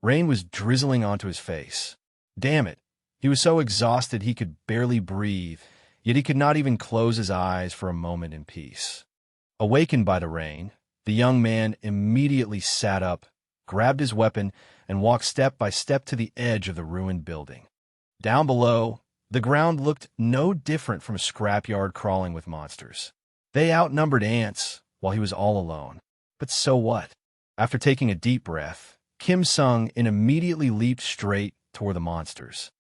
Rain was drizzling onto his face. Damn it! He was so exhausted he could barely breathe, yet he could not even close his eyes for a moment in peace. Awakened by the rain, the young man immediately sat up, grabbed his weapon, and walked step by step to the edge of the ruined building. Down below, the ground looked no different from a scrapyard crawling with monsters. They outnumbered ants, while he was all alone. But so what? After taking a deep breath, Kim Sung-in immediately leaped straight toward the monsters.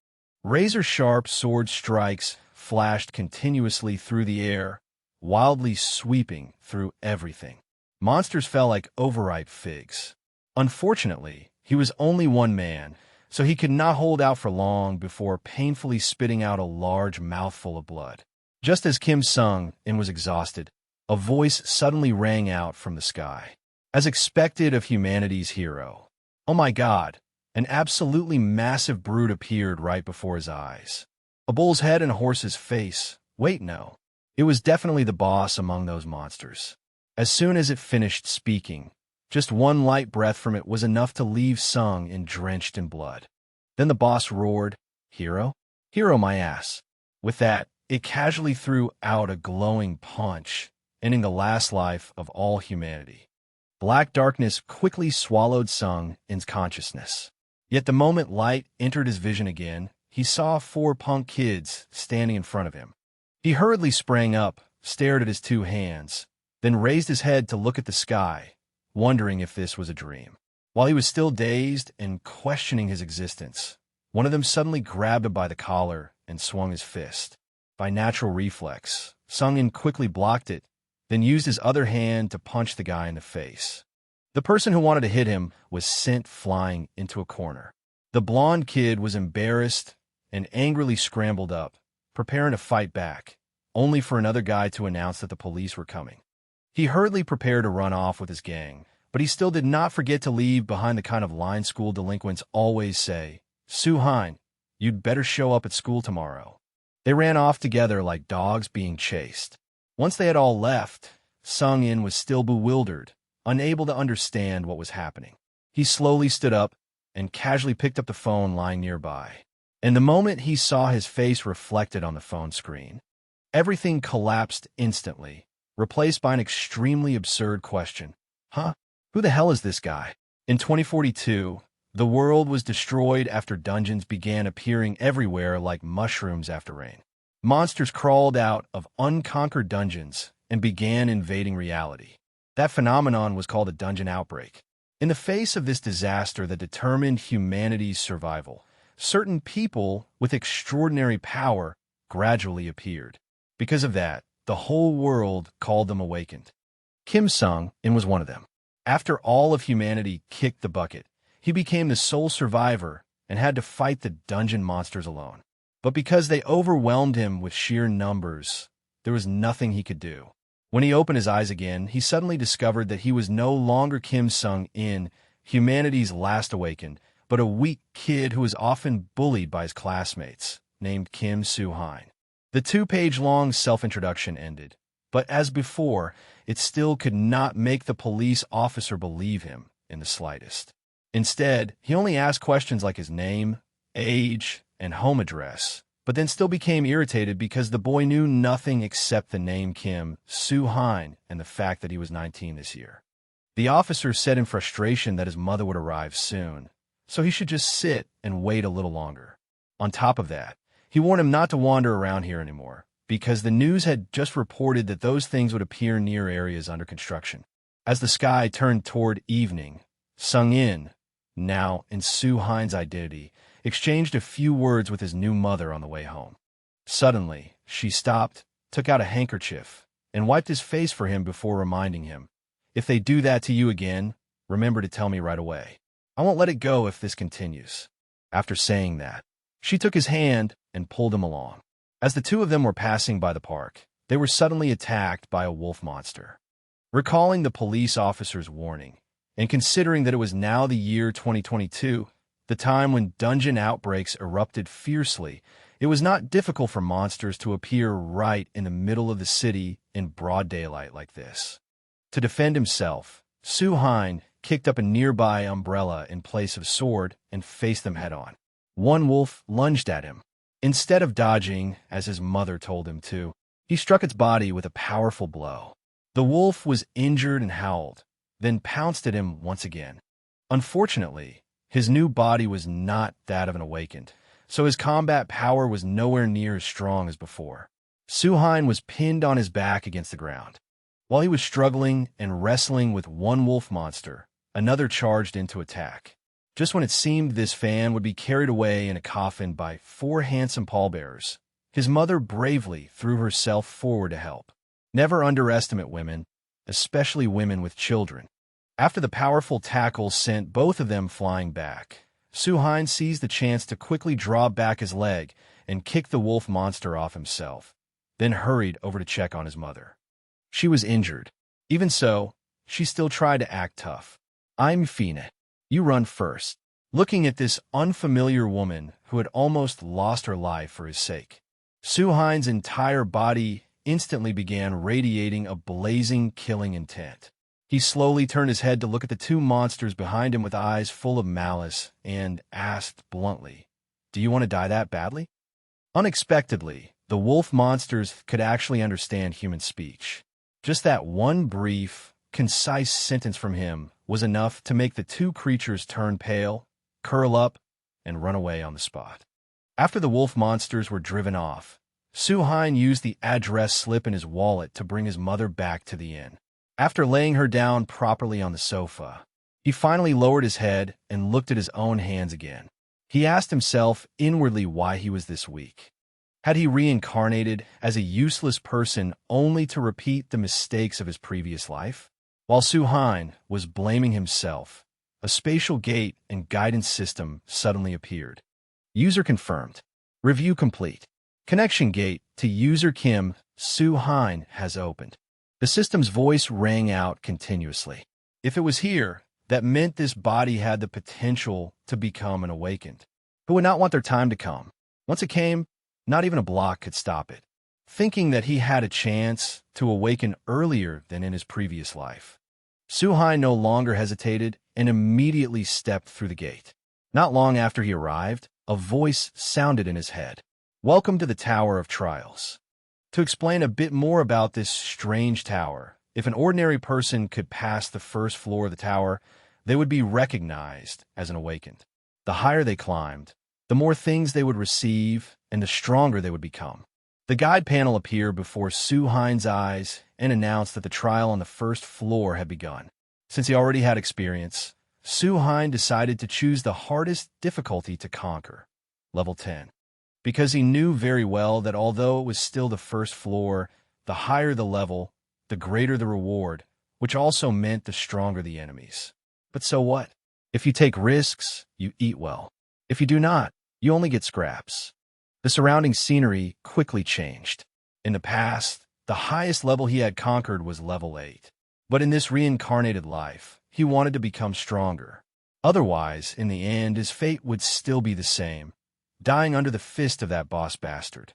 Razor-sharp sword strikes flashed continuously through the air, wildly sweeping through everything. Monsters fell like overripe figs. Unfortunately, he was only one man, so he could not hold out for long before painfully spitting out a large mouthful of blood. Just as Kim Sung-in was exhausted, a voice suddenly rang out from the sky. As expected of humanity's hero. Oh my God! An absolutely massive brute appeared right before his eyes. A bull's head and a horse's face. Wait, no. It was definitely the boss among those monsters. As soon as it finished speaking, just one light breath from it was enough to leave Sung-in drenched in blood. Then the boss roared, "Hero? Hero my ass." With that, it casually threw out a glowing punch, ending the last life of all humanity. Black darkness quickly swallowed Sung-in's consciousness. Yet the moment light entered his vision again, he saw 4 punk kids standing in front of him. He hurriedly sprang up, stared at his 2 hands, then raised his head to look at the sky, wondering if this was a dream. While he was still dazed and questioning his existence, one of them suddenly grabbed him by the collar and swung his fist. By natural reflex, Sung-in quickly blocked it, then used his other hand to punch the guy in the face. The person who wanted to hit him was sent flying into a corner. The blonde kid was embarrassed and angrily scrambled up, preparing to fight back, only for another guy to announce that the police were coming. He hurriedly prepared to run off with his gang, but he still did not forget to leave behind the kind of line school delinquents always say, "Soo-hein, you'd better show up at school tomorrow." They ran off together like dogs being chased. Once they had all left, Sung-in was still bewildered, unable to understand what was happening. He slowly stood up and casually picked up the phone lying nearby. And the moment he saw his face reflected on the phone screen, everything collapsed instantly, replaced by an extremely absurd question. Huh? Who the hell is this guy? In 2042, the world was destroyed after dungeons began appearing everywhere like mushrooms after rain. Monsters crawled out of unconquered dungeons and began invading reality. That phenomenon was called a dungeon outbreak. In the face of this disaster that determined humanity's survival, certain people with extraordinary power gradually appeared. Because of that, the whole world called them awakened. Kim Sung-in was one of them. After all of humanity kicked the bucket, he became the sole survivor and had to fight the dungeon monsters alone. But because they overwhelmed him with sheer numbers, there was nothing he could do. When he opened his eyes again, he suddenly discovered that he was no longer Kim Sung-in, humanity's last awakened, but a weak kid who was often bullied by his classmates, named Kim Soo-hein. The 2-page-long self-introduction ended, but as before, it still could not make the police officer believe him in the slightest. Instead, he only asked questions like his name, age, and home address, but then still became irritated because the boy knew nothing except the name Kim Soo-hein and the fact that he was 19 this year. The officer said in frustration that his mother would arrive soon, so he should just sit and wait a little longer. On top of that, he warned him not to wander around here anymore, because the news had just reported that those things would appear near areas under construction. As the sky turned toward evening, Sung-in, now in Soo-hein's identity, exchanged a few words with his new mother on the way home. Suddenly, she stopped, took out a handkerchief, and wiped his face for him before reminding him, "If they do that to you again, remember to tell me right away. I won't let it go if this continues." After saying that, she took his hand and pulled him along. As the two of them were passing by the park, they were suddenly attacked by a wolf monster. Recalling the police officer's warning, and considering that it was now the year 2022, the time when dungeon outbreaks erupted fiercely, it was not difficult for monsters to appear right in the middle of the city in broad daylight like this. To defend himself, Soo-hein kicked up a nearby umbrella in place of sword and faced them head-on. One wolf lunged at him. Instead of dodging, as his mother told him to, he struck its body with a powerful blow. The wolf was injured and howled, then pounced at him once again. Unfortunately, his new body was not that of an awakened, so his combat power was nowhere near as strong as before. Suhain was pinned on his back against the ground. While he was struggling and wrestling with one wolf monster, another charged in to attack. Just when it seemed this fan would be carried away in a coffin by 4 handsome pallbearers, his mother bravely threw herself forward to help. Never underestimate women, especially women with children. After the powerful tackle sent both of them flying back, Suhain seized the chance to quickly draw back his leg and kick the wolf monster off himself, then hurried over to check on his mother. She was injured. Even so, she still tried to act tough. "I'm Fina. You run first." Looking at this unfamiliar woman who had almost lost her life for his sake, Suhain's entire body instantly began radiating a blazing, killing intent. He slowly turned his head to look at the 2 monsters behind him with eyes full of malice and asked bluntly, "Do you want to die that badly?" Unexpectedly, the wolf monsters could actually understand human speech. Just that one brief, concise sentence from him was enough to make the 2 creatures turn pale, curl up, and run away on the spot. After the wolf monsters were driven off, Suhain used the address slip in his wallet to bring his mother back to the inn. After laying her down properly on the sofa, he finally lowered his head and looked at his own hands again. He asked himself inwardly why he was this weak. Had he reincarnated as a useless person only to repeat the mistakes of his previous life? While Suhain was blaming himself, a spatial gate and guidance system suddenly appeared. User confirmed. Review complete. Connection gate to user Kim Suhain has opened. The system's voice rang out continuously. If it was here, that meant this body had the potential to become an awakened, who would not want their time to come. Once it came, not even a block could stop it. Thinking that he had a chance to awaken earlier than in his previous life, Suhain no longer hesitated and immediately stepped through the gate. Not long after he arrived, a voice sounded in his head. "Welcome to the Tower of Trials." To explain a bit more about this strange tower, if an ordinary person could pass the first floor of the tower, they would be recognized as an awakened. The higher they climbed, the more things they would receive and the stronger they would become. The guide panel appeared before Suhain's eyes and announced that the trial on the first floor had begun. Since he already had experience, Suhain decided to choose the hardest difficulty to conquer, level 10. Because he knew very well that although it was still the first floor, the higher the level, the greater the reward, which also meant the stronger the enemies. But so what? If you take risks, you eat well. If you do not, you only get scraps. The surrounding scenery quickly changed. In the past, the highest level he had conquered was level 8. But in this reincarnated life, he wanted to become stronger. Otherwise, in the end, his fate would still be the same, dying under the fist of that boss bastard.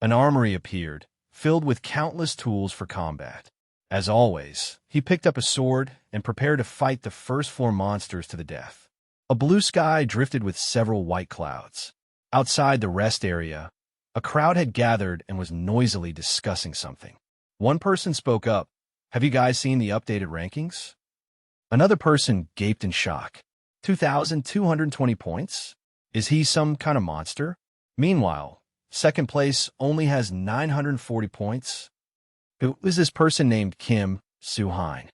An armory appeared, filled with countless tools for combat. As always, he picked up a sword and prepared to fight the first-floor monsters to the death. A blue sky drifted with several white clouds. Outside the rest area, a crowd had gathered and was noisily discussing something. One person spoke up, "Have you guys seen the updated rankings?" Another person gaped in shock. 2,220 points? Is he some kind of monster? Meanwhile, second place only has 940 points. Who is this person named Kim Suhain?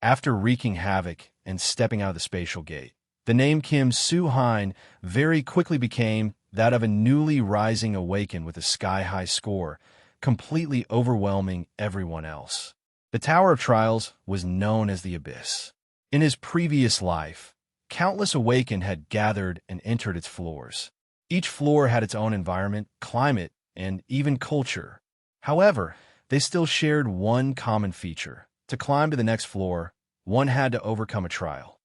After wreaking havoc and stepping out of the spatial gate, the name Kim Suhain very quickly became that of a newly rising awakened with a sky-high score, completely overwhelming everyone else. The Tower of Trials was known as the Abyss. In his previous life, countless awakened had gathered and entered its floors. Each floor had its own environment, climate, and even culture. However, they still shared one common feature. To climb to the next floor, one had to overcome a trial.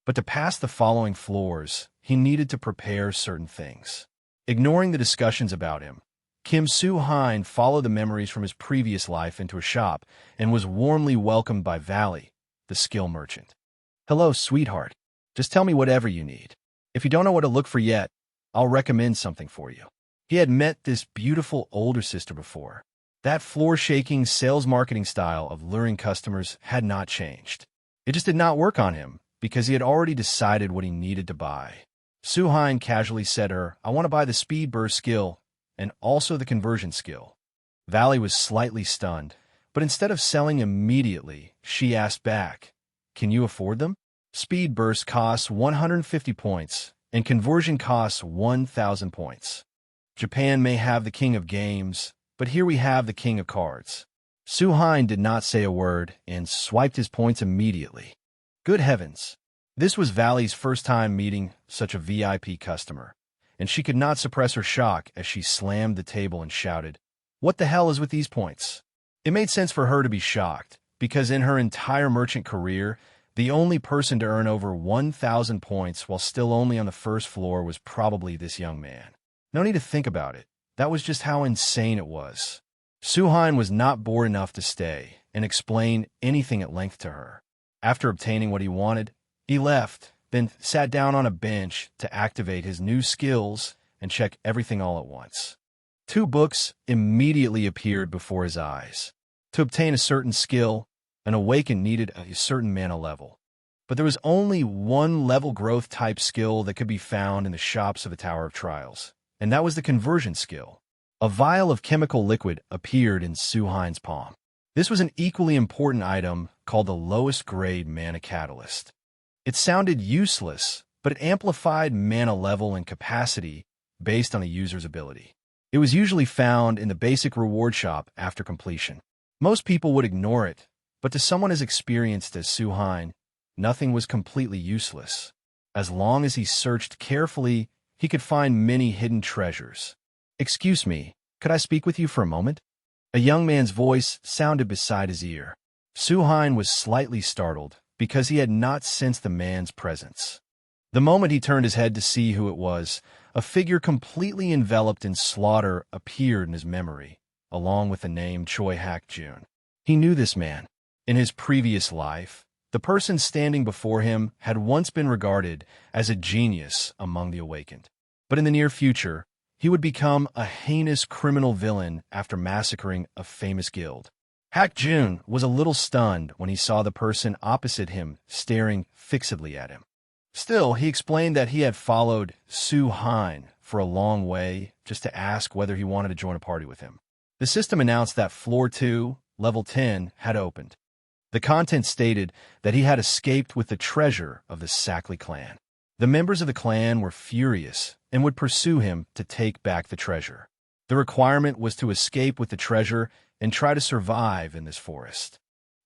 But to pass the following floors, he needed to prepare certain things. Ignoring the discussions about him, Kim Suhain followed the memories from his previous life into a shop and was warmly welcomed by Valley, the skill merchant. Hello, sweetheart. Just tell me whatever you need. If you don't know what to look for yet, I'll recommend something for you. He had met this beautiful older sister before. That floor-shaking sales marketing style of luring customers had not changed. It just did not work on him because he had already decided what he needed to buy. Suhain casually said to her, "I want to buy the speed burst skill and also the conversion skill." Valley was slightly stunned, but instead of selling immediately, she asked back, "Can you afford them?" Speed burst costs 150 points, and conversion costs 1,000 points. Japan may have the king of games, but here we have the king of cards. Suhain did not say a word and swiped his points immediately. Good heavens! This was Valley's first time meeting such a VIP customer, and she could not suppress her shock as she slammed the table and shouted, "What the hell is with these points?" It made sense for her to be shocked, because in her entire merchant career, the only person to earn over 1,000 points while still only on the first floor was probably this young man. No need to think about it. That was just how insane it was. Suhain was not bored enough to stay and explain anything at length to her. After obtaining what he wanted, he left, then sat down on a bench to activate his new skills and check everything all at once. Two books immediately appeared before his eyes. To obtain a certain skill, an awakened needed a certain mana level. But there was only one level growth type skill that could be found in the shops of the Tower of Trials, and that was the conversion skill. A vial of chemical liquid appeared in Suhain's palm. This was an equally important item called the lowest grade mana catalyst. It sounded useless, but it amplified mana level and capacity based on the user's ability. It was usually found in the basic reward shop after completion. Most people would ignore it, but to someone as experienced as Suhain, nothing was completely useless. As long as he searched carefully, he could find many hidden treasures. "Excuse me, could I speak with you for a moment?" A young man's voice sounded beside his ear. Suhain was slightly startled because he had not sensed the man's presence. The moment he turned his head to see who it was, a figure completely enveloped in slaughter appeared in his memory, along with the name Choi Hak-jun. He knew this man. In his previous life, the person standing before him had once been regarded as a genius among the awakened. But in the near future, he would become a heinous criminal villain after massacring a famous guild. Hak-jun was a little stunned when he saw the person opposite him staring fixedly at him. Still, he explained that he had followed Suhain for a long way just to ask whether he wanted to join a party with him. The system announced that Floor 2, Level 10, had opened. The content stated that he had escaped with the treasure of the Sackley clan. The members of the clan were furious and would pursue him to take back the treasure. The requirement was to escape with the treasure and try to survive in this forest.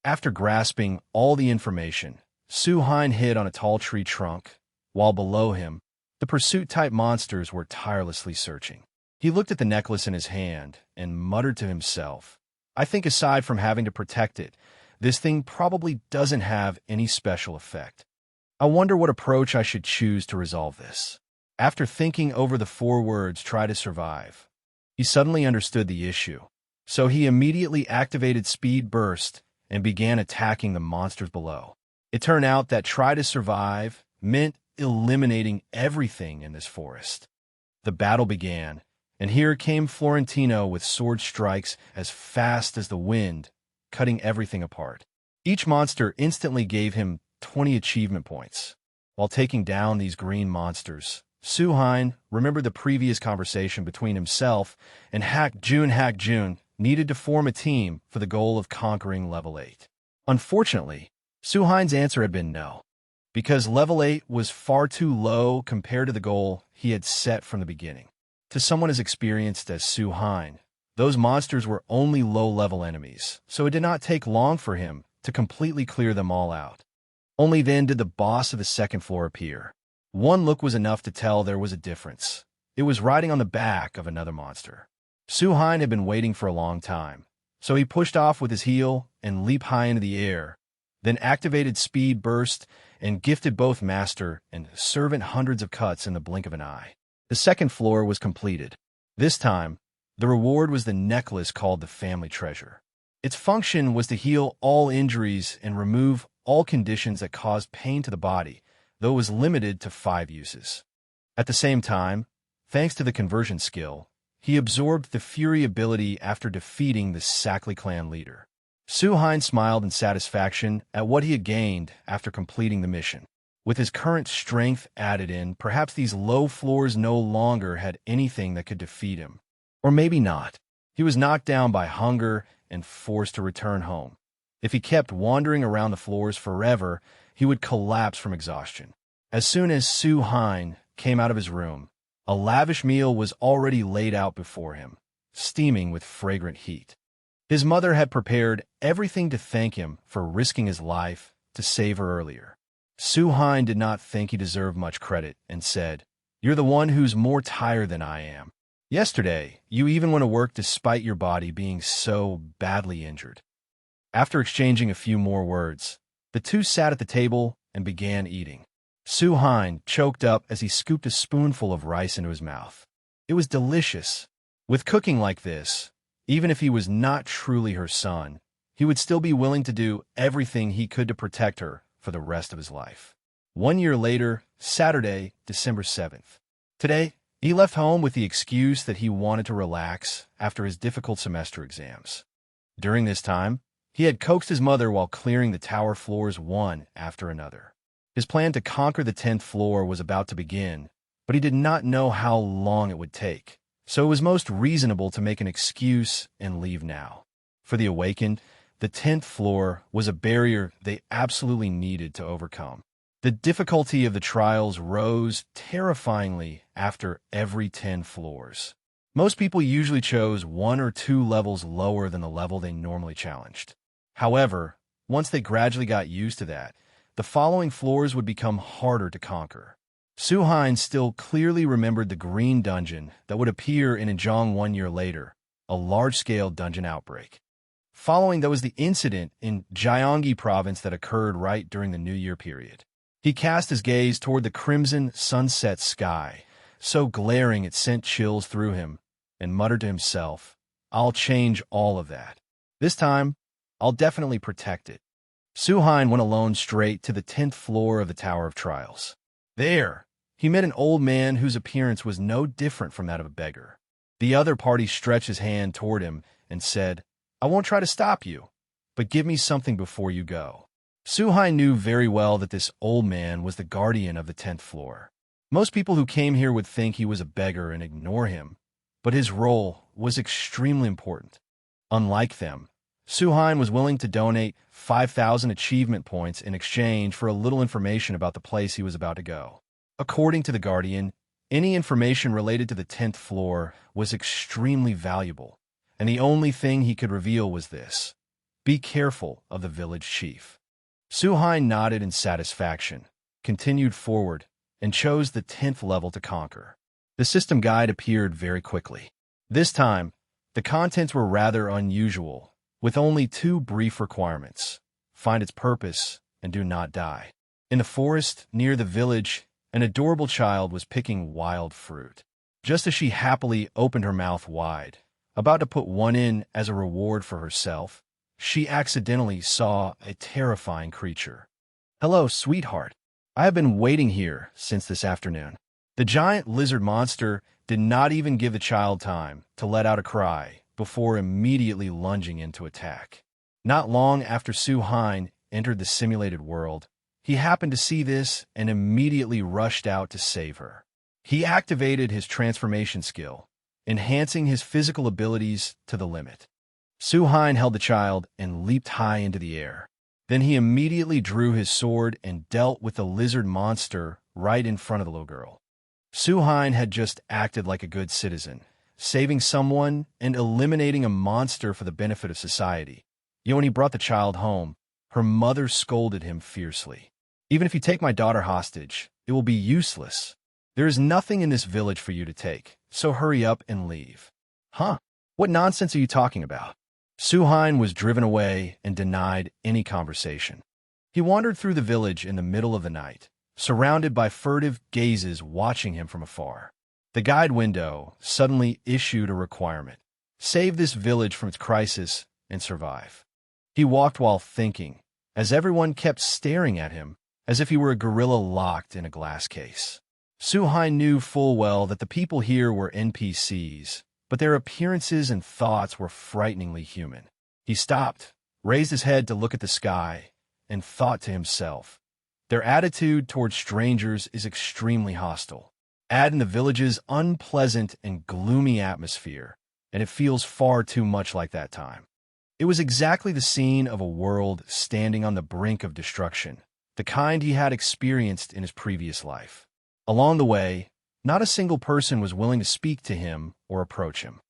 After grasping all the information, Suhain hid on a tall tree trunk, while below him, the pursuit-type monsters were tirelessly searching. He looked at the necklace in his hand and muttered to himself, "I think aside from having to protect it, this thing probably doesn't have any special effect. I wonder what approach I should choose to resolve this." After thinking over the 4 words, "try to survive," he suddenly understood the issue. So he immediately activated Speed Burst and began attacking the monsters below. It turned out that try to survive meant eliminating everything in this forest. The battle began, and here came Florentino with sword strikes as fast as the wind, cutting everything apart. Each monster instantly gave him 20 achievement points. While taking down these green monsters, Suhain remembered the previous conversation between himself and Hak-jun needed to form a team for the goal of conquering Level 8. Unfortunately, Suhain's answer had been no, because Level 8 was far too low compared to the goal he had set from the beginning. To someone as experienced as Suhain, those monsters were only low-level enemies, so it did not take long for him to completely clear them all out. Only then did the boss of the second floor appear. One look was enough to tell there was a difference. It was riding on the back of another monster. Suhain had been waiting for a long time, so he pushed off with his heel and leaped high into the air, then activated Speed Burst and gifted both master and servant hundreds of cuts in the blink of an eye. The second floor was completed. This time, the reward was the necklace called the Family Treasure. Its function was to heal all injuries and remove all conditions that caused pain to the body, though it was limited to 5 uses. At the same time, thanks to the conversion skill, he absorbed the Fury ability after defeating the Sakli clan leader. Su-hein smiled in satisfaction at what he had gained after completing the mission. With his current strength added in, perhaps these low floors no longer had anything that could defeat him. Or maybe not. He was knocked down by hunger and forced to return home. If he kept wandering around the floors forever, he would collapse from exhaustion. As soon as Su-hein came out of his room, a lavish meal was already laid out before him, steaming with fragrant heat. His mother had prepared everything to thank him for risking his life to save her earlier. Su-hein did not think he deserved much credit and said, "You're the one who's more tired than I am. Yesterday, you even went to work despite your body being so badly injured." After exchanging a few more words, the two sat at the table and began eating. Su-hein choked up as he scooped a spoonful of rice into his mouth. It was delicious. With cooking like this, even if he was not truly her son, he would still be willing to do everything he could to protect her for the rest of his life. 1 year later, Saturday, December 7th. Today, he left home with the excuse that he wanted to relax after his difficult semester exams. During this time, he had coaxed his mother while clearing the tower floors one after another. His plan to conquer the 10th floor was about to begin, but he did not know how long it would take, so it was most reasonable to make an excuse and leave now. For the awakened, the 10th floor was a barrier they absolutely needed to overcome. The difficulty of the trials rose terrifyingly after every 10 floors. Most people usually chose 1 or 2 levels lower than the level they normally challenged. However, once they gradually got used to that, the following floors would become harder to conquer. Su-hein still clearly remembered the green dungeon that would appear in Injong 1 year later, a large-scale dungeon outbreak. Following that was the incident in Gyeonggi province that occurred right during the New Year period. He cast his gaze toward the crimson sunset sky, so glaring it sent chills through him, and muttered to himself, "I'll change all of that. This time, I'll definitely protect it." Su-hein went alone straight to the 10th floor of the Tower of Trials. There, he met an old man whose appearance was no different from that of a beggar. The other party stretched his hand toward him and said, "I won't try to stop you, but give me something before you go." Su-hein knew very well that this old man was the guardian of the 10th floor. Most people who came here would think he was a beggar and ignore him, but his role was extremely important. Unlike them, Su-hein was willing to donate 5,000 achievement points in exchange for a little information about the place he was about to go. According to the Guardian, any information related to the 10th floor was extremely valuable, and the only thing he could reveal was this: be careful of the village chief. Su-hein nodded in satisfaction, continued forward, and chose the 10th level to conquer. The system guide appeared very quickly. This time, the contents were rather unusual, with only 2 brief requirements: find its purpose and do not die. In the forest near the village, an adorable child was picking wild fruit. Just as she happily opened her mouth wide, about to put one in as a reward for herself, she accidentally saw a terrifying creature. "Hello, sweetheart. I have been waiting here since this afternoon." The giant lizard monster did not even give the child time to let out a cry before immediately lunging into attack. Not long after Su-hein entered the simulated world, he happened to see this and immediately rushed out to save her. He activated his transformation skill, enhancing his physical abilities to the limit. Su-hein held the child and leaped high into the air. Then he immediately drew his sword and dealt with the lizard monster right in front of the little girl. Su-hein had just acted like a good citizen, saving someone and eliminating a monster for the benefit of society. Yet when he brought the child home, her mother scolded him fiercely. "Even if you take my daughter hostage, it will be useless. There is nothing in this village for you to take, so hurry up and leave." "Huh? What nonsense are you talking about?" Su-hein was driven away and denied any conversation. He wandered through the village in the middle of the night, surrounded by furtive gazes watching him from afar. The guide window suddenly issued a requirement: save this village from its crisis and survive. He walked while thinking, as everyone kept staring at him as if he were a gorilla locked in a glass case. Su-hein knew full well that the people here were NPCs, but their appearances and thoughts were frighteningly human. He stopped, raised his head to look at the sky, and thought to himself, their attitude towards strangers is extremely hostile. Add in the village's unpleasant and gloomy atmosphere, and it feels far too much like that time. It was exactly the scene of a world standing on the brink of destruction, the kind he had experienced in his previous life. Along the way, not a single person was willing to speak to him or approach him.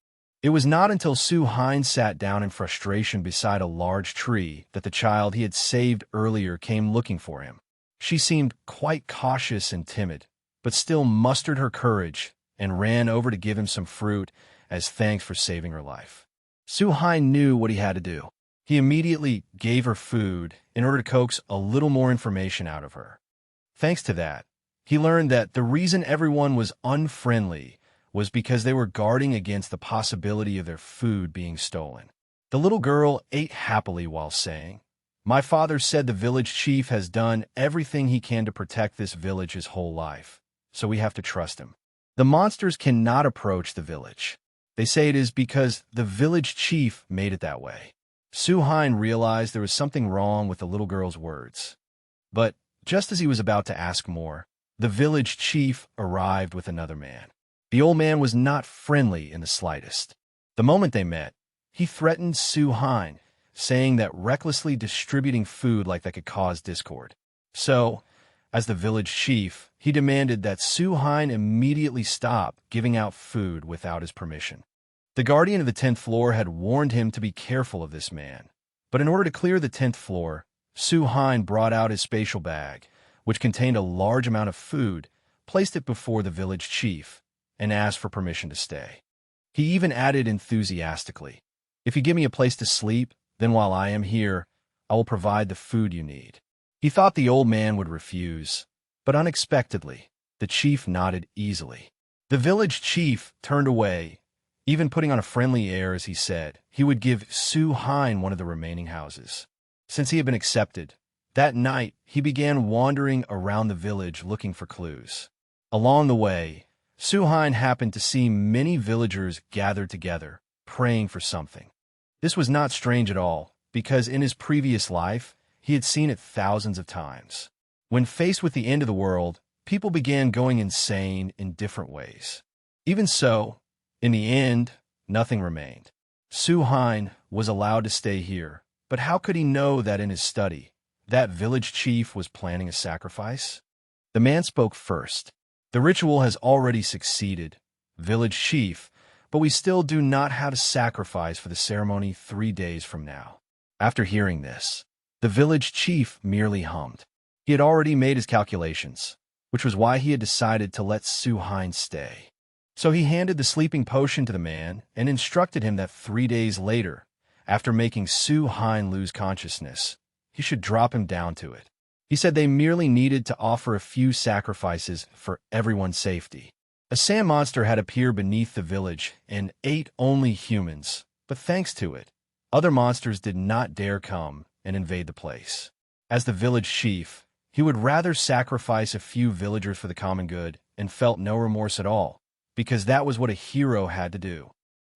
It was not until Su-hein sat down in frustration beside a large tree that the child he had saved earlier came looking for him. She seemed quite cautious and timid, but still mustered her courage and ran over to give him some fruit as thanks for saving her life. Su-hein knew what he had to do. He immediately gave her food in order to coax a little more information out of her. Thanks to that, he learned that the reason everyone was unfriendly was because they were guarding against the possibility of their food being stolen. The little girl ate happily while saying, "My father said the village chief has done everything he can to protect this village his whole life, so we have to trust him. The monsters cannot approach the village. They say it is because the village chief made it that way." Su-hein realized there was something wrong with the little girl's words. But just as he was about to ask more, the village chief arrived with another man. The old man was not friendly in the slightest. The moment they met, he threatened Su-hein, saying that recklessly distributing food like that could cause discord. So, as the village chief, he demanded that Su-hein immediately stop giving out food without his permission. The guardian of the 10th floor had warned him to be careful of this man, but in order to clear the 10th floor, Su-hein brought out his spatial bag, which contained a large amount of food, placed it before the village chief, and asked for permission to stay. He even added enthusiastically, "If you give me a place to sleep, then while I am here, I will provide the food you need." He thought the old man would refuse, but unexpectedly, the chief nodded easily. The village chief turned away, even putting on a friendly air as he said he would give Su-hein one of the remaining houses. Since he had been accepted, that night he began wandering around the village looking for clues. Along the way, Su-hein happened to see many villagers gathered together, praying for something. This was not strange at all, because in his previous life, he had seen it thousands of times. When faced with the end of the world, people began going insane in different ways. Even so, in the end, nothing remained. Su-hein was allowed to stay here, but how could he know that in his study, that village chief was planning a sacrifice? The man spoke first. "The ritual has already succeeded, village chief, but we still do not have a sacrifice for the ceremony 3 days from now." After hearing this, the village chief merely hummed. He had already made his calculations, which was why he had decided to let Su-hein stay. So he handed the sleeping potion to the man and instructed him that 3 days later, after making Su-hein lose consciousness, he should drop him down to it. He said they merely needed to offer a few sacrifices for everyone's safety. A sand monster had appeared beneath the village and ate only humans, but thanks to it, other monsters did not dare come and invade the place. As the village chief, he would rather sacrifice a few villagers for the common good and felt no remorse at all, because that was what a hero had to do.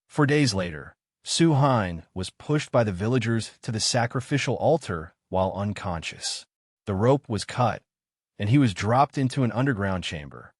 4 days later, Su-hein was pushed by the villagers to the sacrificial altar while unconscious. The rope was cut, and he was dropped into an underground chamber,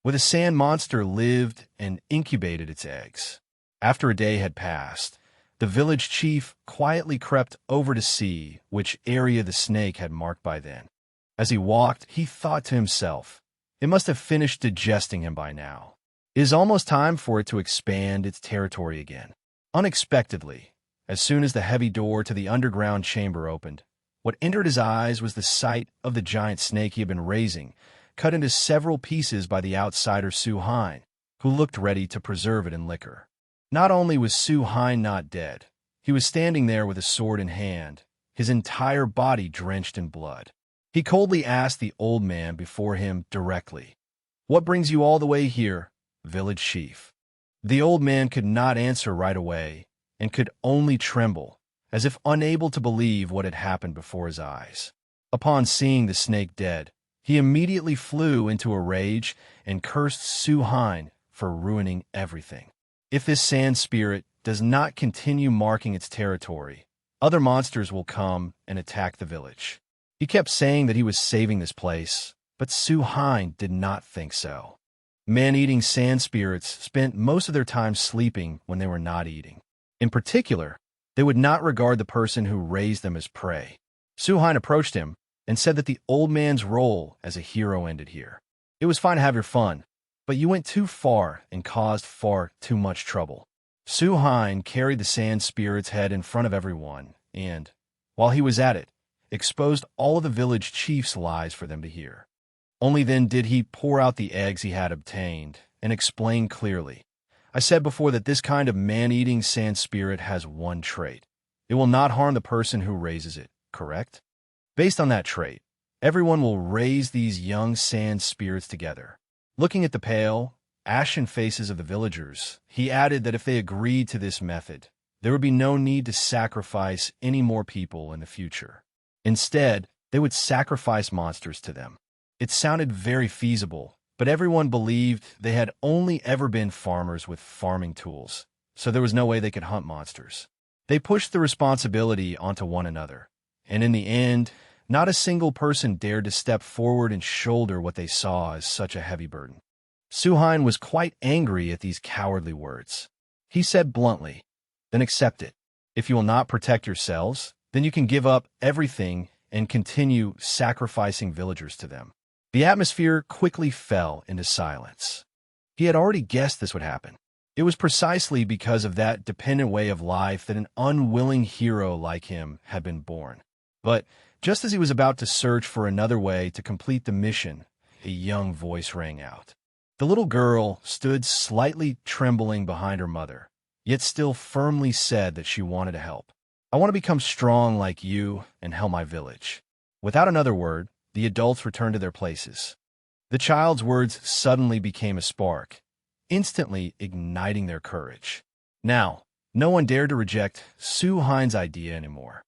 where the sand monster lived and incubated its eggs. After a day had passed, the village chief quietly crept over to see which area the snake had marked by then. As he walked, he thought to himself, it must have finished digesting him by now. It is almost time for it to expand its territory again. Unexpectedly, as soon as the heavy door to the underground chamber opened, what entered his eyes was the sight of the giant snake he had been raising, cut into several pieces by the outsider Su-hein, who looked ready to preserve it in liquor. Not only was Su-hein not dead, he was standing there with a sword in hand, his entire body drenched in blood. He coldly asked the old man before him directly, "What brings you all the way here, village chief?" The old man could not answer right away and could only tremble as if unable to believe what had happened before his eyes. Upon seeing the snake dead, he immediately flew into a rage and cursed Su Hein for ruining everything. If this sand spirit does not continue marking its territory, other monsters will come and attack the village. He kept saying that he was saving this place, but Su Hein did not think so. Man-eating sand spirits spent most of their time sleeping when they were not eating. In particular, they would not regard the person who raised them as prey. Su Hein approached him and said that the old man's role as a hero ended here. It was fine to have your fun, but you went too far and caused far too much trouble. Su Hein carried the sand spirit's head in front of everyone and, while he was at it, exposed all of the village chief's lies for them to hear. Only then did he pour out the eggs he had obtained and explain clearly. I said before that this kind of man-eating sand spirit has one trait. It will not harm the person who raises it, correct? Based on that trait, everyone will raise these young sand spirits together. Looking at the pale, ashen faces of the villagers, he added that if they agreed to this method, there would be no need to sacrifice any more people in the future. Instead, they would sacrifice monsters to them. It sounded very feasible, but everyone believed they had only ever been farmers with farming tools, so there was no way they could hunt monsters. They pushed the responsibility onto one another, and in the end, not a single person dared to step forward and shoulder what they saw as such a heavy burden. Su Hein was quite angry at these cowardly words. He said bluntly, "Then accept it. If you will not protect yourselves, then you can give up everything and continue sacrificing villagers to them." The atmosphere quickly fell into silence. He had already guessed this would happen. It was precisely because of that dependent way of life that an unwilling hero like him had been born. But just as he was about to search for another way to complete the mission, a young voice rang out. The little girl stood slightly trembling behind her mother, yet still firmly said that she wanted to help. "I want to become strong like you and help my village." Without another word, the adults returned to their places. The child's words suddenly became a spark, instantly igniting their courage. Now, no one dared to reject Su Hein's idea anymore.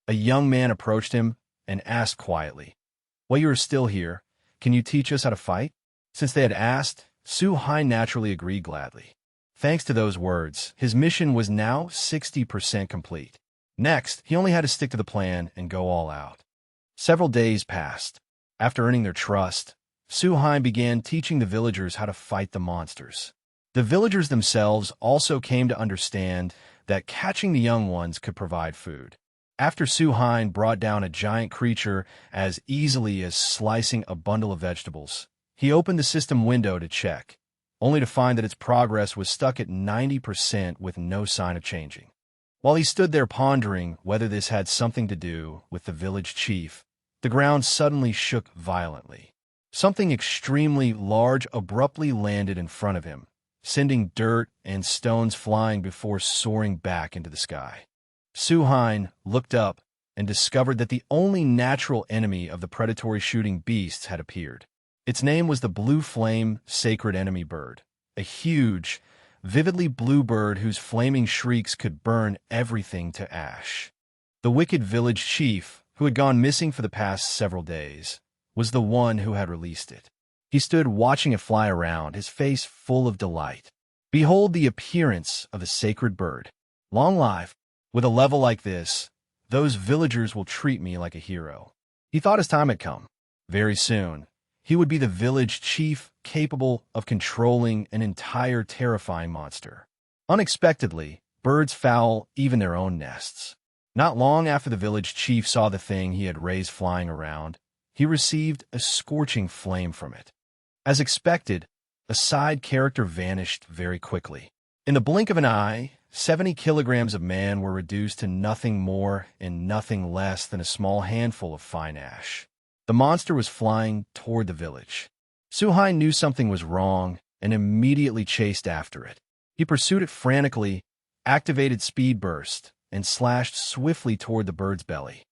A young man approached him and asked quietly, "While you are still here, can you teach us how to fight?" Since they had asked, Su Hein naturally agreed gladly. Thanks to those words, his mission was now 60% complete. Next, he only had to stick to the plan and go all out. Several days passed. After earning their trust, Su Hein began teaching the villagers how to fight the monsters. The villagers themselves also came to understand that catching the young ones could provide food. After Su Hein brought down a giant creature as easily as slicing a bundle of vegetables, he opened the system window to check, only to find that its progress was stuck at 90% with no sign of changing. While he stood there pondering whether this had something to do with the village chief, the ground suddenly shook violently. Something extremely large abruptly landed in front of him, sending dirt and stones flying before soaring back into the sky. Su Hein looked up and discovered that the only natural enemy of the predatory shooting beasts had appeared. Its name was the blue flame sacred enemy bird, a huge, vividly blue bird whose flaming shrieks could burn everything to ash. The wicked village chief, who had gone missing for the past several days, was the one who had released it. He stood watching it fly around, his face full of delight. "Behold the appearance of the sacred bird. Long life. With a level like this, those villagers will treat me like a hero." He thought his time had come. Very soon, he would be the village chief capable of controlling an entire terrifying monster. Unexpectedly, birds foul even their own nests. Not long after the village chief saw the thing he had raised flying around, he received a scorching flame from it. As expected, a side character vanished very quickly. In the blink of an eye, 70 kilograms of man were reduced to nothing more and nothing less than a small handful of fine ash. The monster was flying toward the village. Su Hein knew something was wrong and immediately chased after it. He pursued it frantically, activated Speed Burst, and slashed swiftly toward the bird's belly.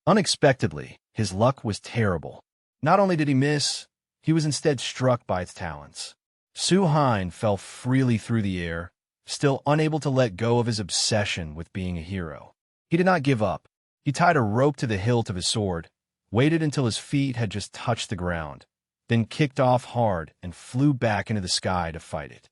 Unexpectedly, his luck was terrible. Not only did he miss, he was instead struck by its talons. Su Hein fell freely through the air, still unable to let go of his obsession with being a hero. He did not give up. He tied a rope to the hilt of his sword, waited until his feet had just touched the ground, then kicked off hard and flew back into the sky to fight it.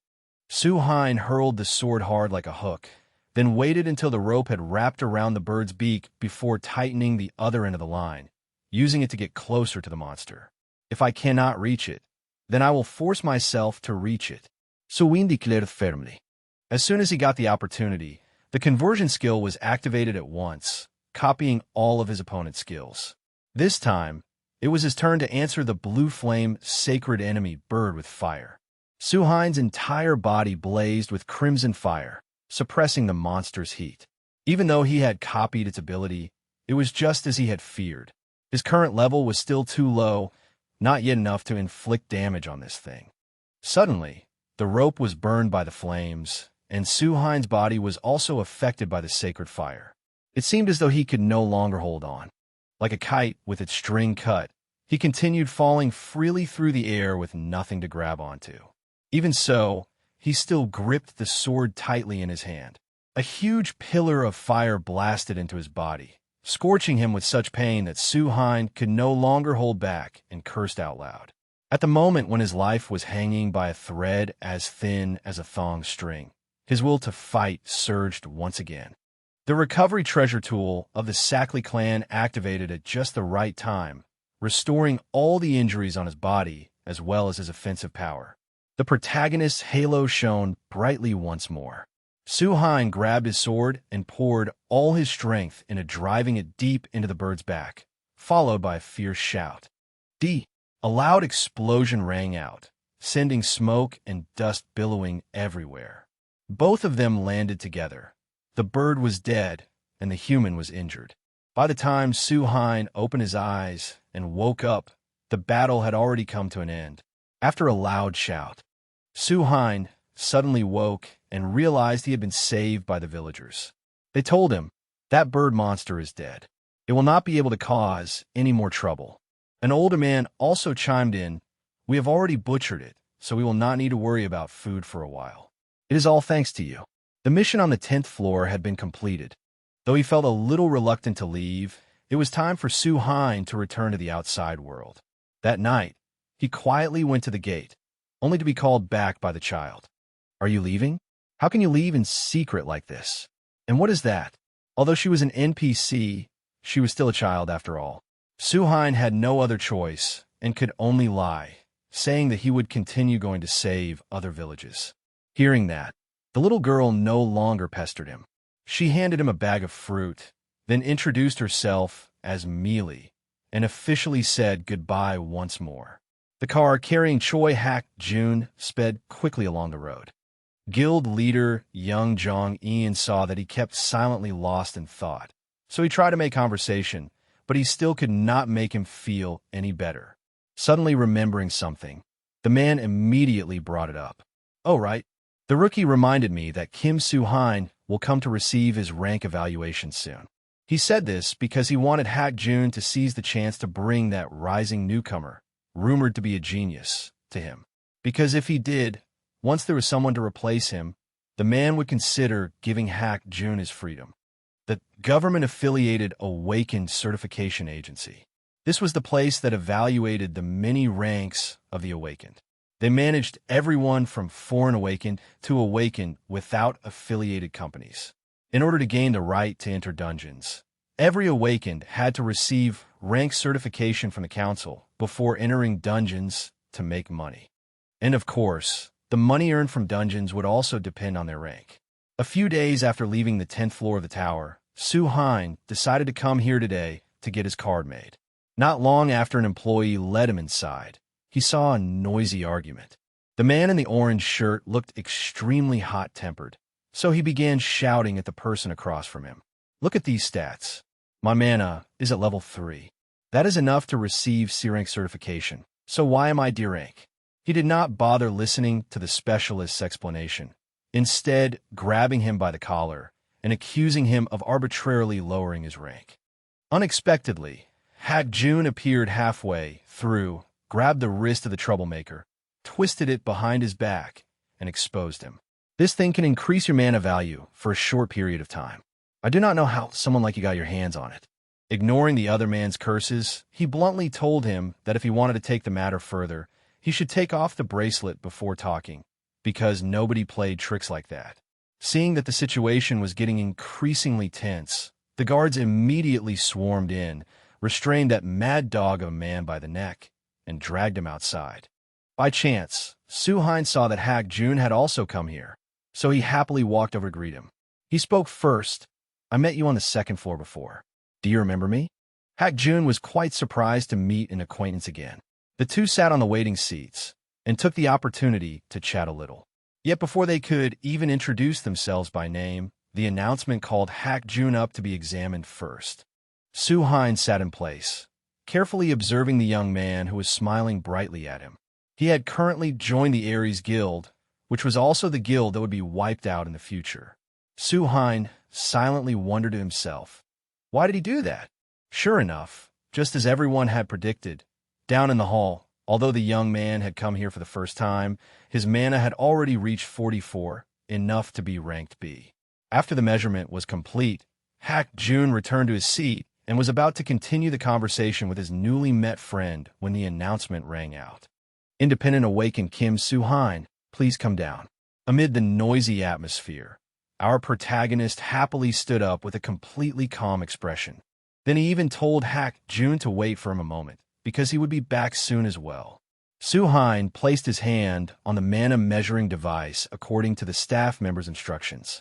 Su-hein hurled the sword hard like a hook, then waited until the rope had wrapped around the bird's beak before tightening the other end of the line, using it to get closer to the monster. If I cannot reach it, then I will force myself to reach it, Su-hein declared firmly. As soon as he got the opportunity, the conversion skill was activated at once, copying all of his opponent's skills. This time, it was his turn to answer the blue flame sacred enemy bird with fire. Su-hein's entire body blazed with crimson fire, suppressing the monster's heat. Even though he had copied its ability, it was just as he had feared. His current level was still too low, not yet enough to inflict damage on this thing. Suddenly, the rope was burned by the flames, and Su-hein's body was also affected by the sacred fire. It seemed as though he could no longer hold on. Like a kite with its string cut, he continued falling freely through the air with nothing to grab onto. Even so, he still gripped the sword tightly in his hand. A huge pillar of fire blasted into his body, scorching him with such pain that Su-hein could no longer hold back and cursed out loud. At the moment when his life was hanging by a thread as thin as a thong string, his will to fight surged once again. The recovery treasure tool of the Sackley clan activated at just the right time, restoring all the injuries on his body as well as his offensive power. The protagonist's halo shone brightly once more. Su-hein grabbed his sword and poured all his strength into driving it deep into the bird's back, followed by a fierce shout. D! A loud explosion rang out, sending smoke and dust billowing everywhere. Both of them landed together. The bird was dead, and the human was injured. By the time Su-hein opened his eyes and woke up, the battle had already come to an end. After a loud shout, Su-hein suddenly woke and realized he had been saved by the villagers. They told him, "That bird monster is dead. It will not be able to cause any more trouble." An older man also chimed in, "We have already butchered it, so we will not need to worry about food for a while. It is all thanks to you." The mission on the 10th floor had been completed. Though he felt a little reluctant to leave, it was time for Su-hein to return to the outside world. That night, he quietly went to the gate, only to be called back by the child. "Are you leaving? How can you leave in secret like this? And what is that?" Although she was an NPC, she was still a child after all. Su-hein had no other choice and could only lie, saying that he would continue going to save other villages. Hearing that, the little girl no longer pestered him. She handed him a bag of fruit, then introduced herself as Mealy, and officially said goodbye once more. The car carrying Choi Hak-jun sped quickly along the road. Guild leader Young Jong-ian saw that he kept silently lost in thought, so he tried to make conversation, but he still could not make him feel any better. Suddenly remembering something, the man immediately brought it up. "Oh, right. The rookie reminded me that Kim Su-hein will come to receive his rank evaluation soon." He said this because he wanted Hak-jun to seize the chance to bring that rising newcomer, rumored to be a genius, to him. Because if he did, once there was someone to replace him, the man would consider giving Hak-jun his freedom. The government-affiliated Awakened Certification Agency. This was the place that evaluated the many ranks of the Awakened. They managed everyone from foreign Awakened to Awakened without affiliated companies. In order to gain the right to enter dungeons, every Awakened had to receive rank certification from the council before entering dungeons to make money. And of course, the money earned from dungeons would also depend on their rank. A few days after leaving the 10th floor of the tower, Su-hein decided to come here today to get his card made. Not long after an employee led him inside, he saw a noisy argument. The man in the orange shirt looked extremely hot-tempered, so he began shouting at the person across from him. "Look at these stats. My mana is at level 3. That is enough to receive C-rank certification, so why am I D-rank?" He did not bother listening to the specialist's explanation, instead grabbing him by the collar and accusing him of arbitrarily lowering his rank. Unexpectedly, Hak-jun appeared halfway through, grabbed the wrist of the troublemaker, twisted it behind his back, and exposed him. "This thing can increase your mana value for a short period of time. I do not know how someone like you got your hands on it. Ignoring the other man's curses, he bluntly told him that if he wanted to take the matter further, he should take off the bracelet before talking, because nobody played tricks like that. Seeing that the situation was getting increasingly tense, the guards immediately swarmed in, restrained that mad dog of a man by the neck, and dragged him outside. By chance, Su-hein saw that Hak Jun had also come here, so he happily walked over to greet him. He spoke first. I met you on the second floor before. Do you remember me? Hak Jun was quite surprised to meet an acquaintance again. The two sat on the waiting seats and took the opportunity to chat a little. Yet before they could even introduce themselves by name, the announcement called Hak Jun up to be examined first. Su-hein sat in place, carefully observing the young man who was smiling brightly at him. He had currently joined the Aries Guild, which was also the guild that would be wiped out in the future. Su-hein silently wondered to himself, why did he do that? Sure enough, just as everyone had predicted, down in the hall, although the young man had come here for the first time, his mana had already reached 44, enough to be ranked B. After the measurement was complete, Hak Jun returned to his seat and was about to continue the conversation with his newly met friend when the announcement rang out. Independent awakened Kim Su-hein, please come down. Amid the noisy atmosphere, our protagonist happily stood up with a completely calm expression. Then he even told Hak Jun to wait for him a moment, because he would be back soon as well. Su-hein placed his hand on the mana measuring device according to the staff member's instructions.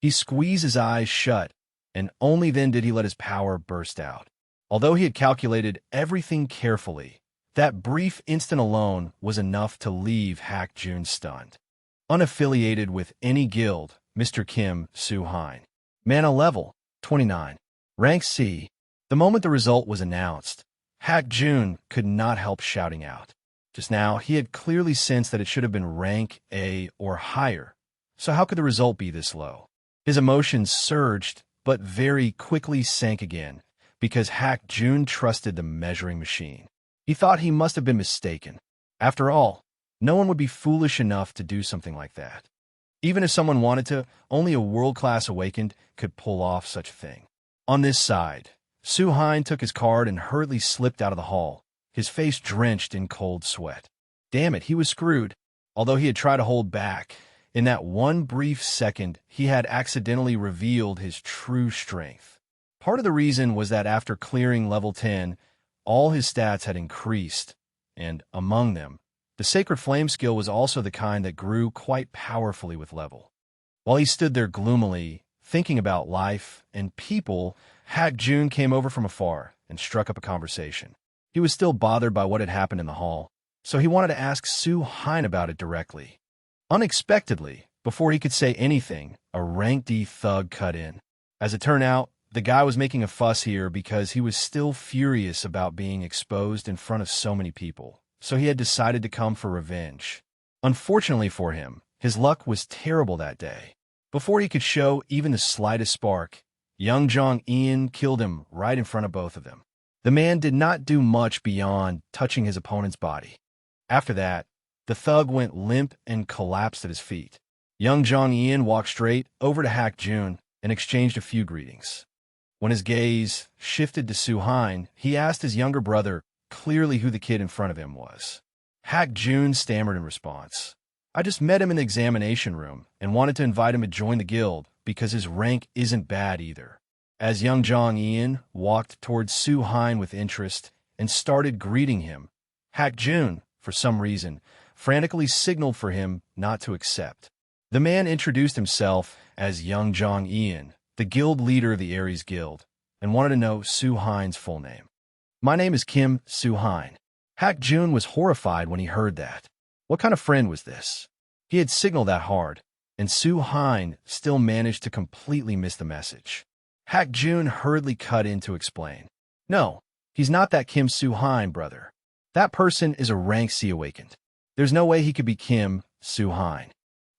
He squeezed his eyes shut, and only then did he let his power burst out. Although he had calculated everything carefully, that brief instant alone was enough to leave Hak Jun stunned. Unaffiliated with any guild, Mr. Kim Su-hein. Mana level, 29. Rank C. The moment the result was announced, Hak Jun could not help shouting out. Just now, he had clearly sensed that it should have been rank A or higher, so how could the result be this low? His emotions surged, but very quickly sank again, because Hak Jun trusted the measuring machine. He thought he must have been mistaken. After all, no one would be foolish enough to do something like that. Even if someone wanted to, only a world-class awakened could pull off such a thing. On this side, Su-hein took his card and hurriedly slipped out of the hall, his face drenched in cold sweat. Damn it, he was screwed. Although he had tried to hold back, in that one brief second, he had accidentally revealed his true strength. Part of the reason was that after clearing level 10, all his stats had increased, and among them, the Sacred Flame skill was also the kind that grew quite powerfully with level. While he stood there gloomily, thinking about life and people, Hak Jun came over from afar and struck up a conversation. He was still bothered by what had happened in the hall, so he wanted to ask Su-hein about it directly. Unexpectedly, before he could say anything, a rank D thug cut in. As it turned out, the guy was making a fuss here because he was still furious about being exposed in front of so many people, so he had decided to come for revenge. Unfortunately for him, his luck was terrible that day. Before he could show even the slightest spark, young Jong-ian killed him right in front of both of them. The man did not do much beyond touching his opponent's body. After that, the thug went limp and collapsed at his feet. Young Jong-ian walked straight over to Hak Jun and exchanged a few greetings. When his gaze shifted to Su-hein, he asked his younger brother clearly who the kid in front of him was. Hak Jun stammered in response. I just met him in the examination room and wanted to invite him to join the guild because his rank isn't bad either. As young Jong-ian walked towards Su-hein with interest and started greeting him, Hak Jun, for some reason, frantically signaled for him not to accept. The man introduced himself as young Jong-ian, the guild leader of the Aries Guild, and wanted to know Su-hein's full name. My name is Kim Su-hein. Hak Jun was horrified when he heard that. What kind of friend was this? He had signaled that hard, and Su-hein still managed to completely miss the message. Hak Jun hurriedly cut in to explain. No, he's not that Kim Su-hein, brother. That person is a rank C awakened. There's no way he could be Kim Su-hein.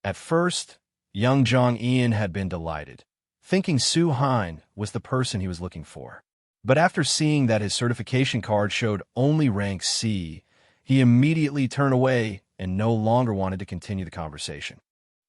At first, young Jong-ian had been delighted, thinking Su-hein was the person he was looking for. But after seeing that his certification card showed only rank C, he immediately turned away and no longer wanted to continue the conversation.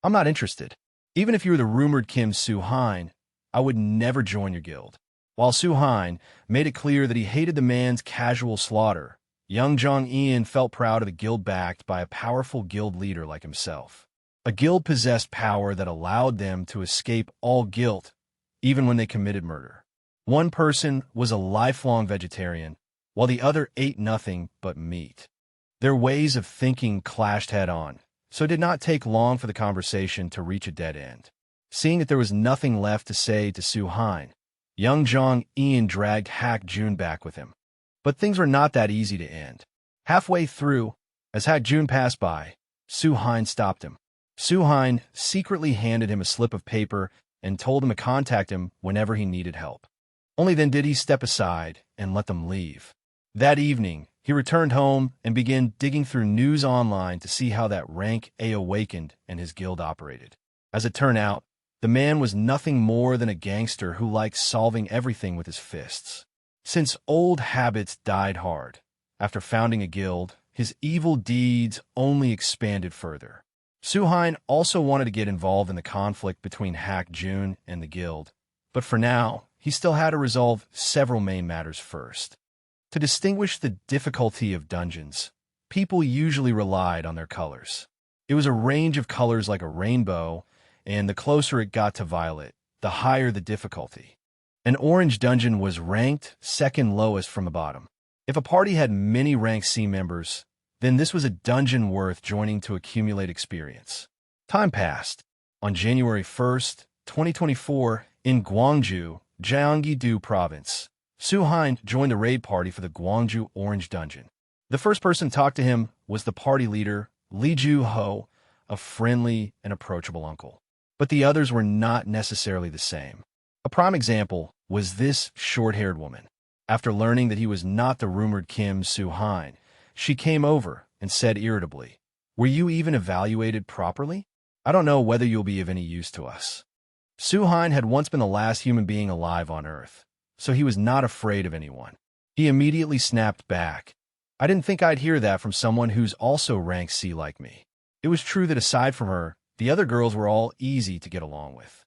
I'm not interested. Even if you're the rumored Kim Su-hein, I would never join your guild. While Su-hein made it clear that he hated the man's casual slaughter, young Jong-ian felt proud of a guild backed by a powerful guild leader like himself. A guild possessed power that allowed them to escape all guilt, even when they committed murder. One person was a lifelong vegetarian, while the other ate nothing but meat. Their ways of thinking clashed head-on, so it did not take long for the conversation to reach a dead end. Seeing that there was nothing left to say to Su-hein, young Jong-ian dragged Hak Jun back with him. But things were not that easy to end. Halfway through, as Hak Jun passed by, Su-hein stopped him. Su-hein secretly handed him a slip of paper and told him to contact him whenever he needed help. Only then did he step aside and let them leave. That evening, he returned home and began digging through news online to see how that rank A awakened and his guild operated. As it turned out, the man was nothing more than a gangster who liked solving everything with his fists. Since old habits died hard, after founding a guild, his evil deeds only expanded further. Su-hein also wanted to get involved in the conflict between Hak Jun and the guild, but for now, he still had to resolve several main matters first. To distinguish the difficulty of dungeons, people usually relied on their colors. It was a range of colors like a rainbow, and the closer it got to violet, the higher the difficulty. An orange dungeon was ranked second lowest from the bottom. If a party had many rank C members, then this was a dungeon worth joining to accumulate experience. Time passed. On January 1st, 2024, in Gwangju, Gyeonggi-do Province, Su-hein joined the raid party for the Gwangju Orange Dungeon. The first person to talk to him was the party leader, Lee Ju-ho, a friendly and approachable uncle. But the others were not necessarily the same. A prime example was this short-haired woman. After learning that he was not the rumored Kim Su-hein, she came over and said irritably, "Were you even evaluated properly? I don't know whether you'll be of any use to us." Su-hein had once been the last human being alive on Earth, so he was not afraid of anyone. He immediately snapped back. "I didn't think I'd hear that from someone who's also rank C like me." It was true that aside from her, the other girls were all easy to get along with.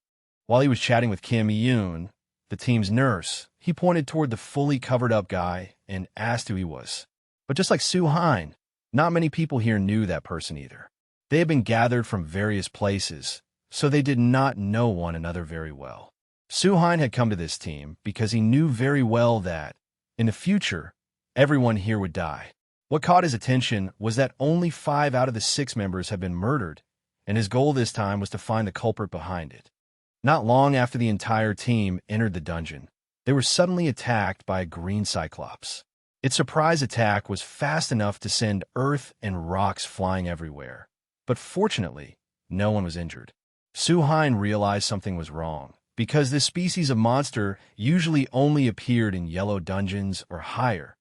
While he was chatting with Kim Yoon, the team's nurse, he pointed toward the fully covered-up guy and asked who he was. But just like Su-hein, not many people here knew that person either. They had been gathered from various places, so they did not know one another very well. Su-hein had come to this team because he knew very well that, in the future, everyone here would die. What caught his attention was that only 5 out of the 6 members had been murdered, and his goal this time was to find the culprit behind it. Not long after the entire team entered the dungeon, they were suddenly attacked by a green cyclops. Its surprise attack was fast enough to send earth and rocks flying everywhere, but fortunately, no one was injured. Su-hein realized something was wrong, because this species of monster usually only appeared in yellow dungeons or higher,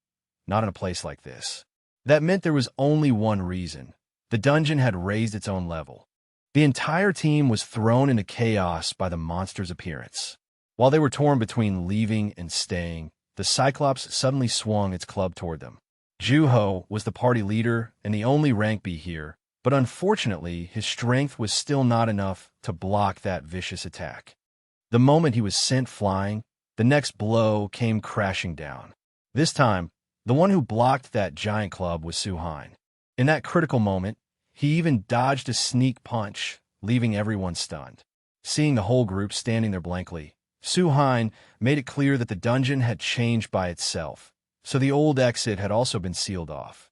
not in a place like this. That meant there was only one reason. The dungeon had raised its own level. The entire team was thrown into chaos by the monster's appearance. While they were torn between leaving and staying, the Cyclops suddenly swung its club toward them. Ju-ho was the party leader and the only rank B here, but unfortunately, his strength was still not enough to block that vicious attack. The moment he was sent flying, the next blow came crashing down. This time, the one who blocked that giant club was Su-hein. In that critical moment, he even dodged a sneak punch, leaving everyone stunned. Seeing the whole group standing there blankly, Su-hein made it clear that the dungeon had changed by itself, so the old exit had also been sealed off.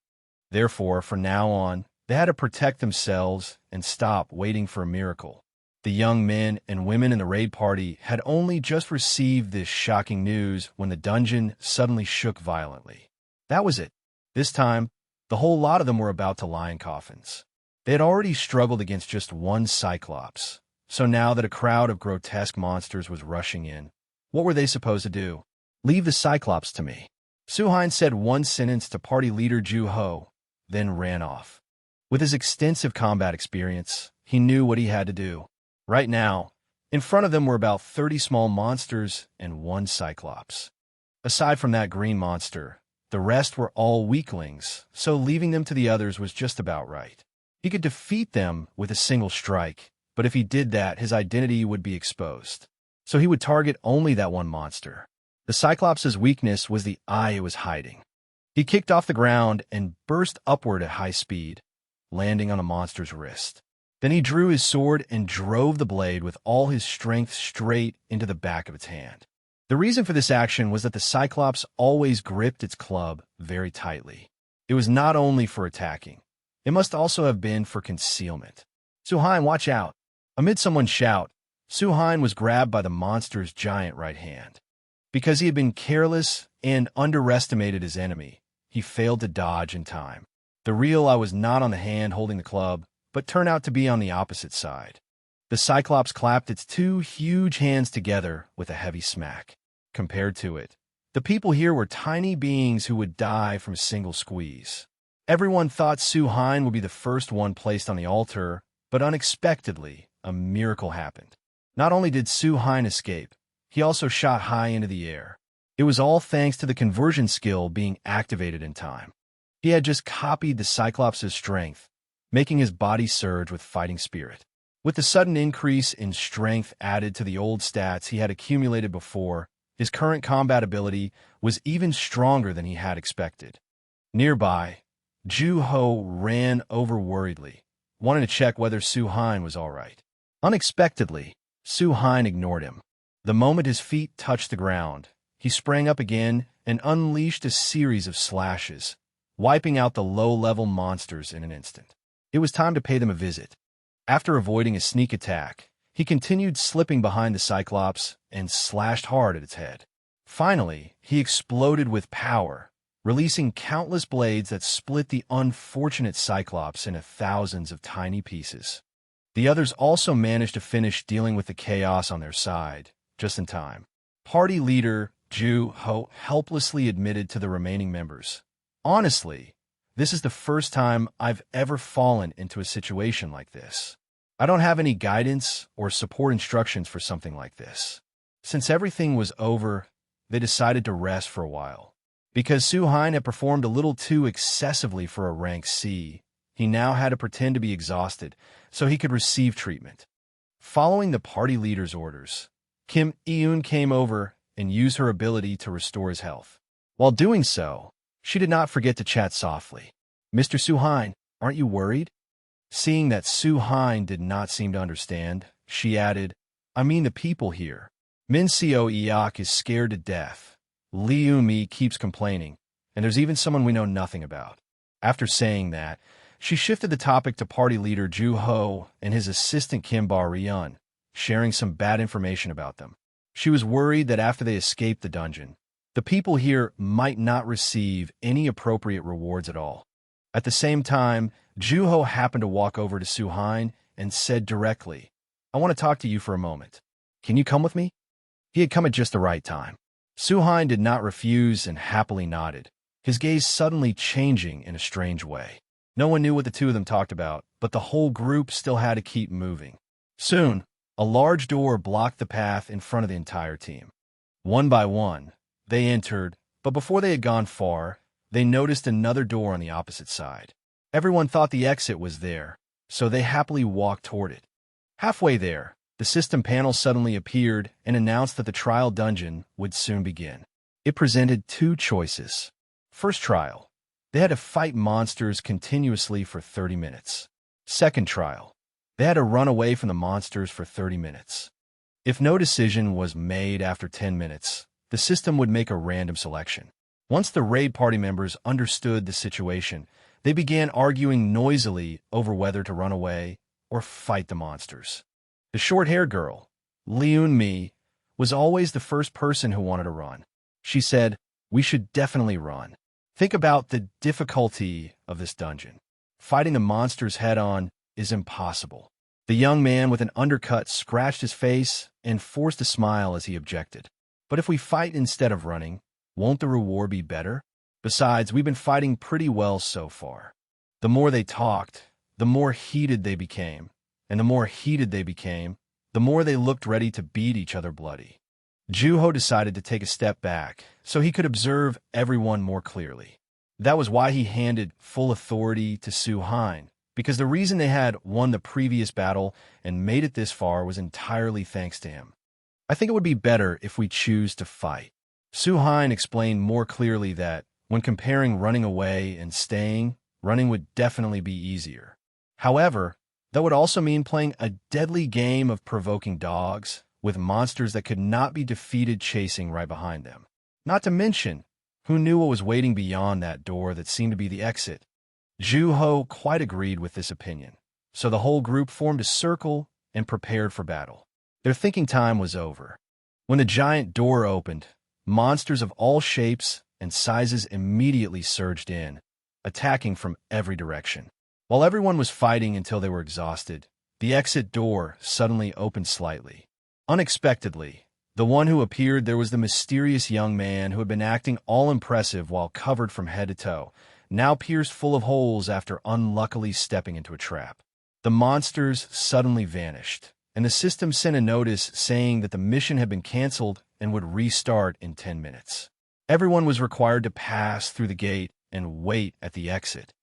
Therefore, from now on, they had to protect themselves and stop waiting for a miracle. The young men and women in the raid party had only just received this shocking news when the dungeon suddenly shook violently. That was it. This time, the whole lot of them were about to lie in coffins. They had already struggled against just one Cyclops, so now that a crowd of grotesque monsters was rushing in, what were they supposed to do? "Leave the Cyclops to me." Su-hein said one sentence to party leader Ju-ho, then ran off. With his extensive combat experience, he knew what he had to do. Right now, in front of them were about 30 small monsters and one Cyclops. Aside from that green monster, the rest were all weaklings, so leaving them to the others was just about right. He could defeat them with a single strike, but if he did that, his identity would be exposed. so he would target only that one monster. The Cyclops' weakness was the eye it was hiding. He kicked off the ground and burst upward at high speed, landing on the monster's wrist. Then he drew his sword and drove the blade with all his strength straight into the back of its hand. The reason for this action was that the Cyclops always gripped its club very tightly. It was not only for attacking. It must also have been for concealment. "Su-hein, watch out!" Amid someone's shout, Su-hein was grabbed by the monster's giant right hand. Because he had been careless and underestimated his enemy, he failed to dodge in time. The real eye was not on the hand holding the club, but turned out to be on the opposite side. The Cyclops clapped its two huge hands together with a heavy smack. Compared to it, the people here were tiny beings who would die from a single squeeze. Everyone thought Su-hein would be the first one placed on the altar, but unexpectedly, a miracle happened. Not only did Su-hein escape, he also shot high into the air. It was all thanks to the conversion skill being activated in time. He had just copied the Cyclops' strength, making his body surge with fighting spirit. With the sudden increase in strength added to the old stats he had accumulated before, his current combat ability was even stronger than he had expected. Nearby, Ju-ho ran over worriedly, wanting to check whether Su-hein was all right. Unexpectedly, Su-hein ignored him. The moment his feet touched the ground, he sprang up again and unleashed a series of slashes, wiping out the low-level monsters in an instant. It was time to pay them a visit. After avoiding a sneak attack, he continued slipping behind the Cyclops and slashed hard at its head. Finally, he exploded with power, releasing countless blades that split the unfortunate Cyclops into thousands of tiny pieces. The others also managed to finish dealing with the chaos on their side, just in time. Party leader Ju-ho helplessly admitted to the remaining members, "Honestly, this is the first time I've ever fallen into a situation like this. I don't have any guidance or support instructions for something like this." Since everything was over, they decided to rest for a while. Because Su-hein had performed a little too excessively for a rank C, he now had to pretend to be exhausted so he could receive treatment. Following the party leader's orders, Kim Eun came over and used her ability to restore his health. While doing so, she did not forget to chat softly. "Mr. Su-hein, aren't you worried?" Seeing that Su-hein did not seem to understand, she added, "I mean the people here. Min Seo-iak is scared to death. Liu-mi keeps complaining, and there's even someone we know nothing about." After saying that, she shifted the topic to party leader Ju-ho and his assistant Kim Bar-ryun, sharing some bad information about them. She was worried that after they escaped the dungeon, the people here might not receive any appropriate rewards at all. At the same time, Ju-ho happened to walk over to Su-hein and said directly, "I want to talk to you for a moment. Can you come with me?" He had come at just the right time. Su-hein did not refuse and happily nodded, his gaze suddenly changing in a strange way. No one knew what the two of them talked about, but the whole group still had to keep moving. Soon, a large door blocked the path in front of the entire team. One by one, they entered, but before they had gone far, they noticed another door on the opposite side. Everyone thought the exit was there, so they happily walked toward it. Halfway there, the system panel suddenly appeared and announced that the trial dungeon would soon begin. It presented two choices. First trial, they had to fight monsters continuously for 30 minutes. Second trial, they had to run away from the monsters for 30 minutes. If no decision was made after 10 minutes, the system would make a random selection. Once the raid party members understood the situation, they began arguing noisily over whether to run away or fight the monsters. The short-haired girl, Liu-mi, was always the first person who wanted to run. She said, "We should definitely run. Think about the difficulty of this dungeon. Fighting the monsters head-on is impossible." The young man with an undercut scratched his face and forced a smile as he objected. "But if we fight instead of running, won't the reward be better? Besides, we've been fighting pretty well so far." The more they talked, the more heated they became, and the more heated they became, the more they looked ready to beat each other bloody. Ju-ho decided to take a step back so he could observe everyone more clearly. That was why he handed full authority to Su-hein, because the reason they had won the previous battle and made it this far was entirely thanks to him. I think it would be better if we choose to fight. Su-hein explained more clearly that, when comparing running away and staying, running would definitely be easier. However, that would also mean playing a deadly game of provoking dogs, with monsters that could not be defeated chasing right behind them. Not to mention, who knew what was waiting beyond that door that seemed to be the exit? Ju-ho quite agreed with this opinion, so the whole group formed a circle and prepared for battle. Their thinking time was over. When the giant door opened, monsters of all shapes and sizes immediately surged in, attacking from every direction. While everyone was fighting until they were exhausted, the exit door suddenly opened slightly. Unexpectedly, the one who appeared there was the mysterious young man who had been acting all impressive while covered from head to toe, now pierced full of holes after unluckily stepping into a trap. The monsters suddenly vanished, and the system sent a notice saying that the mission had been canceled and would restart in 10 minutes. Everyone was required to pass through the gate and wait at the exit.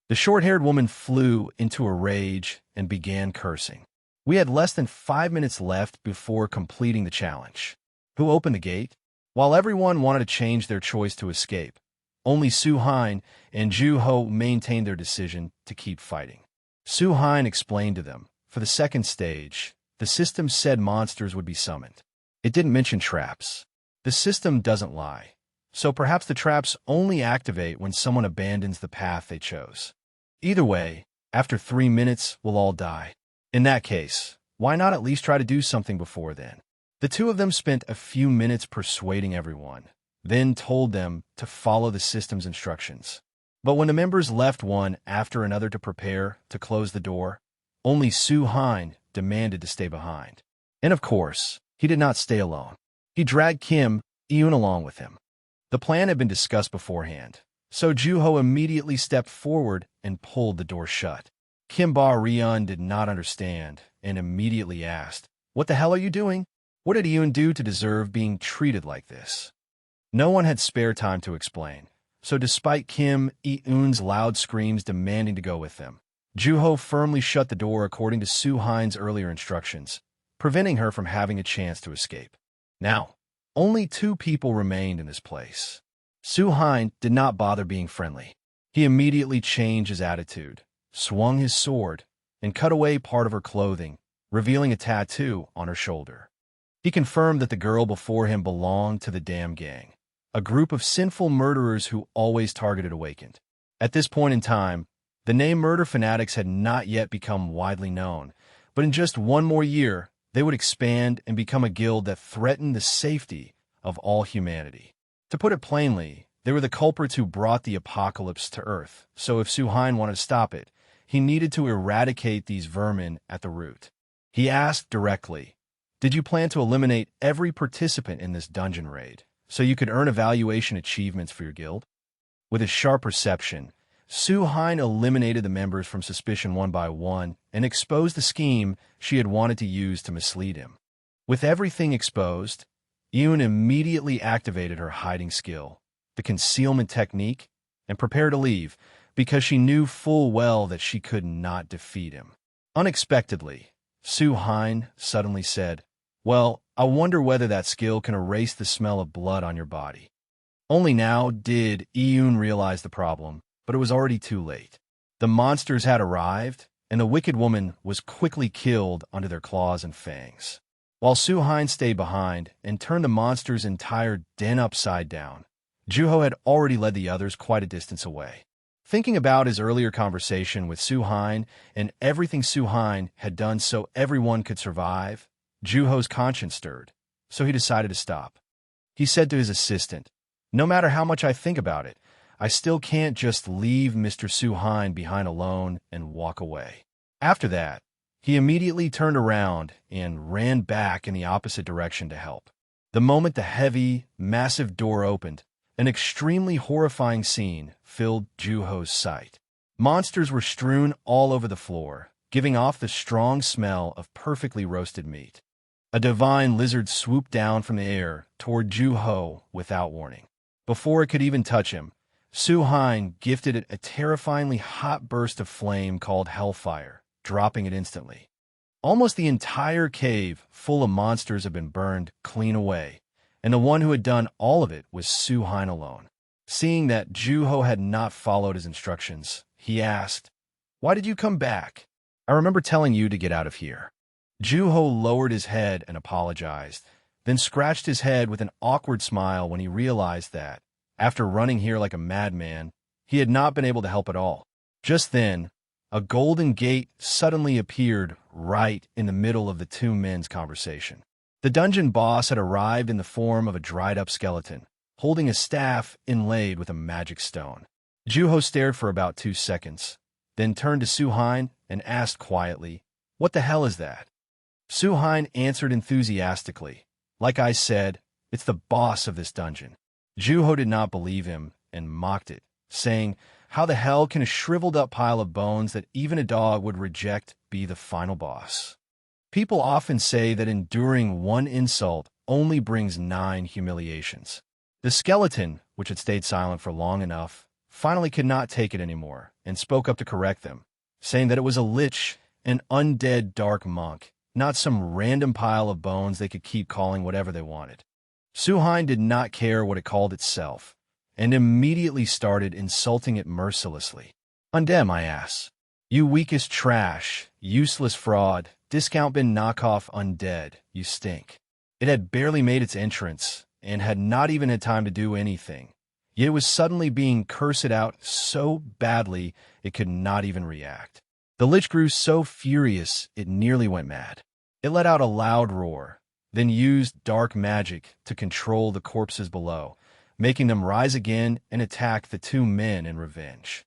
The short-haired woman flew into a rage and began cursing. We had less than 5 minutes left before completing the challenge. Who opened the gate? While everyone wanted to change their choice to escape, only Su-hein and Ju-ho maintained their decision to keep fighting. Su-hein explained to them, for the second stage, the system said monsters would be summoned. It didn't mention traps. The system doesn't lie, so perhaps the traps only activate when someone abandons the path they chose. Either way, after 3 minutes, we'll all die. In that case, why not at least try to do something before then? The two of them spent a few minutes persuading everyone, then told them to follow the system's instructions. But when the members left one after another to prepare to close the door, only Su-hein demanded to stay behind. And of course, he did not stay alone. He dragged Kim Eun along with him. The plan had been discussed beforehand, so Ju-ho immediately stepped forward and pulled the door shut. Kim Ba-ryun did not understand and immediately asked, "What the hell are you doing? What did Eun do to deserve being treated like this?" No one had spare time to explain, so despite Kim Eun's loud screams demanding to go with them, Ju-ho firmly shut the door according to Su-hein's earlier instructions, preventing her from having a chance to escape. Now, only 2 people remained in this place. Su-hein did not bother being friendly. He immediately changed his attitude, swung his sword, and cut away part of her clothing, revealing a tattoo on her shoulder. He confirmed that the girl before him belonged to the Damn Gang, a group of sinful murderers who always targeted Awakened. At this point in time, the name Murder Fanatics had not yet become widely known, but in just 1 more year, they would expand and become a guild that threatened the safety of all humanity. To put it plainly, they were the culprits who brought the apocalypse to Earth, so if Su-hein wanted to stop it, he needed to eradicate these vermin at the root. He asked directly, "Did you plan to eliminate every participant in this dungeon raid, so you could earn evaluation achievements for your guild?" With his sharp perception, Su-hein eliminated the members from suspicion one by one and exposed the scheme she had wanted to use to mislead him. With everything exposed, Eun immediately activated her hiding skill, the concealment technique, and prepared to leave, because she knew full well that she could not defeat him. Unexpectedly, Su-hein suddenly said, "Well, I wonder whether that skill can erase the smell of blood on your body." Only now did Eun realize the problem, but it was already too late. The monsters had arrived, and the wicked woman was quickly killed under their claws and fangs. While Su-hein stayed behind and turned the monster's entire den upside down, Ju-ho had already led the others quite a distance away. Thinking about his earlier conversation with Su-hein and everything Su-hein had done so everyone could survive, Ju-ho's conscience stirred, so he decided to stop. He said to his assistant, "No matter how much I think about it, I still can't just leave Mr. Su-hein behind alone and walk away." After that, he immediately turned around and ran back in the opposite direction to help. The moment the heavy, massive door opened, an extremely horrifying scene filled Ju-ho's sight. Monsters were strewn all over the floor, giving off the strong smell of perfectly roasted meat. A divine lizard swooped down from the air toward Ju-ho without warning. Before it could even touch him, Su-hein gifted it a terrifyingly hot burst of flame called Hellfire, dropping it instantly. Almost the entire cave full of monsters had been burned clean away, and the one who had done all of it was Su-hein alone. Seeing that Ju-ho had not followed his instructions, he asked, "Why did you come back? I remember telling you to get out of here." Ju-ho lowered his head and apologized, then scratched his head with an awkward smile when he realized that, after running here like a madman, he had not been able to help at all. Just then, a golden gate suddenly appeared right in the middle of the two men's conversation. The dungeon boss had arrived in the form of a dried-up skeleton, holding a staff inlaid with a magic stone. Ju-ho stared for about 2 seconds, then turned to Su-hein and asked quietly, "What the hell is that?" Su-hein answered enthusiastically, "Like I said, it's the boss of this dungeon." Ju-ho did not believe him and mocked it, saying, "How the hell can a shriveled-up pile of bones that even a dog would reject be the final boss?" People often say that enduring one insult only brings 9 humiliations. The skeleton, which had stayed silent for long enough, finally could not take it anymore and spoke up to correct them, saying that it was a lich, an undead dark monk, not some random pile of bones they could keep calling whatever they wanted. Su-hein did not care what it called itself, and immediately started insulting it mercilessly. "Undem, my ass. You weakest trash, useless fraud, discount bin knockoff undead, you stink." It had barely made its entrance, and had not even had time to do anything, yet it was suddenly being cursed out so badly it could not even react. The lich grew so furious it nearly went mad. It let out a loud roar, then used dark magic to control the corpses below, making them rise again and attack the two men in revenge.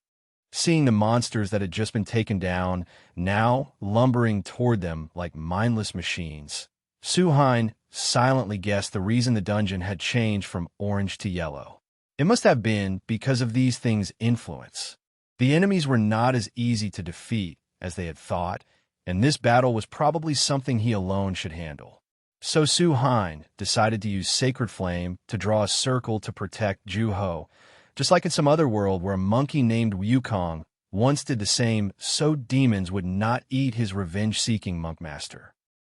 Seeing the monsters that had just been taken down, now lumbering toward them like mindless machines, Su-hein silently guessed the reason the dungeon had changed from orange to yellow. It must have been because of these things' influence. The enemies were not as easy to defeat as they had thought, and this battle was probably something he alone should handle. So Su-hein decided to use Sacred Flame to draw a circle to protect Ju-ho, just like in some other world where a monkey named Wukong once did the same so demons would not eat his revenge-seeking monk master.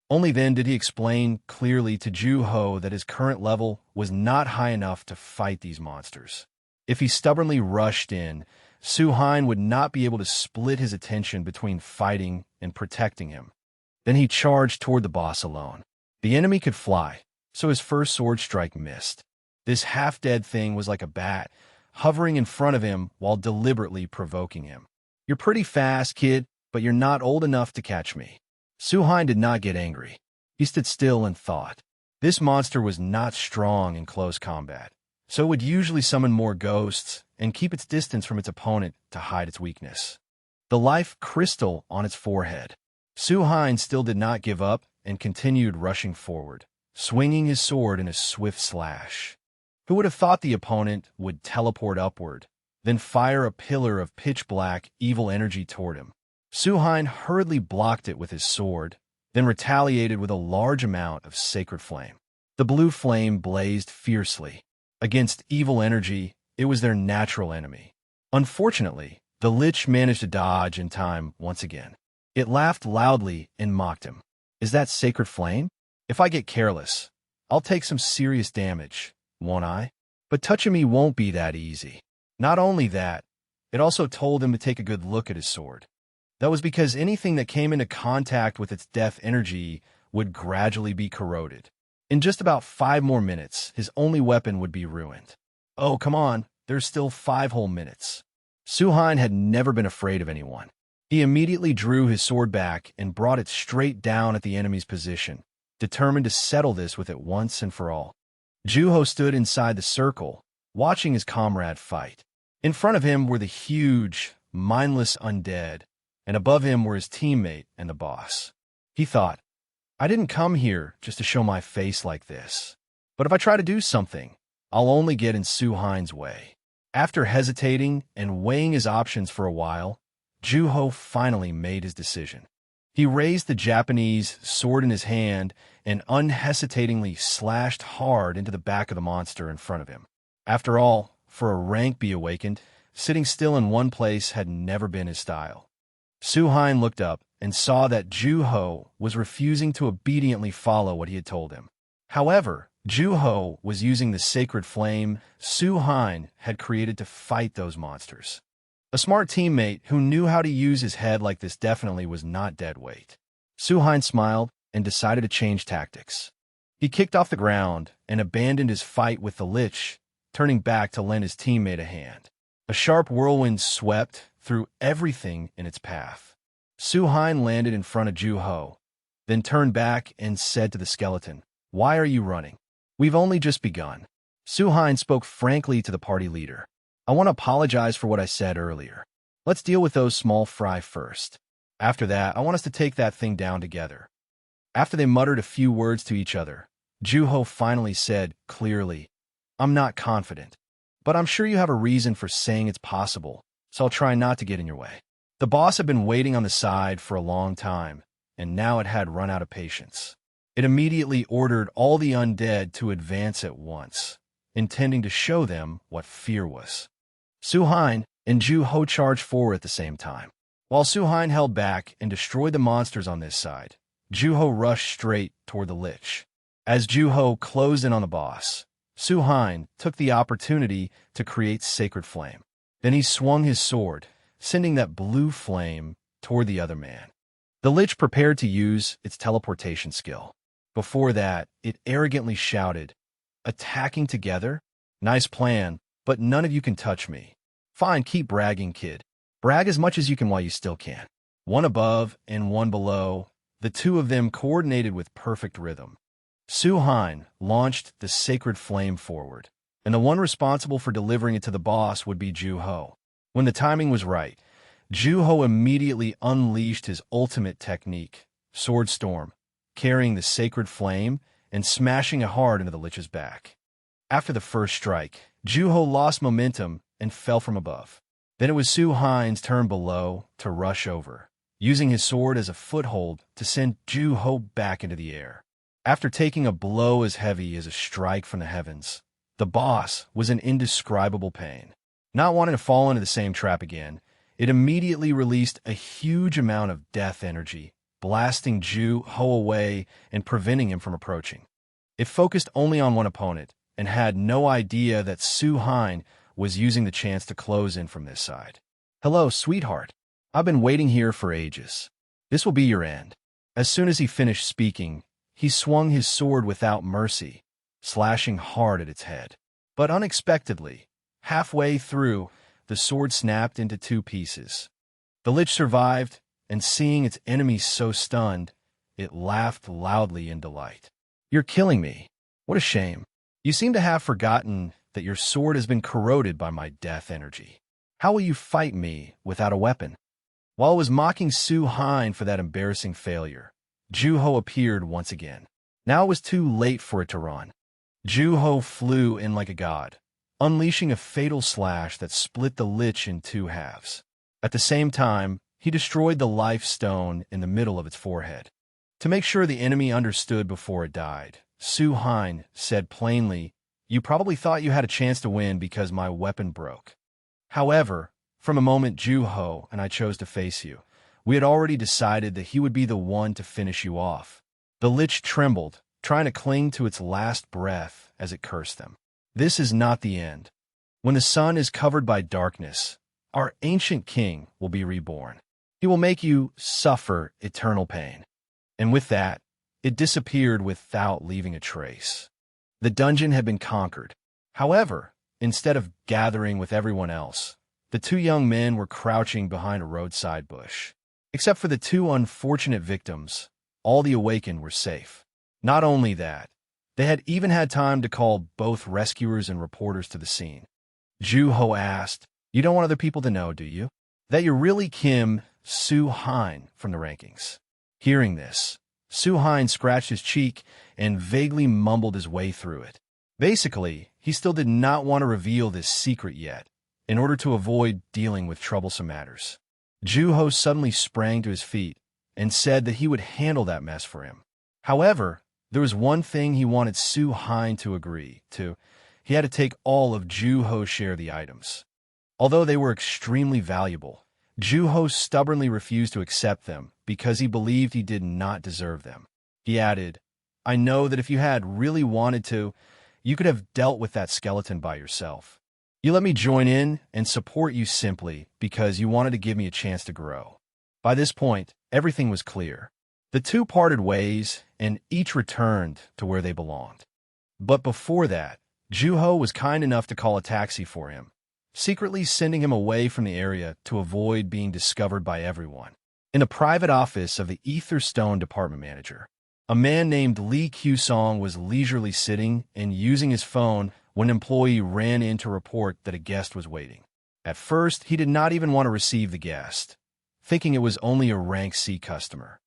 Only then did he explain clearly to Ju-ho that his current level was not high enough to fight these monsters. If he stubbornly rushed in, Su-hein would not be able to split his attention between fighting and protecting him. Then he charged toward the boss alone. The enemy could fly, so his first sword strike missed. This half-dead thing was like a bat, hovering in front of him while deliberately provoking him. "You're pretty fast, kid, but you're not old enough to catch me." Su-hein did not get angry. He stood still and thought. This monster was not strong in close combat, so it would usually summon more ghosts and keep its distance from its opponent to hide its weakness. The life crystal on its forehead. Su-hein still did not give up and continued rushing forward, swinging his sword in a swift slash. Who would have thought the opponent would teleport upward, then fire a pillar of pitch-black, evil energy toward him? Su-hein hurriedly blocked it with his sword, then retaliated with a large amount of Sacred Flame. The blue flame blazed fiercely. Against evil energy, it was their natural enemy. Unfortunately, the lich managed to dodge in time once again. It laughed loudly and mocked him. "Is that Sacred Flame? If I get careless, I'll take some serious damage, won't I? But touching me won't be that easy." Not only that, it also told him to take a good look at his sword. That was because anything that came into contact with its death energy would gradually be corroded. In just about 5 more minutes, his only weapon would be ruined. Oh, come on, there's still 5 whole minutes. Su-hein had never been afraid of anyone. He immediately drew his sword back and brought it straight down at the enemy's position, determined to settle this with it once and for all. Ju-ho stood inside the circle, watching his comrade fight. In front of him were the huge, mindless undead, and above him were his teammate and the boss. He thought, "I didn't come here just to show my face like this. But if I try to do something, I'll only get in Su-hein's way." After hesitating and weighing his options for a while, Ju-ho finally made his decision. He raised the Japanese sword in his hand and unhesitatingly slashed hard into the back of the monster in front of him. After all, for a rank be awakened, sitting still in one place had never been his style. Su-hein looked up and saw that Ju-ho was refusing to obediently follow what he had told him. However, Ju-ho was using the sacred flame Su-hein had created to fight those monsters. A smart teammate who knew how to use his head like this definitely was not dead weight. Su-hein smiled and decided to change tactics. He kicked off the ground and abandoned his fight with the Lich, turning back to lend his teammate a hand. A sharp whirlwind swept through everything in its path. Su-hein landed in front of Ju-ho, then turned back and said to the skeleton, "Why are you running? We've only just begun." Su-hein spoke frankly to the party leader. "I want to apologize for what I said earlier. Let's deal with those small fry first. After that, I want us to take that thing down together." After they muttered a few words to each other, Ju-ho finally said clearly, "I'm not confident, but I'm sure you have a reason for saying it's possible, so I'll try not to get in your way." The boss had been waiting on the side for a long time, and now it had run out of patience. It immediately ordered all the undead to advance at once, intending to show them what fear was. Su-hein and Ju-ho charged forward at the same time. While Su-hein held back and destroyed the monsters on this side, Ju-ho rushed straight toward the Lich. As Ju-ho closed in on the boss, Su-hein took the opportunity to create Sacred Flame. Then he swung his sword, sending that blue flame toward the other man. The Lich prepared to use its teleportation skill. Before that, it arrogantly shouted, "Attacking together? Nice plan, but none of you can touch me." "Fine, keep bragging, kid. Brag as much as you can while you still can." One above and one below, the two of them coordinated with perfect rhythm. Su-hein launched the sacred flame forward, and the one responsible for delivering it to the boss would be Ju-ho. When the timing was right, Ju-ho immediately unleashed his ultimate technique, Sword Storm, carrying the sacred flame and smashing it hard into the Lich's back. After the first strike, Ju-ho lost momentum and fell from above. Then it was Su-hein's turn below to rush over, using his sword as a foothold to send Ju-ho back into the air. After taking a blow as heavy as a strike from the heavens, the boss was in indescribable pain. Not wanting to fall into the same trap again, it immediately released a huge amount of death energy, blasting Ju-ho away and preventing him from approaching. It focused only on one opponent and had no idea that Su-hein was using the chance to close in from this side. "Hello, sweetheart. I've been waiting here for ages. This will be your end." As soon as he finished speaking, he swung his sword without mercy, slashing hard at its head. But unexpectedly, halfway through, the sword snapped into two pieces. The Lich survived, and seeing its enemies so stunned, it laughed loudly in delight. "You're killing me. What a shame. You seem to have forgotten that your sword has been corroded by my death energy. How will you fight me without a weapon?" While it was mocking Su-hein for that embarrassing failure, Ju-ho appeared once again. Now it was too late for it to run. Ju-ho flew in like a god, unleashing a fatal slash that split the Lich in two halves. At the same time, he destroyed the life stone in the middle of its forehead. To make sure the enemy understood before it died, Su-hein said plainly, "You probably thought you had a chance to win because my weapon broke. However, from a moment Ju-ho and I chose to face you, we had already decided that he would be the one to finish you off." The Lich trembled, trying to cling to its last breath as it cursed them. "This is not the end. When the sun is covered by darkness, our ancient king will be reborn. He will make you suffer eternal pain." And with that, it disappeared without leaving a trace. The dungeon had been conquered. However, instead of gathering with everyone else, the two young men were crouching behind a roadside bush. Except for the two unfortunate victims, all the awakened were safe. Not only that, they had even had time to call both rescuers and reporters to the scene. Ju-ho asked, "You don't want other people to know, do you, that you're really Kim Su-hein from the rankings?" Hearing this, Su-hein scratched his cheek and vaguely mumbled his way through it. Basically, he still did not want to reveal this secret yet, in order to avoid dealing with troublesome matters. Ju-ho suddenly sprang to his feet and said that he would handle that mess for him. However, there was one thing he wanted Su-hein to agree to. He had to take all of Ju-ho's share of the items. Although they were extremely valuable, Juho stubbornly refused to accept them because he believed he did not deserve them. He added, "I know that if you had really wanted to, you could have dealt with that skeleton by yourself. You let me join in and support you simply because you wanted to give me a chance to grow." By this point, everything was clear. The two parted ways, and each returned to where they belonged. But before that, Juho was kind enough to call a taxi for him, secretly sending him away from the area to avoid being discovered by everyone. In the private office of the Etherstone department manager, a man named Lee Q-song was leisurely sitting and using his phone when an employee ran in to report that a guest was waiting. At first, he did not even want to receive the guest, thinking it was only a rank C customer.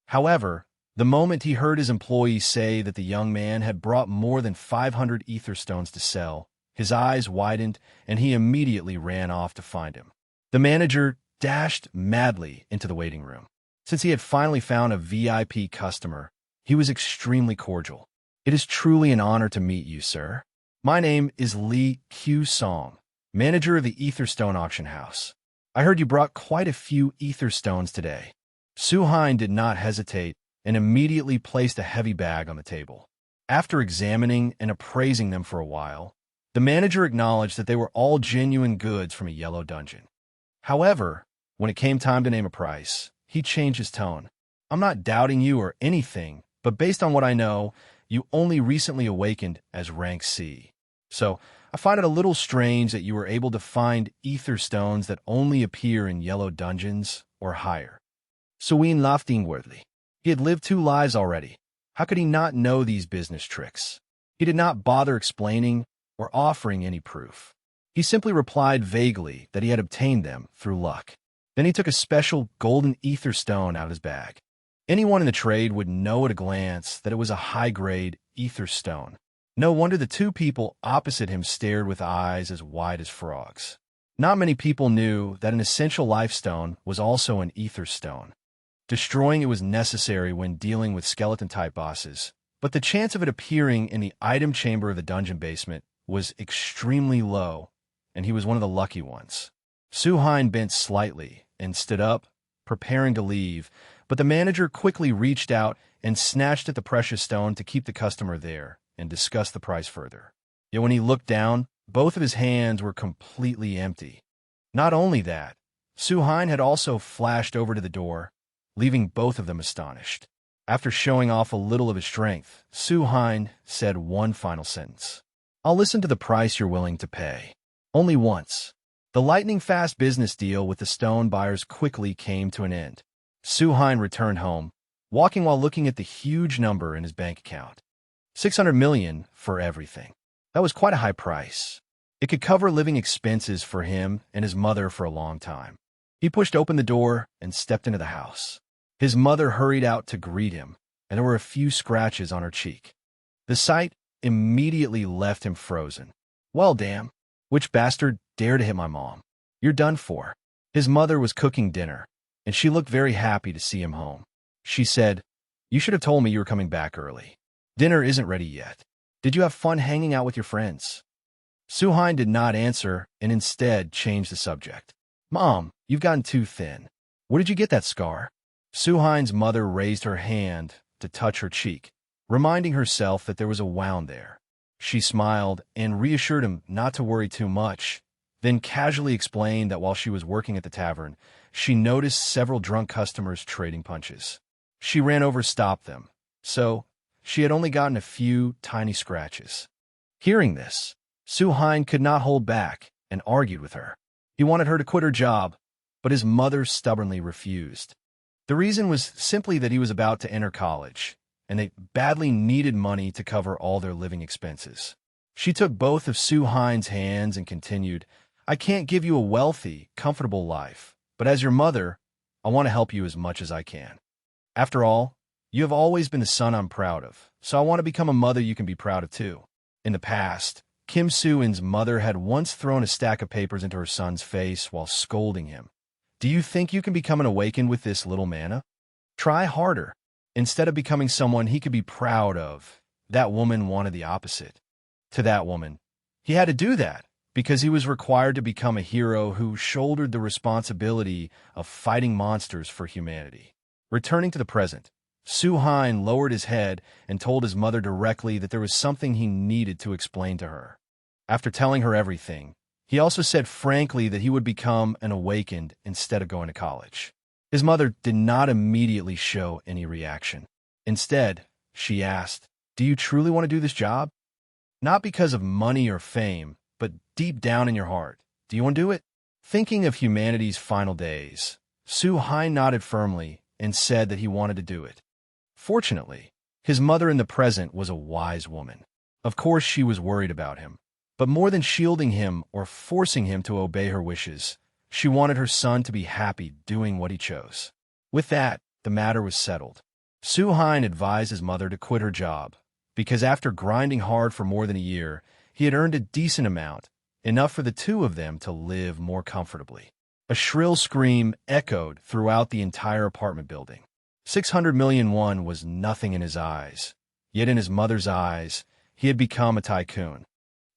However, the moment he heard his employee say that the young man had brought more than 500 Etherstones to sell, his eyes widened and he immediately ran off to find him. The manager dashed madly into the waiting room. Since he had finally found a VIP customer, he was extremely cordial. "It is truly an honor to meet you, sir. My name is Lee Q-song, manager of the Etherstone auction house. I heard you brought quite a few Etherstones today." Suhain did not hesitate and immediately placed a heavy bag on the table. After examining and appraising them for a while, the manager acknowledged that they were all genuine goods from a yellow dungeon. However, when it came time to name a price, he changed his tone. "I'm not doubting you or anything, but based on what I know, you only recently awakened as rank C. So I find it a little strange that you were able to find Etherstones that only appear in yellow dungeons or higher." Suin laughed inwardly. He had lived 2 lives already. How could he not know these business tricks? He did not bother explaining or offering any proof. He simply replied vaguely that he had obtained them through luck. Then he took a special golden Etherstone out of his bag. Anyone in the trade would know at a glance that it was a high-grade Etherstone. No wonder the 2 people opposite him stared with eyes as wide as frogs. Not many people knew that an essential lifestone was also an Etherstone. Destroying it was necessary when dealing with skeleton-type bosses, but the chance of it appearing in the item chamber of the dungeon basement was extremely low, and he was one of the lucky ones. Suhain bent slightly and stood up, preparing to leave, but the manager quickly reached out and snatched at the precious stone to keep the customer there and discuss the price further. Yet when he looked down, both of his hands were completely empty. Not only that, Suhain had also flashed over to the door, leaving both of them astonished. After showing off a little of his strength, Suhain said one final sentence. "I'll listen to the price you're willing to pay. Only once." The lightning-fast business deal with the stone buyers quickly came to an end. Suhain returned home, walking while looking at the huge number in his bank account. 600 million for everything. That was quite a high price. It could cover living expenses for him and his mother for a long time. He pushed open the door and stepped into the house. His mother hurried out to greet him, and there were a few scratches on her cheek. The sight immediately left him frozen. "Well, damn, which bastard dared to hit my mom? You're done for." His mother was cooking dinner, and she looked very happy to see him home. She said, "You should have told me you were coming back early. Dinner isn't ready yet. Did you have fun hanging out with your friends?" Suhain did not answer and instead changed the subject. "Mom, you've gotten too thin. Where did you get that scar?" Suhain's mother raised her hand to touch her cheek, reminding herself that there was a wound there. She smiled and reassured him not to worry too much, then casually explained that while she was working at the tavern, she noticed several drunk customers trading punches. She ran over to stop them, so she had only gotten a few tiny scratches. Hearing this, Suhain could not hold back and argued with her. He wanted her to quit her job, but his mother stubbornly refused. The reason was simply that he was about to enter college, and they badly needed money to cover all their living expenses. She took both of Suhain's hands and continued, "I can't give you a wealthy, comfortable life, but as your mother, I want to help you as much as I can. After all, you have always been the son I'm proud of, so I want to become a mother you can be proud of too." In the past, Kim Soo-in's mother had once thrown a stack of papers into her son's face while scolding him. "Do you think you can become an awakened with this little manna? Try harder." Instead of becoming someone he could be proud of, that woman wanted the opposite. To that woman, he had to do that because he was required to become a hero who shouldered the responsibility of fighting monsters for humanity. Returning to the present, Su-hein lowered his head and told his mother directly that there was something he needed to explain to her. After telling her everything, he also said frankly that he would become an awakened instead of going to college. His mother did not immediately show any reaction. Instead, she asked, "Do you truly want to do this job? Not because of money or fame, but deep down in your heart. Do you want to do it?" Thinking of humanity's final days, Su-hein nodded firmly and said that he wanted to do it. Fortunately, his mother in the present was a wise woman. Of course, she was worried about him, but more than shielding him or forcing him to obey her wishes, she wanted her son to be happy doing what he chose. With that, the matter was settled. Su-hein advised his mother to quit her job, because after grinding hard for more than a year, he had earned a decent amount, enough for the two of them to live more comfortably. A shrill scream echoed throughout the entire apartment building. 600 million won was nothing in his eyes, yet in his mother's eyes, he had become a tycoon.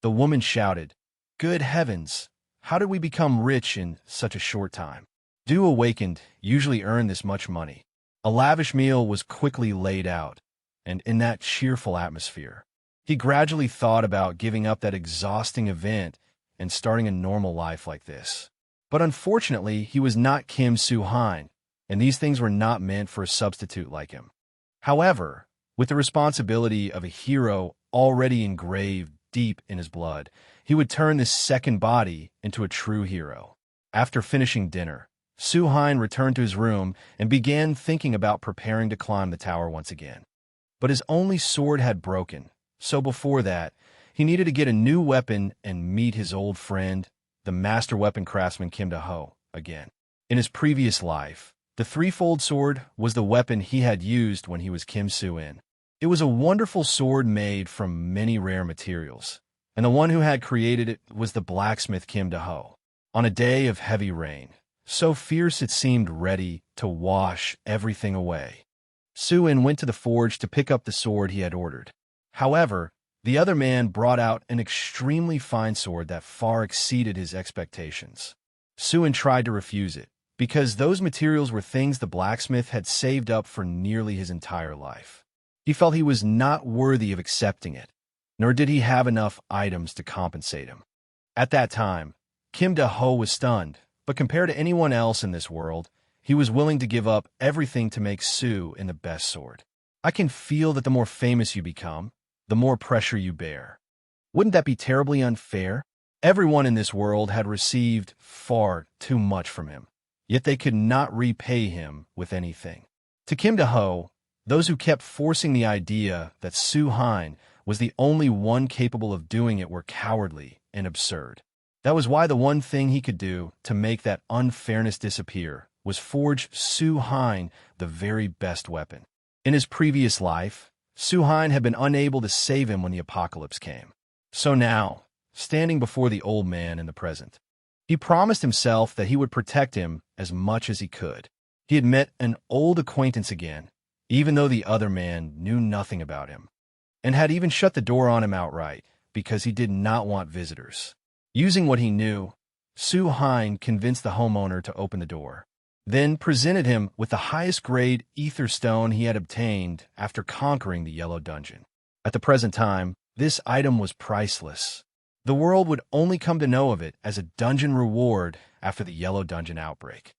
The woman shouted, "Good heavens, how did we become rich in such a short time? Do awakened usually earn this much money?" A lavish meal was quickly laid out, and in that cheerful atmosphere, he gradually thought about giving up that exhausting event and starting a normal life like this. But unfortunately, he was not Kim Su-hein, and these things were not meant for a substitute like him. However, with the responsibility of a hero already engraved deep in his blood, he would turn this second body into a true hero. After finishing dinner, Su-hein returned to his room and began thinking about preparing to climb the tower once again. But his only sword had broken, so before that, he needed to get a new weapon and meet his old friend, the master weapon craftsman Kim Do-ho, again. In his previous life, the threefold sword was the weapon he had used when he was Kim Su-in. It was a wonderful sword made from many rare materials, and the one who had created it was the blacksmith Kim Do-ho. On a day of heavy rain, so fierce it seemed ready to wash everything away, Su-in went to the forge to pick up the sword he had ordered. However, the other man brought out an extremely fine sword that far exceeded his expectations. Su-in tried to refuse it, because those materials were things the blacksmith had saved up for nearly his entire life. He felt he was not worthy of accepting it, nor did he have enough items to compensate him. At that time, Kim Do-ho was stunned, but compared to anyone else in this world, he was willing to give up everything to make Su-in the best sword. "I can feel that the more famous you become, the more pressure you bear. Wouldn't that be terribly unfair?" Everyone in this world had received far too much from him, yet they could not repay him with anything. To Kim Do-ho, those who kept forcing the idea that Su-hein was the only one capable of doing it were cowardly and absurd. That was why the one thing he could do to make that unfairness disappear was forge Su-hein the very best weapon. In his previous life, Su-hein had been unable to save him when the apocalypse came. So now, standing before the old man in the present, he promised himself that he would protect him as much as he could. He had met an old acquaintance again, even though the other man knew nothing about him, and had even shut the door on him outright because he did not want visitors. Using what he knew, Su-hein convinced the homeowner to open the door, then presented him with the highest grade ether stone he had obtained after conquering the Yellow Dungeon. At the present time, this item was priceless. The world would only come to know of it as a dungeon reward after the Yellow Dungeon outbreak.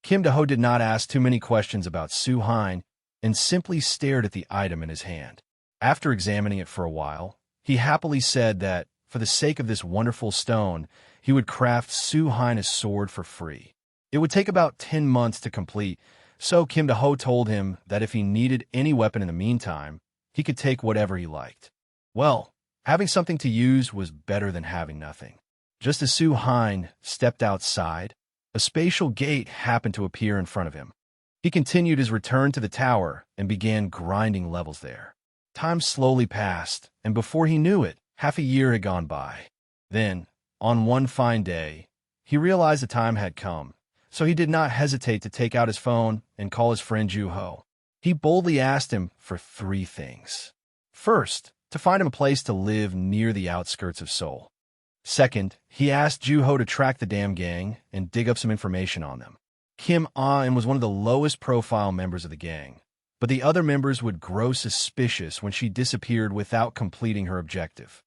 Kim Do-ho did not ask too many questions about Su-hein and simply stared at the item in his hand. After examining it for a while, he happily said that, for the sake of this wonderful stone, he would craft Su-hein a sword for free. It would take about 10 months to complete, so Kim Do-ho told him that if he needed any weapon in the meantime, he could take whatever he liked. Well, having something to use was better than having nothing. Just as Su-hein stepped outside, a spatial gate happened to appear in front of him. He continued his return to the tower and began grinding levels there. Time slowly passed, and before he knew it, half a year had gone by. Then, on one fine day, he realized the time had come, so he did not hesitate to take out his phone and call his friend Ju-ho. He boldly asked him for 3 things. First, to find him a place to live near the outskirts of Seoul. Second, he asked Ju-ho to track the damn gang and dig up some information on them. Kim Ah-in was one of the lowest profile members of the gang, but the other members would grow suspicious when she disappeared without completing her objective.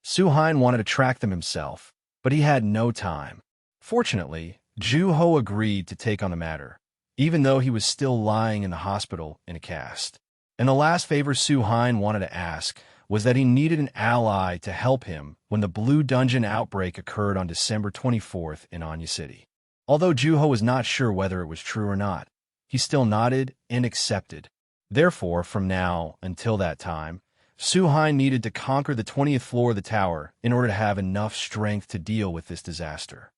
Soo-hein wanted to track them himself, but he had no time. Fortunately, Ju-ho agreed to take on the matter, even though he was still lying in the hospital in a cast. And the last favor Soo-hein wanted to ask was that he needed an ally to help him when the Blue Dungeon outbreak occurred on December 24th in Anya City. Although Ju-ho was not sure whether it was true or not, he still nodded and accepted. Therefore, from now until that time, Soo-hein needed to conquer the 20th floor of the tower in order to have enough strength to deal with this disaster.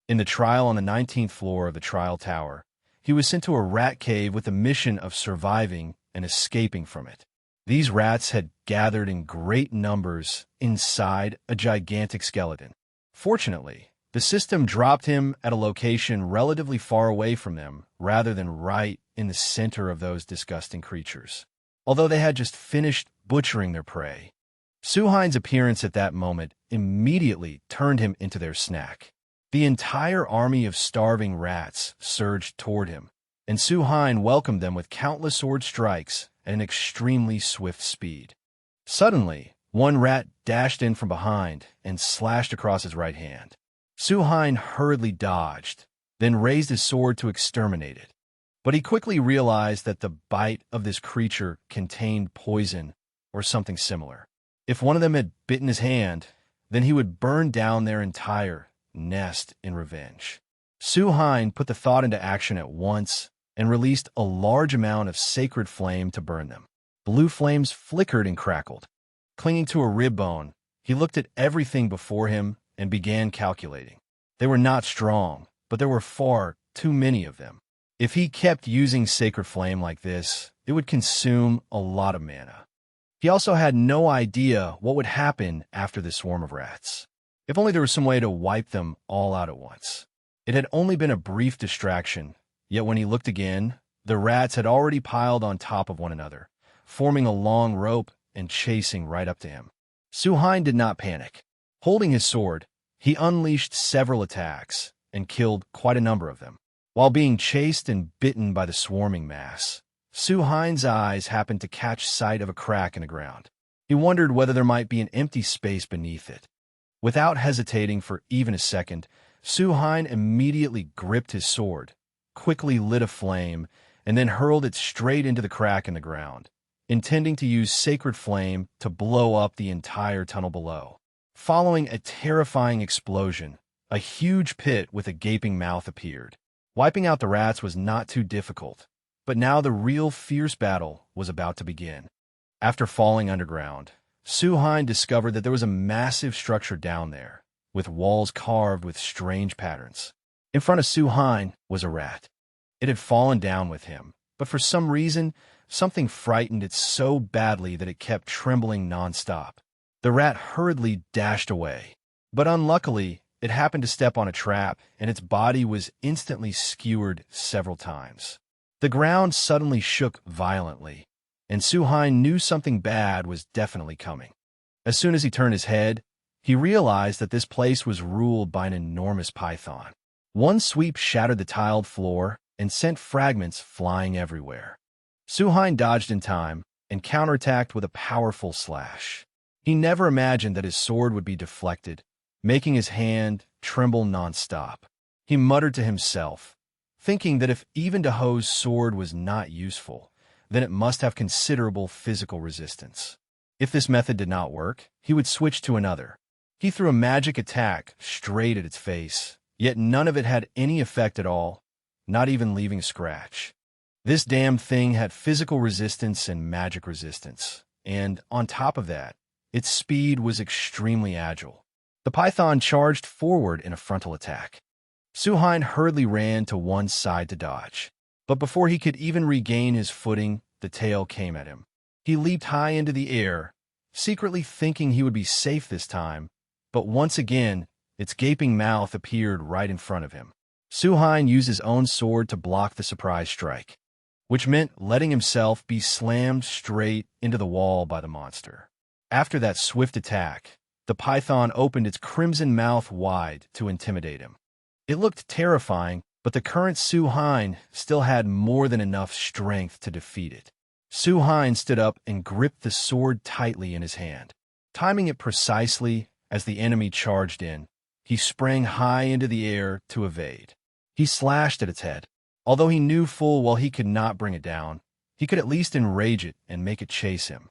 In the trial on the 19th floor of the trial tower, he was sent to a rat cave with the mission of surviving and escaping from it. These rats had gathered in great numbers inside a gigantic skeleton. Fortunately, the system dropped him at a location relatively far away from them rather than right in the center of those disgusting creatures. Although they had just finished butchering their prey, Soo-hein's appearance at that moment immediately turned him into their snack. The entire army of starving rats surged toward him, and Soo-hein welcomed them with countless sword strikes at an extremely swift speed. Suddenly, one rat dashed in from behind and slashed across his right hand. Soo-hein hurriedly dodged, then raised his sword to exterminate it. But he quickly realized that the bite of this creature contained poison or something similar. If one of them had bitten his hand, then he would burn down their entire nest in revenge. Soo-hein put the thought into action at once and released a large amount of sacred flame to burn them. Blue flames flickered and crackled. Clinging to a rib bone, he looked at everything before him and began calculating. They were not strong, but there were far too many of them. If he kept using sacred flame like this, it would consume a lot of mana. He also had no idea what would happen after this swarm of rats. If only there was some way to wipe them all out at once. It had only been a brief distraction, yet when he looked again, the rats had already piled on top of one another, forming a long rope and chasing right up to him. Soo-hein did not panic. Holding his sword, he unleashed several attacks and killed quite a number of them. While being chased and bitten by the swarming mass, Soo-hein's eyes happened to catch sight of a crack in the ground. He wondered whether there might be an empty space beneath it. Without hesitating for even a second, Soo-hein immediately gripped his sword, quickly lit a flame, and then hurled it straight into the crack in the ground, intending to use sacred flame to blow up the entire tunnel below. Following a terrifying explosion, a huge pit with a gaping mouth appeared. Wiping out the rats was not too difficult, but now the real fierce battle was about to begin. After falling underground, Soo-hein discovered that there was a massive structure down there, with walls carved with strange patterns. In front of Soo-hein was a rat. It had fallen down with him, but for some reason, something frightened it so badly that it kept trembling nonstop. The rat hurriedly dashed away, but unluckily, it happened to step on a trap, and its body was instantly skewered several times. The ground suddenly shook violently, and Soo-hein knew something bad was definitely coming. As soon as he turned his head, he realized that this place was ruled by an enormous python. One sweep shattered the tiled floor and sent fragments flying everywhere. Soo-hein dodged in time and counterattacked with a powerful slash. He never imagined that his sword would be deflected, making his hand tremble nonstop. He muttered to himself, thinking that if even Daho's sword was not useful, then it must have considerable physical resistance. If this method did not work, he would switch to another. He threw a magic attack straight at its face, yet none of it had any effect at all, not even leaving a scratch. This damn thing had physical resistance and magic resistance, and on top of that, its speed was extremely agile. The python charged forward in a frontal attack. Soo-hein hurriedly ran to one side to dodge, but before he could even regain his footing, the tail came at him. He leaped high into the air, secretly thinking he would be safe this time, but once again, its gaping mouth appeared right in front of him. Soo-hein used his own sword to block the surprise strike, which meant letting himself be slammed straight into the wall by the monster. After that swift attack, The python opened its crimson mouth wide to intimidate him. It looked terrifying, but the current Su-Hein still had more than enough strength to defeat it. Su-Hein stood up and gripped the sword tightly in his hand. Timing it precisely as the enemy charged in, he sprang high into the air to evade. He slashed at its head. Although he knew full well he could not bring it down, he could at least enrage it and make it chase him.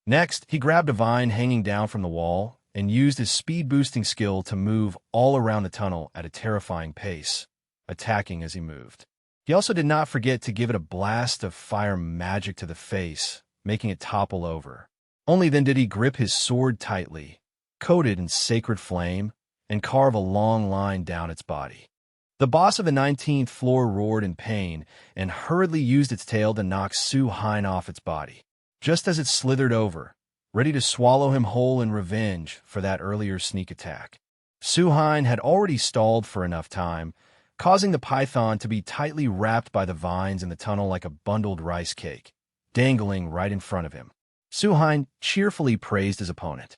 Next, he grabbed a vine hanging down from the wall and used his speed-boosting skill to move all around the tunnel at a terrifying pace, attacking as he moved. He also did not forget to give it a blast of fire magic to the face, making it topple over. Only then did he grip his sword tightly, coated in sacred flame, and carve a long line down its body. The boss of the 19th floor roared in pain and hurriedly used its tail to knock Su-Hein off its body. Just as it slithered over, ready to swallow him whole in revenge for that earlier sneak attack. Su-Hein had already stalled for enough time, causing the python to be tightly wrapped by the vines in the tunnel like a bundled rice cake, dangling right in front of him. Su-Hein cheerfully praised his opponent.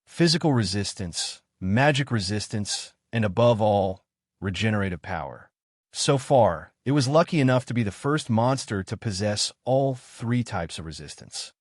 Physical resistance, magic resistance, and above all, regenerative power. So far, it was lucky enough to be the first monster to possess all three types of resistance.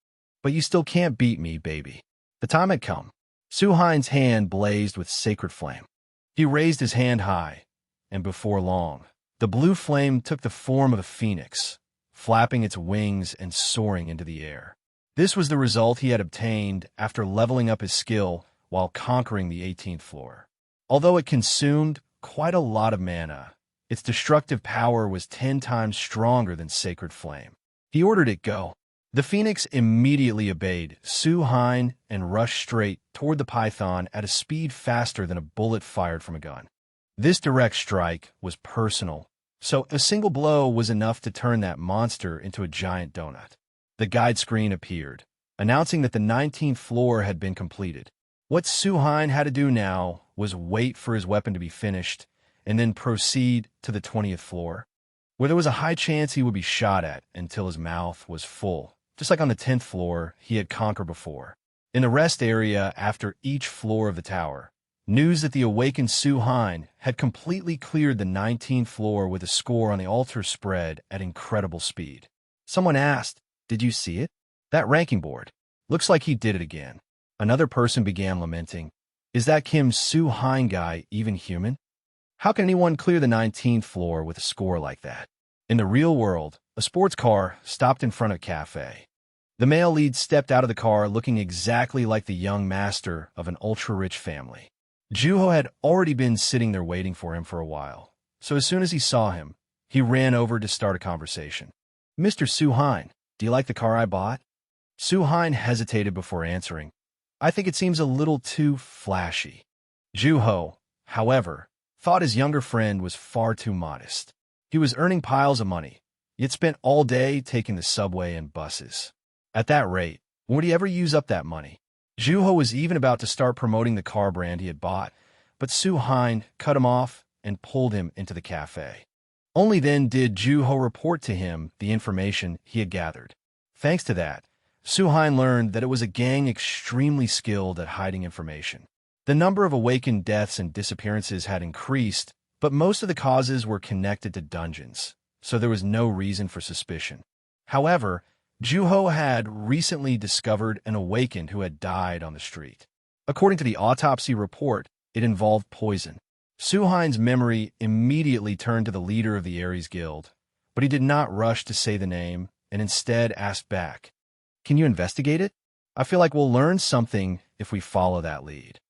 But you still can't beat me, baby. The time had come. Su-Hein's hand blazed with sacred flame. He raised his hand high, and before long, the blue flame took the form of a phoenix, flapping its wings and soaring into the air. This was the result he had obtained after leveling up his skill while conquering the 18th floor. Although it consumed quite a lot of mana, its destructive power was 10 times stronger than sacred flame. He ordered it go. The phoenix immediately obeyed Su-Hein and rushed straight toward the python at a speed faster than a bullet fired from a gun. This direct strike was personal, so a single blow was enough to turn that monster into a giant donut. The guide screen appeared, announcing that the 19th floor had been completed. What Su-Hein had to do now was wait for his weapon to be finished and then proceed to the 20th floor, where there was a high chance he would be shot at until his mouth was full, just like on the 10th floor he had conquered before. In the rest area after each floor of the tower, news that the awakened Su-Hein had completely cleared the 19th floor with a score on the altar spread at incredible speed. Someone asked, "Did you see it? That ranking board. Looks like he did it again." Another person began lamenting, "Is that Kim's Su-Hein guy even human? How can anyone clear the 19th floor with a score like that?" In the real world, a sports car stopped in front of a cafe. The male lead stepped out of the car looking exactly like the young master of an ultra-rich family. Juho had already been sitting there waiting for him for a while, so as soon as he saw him, he ran over to start a conversation. "Mr. Su-Hein, do you like the car I bought?" Su-Hein hesitated before answering. "I think it seems a little too flashy." Juho, however, thought his younger friend was far too modest. He was earning piles of money, yet spent all day taking the subway and buses. At that rate, when would he ever use up that money? Juho was even about to start promoting the car brand he had bought, but Su-Hein cut him off and pulled him into the cafe. Only then did Juho report to him the information he had gathered. Thanks to that, Su-Hein learned that it was a gang extremely skilled at hiding information. The number of awakened deaths and disappearances had increased, but most of the causes were connected to dungeons, so there was no reason for suspicion. However, Juho had recently discovered an awakened who had died on the street. According to the autopsy report, it involved poison. Su-Hein's memory immediately turned to the leader of the Ares Guild, but he did not rush to say the name and instead asked back, "Can you investigate it? I feel like we'll learn something if we follow that lead."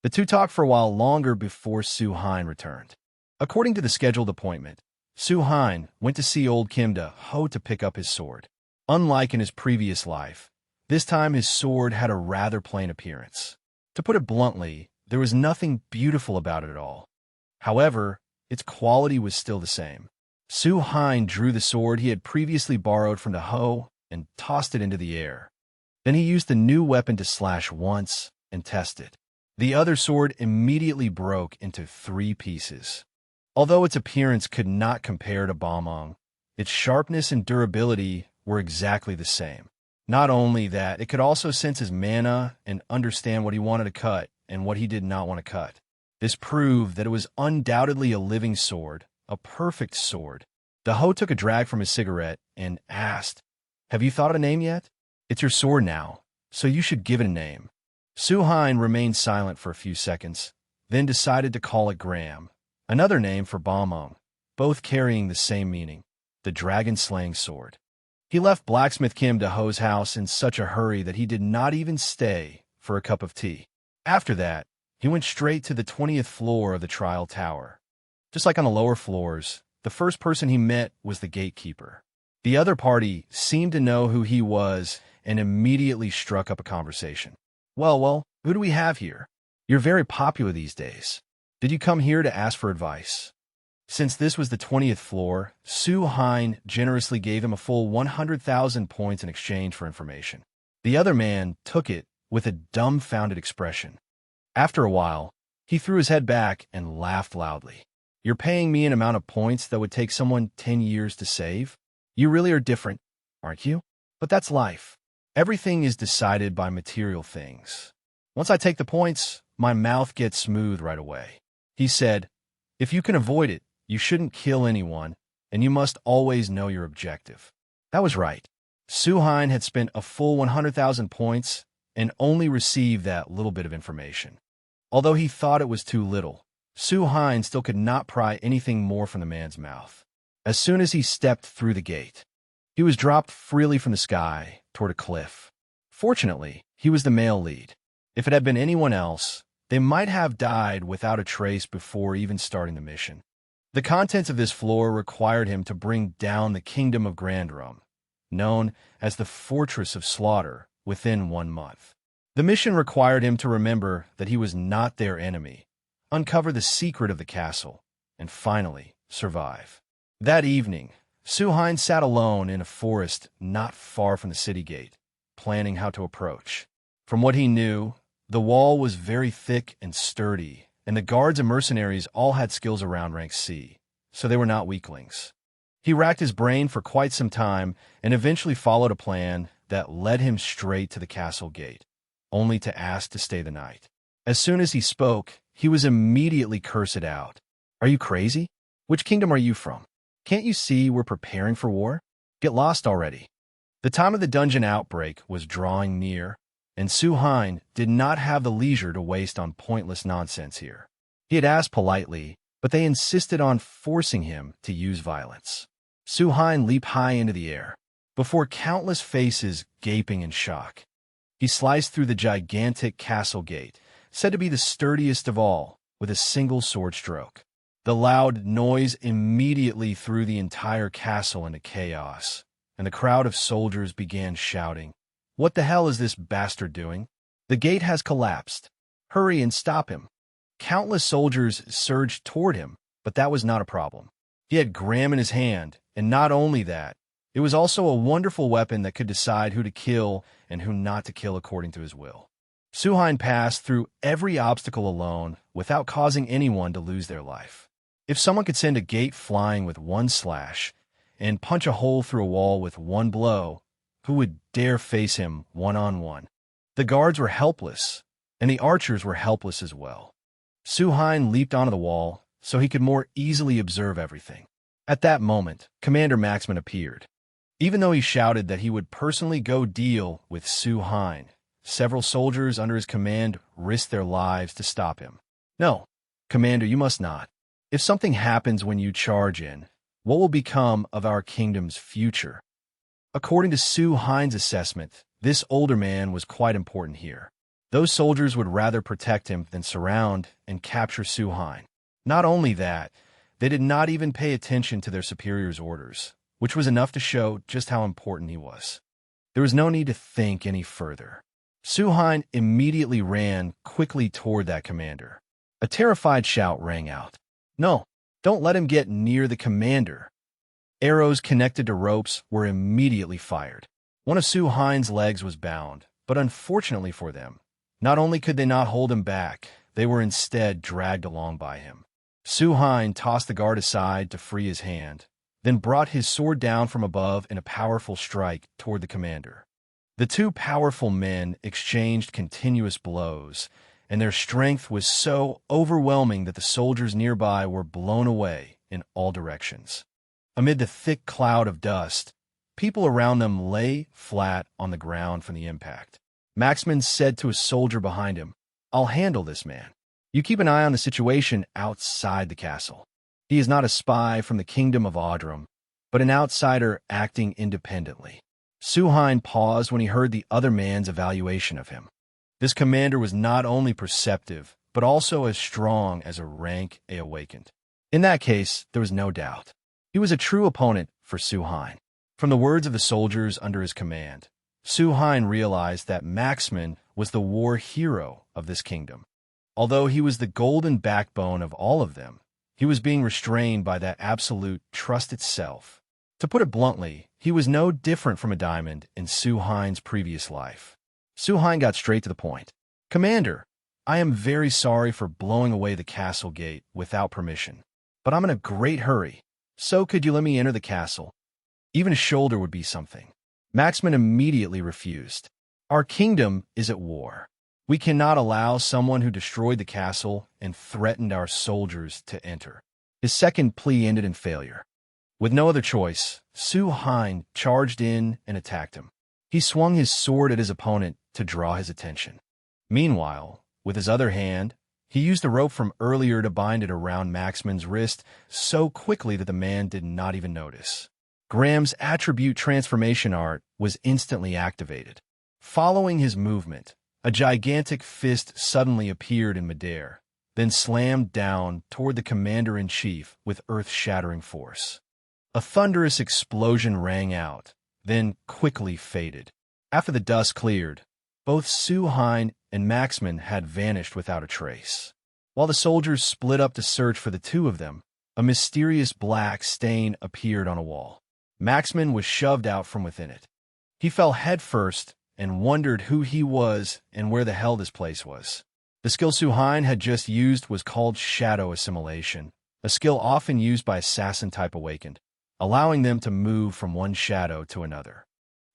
The two talked for a while longer before Su-Hein returned. According to the scheduled appointment, Su-Hein went to see old Kimda Ho to pick up his sword. Unlike in his previous life, this time his sword had a rather plain appearance. To put it bluntly, there was nothing beautiful about it at all. However, its quality was still the same. Su-Hein drew the sword he had previously borrowed from the Ho and tossed it into the air. Then he used the new weapon to slash once and test it. The other sword immediately broke into 3 pieces. Although its appearance could not compare to Balmung, its sharpness and durability were exactly the same. Not only that, it could also sense his mana and understand what he wanted to cut and what he did not want to cut. This proved that it was undoubtedly a living sword, a perfect sword. The Ho took a drag from his cigarette and asked, "Have you thought of a name yet? It's your sword now, so you should give it a name." Su-hein remained silent for a few seconds, then decided to call it Graham, another name for Balmung, both carrying the same meaning, the dragon-slaying sword. He left Blacksmith Kim to Ho's house in such a hurry that he did not even stay for a cup of tea. After that, he went straight to the 20th floor of the trial tower. Just like on the lower floors, the first person he met was the gatekeeper. The other party seemed to know who he was and immediately struck up a conversation. Well, who do we have here? You're very popular these days. Did you come here to ask for advice?" Since this was the 20th floor, Su-hein generously gave him a full 100,000 points in exchange for information. The other man took it with a dumbfounded expression. After a while, he threw his head back and laughed loudly. "You're paying me an amount of points that would take someone 10 years to save? You really are different, aren't you? But that's life. Everything is decided by material things. Once I take the points, my mouth gets smooth right away." He said, "If you can avoid it, you shouldn't kill anyone, and you must always know your objective." That was right. Su-hein had spent a full 100,000 points and only received that little bit of information. Although he thought it was too little, Su-hein still could not pry anything more from the man's mouth. As soon as he stepped through the gate, he was dropped freely from the sky toward a cliff. Fortunately, he was the male lead. If it had been anyone else, they might have died without a trace before even starting the mission. The contents of this floor required him to bring down the Kingdom of Grandrum, known as the Fortress of Slaughter, within 1 month. The mission required him to remember that he was not their enemy, uncover the secret of the castle, and finally survive. That evening, Su-hein sat alone in a forest not far from the city gate, planning how to approach. From what he knew, the wall was very thick and sturdy, and the guards and mercenaries all had skills around rank C, so they were not weaklings. He racked his brain for quite some time and eventually followed a plan that led him straight to the castle gate, only to ask to stay the night. As soon as he spoke, he was immediately cursed out. "Are you crazy? Which kingdom are you from? Can't you see we're preparing for war? Get lost already." The time of the dungeon outbreak was drawing near, and Su-hein did not have the leisure to waste on pointless nonsense here. He had asked politely, but they insisted on forcing him to use violence. Su-hein leaped high into the air, before countless faces gaping in shock. He sliced through the gigantic castle gate, said to be the sturdiest of all, with a single sword stroke. The loud noise immediately threw the entire castle into chaos, and the crowd of soldiers began shouting, "What the hell is this bastard doing? The gate has collapsed. Hurry and stop him." Countless soldiers surged toward him, but that was not a problem. He had Graham in his hand, and not only that, it was also a wonderful weapon that could decide who to kill and who not to kill according to his will. Su-hein passed through every obstacle alone without causing anyone to lose their life. If someone could send a gate flying with one slash and punch a hole through a wall with one blow, who would dare face him one-on-one? The guards were helpless, and the archers were helpless as well. Su-hein leaped onto the wall so he could more easily observe everything. At that moment, Commander Maxman appeared. Even though he shouted that he would personally go deal with Su-hein, several soldiers under his command risked their lives to stop him. "No, Commander, you must not. If something happens when you charge in, what will become of our kingdom's future?" According to Su-hein's assessment, this older man was quite important here. Those soldiers would rather protect him than surround and capture Su-hein. Not only that, they did not even pay attention to their superior's orders, which was enough to show just how important he was. There was no need to think any further. Su-hein immediately ran quickly toward that commander. A terrified shout rang out. "No, don't let him get near the commander." Arrows connected to ropes were immediately fired. One of Su-hein's legs was bound, but unfortunately for them, not only could they not hold him back, they were instead dragged along by him. Su-hein tossed the guard aside to free his hand, then brought his sword down from above in a powerful strike toward the commander. The two powerful men exchanged continuous blows, and their strength was so overwhelming that the soldiers nearby were blown away in all directions. Amid the thick cloud of dust, people around them lay flat on the ground from the impact. Maxman said to a soldier behind him, "I'll handle this man. You keep an eye on the situation outside the castle. He is not a spy from the kingdom of Audrum, but an outsider acting independently." Suhain paused when he heard the other man's evaluation of him. This commander was not only perceptive, but also as strong as a rank awakened. In that case, there was no doubt. He was a true opponent for Suhain. From the words of the soldiers under his command, Suhain realized that Maxman was the war hero of this kingdom. Although he was the golden backbone of all of them, he was being restrained by that absolute trust itself. To put it bluntly, he was no different from a diamond in Suhain's previous life. Suhain got straight to the point. "Commander, I am very sorry for blowing away the castle gate without permission, but I'm in a great hurry, so could you let me enter the castle? Even a shoulder would be something." Maxman immediately refused. "Our kingdom is at war. We cannot allow someone who destroyed the castle and threatened our soldiers to enter." His second plea ended in failure. With no other choice, Suhain charged in and attacked him. He swung his sword at his opponent to draw his attention. Meanwhile, with his other hand, he used the rope from earlier to bind it around Maxman's wrist so quickly that the man did not even notice. Graham's attribute transformation art was instantly activated. Following his movement, a gigantic fist suddenly appeared in midair, then slammed down toward the commander-in-chief with earth-shattering force. A thunderous explosion rang out, then quickly faded. After the dust cleared, both Suhain and Maxman had vanished without a trace. While the soldiers split up to search for the two of them, a mysterious black stain appeared on a wall. Maxman was shoved out from within it. He fell headfirst and wondered who he was and where the hell this place was. The skill Suhain had just used was called shadow assimilation, a skill often used by assassin-type awakened, allowing them to move from one shadow to another.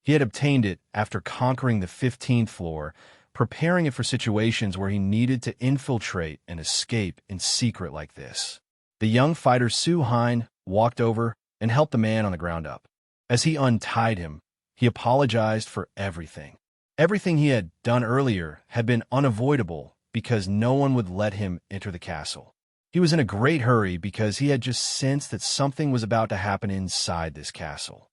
He had obtained it after conquering the 15th floor, preparing it for situations where he needed to infiltrate and escape in secret like this. The young fighter Suhain walked over and helped the man on the ground up. As he untied him, he apologized for everything. Everything he had done earlier had been unavoidable because no one would let him enter the castle. He was in a great hurry because he had just sensed that something was about to happen inside this castle.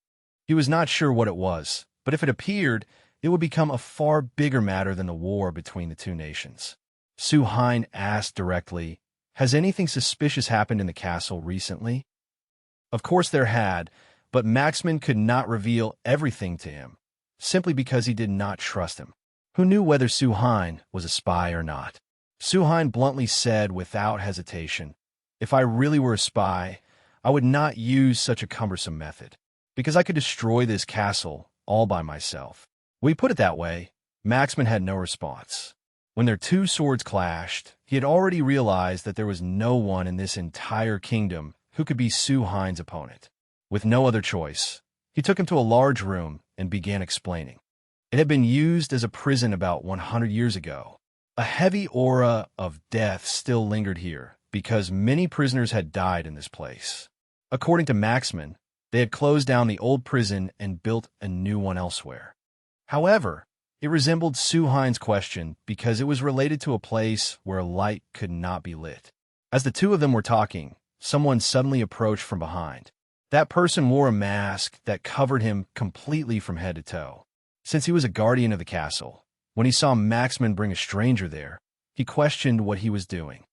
He was not sure what it was, but if it appeared, it would become a far bigger matter than the war between the two nations. Suhain asked directly, "Has anything suspicious happened in the castle recently?" Of course there had, but Maxman could not reveal everything to him, simply because he did not trust him. Who knew whether Suhain was a spy or not? Suhain bluntly said without hesitation, "If I really were a spy, I would not use such a cumbersome method, because I could destroy this castle all by myself." When he put it that way, Maxman had no response. When their two swords clashed, he had already realized that there was no one in this entire kingdom who could be Suhain's opponent. With no other choice, he took him to a large room and began explaining. It had been used as a prison about 100 years ago. A heavy aura of death still lingered here because many prisoners had died in this place. According to Maxman, they had closed down the old prison and built a new one elsewhere. However, it resembled Suhain's question because it was related to a place where light could not be lit. As the two of them were talking, someone suddenly approached from behind. That person wore a mask that covered him completely from head to toe. Since he was a guardian of the castle, when he saw Maxman bring a stranger there, he questioned what he was doing.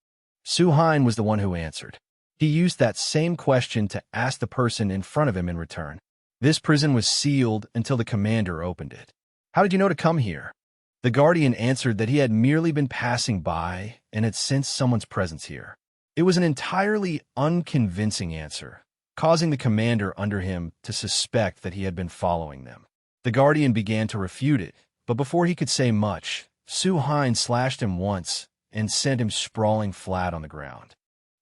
Suhain was the one who answered. He used that same question to ask the person in front of him in return. This prison was sealed until the commander opened it. "How did you know to come here?" The guardian answered that he had merely been passing by and had sensed someone's presence here. It was an entirely unconvincing answer, causing the commander under him to suspect that he had been following them. The guardian began to refute it, but before he could say much, Suhain slashed him once and sent him sprawling flat on the ground.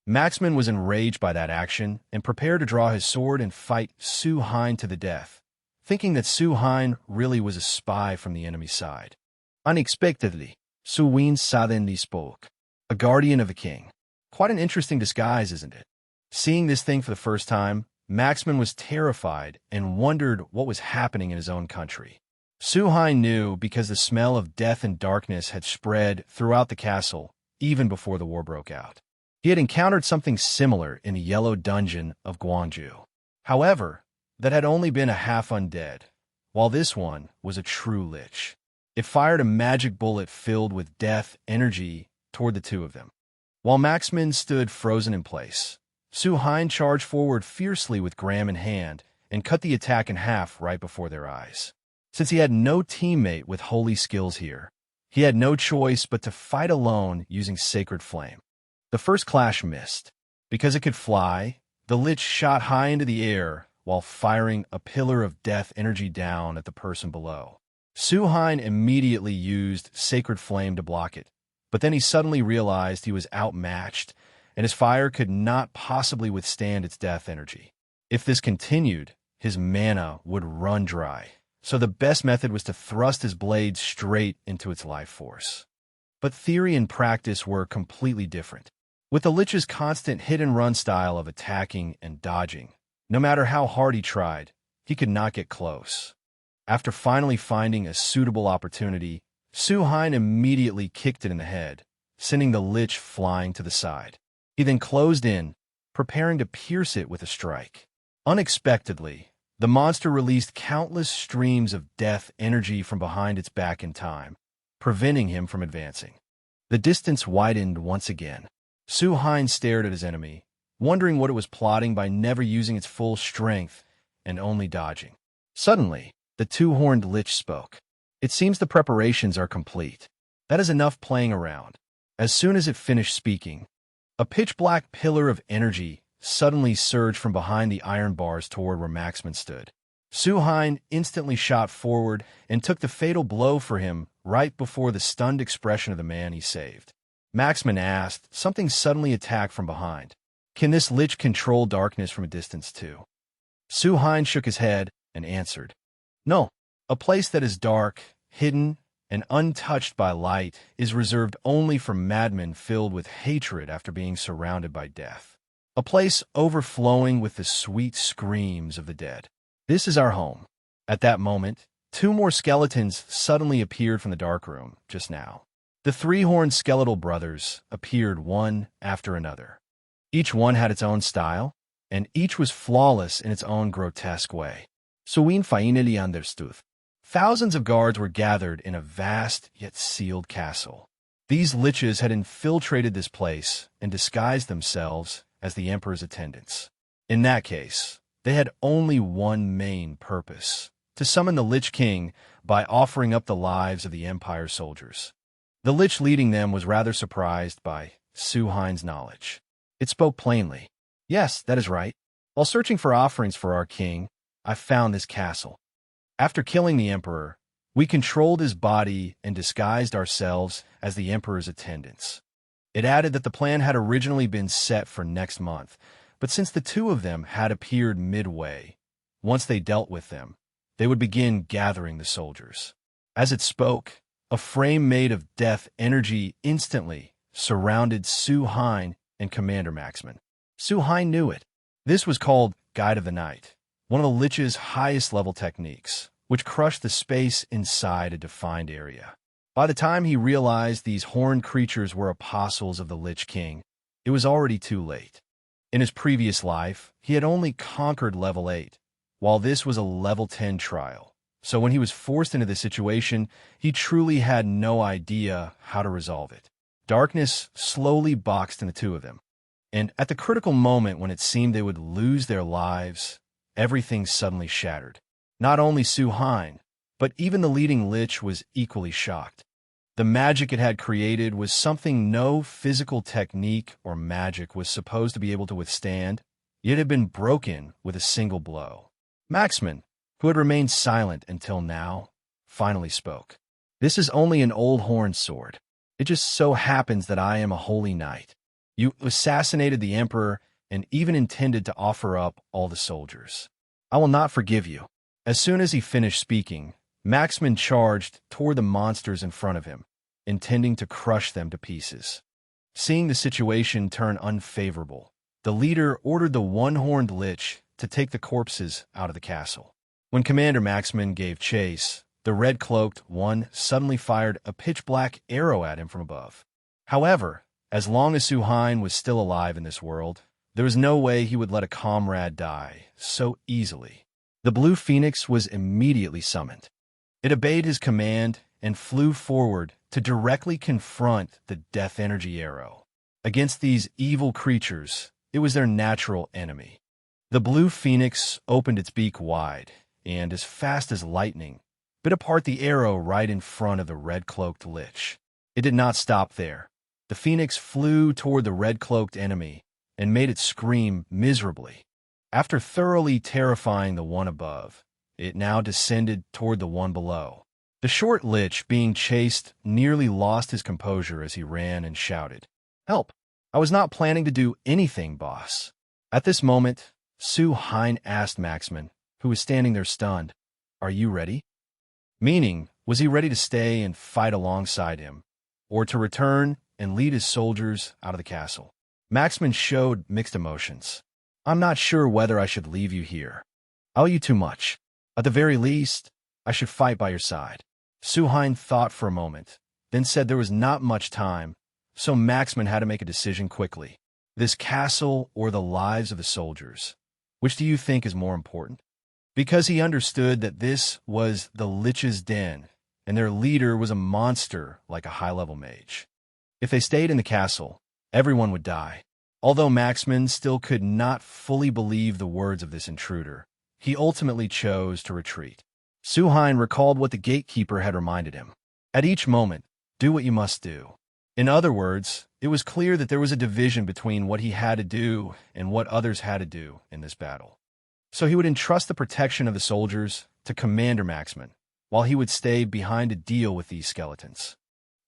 Maxman was enraged by that action and prepared to draw his sword and fight Suhain to the death, thinking that Suhain really was a spy from the enemy side. Unexpectedly, Suwin suddenly spoke. A guardian of a king. Quite an interesting disguise, isn't it? Seeing this thing for the first time, Maxman was terrified and wondered what was happening in his own country. Suhai knew because the smell of death and darkness had spread throughout the castle even before the war broke out. He had encountered something similar in the Yellow Dungeon of Gwangju. However, that had only been a half undead, while this one was a true lich. It fired a magic bullet filled with death energy toward the two of them. While Maxman stood frozen in place, Suhine charged forward fiercely with Gram in hand and cut the attack in half right before their eyes. Since he had no teammate with holy skills here, he had no choice but to fight alone using Sacred Flame. The first clash missed. Because it could fly, the lich shot high into the air while firing a pillar of death energy down at the person below. Suhine immediately used Sacred Flame to block it, but then he suddenly realized he was outmatched, and his fire could not possibly withstand its death energy. If this continued, his mana would run dry, so the best method was to thrust his blade straight into its life force. But theory and practice were completely different. With the Lich's constant hit-and-run style of attacking and dodging, no matter how hard he tried, he could not get close. After finally finding a suitable opportunity, Suhine immediately kicked it in the head, sending the Lich flying to the side. He then closed in, preparing to pierce it with a strike. Unexpectedly, the monster released countless streams of death energy from behind its back in time, preventing him from advancing. The distance widened once again. Suhine stared at his enemy, wondering what it was plotting by never using its full strength and only dodging. Suddenly, the two-horned Lich spoke. It seems the preparations are complete. That is enough playing around. As soon as it finished speaking, a pitch-black pillar of energy suddenly surged from behind the iron bars toward where Maxman stood. Suhine instantly shot forward and took the fatal blow for him right before the stunned expression of the man he saved. Maxman asked, something suddenly attacked from behind. Can this Lich control darkness from a distance too? Suhine shook his head and answered, No, a place that is dark, hidden, and untouched by light is reserved only for madmen filled with hatred after being surrounded by death. A place overflowing with the sweet screams of the dead. This is our home. At that moment, two more skeletons suddenly appeared from the dark room just now. The three-horned skeletal brothers appeared one after another. Each one had its own style, and each was flawless in its own grotesque way. Suin finally understood. Thousands of guards were gathered in a vast yet sealed castle. These liches had infiltrated this place and disguised themselves as the emperor's attendants. In that case, they had only one main purpose: to summon the Lich King by offering up the lives of the Empire's soldiers. The Lich leading them was rather surprised by Suhine's knowledge. It spoke plainly. Yes, that is right. While searching for offerings for our king, I found this castle. After killing the emperor, we controlled his body and disguised ourselves as the emperor's attendants. It added that the plan had originally been set for next month, but since the two of them had appeared midway, once they dealt with them, they would begin gathering the soldiers. As it spoke, a frame made of death energy instantly surrounded Suhine and Commander Maxman. Suhine knew it. This was called Guide of the Night, one of the Lich's highest level techniques, which crushed the space inside a defined area. By the time he realized these horned creatures were apostles of the Lich King, it was already too late. In his previous life, he had only conquered level 8, while this was a level 10 trial. So when he was forced into this situation, he truly had no idea how to resolve it. Darkness slowly boxed in the two of them, and at the critical moment when it seemed they would lose their lives, everything suddenly shattered. Not only Suhine, but even the leading Lich was equally shocked. The magic it had created was something no physical technique or magic was supposed to be able to withstand, yet it had been broken with a single blow. Maxman, who had remained silent until now, finally spoke. This is only an old horned sword. It just so happens that I am a holy knight. You assassinated the emperor and even intended to offer up all the soldiers. I will not forgive you. As soon as he finished speaking, Maxman charged toward the monsters in front of him, intending to crush them to pieces. Seeing the situation turn unfavorable, the leader ordered the one-horned lich to take the corpses out of the castle. When Commander Maxman gave chase, the red-cloaked one suddenly fired a pitch-black arrow at him from above. However, as long as Su-hein was still alive in this world, there was no way he would let a comrade die so easily. The Blue Phoenix was immediately summoned. It obeyed his command and flew forward to directly confront the death energy arrow. Against these evil creatures, it was their natural enemy. The Blue Phoenix opened its beak wide and, as fast as lightning, bit apart the arrow right in front of the red-cloaked lich. It did not stop there. The phoenix flew toward the red-cloaked enemy and made it scream miserably. After thoroughly terrifying the one above, it now descended toward the one below. The short lich, being chased, nearly lost his composure as he ran and shouted, "Help! I was not planning to do anything, boss." At this moment, Su-hein asked Maxman, who was standing there stunned, "Are you ready?" Meaning, was he ready to stay and fight alongside him, or to return and lead his soldiers out of the castle? Maxman showed mixed emotions. "I'm not sure whether I should leave you here. I owe you too much. At the very least, I should fight by your side." Su-hein thought for a moment, then said there was not much time, so Maxman had to make a decision quickly. "This castle or the lives of the soldiers? Which do you think is more important?" Because he understood that this was the Lich's den, and their leader was a monster like a high-level mage. If they stayed in the castle, everyone would die. Although Maxman still could not fully believe the words of this intruder, he ultimately chose to retreat. Su-hein recalled what the gatekeeper had reminded him. At each moment, do what you must do. In other words, it was clear that there was a division between what he had to do and what others had to do in this battle. So he would entrust the protection of the soldiers to Commander Maxman, while he would stay behind to deal with these skeletons.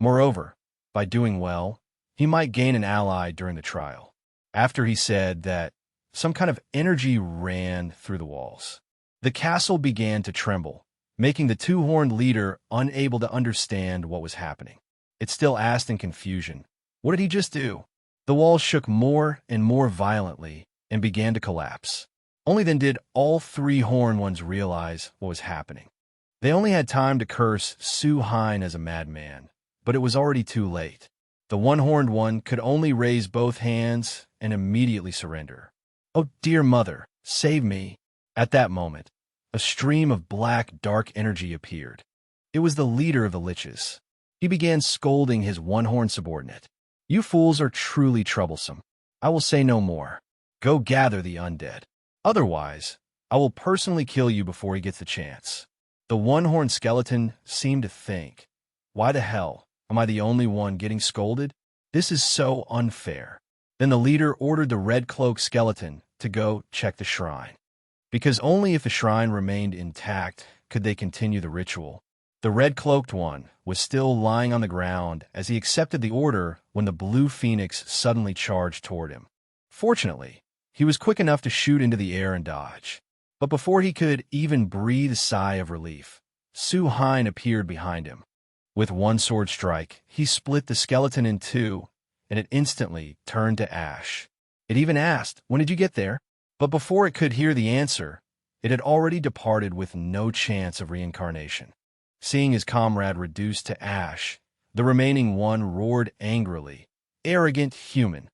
Moreover, by doing well, he might gain an ally during the trial. After he said that, some kind of energy ran through the walls. The castle began to tremble, making the two-horned leader unable to understand what was happening. It still asked in confusion, "What did he just do?" The walls shook more and more violently and began to collapse. Only then did all three horned ones realize what was happening. They only had time to curse Su-hein as a madman, but it was already too late. The one-horned one could only raise both hands and immediately surrender. "Oh, dear mother, save me." At that moment, a stream of black, dark energy appeared. It was the leader of the liches. He began scolding his one-horned subordinate. "You fools are truly troublesome. I will say no more. Go gather the undead. Otherwise, I will personally kill you before he gets the chance." The one-horned skeleton seemed to think, "Why the hell am I the only one getting scolded? This is so unfair." Then the leader ordered the red-cloaked skeleton to go check the shrine. Because only if the shrine remained intact could they continue the ritual. The red-cloaked one was still lying on the ground as he accepted the order when the Blue Phoenix suddenly charged toward him. Fortunately, he was quick enough to shoot into the air and dodge. But before he could even breathe a sigh of relief, Su-hein appeared behind him. With one sword strike, he split the skeleton in two, and it instantly turned to ash. It even asked, "When did you get there?" But before it could hear the answer, it had already departed with no chance of reincarnation. Seeing his comrade reduced to ash, the remaining one roared angrily, "Arrogant human!"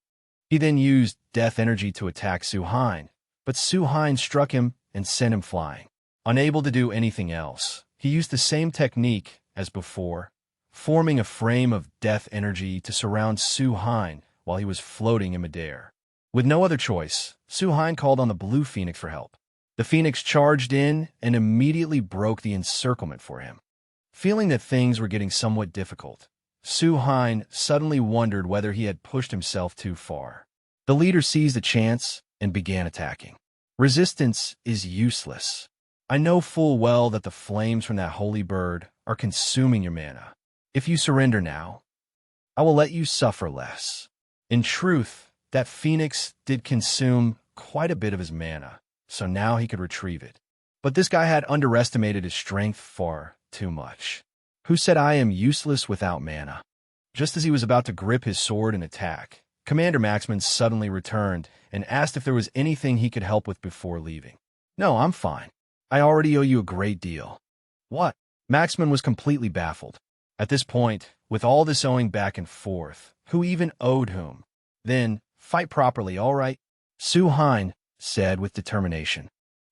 He then used death energy to attack Su-hein, but Su-hein struck him and sent him flying. Unable to do anything else, he used the same technique as before, forming a frame of death energy to surround Su-hein while he was floating in midair. With no other choice, Su-hein called on the Blue Phoenix for help. The Phoenix charged in and immediately broke the encirclement for him. Feeling that things were getting somewhat difficult, Su-hein suddenly wondered whether he had pushed himself too far. The leader seized the chance and began attacking. "Resistance is useless. I know full well that the flames from that holy bird are consuming your mana. If you surrender now, I will let you suffer less." In truth, that phoenix did consume quite a bit of his mana, so now he could retrieve it. But this guy had underestimated his strength far too much. Who said I am useless without mana? Just as he was about to grip his sword and attack, Commander Maxman suddenly returned and asked if there was anything he could help with before leaving. "No, I'm fine. I already owe you a great deal." "What?" Maxman was completely baffled. At this point, with all this owing back and forth, who even owed whom? Then, fight properly, all right? Su Hein said with determination.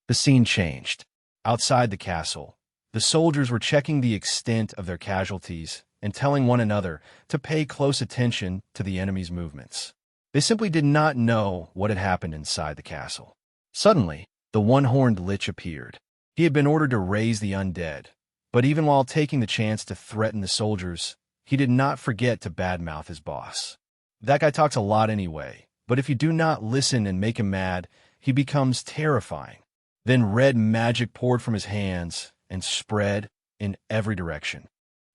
The scene changed. Outside the castle, the soldiers were checking the extent of their casualties and telling one another to pay close attention to the enemy's movements. They simply did not know what had happened inside the castle. Suddenly, the one-horned lich appeared. He had been ordered to raise the undead, but even while taking the chance to threaten the soldiers, he did not forget to badmouth his boss. "That guy talks a lot anyway, but if you do not listen and make him mad, he becomes terrifying." Then red magic poured from his hands and spread in every direction.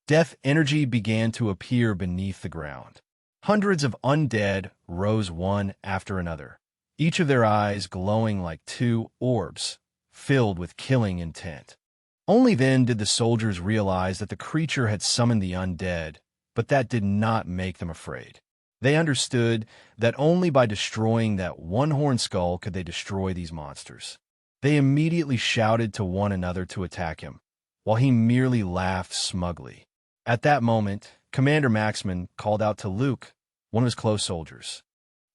Death energy began to appear beneath the ground. Hundreds of undead rose one after another, each of their eyes glowing like two orbs, filled with killing intent. Only then did the soldiers realize that the creature had summoned the undead, but that did not make them afraid. They understood that only by destroying that one-horned skull could they destroy these monsters. They immediately shouted to one another to attack him, while he merely laughed smugly. At that moment, Commander Maxman called out to Luke, one of his close soldiers.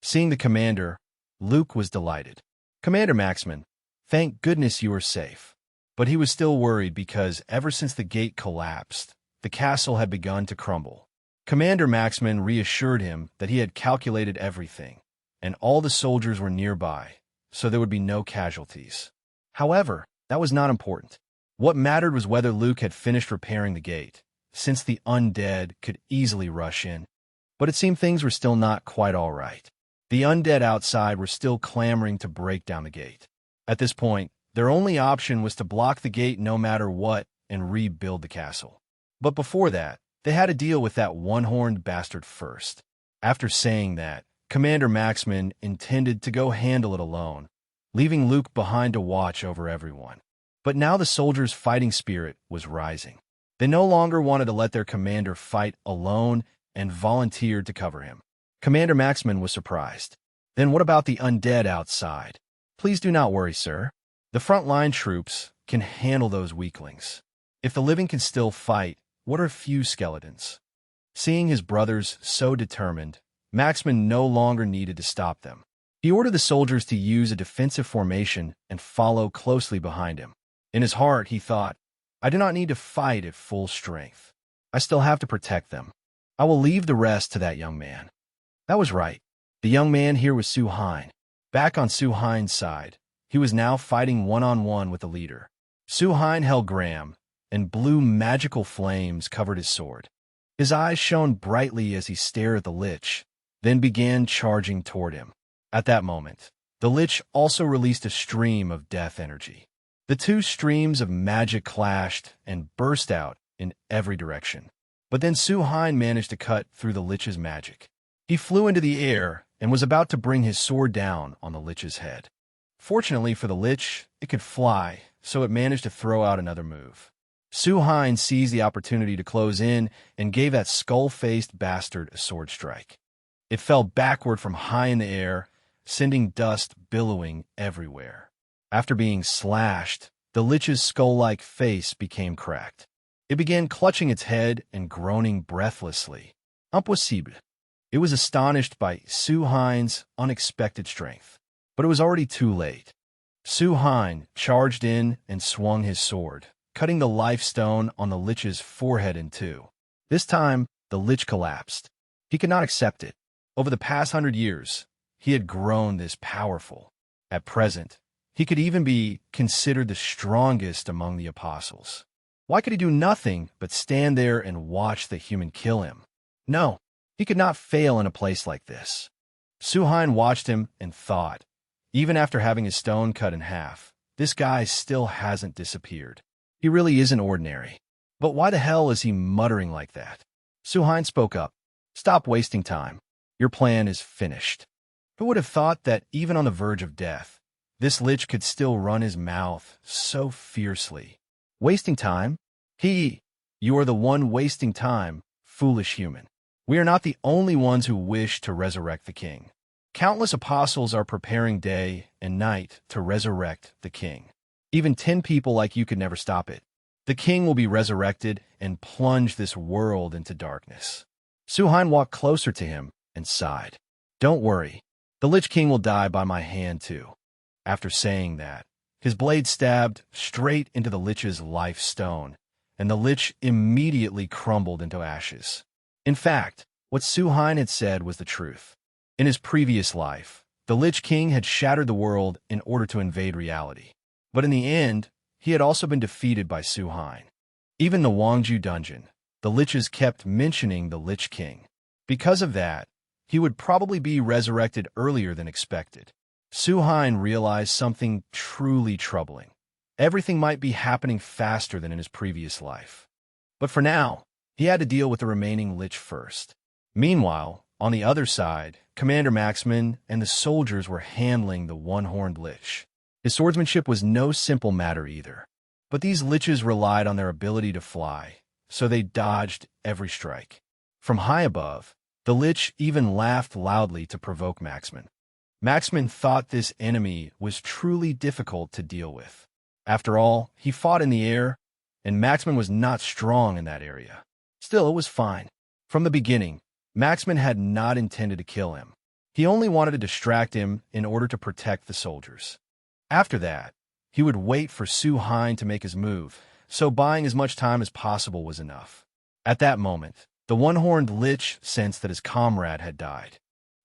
Seeing the commander, Luke was delighted. "Commander Maxman, thank goodness you are safe." But he was still worried because ever since the gate collapsed, the castle had begun to crumble. Commander Maxman reassured him that he had calculated everything, and all the soldiers were nearby, so there would be no casualties. However, that was not important. What mattered was whether Luke had finished repairing the gate, since the undead could easily rush in. But it seemed things were still not quite all right. The undead outside were still clamoring to break down the gate. At this point, their only option was to block the gate no matter what and rebuild the castle. But before that, they had to deal with that one-horned bastard first. After saying that, Commander Maxman intended to go handle it alone, leaving Luke behind to watch over everyone. But now the soldiers' fighting spirit was rising. They no longer wanted to let their commander fight alone and volunteered to cover him. Commander Maxman was surprised. "Then what about the undead outside?" "Please do not worry, sir. The front-line troops can handle those weaklings. If the living can still fight, what are a few skeletons?" Seeing his brothers so determined, Maxman no longer needed to stop them. He ordered the soldiers to use a defensive formation and follow closely behind him. In his heart, he thought, "I do not need to fight at full strength. I still have to protect them. I will leave the rest to that young man." That was right. The young man here was Su Hein. Back on Su Hein's side, he was now fighting one-on-one with the leader. Su Hein held Graham, and blue magical flames covered his sword. His eyes shone brightly as he stared at the lich, then began charging toward him. At that moment, the lich also released a stream of death energy. The two streams of magic clashed and burst out in every direction. But then Su Hein managed to cut through the lich's magic. He flew into the air and was about to bring his sword down on the lich's head. Fortunately for the lich, it could fly, so it managed to throw out another move. Su Hein seized the opportunity to close in and gave that skull-faced bastard a sword strike. It fell backward from high in the air, sending dust billowing everywhere. After being slashed, the lich's skull-like face became cracked. It began clutching its head and groaning breathlessly. Impossible. It was astonished by Su Hein's unexpected strength, but it was already too late. Su Hein charged in and swung his sword, cutting the life stone on the lich's forehead in two. This time, the lich collapsed. He could not accept it. Over the past 100 years, he had grown this powerful. At present, he could even be considered the strongest among the apostles. Why could he do nothing but stand there and watch the human kill him? No, he could not fail in a place like this. Su Hein watched him and thought, even after having his stone cut in half, this guy still hasn't disappeared. He really isn't ordinary. But why the hell is he muttering like that? Su Hein spoke up. "Stop wasting time. Your plan is finished." Who would have thought that even on the verge of death, this lich could still run his mouth so fiercely? Wasting time? You are the one wasting time, foolish human. We are not the only ones who wish to resurrect the king. Countless apostles are preparing day and night to resurrect the king. Even 10 people like you could never stop it. The king will be resurrected and plunge this world into darkness. Suhain walked closer to him and sighed. Don't worry, the Lich King will die by my hand too. After saying that, his blade stabbed straight into the Lich's life stone, and the Lich immediately crumbled into ashes. In fact, what Suhain had said was the truth. In his previous life, the Lich King had shattered the world in order to invade reality. But in the end, he had also been defeated by Suhain. Even in the Wangju dungeon, the Liches kept mentioning the Lich King. Because of that, he would probably be resurrected earlier than expected. Suhain realized something truly troubling. Everything might be happening faster than in his previous life. But for now, he had to deal with the remaining Lich first. Meanwhile, on the other side, Commander Maxman and the soldiers were handling the one-horned Lich. His swordsmanship was no simple matter either. But these Liches relied on their ability to fly, so they dodged every strike. From high above, the Lich even laughed loudly to provoke Maxman. Maxman thought this enemy was truly difficult to deal with. After all, he fought in the air, and Maxman was not strong in that area. Still, it was fine. From the beginning, Maxman had not intended to kill him. He only wanted to distract him in order to protect the soldiers. After that, he would wait for Suhain to make his move, so buying as much time as possible was enough. At that moment, the one-horned Lich sensed that his comrade had died.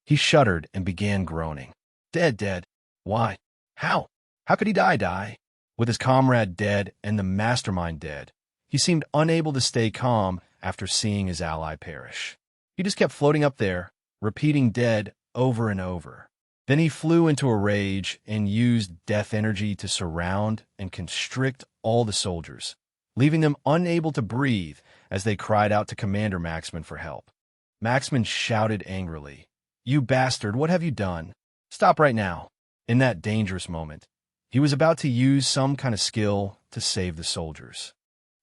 He shuddered and began groaning. Dead. Why? How? How could he die? With his comrade dead and the mastermind dead, he seemed unable to stay calm after seeing his ally perish. He just kept floating up there, repeating dead over and over. Then he flew into a rage and used death energy to surround and constrict all the soldiers, leaving them unable to breathe as they cried out to Commander Maxman for help. Maxman shouted angrily, "You bastard, what have you done? Stop right now." In that dangerous moment, he was about to use some kind of skill to save the soldiers.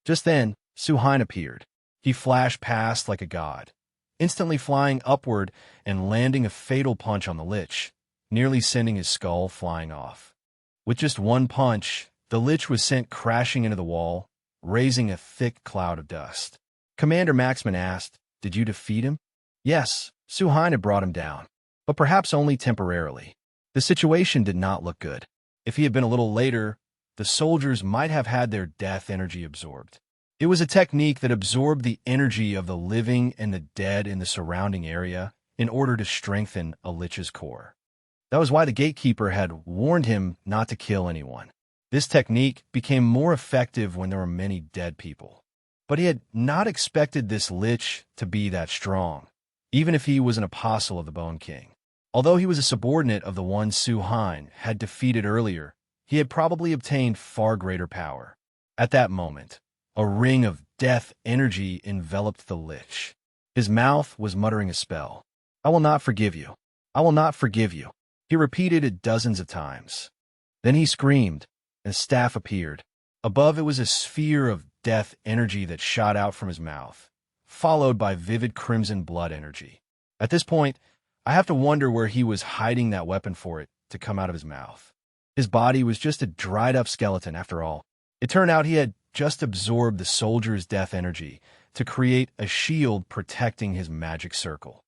Just then, Suhain appeared. He flashed past like a god, instantly flying upward and landing a fatal punch on the Lich, nearly sending his skull flying off. With just one punch, the Lich was sent crashing into the wall, raising a thick cloud of dust. Commander Maxman asked, "Did you defeat him?" Yes, Suhain had brought him down, but perhaps only temporarily. The situation did not look good. If he had been a little later, the soldiers might have had their death energy absorbed. It was a technique that absorbed the energy of the living and the dead in the surrounding area in order to strengthen a Lich's core. That was why the gatekeeper had warned him not to kill anyone. This technique became more effective when there were many dead people. But he had not expected this Lich to be that strong, even if he was an apostle of the Bone King. Although he was a subordinate of the one Suhain had defeated earlier, he had probably obtained far greater power. At that moment, a ring of death energy enveloped the Lich. His mouth was muttering a spell. "I will not forgive you. I will not forgive you." He repeated it dozens of times. Then he screamed, and a staff appeared. Above it was a sphere of death energy that shot out from his mouth, followed by vivid crimson blood energy. At this point, I have to wonder where he was hiding that weapon for it to come out of his mouth. His body was just a dried-up skeleton after all. It turned out he had just absorbed the soldier's death energy to create a shield protecting his magic circle.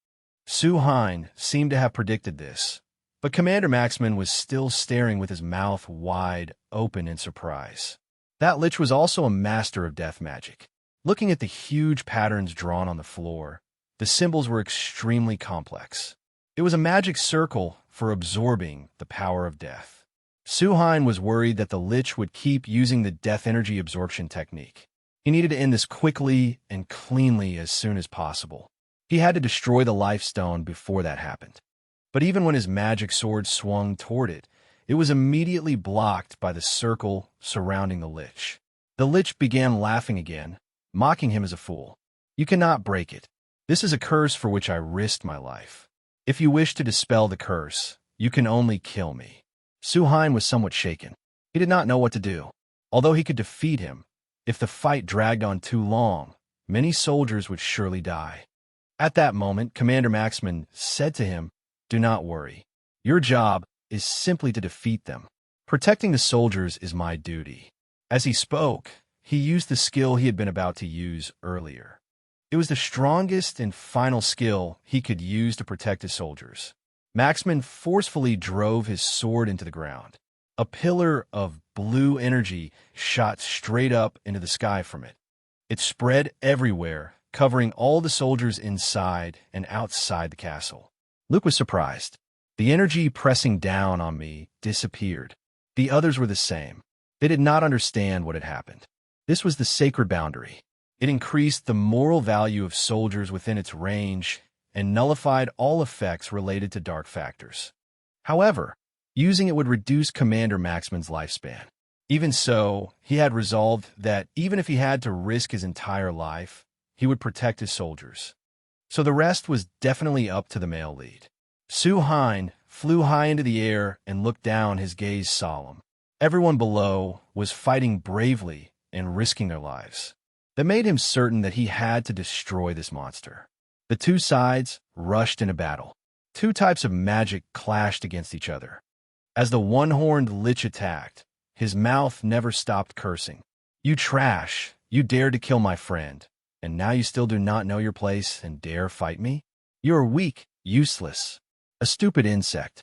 Suhain seemed to have predicted this, but Commander Maxman was still staring with his mouth wide open in surprise. That Lich was also a master of death magic. Looking at the huge patterns drawn on the floor, the symbols were extremely complex. It was a magic circle for absorbing the power of death. Suhain was worried that the Lich would keep using the death energy absorption technique. He needed to end this quickly and cleanly as soon as possible. He had to destroy the life stone before that happened. But even when his magic sword swung toward it, it was immediately blocked by the circle surrounding the Lich. The Lich began laughing again, mocking him as a fool. "You cannot break it. This is a curse for which I risked my life. If you wish to dispel the curse, you can only kill me." Suhain was somewhat shaken. He did not know what to do. Although he could defeat him, if the fight dragged on too long, many soldiers would surely die. At that moment, Commander Maxman said to him, "Do not worry. Your job is simply to defeat them. Protecting the soldiers is my duty." As he spoke, he used the skill he had been about to use earlier. It was the strongest and final skill he could use to protect his soldiers. Maxman forcefully drove his sword into the ground. A pillar of blue energy shot straight up into the sky from it. It spread everywhere, covering all the soldiers inside and outside the castle. Luke was surprised. The energy pressing down on me disappeared. The others were the same. They did not understand what had happened. This was the sacred boundary. It increased the moral value of soldiers within its range and nullified all effects related to dark factors. However, using it would reduce Commander Maxman's lifespan. Even so, he had resolved that even if he had to risk his entire life, he would protect his soldiers. So the rest was definitely up to the male lead. Su Hein flew high into the air and looked down, his gaze solemn. Everyone below was fighting bravely and risking their lives. That made him certain that he had to destroy this monster. The two sides rushed into battle. Two types of magic clashed against each other. As the one-horned lich attacked, his mouth never stopped cursing. "You trash! You dared to kill my friend, and now you still do not know your place and dare fight me? You are weak, useless, a stupid insect.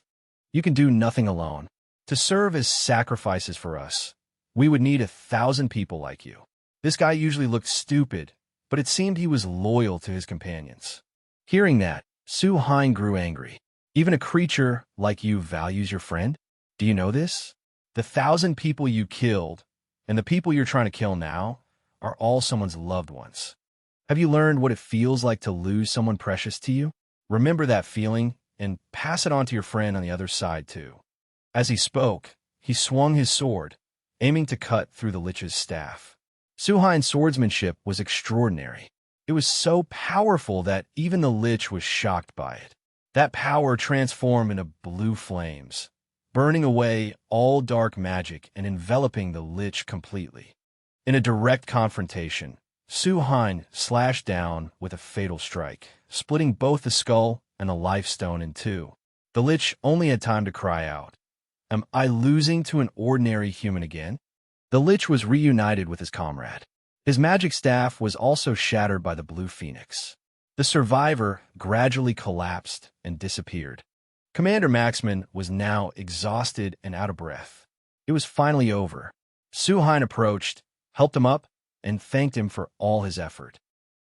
You can do nothing alone. To serve as sacrifices for us, we would need 1,000 people like you." This guy usually looked stupid, but it seemed he was loyal to his companions. Hearing that, Su Hein grew angry. "Even a creature like you values your friend? Do you know this? The 1,000 people you killed, and the people you're trying to kill now, are all someone's loved ones. Have you learned what it feels like to lose someone precious to you? Remember that feeling, and pass it on to your friend on the other side too." As he spoke, he swung his sword, aiming to cut through the lich's staff. Su Hein's swordsmanship was extraordinary. It was so powerful that even the lich was shocked by it. That power transformed into blue flames, burning away all dark magic and enveloping the lich completely. In a direct confrontation, Su Hein slashed down with a fatal strike, splitting both the skull and the life stone in two. The lich only had time to cry out, "Am I losing to an ordinary human again?" The lich was reunited with his comrade. His magic staff was also shattered by the blue phoenix. The survivor gradually collapsed and disappeared. Commander Maxman was now exhausted and out of breath. It was finally over. Su Hein approached, helped him up, and thanked him for all his effort.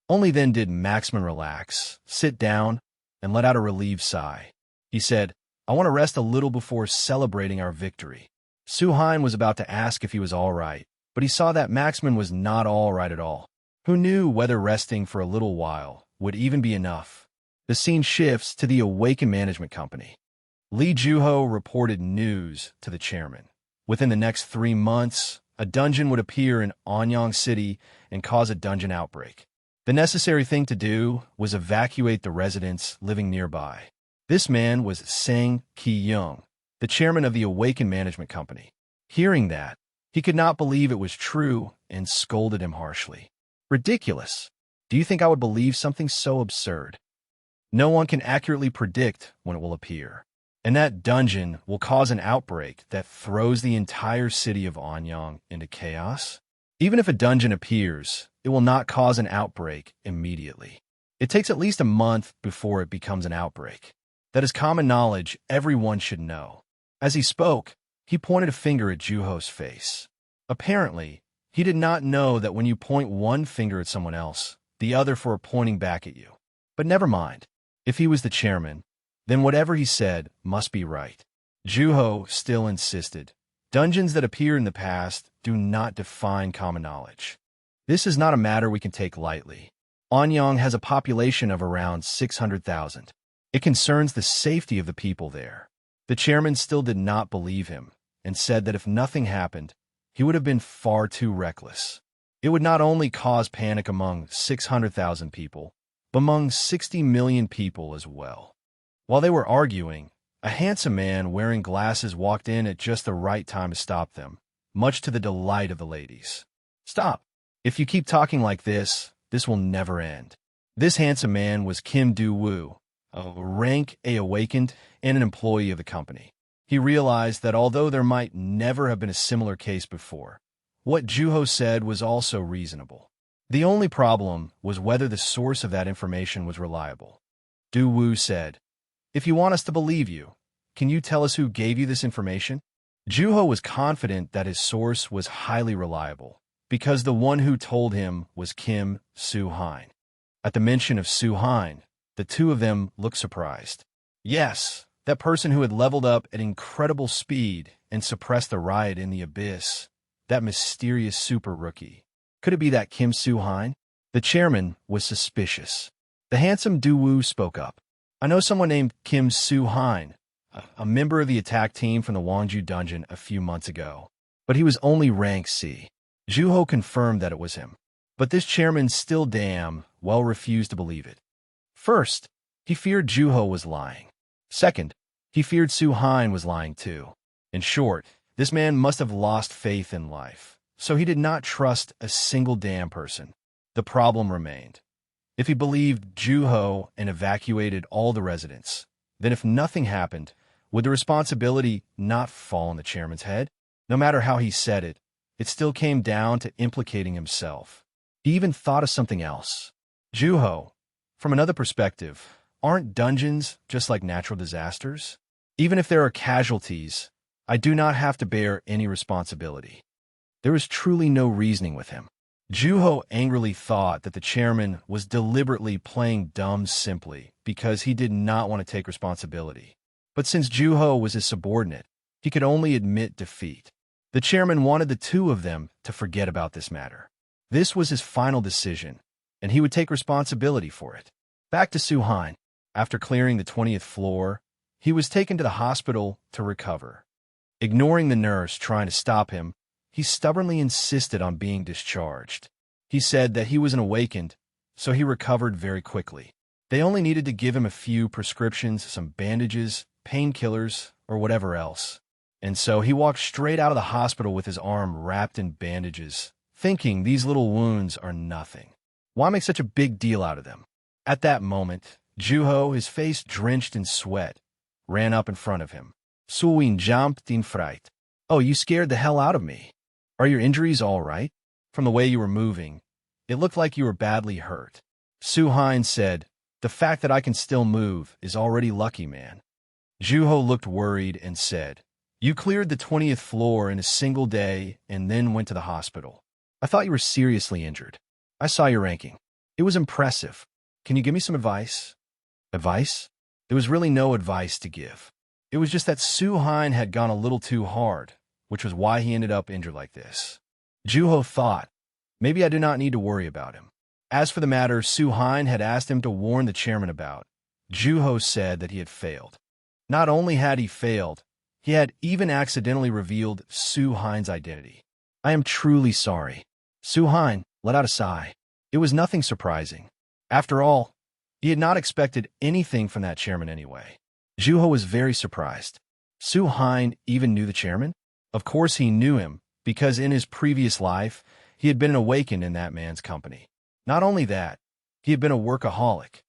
Only then did Maxman relax, sit down, and let out a relieved sigh. He said, "I want to rest a little before celebrating our victory." Su Hein was about to ask if he was all right, but he saw that Maxman was not all right at all. Who knew whether resting for a little while would even be enough? The scene shifts to the Awaken Management Company. Li Juho reported news to the chairman. Within the next 3 months, a dungeon would appear in Anyang City and cause a dungeon outbreak. The necessary thing to do was evacuate the residents living nearby. This man was Sang Ki-young, the chairman of the Awaken Management Company. Hearing that, he could not believe it was true and scolded him harshly. "Ridiculous! Do you think I would believe something so absurd? No one can accurately predict when it will appear. And that dungeon will cause an outbreak that throws the entire city of Anyang into chaos. Even if a dungeon appears, it will not cause an outbreak immediately. It takes at least a month before it becomes an outbreak. That is common knowledge everyone should know." As he spoke, he pointed a finger at Juho's face. Apparently, he did not know that when you point one finger at someone else, the other for pointing back at you. But never mind. If he was the chairman, then whatever he said must be right. Juho still insisted. Dungeons that appear in the past do not define common knowledge. This is not a matter we can take lightly. Anyang has a population of around 600,000. It concerns the safety of the people there. The chairman still did not believe him and said that if nothing happened, he would have been far too reckless. It would not only cause panic among 600,000 people, but among 60 million people as well. While they were arguing, a handsome man wearing glasses walked in at just the right time to stop them, much to the delight of the ladies. "Stop! If you keep talking like this will never end." This handsome man was Kim Do-woo, a rank A awakened and an employee of the company. He realized that although there might never have been a similar case before, what Juho said was also reasonable. The only problem was whether the source of that information was reliable. Do-woo said, "If you want us to believe you, can you tell us who gave you this information?" Juho was confident that his source was highly reliable, because the one who told him was Kim Soo-hein. At the mention of Soo-hein, the two of them looked surprised. Yes, that person who had leveled up at incredible speed and suppressed the riot in the abyss, that mysterious super rookie. Could it be that Kim Soo-hein? The chairman was suspicious. The handsome Do-woo spoke up. "I know someone named Kim Soo-hein, a member of the attack team from the Wangju dungeon a few months ago, but he was only rank C." Juho confirmed that it was him, but this chairman still damn well refused to believe it. First, he feared Juho was lying. Second, he feared Soo-hein was lying too. In short, this man must have lost faith in life, so he did not trust a single damn person. The problem remained. If he believed Juho and evacuated all the residents, then if nothing happened, would the responsibility not fall on the chairman's head? No matter how he said it, it still came down to implicating himself. He even thought of something else. Juho, from another perspective, aren't dungeons just like natural disasters? Even if there are casualties, I do not have to bear any responsibility. There was truly no reasoning with him. Juho angrily thought that the chairman was deliberately playing dumb simply because he did not want to take responsibility. But since Juho was his subordinate, he could only admit defeat. The chairman wanted the two of them to forget about this matter. This was his final decision, and he would take responsibility for it. Back to Soo-hein. After clearing the 20th floor, he was taken to the hospital to recover. Ignoring the nurse trying to stop him, he stubbornly insisted on being discharged. He said that he wasn't awakened, so he recovered very quickly. They only needed to give him a few prescriptions, some bandages, painkillers, or whatever else. And so he walked straight out of the hospital with his arm wrapped in bandages, thinking these little wounds are nothing. Why make such a big deal out of them? At that moment, Juho, his face drenched in sweat, ran up in front of him. Suin jumped in fright. "Oh, you scared the hell out of me. Are your injuries all right? From the way you were moving, it looked like you were badly hurt." Soo-hein said, "The fact that I can still move is already lucky, man." Juho looked worried and said, "You cleared the 20th floor in a single day and then went to the hospital. I thought you were seriously injured. I saw your ranking. It was impressive. Can you give me some advice?" Advice? There was really no advice to give. It was just that Soo-hein had gone a little too hard, which was why he ended up injured like this. Juho thought, maybe I do not need to worry about him. As for the matter Soo-hein had asked him to warn the chairman about, Juho said that he had failed. Not only had he failed, he had even accidentally revealed Soo-hein's identity. "I am truly sorry." Soo-hein let out a sigh. It was nothing surprising. After all, he had not expected anything from that chairman anyway. Juho was very surprised. Soo-hein even knew the chairman? Of course he knew him, because in his previous life, he had been awakened in that man's company. Not only that, he had been a workaholic.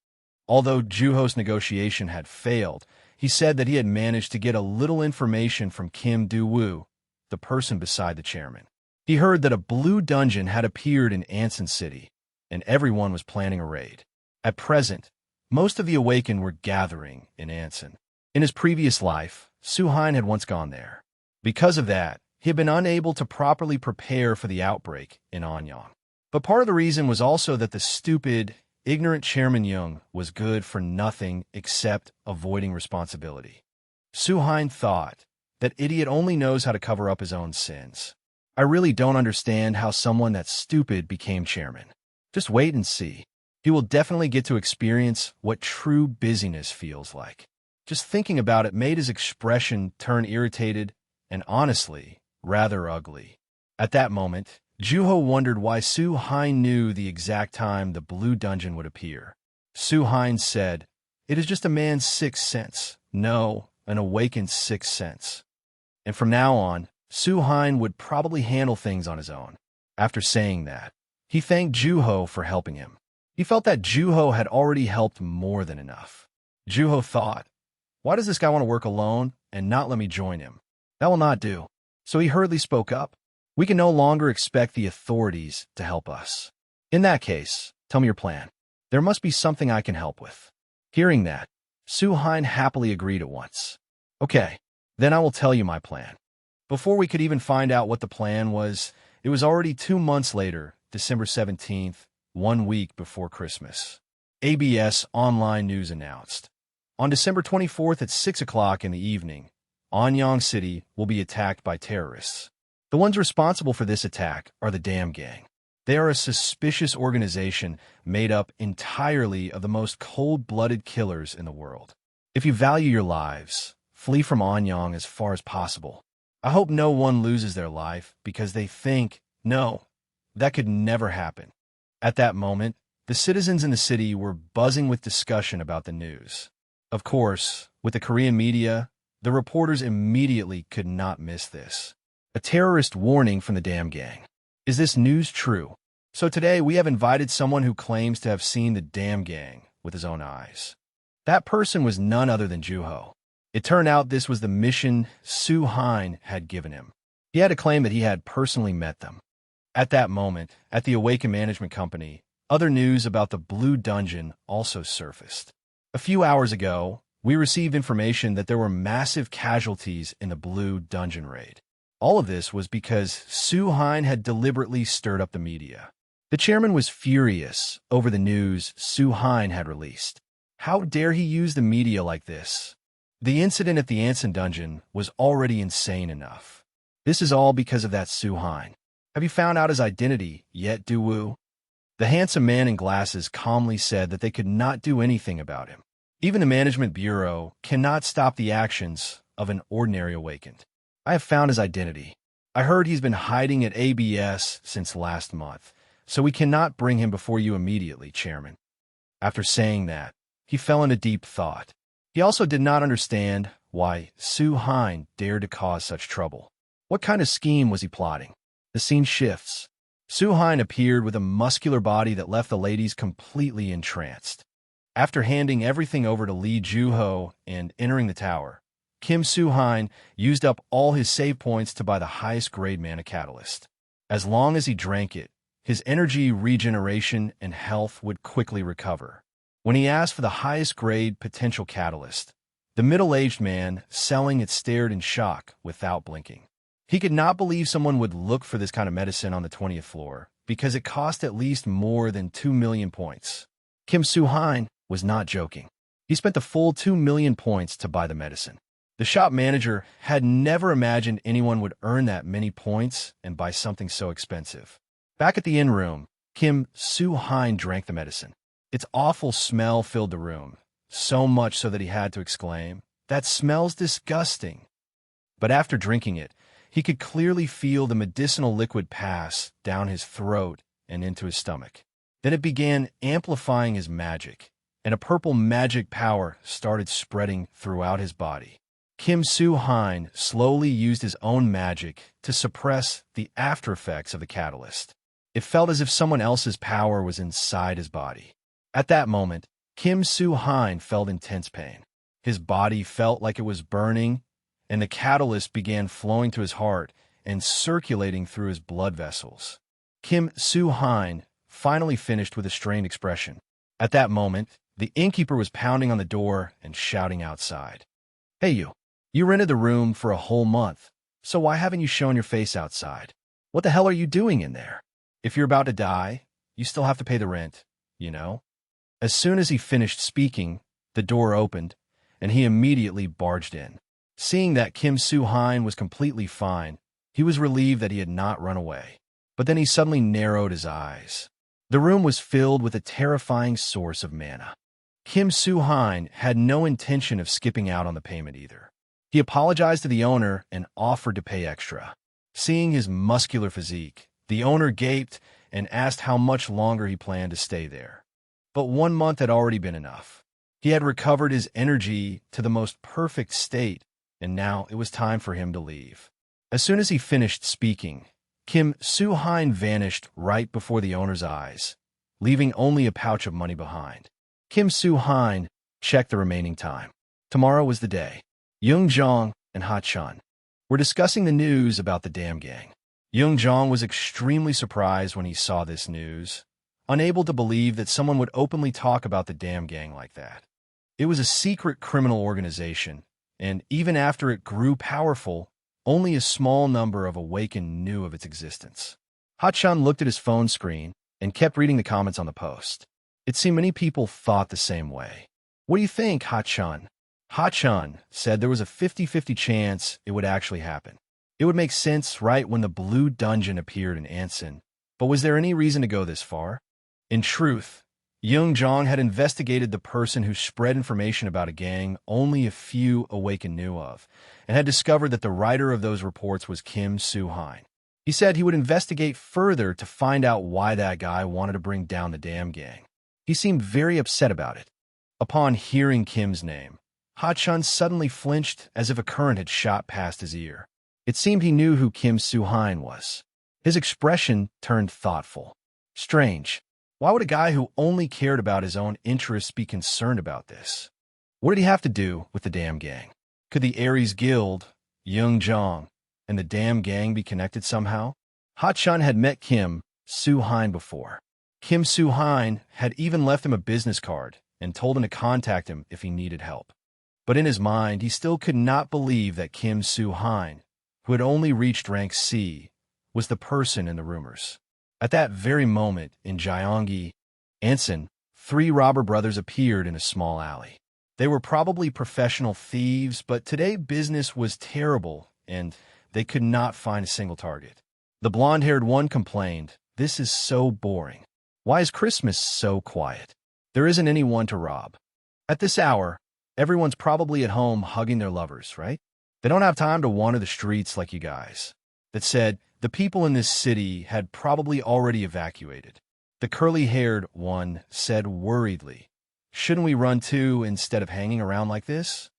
Although Juho's negotiation had failed, he said that he had managed to get a little information from Kim Do-woo, the person beside the chairman. He heard that a blue dungeon had appeared in Anson City, and everyone was planning a raid. At present, most of the awakened were gathering in Anson. In his previous life, Soo-hein had once gone there. Because of that, he had been unable to properly prepare for the outbreak in Anyang. But part of the reason was also that the stupid, ignorant Chairman Young was good for nothing except avoiding responsibility. Soo-hein thought that idiot only knows how to cover up his own sins. I really don't understand how someone that stupid became chairman. Just wait and see. He will definitely get to experience what true busyness feels like. Just thinking about it made his expression turn irritated and honestly rather ugly. At that moment, Juho wondered why Soo-hein knew the exact time the blue dungeon would appear. Soo-hein said, "It is just a man's sixth sense. No, an awakened sixth sense." And from now on, Soo-hein would probably handle things on his own. After saying that, he thanked Juho for helping him. He felt that Juho had already helped more than enough. Juho thought, why does this guy want to work alone and not let me join him? That will not do. So he hurriedly spoke up. We can no longer expect the authorities to help us. In that case, tell me your plan. There must be something I can help with. Hearing that, Soo-hein happily agreed at once. Okay, then I will tell you my plan. Before we could even find out what the plan was, it was already 2 months later, December 17th, 1 week before Christmas. ABS Online News announced. On December 24th at 6 o'clock in the evening, Anyang City will be attacked by terrorists. The ones responsible for this attack are the Damn Gang. They are a suspicious organization made up entirely of the most cold-blooded killers in the world. If you value your lives, flee from Anyang as far as possible. I hope no one loses their life because they think, no, that could never happen. At that moment, the citizens in the city were buzzing with discussion about the news. Of course, with the Korean media, the reporters immediately could not miss this. A terrorist warning from the Damn Gang. Is this news true? So today we have invited someone who claims to have seen the Damn Gang with his own eyes. That person was none other than Juho. It turned out this was the mission Soo-hein had given him. He had to claim that he had personally met them. At that moment, at the Awaken Management Company, other news about the Blue Dungeon also surfaced. A few hours ago, we received information that there were massive casualties in the Blue Dungeon raid. All of this was because Soo-hein had deliberately stirred up the media. The chairman was furious over the news Soo-hein had released. How dare he use the media like this? The incident at the Anson Dungeon was already insane enough. This is all because of that Soo-hein. Have you found out his identity yet, Du-woo? The handsome man in glasses calmly said that they could not do anything about him. Even the Management Bureau cannot stop the actions of an ordinary awakened. I have found his identity. I heard he's been hiding at ABS since last month, so we cannot bring him before you immediately, Chairman. After saying that, he fell into deep thought. He also did not understand why Soo-hein dared to cause such trouble. What kind of scheme was he plotting? The scene shifts. Soo-hein appeared with a muscular body that left the ladies completely entranced. After handing everything over to Lee Juho and entering the tower, Kim Soo-hein used up all his save points to buy the highest grade mana catalyst. As long as he drank it, his energy regeneration and health would quickly recover. When he asked for the highest grade potential catalyst, the middle-aged man selling it stared in shock without blinking. He could not believe someone would look for this kind of medicine on the 20th floor because it cost at least more than 2 million points. Kim Soo-hein was not joking. He spent the full 2 million points to buy the medicine. The shop manager had never imagined anyone would earn that many points and buy something so expensive. Back at the inn room, Kim Soo-hein drank the medicine. Its awful smell filled the room, so much so that he had to exclaim, "That smells disgusting." But after drinking it, he could clearly feel the medicinal liquid pass down his throat and into his stomach. Then it began amplifying his magic, and a purple magic power started spreading throughout his body. Kim Soo-hein slowly used his own magic to suppress the after effects of the catalyst. It felt as if someone else's power was inside his body. At that moment, Kim Soo-hein felt intense pain. His body felt like it was burning, and the catalyst began flowing to his heart and circulating through his blood vessels. Kim Soo-hein finally finished with a strained expression. At that moment, the innkeeper was pounding on the door and shouting outside. "Hey you! You rented the room for a whole month, so why haven't you shown your face outside? What the hell are you doing in there? If you're about to die, you still have to pay the rent, you know?" As soon as he finished speaking, the door opened, and he immediately barged in. Seeing that Kim Soo-hein was completely fine, he was relieved that he had not run away. But then he suddenly narrowed his eyes. The room was filled with a terrifying source of mana. Kim Soo-hein had no intention of skipping out on the payment either. He apologized to the owner and offered to pay extra. Seeing his muscular physique, the owner gaped and asked how much longer he planned to stay there. But 1 month had already been enough. He had recovered his energy to the most perfect state, and now it was time for him to leave. As soon as he finished speaking, Kim Soo-hein vanished right before the owner's eyes, leaving only a pouch of money behind. Kim Soo-hein checked the remaining time. Tomorrow was the day. Young Jong and Ha Chun were discussing the news about the damn gang. Young Jong was extremely surprised when he saw this news, unable to believe that someone would openly talk about the damn gang like that. It was a secret criminal organization, and even after it grew powerful, only a small number of Awakened knew of its existence. Ha Chun looked at his phone screen and kept reading the comments on the post. It seemed many people thought the same way. What do you think, Ha Chun? Ha Chun said there was a 50-50 chance it would actually happen. It would make sense right when the blue dungeon appeared in Anson, but was there any reason to go this far? In truth, Young Jong had investigated the person who spread information about a gang only a few Awakened knew of, and had discovered that the writer of those reports was Kim Soo-hein. He said he would investigate further to find out why that guy wanted to bring down the damn gang. He seemed very upset about it. Upon hearing Kim's name, Ha Chun suddenly flinched as if a current had shot past his ear. It seemed he knew who Kim Soo-hein was. His expression turned thoughtful. Strange. Why would a guy who only cared about his own interests be concerned about this? What did he have to do with the damn gang? Could the Aries Guild, Young Jong, and the damn gang be connected somehow? Ha Chun had met Kim Soo-hein before. Kim Soo-hein had even left him a business card and told him to contact him if he needed help. But in his mind, he still could not believe that Kim Soo-hein, who had only reached rank C, was the person in the rumors. At that very moment, in Gyeonggi, Anson, 3 robber brothers appeared in a small alley. They were probably professional thieves, but today business was terrible, and they could not find a single target. The blonde-haired one complained, "This is so boring. Why is Christmas so quiet? There isn't anyone to rob. At this hour, everyone's probably at home hugging their lovers, right? They don't have time to wander the streets like you guys." That said, the people in this city had probably already evacuated. The curly-haired one said worriedly, "Shouldn't we run too instead of hanging around like this?"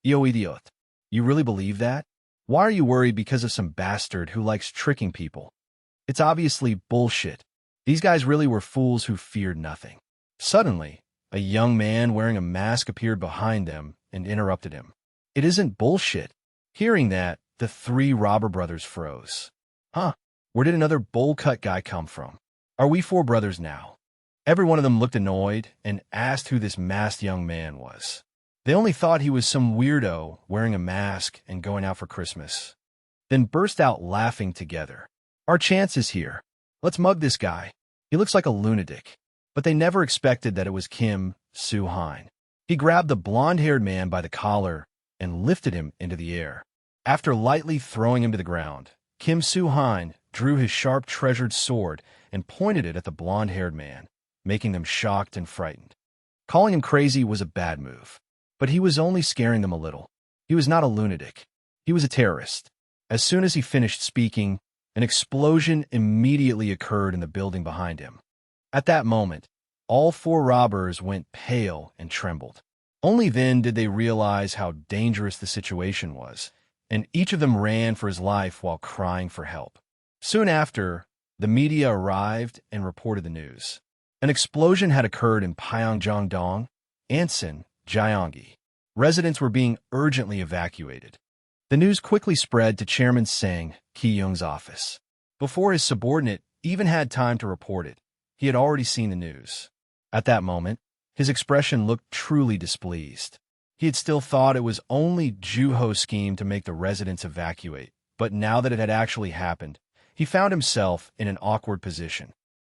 Yo idiot. You really believe that? Why are you worried because of some bastard who likes tricking people? It's obviously bullshit. These guys really were fools who feared nothing. Suddenly, a young man wearing a mask appeared behind them and interrupted him. "It isn't bullshit." Hearing that, the 3 robber brothers froze. Where did another bowl-cut guy come from? Are we 4 brothers now? Every one of them looked annoyed and asked who this masked young man was. They only thought he was some weirdo wearing a mask and going out for Christmas. Then burst out laughing together. "Our chance is here. Let's mug this guy. He looks like a lunatic." But they never expected that it was Kim Soo-hein. He grabbed the blonde-haired man by the collar and lifted him into the air. After lightly throwing him to the ground, Kim Soo-hein drew his sharp treasured sword and pointed it at the blonde-haired man, making them shocked and frightened. Calling him crazy was a bad move, but he was only scaring them a little. He was not a lunatic. He was a terrorist. As soon as he finished speaking, an explosion immediately occurred in the building behind him. At that moment, all 4 robbers went pale and trembled. Only then did they realize how dangerous the situation was, and each of them ran for his life while crying for help. Soon after, the media arrived and reported the news. An explosion had occurred in Pyeongjeong-dong, Anson, Gyeonggi. Residents were being urgently evacuated. The news quickly spread to Chairman Sang Ki-young's office. Before his subordinate even had time to report it, he had already seen the news. At that moment, his expression looked truly displeased. He had still thought it was only Juho's scheme to make the residents evacuate, but now that it had actually happened, he found himself in an awkward position.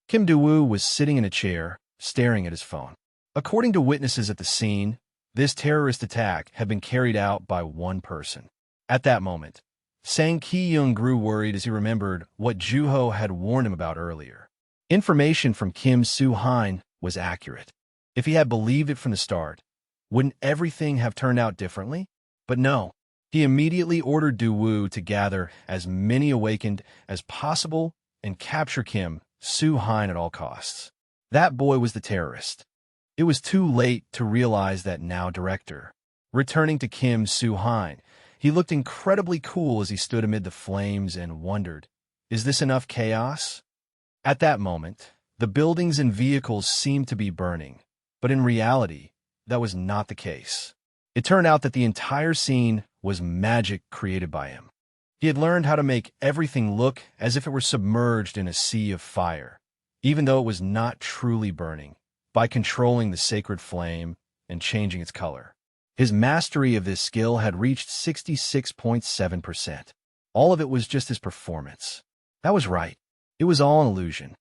Kim Do-woo was sitting in a chair, staring at his phone. According to witnesses at the scene, this terrorist attack had been carried out by one person. At that moment, Sang Ki-young grew worried as he remembered what Juho had warned him about earlier. Information from Kim Soo-hein was accurate. If he had believed it from the start, wouldn't everything have turned out differently? But no. He immediately ordered Do-woo to gather as many Awakened as possible and capture Kim Soo-hein at all costs. That boy was the terrorist. It was too late to realize that now director. Returning to Kim Soo-hein, he looked incredibly cool as he stood amid the flames and wondered, is this enough chaos? At that moment, The buildings and vehicles seemed to be burning, but in reality, that was not the case. It turned out that the entire scene was magic created by him. He had learned how to make everything look as if it were submerged in a sea of fire, even though it was not truly burning, by controlling the sacred flame and changing its color. His mastery of this skill had reached 66.7%. All of it was just his performance. That was right. It was all an illusion.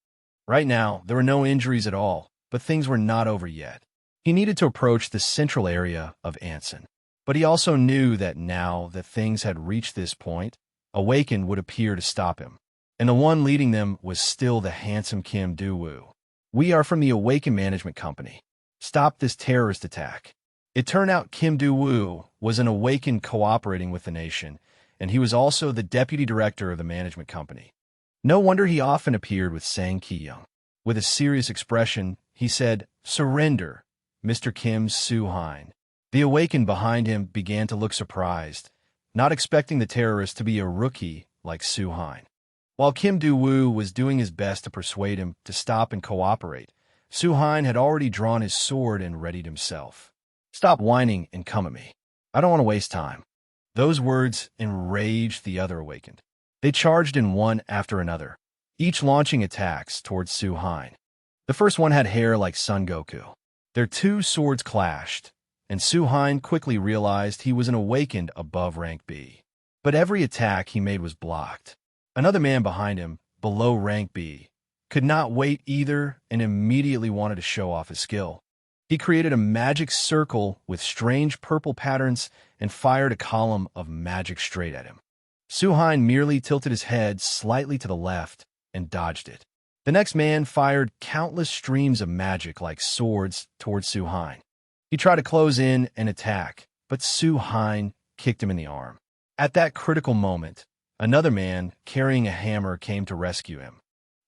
Right now, there were no injuries at all, but things were not over yet. He needed to approach the central area of Anson. But he also knew that now that things had reached this point, Awakened would appear to stop him. And the one leading them was still the handsome Kim Do-woo. "We are from the Awakened Management Company. Stop this terrorist attack." It turned out Kim Do-woo was an Awakened cooperating with the nation, and he was also the deputy director of the management company. No wonder he often appeared with Sang Ki-young. With a serious expression, he said, "Surrender, Mr. Kim Soo-hein." The Awakened behind him began to look surprised, not expecting the terrorist to be a rookie like Soo-hein. While Kim Do-woo was doing his best to persuade him to stop and cooperate, Soo-hein had already drawn his sword and readied himself. "Stop whining and come at me. I don't want to waste time." Those words enraged the other Awakened. They charged in one after another, each launching attacks towards Soo-hein. The first one had hair like Son Goku. Their two swords clashed, and Soo-hein quickly realized he was an Awakened above rank B. But every attack he made was blocked. Another man behind him, below rank B, could not wait either and immediately wanted to show off his skill. He created a magic circle with strange purple patterns and fired a column of magic straight at him. Soo-hein merely tilted his head slightly to the left and dodged it. The next man fired countless streams of magic like swords towards Soo-hein. He tried to close in and attack, but Soo-hein kicked him in the arm. At that critical moment, another man carrying a hammer came to rescue him.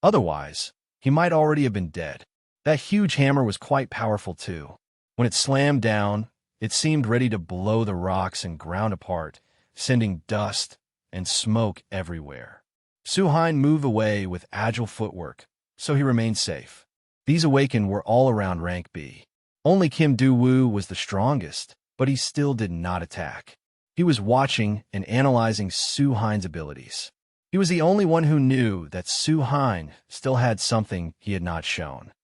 Otherwise, he might already have been dead. That huge hammer was quite powerful too. When it slammed down, it seemed ready to blow the rocks and ground apart, sending dust and smoke everywhere. Soo-hein moved away with agile footwork, so he remained safe. These Awakened were all around rank B. Only Kim Do-woo was the strongest, but he still did not attack. He was watching and analyzing Soo-hein's abilities. He was the only one who knew that Soo-hein still had something he had not shown.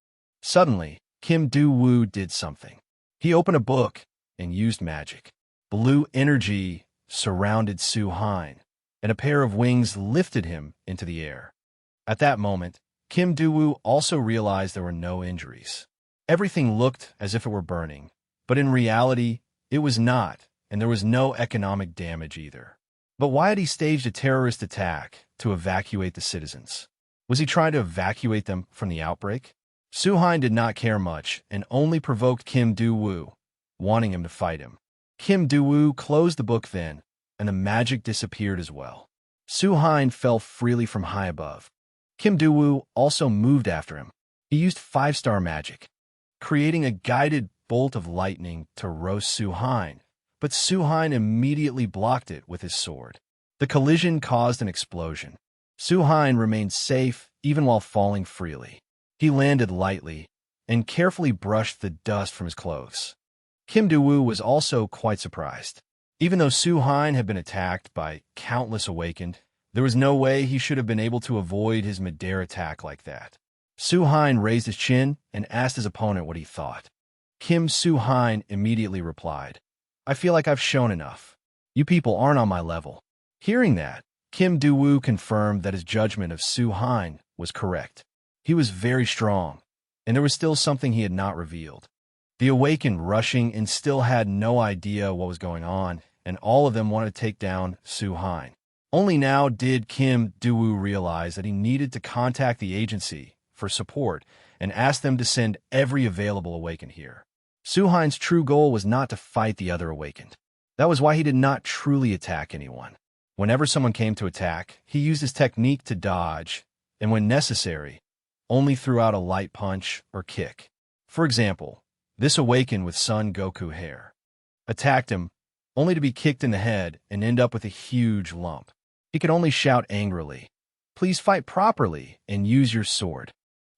Suddenly, Kim Do-woo did something. He opened a book and used magic. Blue energy surrounded Soo-hein, and a pair of wings lifted him into the air. At that moment, Kim Do-woo also realized there were no injuries. Everything looked as if it were burning, but in reality, it was not, and there was no economic damage either. But why had he staged a terrorist attack to evacuate the citizens? Was he trying to evacuate them from the outbreak? Soo-hein did not care much and only provoked Kim Do-woo, wanting him to fight him. Kim Do-woo closed the book then, and the magic disappeared as well. Soo-hein fell freely from high above. Kim Do-woo also moved after him. He used 5-star magic, creating a guided bolt of lightning to roast Soo-hein, but Soo-hein immediately blocked it with his sword. The collision caused an explosion. Soo-hein remained safe even while falling freely. He landed lightly and carefully brushed the dust from his clothes. Kim Do-woo was also quite surprised. Even though Soo-hein had been attacked by countless Awakened, there was no way he should have been able to avoid his mid-air attack like that. Soo-hein raised his chin and asked his opponent what he thought. Kim Soo-hein immediately replied, "I feel like I've shown enough. You people aren't on my level." Hearing that, Kim Do-woo confirmed that his judgment of Soo-hein was correct. He was very strong, and there was still something he had not revealed. The Awakened rushing and still had no idea what was going on, and all of them wanted to take down Soo-hein. Only now did Kim Do-woo realize that he needed to contact the agency for support and ask them to send every available Awakened here. Soo-hein's true goal was not to fight the other Awakened. That was why he did not truly attack anyone. Whenever someone came to attack, he used his technique to dodge, and when necessary, only threw out a light punch or kick. For example, this Awakened with Son Goku hair attacked him, only to be kicked in the head and end up with a huge lump. He could only shout angrily, "Please fight properly and use your sword."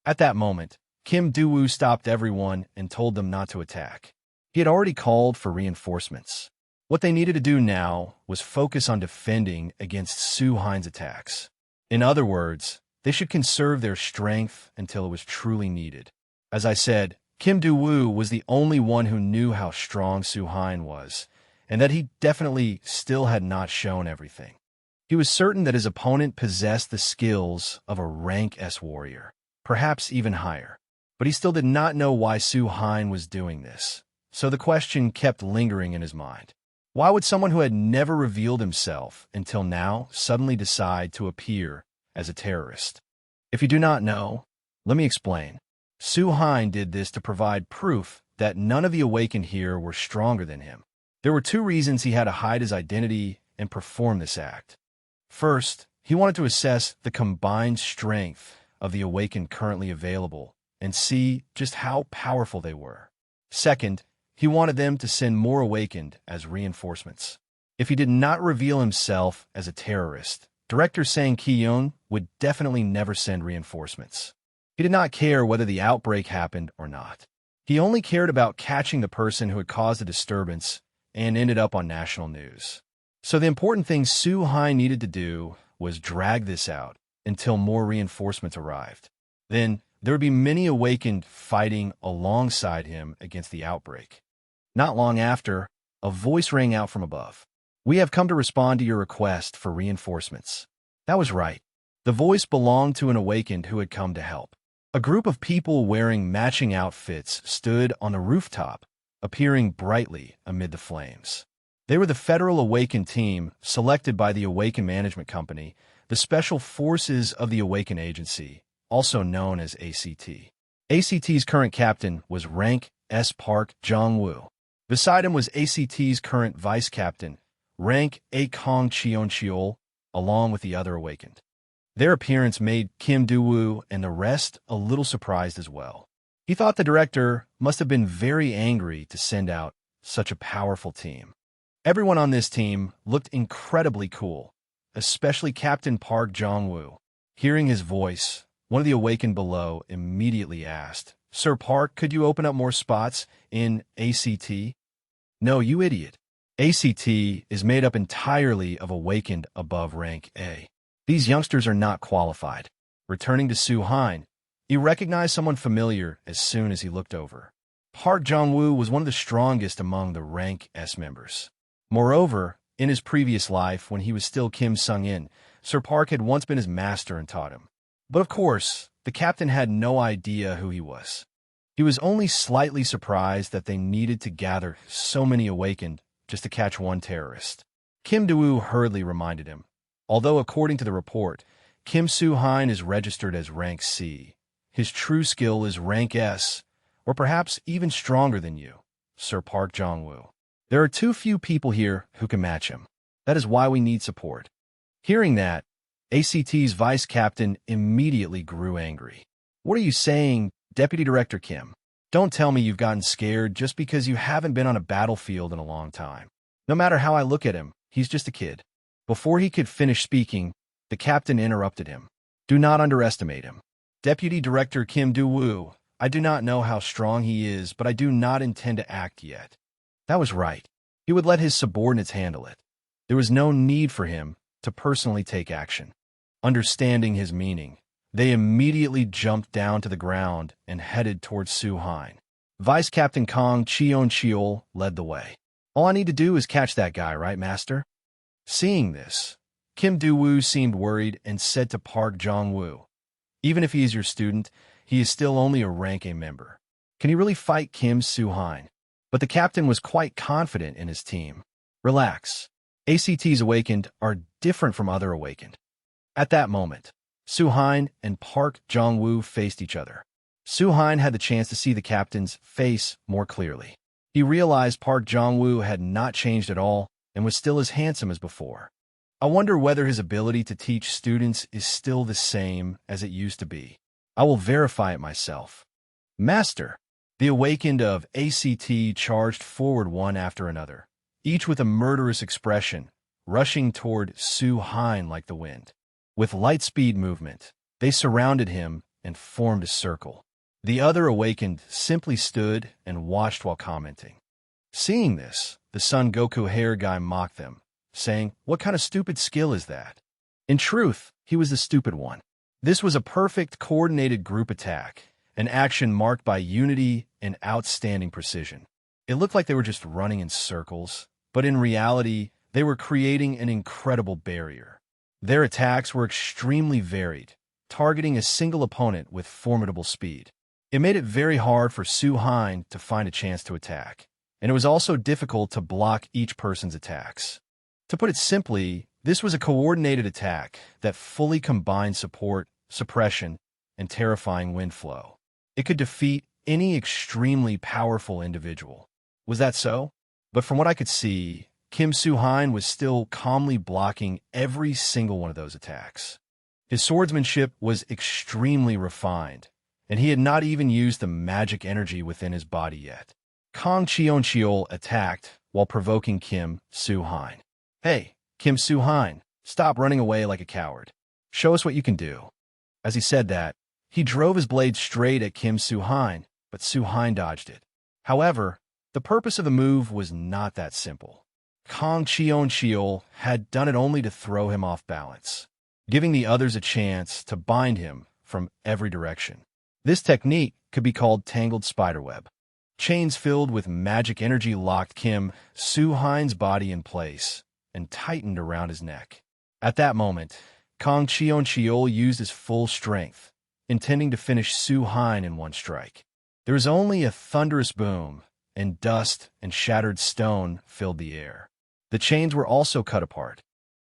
At that moment, Kim Do-woo stopped everyone and told them not to attack. He had already called for reinforcements. What they needed to do now was focus on defending against Soo-Hein's attacks. In other words, they should conserve their strength until it was truly needed. As I said, Kim Do-woo was the only one who knew how strong Soo-Hein was, and that he definitely still had not shown everything. He was certain that his opponent possessed the skills of a rank S warrior, perhaps even higher. But he still did not know why Soo-Hein was doing this, so the question kept lingering in his mind. Why would someone who had never revealed himself until now suddenly decide to appear as a terrorist? If you do not know, let me explain. Soo-Hein did this to provide proof that none of the awakened here were stronger than him. There were two reasons he had to hide his identity and perform this act. First, he wanted to assess the combined strength of the awakened currently available and see just how powerful they were. Second, he wanted them to send more awakened as reinforcements. If he did not reveal himself as a terrorist, Director Sang Ki-yoon would definitely never send reinforcements. He did not care whether the outbreak happened or not. He only cared about catching the person who had caused the disturbance and ended up on national news. So the important thing Soo-Hein needed to do was drag this out until more reinforcements arrived. Then there would be many awakened fighting alongside him against the outbreak. Not long after, a voice rang out from above. "We have come to respond to your request for reinforcements." That was right. The voice belonged to an awakened who had come to help. A group of people wearing matching outfits stood on the rooftop, appearing brightly amid the flames. They were the Federal Awakened Team, selected by the Awakened Management Company, the Special Forces of the Awakened Agency, also known as ACT. ACT's current captain was Rank S. Park Jong-woo. Beside him was ACT's current vice captain, Rank A. Kong Cheon-cheol, along with the other awakened. Their appearance made Kim Do-woo and the rest a little surprised as well. He thought the director must have been very angry to send out such a powerful team. Everyone on this team looked incredibly cool, especially Captain Park Jong-woo. Hearing his voice, one of the awakened below immediately asked, "Sir Park, could you open up more spots in ACT?" "No, you idiot. ACT is made up entirely of awakened above rank A. These youngsters are not qualified." Returning to Soo-Hein, he recognized someone familiar as soon as he looked over. Park Jong-woo was one of the strongest among the rank S members. Moreover, in his previous life, when he was still Kim Sung-in, Sir Park had once been his master and taught him. But of course, the captain had no idea who he was. He was only slightly surprised that they needed to gather so many awakened just to catch one terrorist. Kim Do-woo hurriedly reminded him, although according to the report, Kim Soo-Hein is registered as rank C. His true skill is rank S, or perhaps even stronger than you, Sir Park Jong-woo. There are too few people here who can match him. That is why we need support. Hearing that, ACT's vice captain immediately grew angry. "What are you saying, Deputy Director Kim? Don't tell me you've gotten scared just because you haven't been on a battlefield in a long time. No matter how I look at him, he's just a kid." Before he could finish speaking, the captain interrupted him. "Do not underestimate him. Deputy Director Kim Do-woo, I do not know how strong he is, but I do not intend to act yet." That was right. He would let his subordinates handle it. There was no need for him to personally take action. Understanding his meaning, they immediately jumped down to the ground and headed towards Soo-Hein. Vice Captain Kong Cheon-cheol led the way. "All I need to do is catch that guy, right, Master?" Seeing this, Kim Do-woo seemed worried and said to Park Jong-woo, "Even if he is your student, he is still only a rank A member. Can he really fight Kim Soo-Hein?" But the captain was quite confident in his team. "Relax. ACT's awakened are different from other awakened." At that moment, Soo-Hein and Park Jong-woo faced each other. Soo-Hein had the chance to see the captain's face more clearly. He realized Park Jong-woo had not changed at all and was still as handsome as before. I wonder whether his ability to teach students is still the same as it used to be. I will verify it myself. "Master!" The awakened of ACT charged forward one after another, each with a murderous expression, rushing toward Soo-Hein like the wind. With light speed movement, they surrounded him and formed a circle. The other awakened simply stood and watched while commenting. Seeing this, the Son Goku hair guy mocked them, saying, "What kind of stupid skill is that?" In truth, he was the stupid one. This was a perfect, coordinated group attack, an action marked by unity and outstanding precision. It looked like they were just running in circles, but in reality, they were creating an incredible barrier. Their attacks were extremely varied, targeting a single opponent with formidable speed. It made it very hard for Su Hein to find a chance to attack, and it was also difficult to block each person's attacks. To put it simply, this was a coordinated attack that fully combined support, suppression, and terrifying wind flow. It could defeat any extremely powerful individual. Was that so? But from what I could see, Kim Su Hein was still calmly blocking every single one of those attacks. His swordsmanship was extremely refined, and he had not even used the magic energy within his body yet. Kang Cheoncheol attacked while provoking Kim Su Hein. "Hey, Kim Su Hein, stop running away like a coward. Show us what you can do." As he said that, he drove his blade straight at Kim Su Hein, but Su Hein dodged it. However, the purpose of the move was not that simple. Kang Cheoncheol had done it only to throw him off balance, giving the others a chance to bind him from every direction. This technique could be called tangled spiderweb. Chains filled with magic energy locked Kim Su Hein's body in place and tightened around his neck. At that moment, Kang Cheoncheol used his full strength, intending to finish Su Hein in one strike. There was only a thunderous boom, and dust and shattered stone filled the air. The chains were also cut apart.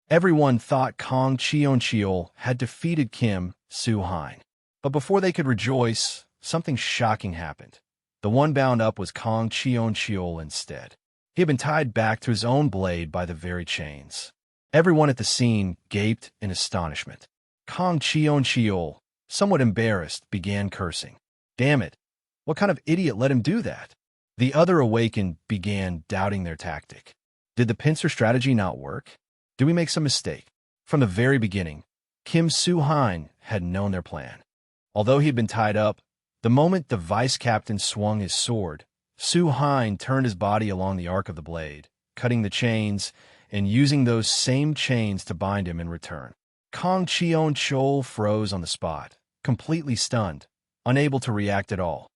Everyone thought Kang Cheoncheol had defeated Kim Su Hein. But before they could rejoice, something shocking happened. The one bound up was Kang Cheoncheol instead. He had been tied back to his own blade by the very chains. Everyone at the scene gaped in astonishment. Kang Cheoncheol, somewhat embarrassed, began cursing. "Damn it! What kind of idiot let him do that?" The other awakened began doubting their tactic. Did the pincer strategy not work? Did we make some mistake? From the very beginning, Kim Su Hein had known their plan. Although he had been tied up, the moment the vice captain swung his sword, Su Hein turned his body along the arc of the blade, cutting the chains and using those same chains to bind him in return. Kang Cheoncheol froze on the spot, completely stunned, unable to react at all.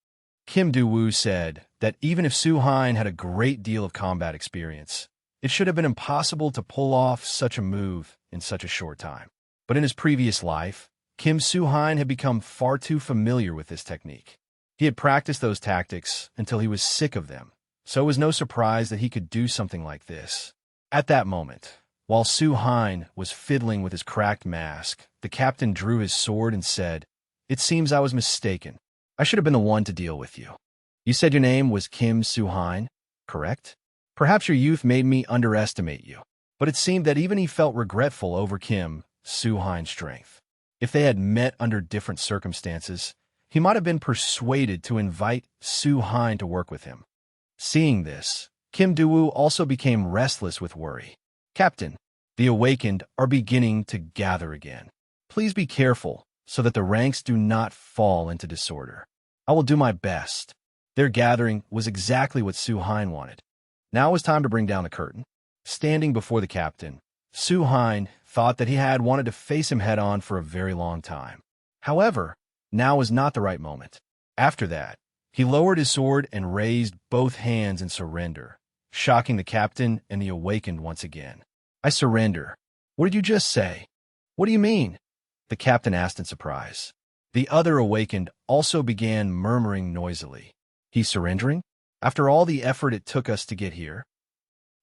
Kim Du-woo said that even if Su Hein had a great deal of combat experience, it should have been impossible to pull off such a move in such a short time. But in his previous life, Kim Su Hein had become far too familiar with this technique. He had practiced those tactics until he was sick of them, so it was no surprise that he could do something like this. At that moment, while Su Hein was fiddling with his cracked mask, the captain drew his sword and said, "It seems I was mistaken. I should have been the one to deal with you. You said your name was Kim Su Hein, correct? Perhaps your youth made me underestimate you." But it seemed that even he felt regretful over Kim Su Hein's strength. If they had met under different circumstances, he might have been persuaded to invite Su Hein to work with him. Seeing this, Kim Du-woo also became restless with worry. "Captain, the awakened are beginning to gather again. Please be careful so that the ranks do not fall into disorder. I will do my best." Their gathering was exactly what Su Hein wanted. Now it was time to bring down the curtain. Standing before the captain, Su Hein thought that he had wanted to face him head-on for a very long time. However, now was not the right moment. After that, he lowered his sword and raised both hands in surrender, shocking the captain and the awakened once again. "I surrender." "What did you just say?" "What do you mean?" the captain asked in surprise. The other awakened also began murmuring noisily. "He's surrendering? After all the effort it took us to get here?"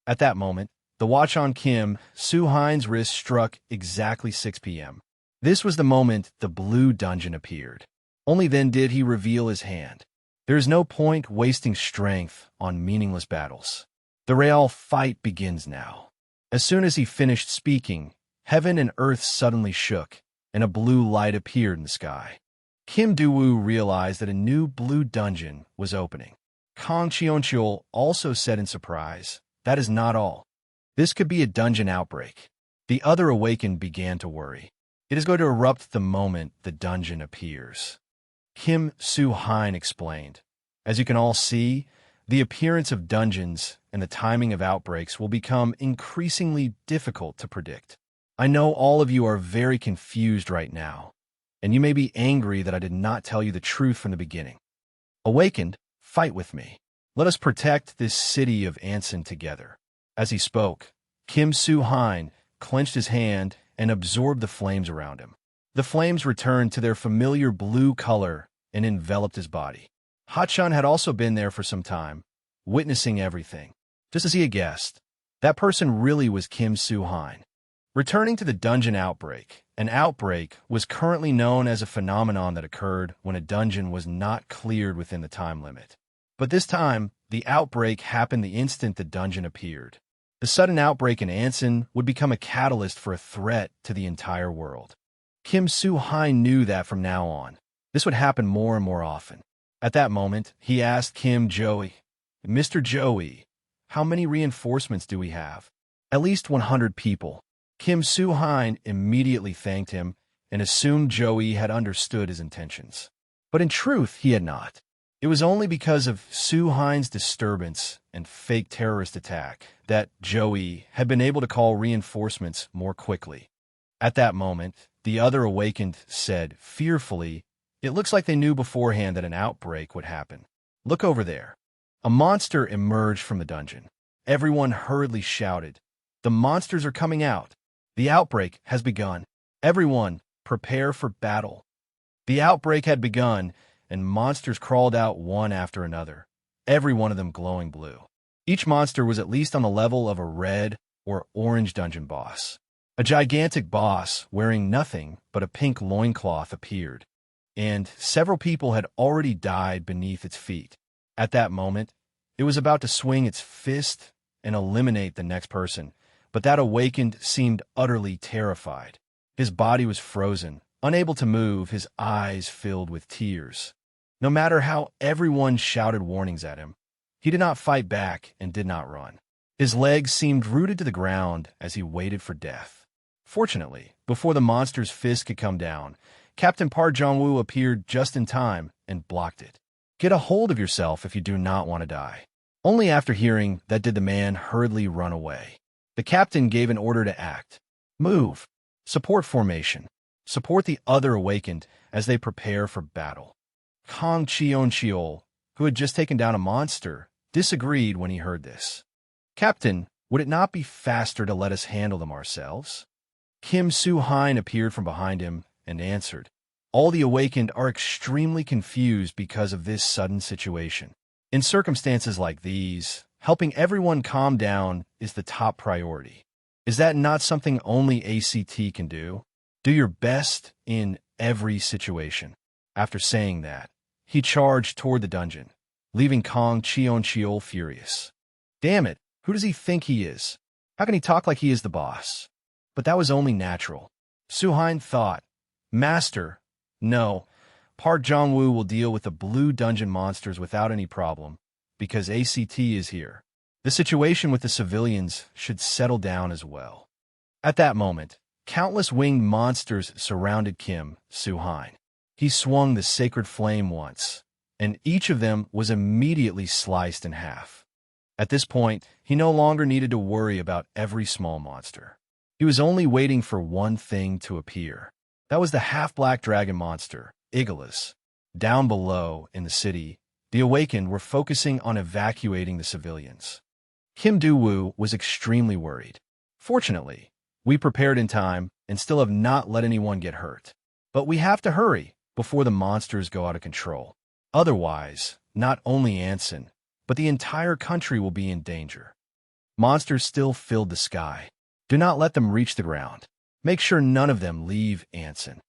At that moment, the watch on Kim Su Hein's wrist struck exactly 6 p.m. This was the moment the blue dungeon appeared. Only then did he reveal his hand. There is no point wasting strength on meaningless battles. The real fight begins now. As soon as he finished speaking, heaven and earth suddenly shook, and a blue light appeared in the sky. Kim Du-woo realized that a new blue dungeon was opening. Kang Cheoncheol also said in surprise, "That is not all. This could be a dungeon outbreak." The other awakened began to worry. It is going to erupt the moment the dungeon appears. Kim Soo-hein explained. As you can all see, the appearance of dungeons and the timing of outbreaks will become increasingly difficult to predict. I know all of you are very confused right now, and you may be angry that I did not tell you the truth from the beginning. Awakened, fight with me. Let us protect this city of Anson together. As he spoke, Kim Soo-hein clenched his hand and absorbed the flames around him. The flames returned to their familiar blue color and enveloped his body. Hachan had also been there for some time, witnessing everything. Just as he had guessed, that person really was Kim Soo-hein. Returning to the dungeon outbreak, an outbreak was currently known as a phenomenon that occurred when a dungeon was not cleared within the time limit. But this time, the outbreak happened the instant the dungeon appeared. The sudden outbreak in Anson would become a catalyst for a threat to the entire world. Kim Soo-hein knew that from now on, this would happen more and more often. At that moment, he asked Kim Joey, "Mr. Joey, how many reinforcements do we have?" "At least 100 people. Kim Soo-hein immediately thanked him and assumed Joey had understood his intentions. But in truth, he had not. It was only because of Soo-hein's disturbance and fake terrorist attack that Joey had been able to call reinforcements more quickly. At that moment, the other awakened said fearfully, "It looks like they knew beforehand that an outbreak would happen. Look over there." A monster emerged from the dungeon. Everyone hurriedly shouted, "The monsters are coming out! The outbreak has begun. Everyone, prepare for battle." The outbreak had begun, and monsters crawled out one after another, every one of them glowing blue. Each monster was at least on the level of a red or orange dungeon boss. A gigantic boss wearing nothing but a pink loincloth appeared, and several people had already died beneath its feet. At that moment, it was about to swing its fist and eliminate the next person, but that awakened seemed utterly terrified. His body was frozen, unable to move, his eyes filled with tears. No matter how everyone shouted warnings at him, he did not fight back and did not run. His legs seemed rooted to the ground as he waited for death. Fortunately, before the monster's fist could come down, Captain Park Jong-woo appeared just in time and blocked it. "Get a hold of yourself if you do not want to die." Only after hearing that did the man hurriedly run away. The captain gave an order to act. "Move. Support formation. Support the other awakened as they prepare for battle." Kang Cheon-cheol, who had just taken down a monster, disagreed when he heard this. "Captain, would it not be faster to let us handle them ourselves?" Kim Soo-hein appeared from behind him and answered, "All the awakened are extremely confused because of this sudden situation. In circumstances like these, helping everyone calm down is the top priority. Is that not something only ACT can do? Do your best in every situation." After saying that, he charged toward the dungeon, leaving Kang Cheon-cheol furious. Damn it, who does he think he is? How can he talk like he is the boss? But that was only natural. Soo-hein thought, "Master, no, Park Jong-woo will deal with the blue dungeon monsters without any problem, because ACT is here. The situation with the civilians should settle down as well." At that moment, countless winged monsters surrounded Kim Soo-hein. He swung the sacred flame once, and each of them was immediately sliced in half. At this point, he no longer needed to worry about every small monster. He was only waiting for one thing to appear. That was the half-black dragon monster, Jobless. Down below, in the city, the awakened were focusing on evacuating the civilians. Kim Do-woo was extremely worried. Fortunately, we prepared in time and still have not let anyone get hurt. But we have to hurry before the monsters go out of control. Otherwise, not only Anson, but the entire country will be in danger. Monsters still filled the sky. Do not let them reach the ground. Make sure none of them leave Anson.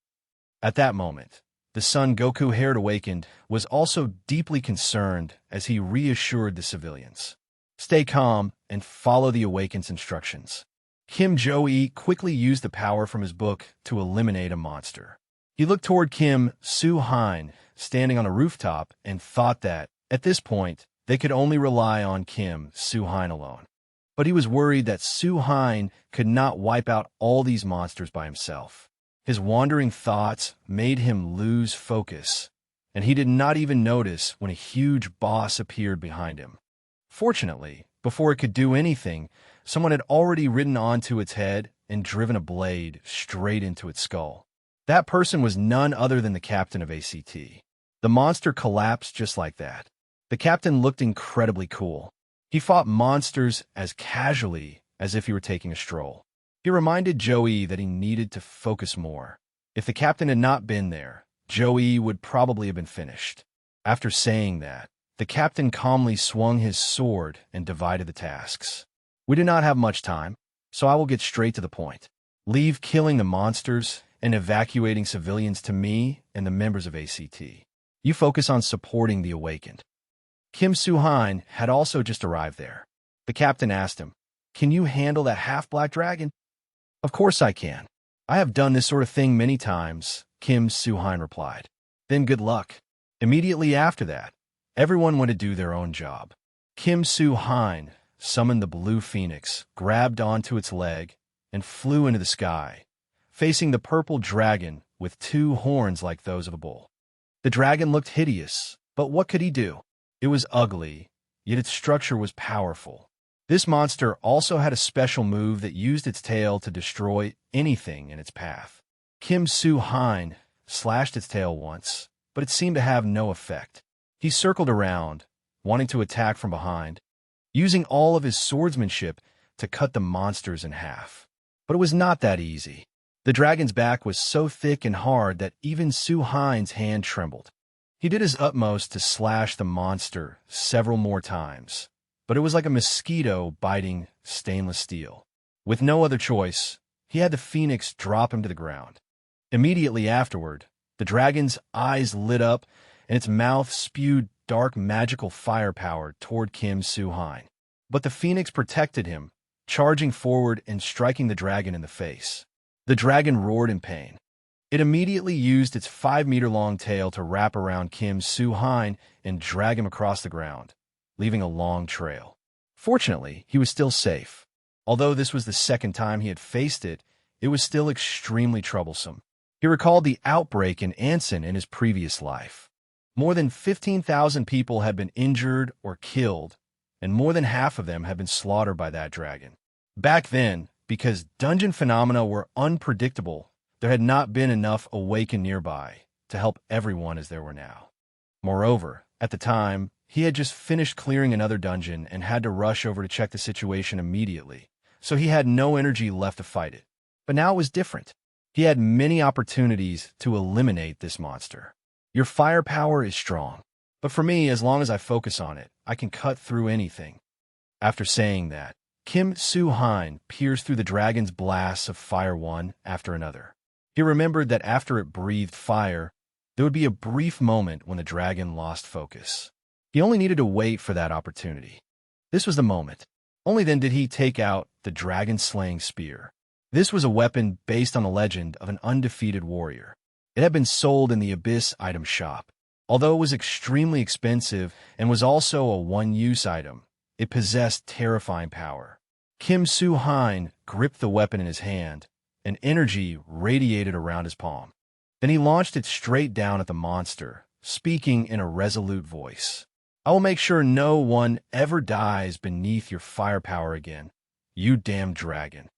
At that moment, the Son Goku-haired awakened was also deeply concerned as he reassured the civilians. Stay calm and follow the awakened's instructions. Kim Jo-e quickly used the power from his book to eliminate a monster. He looked toward Kim Soo-hein, standing on a rooftop, and thought that, at this point, they could only rely on Kim Soo-hein alone. But he was worried that Soo-hein could not wipe out all these monsters by himself. His wandering thoughts made him lose focus, and he did not even notice when a huge boss appeared behind him. Fortunately, before it could do anything, someone had already ridden onto its head and driven a blade straight into its skull. That person was none other than the captain of ACT. The monster collapsed just like that. The captain looked incredibly cool. He fought monsters as casually as if he were taking a stroll. He reminded Joey that he needed to focus more. If the captain had not been there, Joey would probably have been finished. After saying that, the captain calmly swung his sword and divided the tasks. We do not have much time, so I will get straight to the point. Leave killing the monsters and evacuating civilians to me and the members of ACT. You focus on supporting the awakened. Kim Soo-hein had also just arrived there. The captain asked him, "Can you handle that half-black dragon?" "Of course I can. I have done this sort of thing many times," Kim Soo-hein replied. "Then good luck." Immediately after that, everyone went to do their own job. Kim Soo-hein summoned the blue phoenix, grabbed onto its leg, and flew into the sky, facing the purple dragon with two horns like those of a bull. The dragon looked hideous, but what could he do? It was ugly, yet its structure was powerful. This monster also had a special move that used its tail to destroy anything in its path. Kim Soo-hein slashed its tail once, but it seemed to have no effect. He circled around, wanting to attack from behind, using all of his swordsmanship to cut the monsters in half. But it was not that easy. The dragon's back was so thick and hard that even Soo-hein's hand trembled. He did his utmost to slash the monster several more times, but it was like a mosquito biting stainless steel. With no other choice, he had the phoenix drop him to the ground. Immediately afterward, the dragon's eyes lit up and its mouth spewed dark magical firepower toward Kim Soo-hein. But the phoenix protected him, charging forward and striking the dragon in the face. The dragon roared in pain. It immediately used its 5-meter-long tail to wrap around Kim Soo-hein and drag him across the ground, leaving a long trail. Fortunately, he was still safe. Although this was the second time he had faced it, it was still extremely troublesome. He recalled the outbreak in Anson in his previous life. More than 15,000 people had been injured or killed, and more than half of them had been slaughtered by that dragon. Back then, because dungeon phenomena were unpredictable, there had not been enough awakened nearby to help everyone as there were now. Moreover, at the time, he had just finished clearing another dungeon and had to rush over to check the situation immediately, so he had no energy left to fight it. But now it was different. He had many opportunities to eliminate this monster. Your firepower is strong, but for me, as long as I focus on it, I can cut through anything. After saying that, Kim Soo-hein pierced through the dragon's blasts of fire one after another. He remembered that after it breathed fire, there would be a brief moment when the dragon lost focus. He only needed to wait for that opportunity. This was the moment. Only then did he take out the dragon-slaying spear. This was a weapon based on the legend of an undefeated warrior. It had been sold in the Abyss item shop. Although it was extremely expensive and was also a one-use item, it possessed terrifying power. Kim Soo-hein gripped the weapon in his hand, and energy radiated around his palm. Then he launched it straight down at the monster, speaking in a resolute voice. "I will make sure no one ever dies beneath your firepower again, you damned dragon."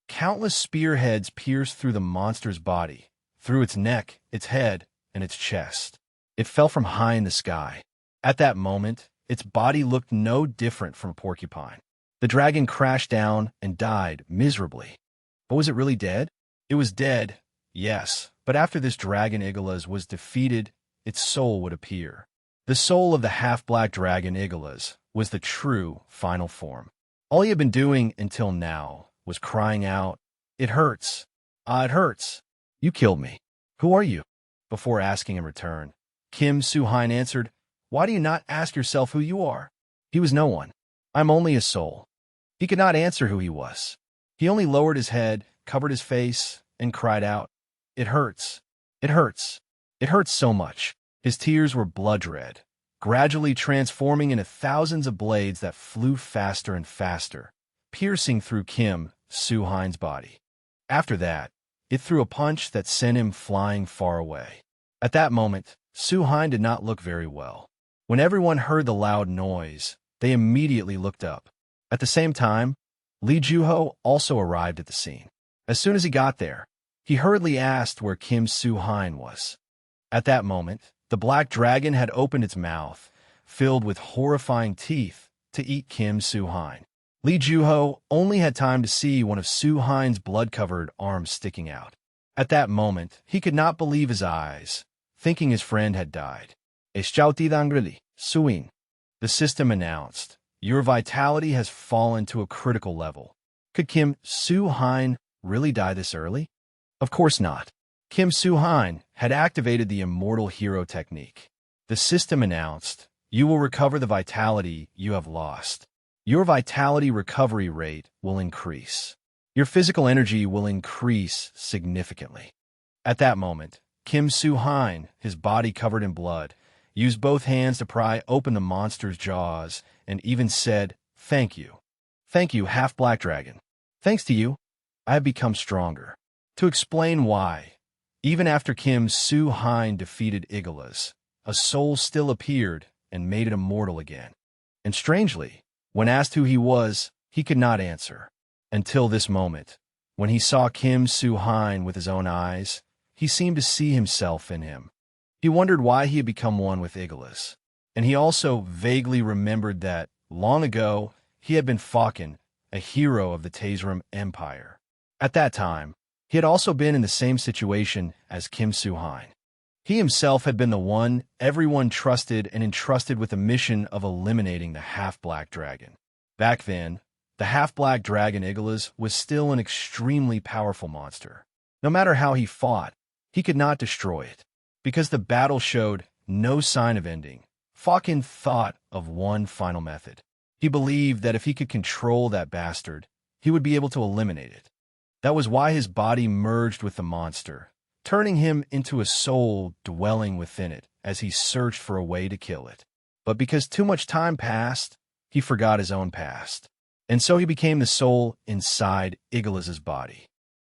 Countless spearheads pierced through the monster's body, through its neck, its head, and its chest. It fell from high in the sky. At that moment, its body looked no different from a porcupine. The dragon crashed down and died miserably. But was it really dead? It was dead, yes, but after this dragon Igalus was defeated, its soul would appear. The soul of the half-black dragon Igalus was the true final form. All he had been doing until now was crying out, "It hurts. Ah, it hurts. You killed me. Who are you?" Before asking in return, Kim Soo-hein answered, "Why do you not ask yourself who you are?" He was no one. "I'm only a soul." He could not answer who he was. He only lowered his head, covered his face, and cried out, "It hurts. It hurts. It hurts so much." His tears were blood red, gradually transforming into thousands of blades that flew faster and faster, piercing through Kim Soo-hein's body. After that, it threw a punch that sent him flying far away. At that moment, Su-hein did not look very well. When everyone heard the loud noise, they immediately looked up. At the same time, Lee Ju-ho also arrived at the scene. As soon as he got there, he hurriedly asked where Kim Su-hein was. At that moment, the black dragon had opened its mouth, filled with horrifying teeth, to eat Kim Su-hein. Lee Ju-ho only had time to see one of Su-hein's blood-covered arms sticking out. At that moment, he could not believe his eyes, thinking his friend had died. Suin. The system announced, "Your vitality has fallen to a critical level." Could Kim Su-hein really die this early? Of course not. Kim Su-hein had activated the Immortal Hero technique. The system announced, "You will recover the vitality you have lost. Your vitality recovery rate will increase. Your physical energy will increase significantly." At that moment, Kim Su-hein, his body covered in blood, used both hands to pry open the monster's jaws and even said, "Thank you. Thank you, half-black dragon. Thanks to you, I have become stronger." To explain why, even after Kim Su-hein defeated Igalus, a soul still appeared and made it immortal again. And strangely, when asked who he was, he could not answer. Until this moment, when he saw Kim Su-hein with his own eyes, he seemed to see himself in him. He wondered why he had become one with Igalus, and he also vaguely remembered that, long ago, he had been Falcon, a hero of the Taerim Empire. At that time, he had also been in the same situation as Kim Su-hein. He himself had been the one everyone trusted and entrusted with the mission of eliminating the half-black dragon. Back then, the half-black dragon Igalus was still an extremely powerful monster. No matter how he fought, he could not destroy it. Because the battle showed no sign of ending, Falcon thought of one final method. He believed that if he could control that bastard, he would be able to eliminate it. That was why his body merged with the monster, turning him into a soul dwelling within it as he searched for a way to kill it. But because too much time passed, he forgot his own past. And so he became the soul inside Igalus's body.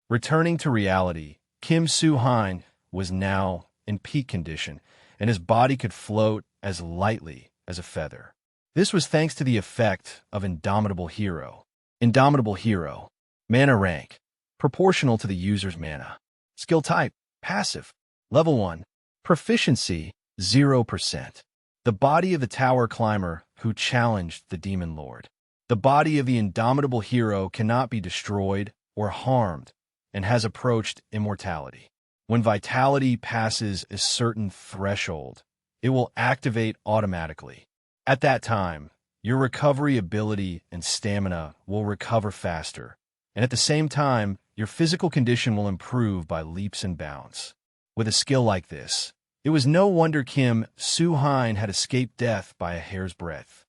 Returning to reality, Kim Su-hein was now in peak condition, and his body could float as lightly as a feather. This was thanks to the effect of Indomitable Hero. Indomitable Hero. Mana rank, proportional to the user's mana. Skill type, passive. Level 1. Proficiency, 0%. The body of the tower climber who challenged the Demon Lord. The body of the Indomitable Hero cannot be destroyed or harmed and has approached immortality. When vitality passes a certain threshold, it will activate automatically. At that time, your recovery ability and stamina will recover faster, and at the same time, your physical condition will improve by leaps and bounds. With a skill like this, it was no wonder Kim Su-hein had escaped death by a hair's breadth.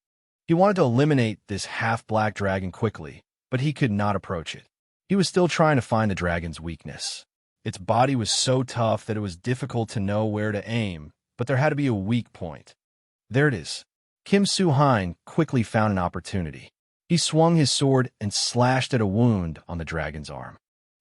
He wanted to eliminate this half-black dragon quickly, but he could not approach it. He was still trying to find the dragon's weakness. Its body was so tough that it was difficult to know where to aim, but there had to be a weak point. There it is. Kim Su-hein quickly found an opportunity. He swung his sword and slashed at a wound on the dragon's arm.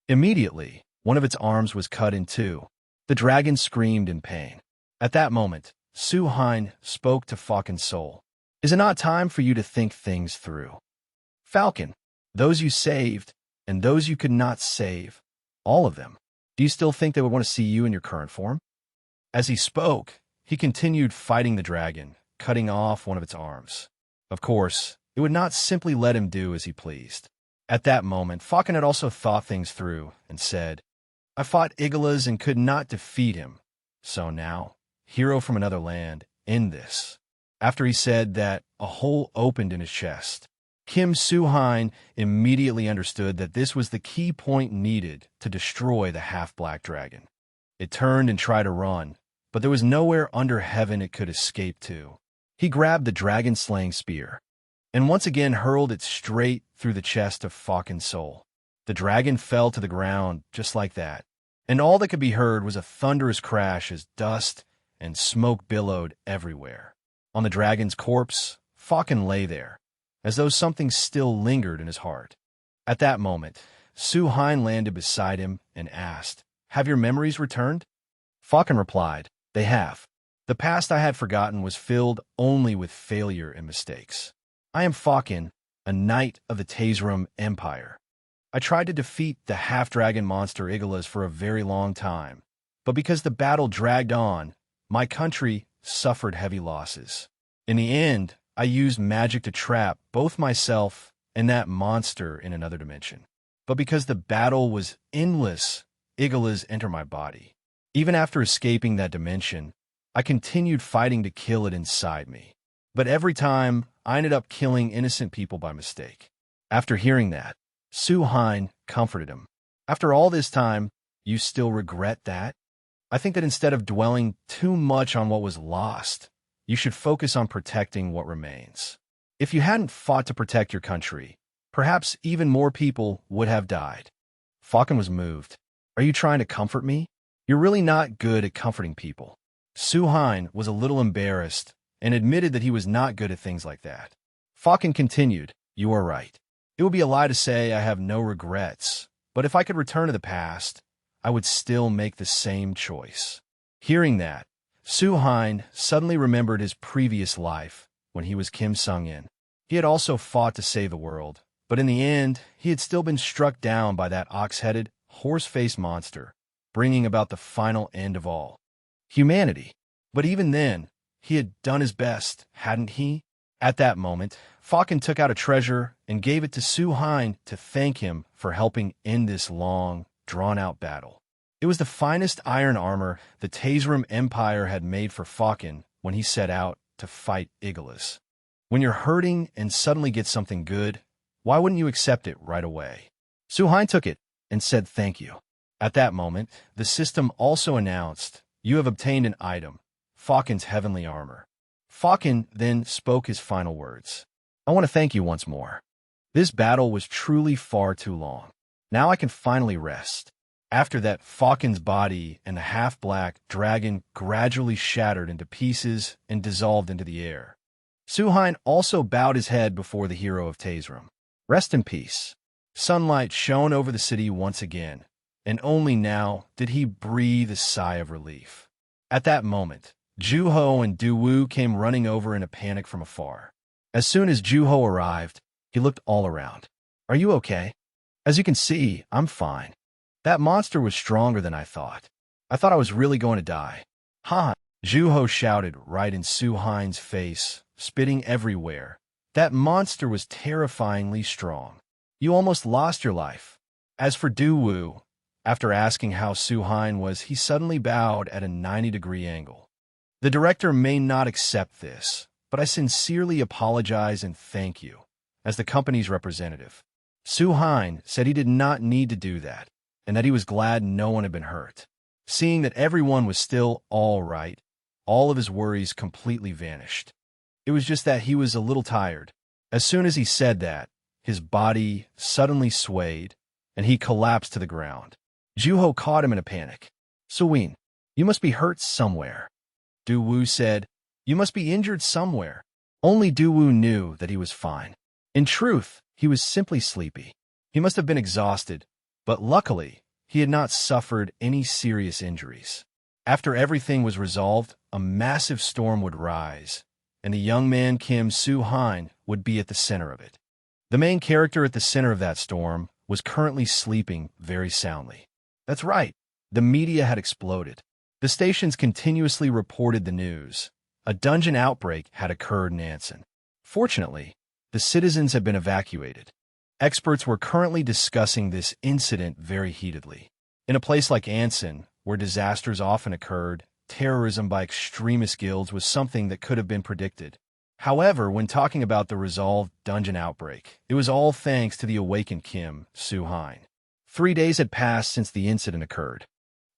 Immediately, one of its arms was cut in two. The dragon screamed in pain. At that moment, Su-hein spoke to Falcon's soul. "Is it not time for you to think things through? Falcon, those you saved, and those you could not save, all of them, do you still think they would want to see you in your current form?" As he spoke, he continued fighting the dragon, cutting off one of its arms. Of course, it would not simply let him do as he pleased. At that moment, Falcon had also thought things through and said, "I fought Igalus and could not defeat him. So now, hero from another land, end this." After he said that, a hole opened in his chest. Kim Su-hein immediately understood that this was the key point needed to destroy the half-black dragon. It turned and tried to run, but there was nowhere under heaven it could escape to. He grabbed the dragon-slaying spear, and once again hurled it straight through the chest of Falcon's soul. The dragon fell to the ground just like that, and all that could be heard was a thunderous crash as dust and smoke billowed everywhere. On the dragon's corpse, Falcon lay there, as though something still lingered in his heart. At that moment, Su-hein landed beside him and asked, "Have your memories returned?" Falcon replied, "They have." The past I had forgotten was filled only with failure and mistakes. I am Fakin, a knight of the Taisrum Empire. I tried to defeat the half-dragon monster Igolas for a very long time, but because the battle dragged on, my country suffered heavy losses. In the end, I used magic to trap both myself and that monster in another dimension. But because the battle was endless, Igolas entered my body. Even after escaping that dimension, I continued fighting to kill it inside me. But every time, I ended up killing innocent people by mistake. After hearing that, Su-hein comforted him. After all this time, you still regret that? I think that instead of dwelling too much on what was lost, you should focus on protecting what remains. If you hadn't fought to protect your country, perhaps even more people would have died. Fakin was moved. Are you trying to comfort me? You're really not good at comforting people. Su-hein was a little embarrassed and admitted that he was not good at things like that. Fakin continued, you are right. It would be a lie to say I have no regrets, but if I could return to the past, I would still make the same choice. Hearing that, Su-hein suddenly remembered his previous life when he was Kim Sung-in. He had also fought to save the world, but in the end, he had still been struck down by that ox-headed, horse-faced monster, bringing about the final end of all. Humanity. But even then, he had done his best, hadn't he? At that moment, Fakin took out a treasure and gave it to Su-hein to thank him for helping end this long, drawn-out battle. It was the finest iron armor the Taisrum Empire had made for Fakin when he set out to fight Igolas. When you're hurting and suddenly get something good, why wouldn't you accept it right away? Su-hein took it and said thank you. At that moment, the system also announced, you have obtained an item, Fakin's heavenly armor. Fakin then spoke his final words. I want to thank you once more. This battle was truly far too long. Now I can finally rest. After that, Fakin's body and the half-black dragon gradually shattered into pieces and dissolved into the air. Su-hein also bowed his head before the hero of Taisrum. Rest in peace. Sunlight shone over the city once again, and only now did he breathe a sigh of relief. At that moment, Ju-ho and Du-woo came running over in a panic from afar. As soon as Ju-ho arrived, he looked all around. Are you okay? As you can see, I'm fine. That monster was stronger than I thought. I thought I was really going to die. Ha! Ju-ho shouted right in Su-hein's face, spitting everywhere. That monster was terrifyingly strong. You almost lost your life. As for Du-woo, after asking how Su-hein was, he suddenly bowed at a 90-degree angle. The director may not accept this, but I sincerely apologize and thank you, as the company's representative. Su-hein said he did not need to do that, and that he was glad no one had been hurt. Seeing that everyone was still all right, all of his worries completely vanished. It was just that he was a little tired. As soon as he said that, his body suddenly swayed, and he collapsed to the ground. Ju-ho caught him in a panic. Su-win, you must be hurt somewhere. Du-woo said, you must be injured somewhere. Only Du-woo knew that he was fine. In truth, he was simply sleepy. He must have been exhausted, but luckily, he had not suffered any serious injuries. After everything was resolved, a massive storm would rise, and the young man Kim Su-hein would be at the center of it. The main character at the center of that storm was currently sleeping very soundly. That's right, the media had exploded. The stations continuously reported the news. A dungeon outbreak had occurred in Anson. Fortunately, the citizens had been evacuated. Experts were currently discussing this incident very heatedly. In a place like Anson, where disasters often occurred, terrorism by extremist guilds was something that could have been predicted. However, when talking about the resolved dungeon outbreak, it was all thanks to the awakened Kim Su-hein. 3 days had passed since the incident occurred.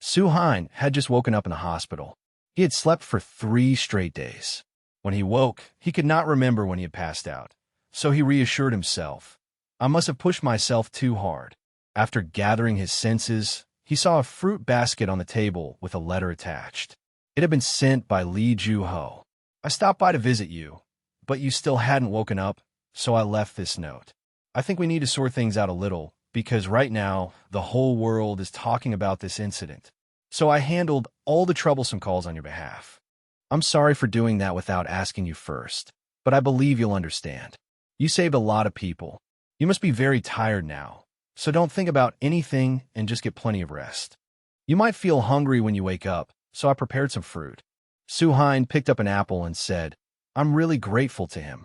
Su-hein had just woken up in the hospital. He had slept for 3 straight days. When he woke, he could not remember when he had passed out, so he reassured himself. I must have pushed myself too hard. After gathering his senses, he saw a fruit basket on the table with a letter attached. It had been sent by Lee Ju-ho. I stopped by to visit you, but you still hadn't woken up, so I left this note. I think we need to sort things out a little, because right now, the whole world is talking about this incident. So I handled all the troublesome calls on your behalf. I'm sorry for doing that without asking you first, but I believe you'll understand. You saved a lot of people. You must be very tired now, so don't think about anything and just get plenty of rest. You might feel hungry when you wake up, so I prepared some fruit. Suhain picked up an apple and said, I'm really grateful to him.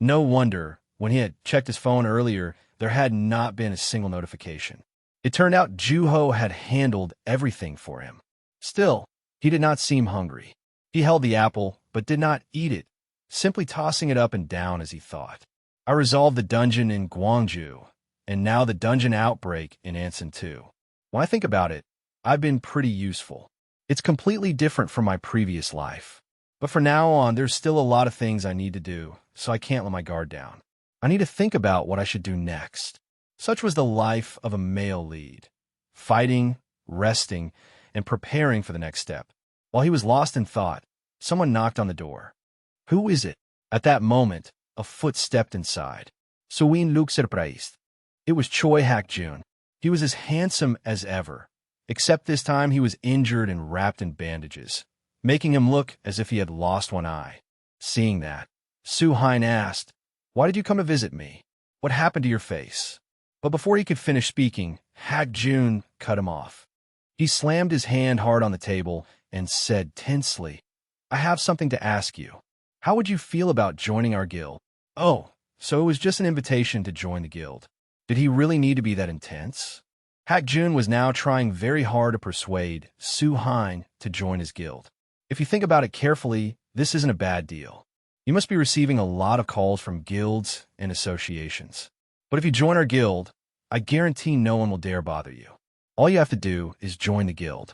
No wonder, when he had checked his phone earlier, there had not been a single notification. It turned out Juho had handled everything for him. Still, he did not seem hungry. He held the apple, but did not eat it, simply tossing it up and down as he thought. I resolved the dungeon in Gwangju, and now the dungeon outbreak in Anson too. When I think about it, I've been pretty useful. It's completely different from my previous life. But from now on, there's still a lot of things I need to do, so I can't let my guard down. I need to think about what I should do next. Such was the life of a male lead, fighting, resting, and preparing for the next step. While he was lost in thought, someone knocked on the door. Who is it? At that moment, a foot stepped inside. Suin looked surprised. It was Choi Hak-jun. He was as handsome as ever, except this time he was injured and wrapped in bandages, making him look as if he had lost one eye. Seeing that, Suhain asked, Why did you come to visit me? What happened to your face? But before he could finish speaking, Hak-jun cut him off. He slammed his hand hard on the table and said tensely, I have something to ask you. How would you feel about joining our guild? Oh, so it was just an invitation to join the guild. Did he really need to be that intense? Hak-jun was now trying very hard to persuade Suhain to join his guild. If you think about it carefully, this isn't a bad deal. You must be receiving a lot of calls from guilds and associations. But if you join our guild, I guarantee no one will dare bother you. All you have to do is join the guild.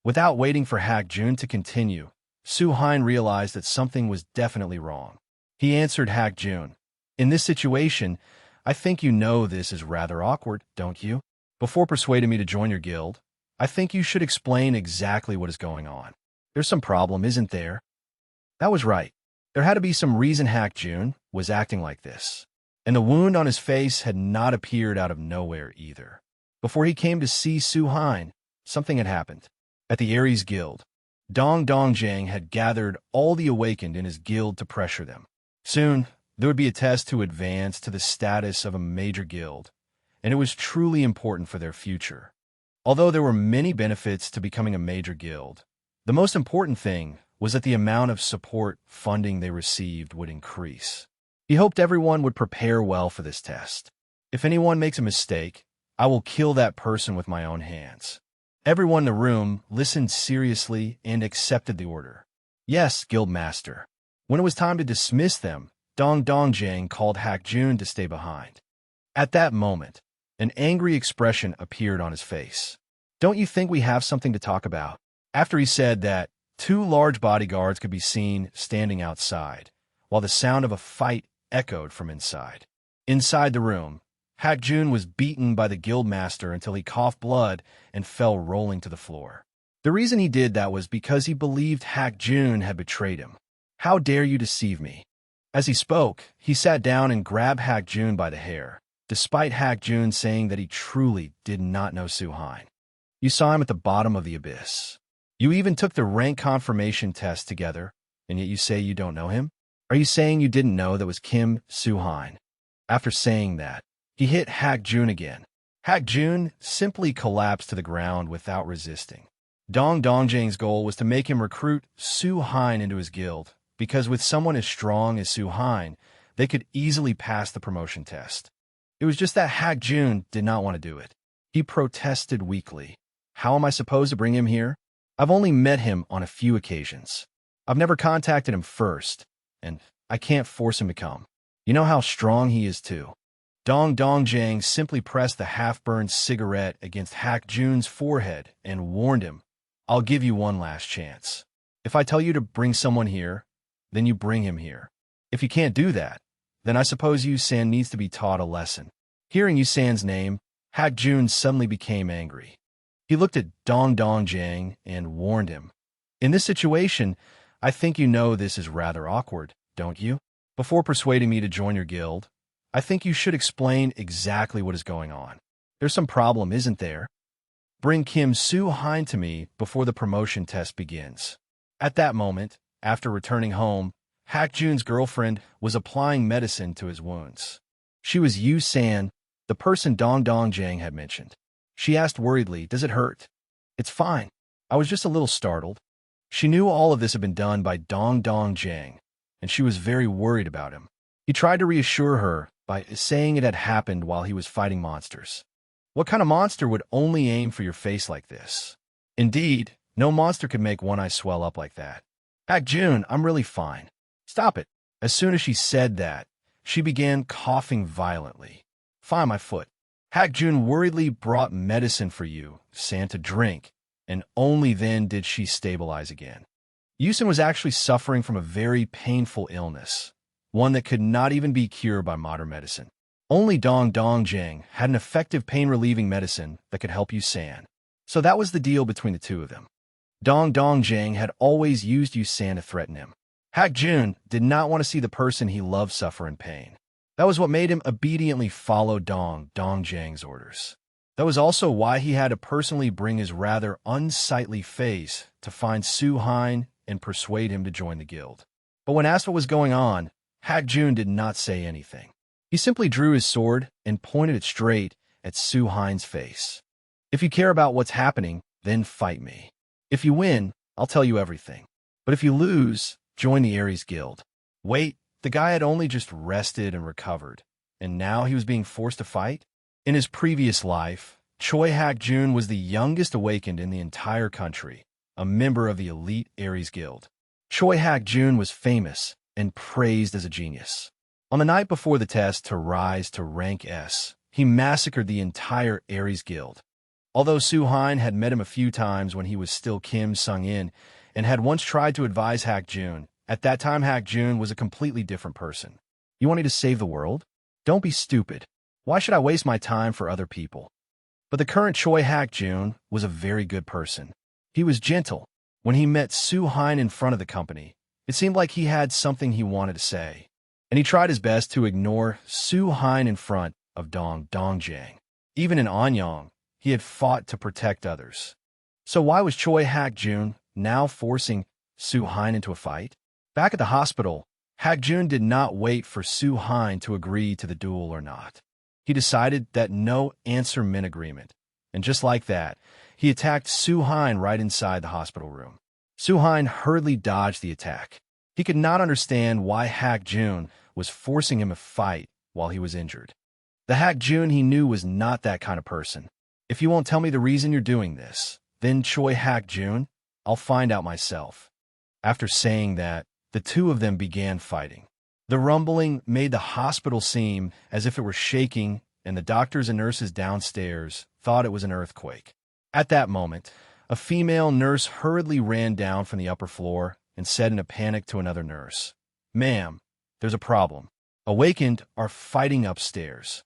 Without waiting for Hak-jun to continue, Suhain realized that something was definitely wrong. He answered Hak-jun, In this situation, I think you know this is rather awkward, don't you? Before persuading me to join your guild, I think you should explain exactly what is going on. There's some problem, isn't there? That was right. There had to be some reason Hak-jun was acting like this. And the wound on his face had not appeared out of nowhere either. Before he came to see Suhain, something had happened. At the Aries Guild, Dong Dongjang had gathered all the awakened in his guild to pressure them. Soon, there would be a test to advance to the status of a major guild, and it was truly important for their future. Although there were many benefits to becoming a major guild, the most important thing was that the amount of support funding they received would increase. He hoped everyone would prepare well for this test. If anyone makes a mistake, I will kill that person with my own hands. Everyone in the room listened seriously and accepted the order. Yes, Guildmaster. When it was time to dismiss them, Dong Dongjang called Hak-jun to stay behind. At that moment, an angry expression appeared on his face. Don't you think we have something to talk about? After he said that, 2 large bodyguards could be seen standing outside, while the sound of a fight echoed from inside. Inside the room, Hak-jun was beaten by the guildmaster until he coughed blood and fell rolling to the floor. The reason he did that was because he believed Hak-jun had betrayed him. How dare you deceive me? As he spoke, he sat down and grabbed Hak-jun by the hair, despite Hak-jun saying that he truly did not know Suhain. You saw him at the bottom of the abyss. You even took the rank confirmation test together, and yet you say you don't know him? Are you saying you didn't know that was Kim Suhain? After saying that, he hit Hak-jun again. Hak-jun simply collapsed to the ground without resisting. Dong Dongjang's goal was to make him recruit Suhain into his guild, because with someone as strong as Suhain, they could easily pass the promotion test. It was just that Hak-jun did not want to do it. He protested weakly. How am I supposed to bring him here? I've only met him on a few occasions. I've never contacted him first, and I can't force him to come. You know how strong he is too. Dong Dongjang simply pressed the half-burned cigarette against Hak-jun's forehead and warned him, I'll give you one last chance. If I tell you to bring someone here, then you bring him here. If you can't do that, then I suppose Yu-san needs to be taught a lesson. Hearing Yu-san's name, Hak-jun suddenly became angry. He looked at Dong Dongjang and warned him. In this situation, I think you know this is rather awkward, don't you? Before persuading me to join your guild, I think you should explain exactly what is going on. There's some problem, isn't there? Bring Kim Suhain to me before the promotion test begins. At that moment, After returning home, Hak Jun's girlfriend was applying medicine to his wounds. She was Yu San, the person Dong Dong Jang had mentioned. She asked worriedly, "Does it hurt?" "It's fine. I was just a little startled." She knew all of this had been done by Dong Dong Jang, and she was very worried about him. He tried to reassure her by saying it had happened while he was fighting monsters. What kind of monster would only aim for your face like this? Indeed, no monster could make one eye swell up like that. "Hak Jun, I'm really fine." "Stop it." As soon as she said that, she began coughing violently. "Fine, my foot." Hak Jun worriedly brought medicine for Yu San to drink, and only then did she stabilize again. Yu San was actually suffering from a very painful illness, one that could not even be cured by modern medicine. Only Dong Dong Jang had an effective pain-relieving medicine that could help Yu San. So that was the deal between the two of them. Dong Dong Jang had always used Yu San to threaten him. Hak Jun did not want to see the person he loved suffer in pain. That was what made him obediently follow Dong Dong Jang's orders. That was also why he had to personally bring his rather unsightly face to find Su Hein and persuade him to join the guild. But when asked what was going on, Hak Jun did not say anything. He simply drew his sword and pointed it straight at Su Hein's face. "If you care about what's happening, then fight me. If you win, I'll tell you everything. But if you lose, join the Ares Guild." Wait, the guy had only just rested and recovered, and now he was being forced to fight? In his previous life, Choi Hak Jun was the youngest awakened in the entire country, a member of the elite Ares Guild. Choi Hak Jun was famous and praised as a genius. On the night before the test to rise to rank S, he massacred the entire Ares Guild. Although Su Hein had met him a few times when he was still Kim Sung-in and had once tried to advise Hak Jun, at that time Hak Jun was a completely different person. "You want me to save the world? Don't be stupid. Why should I waste my time for other people?" But the current Choi Hak Jun was a very good person. He was gentle. When he met Su Hein in front of the company, it seemed like he had something he wanted to say, and he tried his best to ignore Su Hein in front of Dong Dong Jang. Even in Anyang, he had fought to protect others. So why was Choi Hak Jun now forcing Su Hein into a fight? Back at the hospital, Hak Jun did not wait for Su Hein to agree to the duel or not. He decided that no answer meant agreement, and just like that, he attacked Su Hein right inside the hospital room. Su Hein hurriedly dodged the attack. He could not understand why Hak Jun was forcing him to fight while he was injured. The Hak Jun he knew was not that kind of person. "If you won't tell me the reason you're doing this, then Choi Hak Jun, I'll find out myself." After saying that, the two of them began fighting. The rumbling made the hospital seem as if it were shaking, and the doctors and nurses downstairs thought it was an earthquake. At that moment, a female nurse hurriedly ran down from the upper floor and said in a panic to another nurse, "Ma'am, there's a problem. Awakened are fighting upstairs."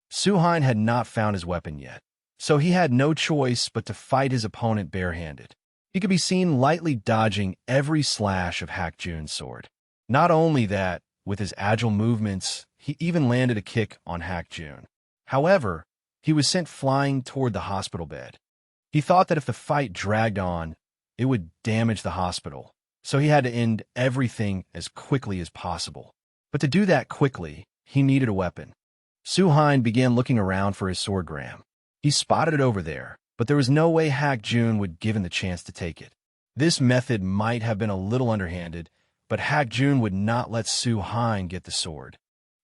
Su Hein had not found his weapon yet, so he had no choice but to fight his opponent barehanded. He could be seen lightly dodging every slash of Hak Jun's sword. Not only that, with his agile movements, he even landed a kick on Hak Jun. However, he was sent flying toward the hospital bed. He thought that if the fight dragged on, it would damage the hospital, so he had to end everything as quickly as possible. But to do that quickly, he needed a weapon. Su Hein began looking around for his swordgram. He spotted it over there, but there was no way Hak Jun would give him the chance to take it. This method might have been a little underhanded, but Hak Jun would not let Su Hein get the sword,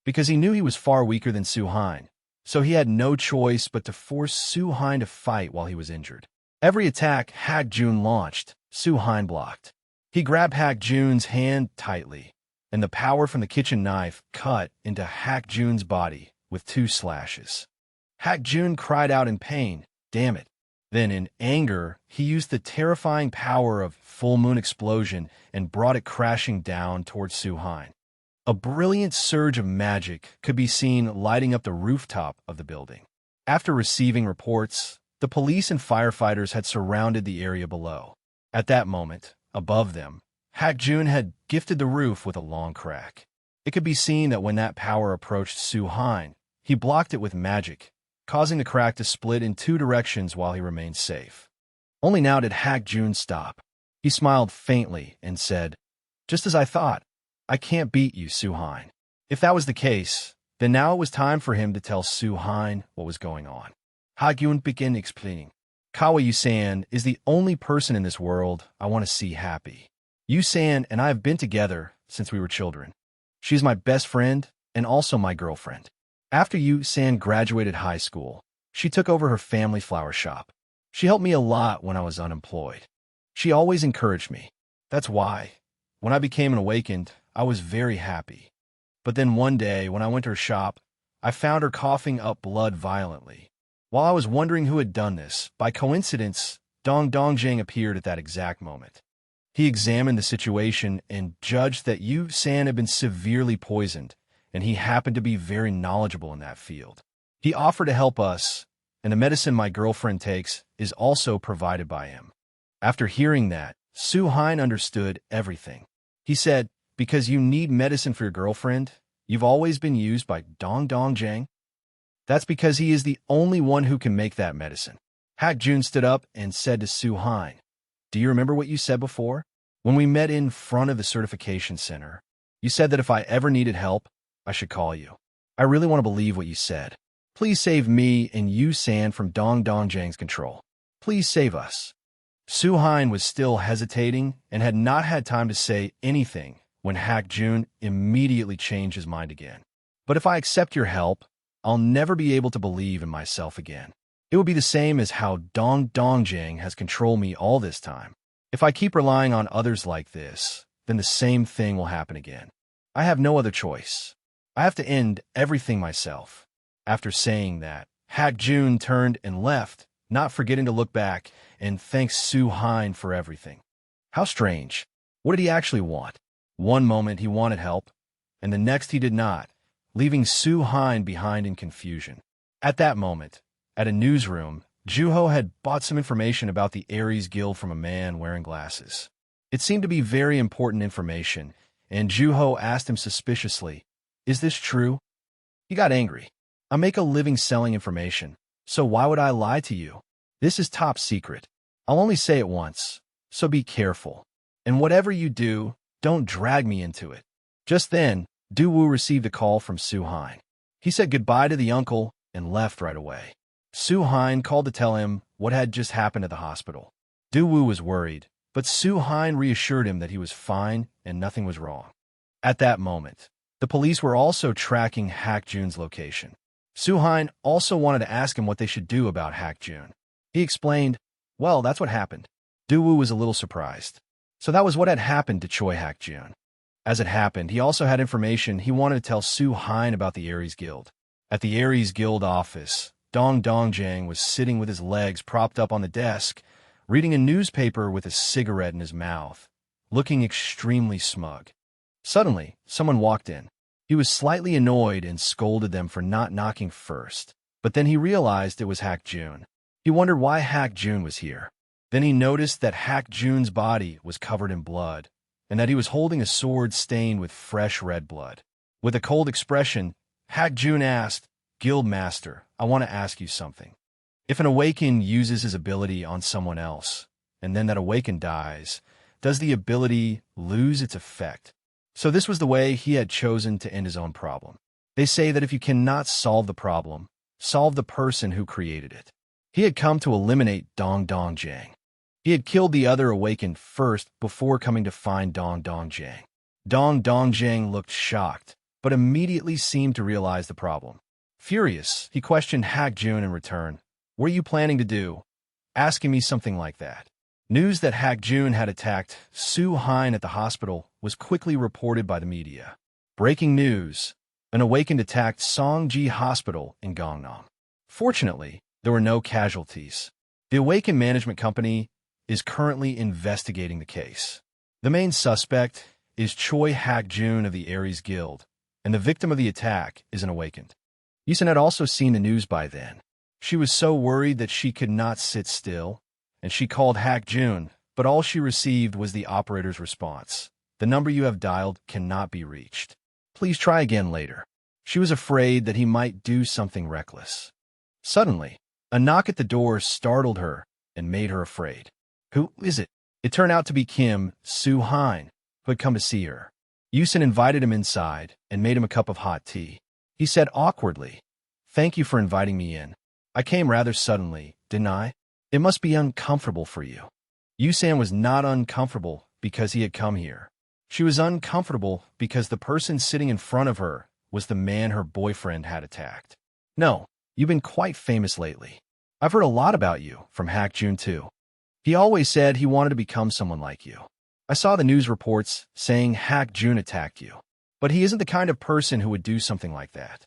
because he knew he was far weaker than Su Hein, so he had no choice but to force Su Hein to fight while he was injured. Every attack Hak Jun launched, Su Hein blocked. He grabbed Hak Jun's hand tightly, and the power from the kitchen knife cut into Hak Jun's body with 2 slashes. Hak Jun cried out in pain, "Damn it." Then, in anger, he used the terrifying power of full moon explosion and brought it crashing down towards Su Hein. A brilliant surge of magic could be seen lighting up the rooftop of the building. After receiving reports, the police and firefighters had surrounded the area below. At that moment, above them, Hak Jun had gifted the roof with a long crack. It could be seen that when that power approached Su Hein, he blocked it with magic, causing the crack to split in 2 directions while he remained safe. Only now did Hak Jun stop. He smiled faintly and said, Just as I thought. I can't beat you, Su-hein. If that was the case, then now it was time for him to tell Su-hein what was going on. Ha-gyun began explaining. Kawa Yu-san is the only person in this world I want to see happy. Yu-san and I have been together since we were children. She's my best friend and also my girlfriend. After Yu-san graduated high school, she took over her family flower shop. She helped me a lot when I was unemployed. She always encouraged me. That's why, when I became an awakened, I was very happy. But then one day, when I went to her shop, I found her coughing up blood violently. While I was wondering who had done this, by coincidence, Dong Dongjang appeared at that exact moment. He examined the situation and judged that Yu-san had been severely poisoned, and he happened to be very knowledgeable in that field. He offered to help us, and the medicine my girlfriend takes is also provided by him. After hearing that, Su-hein understood everything. He said, because you need medicine for your girlfriend, you've always been used by Dong Dongjang? That's because he is the only one who can make that medicine. Hak-jun stood up and said to Su-hein, do you remember what you said before? When we met in front of the certification center, you said that if I ever needed help, I should call you. I really want to believe what you said. Please save me and Yu-san from Dong Dongjang's control. Please save us. Su-hein was still hesitating and had not had time to say anything when Hak-jun immediately changed his mind again. But if I accept your help, I'll never be able to believe in myself again. It would be the same as how Dong Dongjang has controlled me all this time. If I keep relying on others like this, then the same thing will happen again. I have no other choice. I have to end everything myself. After saying that, Hak-jun turned and left, not forgetting to look back and thank Su-hein for everything. How strange. What did he actually want? One moment he wanted help, and the next he did not, leaving Su-hein behind in confusion. At that moment, at a newsroom, Juho had bought some information about the Aries Guild from a man wearing glasses. It seemed to be very important information, and Juho asked him suspiciously, is this true? He got angry. I make a living selling information, so why would I lie to you? This is top secret. I'll only say it once, so be careful. And whatever you do, don't drag me into it. Just then, Du-woo received a call from Su-hein. He said goodbye to the uncle and left right away. Su-hein called to tell him what had just happened at the hospital. Du-woo was worried, but Su-hein reassured him that he was fine and nothing was wrong. At that moment, the police were also tracking Hak-jun's location. Su-hein also wanted to ask him what they should do about Hak-jun. He explained, well, that's what happened. Du-woo was a little surprised. So that was what had happened to Choi Hak-jun. As it happened, he also had information he wanted to tell Su-hein about the Aries Guild. At the Aries Guild office, Dong Dongjang was sitting with his legs propped up on the desk, reading a newspaper with a cigarette in his mouth, looking extremely smug. Suddenly, someone walked in. He was slightly annoyed and scolded them for not knocking first, but then he realized it was Hak-jun. He wondered why Hak-jun was here. Then he noticed that Hak-jun's body was covered in blood, and that he was holding a sword stained with fresh red blood. With a cold expression, Hak-jun asked, Guildmaster, I want to ask you something. If an awakened uses his ability on someone else, and then that awakened dies, does the ability lose its effect? So this was the way he had chosen to end his own problem. They say that if you cannot solve the problem, solve the person who created it. He had come to eliminate Dong Dongjang. He had killed the other awakened first before coming to find Dong Dongjang. Dong Dongjang looked shocked, but immediately seemed to realize the problem. Furious, he questioned Hak-jun in return. What are you planning to do? Asking me something like that. News that Hak-jun had attacked Su-hein at the hospital was quickly reported by the media. Breaking news. An awakened attacked Songji Hospital in Gangnam. Fortunately, there were no casualties. The awakened management company is currently investigating the case. The main suspect is Choi Hak-jun of the Aries Guild, and the victim of the attack is an awakened. Yusen had also seen the news by then. She was so worried that she could not sit still, and she called Hak-jun, but all she received was the operator's response. The number you have dialed cannot be reached. Please try again later. She was afraid that he might do something reckless. Suddenly, a knock at the door startled her and made her afraid. Who is it? It turned out to be Kim Su-hein, who had come to see her. Yusin invited him inside and made him a cup of hot tea. He said awkwardly, "Thank you for inviting me in. I came rather suddenly, didn't I? It must be uncomfortable for you." Yusan was not uncomfortable because he had come here. She was uncomfortable because the person sitting in front of her was the man her boyfriend had attacked. "No, you've been quite famous lately. I've heard a lot about you from Hak Jun too. He always said he wanted to become someone like you. I saw the news reports saying Hak Jun attacked you, but he isn't the kind of person who would do something like that."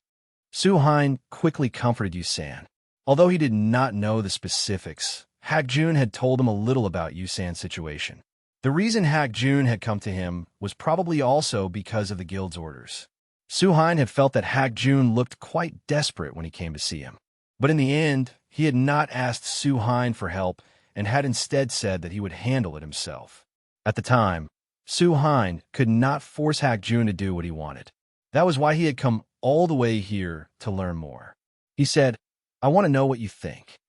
Su-hein quickly comforted Yusan. Although he did not know the specifics, Hak Jun had told him a little about Yusan's situation. The reason Hak Jun had come to him was probably also because of the guild's orders. Su-hein had felt that Hak Jun looked quite desperate when he came to see him. But in the end, he had not asked Su-hein for help and had instead said that he would handle it himself. At the time, Su-hein could not force Hak Jun to do what he wanted. That was why he had come all the way here to learn more. He said, "I want to know what you think."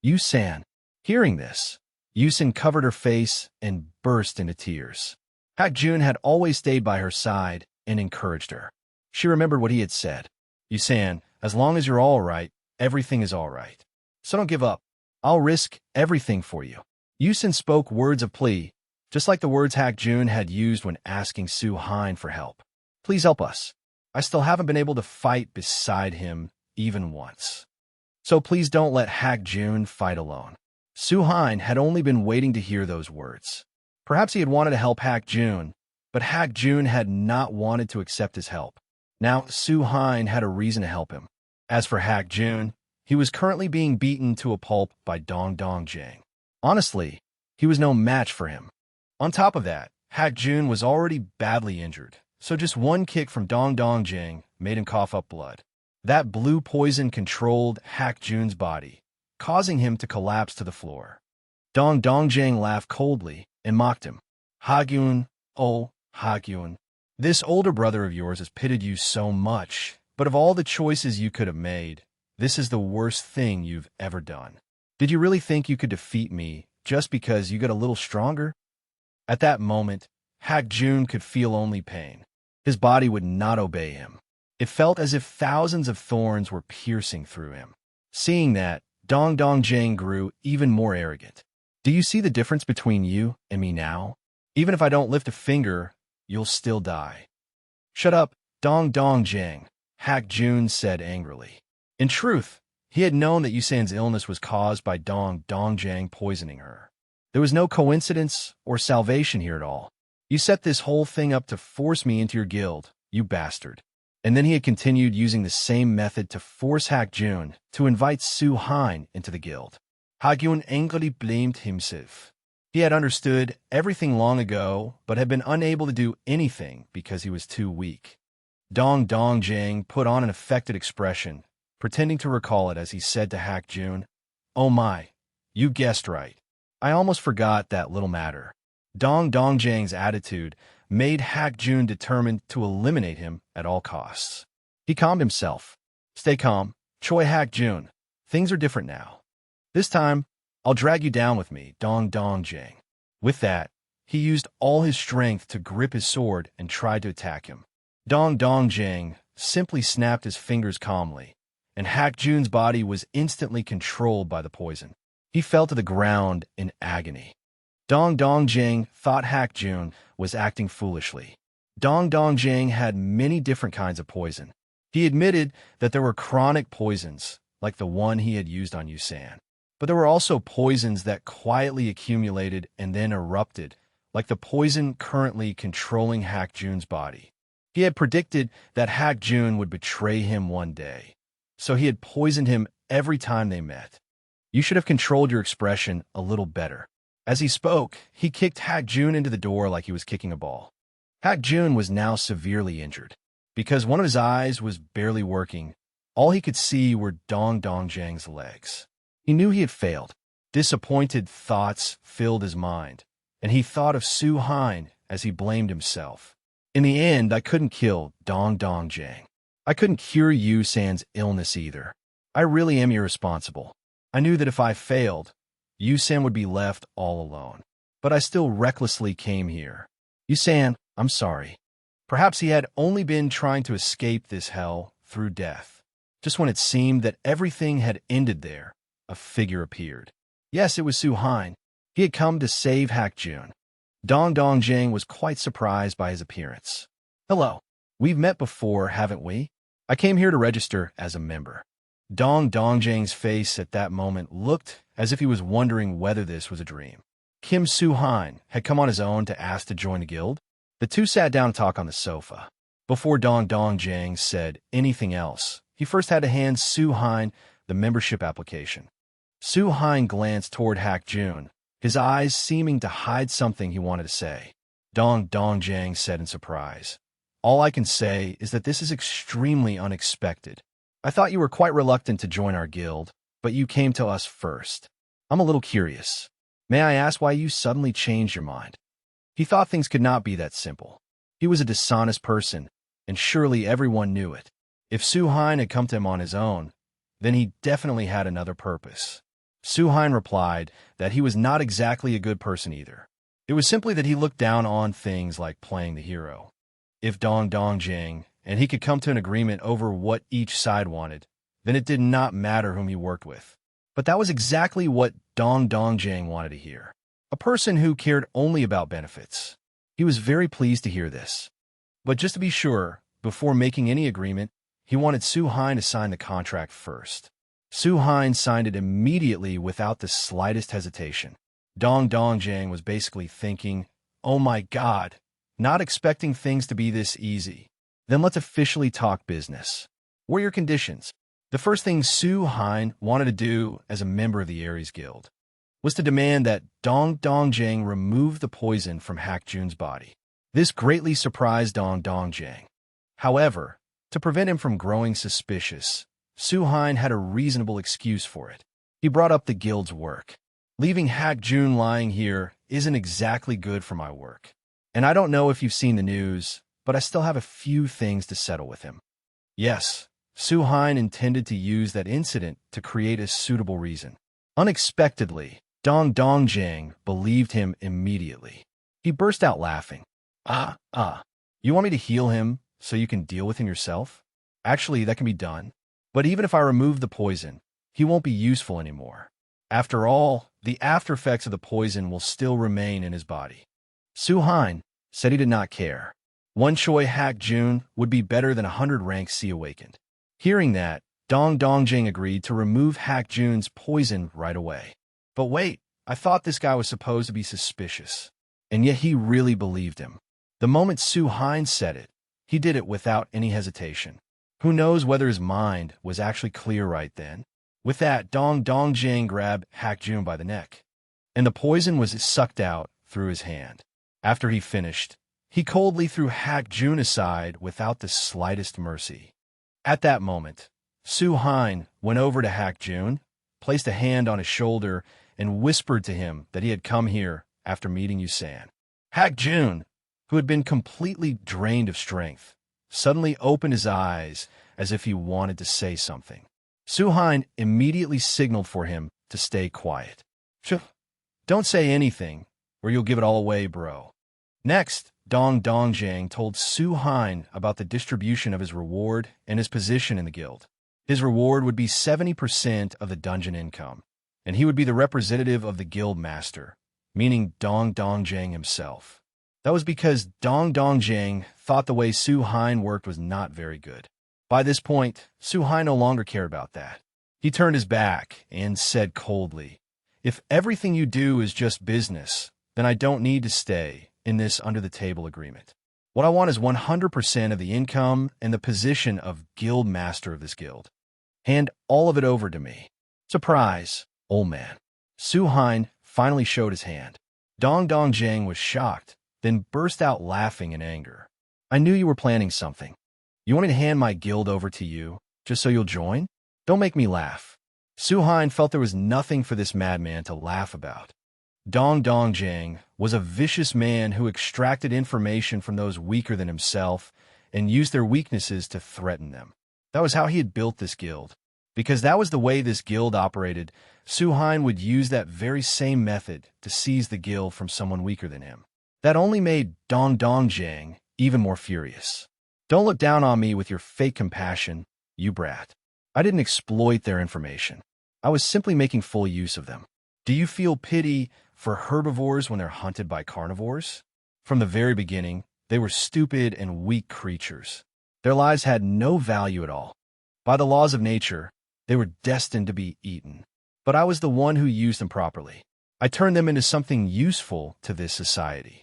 Yusan. Hearing this, Yusin covered her face and burst into tears. Hak Jun had always stayed by her side and encouraged her. She remembered what he had said. "Yusan, as long as you're all right, everything is all right. So don't give up. I'll risk everything for you." Yusin spoke words of plea, just like the words Hak Jun had used when asking Su-hein for help. "Please help us. I still haven't been able to fight beside him even once. So please don't let Hak Jun fight alone." Su-hein had only been waiting to hear those words. Perhaps he had wanted to help Hak Jun, but Hak Jun had not wanted to accept his help. Now Su-hein had a reason to help him. As for Hak Jun, he was currently being beaten to a pulp by Dong Dongjang. Honestly, he was no match for him. On top of that, Hak Jun was already badly injured, so just one kick from Dong Dongjang made him cough up blood. That blue poison controlled Hak Jun's body, causing him to collapse to the floor. Dong Dongjang laughed coldly and mocked him. "Hagyun, oh, Hagyun, this older brother of yours has pitted you so much, but of all the choices you could have made, this is the worst thing you've ever done. Did you really think you could defeat me just because you got a little stronger?" At that moment, Hak Jun could feel only pain. His body would not obey him. It felt as if thousands of thorns were piercing through him. Seeing that, Dong Dongjang grew even more arrogant. "Do you see the difference between you and me now? Even if I don't lift a finger, you'll still die." "Shut up, Dong Dongjang," Hak Jun said angrily. In truth, he had known that Yusan's illness was caused by Dong Dongjang poisoning her. There was no coincidence or salvation here at all. "You set this whole thing up to force me into your guild, you bastard." And then he had continued using the same method to force Hak Jun to invite Su-hein into the guild. Hak Jun angrily blamed himself. He had understood everything long ago, but had been unable to do anything because he was too weak. Dong Dongjang put on an affected expression, pretending to recall it as he said to Hak Jun, "Oh my, you guessed right. I almost forgot that little matter." Dong Dongjang's attitude made Hak Jun determined to eliminate him at all costs. He calmed himself. "Stay calm, Choi Hak Jun. Things are different now. This time, I'll drag you down with me, Dong Dongjang." With that, he used all his strength to grip his sword and tried to attack him. Dong Dongjang simply snapped his fingers calmly, and Hak Jun's body was instantly controlled by the poison. He fell to the ground in agony. Dong Dongjang thought Hak Jun was acting foolishly. Dong Dongjang had many different kinds of poison. He admitted that there were chronic poisons, like the one he had used on Yusan. But there were also poisons that quietly accumulated and then erupted, like the poison currently controlling Hak Jun's body. He had predicted that Hak Jun would betray him one day, so he had poisoned him every time they met. "You should have controlled your expression a little better." As he spoke, he kicked Hak Jun into the door like he was kicking a ball. Hak Jun was now severely injured. Because one of his eyes was barely working, all he could see were Dong Dongjang's legs. He knew he had failed. Disappointed thoughts filled his mind, and he thought of Su-hein as he blamed himself. "In the end, I couldn't kill Dong Dongjang. I couldn't cure Yu-san's illness either. I really am irresponsible. I knew that if I failed, Yu-san would be left all alone. But I still recklessly came here. Yu-san, I'm sorry. Perhaps he had only been trying to escape this hell through death. Just when it seemed that everything had ended there, a figure appeared. Yes, it was Su Hein. He had come to save Hak Jun. Dong Dongjing was quite surprised by his appearance. Hello. We've met before, haven't we? I came here to register as a member. Dong Dongjing's face at that moment looked as if he was wondering whether this was a dream. Kim Su Hein had come on his own to ask to join the guild. The two sat down to talk on the sofa. Before Dong Dongjing said anything else, he first had to hand Su Hein the membership application. Su Hein glanced toward Hak Jun, his eyes seeming to hide something he wanted to say. Dong Dongjing said in surprise, "All I can say is that this is extremely unexpected. I thought you were quite reluctant to join our guild, but you came to us first. I'm a little curious. May I ask why you suddenly changed your mind?" He thought things could not be that simple. He was a dishonest person, and surely everyone knew it. If Su Hein had come to him on his own, then he definitely had another purpose. Su Hein replied that he was not exactly a good person either. It was simply that he looked down on things like playing the hero. If Dong Dongjing and he could come to an agreement over what each side wanted, then it did not matter whom he worked with. But that was exactly what Dong Dongjing wanted to hear. A person who cared only about benefits. He was very pleased to hear this. But just to be sure, before making any agreement, he wanted Su Hein to sign the contract first. Su Hein signed it immediately without the slightest hesitation. Dong Dongjing was basically thinking, "Oh my God, not expecting things to be this easy. Then let's officially talk business. What are your conditions?" The first thing Su Hein wanted to do as a member of the Aries Guild was to demand that Dong Dongjing remove the poison from Hak Jun's body. This greatly surprised Dong Dongjing. However, to prevent him from growing suspicious, Su Hein had a reasonable excuse for it. He brought up the guild's work. "Leaving Hak Jun lying here isn't exactly good for my work. And I don't know if you've seen the news, but I still have a few things to settle with him." Yes, Su Hein intended to use that incident to create a suitable reason. Unexpectedly, Dong Dongjing believed him immediately. He burst out laughing. You want me to heal him so you can deal with him yourself? Actually, that can be done. But even if I remove the poison, he won't be useful anymore. After all, the after effects of the poison will still remain in his body." Su Hein said he did not care. One Choi Hak Jun would be better than 100 rank C awakened. Hearing that, Dong Dongjing agreed to remove Hak Jun's poison right away. But wait, I thought this guy was supposed to be suspicious. And yet he really believed him. The moment Su Hein said it, he did it without any hesitation. Who knows whether his mind was actually clear right then? With that, Dong Dongjing grabbed Hak Jun by the neck, and the poison was sucked out through his hand. After he finished, he coldly threw Hak Jun aside without the slightest mercy. At that moment, Su Hein went over to Hak Jun, placed a hand on his shoulder, and whispered to him that he had come here after meeting Yusan. Hak Jun, who had been completely drained of strength, suddenly opened his eyes as if he wanted to say something. Su Hein immediately signaled for him to stay quiet. "Don't say anything, or you'll give it all away, bro." Next, Dong Dongjing told Su Hein about the distribution of his reward and his position in the guild. His reward would be 70% of the dungeon income, and he would be the representative of the guild master, meaning Dong Dongjing himself. That was because Dong Dongjing thought the way Su Hein worked was not very good. By this point, Su Hein no longer cared about that. He turned his back and said coldly, "If everything you do is just business, then I don't need to stay in this under-the-table agreement. What I want is 100% of the income and the position of guild master of this guild. Hand all of it over to me." Surprise, old man. Su Hein finally showed his hand. Dong Dongjing was shocked, then burst out laughing in anger. "I knew you were planning something. You want me to hand my guild over to you, just so you'll join? Don't make me laugh." Su Hein felt there was nothing for this madman to laugh about. Dong Dongjing was a vicious man who extracted information from those weaker than himself and used their weaknesses to threaten them. That was how he had built this guild. Because that was the way this guild operated, Su Hein would use that very same method to seize the guild from someone weaker than him. That only made Dong Dongjang even more furious. Don't look down on me with your fake compassion, you brat. I didn't exploit their information. I was simply making full use of them. Do you feel pity for herbivores when they're hunted by carnivores? From the very beginning, they were stupid and weak creatures. Their lives had no value at all. By the laws of nature, they were destined to be eaten. But I was the one who used them properly. I turned them into something useful to this society.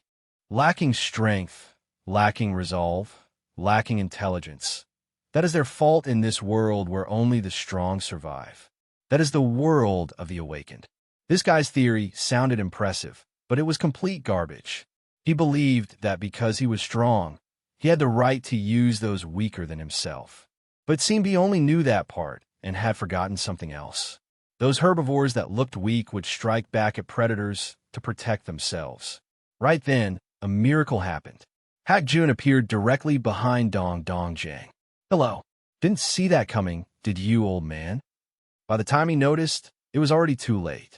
Lacking strength, lacking resolve, lacking intelligence. That is their fault in this world where only the strong survive. That is the world of the awakened. This guy's theory sounded impressive, but it was complete garbage. He believed that because he was strong, he had the right to use those weaker than himself. But it seemed he only knew that part and had forgotten something else. Those herbivores that looked weak would strike back at predators to protect themselves. Right then, a miracle happened. Hak Jun appeared directly behind Dong Dongjang. Hello. Didn't see that coming, did you, old man? By the time he noticed, it was already too late.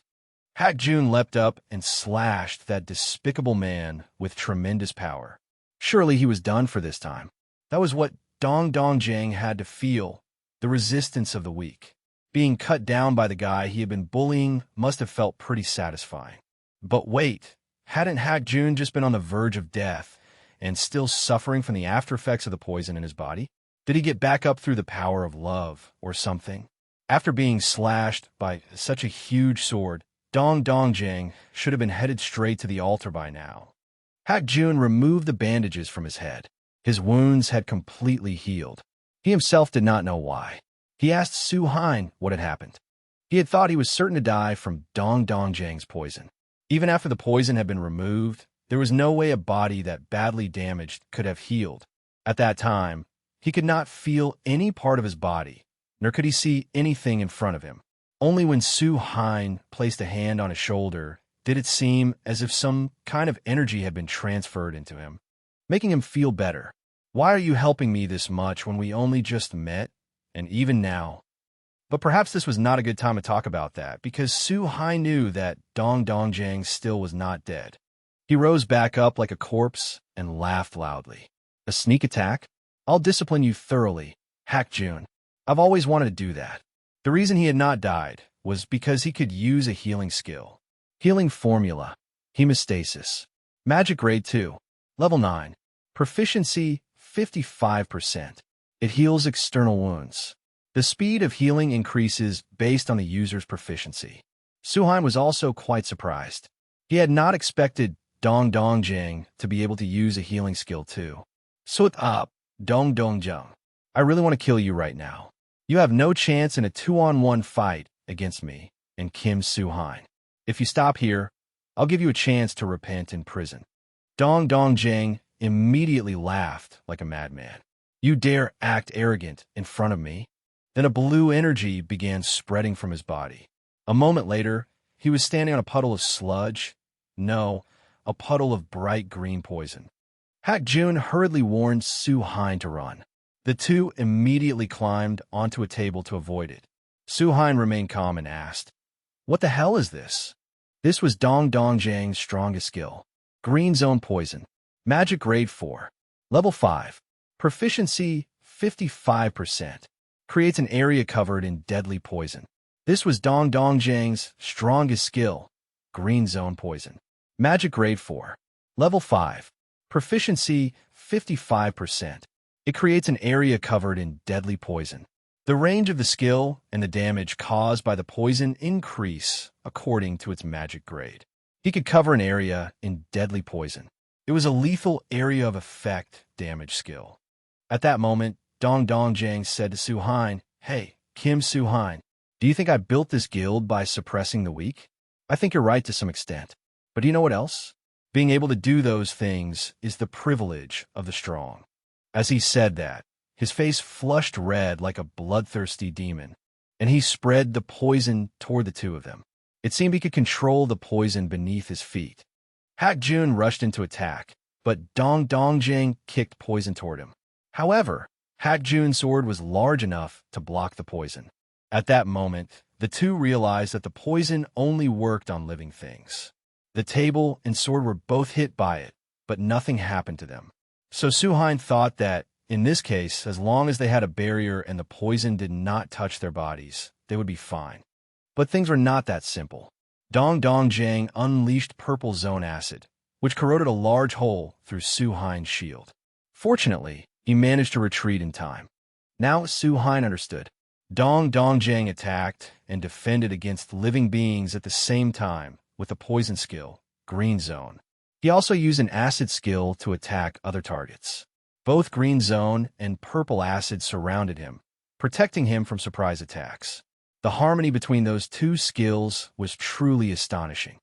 Hak Jun leapt up and slashed that despicable man with tremendous power. Surely he was done for this time. That was what Dong Dongjang had to feel, the resistance of the weak. Being cut down by the guy he had been bullying must have felt pretty satisfying. But wait, hadn't Hak Jun just been on the verge of death and still suffering from the after effects of the poison in his body? Did he get back up through the power of love or something? After being slashed by such a huge sword, Dong Dongjang should have been headed straight to the altar by now. Hak Jun removed the bandages from his head. His wounds had completely healed. He himself did not know why. He asked Su Hein what had happened. He had thought he was certain to die from Dong Dongjang's poison. Even after the poison had been removed, there was no way a body that badly damaged could have healed. At that time, he could not feel any part of his body, nor could he see anything in front of him. Only when Su Hein placed a hand on his shoulder did it seem as if some kind of energy had been transferred into him, making him feel better. Why are you helping me this much when we only just met, and even now? But perhaps this was not a good time to talk about that, because Su Hein knew that Dong Dongjang still was not dead. He rose back up like a corpse and laughed loudly. A sneak attack? I'll discipline you thoroughly, Hak Jun. I've always wanted to do that. The reason he had not died was because he could use a healing skill. Healing formula. Hemostasis. Magic grade 2. Level 9. Proficiency 55%. It heals external wounds. The speed of healing increases based on the user's proficiency. Su Hein was also quite surprised. He had not expected Dong Dongjang to be able to use a healing skill too. Suit up, Dong Dongjang. I really want to kill you right now. You have no chance in a 2-on-1 fight against me and Kim Su Hein. If you stop here, I'll give you a chance to repent in prison. Dong Dongjang immediately laughed like a madman. You dare act arrogant in front of me? Then a blue energy began spreading from his body. A moment later, he was standing on a puddle of sludge. No, a puddle of bright green poison. Hak Jun hurriedly warned Su Hein to run. The two immediately climbed onto a table to avoid it. Su Hein remained calm and asked, "What the hell is this?" This was Dong Dongjang's strongest skill. Green Zone Poison. Magic Grade 4. Level 5. Proficiency 55%. Creates an area covered in deadly poison. This was Dong Dongjang's strongest skill. Green Zone Poison. Magic Grade 4. Level 5. Proficiency 55%. It creates an area covered in deadly poison. The range of the skill and the damage caused by the poison increase according to its magic grade. He could cover an area in deadly poison. It was a lethal area of effect damage skill. At that moment, Dong Dongjang said to Su Hein, "Hey, Kim Su Hein, do you think I built this guild by suppressing the weak? I think you're right to some extent. But do you know what else? Being able to do those things is the privilege of the strong." As he said that, his face flushed red like a bloodthirsty demon, and he spread the poison toward the two of them. It seemed he could control the poison beneath his feet. Hak Jun rushed into attack, but Dong Dongjang kicked poison toward him. However, Hak Jun's sword was large enough to block the poison. At that moment, the two realized that the poison only worked on living things. The table and sword were both hit by it, but nothing happened to them. So Su-hein thought that, in this case, as long as they had a barrier and the poison did not touch their bodies, they would be fine. But things were not that simple. Dong Dongjang unleashed purple zone acid, which corroded a large hole through Su-hein's shield. Fortunately, he managed to retreat in time. Now Su-hein understood. Dong Dongjang attacked and defended against living beings at the same time with a poison skill, Green Zone. He also used an acid skill to attack other targets. Both Green Zone and Purple Acid surrounded him, protecting him from surprise attacks. The harmony between those two skills was truly astonishing.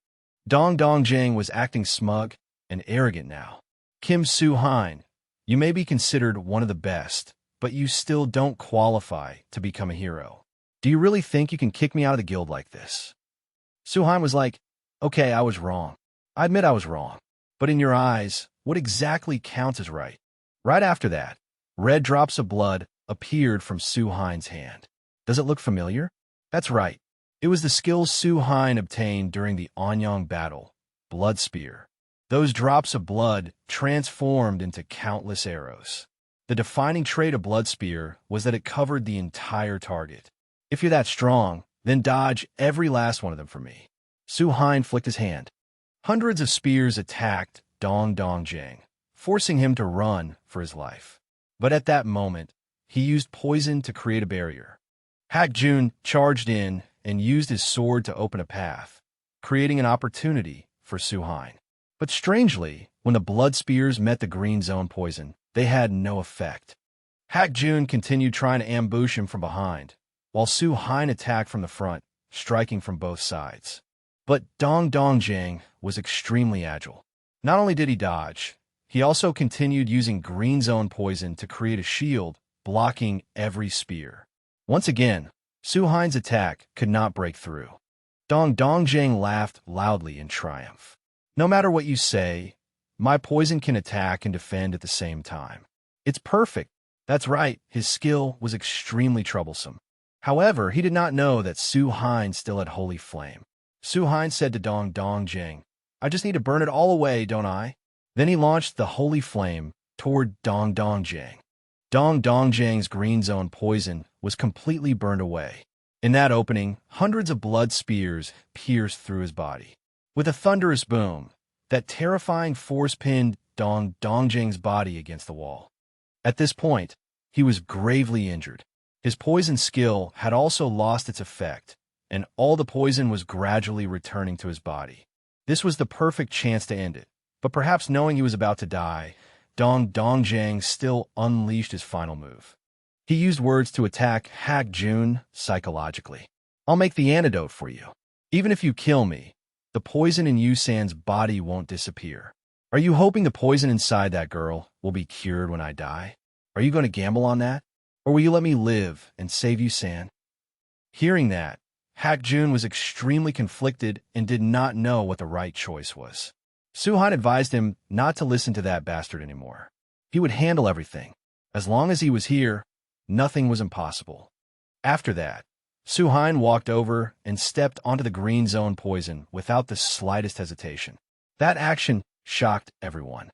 Dong Dongjang was acting smug and arrogant now. Kim Su-hein, you may be considered one of the best, but you still don't qualify to become a hero. Do you really think you can kick me out of the guild like this? Su-hein was like, okay, I was wrong. I admit I was wrong. But in your eyes, what exactly counts as right? Right after that, red drops of blood appeared from Su-hein's hand. Does it look familiar? That's right. It was the skill Su-hein obtained during the Anyang battle, Blood Spear. Those drops of blood transformed into countless arrows. The defining trait of Blood Spear was that it covered the entire target. If you're that strong, then dodge every last one of them for me. Su-hein flicked his hand. Hundreds of spears attacked Dong Dongjang, forcing him to run for his life. But at that moment, he used poison to create a barrier. Hak Jun charged in and used his sword to open a path, creating an opportunity for Su-hein. But strangely, when the blood spears met the green zone poison, they had no effect. Hak Jun continued trying to ambush him from behind, while Su-hein attacked from the front, striking from both sides. But Dong Dongjang was extremely agile. Not only did he dodge, he also continued using green zone poison to create a shield, blocking every spear. Once again, Su-hein's attack could not break through. Dong Dongjang laughed loudly in triumph. No matter what you say, my poison can attack and defend at the same time. It's perfect. That's right, his skill was extremely troublesome. However, he did not know that Su-hein still had Holy Flame. Su-hein said to Dong Dongjang, I just need to burn it all away, don't I? Then he launched the Holy Flame toward Dong Dongjang. Dong Dongjang's green zone poison was completely burned away. In that opening, hundreds of blood spears pierced through his body. With a thunderous boom, that terrifying force pinned Dong Dongjang's body against the wall. At this point, he was gravely injured. His poison skill had also lost its effect, and all the poison was gradually returning to his body. This was the perfect chance to end it, but perhaps knowing he was about to die, Dong Dongjang still unleashed his final move. He used words to attack Hak Jun psychologically. I'll make the antidote for you. Even if you kill me, the poison in Yusan's body won't disappear. Are you hoping the poison inside that girl will be cured when I die? Are you going to gamble on that? Or will you let me live and save Yusan? Hearing that, Hak Jun was extremely conflicted and did not know what the right choice was. Su-hein advised him not to listen to that bastard anymore. He would handle everything. As long as he was here, nothing was impossible. After that, Su-hein walked over and stepped onto the green zone poison without the slightest hesitation. That action shocked everyone.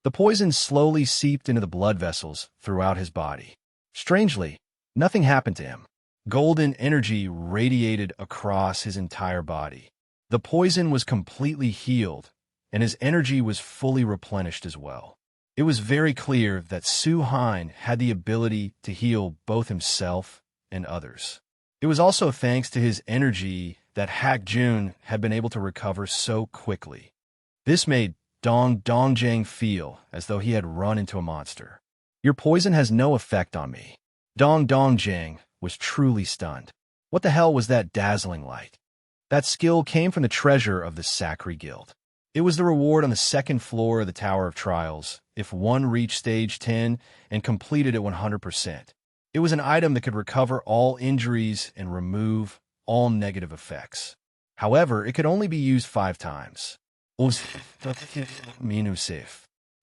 The poison slowly seeped into the blood vessels throughout his body. Strangely, nothing happened to him. Golden energy radiated across his entire body. The poison was completely healed, and his energy was fully replenished as well. It was very clear that Su-hein had the ability to heal both himself and others. It was also thanks to his energy that Hak Jun had been able to recover so quickly. This made Dong Dongjang feel as though he had run into a monster. Your poison has no effect on me. Dong Dongjang was truly stunned. What the hell was that dazzling light? That skill came from the treasure of the Sakri Guild. It was the reward on the second floor of the Tower of Trials if one reached stage 10 and completed it 100%. It was an item that could recover all injuries and remove all negative effects. However, it could only be used 5 times.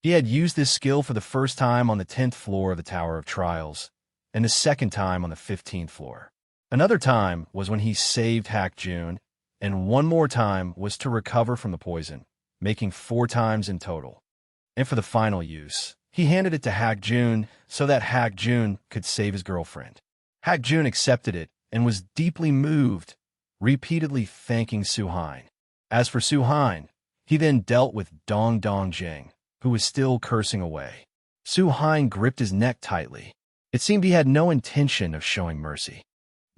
He had used this skill for the first time on the 10th floor of the Tower of Trials, and the second time on the 15th floor. Another time was when he saved Hak Jun, and one more time was to recover from the poison, making 4 times in total. And for the final use, he handed it to Hak Jun so that Hak Jun could save his girlfriend. Hak Jun accepted it and was deeply moved, repeatedly thanking Su-hein. As for Su-hein, he then dealt with Dong Dongjing, who was still cursing away. Su-hein gripped his neck tightly. It seemed he had no intention of showing mercy.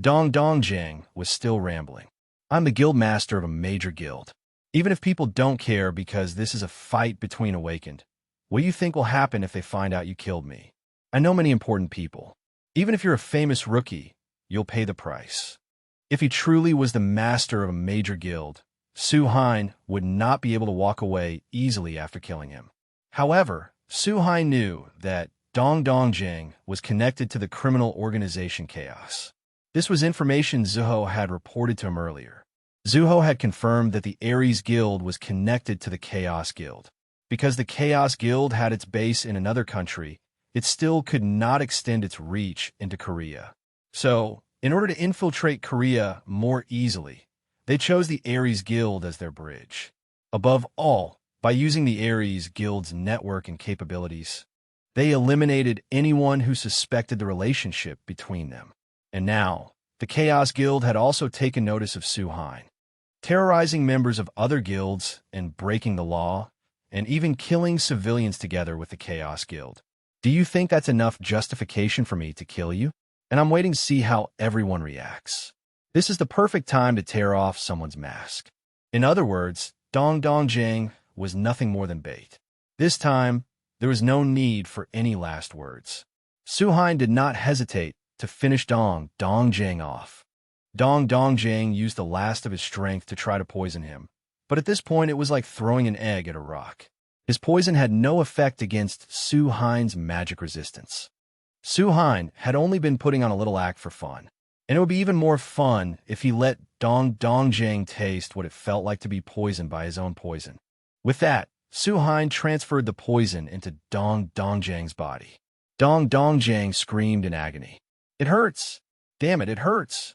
Dong Dongjing was still rambling. I'm the guild master of a major guild. Even if people don't care because this is a fight between awakened, what do you think will happen if they find out you killed me? I know many important people. Even if you're a famous rookie, you'll pay the price. If he truly was the master of a major guild, Su-hein would not be able to walk away easily after killing him. However, Su-hein knew that Dong Dongjing was connected to the criminal organization Chaos. This was information Zuho had reported to him earlier. Zuho had confirmed that the Ares Guild was connected to the Chaos Guild. Because the Chaos Guild had its base in another country, it still could not extend its reach into Korea. So, in order to infiltrate Korea more easily, they chose the Ares Guild as their bridge. Above all, by using the Ares Guild's network and capabilities, they eliminated anyone who suspected the relationship between them. And now, the Chaos Guild had also taken notice of Su-hein, terrorizing members of other guilds and breaking the law, and even killing civilians together with the Chaos Guild. Do you think that's enough justification for me to kill you? And I'm waiting to see how everyone reacts. This is the perfect time to tear off someone's mask. In other words, Dong Dongjing was nothing more than bait. This time, there was no need for any last words. Su-hein did not hesitate to finish Dong Dongjing off. Dong Dongjing used the last of his strength to try to poison him, but at this point it was like throwing an egg at a rock. His poison had no effect against Su-hein's magic resistance. Su-hein had only been putting on a little act for fun, and it would be even more fun if he let Dong Dongjing taste what it felt like to be poisoned by his own poison. With that, Su-hein transferred the poison into Dong Dongjing's body. Dong Dongjing screamed in agony. It hurts! Damn it, it hurts!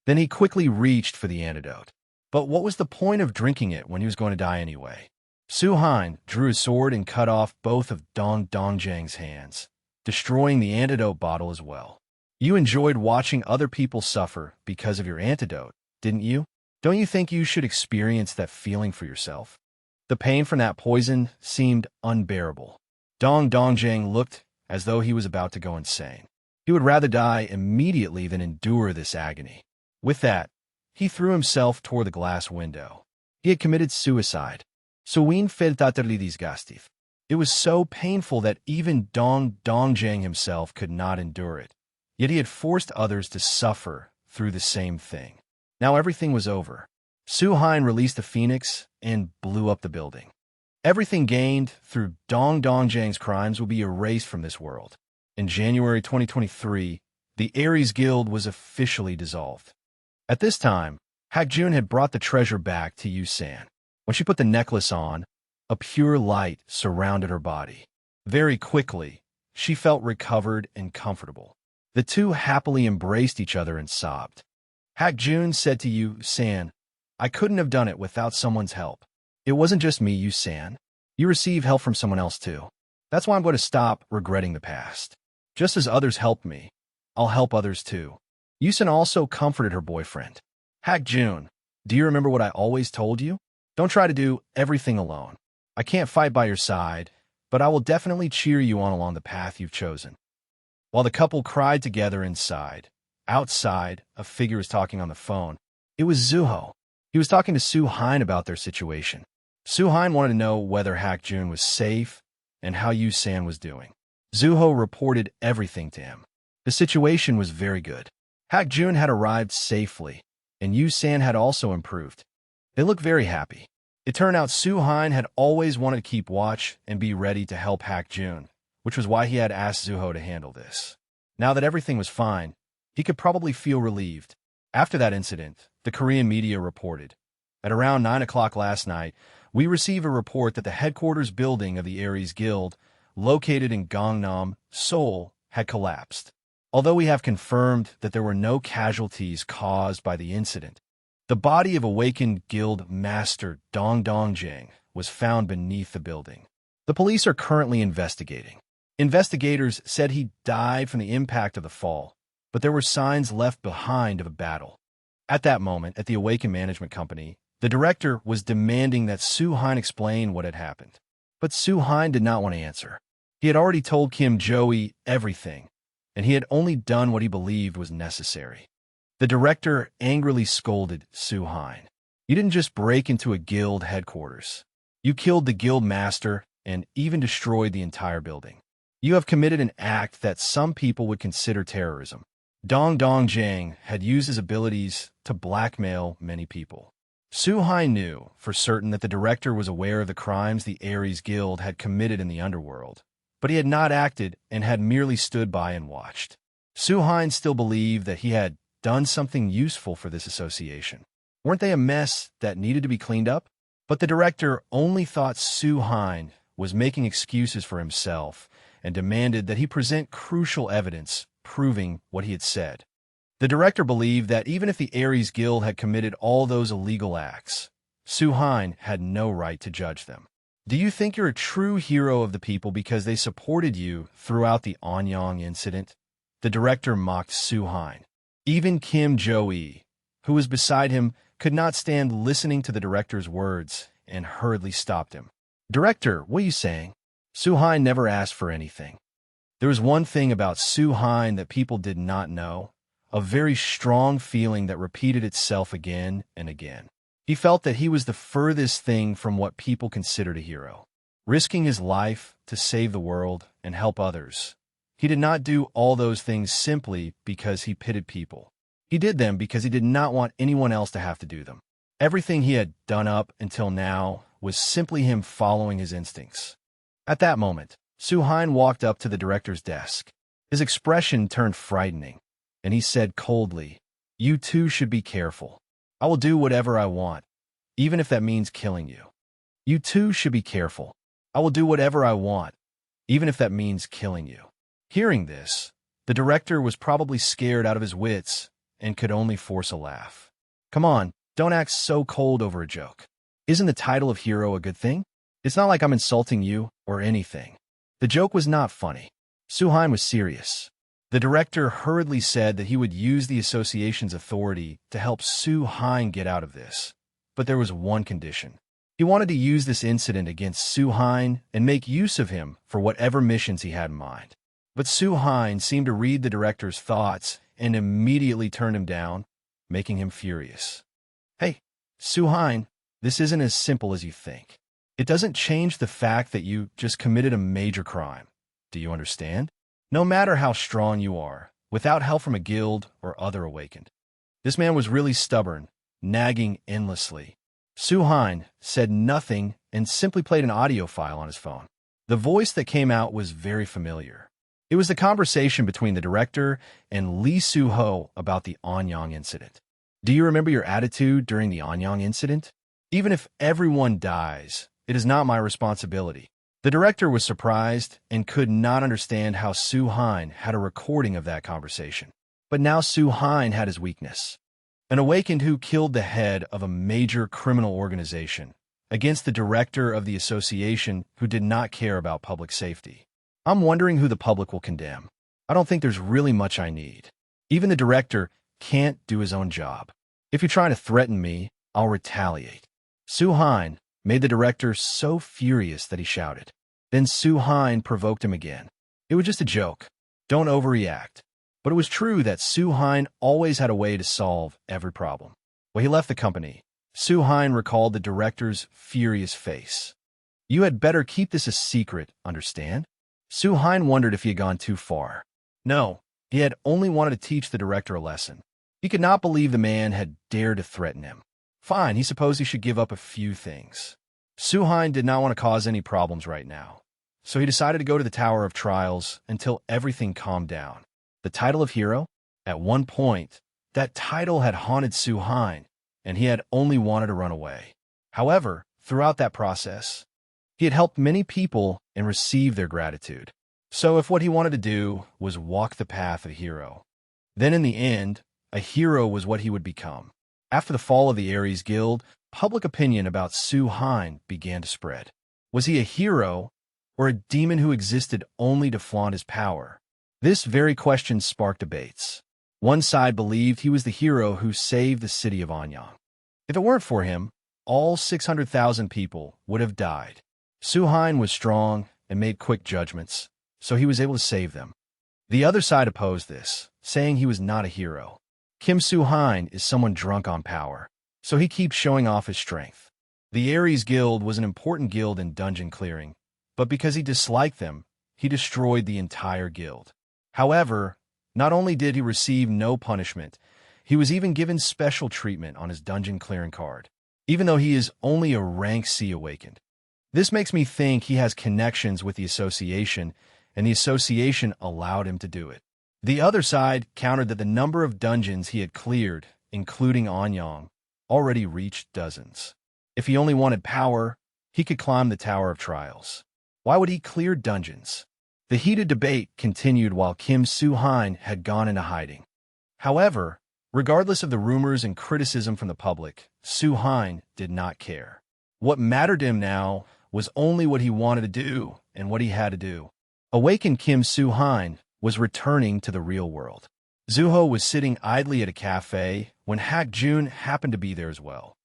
Then he quickly reached for the antidote. But what was the point of drinking it when he was going to die anyway? Su-hein drew his sword and cut off both of Dong Dongjing's hands, destroying the antidote bottle as well. You enjoyed watching other people suffer because of your antidote, didn't you? Don't you think you should experience that feeling for yourself? The pain from that poison seemed unbearable. Dong Dongjing looked as though he was about to go insane. He would rather die immediately than endure this agony. With that, he threw himself toward the glass window. He had committed suicide. Suin felt disgusted. It was so painful that even Dong Dongjing himself could not endure it. Yet he had forced others to suffer through the same thing. Now everything was over. Su-hein released the phoenix and blew up the building. Everything gained through Dong Dongjing's crimes will be erased from this world. In January 2023, the Ares Guild was officially dissolved. At this time, Hak Jun had brought the treasure back to Yu San. When she put the necklace on, a pure light surrounded her body. Very quickly, she felt recovered and comfortable. The two happily embraced each other and sobbed. Hak Jun said to Yu San, I couldn't have done it without someone's help. It wasn't just me, Yu San. You received help from someone else too. That's why I'm going to stop regretting the past. Just as others helped me, I'll help others too. Yu San also comforted her boyfriend. Hak Jun, do you remember what I always told you? Don't try to do everything alone. I can't fight by your side, but I will definitely cheer you on along the path you've chosen. While the couple cried together inside, outside, a figure was talking on the phone. It was Zuho. He was talking to Su-hein about their situation. Su-hein wanted to know whether Hak Jun was safe and how Yu San was doing. Zuho reported everything to him. The situation was very good. Hak Jun had arrived safely, and Yu San had also improved. They looked very happy. It turned out Su-hein had always wanted to keep watch and be ready to help Hak Jun, which was why he had asked Zuho to handle this. Now that everything was fine, he could probably feel relieved. After that incident, the Korean media reported. At around 9 o'clock last night, we received a report that the headquarters building of the Ares Guild, located in Gangnam, Seoul, had collapsed. Although we have confirmed that there were no casualties caused by the incident, the body of awakened guild master Dong Dongjing was found beneath the building. The police are currently investigating. Investigators said he died from the impact of the fall, but there were signs left behind of a battle. At that moment, at the Awaken Management Company, the director was demanding that Soo-hein explain what had happened. But Soo-hein did not want to answer. He had already told Kim Jo-e everything, and he had only done what he believed was necessary. The director angrily scolded Soo-hein. You didn't just break into a guild headquarters. You killed the guild master and even destroyed the entire building. You have committed an act that some people would consider terrorism. Dong Dong-jang had used his abilities to blackmail many people. Soo-hein knew for certain that the director was aware of the crimes the Ares Guild had committed in the underworld, but he had not acted and had merely stood by and watched. Soo-hein still believed that he had done something useful for this association. Weren't they a mess that needed to be cleaned up? But the director only thought Soo-hein was making excuses for himself and demanded that he present crucial evidence proving what he had said. The director believed that even if the Ares Guild had committed all those illegal acts, Soo-hein had no right to judge them. Do you think you're a true hero of the people because they supported you throughout the Anyang incident? The director mocked Soo-hein. Even Kim Jo-e, who was beside him, could not stand listening to the director's words and hurriedly stopped him. Director, what are you saying? Soo-hein never asked for anything. There was one thing about Soo-hein that people did not know, a very strong feeling that repeated itself again and again. He felt that he was the furthest thing from what people considered a hero, risking his life to save the world and help others. He did not do all those things simply because he pitied people. He did them because he did not want anyone else to have to do them. Everything he had done up until now was simply him following his instincts. At that moment, Soo-hein walked up to the director's desk. His expression turned frightening, and he said coldly, "You too should be careful. I will do whatever I want, even if that means killing you. You too should be careful. I will do whatever I want, even if that means killing you." Hearing this, the director was probably scared out of his wits and could only force a laugh. Come on, don't act so cold over a joke. Isn't the title of hero a good thing? It's not like I'm insulting you or anything. The joke was not funny. Soo-hein was serious. The director hurriedly said that he would use the association's authority to help Soo-hein get out of this. But there was one condition. He wanted to use this incident against Soo-hein and make use of him for whatever missions he had in mind. But Soo-hein seemed to read the director's thoughts and immediately turned him down, making him furious. Hey, Soo-hein, this isn't as simple as you think. It doesn't change the fact that you just committed a major crime. Do you understand? No matter how strong you are, without help from a guild or other awakened. This man was really stubborn, nagging endlessly. Soo-hein said nothing and simply played an audio file on his phone. The voice that came out was very familiar. It was the conversation between the director and Lee Soo-ho about the Anyang incident. Do you remember your attitude during the Anyang incident? Even if everyone dies, it is not my responsibility. The director was surprised and could not understand how Soo-hein had a recording of that conversation. But now Soo-hein had his weakness. An awakened who killed the head of a major criminal organization against the director of the association who did not care about public safety. I'm wondering who the public will condemn. I don't think there's really much I need. Even the director can't do his own job. If you're trying to threaten me, I'll retaliate. Soo-hein made the director so furious that he shouted. Then Soo-hein provoked him again. It was just a joke. Don't overreact. But it was true that Soo-hein always had a way to solve every problem. When he left the company, Soo-hein recalled the director's furious face. You had better keep this a secret, understand? Soo-hein wondered if he had gone too far. No, he had only wanted to teach the director a lesson. He could not believe the man had dared to threaten him. Fine, he supposed he should give up a few things. Soo-hein did not want to cause any problems right now, so he decided to go to the Tower of Trials until everything calmed down. The title of hero? At one point, that title had haunted Soo-hein, and he had only wanted to run away. However, throughout that process, he had helped many people and received their gratitude. So if what he wanted to do was walk the path of a hero, then in the end, a hero was what he would become. After the fall of the Ares Guild, public opinion about Soo-hein began to spread. Was he a hero or a demon who existed only to flaunt his power? This very question sparked debates. One side believed he was the hero who saved the city of Anyang. If it weren't for him, all 600,000 people would have died. Suhain was strong and made quick judgments, so he was able to save them. The other side opposed this, saying he was not a hero. Kim Suhain is someone drunk on power, so he keeps showing off his strength. The Ares Guild was an important guild in dungeon clearing, but because he disliked them, he destroyed the entire guild. However, not only did he receive no punishment, he was even given special treatment on his dungeon clearing card, even though he is only a rank C awakened. This makes me think he has connections with the association, and the association allowed him to do it. The other side countered that the number of dungeons he had cleared, including Anyang, already reached dozens. If he only wanted power, he could climb the Tower of Trials. Why would he clear dungeons? The heated debate continued while Kim Suhain had gone into hiding. However, regardless of the rumors and criticism from the public, Suhain did not care. What mattered to him now was only what he wanted to do and what he had to do. Awakened Kim Suhain was returning to the real world. Zuho was sitting idly at a cafe when Hak Jun happened to be there as well.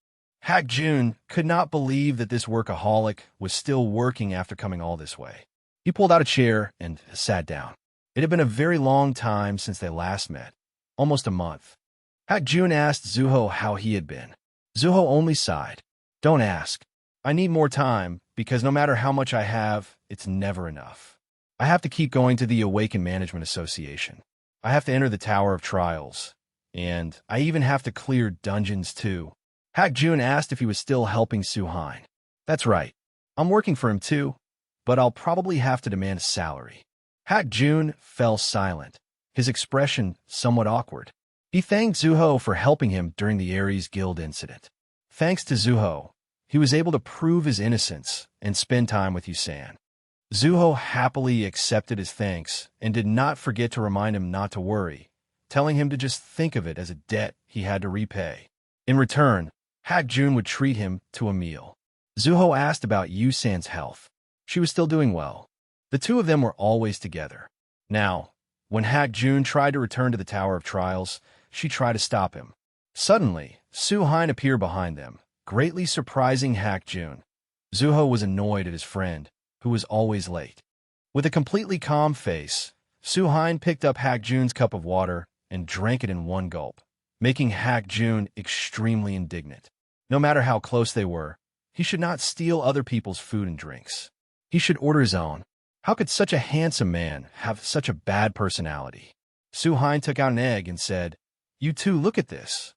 Hak Jun could not believe that this workaholic was still working after coming all this way. He pulled out a chair and sat down. It had been a very long time since they last met, almost a month. Hak Jun asked Zuho how he had been. Zuho only sighed. Don't ask. I need more time because no matter how much I have, it's never enough. I have to keep going to the Awakened Management Association. I have to enter the Tower of Trials. And I even have to clear dungeons too. Hak Jun asked if he was still helping Suhain. That's right. I'm working for him too, but I'll probably have to demand a salary. Hak Jun fell silent, his expression somewhat awkward. He thanked Zuho for helping him during the Ares Guild incident. Thanks to Zuho, he was able to prove his innocence and spend time with Yusan. Zuho happily accepted his thanks and did not forget to remind him not to worry, telling him to just think of it as a debt he had to repay. In return, Hak Jun would treat him to a meal. Zuho asked about Yusan's health. She was still doing well. The two of them were always together. Now, when Hak Jun tried to return to the Tower of Trials, she tried to stop him. Suddenly, Suhain appeared behind them, greatly surprising Hak Jun. Zuho was annoyed at his friend, who was always late. With a completely calm face, Suhain picked up Hak Jun's cup of water and drank it in one gulp, making Hak Jun extremely indignant. No matter how close they were, he should not steal other people's food and drinks. He should order his own. How could such a handsome man have such a bad personality? Suhain took out an egg and said, "You two, look at this."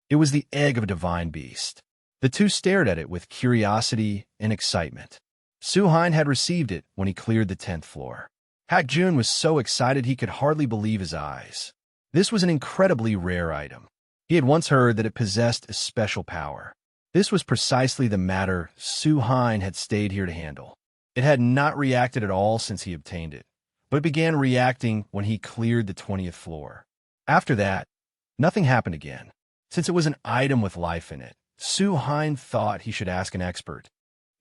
It was the egg of a divine beast. The two stared at it with curiosity and excitement. Suhain had received it when he cleared the 10th floor. Hak Jun was so excited he could hardly believe his eyes. This was an incredibly rare item. He had once heard that it possessed a special power. This was precisely the matter Suhain had stayed here to handle. It had not reacted at all since he obtained it, but it began reacting when he cleared the 20th floor. After that, nothing happened again. Since it was an item with life in it, Suhain thought he should ask an expert.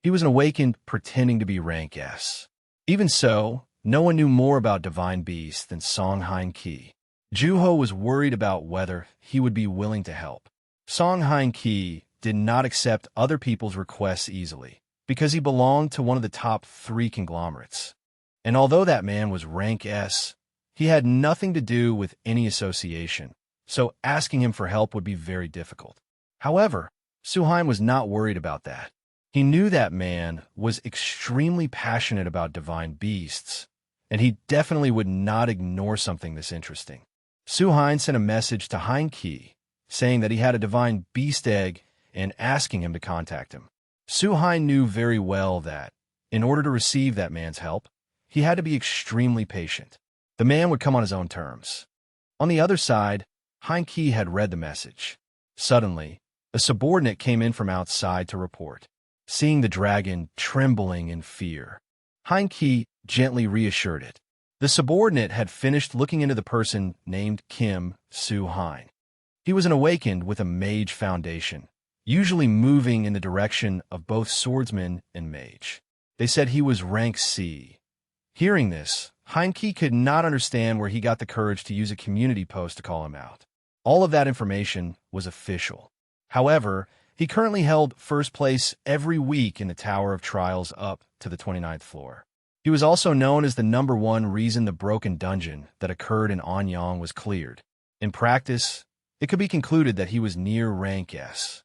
He was an awakened pretending to be rank S. Even so, no one knew more about Divine Beast than Song Hein Ki. Juho was worried about whether he would be willing to help. Song Hein Ki did not accept other people's requests easily, because he belonged to one of the top 3 conglomerates. And although that man was rank S, he had nothing to do with any association, so asking him for help would be very difficult. However, Suhain was not worried about that. He knew that man was extremely passionate about divine beasts, and he definitely would not ignore something this interesting. Suhain sent a message to Hein Ki, saying that he had a divine beast egg and asking him to contact him. Suhain knew very well that, in order to receive that man's help, he had to be extremely patient. The man would come on his own terms. On the other side, Hein Ki had read the message. Suddenly, a subordinate came in from outside to report. Seeing the dragon trembling in fear, Hein Ki gently reassured it. The subordinate had finished looking into the person named Kim Suhain. He was an awakened with a mage foundation, usually moving in the direction of both swordsman and mage. They said he was rank C. Hearing this, Heinke could not understand where he got the courage to use a community post to call him out. All of that information was official. However, he currently held first place every week in the Tower of Trials up to the 29th floor. He was also known as the #1 reason the broken dungeon that occurred in Anyang was cleared. In practice, it could be concluded that he was near rank S.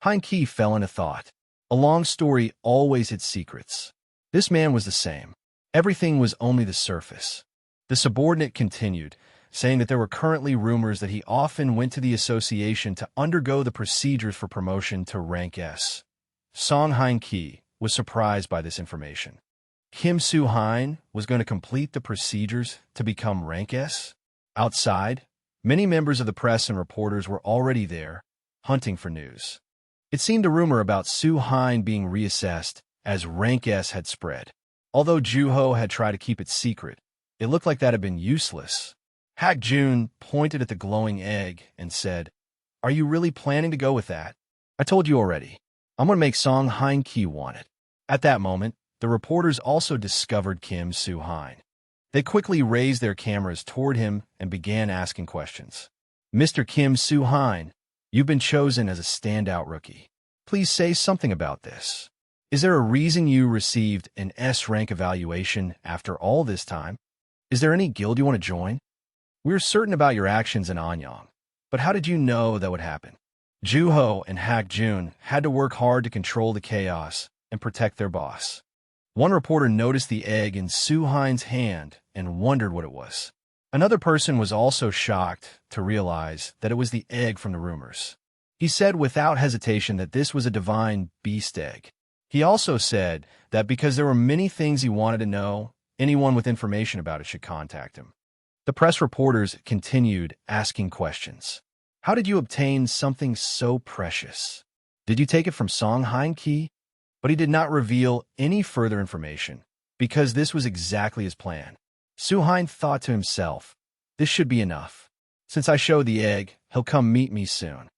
Heinke fell into thought. A long story always hid secrets. This man was the same. Everything was only the surface. The subordinate continued, saying that there were currently rumors that he often went to the association to undergo the procedures for promotion to rank S. Song Heinke was surprised by this information. Kim Soo-hein was going to complete the procedures to become rank S? Outside, many members of the press and reporters were already there, hunting for news. It seemed a rumor about Soo-hein being reassessed as rank S had spread. Although Joo-ho had tried to keep it secret, it looked like that had been useless. Hak-jun pointed at the glowing egg and said, "Are you really planning to go with that? I told you already. I'm going to make Song Heinke want it." At that moment, the reporters also discovered Kim Soo-hein. They quickly raised their cameras toward him and began asking questions. "Mr. Kim Soo-hein, you've been chosen as a standout rookie. Please say something about this. Is there a reason you received an S rank evaluation after all this time? Is there any guild you want to join? We're certain about your actions in Anyang, but how did you know that would happen?" Joo-ho and Hak-jun had to work hard to control the chaos and protect their boss. One reporter noticed the egg in Soo-hein's hand and wondered what it was. Another person was also shocked to realize that it was the egg from the rumors. He said without hesitation that this was a divine beast egg. He also said that because there were many things he wanted to know, anyone with information about it should contact him. The press reporters continued asking questions. How did you obtain something so precious? Did you take it from Song Heinke? But he did not reveal any further information, because this was exactly his plan. Soo-hein thought to himself, "This should be enough. Since I showed the egg, he'll come meet me soon."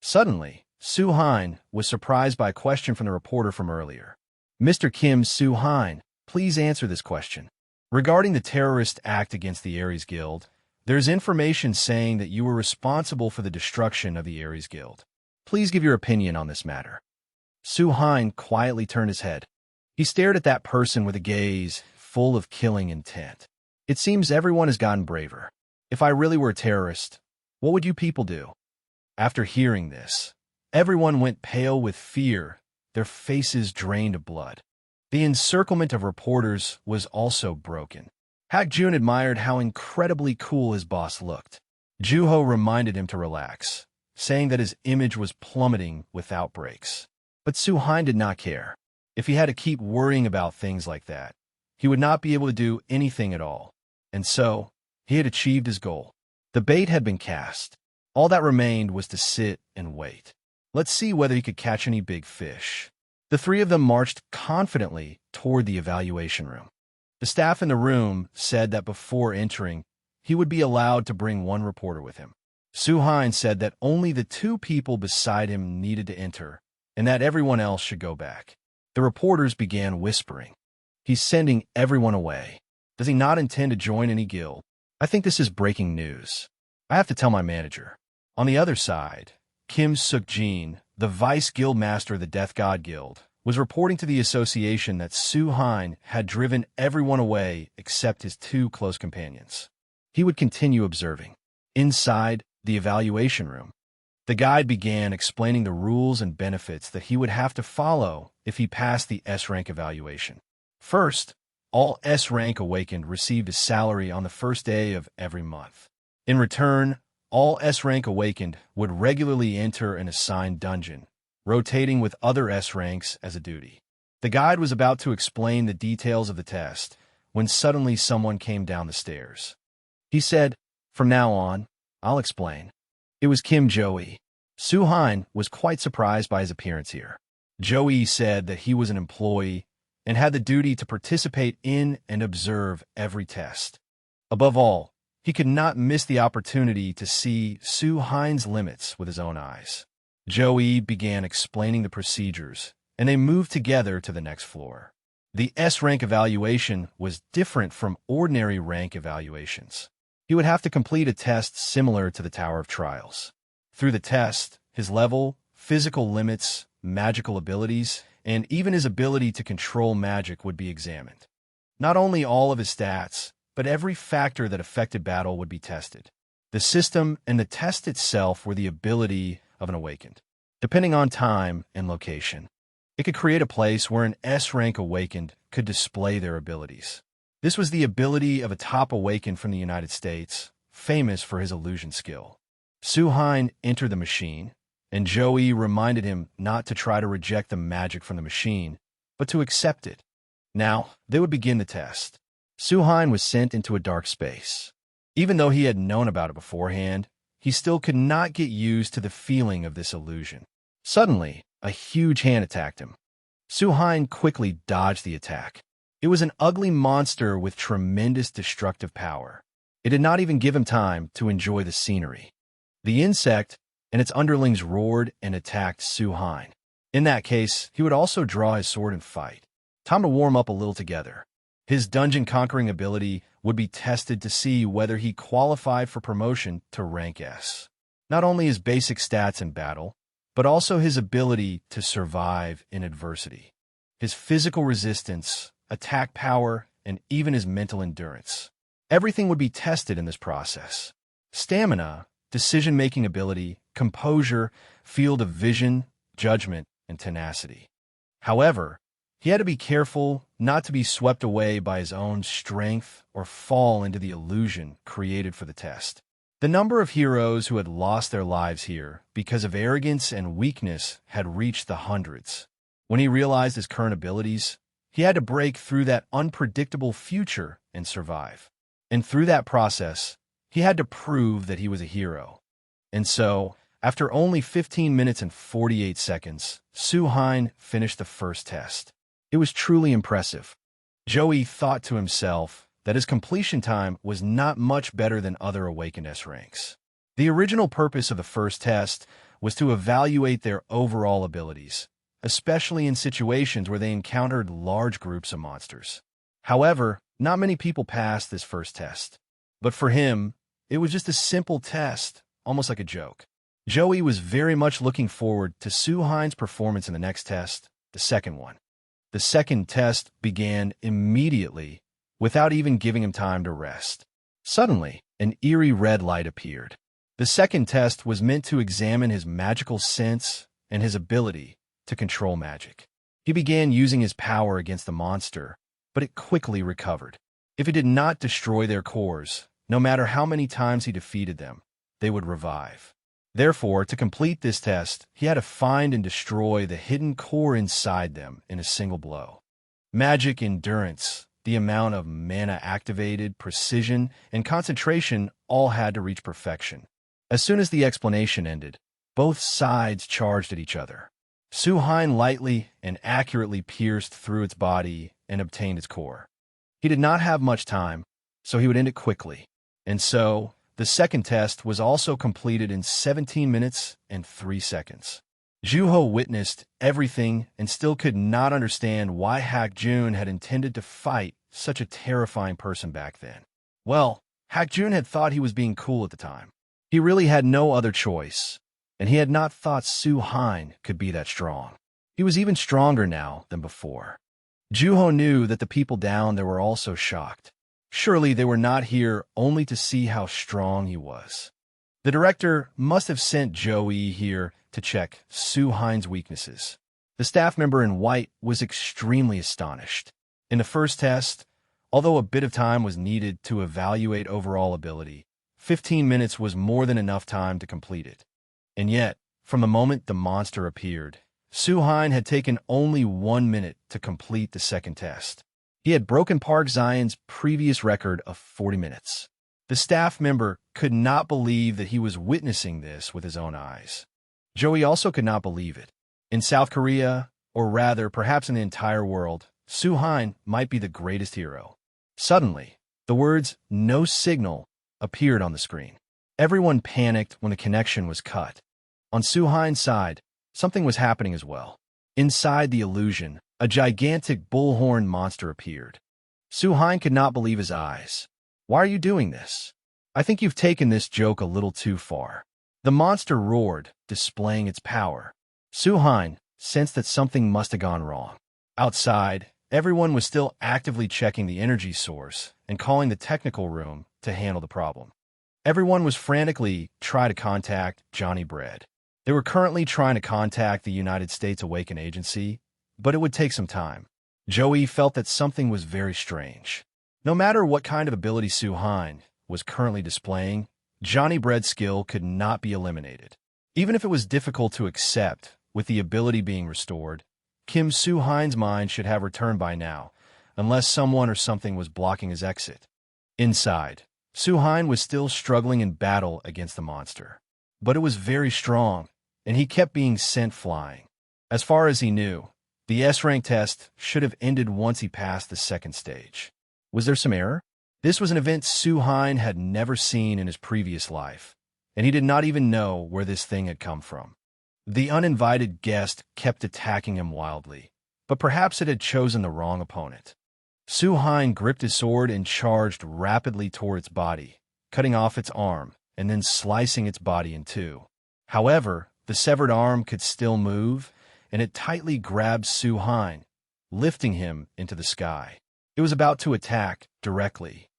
Suddenly, Soo-hein was surprised by a question from the reporter from earlier. "Mr. Kim Soo-hein, please answer this question. Regarding the terrorist act against the Aries Guild, there's information saying that you were responsible for the destruction of the Aries Guild. Please give your opinion on this matter." Soo-hein quietly turned his head. He stared at that person with a gaze full of killing intent. "It seems everyone has gotten braver. If I really were a terrorist, what would you people do?" After hearing this, everyone went pale with fear, their faces drained of blood. The encirclement of reporters was also broken. Hak-jun admired how incredibly cool his boss looked. Joo-ho reminded him to relax, saying that his image was plummeting with outbreaks. But Soo-hein did not care. If he had to keep worrying about things like that, he would not be able to do anything at all. And so, he had achieved his goal. The bait had been cast. All that remained was to sit and wait. Let's see whether he could catch any big fish. The three of them marched confidently toward the evaluation room. The staff in the room said that before entering, he would be allowed to bring one reporter with him. Soo-hein said that only the two people beside him needed to enter, and that everyone else should go back. The reporters began whispering. "He's sending everyone away. Does he not intend to join any guild? I think this is breaking news. I have to tell my manager." On the other side, Kim Suk-jin, the vice guild master of the Death God Guild, was reporting to the association that Soo-hein had driven everyone away except his two close companions. He would continue observing. Inside the evaluation room, the guide began explaining the rules and benefits that he would have to follow if he passed the S-rank evaluation. First, all S-rank awakened received a salary on the first day of every month. In return, all S-rank awakened would regularly enter an assigned dungeon, rotating with other S-ranks as a duty. The guide was about to explain the details of the test when suddenly someone came down the stairs. He said, "From now on, I'll explain." It was Kim Joey. Soo-hein was quite surprised by his appearance here. Joey said that he was an employee and had the duty to participate in and observe every test. Above all, he could not miss the opportunity to see Soo-hein's limits with his own eyes. Joey began explaining the procedures, and they moved together to the next floor. The S-rank evaluation was different from ordinary rank evaluations. He would have to complete a test similar to the Tower of Trials. Through the test, his level, physical limits, magical abilities, and even his ability to control magic would be examined. Not only all of his stats, but every factor that affected battle would be tested. The system and the test itself were the ability of an awakened. Depending on time and location, it could create a place where an S-rank awakened could display their abilities. This was the ability of a top awakened from the United States, famous for his illusion skill. Su-hein entered the machine, and Joey reminded him not to try to reject the magic from the machine, but to accept it. Now, they would begin the test. Su-hein was sent into a dark space. Even though he had known about it beforehand, he still could not get used to the feeling of this illusion. Suddenly, a huge hand attacked him. Su-hein quickly dodged the attack. It was an ugly monster with tremendous destructive power. It did not even give him time to enjoy the scenery. The insect and its underlings roared and attacked Su-hein. In that case, he would also draw his sword and fight. Time to warm up a little together. His dungeon-conquering ability would be tested to see whether he qualified for promotion to rank S. Not only his basic stats in battle, but also his ability to survive in adversity. His physical resistance, attack power, and even his mental endurance. Everything would be tested in this process. Stamina, decision-making ability, composure, field of vision, judgment, and tenacity. However, he had to be careful not to be swept away by his own strength or fall into the illusion created for the test. The number of heroes who had lost their lives here because of arrogance and weakness had reached the hundreds. When he realized his current abilities, he had to break through that unpredictable future and survive. And through that process, he had to prove that he was a hero. And so, after only 15 minutes and 48 seconds, Su-hein finished the first test. It was truly impressive. Joey thought to himself that his completion time was not much better than other Awakened S ranks. The original purpose of the first test was to evaluate their overall abilities, especially in situations where they encountered large groups of monsters. However, not many people passed this first test. But for him, it was just a simple test, almost like a joke. Joey was very much looking forward to Su-hein's performance in the next test, the second one. The second test began immediately, without even giving him time to rest. Suddenly, an eerie red light appeared. The second test was meant to examine his magical sense and his ability to control magic. He began using his power against the monster, but it quickly recovered. If he did not destroy their cores, no matter how many times he defeated them, they would revive. Therefore, to complete this test, he had to find and destroy the hidden core inside them in a single blow. Magic endurance, the amount of mana activated, precision, and concentration all had to reach perfection. As soon as the explanation ended, both sides charged at each other. Su-hein lightly and accurately pierced through its body and obtained its core. He did not have much time, so he would end it quickly. And so, the second test was also completed in 17 minutes and 3 seconds. Juho witnessed everything and still could not understand why Hak-jun had intended to fight such a terrifying person back then. Well, Hak-jun had thought he was being cool at the time. He really had no other choice, and he had not thought Su-hein could be that strong. He was even stronger now than before. Juho knew that the people down there were also shocked. Surely they were not here only to see how strong he was. The director must have sent Joey here to check Su-hein's weaknesses. The staff member in white was extremely astonished. In the first test, although a bit of time was needed to evaluate overall ability, 15 minutes was more than enough time to complete it. And yet, from the moment the monster appeared, Su-hein had taken only 1 minute to complete the second test. He had broken Park Zion's previous record of 40 minutes. The staff member could not believe that he was witnessing this with his own eyes. Joey also could not believe it. In South Korea, or rather perhaps in the entire world, Su-hein might be the greatest hero. Suddenly, the words "no signal" appeared on the screen. Everyone panicked when the connection was cut. On Su-hein's side, something was happening as well. Inside the illusion, A gigantic bullhorn monster appeared. Su-hein could not believe his eyes. "Why are you doing this? I think you've taken this joke a little too far." The monster roared, displaying its power. Su-hein sensed that something must have gone wrong. Outside, everyone was still actively checking the energy source and calling the technical room to handle the problem. Everyone was frantically trying to contact Johnny Bread. They were currently trying to contact the United States Awaken Agency, but it would take some time. Joey felt that something was very strange. No matter what kind of ability Su-hein was currently displaying, Johnny Bread's skill could not be eliminated. Even if it was difficult to accept, with the ability being restored, Kim Su-hein's mind should have returned by now, unless someone or something was blocking his exit. Inside, Su-hein was still struggling in battle against the monster. But it was very strong, and he kept being sent flying. As far as he knew, the S-rank test should have ended once he passed the second stage. Was there some error? This was an event Su-hein had never seen in his previous life, and he did not even know where this thing had come from. The uninvited guest kept attacking him wildly, but perhaps it had chosen the wrong opponent. Su-hein gripped his sword and charged rapidly toward its body, cutting off its arm and then slicing its body in two. However, the severed arm could still move, and it tightly grabbed Su-hein, lifting him into the sky. It was about to attack directly.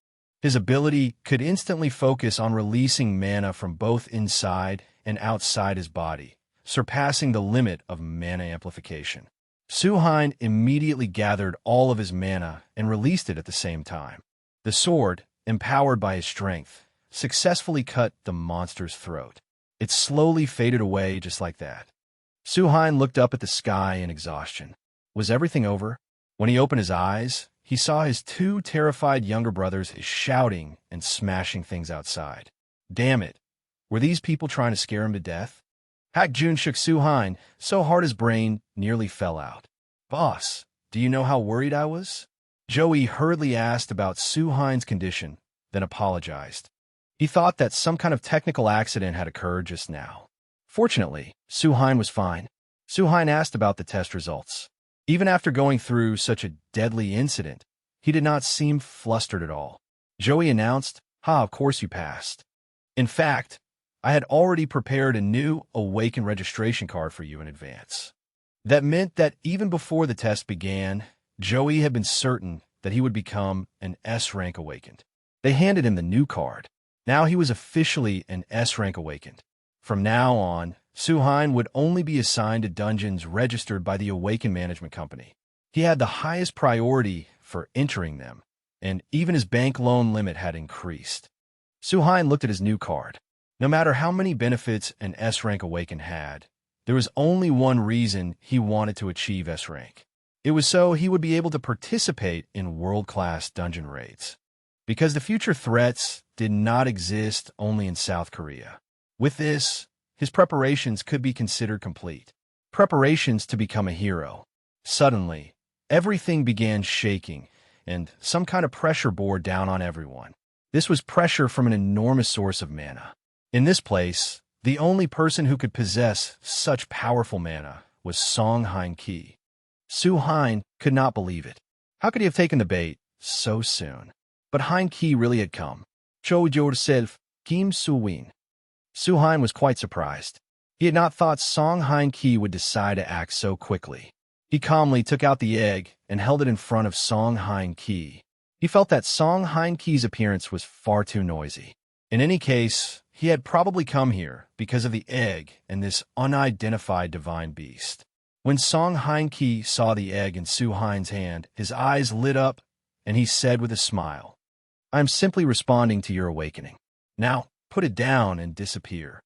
His ability could instantly focus on releasing mana from both inside and outside his body, surpassing the limit of mana amplification. Su-hein immediately gathered all of his mana and released it at the same time. The sword, empowered by his strength, successfully cut the monster's throat. It slowly faded away just like that. Su-hein looked up at the sky in exhaustion. Was everything over? When he opened his eyes, he saw his two terrified younger brothers shouting and smashing things outside. Damn it! Were these people trying to scare him to death? Hak-jun shook Su-hein so hard his brain nearly fell out. "Boss, do you know how worried I was?" Joey hurriedly asked about Su-hein's condition, then apologized. He thought that some kind of technical accident had occurred just now. Fortunately, Su-hein was fine. Su-hein asked about the test results. Even after going through such a deadly incident, he did not seem flustered at all. Joey announced, of course you passed. In fact, I had already prepared a new Awaken registration card for you in advance." That meant that even before the test began, Joey had been certain that he would become an S-rank Awakened. They handed him the new card. Now he was officially an S-rank Awakened. From now on, Su-hein would only be assigned to dungeons registered by the Awaken Management Company. He had the highest priority for entering them, and even his bank loan limit had increased. Su-hein looked at his new card. No matter how many benefits an S-rank Awakened had, there was only one reason he wanted to achieve S-rank. It was so he would be able to participate in world-class dungeon raids. Because the future threats did not exist only in South Korea. With this, his preparations could be considered complete. Preparations to become a hero. Suddenly, everything began shaking, and some kind of pressure bore down on everyone. This was pressure from an enormous source of mana. In this place, the only person who could possess such powerful mana was Song Hein-ki. Su-hein could not believe it. How could he have taken the bait so soon? But Hein-ki really had come. Show yourself, Kim Su-win. Su-hein was quite surprised. He had not thought Song Hein-ki would decide to act so quickly. He calmly took out the egg and held it in front of Song Hein-ki. He felt that Song Hein-ki's appearance was far too noisy. In any case, he had probably come here because of the egg and this unidentified divine beast. When Song Hein-ki saw the egg in Su-hein's hand, his eyes lit up, and he said with a smile, "I am simply responding to your awakening. Now, put it down and disappear."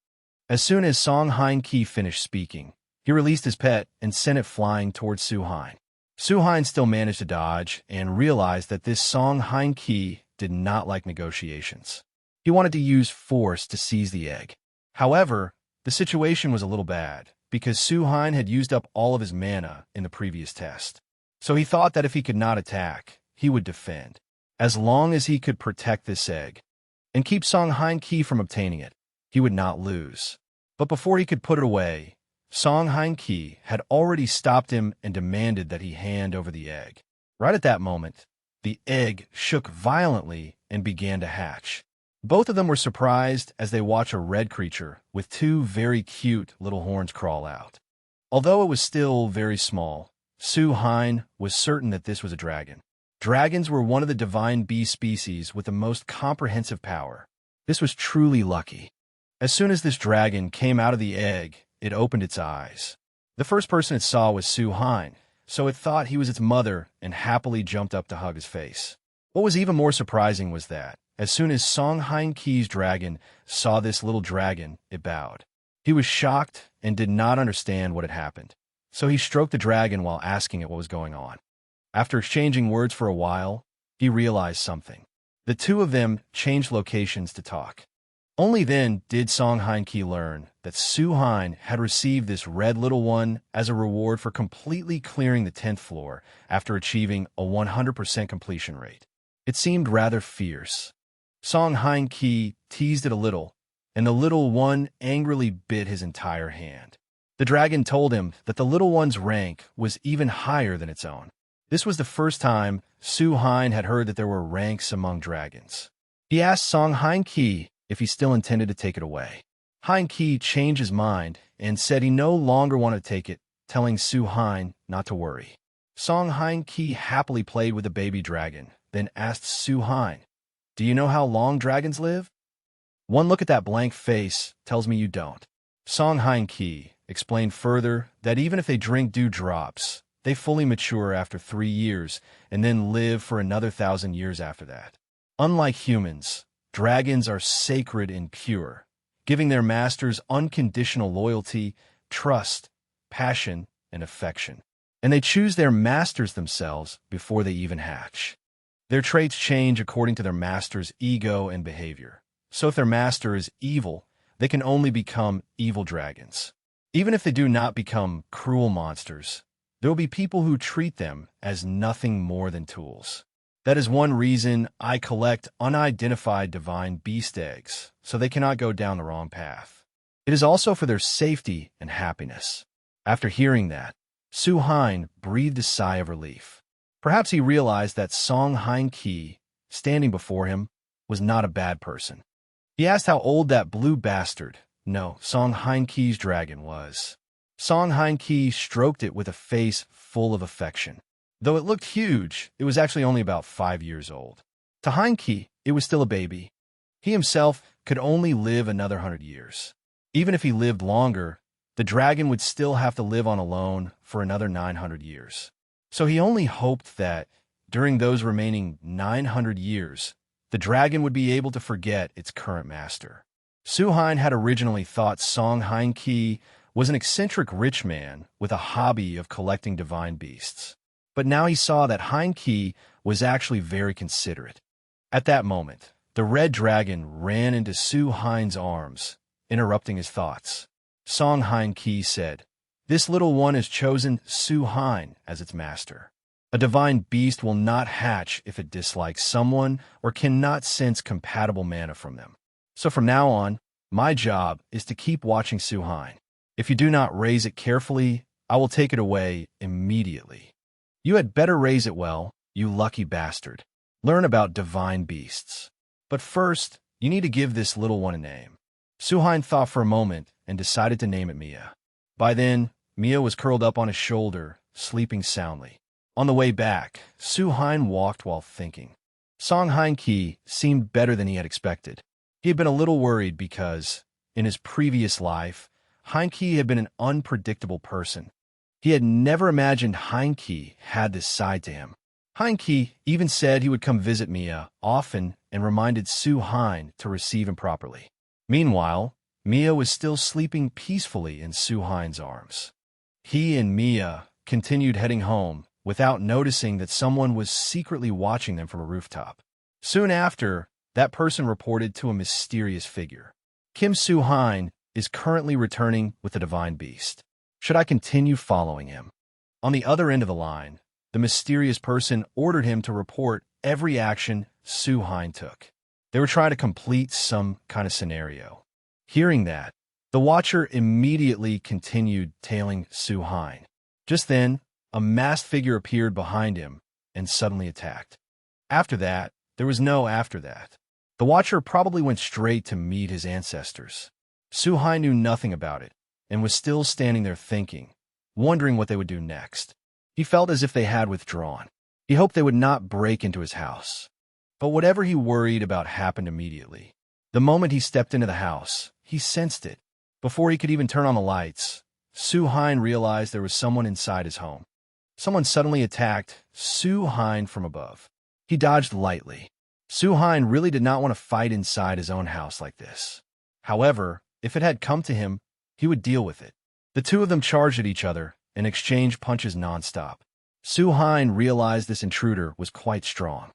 As soon as Song Hein-ki finished speaking, he released his pet and sent it flying towards Su-hein. Su-hein still managed to dodge and realized that this Song Hein-ki did not like negotiations. He wanted to use force to seize the egg. However, the situation was a little bad, because Su-hein had used up all of his mana in the previous test. So he thought that if he could not attack, he would defend, as long as he could protect this egg, and keep Song Hein-ki from obtaining it. He would not lose. But before he could put it away, Song Heinke had already stopped him and demanded that he hand over the egg. Right at that moment, the egg shook violently and began to hatch. Both of them were surprised as they watched a red creature with two very cute little horns crawl out. Although it was still very small, Su Hein was certain that this was a dragon. Dragons were one of the divine beast species with the most comprehensive power. This was truly lucky. As soon as this dragon came out of the egg, it opened its eyes. The first person it saw was Su Hein, so it thought he was its mother and happily jumped up to hug his face. What was even more surprising was that, as soon as Song Heinke's dragon saw this little dragon, it bowed. He was shocked and did not understand what had happened, so he stroked the dragon while asking it what was going on. After exchanging words for a while, he realized something. The two of them changed locations to talk. Only then did Song Heinke learn that Su Hein had received this red little one as a reward for completely clearing the 10th floor after achieving a 100% completion rate. It seemed rather fierce. Song Heinke teased it a little, and the little one angrily bit his entire hand. The dragon told him that the little one's rank was even higher than its own. This was the first time Su Hein had heard that there were ranks among dragons. He asked Song Heinke if he still intended to take it away. Heinke changed his mind and said he no longer wanted to take it, telling Su Hein not to worry. Song Heinke happily played with the baby dragon, then asked Su Hein, "Do you know how long dragons live?" "One look at that blank face tells me you don't." Song Heinke explained further that even if they drink dewdrops, they fully mature after 3 years and then live for another 1,000 years after that. Unlike humans, dragons are sacred and pure, giving their masters unconditional loyalty, trust, passion, and affection. And they choose their masters themselves before they even hatch. Their traits change according to their master's ego and behavior. So if their master is evil, they can only become evil dragons. Even if they do not become cruel monsters, there will be people who treat them as nothing more than tools. That is one reason I collect unidentified divine beast eggs, so they cannot go down the wrong path. It is also for their safety and happiness. After hearing that, Su Hein breathed a sigh of relief. Perhaps he realized that Song Heinke, standing before him, was not a bad person. He asked how old that blue bastard, no, Song Heinke's dragon was. Song Heinke stroked it with a face full of affection. Though it looked huge, it was actually only about 5 years old. To Heinke, it was still a baby. He himself could only live another 100 years. Even if he lived longer, the dragon would still have to live on alone for another 900 years. So he only hoped that, during those remaining 900 years, the dragon would be able to forget its current master. Su Hein had originally thought Song Heinke was an eccentric rich man with a hobby of collecting divine beasts. But now he saw that Heinke was actually very considerate. At that moment, the red dragon ran into Su Hein's arms, interrupting his thoughts. Song Heinke said, "This little one has chosen Su Hein as its master. A divine beast will not hatch if it dislikes someone or cannot sense compatible mana from them. So from now on, my job is to keep watching Su Hein. If you do not raise it carefully, I will take it away immediately. You had better raise it well, you lucky bastard. Learn about divine beasts. But first, you need to give this little one a name." Su Hein thought for a moment and decided to name it Mia. By then, Mia was curled up on his shoulder, sleeping soundly. On the way back, Su Hein walked while thinking. Song Heinke seemed better than he had expected. He had been a little worried because, in his previous life, Heinke had been an unpredictable person. He had never imagined Heinke had this side to him. Heinke even said he would come visit Mia often and reminded Su Hein to receive him properly. Meanwhile, Mia was still sleeping peacefully in Su Hein's arms. He and Mia continued heading home without noticing that someone was secretly watching them from a rooftop. Soon after, that person reported to a mysterious figure. "Kim Su Hein is currently returning with a divine beast. Should I continue following him?" On the other end of the line, the mysterious person ordered him to report every action Su Hein took. They were trying to complete some kind of scenario. Hearing that, The watcher immediately continued tailing Su-hein. Just then, a masked figure appeared behind him and suddenly attacked. After that, there was no after that. The watcher probably went straight to meet his ancestors. Su-hein knew nothing about it and was still standing there thinking, wondering what they would do next. He felt as if they had withdrawn. He hoped they would not break into his house. But whatever he worried about happened immediately. The moment he stepped into the house, he sensed it. Before he could even turn on the lights, Su-hein realized there was someone inside his home. Someone suddenly attacked Su-hein from above. He dodged lightly. Su-hein really did not want to fight inside his own house like this. However, if it had come to him, he would deal with it. The two of them charged at each other and exchanged punches nonstop. Su-hein realized this intruder was quite strong.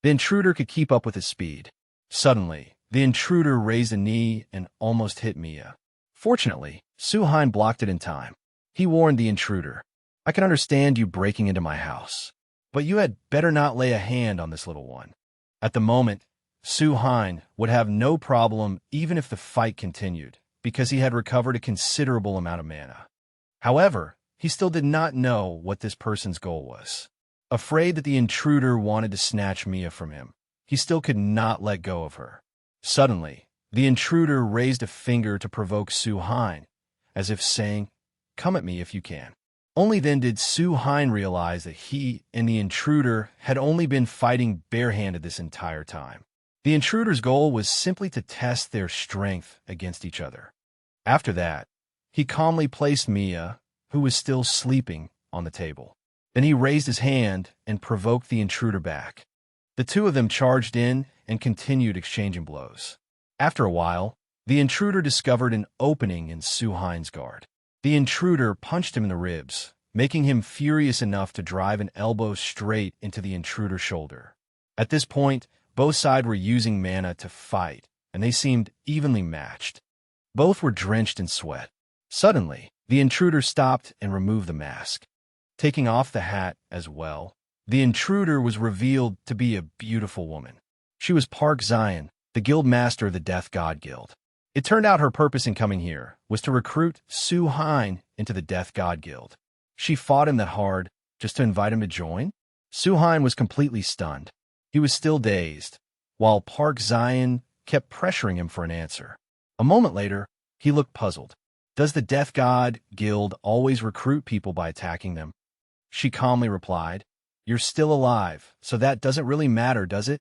The intruder could keep up with his speed. Suddenly, the intruder raised a knee and almost hit Mia. Fortunately, Su-hein blocked it in time. He warned the intruder, "I can understand you breaking into my house, but you had better not lay a hand on this little one." At the moment, Su-hein would have no problem even if the fight continued, because he had recovered a considerable amount of mana. However, he still did not know what this person's goal was. Afraid that the intruder wanted to snatch Mia from him, he still could not let go of her. Suddenly, the intruder raised a finger to provoke Su-hein, as if saying, "Come at me if you can." Only then did Su-hein realize that he and the intruder had only been fighting barehanded this entire time. The intruder's goal was simply to test their strength against each other. After that, he calmly placed Mia, who was still sleeping, on the table. Then he raised his hand and provoked the intruder back. The two of them charged in and continued exchanging blows. After a while, the intruder discovered an opening in Su-hein's guard. The intruder punched him in the ribs, making him furious enough to drive an elbow straight into the intruder's shoulder. At this point, both sides were using mana to fight, and they seemed evenly matched. Both were drenched in sweat. Suddenly, the intruder stopped and removed the mask. Taking off the hat as well, the intruder was revealed to be a beautiful woman. She was Park Zion, the guild master of the Death God Guild. It turned out her purpose in coming here was to recruit Su-hein into the Death God Guild. She fought him that hard just to invite him to join? Su-hein was completely stunned. He was still dazed, while Park Zion kept pressuring him for an answer. A moment later, he looked puzzled. "Does the Death God Guild always recruit people by attacking them?" She calmly replied, "You're still alive, so that doesn't really matter, does it?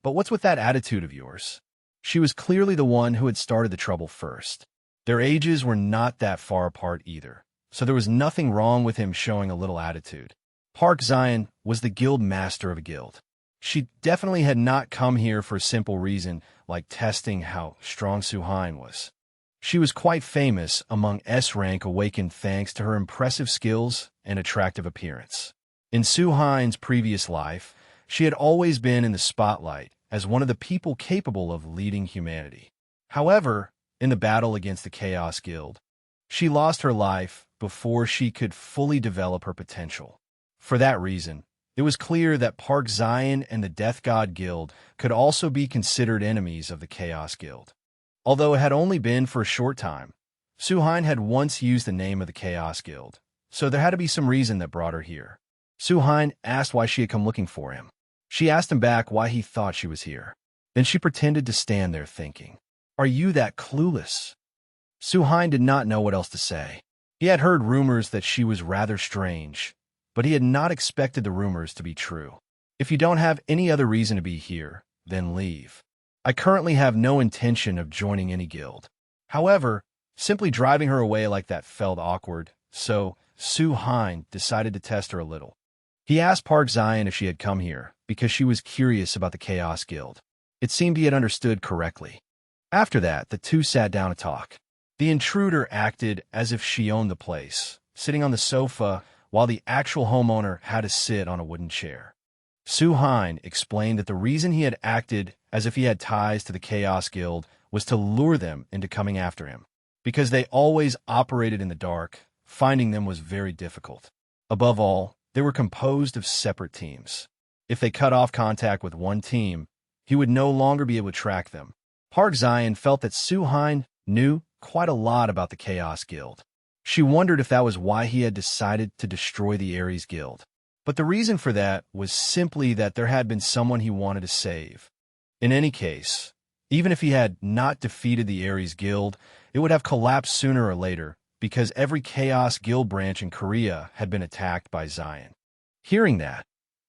But what's with that attitude of yours?" She was clearly the one who had started the trouble first. Their ages were not that far apart either, so there was nothing wrong with him showing a little attitude. Park Zion was the guild master of a guild. She definitely had not come here for a simple reason like testing how strong Su-hein was. She was quite famous among S-rank awakened thanks to her impressive skills and attractive appearance. In Su-hein's previous life, she had always been in the spotlight as one of the people capable of leading humanity. However, in the battle against the Chaos Guild, she lost her life before she could fully develop her potential. For that reason, it was clear that Park Zion and the Death God Guild could also be considered enemies of the Chaos Guild. Although it had only been for a short time, Su-hein had once used the name of the Chaos Guild, so there had to be some reason that brought her here. Su-hein asked why she had come looking for him. She asked him back why he thought she was here. Then she pretended to stand there thinking, "Are you that clueless?" Su-hein did not know what else to say. He had heard rumors that she was rather strange, but he had not expected the rumors to be true. "If you don't have any other reason to be here, then leave. I currently have no intention of joining any guild." However, simply driving her away like that felt awkward, so Su-hein decided to test her a little. He asked Park Zion if she had come here because she was curious about the Chaos Guild. It seemed he had understood correctly. After that, the two sat down to talk. The intruder acted as if she owned the place, sitting on the sofa while the actual homeowner had to sit on a wooden chair. Su-hein explained that the reason he had acted as if he had ties to the Chaos Guild was to lure them into coming after him. Because they always operated in the dark, finding them was very difficult. Above all, they were composed of separate teams. If they cut off contact with one team, he would no longer be able to track them. Park Zion felt that Su-hein knew quite a lot about the Chaos Guild. She wondered if that was why he had decided to destroy the Ares Guild. But the reason for that was simply that there had been someone he wanted to save. In any case, even if he had not defeated the Ares Guild, it would have collapsed sooner or later because every Chaos Guild branch in Korea had been attacked by Zion. Hearing that,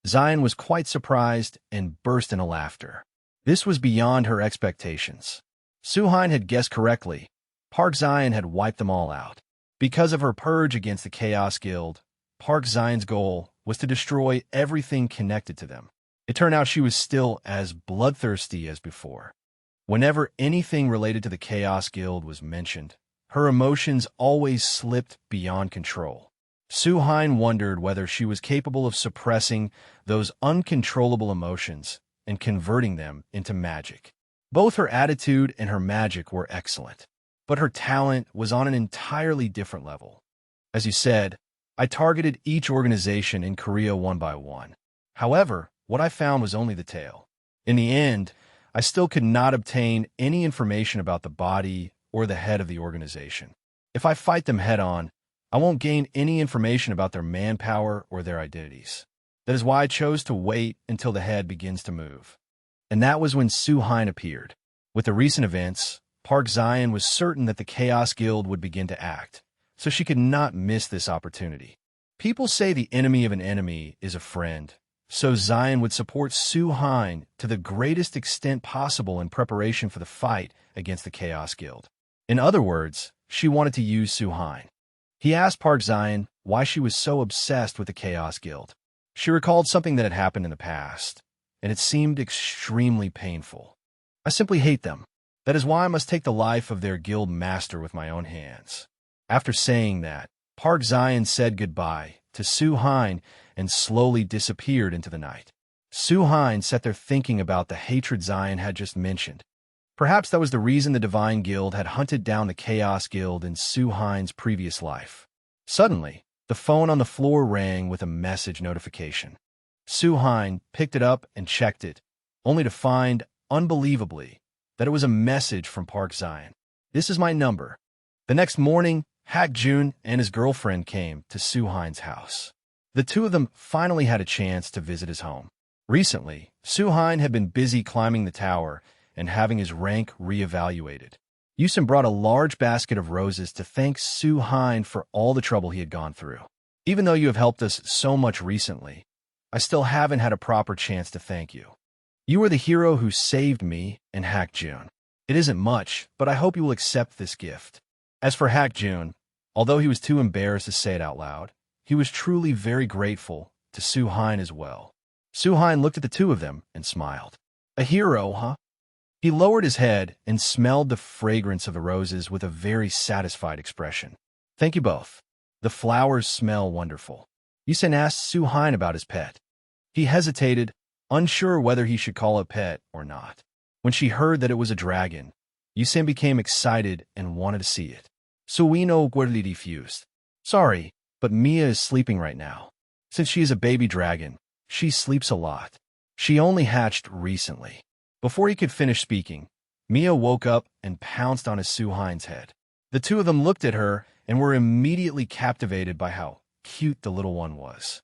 Zion was quite surprised and burst into laughter. This was beyond her expectations. Suhain had guessed correctly. Park Zion had wiped them all out. Because of her purge against the Chaos Guild, Park Zion's goal was to destroy everything connected to them. It turned out she was still as bloodthirsty as before. Whenever anything related to the Chaos Guild was mentioned, her emotions always slipped beyond control. Suhain wondered whether she was capable of suppressing those uncontrollable emotions and converting them into magic. Both her attitude and her magic were excellent, but her talent was on an entirely different level. As you said, I targeted each organization in Korea one by one. However, what I found was only the tail. In the end, I still could not obtain any information about the body or the head of the organization. If I fight them head-on, I won't gain any information about their manpower or their identities. That is why I chose to wait until the head begins to move. And that was when Suhain appeared. With the recent events, Park Zion was certain that the Chaos Guild would begin to act, so she could not miss this opportunity. People say the enemy of an enemy is a friend, so Zion would support Suhain to the greatest extent possible in preparation for the fight against the Chaos Guild. In other words, she wanted to use Suhain. He asked Park Zion why she was so obsessed with the Chaos Guild. She recalled something that had happened in the past, and it seemed extremely painful. I simply hate them. That is why I must take the life of their guild master with my own hands. After saying that, Park Zion said goodbye to Suhain and slowly disappeared into the night. Suhain sat there thinking about the hatred Zion had just mentioned. Perhaps that was the reason the Divine Guild had hunted down the Chaos Guild in Suhain's previous life. Suddenly, the phone on the floor rang with a message notification. Suhain picked it up and checked it, only to find, unbelievably, that it was a message from Park Zion. "This is my number." The next morning, Hak Jun and his girlfriend came to Suhain's house. The two of them finally had a chance to visit his home. Recently, Suhain had been busy climbing the tower and having his rank reevaluated. Yusen brought a large basket of roses to thank Suhain for all the trouble he had gone through. "Even though you have helped us so much recently, I still haven't had a proper chance to thank you. You are the hero who saved me and Hak Jun. It isn't much, but I hope you will accept this gift." As for Hak Jun, although he was too embarrassed to say it out loud, he was truly very grateful to Suhain as well. Suhain looked at the two of them and smiled. "A hero, huh?" He lowered his head and smelled the fragrance of the roses with a very satisfied expression. "Thank you both. The flowers smell wonderful." Yusen asked Suhain about his pet. He hesitated, unsure whether he should call it a pet or not. When she heard that it was a dragon, Yusen became excited and wanted to see it. Suino Guerli refused. "Sorry, but Mia is sleeping right now. Since she is a baby dragon, she sleeps a lot. She only hatched recently." Before he could finish speaking, Mia woke up and pounced on his Suhain's head. The two of them looked at her and were immediately captivated by how cute the little one was.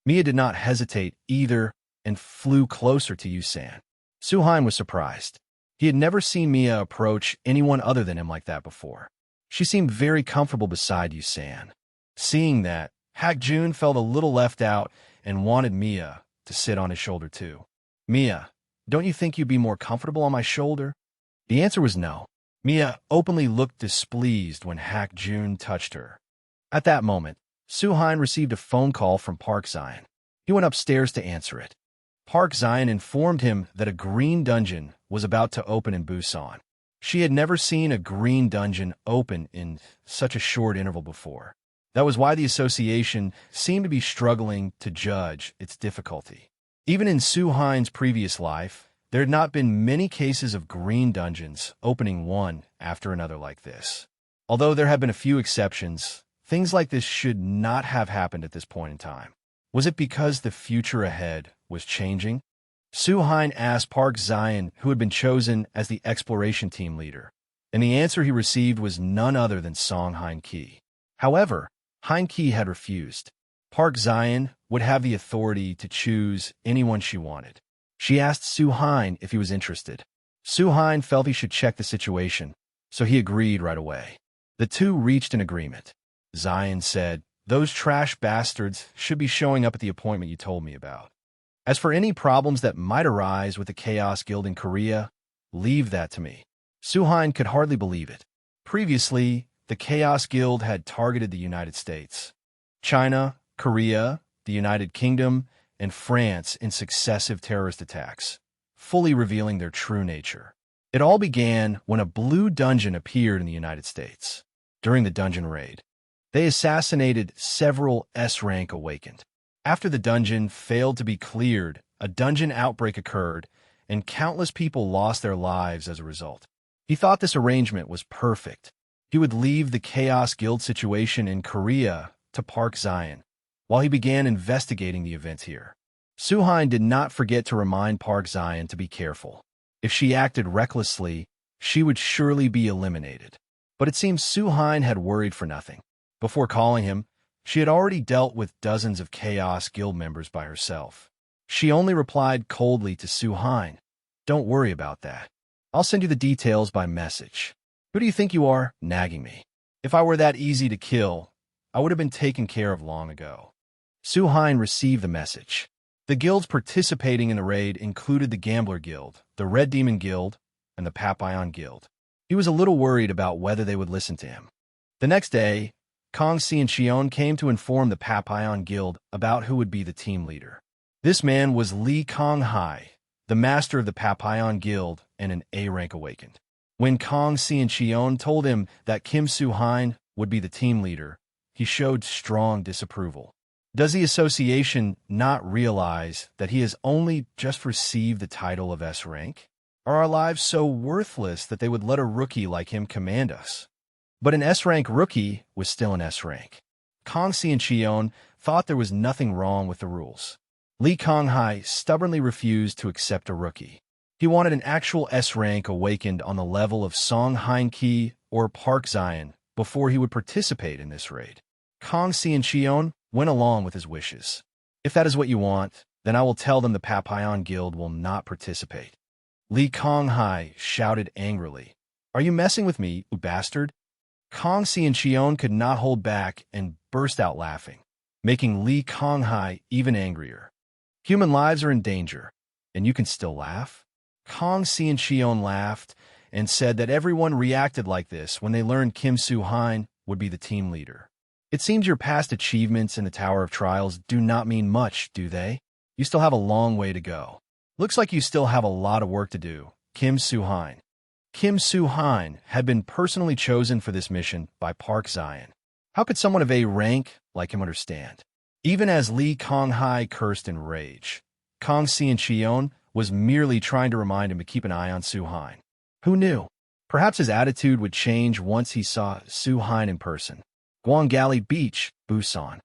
Mia did not hesitate either and flew closer to Yusan. Suhain was surprised. He had never seen Mia approach anyone other than him like that before. She seemed very comfortable beside Yusan. Seeing that, Hak Jun felt a little left out and wanted Mia to sit on his shoulder too. "Mia, don't you think you'd be more comfortable on my shoulder?" The answer was no. Mia openly looked displeased when Hak Jun touched her. At that moment, Suhain received a phone call from Park Zion. He went upstairs to answer it. Park Zion informed him that a green dungeon was about to open in Busan. She had never seen a green dungeon open in such a short interval before. That was why the association seemed to be struggling to judge its difficulty. Even in Suhain's previous life, there had not been many cases of green dungeons opening one after another like this. Although there have been a few exceptions, things like this should not have happened at this point in time. Was it because the future ahead was changing? Suhain asked Park Zion, who had been chosen as the exploration team leader. and the answer he received was none other than Song Hein-ki. However, Hein-ki had refused. Park Zion would have the authority to choose anyone she wanted. She asked Su-hein if he was interested. Su-hein felt he should check the situation, so he agreed right away. The two reached an agreement. Zion said, "Those trash bastards should be showing up at the appointment you told me about. As for any problems that might arise with the Chaos Guild in Korea, leave that to me." Su-hein could hardly believe it. Previously, the Chaos Guild had targeted the United States, China, Korea, the United Kingdom, and France in successive terrorist attacks, fully revealing their true nature. It all began when a blue dungeon appeared in the United States. During the dungeon raid, they assassinated several S-rank awakened. After the dungeon failed to be cleared, a dungeon outbreak occurred, and countless people lost their lives as a result. He thought this arrangement was perfect. He would leave the Chaos Guild situation in Korea to Park Zion, while he began investigating the events here. Su-hein did not forget to remind Park Zion to be careful. If she acted recklessly, she would surely be eliminated. But it seems Su-hein had worried for nothing. Before calling him, she had already dealt with dozens of Chaos Guild members by herself. She only replied coldly to Su-hein, "Don't worry about that. I'll send you the details by message. Who do you think you are, nagging me? If I were that easy to kill, I would have been taken care of long ago." Su-hein received the message. The guilds participating in the raid included the Gambler Guild, the Red Demon Guild, and the Papillon Guild. He was a little worried about whether they would listen to him. The next day, Kong Xian came to inform the Papillon Guild about who would be the team leader. This man was Li Konghai, the master of the Papillon Guild and an A-rank awakened. When Kong Xian told him that Kim Su-hein would be the team leader, he showed strong disapproval. Does the association not realize that he has only just received the title of S-rank? Are our lives so worthless that they would let a rookie like him command us? But an S-rank rookie was still an S-rank. Kong Xian thought there was nothing wrong with the rules. Li Konghai stubbornly refused to accept a rookie. He wanted an actual S-rank awakened on the level of Song Hein-ki or Park Zion before he would participate in this raid. Kong Xian went along with his wishes. "If that is what you want, then I will tell them the Papillon Guild will not participate." Li Konghai shouted angrily, "Are you messing with me, you bastard?" Kong Xian could not hold back and burst out laughing, making Li Konghai even angrier. "Human lives are in danger, and you can still laugh?" Kong Xian laughed and said that everyone reacted like this when they learned Kim Su-hein would be the team leader. "It seems your past achievements in the Tower of Trials do not mean much, do they? You still have a long way to go. Looks like you still have a lot of work to do, Kim Su-hein." Kim Su-hein had been personally chosen for this mission by Park Zion. How could someone of A rank like him understand? Even as Li Konghai cursed in rage, Kong Xian was merely trying to remind him to keep an eye on Su-hein. Who knew? Perhaps his attitude would change once he saw Su-hein in person. Guanggali Beach, Busan.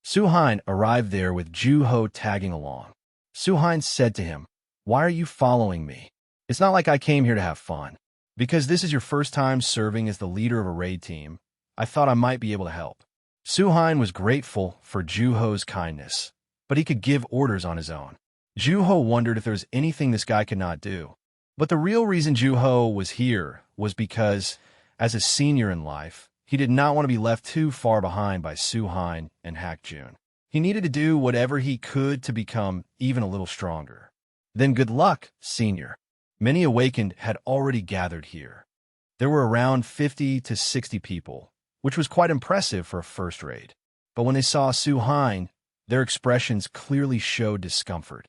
Su-hein arrived there with Ju-ho tagging along. Su-hein said to him, "Why are you following me? It's not like I came here to have fun. Because this is your first time serving as the leader of a raid team, I thought I might be able to help." Su-hein was grateful for Ju-ho's kindness, but he could give orders on his own. Ju-ho wondered if there was anything this guy could not do. But the real reason Ju-ho was here was because, as a senior in life, he did not want to be left too far behind by Su-hein and Hak-jun. He needed to do whatever he could to become even a little stronger. Then good luck, senior. Many awakened had already gathered here. There were around 50 to 60 people, which was quite impressive for a first raid. But when they saw Su-hein, their expressions clearly showed discomfort.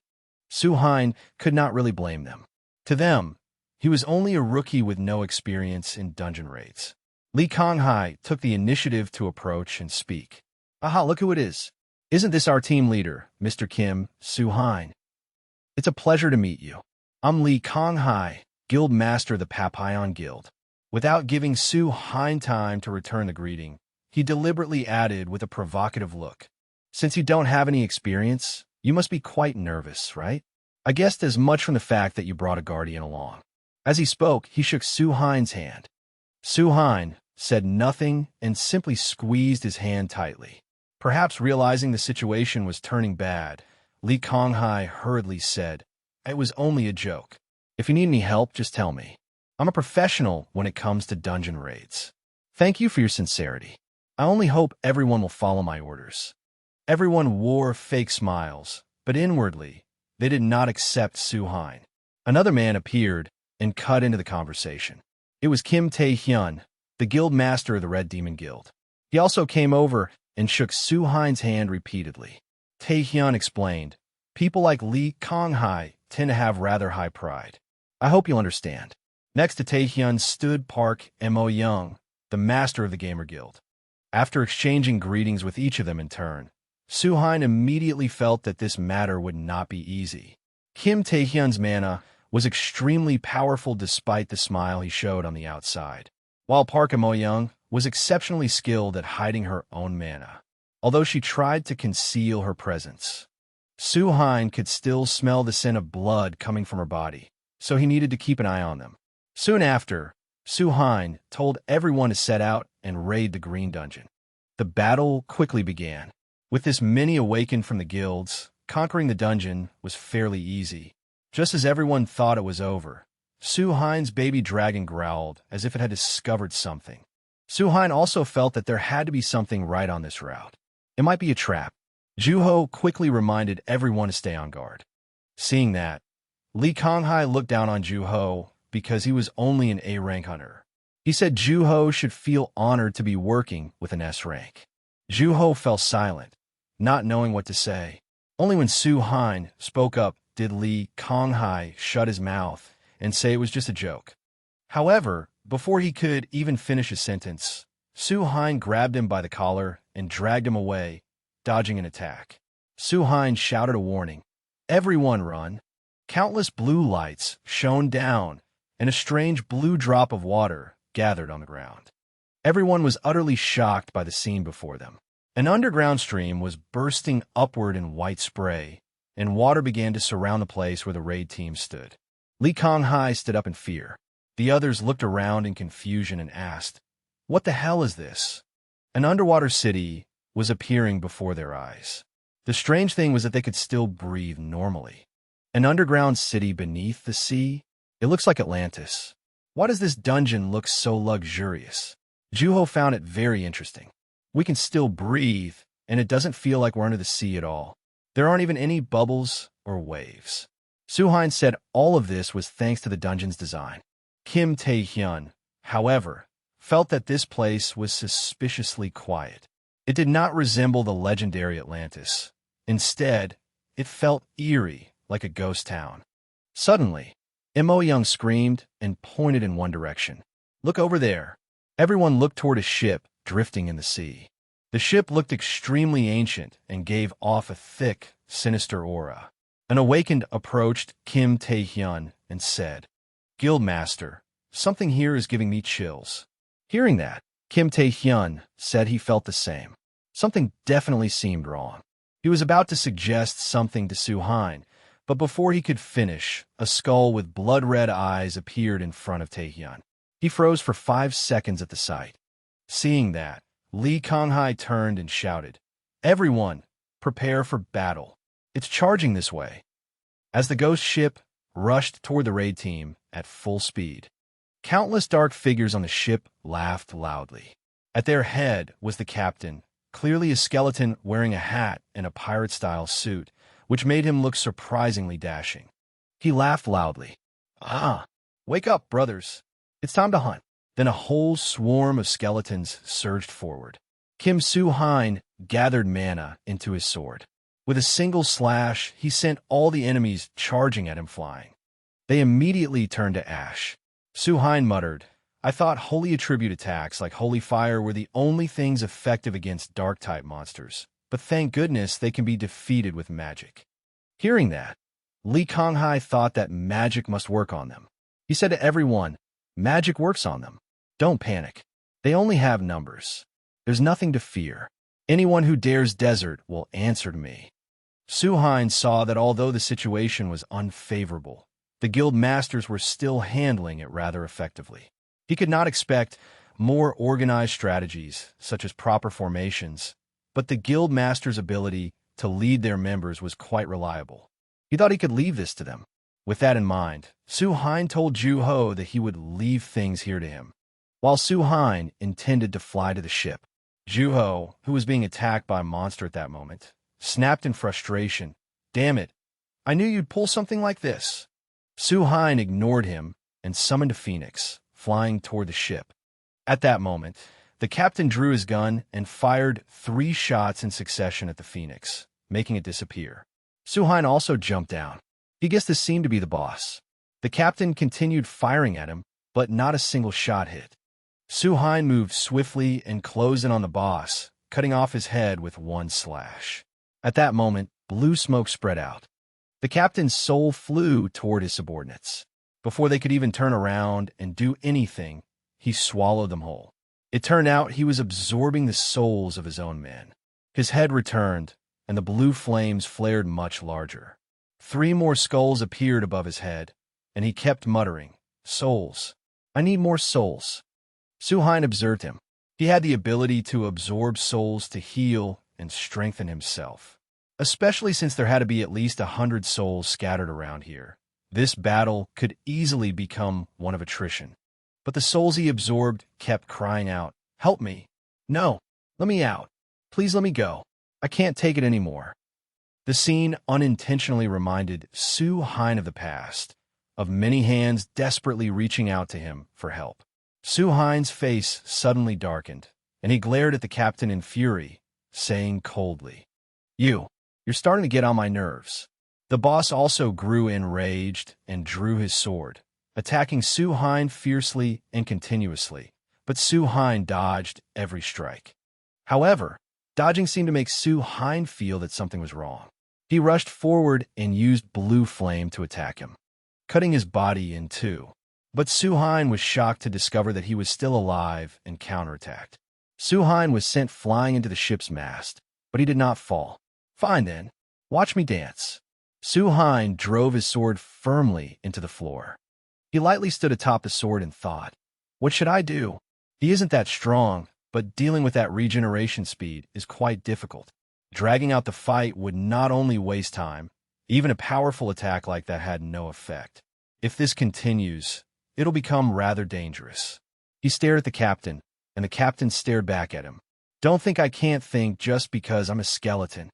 Su-hein could not really blame them. To them, he was only a rookie with no experience in dungeon raids. Li Konghai took the initiative to approach and speak. "Aha, look who it is. Isn't this our team leader, Mr. Kim Su-hein? It's a pleasure to meet you. I'm Li Konghai, Guild Master of the Papillon Guild." Without giving Su-hein time to return the greeting, he deliberately added with a provocative look, "Since you don't have any experience, you must be quite nervous, right? I guessed as much from the fact that you brought a guardian along." As he spoke, he shook Su-hein's hand. Su-hein said nothing and simply squeezed his hand tightly. Perhaps realizing the situation was turning bad, Li Konghai hurriedly said, "It was only a joke. If you need any help, just tell me. I'm a professional when it comes to dungeon raids. Thank you for your sincerity. I only hope everyone will follow my orders." Everyone wore fake smiles, but inwardly, they did not accept Su-hein. Another man appeared and cut into the conversation. It was Kim Tae-hyun, the guild master of the Red Demon Guild. He also came over and shook Su-hein's hand repeatedly. Tae-hyun explained, "People like Li Konghai tend to have rather high pride. I hope you'll understand." Next to Tae-hyun stood Park Mo-young, the master of the Gamer Guild. After exchanging greetings with each of them in turn, Su-hein immediately felt that this matter would not be easy. Kim Tae-hyun's mana was extremely powerful despite the smile he showed on the outside, while Park Mo-young was exceptionally skilled at hiding her own mana. Although she tried to conceal her presence, Su-hein could still smell the scent of blood coming from her body, so he needed to keep an eye on them. Soon after, Su-hein told everyone to set out and raid the Green Dungeon. The battle quickly began. With this many awakened from the guilds, conquering the dungeon was fairly easy. Just as everyone thought it was over, Su-hein's baby dragon growled as if it had discovered something. Su-hein also felt that there had to be something right on this route. It might be a trap. Juho quickly reminded everyone to stay on guard. Seeing that, Li Konghai looked down on Juho because he was only an A-rank hunter. He said Juho should feel honored to be working with an S rank. Juho fell silent, not knowing what to say. Only when Su-hein spoke up did Li Konghai shut his mouth and say it was just a joke. However, before he could even finish his sentence, Su-hein grabbed him by the collar and dragged him away, dodging an attack. Su-hein shouted a warning. "Everyone run!" Countless blue lights shone down, and a strange blue drop of water gathered on the ground. Everyone was utterly shocked by the scene before them. An underground stream was bursting upward in white spray, and water began to surround the place where the raid team stood. Li Konghai stood up in fear. The others looked around in confusion and asked, "What the hell is this?" An underwater city was appearing before their eyes. The strange thing was that they could still breathe normally. An underground city beneath the sea? It looks like Atlantis. Why does this dungeon look so luxurious? Juho found it very interesting. We can still breathe, and it doesn't feel like we're under the sea at all. There aren't even any bubbles or waves. Su-hein said all of this was thanks to the dungeon's design. Kim Tae-hyun, however, felt that this place was suspiciously quiet. It did not resemble the legendary Atlantis. Instead, it felt eerie, like a ghost town. Suddenly, Mo-young screamed and pointed in one direction. "Look over there." Everyone looked toward a ship drifting in the sea. The ship looked extremely ancient and gave off a thick, sinister aura. An awakened approached Kim Tae-hyun and said, "Guildmaster, something here is giving me chills." Hearing that, Kim Tae-hyun said he felt the same. Something definitely seemed wrong. He was about to suggest something to Su-hein, but before he could finish, a skull with blood-red eyes appeared in front of Tae-hyun. He froze for 5 seconds at the sight. Seeing that, Li Konghai turned and shouted, "Everyone, prepare for battle. It's charging this way." As the ghost ship rushed toward the raid team at full speed, countless dark figures on the ship laughed loudly. At their head was the captain, clearly a skeleton wearing a hat and a pirate-style suit, which made him look surprisingly dashing. He laughed loudly. "Ah, wake up, brothers. It's time to hunt." Then a whole swarm of skeletons surged forward. Kim Su-hein gathered mana into his sword. With a single slash, he sent all the enemies charging at him flying. They immediately turned to ash. Su-hein muttered, "I thought holy attribute attacks like holy fire were the only things effective against dark-type monsters, but thank goodness they can be defeated with magic." Hearing that, Li Konghai thought that magic must work on them. He said to everyone, "Magic works on them. Don't panic. They only have numbers. There's nothing to fear. Anyone who dares desert will answer to me." Su-hein saw that although the situation was unfavorable, the guild masters were still handling it rather effectively. He could not expect more organized strategies, such as proper formations, but the guild master's ability to lead their members was quite reliable. He thought he could leave this to them. With that in mind, Su Hein told Ju Ho that he would leave things here to him. While Su Hein intended to fly to the ship, Ju Ho, who was being attacked by a monster at that moment, snapped in frustration. "Damn it, I knew you'd pull something like this." Su Hein ignored him and summoned a phoenix, flying toward the ship. At that moment, the captain drew his gun and fired 3 shots in succession at the phoenix, making it disappear. Su Hein also jumped down. He guessed this seemed to be the boss. The captain continued firing at him, but not a single shot hit. Su Hein moved swiftly and closed in on the boss, cutting off his head with 1 slash. At that moment, blue smoke spread out. The captain's soul flew toward his subordinates. Before they could even turn around and do anything, he swallowed them whole. It turned out he was absorbing the souls of his own men. His head returned, and the blue flames flared much larger. 3 more skulls appeared above his head, and he kept muttering, "Souls. I need more souls." Su Hein observed him. He had the ability to absorb souls to heal and strengthen himself. Especially since there had to be at least 100 souls scattered around here. This battle could easily become one of attrition. But the souls he absorbed kept crying out, "Help me! No! Let me out! Please let me go! I can't take it anymore." The scene unintentionally reminded Su Hein of the past, of many hands desperately reaching out to him for help. Su Hein's face suddenly darkened, and he glared at the captain in fury, saying coldly, You're starting to get on my nerves." The boss also grew enraged and drew his sword, attacking Su Hein fiercely and continuously, but Su Hein dodged every strike. However, dodging seemed to make Su Hein feel that something was wrong. He rushed forward and used blue flame to attack him, cutting his body in 2. But Su Hein was shocked to discover that he was still alive and counterattacked. Su Hein was sent flying into the ship's mast, but he did not fall. "Fine then, watch me dance." Su Hein drove his sword firmly into the floor. He lightly stood atop the sword and thought, "What should I do? He isn't that strong, but dealing with that regeneration speed is quite difficult. Dragging out the fight would not only waste time, even a powerful attack like that had no effect. If this continues, it'll become rather dangerous." He stared at the captain, and the captain stared back at him. "Don't think I can't think just because I'm a skeleton."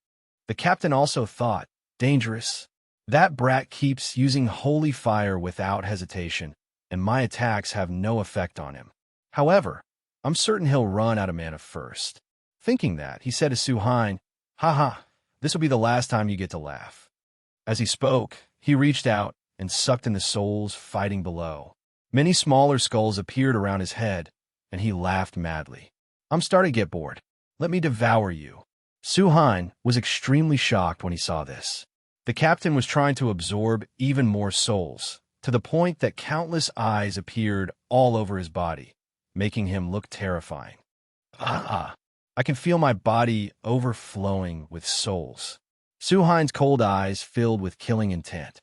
The captain also thought, "Dangerous? That brat keeps using holy fire without hesitation, and my attacks have no effect on him. However, I'm certain he'll run out of mana first." Thinking that, he said to Su Hein, "Haha, this will be the last time you get to laugh." As he spoke, he reached out and sucked in the souls fighting below. Many smaller skulls appeared around his head, and he laughed madly. "I'm starting to get bored. Let me devour you." Su Hein was extremely shocked when he saw this. The captain was trying to absorb even more souls, to the point that countless eyes appeared all over his body, making him look terrifying. I can feel my body overflowing with souls." Su Hein's cold eyes filled with killing intent.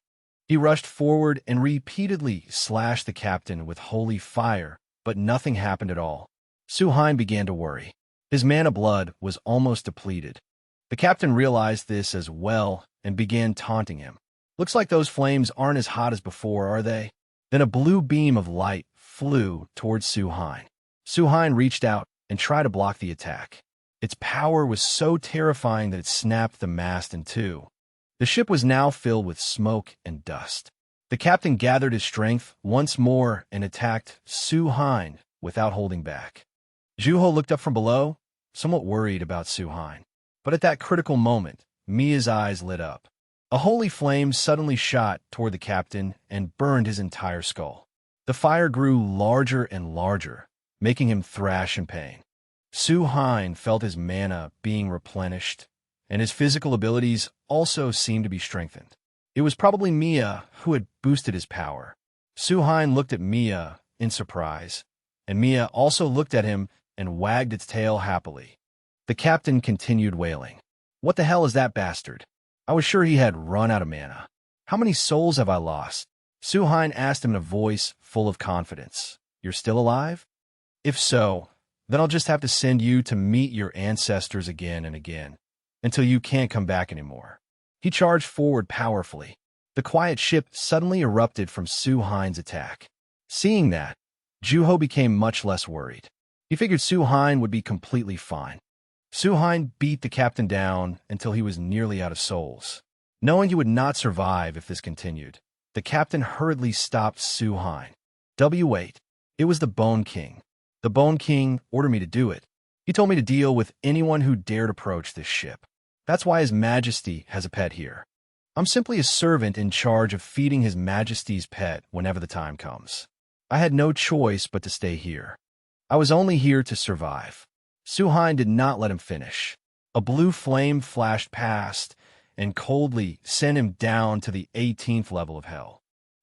He rushed forward and repeatedly slashed the captain with holy fire, but nothing happened at all. Su Hein began to worry. His mana blood was almost depleted. The captain realized this as well and began taunting him. "Looks like those flames aren't as hot as before, are they?" Then a blue beam of light flew towards Su Hein. Su Hein reached out and tried to block the attack. Its power was so terrifying that it snapped the mast in 2. The ship was now filled with smoke and dust. The captain gathered his strength once more and attacked Su Hein without holding back. Ju Ho looked up from below, somewhat worried about Su Hein. But at that critical moment, Mia's eyes lit up. A holy flame suddenly shot toward the captain and burned his entire skull. The fire grew larger and larger, making him thrash in pain. Su Hein felt his mana being replenished, and his physical abilities also seemed to be strengthened. It was probably Mia who had boosted his power. Su Hein looked at Mia in surprise, and Mia also looked at him and wagged its tail happily. The captain continued wailing. "What the hell is that bastard? I was sure he had run out of mana. How many souls have I lost?" Su Hein asked him in a voice full of confidence. You're still alive? If so, then I'll just have to send you to meet your ancestors again and again, until you can't come back anymore. He charged forward powerfully. The quiet ship suddenly erupted from Su-Hein's attack. Seeing that, Juho became much less worried. He figured Su-Hein would be completely fine. Su-Hein beat the captain down until he was nearly out of souls. Knowing he would not survive if this continued, the captain hurriedly stopped Su-Hein. Wait, it was the Bone King. The Bone King ordered me to do it. He told me to deal with anyone who dared approach this ship. That's why His Majesty has a pet here. I'm simply a servant in charge of feeding His Majesty's pet whenever the time comes. I had no choice but to stay here. I was only here to survive. Su-Hein did not let him finish. A blue flame flashed past and coldly sent him down to the 18th level of hell.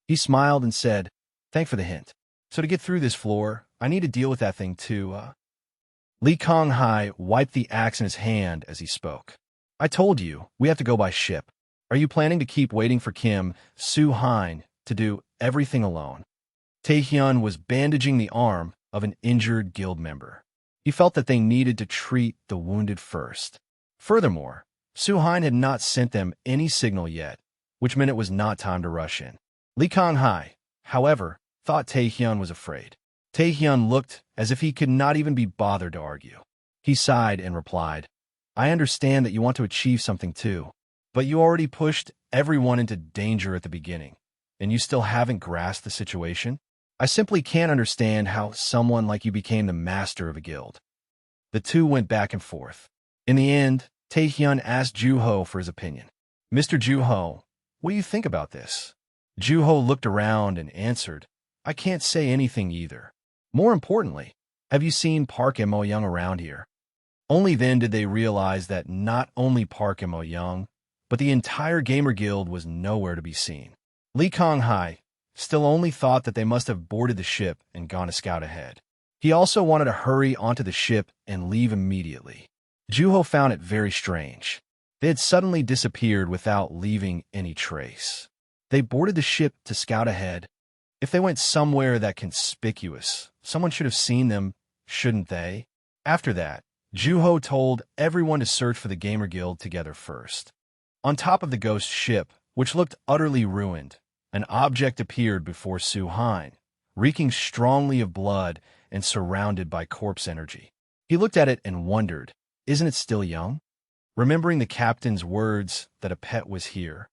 He smiled and said, "Thanks for the hint. So to get through this floor, I need to deal with that thing too, Li Konghai wiped the axe in his hand as he spoke. I told you, we have to go by ship. Are you planning to keep waiting for Kim Su-Hein to do everything alone? Taehyun was bandaging the arm of an injured guild member. He felt that they needed to treat the wounded first. Furthermore, Su-Hein had not sent them any signal yet, which meant it was not time to rush in. Li Konghai, however, thought Taehyun was afraid. Taehyun looked as if he could not even be bothered to argue. He sighed and replied, I understand that you want to achieve something too, but you already pushed everyone into danger at the beginning, and you still haven't grasped the situation? I simply can't understand how someone like you became the master of a guild. The two went back and forth. In the end, Taehyun asked Juho for his opinion. Mr. Juho, what do you think about this? Juho looked around and answered, I can't say anything either. More importantly, have you seen Park and Mo Young around here? Only then did they realize that not only Park and Mo Young, but the entire gamer guild was nowhere to be seen. Li Konghai still only thought that they must have boarded the ship and gone a scout ahead. He also wanted to hurry onto the ship and leave immediately. Juho found it very strange. They had suddenly disappeared without leaving any trace. They boarded the ship to scout ahead. If they went somewhere that conspicuous, someone should have seen them, shouldn't they? After that, Juho told everyone to search for the Gamer Guild together first. On top of the ghost ship, which looked utterly ruined, an object appeared before Su-Hein, reeking strongly of blood and surrounded by corpse energy. He looked at it and wondered, isn't it still young? Remembering the captain's words that a pet was here,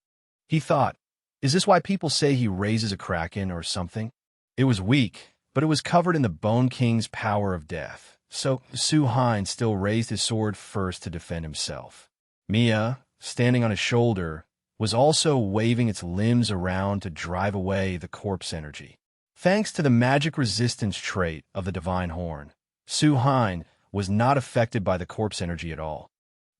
he thought, is this why people say he raises a kraken or something? It was weak, but it was covered in the Bone King's power of death, so Su-Hein still raised his sword first to defend himself. Mia, standing on his shoulder, was also waving its limbs around to drive away the corpse energy. Thanks to the magic resistance trait of the Divine Horn, Su-Hein was not affected by the corpse energy at all.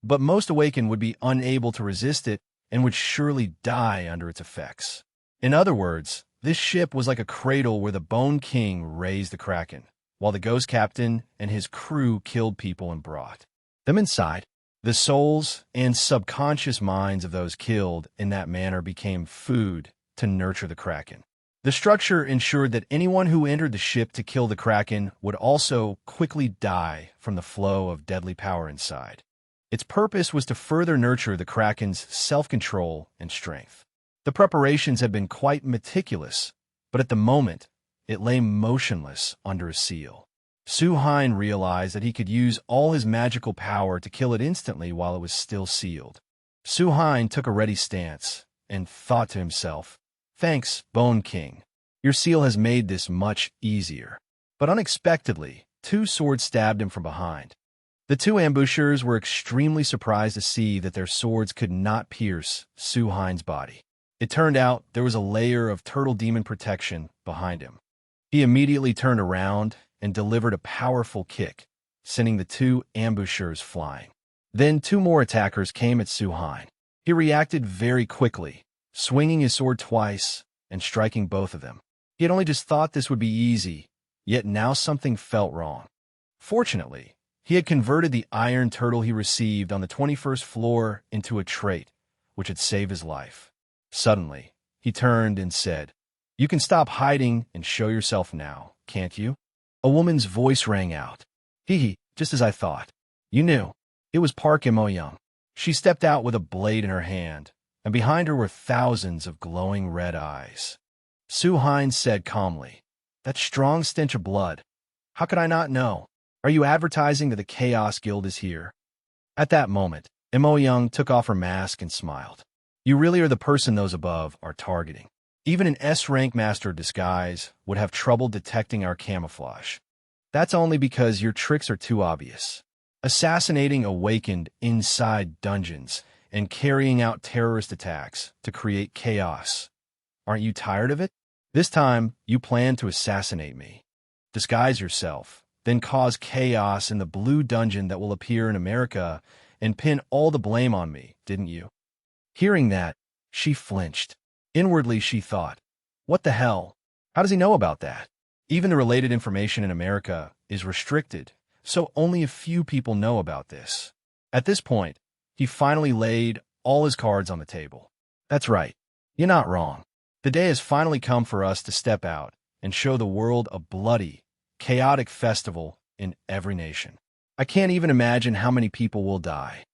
But most Awakened would be unable to resist it and would surely die under its effects. In other words, this ship was like a cradle where the Bone King raised the Kraken, while the Ghost Captain and his crew killed people and brought them inside. The souls and subconscious minds of those killed in that manner became food to nurture the Kraken. The structure ensured that anyone who entered the ship to kill the Kraken would also quickly die from the flow of deadly power inside. Its purpose was to further nurture the Kraken's self-control and strength. The preparations had been quite meticulous, but at the moment, it lay motionless under a seal. Su-Hein realized that he could use all his magical power to kill it instantly while it was still sealed. Su-Hein took a ready stance and thought to himself, Thanks, Bone King. Your seal has made this much easier. But unexpectedly, two swords stabbed him from behind. The two ambushers were extremely surprised to see that their swords could not pierce Su-Hein's body. It turned out there was a layer of turtle demon protection behind him. He immediately turned around and delivered a powerful kick, sending the two ambushers flying. Then two more attackers came at Su-Hein. He reacted very quickly, swinging his sword twice and striking both of them. He had only just thought this would be easy, yet now something felt wrong. Fortunately, he had converted the iron turtle he received on the 21st floor into a trait, which had saved his life. Suddenly, he turned and said, You can stop hiding and show yourself now, can't you?" A woman's voice rang out. Hee, just as I thought. You knew. It was Park Imo-young. She stepped out with a blade in her hand, and behind her were thousands of glowing red eyes. Su Hines said calmly, "That strong stench of blood. How could I not know? Are you advertising that the Chaos Guild is here?" At that moment, Imo-young took off her mask and smiled. "You really are the person those above are targeting. Even an S-rank master of disguise would have trouble detecting our camouflage. That's only because your tricks are too obvious. Assassinating awakened inside dungeons and carrying out terrorist attacks to create chaos. Aren't you tired of it? This time, you plan to assassinate me. Disguise yourself, then cause chaos in the blue dungeon that will appear in America and pin all the blame on me, didn't you?" Hearing that, she flinched. Inwardly, she thought, "What the hell? How does he know about that?" Even the related information in America is restricted, so only a few people know about this. At this point, he finally laid all his cards on the table. "That's right. You're not wrong. The day has finally come for us to step out and show the world a bloody, chaotic festival in every nation. I can't even imagine how many people will die.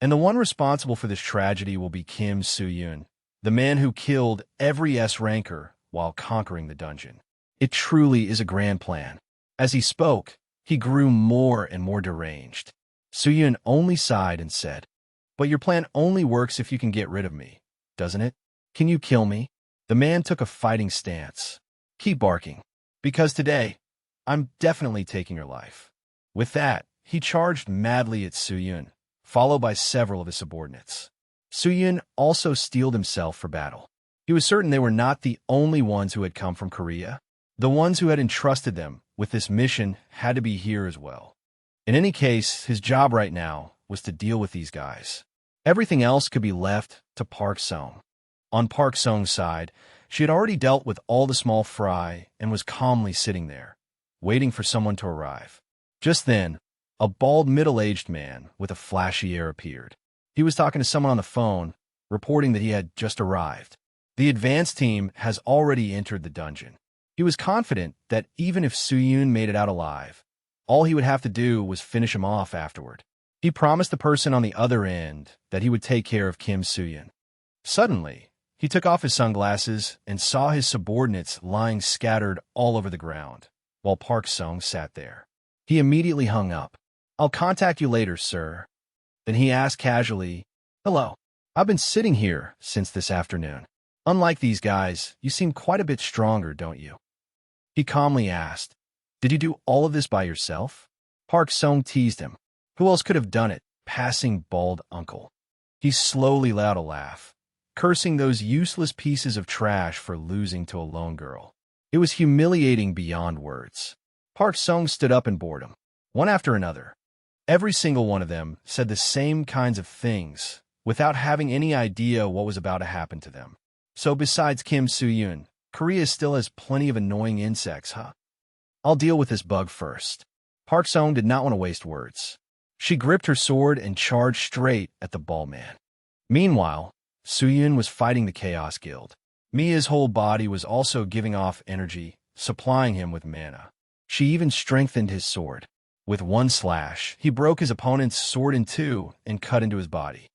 And the one responsible for this tragedy will be Kim Soo-yoon, the man who killed every S-ranker while conquering the dungeon. It truly is a grand plan." As he spoke, he grew more and more deranged. Soo-yoon only sighed and said, "But your plan only works if you can get rid of me, doesn't it? Can you kill me?" The man took a fighting stance. "Keep barking, because today, I'm definitely taking your life." With that, he charged madly at Soo-yoon, followed by several of his subordinates. Soo-yoon also steeled himself for battle. He was certain they were not the only ones who had come from Korea. The ones who had entrusted them with this mission had to be here as well. In any case, his job right now was to deal with these guys. Everything else could be left to Park Sung. On Park Sung's side, she had already dealt with all the small fry and was calmly sitting there, waiting for someone to arrive. Just then, a bald middle-aged man with a flashy air appeared. He was talking to someone on the phone, reporting that he had just arrived. The advance team has already entered the dungeon. He was confident that even if Soo-yoon made it out alive, all he would have to do was finish him off afterward. He promised the person on the other end that he would take care of Kim Soo-yoon. Suddenly, he took off his sunglasses and saw his subordinates lying scattered all over the ground, while Park Sung sat there. He immediately hung up. "I'll contact you later, sir." Then he asked casually, "Hello, I've been sitting here since this afternoon. Unlike these guys, you seem quite a bit stronger, don't you?" He calmly asked, "Did you do all of this by yourself?" Park Sung teased him. Who else could have done it, passing bald uncle? He slowly let out a laugh, cursing those useless pieces of trash for losing to a lone girl. It was humiliating beyond words. Park Sung stood up in boredom. One after another, every single one of them said the same kinds of things without having any idea what was about to happen to them. So besides Kim Soo-yoon, Korea still has plenty of annoying insects, huh? I'll deal with this bug first. Park Sung did not want to waste words. She gripped her sword and charged straight at the bald man. Meanwhile, Soo-yoon was fighting the Chaos Guild. Mia's whole body was also giving off energy, supplying him with mana. She even strengthened his sword. With one slash, he broke his opponent's sword in two and cut into his body.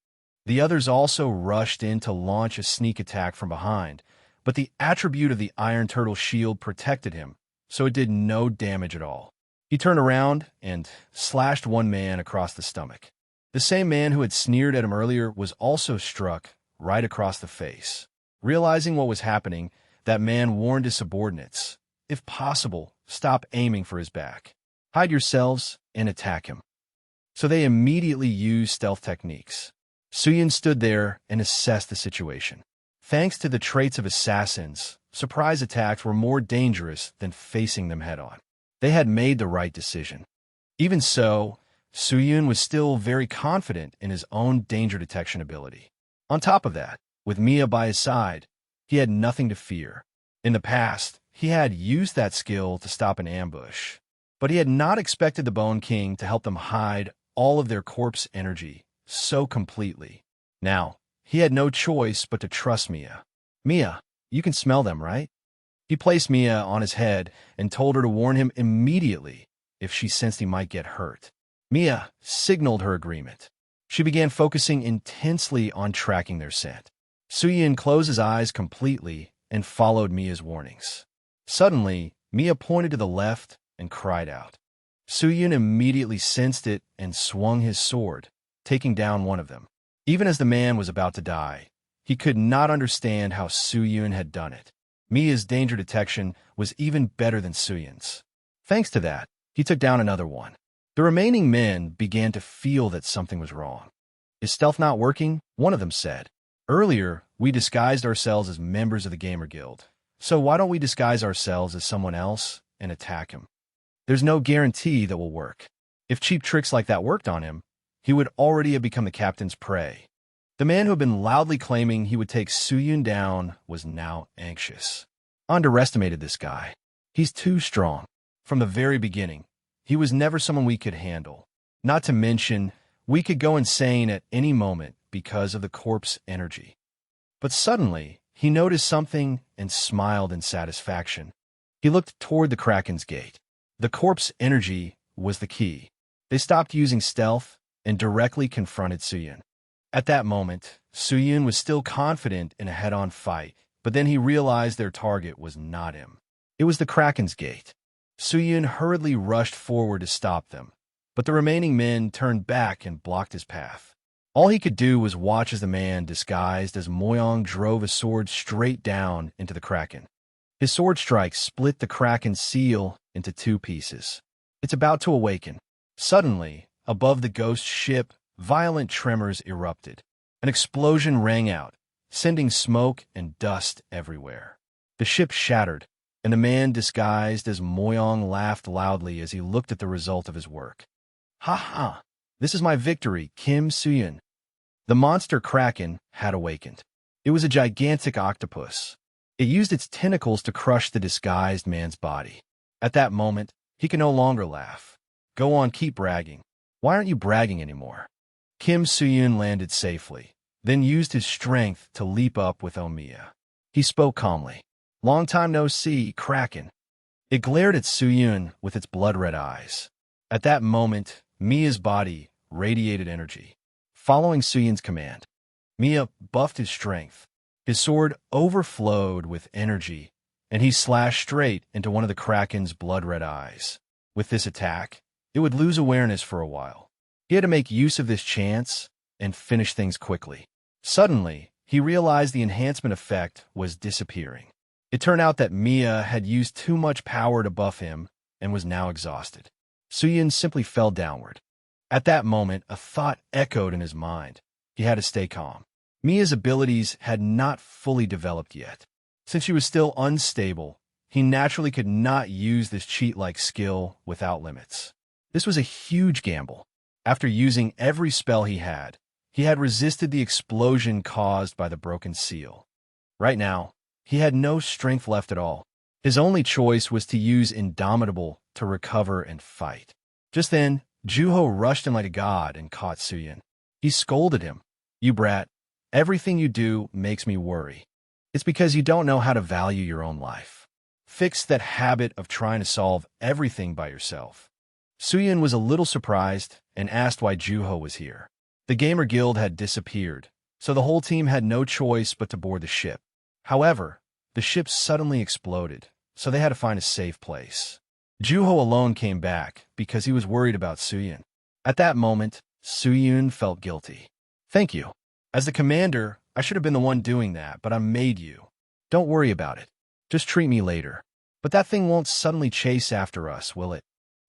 The others also rushed in to launch a sneak attack from behind, but the attribute of the Iron Turtle shield protected him, so it did no damage at all. He turned around and slashed one man across the stomach. The same man who had sneered at him earlier was also struck right across the face. Realizing what was happening, that man warned his subordinates, if possible, stop aiming for his back. Hide yourselves and attack him. So they immediately used stealth techniques. Soo-yoon stood there and assessed the situation. Thanks to the traits of assassins, surprise attacks were more dangerous than facing them head-on. They had made the right decision. Even so, Soo-yoon was still very confident in his own danger detection ability. On top of that, with Mia by his side, he had nothing to fear. In the past, he had used that skill to stop an ambush, but he had not expected the Bone King to help them hide all of their corpse energy so completely. Now, he had no choice but to trust Mia. "Mia, you can smell them, right?" He placed Mia on his head and told her to warn him immediately if she sensed he might get hurt. Mia signaled her agreement. She began focusing intensely on tracking their scent. Suyun closed his eyes completely and followed Mia's warnings. Suddenly, Mia pointed to the left and cried out. Suyun immediately sensed it and swung his sword, taking down one of them. Even as the man was about to die, he could not understand how Suyun had done it. Mia's danger detection was even better than Suyun's. Thanks to that, he took down another one. The remaining men began to feel that something was wrong. Is stealth not working? One of them said. Earlier, we disguised ourselves as members of the Gamer Guild. So why don't we disguise ourselves as someone else and attack him? There's no guarantee that will work. If cheap tricks like that worked on him, he would already have become the captain's prey. The man who had been loudly claiming he would take Suyun down was now anxious. Underestimated this guy. He's too strong. From the very beginning, he was never someone we could handle. Not to mention, we could go insane at any moment because of the corpse energy. But suddenly, he noticed something and smiled in satisfaction. He looked toward the Kraken's gate. The corpse energy was the key. They stopped using stealth and directly confronted Suyun. At that moment, Suyun was still confident in a head-on fight, but then he realized their target was not him. It was the Kraken's gate. Suyun hurriedly rushed forward to stop them, but the remaining men turned back and blocked his path. All he could do was watch as the man disguised as Moyong drove a sword straight down into the Kraken. His sword strike split the Kraken's seal into two pieces. It's about to awaken. Suddenly, above the ghost ship, violent tremors erupted. An explosion rang out, sending smoke and dust everywhere. The ship shattered, and the man disguised as Moyong laughed loudly as he looked at the result of his work. Ha ha! This is my victory, Kim Suyun. The monster Kraken had awakened. It was a gigantic octopus. It used its tentacles to crush the disguised man's body. At that moment, he could no longer laugh. Go on, keep bragging. Why aren't you bragging anymore? Kim Suyun landed safely, then used his strength to leap up with Omiya. He spoke calmly. Long time no see, Kraken. It glared at Suyun with its blood-red eyes. At that moment, Mia's body radiated energy. Following Suyun's command, Mia buffed his strength. His sword overflowed with energy, and he slashed straight into one of the Kraken's blood-red eyes. With this attack, it would lose awareness for a while. He had to make use of this chance and finish things quickly. Suddenly, he realized the enhancement effect was disappearing. It turned out that Mia had used too much power to buff him and was now exhausted. Suyun simply fell downward. At that moment, a thought echoed in his mind. He had to stay calm. Mia's abilities had not fully developed yet. Since she was still unstable, he naturally could not use this cheat-like skill without limits. This was a huge gamble. After using every spell he had resisted the explosion caused by the broken seal. Right now, he had no strength left at all. His only choice was to use Indomitable to recover and fight. Just then, Juho rushed in like a god and caught Suyun. He scolded him. You brat, everything you do makes me worry. It's because you don't know how to value your own life. Fix that habit of trying to solve everything by yourself. Suyun was a little surprised and asked why Juho was here. The Gamer Guild had disappeared, so the whole team had no choice but to board the ship. However, the ship suddenly exploded, so they had to find a safe place. Juho alone came back because he was worried about Suyun. At that moment, Suyun felt guilty. Thank you. As the commander, I should have been the one doing that, but I made you. Don't worry about it. Just treat me later. But that thing won't suddenly chase after us, will it?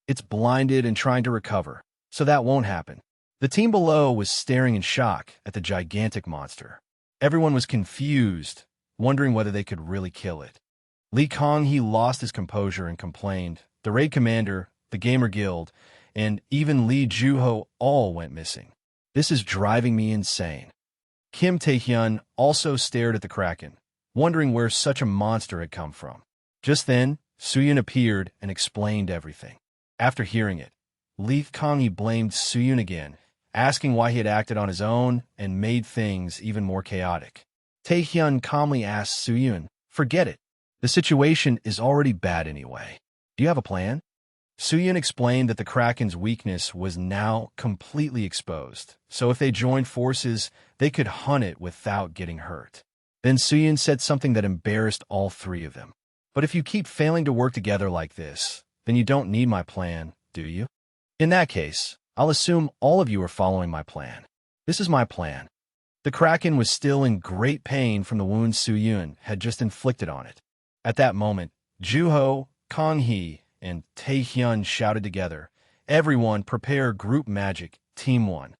It's blinded and trying to recover, so that won't happen. The team below was staring in shock at the gigantic monster. Everyone was confused, wondering whether they could really kill it. Li Konghe lost his composure and complained. The raid commander, the Gamer Guild, and even Li Juho all went missing. This is driving me insane. Kim Taehyun also stared at the Kraken, wondering where such a monster had come from. Just then, Suyun appeared and explained everything. After hearing it, Li Konghe blamed Suyun again, asking why he had acted on his own and made things even more chaotic. Taehyun calmly asked Suyun, forget it. The situation is already bad anyway. Do you have a plan? Suyun explained that the Kraken's weakness was now completely exposed, so if they joined forces, they could hunt it without getting hurt. Then Suyun said something that embarrassed all three of them. But if you keep failing to work together like this, then you don't need my plan, do you? In that case, I'll assume all of you are following my plan. This is my plan. The Kraken was still in great pain from the wounds Suyun had just inflicted on it. At that moment, Juho, Kang-hee, and Tae-hyun shouted together, "Everyone prepare group magic, Team 1.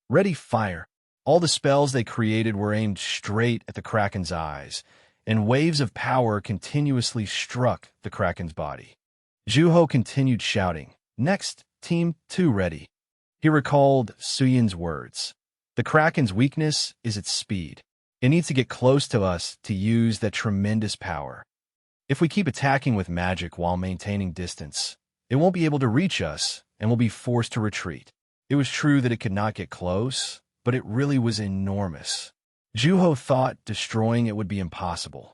Ready, fire." All the spells they created were aimed straight at the Kraken's eyes, and waves of power continuously struck the Kraken's body. Juho continued shouting, "Next, Team 2 ready." He recalled Suyun's words. The Kraken's weakness is its speed. It needs to get close to us to use that tremendous power. If we keep attacking with magic while maintaining distance, it won't be able to reach us and will be forced to retreat. It was true that it could not get close, but it really was enormous. Juho thought destroying it would be impossible.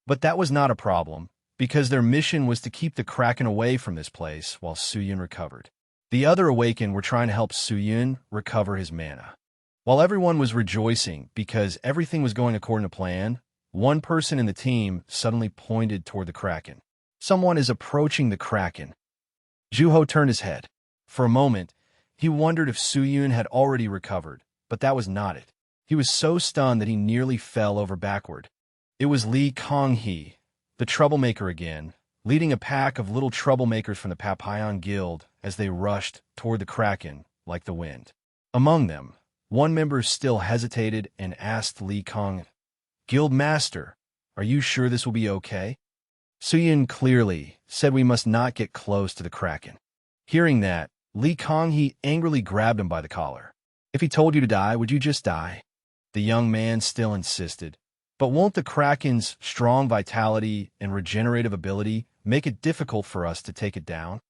But that was not a problem, because their mission was to keep the Kraken away from this place while Suyun recovered. The other Awakened were trying to help Suyun recover his mana. While everyone was rejoicing because everything was going according to plan, one person in the team suddenly pointed toward the Kraken. "Someone is approaching the Kraken." Juho turned his head. For a moment, he wondered if Suyun had already recovered, but that was not it. He was so stunned that he nearly fell over backward. It was Lee Kang-hee, the troublemaker again, leading a pack of little troublemakers from the Papillon Guild as they rushed toward the Kraken like the wind. Among them, one member still hesitated and asked Lee Kang, "Guild Master, are you sure this will be okay?" Suyun clearly said we must not get close to the Kraken. Hearing that, Lee Kang-hee angrily grabbed him by the collar. "If he told you to die, would you just die?" The young man still insisted. "But won't the Kraken's strong vitality and regenerative ability make it difficult for us to take it down?"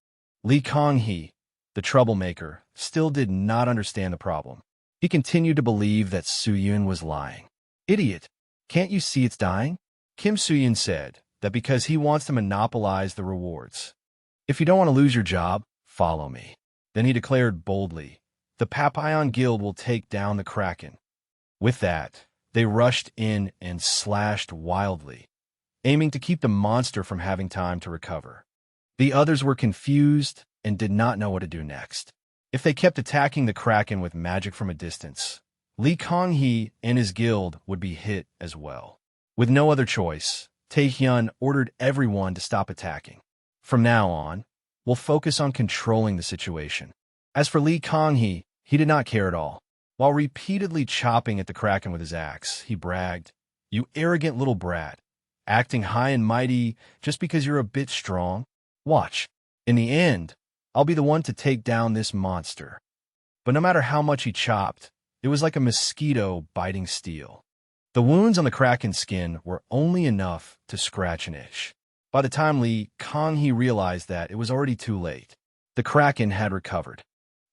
Lee Kang-hee, the troublemaker, still did not understand the problem. He continued to believe that Suyun was lying. "Idiot! Can't you see it's dying?" Kim Suyun said that because he wants to monopolize the rewards. "If you don't want to lose your job, follow me." Then he declared boldly, "The Papillon Guild will take down the Kraken." With that, they rushed in and slashed wildly, aiming to keep the monster from having time to recover. The others were confused and did not know what to do next. If they kept attacking the Kraken with magic from a distance, Lee Kang-hee and his guild would be hit as well. With no other choice, Tae-hyun ordered everyone to stop attacking. "From now on, we'll focus on controlling the situation." As for Lee Kang-hee, he did not care at all. While repeatedly chopping at the Kraken with his axe, he bragged, "You arrogant little brat, acting high and mighty just because you're a bit strong? Watch. In the end, I'll be the one to take down this monster." But no matter how much he chopped, it was like a mosquito biting steel. The wounds on the Kraken's skin were only enough to scratch an itch. By the time Lee Kang-hee realized that, it was already too late. The Kraken had recovered.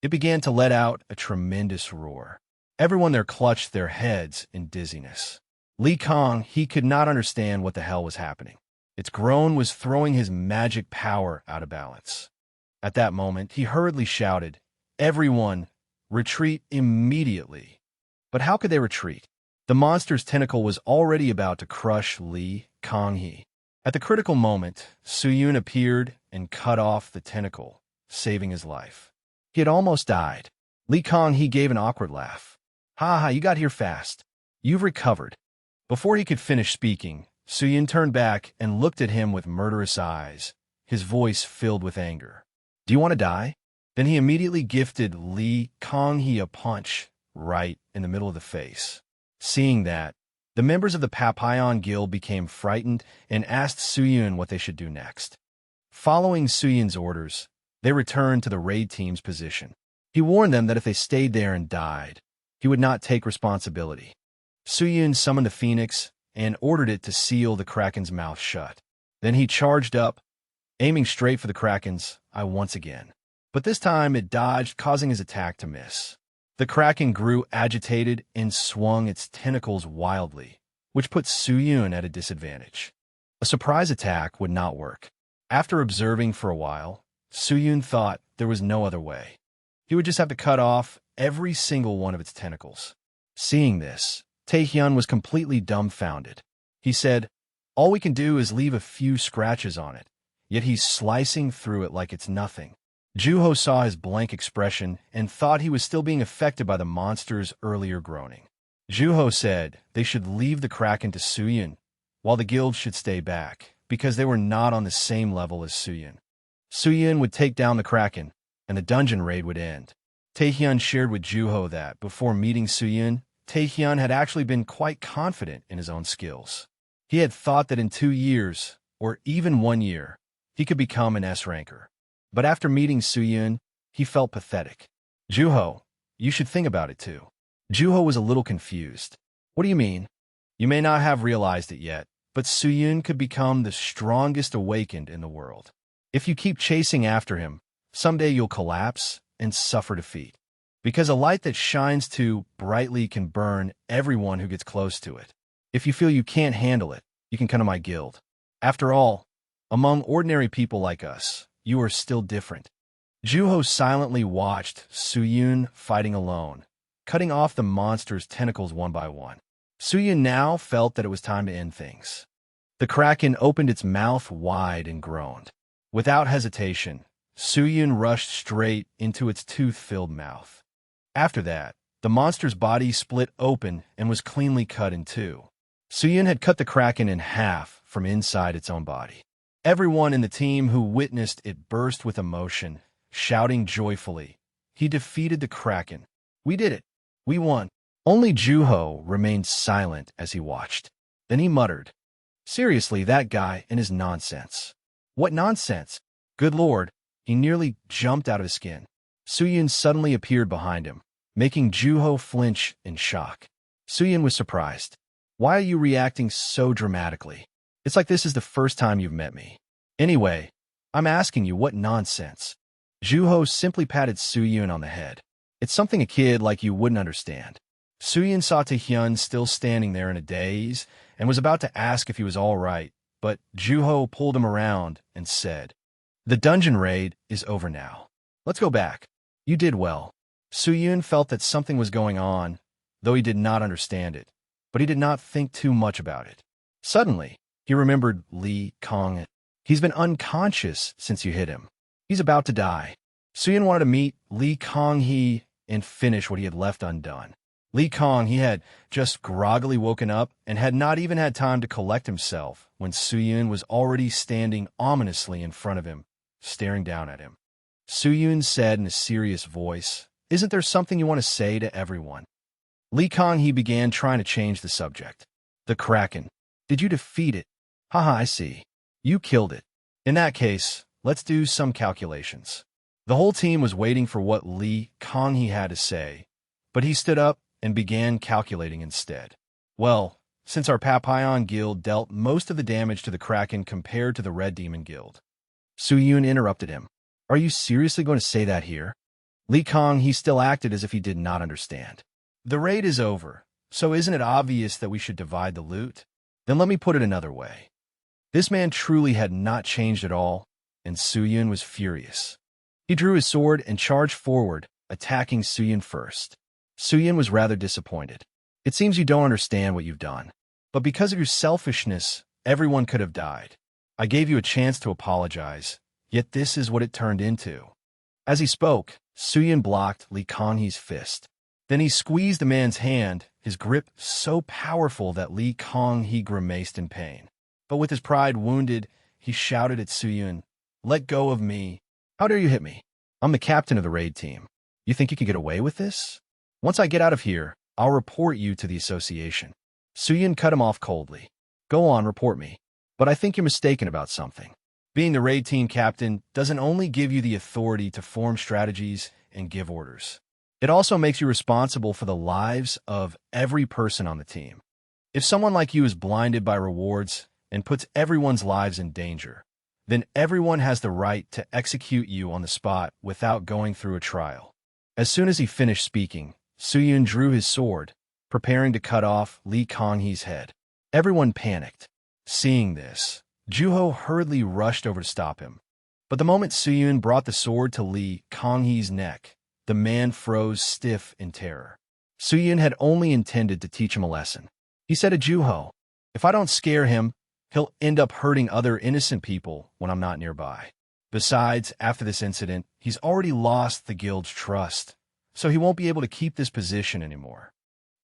It began to let out a tremendous roar. Everyone there clutched their heads in dizziness. Lee Kang-hee could not understand what the hell was happening. Its groan was throwing his magic power out of balance. At that moment, he hurriedly shouted, "Everyone, retreat immediately." But how could they retreat? The monster's tentacle was already about to crush Lee Kang-hee. At the critical moment, Suyun appeared and cut off the tentacle, saving his life. He had almost died. Lee Kang-hee gave an awkward laugh. "Ha ha, you got here fast. You've recovered." Before he could finish speaking, Suyun turned back and looked at him with murderous eyes, his voice filled with anger. "Do you want to die?" Then he immediately gifted Lee Kang-hee a punch right in the middle of the face. Seeing that, the members of the Papillon Guild became frightened and asked Suyun what they should do next. Following Suyun's orders, they returned to the raid team's position. He warned them that if they stayed there and died, he would not take responsibility. Suyun summoned the Phoenix and ordered it to seal the Kraken's mouth shut. Then he charged up, aiming straight for the Kraken's eye once again. But this time it dodged, causing his attack to miss. The Kraken grew agitated and swung its tentacles wildly, which put Suyun at a disadvantage. A A surprise attack would not work. After observing for a while, Suyun thought there was no other way. He would just have to cut off every single one of its tentacles. Seeing this, Taehyun was completely dumbfounded. He said, "All we can do is leave a few scratches on it, yet he's slicing through it like it's nothing." Juho saw his blank expression and thought he was still being affected by the monster's earlier groaning. Juho said they should leave the Kraken to Suyun, while the guild should stay back, because they were not on the same level as Suyun. Suyun would take down the Kraken, and the dungeon raid would end. Taehyun shared with Juho that, before meeting Suyun, Taehyun had actually been quite confident in his own skills. He had thought that in 2 years, or even 1 year, he could become an S-ranker. But after meeting Suyun, he felt pathetic. "Juho, you should think about it too." Juho was a little confused. "What do you mean?" "You may not have realized it yet, but Suyun could become the strongest awakened in the world. If you keep chasing after him, someday you'll collapse and suffer defeat. Because a light that shines too brightly can burn everyone who gets close to it. If you feel you can't handle it, you can come to my guild. After all, among ordinary people like us, you are still different." Juho silently watched Suyun fighting alone, cutting off the monster's tentacles one by one. Suyun now felt that it was time to end things. The Kraken opened its mouth wide and groaned. Without hesitation, Suyun rushed straight into its tooth-filled mouth. After that, the monster's body split open and was cleanly cut in two. Suyun had cut the Kraken in half from inside its own body. Everyone in the team who witnessed it burst with emotion, shouting joyfully, "He defeated the Kraken. We did it. We won." Only Juho remained silent as he watched. Then he muttered, "Seriously, that guy and his nonsense. What nonsense? Good Lord." He nearly jumped out of his skin. Suyun suddenly appeared behind him, making Juho flinch in shock. Suyun was surprised. "Why are you reacting so dramatically? It's like this is the first time you've met me. Anyway, I'm asking you, what nonsense?" Juho simply patted Suyun on the head. "It's something a kid like you wouldn't understand." Suyun saw Taehyun still standing there in a daze and was about to ask if he was all right, but Juho pulled him around and said, "The dungeon raid is over now. Let's go back. You did well." Suyun felt that something was going on, though he did not understand it, but he did not think too much about it. Suddenly, he remembered Lee Kong. "He's been unconscious since you hit him. He's about to die." Suyun wanted to meet Lee Kong-hee and finish what he had left undone. Lee Kong, he had just groggily woken up and had not even had time to collect himself when Suyun was already standing ominously in front of him, staring down at him. Suyun said in a serious voice, "Isn't there something you want to say to everyone?" Lee Kong, he began trying to change the subject. "The Kraken. Did you defeat it? Haha, I see. You killed it. In that case, let's do some calculations." The whole team was waiting for what Lee Kong he had to say, but he stood up and began calculating instead. "Well, since our Papillon Guild dealt most of the damage to the Kraken compared to the Red Demon Guild." Suyun interrupted him. "Are you seriously going to say that here?" Lee Kong, he still acted as if he did not understand. "The raid is over, so isn't it obvious that we should divide the loot? Then let me put it another way." This man truly had not changed at all, and Suyun was furious. He drew his sword and charged forward, attacking Suyun first. Suyun was rather disappointed. "It seems you don't understand what you've done. But because of your selfishness, everyone could have died. I gave you a chance to apologize, yet this is what it turned into." As he spoke, Suyun blocked Lee Kong-hee's fist. Then he squeezed the man's hand, his grip so powerful that Lee Kong-hee grimaced in pain. But with his pride wounded, he shouted at Suyun, "Let go of me. How dare you hit me? I'm the captain of the raid team. You think you can get away with this? Once I get out of here, I'll report you to the association." Suyun cut him off coldly. "Go on, report me. But I think you're mistaken about something. Being the raid team captain doesn't only give you the authority to form strategies and give orders. It also makes you responsible for the lives of every person on the team. If someone like you is blinded by rewards and puts everyone's lives in danger, then everyone has the right to execute you on the spot without going through a trial." As soon as he finished speaking, Suyun drew his sword, preparing to cut off Lee Kong-hee's head. Everyone panicked. Seeing this, Juho hurriedly rushed over to stop him. But the moment Suyun brought the sword to Lee Konghee's neck, the man froze stiff in terror. Suyun had only intended to teach him a lesson. He said to Juho, "If I don't scare him, he'll end up hurting other innocent people when I'm not nearby. Besides, after this incident, he's already lost the guild's trust, so he won't be able to keep this position anymore."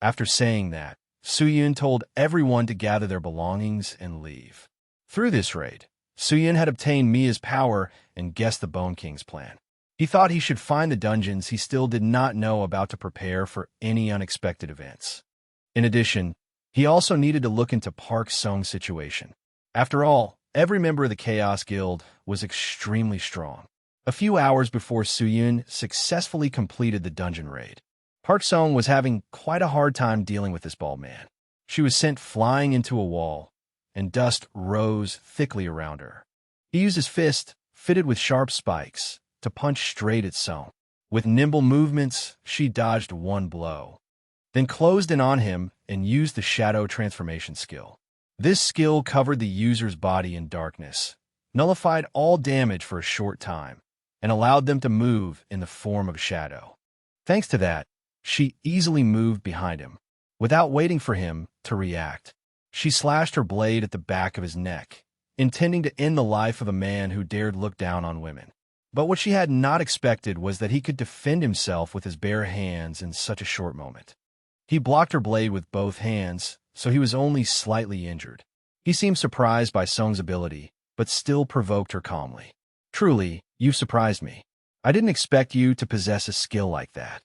After saying that, Suyun told everyone to gather their belongings and leave. Through this raid, Suyun had obtained Mia's power and guessed the Bone King's plan. He thought he should find the dungeons he still did not know about to prepare for any unexpected events. In addition, he also needed to look into Park Sung's situation. After all, every member of the Chaos Guild was extremely strong. A few hours before Suyun successfully completed the dungeon raid, Park Sung was having quite a hard time dealing with this bald man. She was sent flying into a wall, and dust rose thickly around her. He used his fist, fitted with sharp spikes, to punch straight at Sung. With nimble movements, she dodged one blow, then closed in on him and used the shadow transformation skill. This skill covered the user's body in darkness, nullified all damage for a short time, and allowed them to move in the form of shadow. Thanks to that, she easily moved behind him, without waiting for him to react. She slashed her blade at the back of his neck, intending to end the life of a man who dared look down on women. But what she had not expected was that he could defend himself with his bare hands in such a short moment. He blocked her blade with both hands, so he was only slightly injured. He seemed surprised by Sung's ability, but still provoked her calmly. "Truly, you've surprised me. I didn't expect you to possess a skill like that.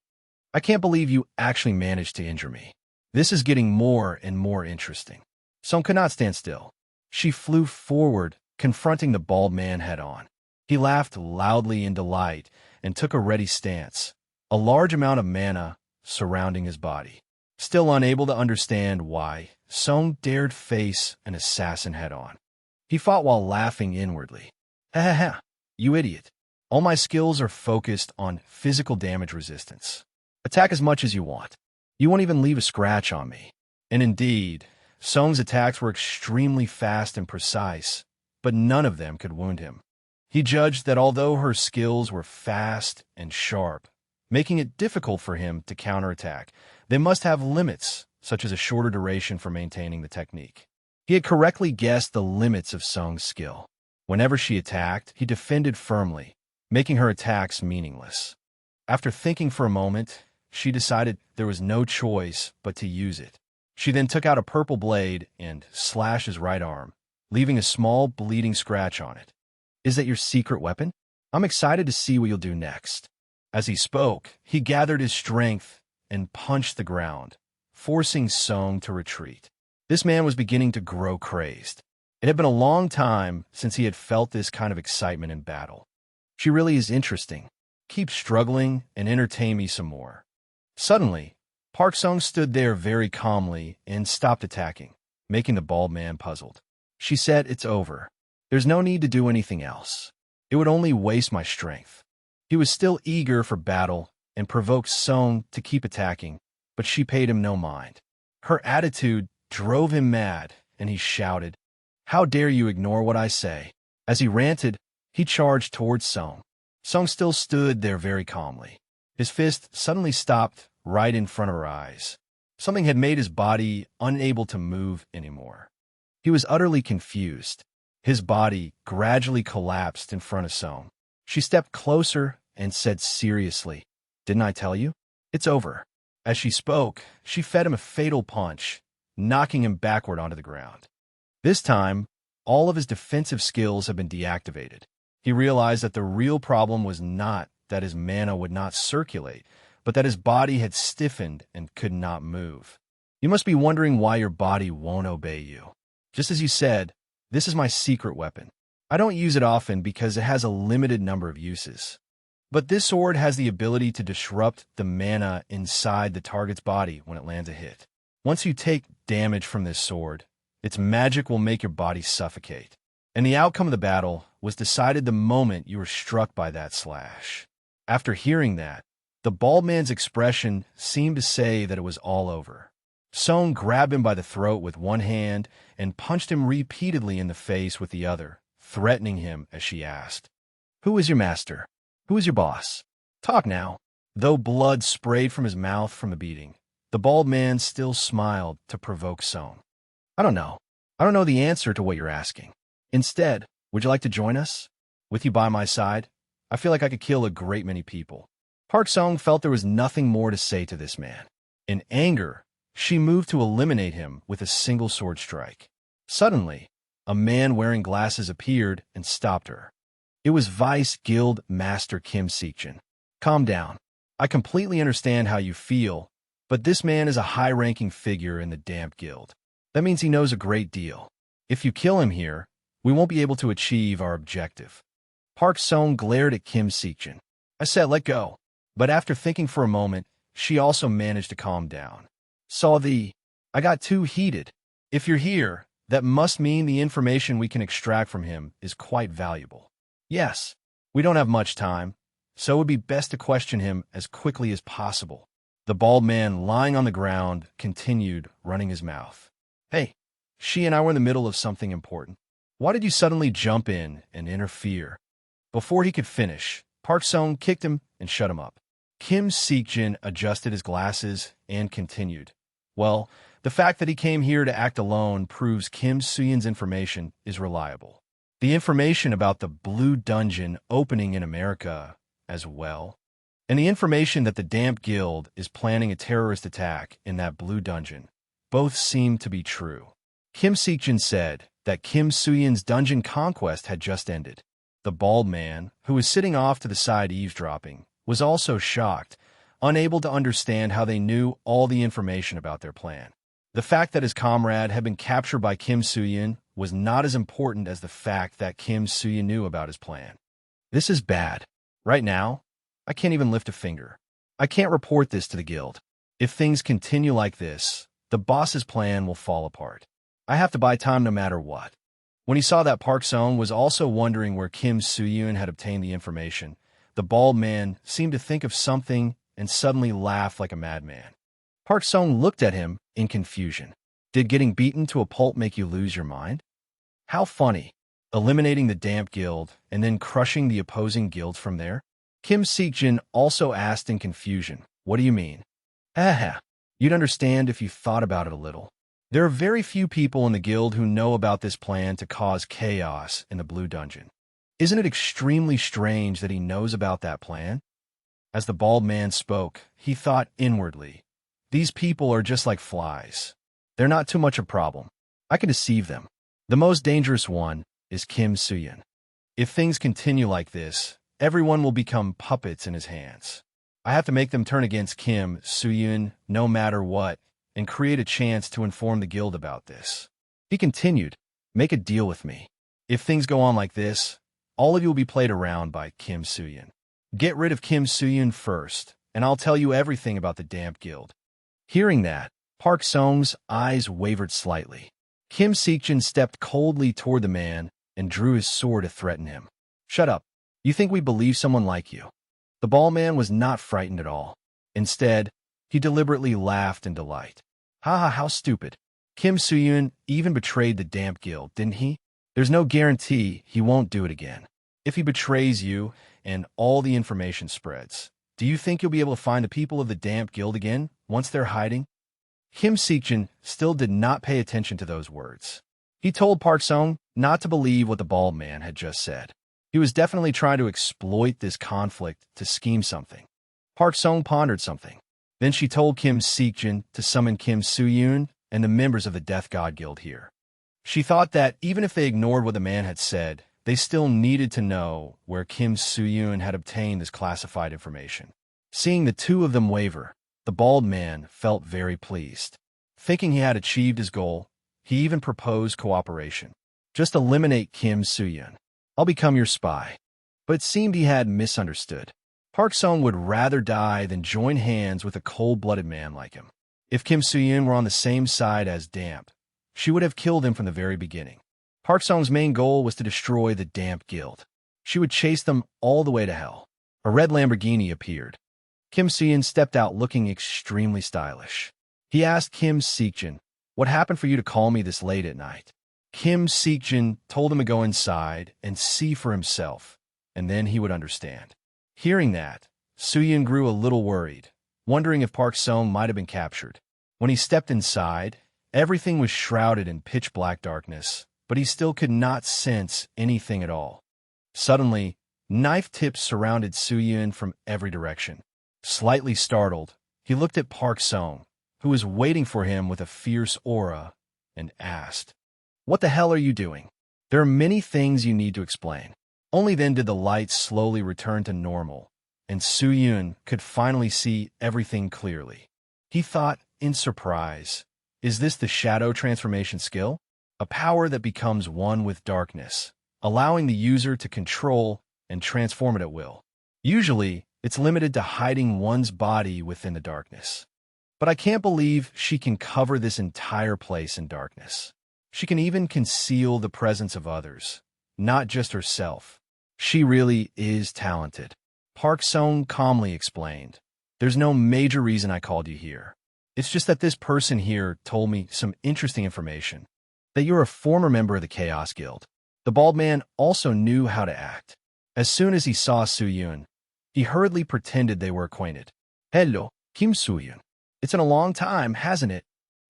I can't believe you actually managed to injure me. This is getting more and more interesting." Sung could not stand still. She flew forward, confronting the bald man head-on. He laughed loudly in delight and took a ready stance, a large amount of mana surrounding his body. Still unable to understand why, Sung dared face an assassin head-on. He fought while laughing inwardly. "Ha ha ha, you idiot. All my skills are focused on physical damage resistance. Attack as much as you want. You won't even leave a scratch on me." And indeed, Sung's attacks were extremely fast and precise, but none of them could wound him. He judged that although her skills were fast and sharp, making it difficult for him to counterattack, they must have limits, such as a shorter duration for maintaining the technique. He had correctly guessed the limits of Sung's skill. Whenever she attacked, he defended firmly, making her attacks meaningless. After thinking for a moment, she decided there was no choice but to use it. She then took out a purple blade and slashed his right arm, leaving a small bleeding scratch on it. "Is that your secret weapon? I'm excited to see what you'll do next." As he spoke, he gathered his strength and punched the ground, forcing Sung to retreat. This man was beginning to grow crazed. It had been a long time since he had felt this kind of excitement in battle. "She really is interesting. Keep struggling and entertain me some more." Suddenly, Park Sung stood there very calmly and stopped attacking, making the bald man puzzled. She said, "It's over. There's no need to do anything else. It would only waste my strength." He was still eager for battle and provoked Sung to keep attacking, but she paid him no mind. Her attitude drove him mad, and he shouted, "How dare you ignore what I say?" As he ranted, he charged towards Sung. Sung still stood there very calmly. His fist suddenly stopped right in front of her eyes. Something had made his body unable to move anymore. He was utterly confused. His body gradually collapsed in front of Sung. She stepped closer and said seriously, "Didn't I tell you? It's over." As she spoke, she fed him a fatal punch, knocking him backward onto the ground. This time, all of his defensive skills had been deactivated. He realized that the real problem was not that his mana would not circulate, but that his body had stiffened and could not move. "You must be wondering why your body won't obey you. Just as you said, this is my secret weapon. I don't use it often because it has a limited number of uses. But this sword has the ability to disrupt the mana inside the target's body when it lands a hit. Once you take damage from this sword, its magic will make your body suffocate. And the outcome of the battle was decided the moment you were struck by that slash." After hearing that, the bald man's expression seemed to say that it was all over. Song grabbed him by the throat with one hand and punched him repeatedly in the face with the other, threatening him as she asked, "Who is your master? Who is your boss? Talk now." Though blood sprayed from his mouth from the beating, the bald man still smiled to provoke Song. "I don't know. I don't know the answer to what you're asking. Instead, would you like to join us? With you by my side, I feel like I could kill a great many people." Park Song felt there was nothing more to say to this man. In anger, she moved to eliminate him with a single sword strike. Suddenly, a man wearing glasses appeared and stopped her. It was Vice Guild Master Kim Seekjin. "Calm down. I completely understand how you feel, but this man is a high-ranking figure in the Damp Guild. That means he knows a great deal. If you kill him here, we won't be able to achieve our objective." Park Song glared at Kim Seekjin. "I said let go." But after thinking for a moment, she also managed to calm down. I got too heated. If you're here, that must mean the information we can extract from him is quite valuable. Yes, we don't have much time, so it would be best to question him as quickly as possible. The bald man lying on the ground continued running his mouth. "Hey, she and I were in the middle of something important. Why did you suddenly jump in and interfere?" Before he could finish, Park Song kicked him and shut him up. Kim Seekjin adjusted his glasses and continued. "Well, the fact that he came here to act alone proves Kim Suyin's information is reliable. The information about the Blue Dungeon opening in America as well, and the information that the Damp Guild is planning a terrorist attack in that Blue Dungeon, both seem to be true." Kim Seekjin said that Kim Suyin's dungeon conquest had just ended. The bald man, who was sitting off to the side eavesdropping, was also shocked, unable to understand how they knew all the information about their plan. The fact that his comrade had been captured by Kim Suyin was not as important as the fact that Kim Suyin knew about his plan. "This is bad. Right now, I can't even lift a finger. I can't report this to the guild. If things continue like this, the boss's plan will fall apart. I have to buy time no matter what." When he saw that Park Song was also wondering where Kim Suyun had obtained the information, the bald man seemed to think of something and suddenly laughed like a madman. Park Song looked at him in confusion. "Did getting beaten to a pulp make you lose your mind? How funny. Eliminating the Damp Guild and then crushing the opposing guild from there?" Kim Seekjin also asked in confusion, "What do you mean?" You'd understand if you thought about it a little. There are very few people in the guild who know about this plan to cause chaos in the Blue Dungeon. Isn't it extremely strange that he knows about that plan?" As the bald man spoke, he thought inwardly, "These people are just like flies. They're not too much a problem. I can deceive them. The most dangerous one is Kim Suyin. If things continue like this, everyone will become puppets in his hands. I have to make them turn against Kim Suyin no matter what, and create a chance to inform the guild about this." He continued, "Make a deal with me. If things go on like this, all of you will be played around by Kim Suyin. Get rid of Kim Suyin first, and I'll tell you everything about the Damp Guild." Hearing that, Park Song's eyes wavered slightly. Kim Seekjin stepped coldly toward the man and drew his sword to threaten him. "Shut up. You think we believe someone like you?" The bald man was not frightened at all. Instead, he deliberately laughed in delight. "Ha, how stupid. Kim Suyun even betrayed the Damp Guild, didn't he? There's no guarantee he won't do it again. If he betrays you and all the information spreads, do you think you'll be able to find the people of the Damp Guild again once they're hiding?" Kim Seekjin still did not pay attention to those words. He told Park Song not to believe what the bald man had just said. He was definitely trying to exploit this conflict to scheme something. Park Song pondered something. Then she told Kim Seekjin to summon Kim Suyun and the members of the Death God Guild here. She thought that even if they ignored what the man had said, they still needed to know where Kim Suyun had obtained this classified information. Seeing the two of them waver, the bald man felt very pleased. Thinking he had achieved his goal, he even proposed cooperation. "Just eliminate Kim Suyun. I'll become your spy." But it seemed he had misunderstood. Park Song would rather die than join hands with a cold-blooded man like him. If Kim Suyun were on the same side as Damp, she would have killed him from the very beginning. Park Song's main goal was to destroy the Damp Guild. She would chase them all the way to hell. A red Lamborghini appeared. Kim Suyun stepped out looking extremely stylish. He asked Kim Seekjin, "What happened for you to call me this late at night?" Kim Seekjin told him to go inside and see for himself, and then he would understand. Hearing that, Soo-yoon grew a little worried, wondering if Park Sung might have been captured. When he stepped inside, everything was shrouded in pitch-black darkness, but he still could not sense anything at all. Suddenly, knife tips surrounded Soo-yoon from every direction. Slightly startled, he looked at Park Sung, who was waiting for him with a fierce aura, and asked, "What the hell are you doing? There are many things you need to explain." Only then did the lights slowly return to normal, and Soo-yoon could finally see everything clearly. He thought, in surprise, "Is this the shadow transformation skill? A power that becomes one with darkness, allowing the user to control and transform it at will. Usually, it's limited to hiding one's body within the darkness. But I can't believe she can cover this entire place in darkness. She can even conceal the presence of others, not just herself. She really is talented." Park Sung calmly explained, "There's no major reason I called you here. It's just that this person here told me some interesting information, that you're a former member of the Chaos Guild." The bald man also knew how to act. As soon as he saw Soo-yoon, he hurriedly pretended they were acquainted. "Hello, Kim Soo-yoon. It's been a long time, hasn't it?"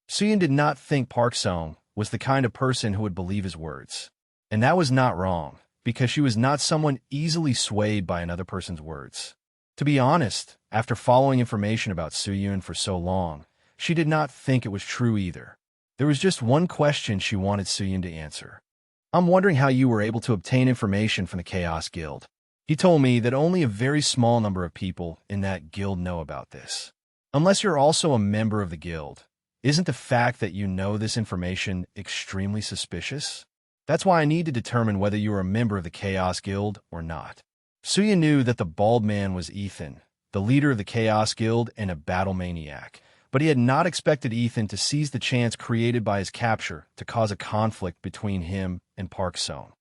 Soo-yoon did not think Park Sung was the kind of person who would believe his words. And that was not wrong, because she was not someone easily swayed by another person's words. To be honest, after following information about Soo-yoon for so long, she did not think it was true either. There was just one question she wanted Soo-yoon to answer. "I'm wondering how you were able to obtain information from the Chaos Guild. He told me that only a very small number of people in that guild know about this. Unless you're also a member of the guild, isn't the fact that you know this information extremely suspicious? That's why I need to determine whether you are a member of the Chaos Guild or not." Soo-yoon knew that the bald man was Ethan, the leader of the Chaos Guild and a battle maniac, but he had not expected Ethan to seize the chance created by his capture to cause a conflict between him and Park Sung.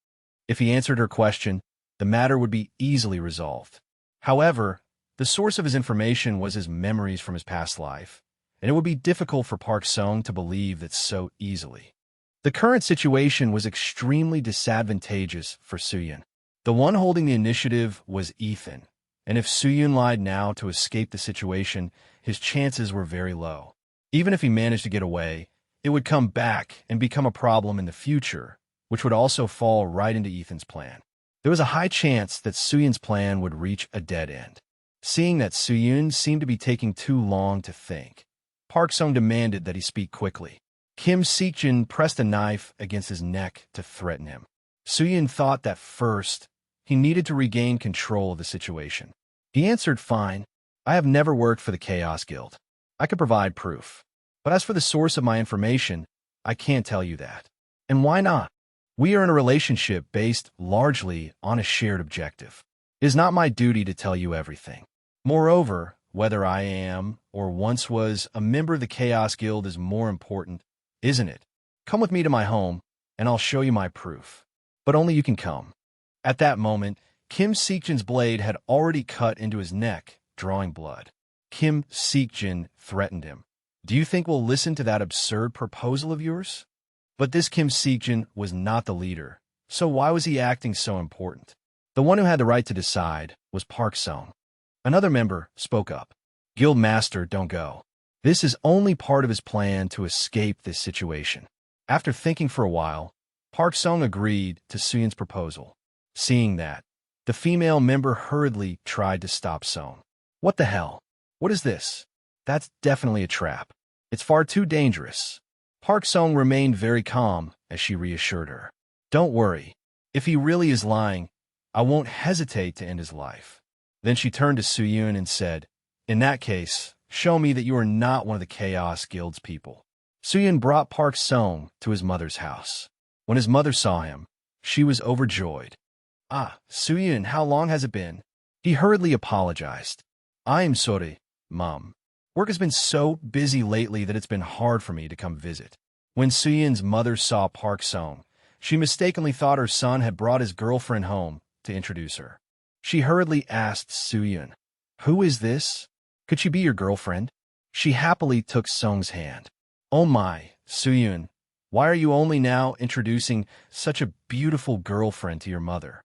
If he answered her question, the matter would be easily resolved. However, the source of his information was his memories from his past life, and it would be difficult for Park Sung to believe that so easily. The current situation was extremely disadvantageous for Soo-yoon. The one holding the initiative was Ethan, and if Soo-yoon lied now to escape the situation, his chances were very low. Even if he managed to get away, it would come back and become a problem in the future, which would also fall right into Ethan's plan. There was a high chance that Soo-yoon's plan would reach a dead end. Seeing that Soo-yoon seemed to be taking too long to think, Park Sung demanded that he speak quickly. Kim Seekjin pressed a knife against his neck to threaten him. Soo-yoon thought that first, he needed to regain control of the situation. He answered, "Fine. I have never worked for the Chaos Guild. I could provide proof. But as for the source of my information, I can't tell you that. And why not? We are in a relationship based largely on a shared objective. It is not my duty to tell you everything. Moreover, whether I am or once was a member of the Chaos Guild is more important, isn't it? Come with me to my home, and I'll show you my proof. But only you can come." At that moment, Kim Seekjin's blade had already cut into his neck, drawing blood. Kim Seekjin threatened him. "Do you think we'll listen to that absurd proposal of yours?" But this Kim Seekjin was not the leader, so why was he acting so important? The one who had the right to decide was Park Sung. Another member spoke up. "Guild Master, don't go. This is only part of his plan to escape this situation." After thinking for a while, Park Sung agreed to Soo-yoon's proposal. Seeing that, the female member hurriedly tried to stop Sung. "What the hell? What is this? That's definitely a trap. It's far too dangerous." Park Sung remained very calm as she reassured her. "Don't worry. If he really is lying, I won't hesitate to end his life." Then she turned to Soo-yoon and said, "In that case, show me that you are not one of the Chaos Guild's people." Soo-yoon brought Park Sung to his mother's house. When his mother saw him, she was overjoyed. "Ah, Soo-yoon, how long has it been?" He hurriedly apologized. "I am sorry, Mom. Work has been so busy lately that it's been hard for me to come visit." When Soo-yoon's mother saw Park Sung, she mistakenly thought her son had brought his girlfriend home to introduce her. She hurriedly asked Soo-yoon, "Who is this? Could she be your girlfriend?" She happily took Song's hand. "Oh my, Suyun, why are you only now introducing such a beautiful girlfriend to your mother?"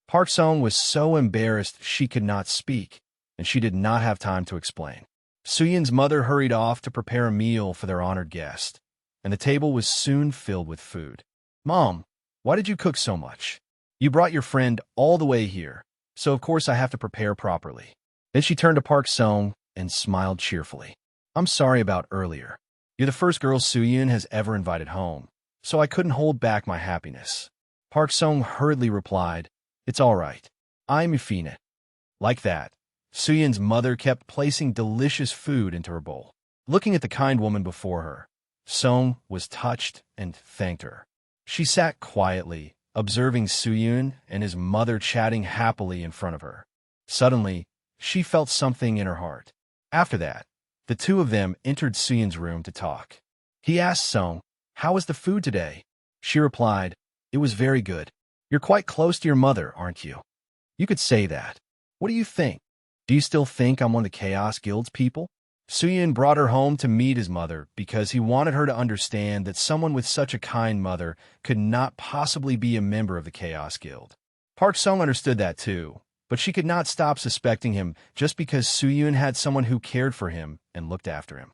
Park Song was so embarrassed she could not speak, and she did not have time to explain. Suyun's mother hurried off to prepare a meal for their honored guest, and the table was soon filled with food. "Mom, why did you cook so much? You brought your friend all the way here, so of course I have to prepare properly." Then she turned to Park Song and smiled cheerfully. "I'm sorry about earlier. You're the first girl Suyun has ever invited home, so I couldn't hold back my happiness." Park Song hurriedly replied, "It's all right. I'm Yufina." Like that, Suyun's mother kept placing delicious food into her bowl. Looking at the kind woman before her, Song was touched and thanked her. She sat quietly, observing Suyun and his mother chatting happily in front of her. Suddenly, she felt something in her heart. After that, the two of them entered Suyun's room to talk. He asked Song, "How was the food today?" She replied, "It was very good. You're quite close to your mother, aren't you?" "You could say that. What do you think? Do you still think I'm one of the Chaos Guild's people?" Suyun brought her home to meet his mother because he wanted her to understand that someone with such a kind mother could not possibly be a member of the Chaos Guild. Park Sung understood that too, but she could not stop suspecting him just because Suyun had someone who cared for him and looked after him.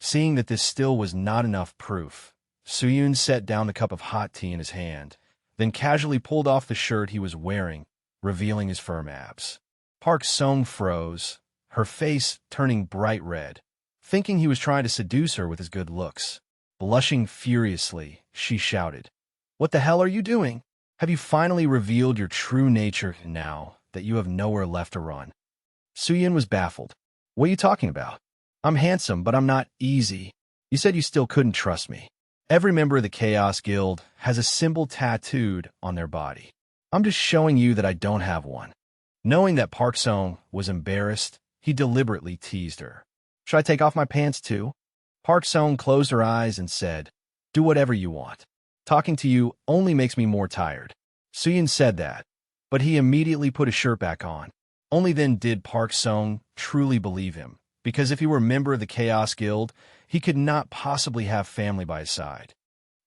Seeing that this still was not enough proof, Suyun set down the cup of hot tea in his hand, then casually pulled off the shirt he was wearing, revealing his firm abs. Park Sung froze, her face turning bright red, thinking he was trying to seduce her with his good looks. Blushing furiously, she shouted, "What the hell are you doing? Have you finally revealed your true nature now that you have nowhere left to run?" Suyun was baffled. "What are you talking about? I'm handsome, but I'm not easy. You said you still couldn't trust me. Every member of the Chaos Guild has a symbol tattooed on their body. I'm just showing you that I don't have one." Knowing that Park Sung was embarrassed, he deliberately teased her. "Should I take off my pants too?" Park Sung closed her eyes and said, "Do whatever you want. Talking to you only makes me more tired." Suyun said that, but he immediately put his shirt back on. Only then did Park Sung truly believe him, because if he were a member of the Chaos Guild, he could not possibly have family by his side.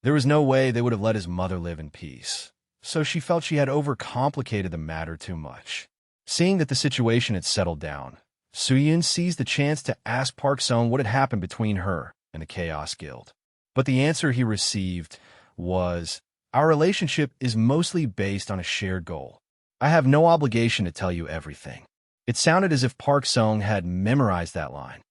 There was no way they would have let his mother live in peace, so she felt she had overcomplicated the matter too much. Seeing that the situation had settled down, Suyun seized the chance to ask Park Sung what had happened between her and the Chaos Guild. But the answer he received was, "Our relationship is mostly based on a shared goal. I have no obligation to tell you everything." It sounded as if Park Sung had memorized that line.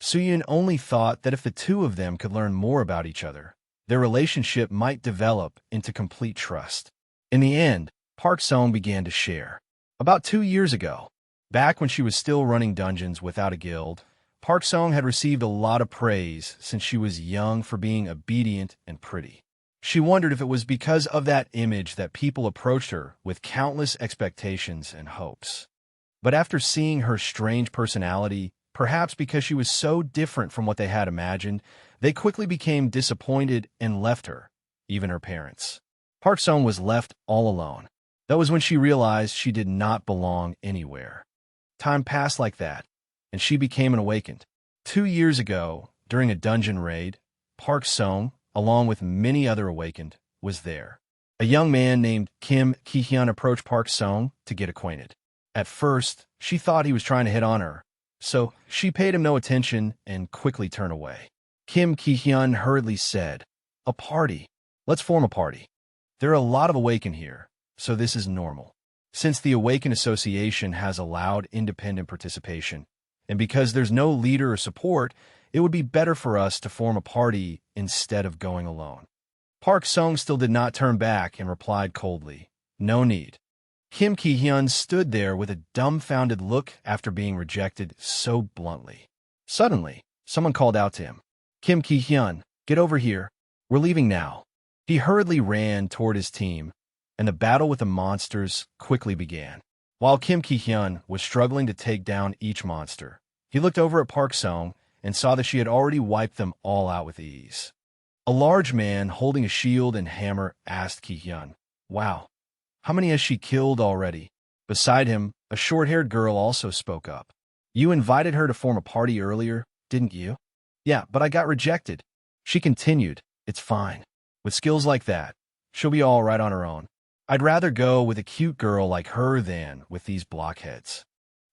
Suyun only thought that if the two of them could learn more about each other, their relationship might develop into complete trust. In the end, Park Sung began to share. About 2 years ago, back when she was still running dungeons without a guild, Park Sung had received a lot of praise since she was young for being obedient and pretty. She wondered if it was because of that image that people approached her with countless expectations and hopes. But after seeing her strange personality, perhaps because she was so different from what they had imagined, they quickly became disappointed and left her, even her parents. Park Sung was left all alone. That was when she realized she did not belong anywhere. Time passed like that, and she became an awakened. 2 years ago, during a dungeon raid, Park Sung, along with many other awakened, was there. A young man named Kim Ki-hyun approached Park Sung to get acquainted. At first, she thought he was trying to hit on her, so she paid him no attention and quickly turned away. Kim Ki-hyun hurriedly said, "A party. Let's form a party. There are a lot of awakened here, so this is normal. Since the Awakened Association has allowed independent participation, and because there's no leader or support, it would be better for us to form a party instead of going alone." Park Sung still did not turn back and replied coldly, "No need." Kim Ki-hyun stood there with a dumbfounded look after being rejected so bluntly. Suddenly, someone called out to him, "Kim Ki-hyun, get over here. We're leaving now." He hurriedly ran toward his team, and the battle with the monsters quickly began. While Kim Ki-hyun was struggling to take down each monster, he looked over at Park Sung and saw that she had already wiped them all out with ease. A large man holding a shield and hammer asked Ki-hyun, "Wow, how many has she killed already?" Beside him, a short-haired girl also spoke up. "You invited her to form a party earlier, didn't you? Yeah, but I got rejected. She continued, it's fine. With skills like that, she'll be all right on her own. I'd rather go with a cute girl like her than with these blockheads.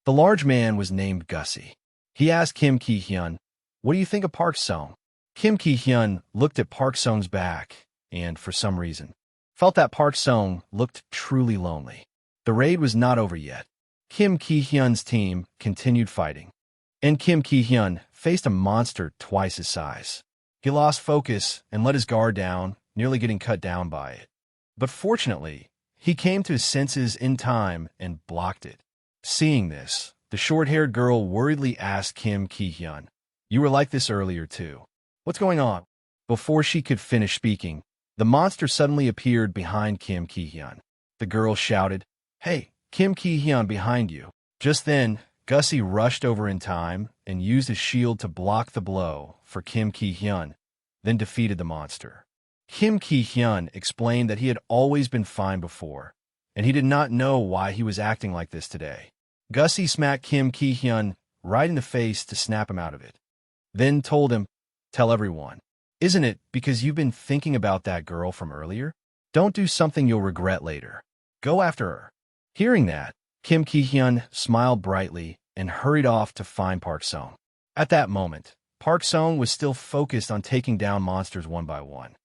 The large man was named Gussie. He asked Kim Ki-hyun, what do you think of Park Sung? Kim Ki-hyun looked at Park Sung's back and, for some reason, felt that Park Sung looked truly lonely. The raid was not over yet. Kim Ki-hyun's team continued fighting, and Kim Ki-hyun faced a monster twice his size. He lost focus and let his guard down, nearly getting cut down by it. But fortunately, he came to his senses in time and blocked it. Seeing this, the short-haired girl worriedly asked Kim Ki-hyun, you were like this earlier too. What's going on? Before she could finish speaking, the monster suddenly appeared behind Kim Ki-hyun. The girl shouted, hey, Kim Ki-hyun behind you. Just then, Gussie rushed over in time and used his shield to block the blow for Kim Ki-hyun, then defeated the monster. Kim Ki-hyun explained that he had always been fine before, and he did not know why he was acting like this today. Gussie smacked Kim Ki-hyun right in the face to snap him out of it, then told him, tell everyone. Isn't it because you've been thinking about that girl from earlier? Don't do something you'll regret later. Go after her. Hearing that, Kim Ki-hyun smiled brightly and hurried off to find Park Sung. At that moment, Park Sung was still focused on taking down monsters one by one.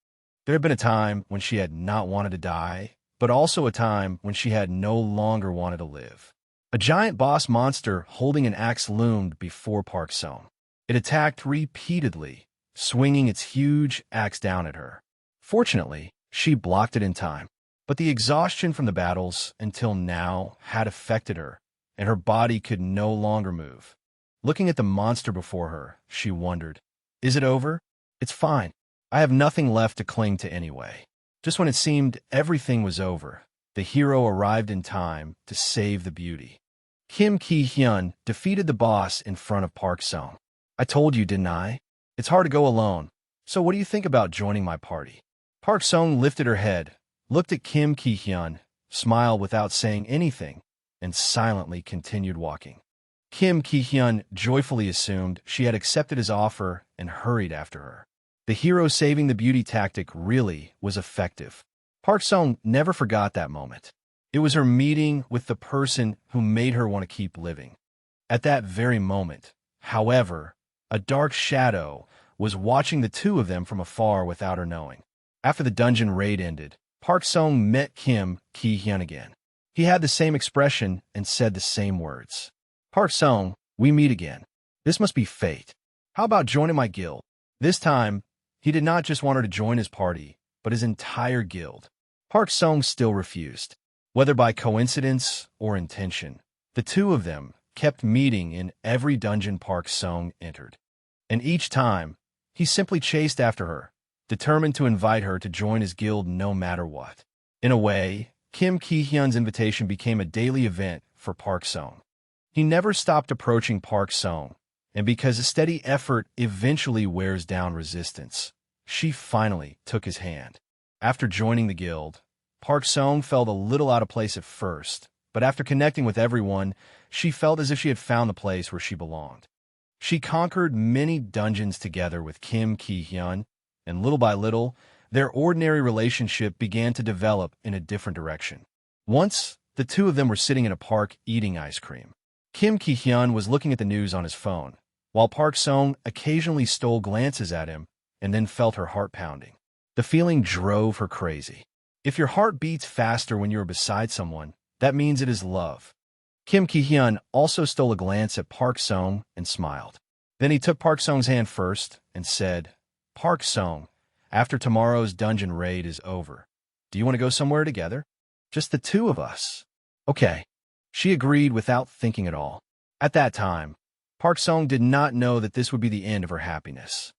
There had been a time when she had not wanted to die, but also a time when she had no longer wanted to live. A giant boss monster holding an axe loomed before Park Sung. It attacked repeatedly, swinging its huge axe down at her. Fortunately, she blocked it in time, but the exhaustion from the battles until now had affected her, and her body could no longer move. Looking at the monster before her, she wondered, is it over? It's fine. I have nothing left to cling to anyway. Just when it seemed everything was over, the hero arrived in time to save the beauty. Kim Ki-hyun defeated the boss in front of Park Sung. I told you, didn't I? It's hard to go alone, so what do you think about joining my party? Park Sung lifted her head, looked at Kim Ki-hyun, smiled without saying anything, and silently continued walking. Kim Ki-hyun joyfully assumed she had accepted his offer and hurried after her. The hero saving the beauty tactic really was effective. Park Sung never forgot that moment. It was her meeting with the person who made her want to keep living. At that very moment, however, a dark shadow was watching the two of them from afar without her knowing. After the dungeon raid ended, Park Sung met Kim Ki-hyun again. He had the same expression and said the same words. Park Sung, we meet again. This must be fate. How about joining my guild? This time, he did not just want her to join his party, but his entire guild. Park Sung still refused. Whether by coincidence or intention, the two of them kept meeting in every dungeon Park Sung entered. And each time, he simply chased after her, determined to invite her to join his guild no matter what. In a way, Kim Ki-hyun's invitation became a daily event for Park Sung. He never stopped approaching Park Sung, and because a steady effort eventually wears down resistance, she finally took his hand. After joining the guild, Park Sung felt a little out of place at first, but after connecting with everyone, she felt as if she had found the place where she belonged. She conquered many dungeons together with Kim Ki-hyun, and little by little, their ordinary relationship began to develop in a different direction. Once, the two of them were sitting in a park eating ice cream. Kim Ki-hyun was looking at the news on his phone, while Park Sung occasionally stole glances at him and then felt her heart pounding. The feeling drove her crazy. If your heart beats faster when you are beside someone, that means it is love. Kim Ki-hyun also stole a glance at Park Sung and smiled. Then he took Park Sung's hand first and said, Park Sung, after tomorrow's dungeon raid is over, do you want to go somewhere together? Just the two of us. Okay. She agreed without thinking at all. At that time, Park Sung did not know that this would be the end of her happiness.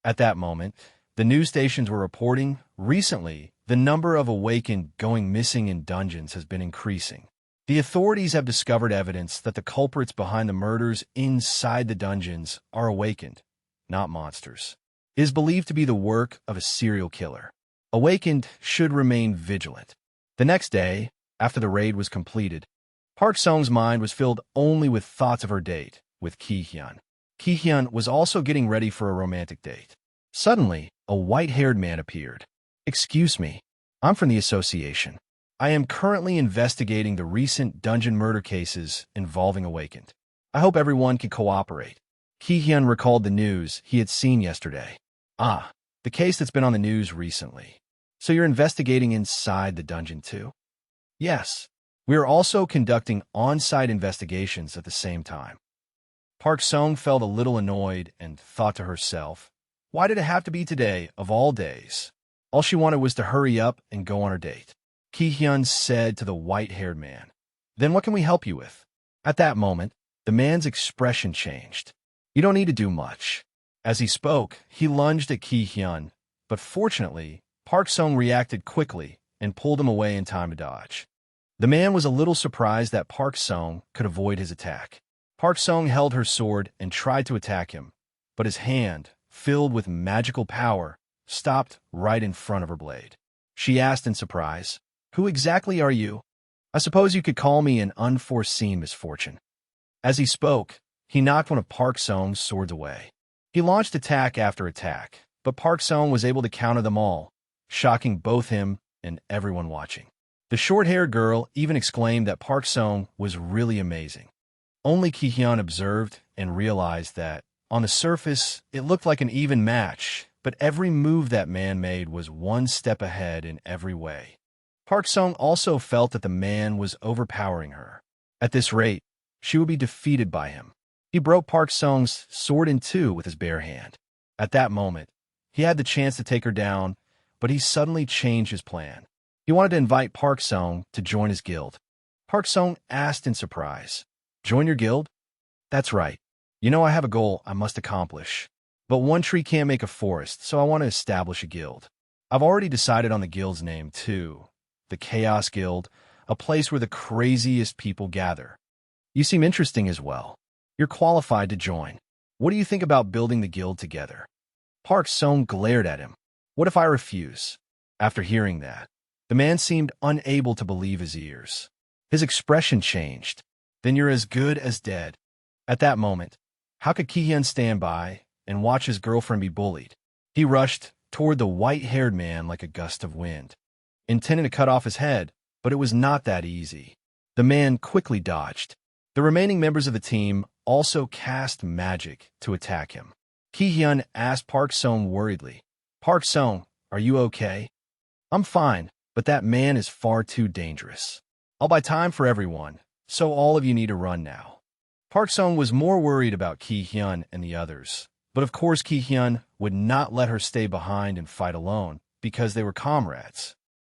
At that moment, the news stations were reporting, recently, the number of awakened going missing in dungeons has been increasing. The authorities have discovered evidence that the culprits behind the murders inside the dungeons are awakened, not monsters. It is believed to be the work of a serial killer. Awakened should remain vigilant. The next day, after the raid was completed, Park Sung's mind was filled only with thoughts of her date with Ki-hyun. Ki-hyun was also getting ready for a romantic date. Suddenly, a white-haired man appeared. "Excuse me, I'm from the association. I am currently investigating the recent dungeon murder cases involving Awakened. I hope everyone can cooperate." Ki-hyun recalled the news he had seen yesterday. "Ah, the case that's been on the news recently. So you're investigating inside the dungeon too?" "Yes. We are also conducting on-site investigations at the same time." Park Sung felt a little annoyed and thought to herself, why did it have to be today, of all days? All she wanted was to hurry up and go on her date. Ki-hyun said to the white-haired man, "Then what can we help you with?" At that moment, the man's expression changed. "You don't need to do much." As he spoke, he lunged at Ki-hyun, but fortunately, Park Sung reacted quickly and pulled him away in time to dodge. The man was a little surprised that Park Sung could avoid his attack. Park Sung held her sword and tried to attack him, but his hand, filled with magical power, stopped right in front of her blade. She asked in surprise, "Who exactly are you? I suppose you could call me an unforeseen misfortune." As he spoke, he knocked one of Park Sung's swords away. He launched attack after attack, but Park Sung was able to counter them all, shocking both him and everyone watching. The short-haired girl even exclaimed that Park Sung was really amazing. Only Ki-hyun observed and realized that, on the surface, it looked like an even match, but every move that man made was one step ahead in every way. Park Sung also felt that the man was overpowering her. At this rate, she would be defeated by him. He broke Park Sung's sword in two with his bare hand. At that moment, he had the chance to take her down, but he suddenly changed his plan. He wanted to invite Park Sung to join his guild. Park Sung asked in surprise, "Join your guild?" "That's right. You know I have a goal I must accomplish. But one tree can't make a forest, so I want to establish a guild. I've already decided on the guild's name, too. The Chaos Guild, a place where the craziest people gather. You seem interesting as well. You're qualified to join. What do you think about building the guild together?" Park Sung glared at him. "What if I refuse?" After hearing that, the man seemed unable to believe his ears. His expression changed. "Then you're as good as dead." At that moment, how could Ki-hyun stand by and watch his girlfriend be bullied? He rushed toward the white-haired man like a gust of wind, intending to cut off his head, but it was not that easy. The man quickly dodged. The remaining members of the team also cast magic to attack him. Ki-hyun asked Park Sung worriedly, "Park Sung, are you okay?" "I'm fine, but that man is far too dangerous. I'll buy time for everyone, so all of you need to run now." Park Sung was more worried about Ki-hyun and the others, but of course Ki-hyun would not let her stay behind and fight alone because they were comrades.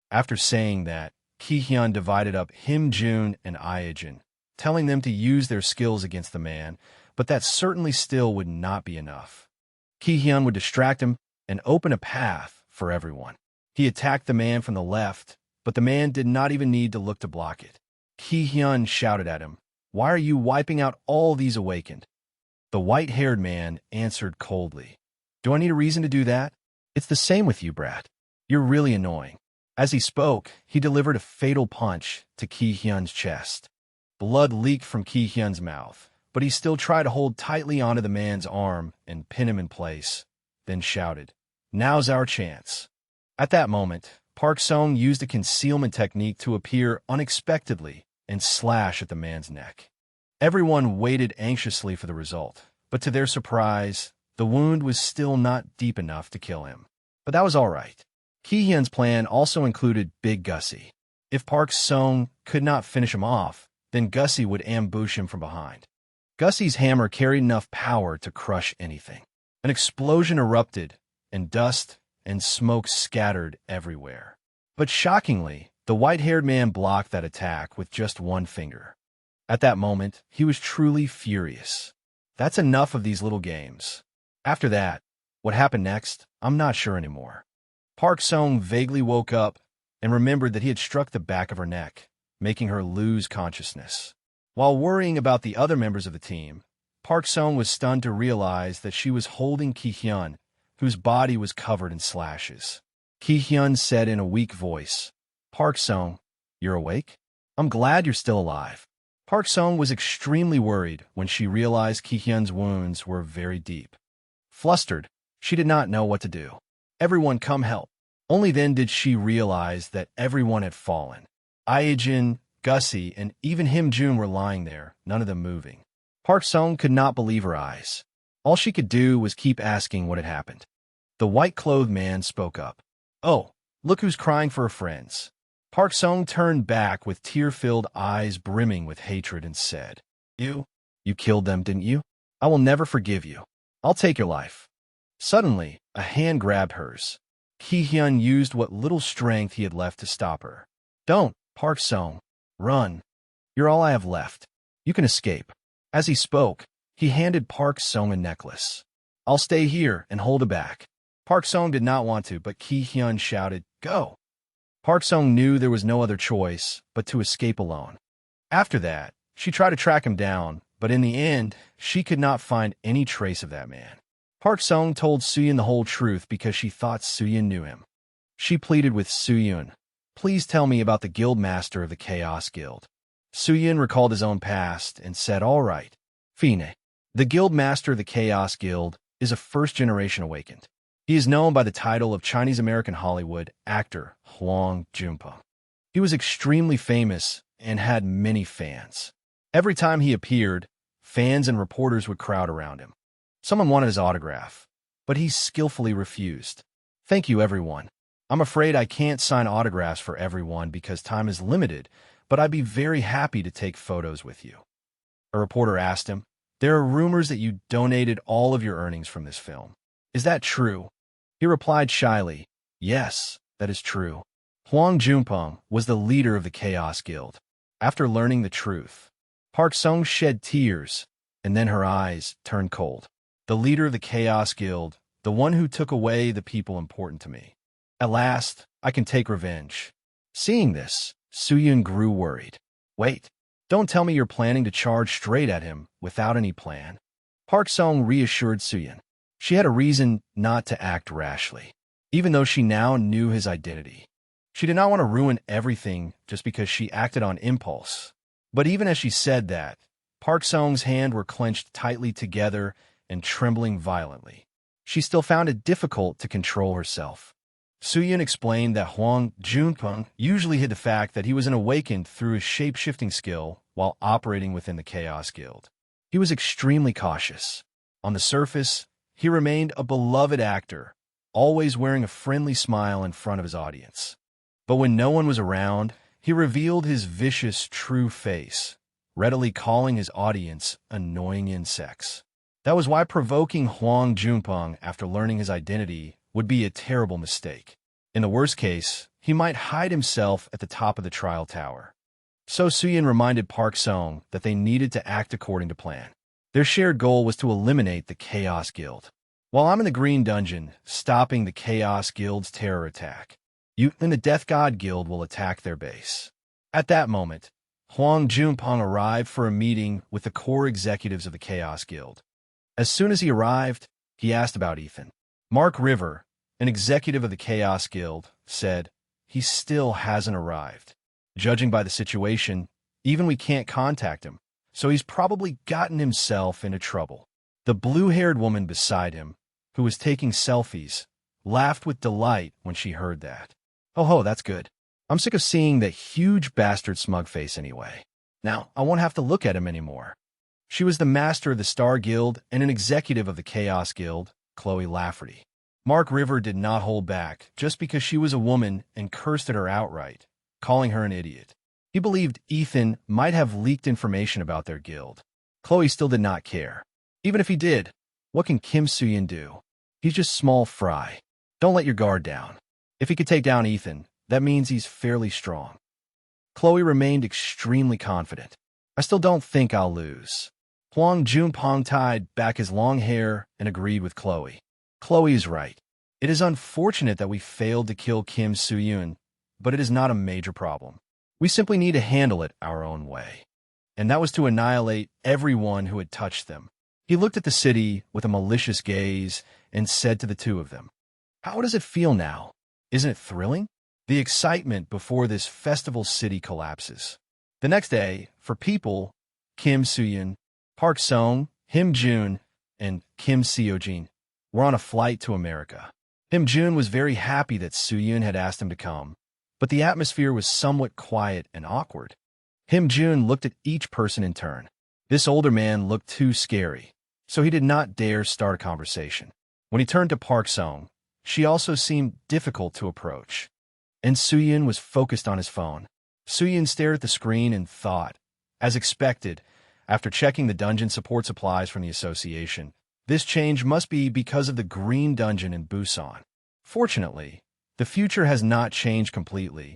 After saying that, Ki-hyun divided up Him-jun and Ia-jun, telling them to use their skills against the man, but that certainly still would not be enough. Ki-hyun would distract him and open a path for everyone. He attacked the man from the left, but the man did not even need to look to block it. Ki-hyun shouted at him, "Why are you wiping out all these Awakened?" The white-haired man answered coldly, "Do I need a reason to do that? It's the same with you, brat. You're really annoying." As he spoke, he delivered a fatal punch to Ki-hyun's chest. Blood leaked from Ki-hyun's mouth, but he still tried to hold tightly onto the man's arm and pin him in place, then shouted, "Now's our chance." At that moment, Park Sung used a concealment technique to appear unexpectedly and slash at the man's neck. Everyone waited anxiously for the result, but to their surprise, the wound was still not deep enough to kill him. But that was all right. Ki-hyun's plan also included Big Gussie. If Park Sung could not finish him off, then Gussie would ambush him from behind. Gussie's hammer carried enough power to crush anything. An explosion erupted, and dust and smoke scattered everywhere. But shockingly, the white-haired man blocked that attack with just one finger. At that moment, he was truly furious. That's enough of these little games. After that, what happened next, I'm not sure anymore. Park Sung vaguely woke up and remembered that he had struck the back of her neck, making her lose consciousness. While worrying about the other members of the team, Park Sung was stunned to realize that she was holding Ki-hyun, whose body was covered in slashes. Ki-hyun said in a weak voice, "Park Sung, you're awake? I'm glad you're still alive." Park Sung was extremely worried when she realized Ki-hyun's wounds were very deep. Flustered, she did not know what to do. Everyone come help. Only then did she realize that everyone had fallen. Aejin, Gussie, and even Him Jun were lying there, none of them moving. Park Sung could not believe her eyes. All she could do was keep asking what had happened. The white-clothed man spoke up. "Oh, look who's crying for her friends." Park Sung turned back with tear-filled eyes brimming with hatred and said, You killed them, didn't you? I will never forgive you. I'll take your life." Suddenly, a hand grabbed hers. Ki-hyun used what little strength he had left to stop her. "Don't, Park Sung. Run. You're all I have left. You can escape." As he spoke, he handed Park Sung a necklace. "I'll stay here and hold it back." Park Sung did not want to, but Ki-hyun shouted, "Go." Park Sung knew there was no other choice but to escape alone. After that, she tried to track him down, but in the end, she could not find any trace of that man. Park Sung told Soo-yun the whole truth because she thought Soo-yun knew him. She pleaded with Soo-yun, "Please tell me about the guild master of the Chaos Guild." Soo-yun recalled his own past and said, "All right, Fine. The guild master of the Chaos Guild is a first-generation awakened. He is known by the title of Chinese-American Hollywood actor Hwang Junpeng. He was extremely famous and had many fans. Every time he appeared, fans and reporters would crowd around him. Someone wanted his autograph, but he skillfully refused. "Thank you, everyone. I'm afraid I can't sign autographs for everyone because time is limited, but I'd be very happy to take photos with you." A reporter asked him, "There are rumors that you donated all of your earnings from this film. Is that true?" He replied shyly, "Yes, that is true." Hwang Junpeng was the leader of the Chaos Guild. After learning the truth, Park Sung shed tears, and then her eyes turned cold. The leader of the Chaos Guild, the one who took away the people important to me. At last, I can take revenge. Seeing this, Soo-yun grew worried. "Wait, don't tell me you're planning to charge straight at him without any plan." Park Sung reassured Soo-yun. She had a reason not to act rashly, even though she now knew his identity. She did not want to ruin everything just because she acted on impulse. But even as she said that, Park Sung's hands were clenched tightly together and trembling violently. She still found it difficult to control herself. Soo-yun explained that Hwang Junpeng usually hid the fact that he was an awakened through his shape-shifting skill while operating within the Chaos Guild. He was extremely cautious. On the surface, he remained a beloved actor, always wearing a friendly smile in front of his audience. But when no one was around, he revealed his vicious, true face, readily calling his audience annoying insects. That was why provoking Hwang Junpeng after learning his identity would be a terrible mistake. In the worst case, he might hide himself at the top of the trial tower. So Soo-yun reminded Park Sung that they needed to act according to plan. Their shared goal was to eliminate the Chaos Guild. While I'm in the Green Dungeon, stopping the Chaos Guild's terror attack, you and the Death God Guild will attack their base. At that moment, Hwang Junpeng arrived for a meeting with the core executives of the Chaos Guild. As soon as he arrived, he asked about Ethan. Mark River, an executive of the Chaos Guild, said, "He still hasn't arrived. Judging by the situation, even we can't contact him, so he's probably gotten himself into trouble." The blue-haired woman beside him, who was taking selfies, laughed with delight when she heard that. "Oh ho, that's good. I'm sick of seeing that huge bastard smug-face anyway. Now, I won't have to look at him anymore." She was the master of the Star Guild and an executive of the Chaos Guild, Chloe Lafferty. Mark River did not hold back just because she was a woman and cursed at her outright, calling her an idiot. He believed Ethan might have leaked information about their guild. Chloe still did not care. Even if he did, what can Kim Soo-yun do? He's just small fry. Don't let your guard down. If he could take down Ethan, that means he's fairly strong. Chloe remained extremely confident. "I still don't think I'll lose." Hwang Junpeng tied back his long hair and agreed with Chloe. "Chloe is right. It is unfortunate that we failed to kill Kim Soo-yun, but it is not a major problem. We simply need to handle it our own way." And that was to annihilate everyone who had touched them. He looked at the city with a malicious gaze and said to the two of them, "How does it feel now? Isn't it thrilling? The excitement before this festival city collapses." The next day, for people, Kim Soo-yoon, Park Song, Him Jun, and Kim Seo-jin were on a flight to America. Him Jun was very happy that Soo-yoon had asked him to come, but the atmosphere was somewhat quiet and awkward. Him Jun looked at each person in turn. This older man looked too scary, so he did not dare start a conversation. When he turned to Park Song, she also seemed difficult to approach, and Soo-yoon was focused on his phone. Soo-yoon stared at the screen and thought, as expected, after checking the dungeon support supplies from the association, this change must be because of the green dungeon in Busan. Fortunately, the future has not changed completely,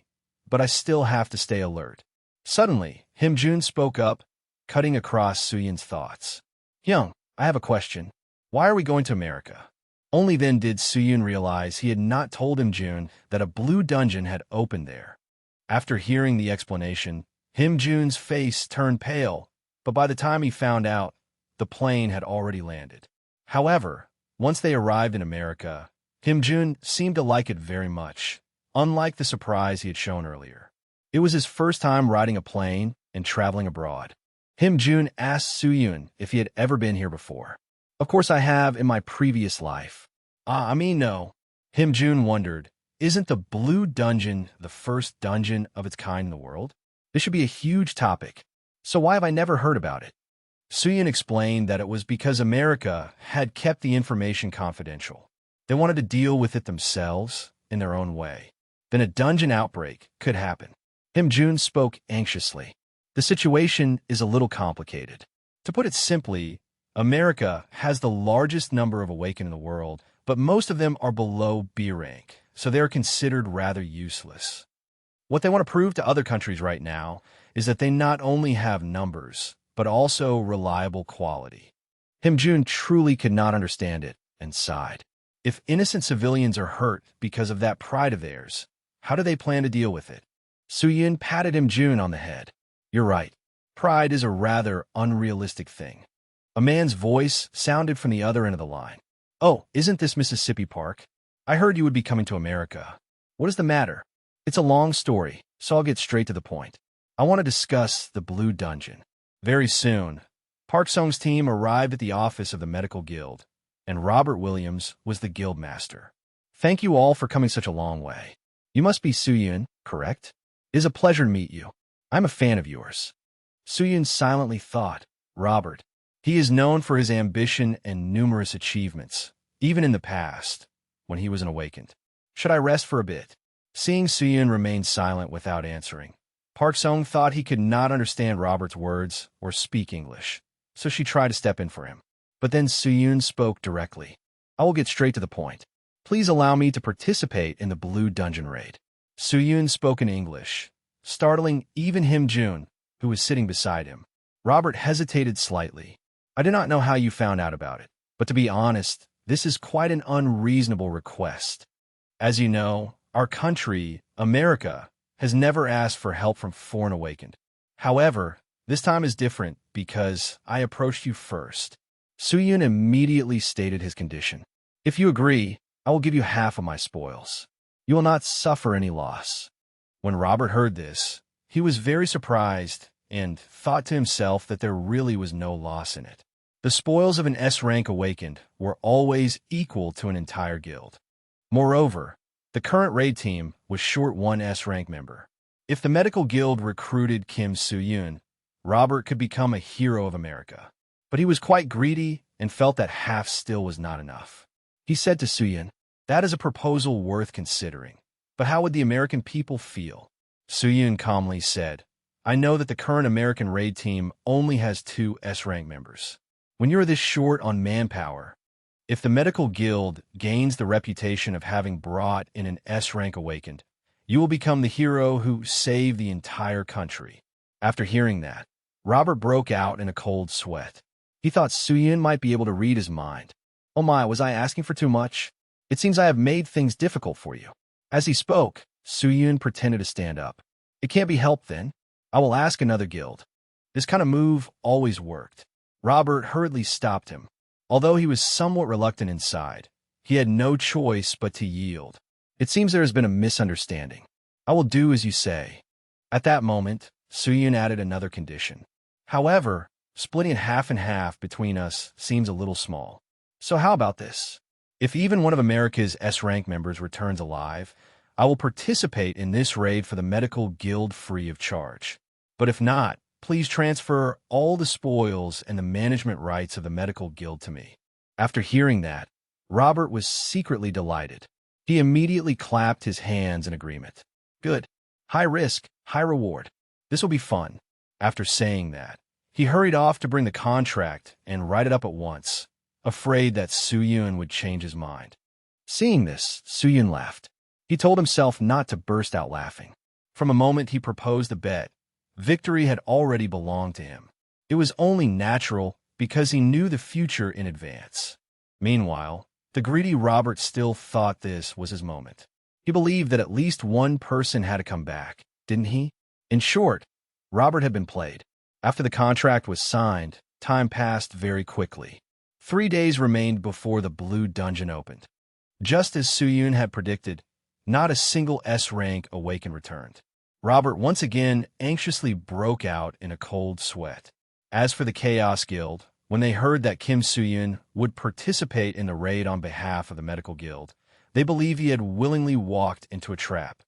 but I still have to stay alert. Suddenly, Him Jun spoke up, cutting across Soo-yoon's thoughts. Young, I have a question. Why are we going to America? Only then did Soo-yoon realize he had not told Him Jun that a blue dungeon had opened there. After hearing the explanation, Him Jun's face turned pale, but by the time he found out, the plane had already landed. However, once they arrived in America, Him Jun seemed to like it very much, unlike the surprise he had shown earlier. It was his first time riding a plane and traveling abroad. Him Jun asked Soo-yoon if he had ever been here before. Of course I have in my previous life. No. Him Jun wondered, isn't the blue dungeon the first dungeon of its kind in the world? This should be a huge topic. So why have I never heard about it? Soo-yoon explained that it was because America had kept the information confidential. They wanted to deal with it themselves in their own way. Then a dungeon outbreak could happen. Him Jun spoke anxiously. The situation is a little complicated. To put it simply, America has the largest number of Awakened in the world, but most of them are below B rank, so they are considered rather useless. What they want to prove to other countries right now is that they not only have numbers, but also reliable quality. Him Jun truly could not understand it and sighed. If innocent civilians are hurt because of that pride of theirs, how do they plan to deal with it? Soo-yoon patted Him Jun on the head. You're right. Pride is a rather unrealistic thing. A man's voice sounded from the other end of the line. Oh, isn't this Mississippi Park? I heard you would be coming to America. What is the matter? It's a long story, so I'll get straight to the point. I want to discuss the Blue Dungeon. Very soon, Park Song's team arrived at the office of the Medical Guild, and Robert Williams was the guild master. Thank you all for coming such a long way. You must be Soo-yoon, correct? It is a pleasure to meet you. I'm a fan of yours. Soo-yoon silently thought, Robert. He is known for his ambition and numerous achievements, even in the past, when he was an Awakened. Should I rest for a bit? Seeing Soo-yoon remain silent without answering, Park Song thought he could not understand Robert's words or speak English, so she tried to step in for him. But then Soo-yoon spoke directly. I will get straight to the point. Please allow me to participate in the Blue Dungeon raid. Soo-yoon spoke in English, startling even Him Jun, who was sitting beside him. Robert hesitated slightly. I do not know how you found out about it, but to be honest, this is quite an unreasonable request. As you know, our country, America, has never asked for help from foreign Awakened. However, this time is different because I approached you first. Soo-yoon immediately stated his condition. If you agree, I will give you half of my spoils. You will not suffer any loss. When Robert heard this, he was very surprised and thought to himself that there really was no loss in it. The spoils of an S-rank Awakened were always equal to an entire guild. Moreover, the current raid team was short one S-rank member. If the Medical Guild recruited Kim Soo-yoon, Robert could become a hero of America. But he was quite greedy and felt that half still was not enough. He said to Soo-yoon, that is a proposal worth considering. But how would the American people feel? Soo-yoon calmly said, I know that the current American raid team only has 2 S-rank members. When you're this short on manpower, if the Medical Guild gains the reputation of having brought in an S-rank Awakened, you will become the hero who saved the entire country. After hearing that, Robert broke out in a cold sweat. He thought Soo-yoon might be able to read his mind. Oh my, was I asking for too much? It seems I have made things difficult for you. As he spoke, Soo-yoon pretended to stand up. It can't be helped then. I will ask another guild. This kind of move always worked. Robert hurriedly stopped him. Although he was somewhat reluctant inside, he had no choice but to yield. It seems there has been a misunderstanding. I will do as you say. At that moment, Soo-yoon added another condition. However, splitting it half and half between us seems a little small. So how about this? If even one of America's S-rank members returns alive, I will participate in this raid for the medical guild free of charge. But if not, please transfer all the spoils and the management rights of the medical guild to me. After hearing that, Robert was secretly delighted. He immediately clapped his hands in agreement. Good. High risk, high reward. This will be fun. After saying that, he hurried off to bring the contract and write it up at once, afraid that Soo-yoon would change his mind. Seeing this, Soo-yoon laughed. He told himself not to burst out laughing. From the moment he proposed the bet, victory had already belonged to him. It was only natural because he knew the future in advance. Meanwhile, the greedy Robert still thought this was his moment. He believed that at least one person had to come back, didn't he? In short, Robert had been played. After the contract was signed, time passed very quickly. 3 days remained before the blue dungeon opened. Just as Soo-yoon had predicted, not a single S-rank awakened returned. Robert once again anxiously broke out in a cold sweat. As for the Chaos Guild, when they heard that Kim Soo-yoon would participate in the raid on behalf of the medical guild, they believed he had willingly walked into a trap.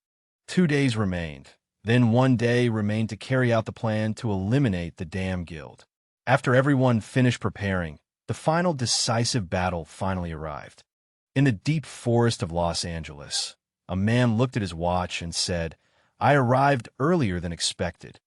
2 days remained. Then 1 day remained to carry out the plan to eliminate the damn guild. After everyone finished preparing, the final decisive battle finally arrived. In the deep forest of Los Angeles, a man looked at his watch and said, "I arrived earlier than expected."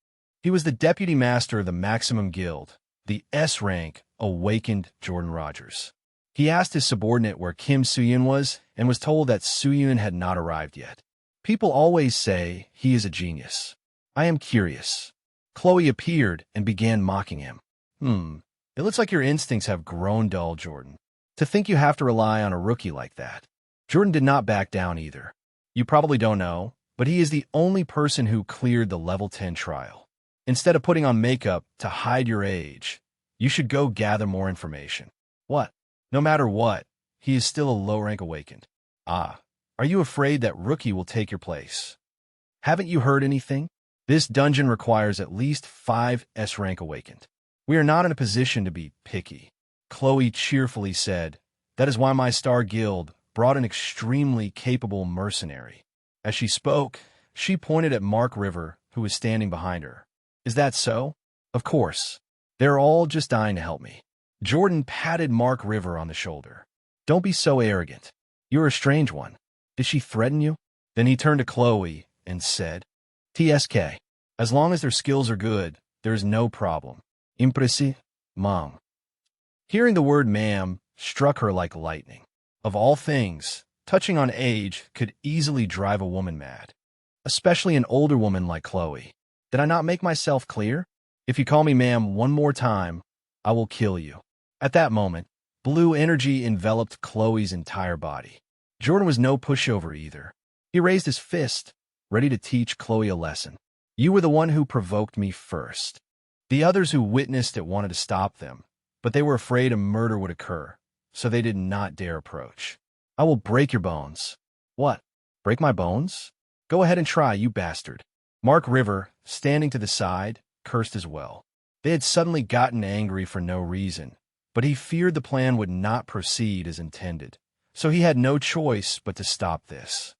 He was the deputy master of the Maximum Guild, the S-rank awakened Jordan Rogers. He asked his subordinate where Kim Soo-yoon was and was told that Soo-yoon had not arrived yet. People always say he is a genius. I am curious. Chloe appeared and began mocking him. It looks like your instincts have grown dull, Jordan. To think you have to rely on a rookie like that. Jordan did not back down either. You probably don't know, but he is the only person who cleared the level 10 trial. Instead of putting on makeup to hide your age, you should go gather more information. What? No matter what, he is still a low-rank awakened. Ah, are you afraid that Rookie will take your place? Haven't you heard anything? This dungeon requires at least 5 S-rank awakened. We are not in a position to be picky. Chloe cheerfully said, "That is why my star guild brought an extremely capable mercenary." As she spoke, she pointed at Mark River, who was standing behind her. Is that so? Of course. They're all just dying to help me. Jordan patted Mark River on the shoulder. Don't be so arrogant. You're a strange one. Did she threaten you? Then he turned to Chloe and said, TSK. As long as their skills are good, there's no problem. Impresi, ma'am. Hearing the word ma'am struck her like lightning. Of all things, touching on age could easily drive a woman mad. Especially an older woman like Chloe. Did I not make myself clear? If you call me ma'am one more time, I will kill you. At that moment, blue energy enveloped Chloe's entire body. Jordan was no pushover either. He raised his fist, ready to teach Chloe a lesson. You were the one who provoked me first. The others who witnessed it wanted to stop them, but they were afraid a murder would occur, so they did not dare approach. I will break your bones. What? Break my bones? Go ahead and try, you bastard. Mark River, standing to the side, cursed as well. They had suddenly gotten angry for no reason, but he feared the plan would not proceed as intended, so he had no choice but to stop this.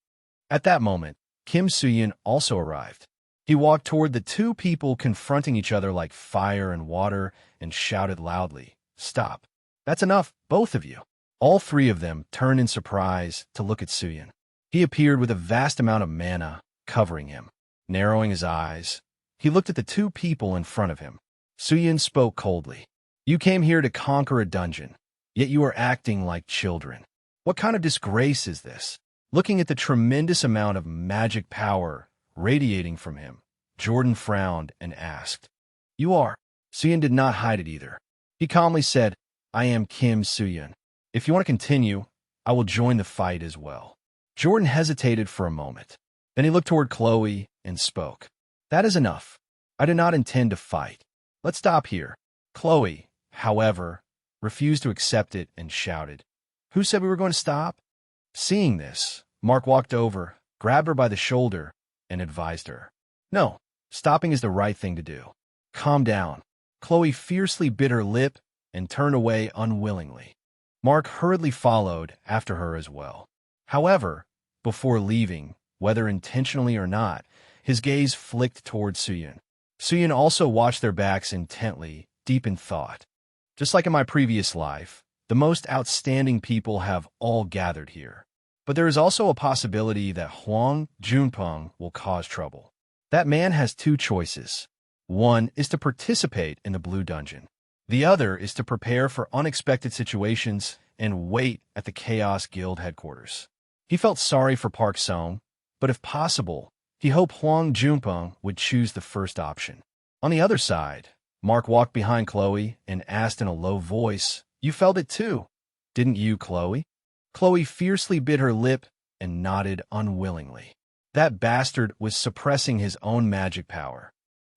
At that moment, Kim Soo-yoon also arrived. He walked toward the two people confronting each other like fire and water and shouted loudly, "Stop. That's enough, both of you." All three of them turned in surprise to look at Soo-yoon. He appeared with a vast amount of mana covering him. Narrowing his eyes, he looked at the two people in front of him. Soo-yoon spoke coldly. You came here to conquer a dungeon, yet you are acting like children. What kind of disgrace is this? Looking at the tremendous amount of magic power radiating from him, Jordan frowned and asked, You are? Soo-yoon did not hide it either. He calmly said, I am Kim Soo-yoon. If you want to continue, I will join the fight as well. Jordan hesitated for a moment. Then he looked toward Chloe and spoke. That is enough. I do not intend to fight. Let's stop here. Chloe, however, refused to accept it and shouted, Who said we were going to stop? Seeing this, Mark walked over, grabbed her by the shoulder, and advised her. No, stopping is the right thing to do. Calm down. Chloe fiercely bit her lip and turned away unwillingly. Mark hurriedly followed after her as well. However, before leaving, whether intentionally or not, his gaze flicked toward Suyun. Suyun also watched their backs intently, deep in thought. Just like in my previous life, the most outstanding people have all gathered here. But there is also a possibility that Huang Junpeng will cause trouble. That man has two choices. One is to participate in the Blue Dungeon. The other is to prepare for unexpected situations and wait at the Chaos Guild headquarters. He felt sorry for Park Song, but if possible, he hoped Huang Junpeng would choose the first option. On the other side, Mark walked behind Chloe and asked in a low voice, "You felt it too, didn't you, Chloe?" Chloe fiercely bit her lip and nodded unwillingly. That bastard was suppressing his own magic power.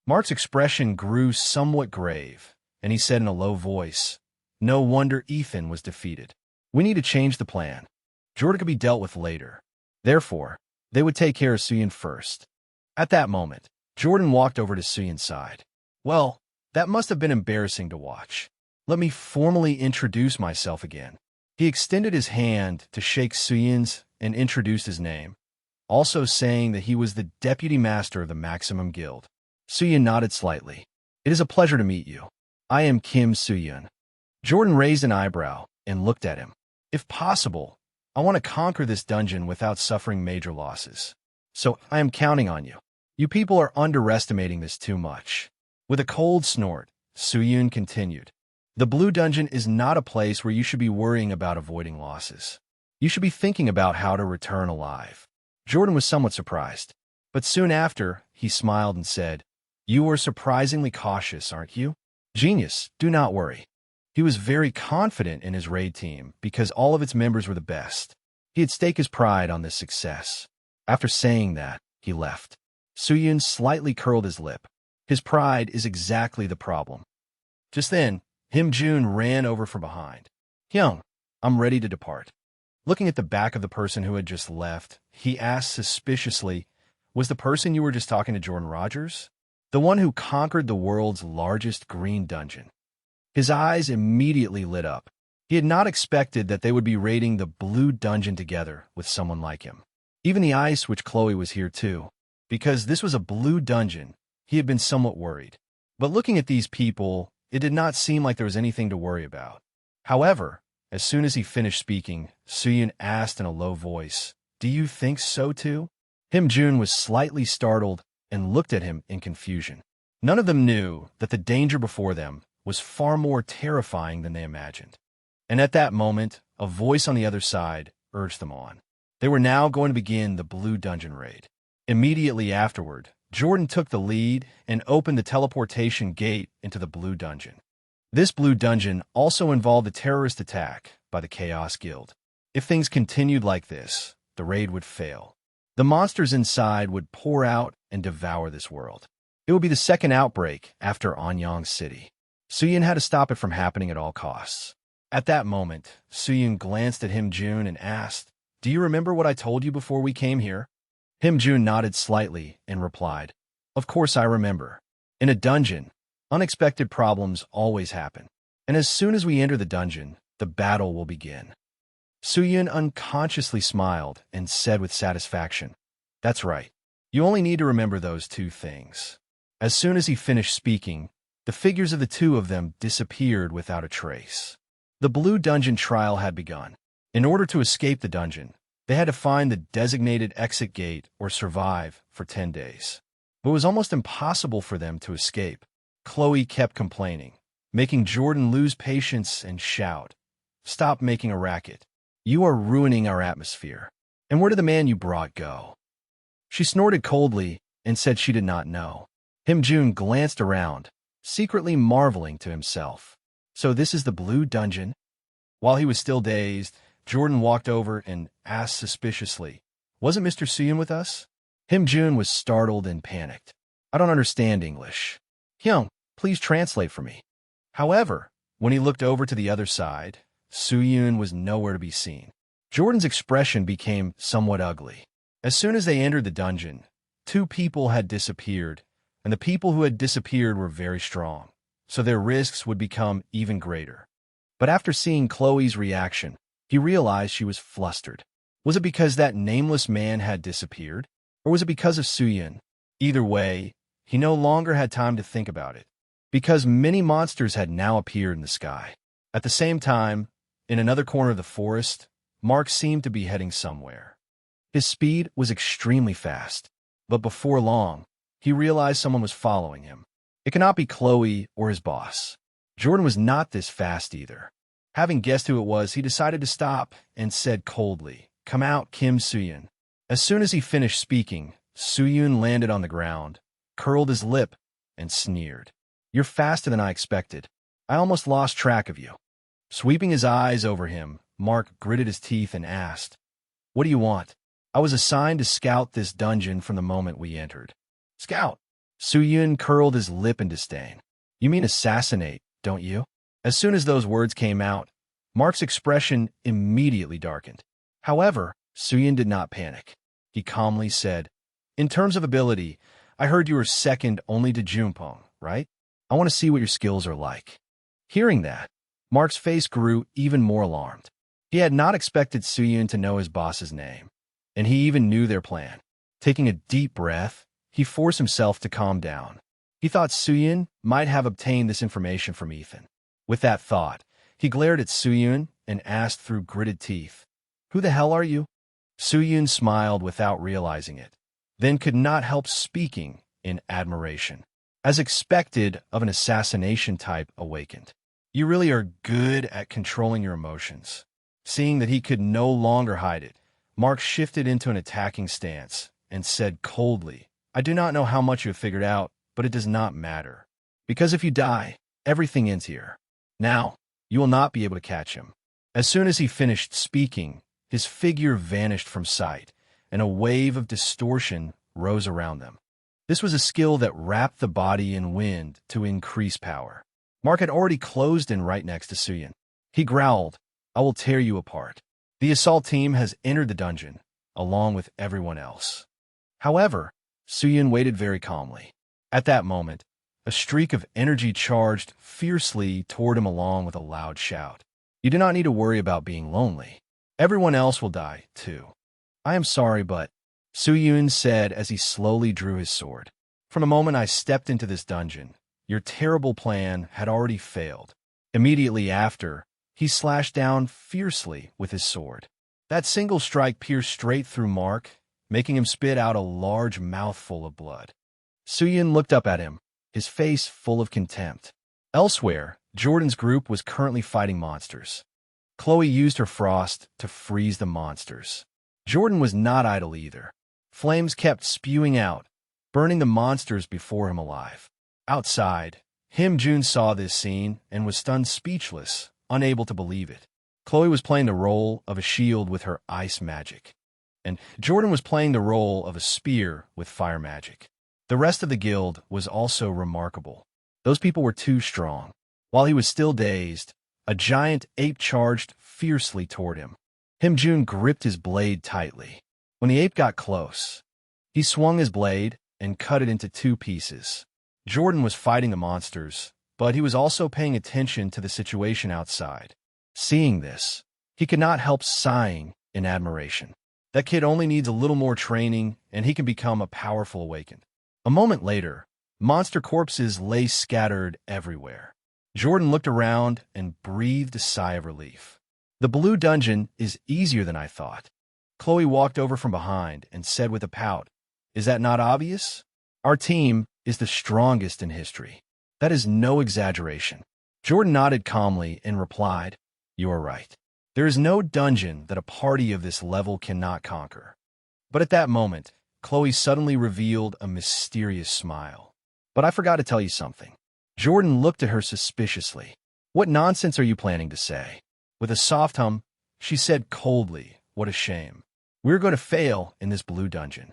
Mark's expression grew somewhat grave, and he said in a low voice, "No wonder Ethan was defeated. We need to change the plan. Jordan could be dealt with later. Therefore, they would take care of Suyun first." At that moment, Jordan walked over to Suyun's side. "Well, that must have been embarrassing to watch. Let me formally introduce myself again." He extended his hand to shake Suyun's and introduced his name, also saying that he was the deputy master of the Maximum Guild. Suyun nodded slightly. "It is a pleasure to meet you. I am Kim Suyun." Jordan raised an eyebrow and looked at him. "If possible, I want to conquer this dungeon without suffering major losses. So I am counting on you. You people are underestimating this too much." With a cold snort, Suyun continued, "The Blue Dungeon is not a place where you should be worrying about avoiding losses. You should be thinking about how to return alive." Jordan was somewhat surprised, but soon after, he smiled and said, "You are surprisingly cautious, aren't you? Genius, do not worry." He was very confident in his raid team because all of its members were the best. He had staked his pride on this success. After saying that, he left. Suyun slightly curled his lip. His pride is exactly the problem. Just then, Him Jun ran over from behind. "Hyung, I'm ready to depart." Looking at the back of the person who had just left, he asked suspiciously, "Was the person you were just talking to Jordan Rogers? The one who conquered the world's largest green dungeon?" His eyes immediately lit up. He had not expected that they would be raiding the Blue Dungeon together with someone like him. Even the ice which Chloe was here too. Because this was a Blue Dungeon, he had been somewhat worried. But looking at these people, it did not seem like there was anything to worry about. However, as soon as he finished speaking, Suyun asked in a low voice, "Do you think so too?" Him Jun was slightly startled and looked at him in confusion. None of them knew that the danger before them was far more terrifying than they imagined. And at that moment, a voice on the other side urged them on. They were now going to begin the Blue Dungeon raid. Immediately afterward, Jordan took the lead and opened the teleportation gate into the Blue Dungeon. This Blue Dungeon also involved a terrorist attack by the Chaos Guild. If things continued like this, the raid would fail. The monsters inside would pour out and devour this world. It would be the second outbreak after Anyang City. Suyun had to stop it from happening at all costs. At that moment, Suyun glanced at Him Jun and asked, "Do you remember what I told you before we came here?" Him Jun nodded slightly and replied, "Of course I remember. In a dungeon, unexpected problems always happen. And as soon as we enter the dungeon, the battle will begin." Suyun unconsciously smiled and said with satisfaction, "That's right. You only need to remember those two things." As soon as he finished speaking, the figures of the two of them disappeared without a trace. The Blue Dungeon trial had begun. In order to escape the dungeon, they had to find the designated exit gate or survive for 10 days. But it was almost impossible for them to escape. Chloe kept complaining, making Jordan lose patience and shout, "Stop making a racket. You are ruining our atmosphere. And where did the man you brought go?" She snorted coldly and said she did not know. Him Jun glanced around, secretly marveling to himself. "So this is the Blue Dungeon?" While he was still dazed, Jordan walked over and asked suspiciously, "Wasn't Mr. Suyun with us?" Him Jun was startled and panicked. "I don't understand English. Hyung, please translate for me." However, when he looked over to the other side, Suyun was nowhere to be seen. Jordan's expression became somewhat ugly. As soon as they entered the dungeon, two people had disappeared, and the people who had disappeared were very strong. so their risks would become even greater. But after seeing Chloe's reaction, he realized she was flustered. Was it because that nameless man had disappeared? Or was it because of Suyun? Either way, he no longer had time to think about it, because many monsters had now appeared in the sky. At the same time, in another corner of the forest, Mark seemed to be heading somewhere. His speed was extremely fast, but before long, he realized someone was following him. It could not be Chloe or his boss. Jordan was not this fast either. Having guessed who it was, he decided to stop and said coldly, "Come out, Kim Suyun." As soon as he finished speaking, Suyun landed on the ground, curled his lip, and sneered. "You're faster than I expected. I almost lost track of you." Sweeping his eyes over him, Mark gritted his teeth and asked, "What do you want?" "I was assigned to scout this dungeon from the moment we entered." "Scout?" Suyun curled his lip in disdain. "You mean assassinate, don't you?" As soon as those words came out, Mark's expression immediately darkened. However, Suyun did not panic. He calmly said, "In terms of ability, I heard you were second only to Junpeng, right? I want to see what your skills are like." Hearing that, Mark's face grew even more alarmed. He had not expected Suyun to know his boss's name, and he even knew their plan. Taking a deep breath, he forced himself to calm down. He thought Suyun might have obtained this information from Ethan. With that thought, he glared at Suyun and asked through gritted teeth, "Who the hell are you?" Suyun smiled without realizing it, then could not help speaking in admiration. As expected of an assassination type awakened. "You really are good at controlling your emotions." Seeing that he could no longer hide it, Mark shifted into an attacking stance and said coldly, "I do not know how much you have figured out, but it does not matter. Because if you die, everything ends here. Now, you will not be able to catch him." As soon as he finished speaking, his figure vanished from sight, and a wave of distortion rose around them. This was a skill that wrapped the body in wind to increase power. Mark had already closed in right next to Suyun. He growled, "I will tear you apart." The assault team has entered the dungeon, along with everyone else. However, Suyun waited very calmly. At that moment, a streak of energy charged fiercely toward him along with a loud shout. "You do not need to worry about being lonely. Everyone else will die, too." "I am sorry, but," Suyun said as he slowly drew his sword. "From the moment I stepped into this dungeon, your terrible plan had already failed." Immediately after, he slashed down fiercely with his sword. That single strike pierced straight through Mark, making him spit out a large mouthful of blood. Suyun looked up at him, his face full of contempt. Elsewhere, Jordan's group was currently fighting monsters. Chloe used her frost to freeze the monsters. Jordan was not idle either. Flames kept spewing out, burning the monsters before him alive. Outside, Jun saw this scene and was stunned speechless, unable to believe it. Chloe was playing the role of a shield with her ice magic, and Jordan was playing the role of a spear with fire magic. The rest of the guild was also remarkable. Those people were too strong. While he was still dazed, a giant ape charged fiercely toward him. Jun gripped his blade tightly. When the ape got close, he swung his blade and cut it into two pieces. Jordan was fighting the monsters, but he was also paying attention to the situation outside. Seeing this, he could not help sighing in admiration. That kid only needs a little more training, and he can become a powerful awakened. A moment later, monster corpses lay scattered everywhere. Jordan looked around and breathed a sigh of relief. "The blue dungeon is easier than I thought." Chloe walked over from behind and said with a pout, "Is that not obvious? Our team is the strongest in history. That is no exaggeration." Jordan nodded calmly and replied, "You are right. There is no dungeon that a party of this level cannot conquer." But at that moment, Chloe suddenly revealed a mysterious smile. "But I forgot to tell you something." Jordan looked at her suspiciously. "What nonsense are you planning to say?" With a soft hum, she said coldly, "What a shame. We're going to fail in this blue dungeon."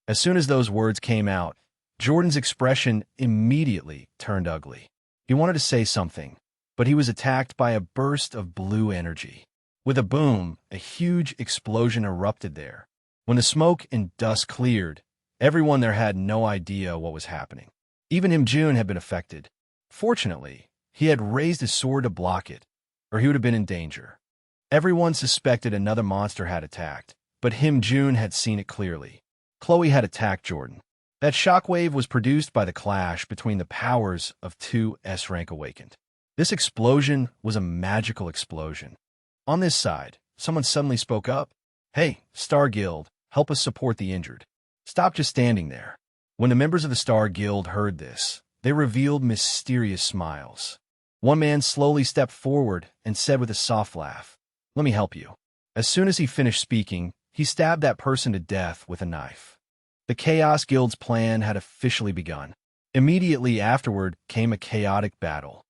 As soon as those words came out, Jordan's expression immediately turned ugly. He wanted to say something, but he was attacked by a burst of blue energy. With a boom, a huge explosion erupted there. When the smoke and dust cleared, everyone there had no idea what was happening. Even Jun had been affected. Fortunately, he had raised his sword to block it, or he would have been in danger. Everyone suspected another monster had attacked, but Jun had seen it clearly. Chloe had attacked Jordan. That shockwave was produced by the clash between the powers of two S-rank awakened. This explosion was a magical explosion. On this side, someone suddenly spoke up. "Hey, Star Guild, help us support the injured. Stop just standing there." When the members of the Star Guild heard this, they revealed mysterious smiles. One man slowly stepped forward and said with a soft laugh, "Let me help you." As soon as he finished speaking, he stabbed that person to death with a knife. The Chaos Guild's plan had officially begun. Immediately afterward came a chaotic battle.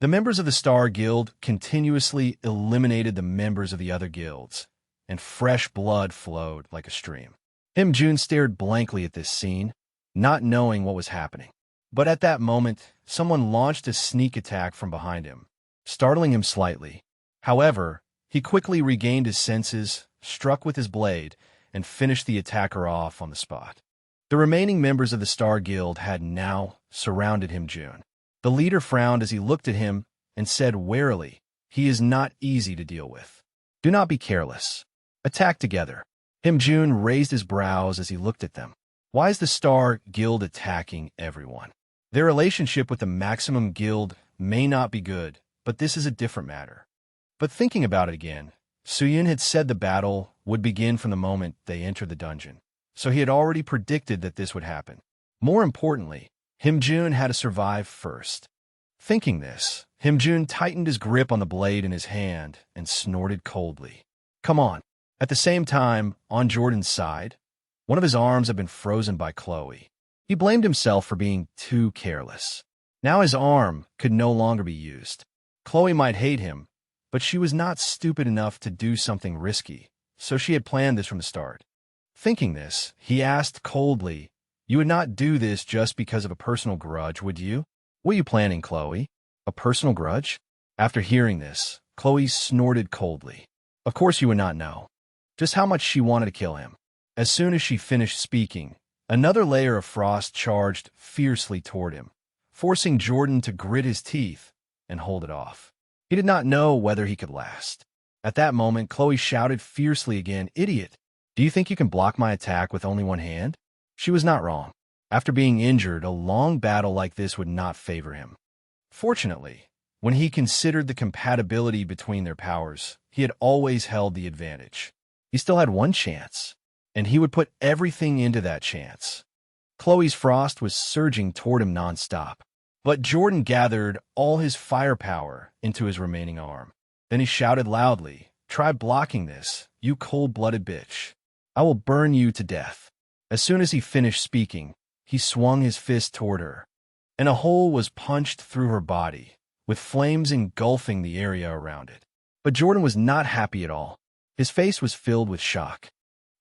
The members of the Star Guild continuously eliminated the members of the other guilds, and fresh blood flowed like a stream. Jun stared blankly at this scene, not knowing what was happening. But at that moment, someone launched a sneak attack from behind him, startling him slightly. However, he quickly regained his senses, struck with his blade, and finished the attacker off on the spot. The remaining members of the Star Guild had now surrounded Jun. The leader frowned as he looked at him and said warily, "He is not easy to deal with. Do not be careless. Attack together." Jun raised his brows as he looked at them. Why is the Star Guild attacking everyone? Their relationship with the Maximum Guild may not be good, but this is a different matter. But thinking about it again, Suyun had said the battle would begin from the moment they entered the dungeon, so he had already predicted that this would happen. More importantly, Jun had to survive first. Thinking this, Jun tightened his grip on the blade in his hand and snorted coldly. "Come on." At the same time, on Jordan's side, one of his arms had been frozen by Chloe. He blamed himself for being too careless. Now his arm could no longer be used. Chloe might hate him, but she was not stupid enough to do something risky, so she had planned this from the start. Thinking this, he asked coldly, "You would not do this just because of a personal grudge, would you? What are you planning, Chloe? A personal grudge?" After hearing this, Chloe snorted coldly. Of course you would not know just how much she wanted to kill him. As soon as she finished speaking, another layer of frost charged fiercely toward him, forcing Jordan to grit his teeth and hold it off. He did not know whether he could last. At that moment, Chloe shouted fiercely again, "Idiot! Do you think you can block my attack with only one hand?" She was not wrong. After being injured, a long battle like this would not favor him. Fortunately, when he considered the compatibility between their powers, he had always held the advantage. He still had one chance, and he would put everything into that chance. Chloe's frost was surging toward him nonstop, but Jordan gathered all his firepower into his remaining arm. Then he shouted loudly, "Try blocking this, you cold-blooded bitch. I will burn you to death." As soon as he finished speaking, he swung his fist toward her, and a hole was punched through her body, with flames engulfing the area around it. But Jordan was not happy at all. His face was filled with shock,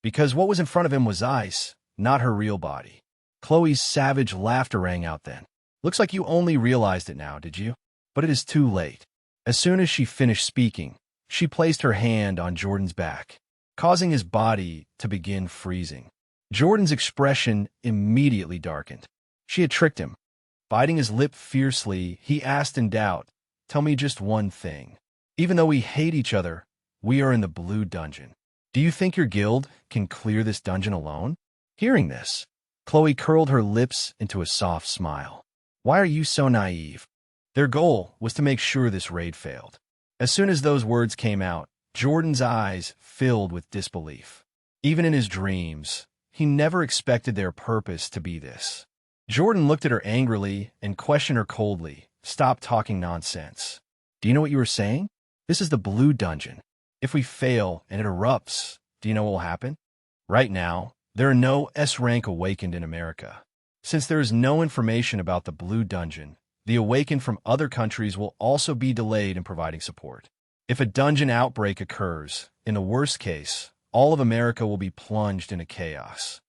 because what was in front of him was ice, not her real body. Chloe's savage laughter rang out then. "Looks like you only realized it now, did you? But it is too late." As soon as she finished speaking, she placed her hand on Jordan's back, causing his body to begin freezing. Jordan's expression immediately darkened. She had tricked him. Biting his lip fiercely, he asked in doubt, "Tell me just one thing. Even though we hate each other, we are in the Blue Dungeon. Do you think your guild can clear this dungeon alone?" Hearing this, Chloe curled her lips into a soft smile. Why are you so naive? Their goal was to make sure this raid failed. As soon as those words came out, Jordan's eyes filled with disbelief. Even in his dreams, he never expected their purpose to be this. Jordan looked at her angrily and questioned her coldly. "Stop talking nonsense. Do you know what you were saying? This is the Blue Dungeon. If we fail and it erupts, do you know what will happen? Right now, there are no S-rank awakened in America. Since there is no information about the Blue Dungeon, the awakened from other countries will also be delayed in providing support. If a dungeon outbreak occurs, in the worst case, all of America will be plunged into chaos."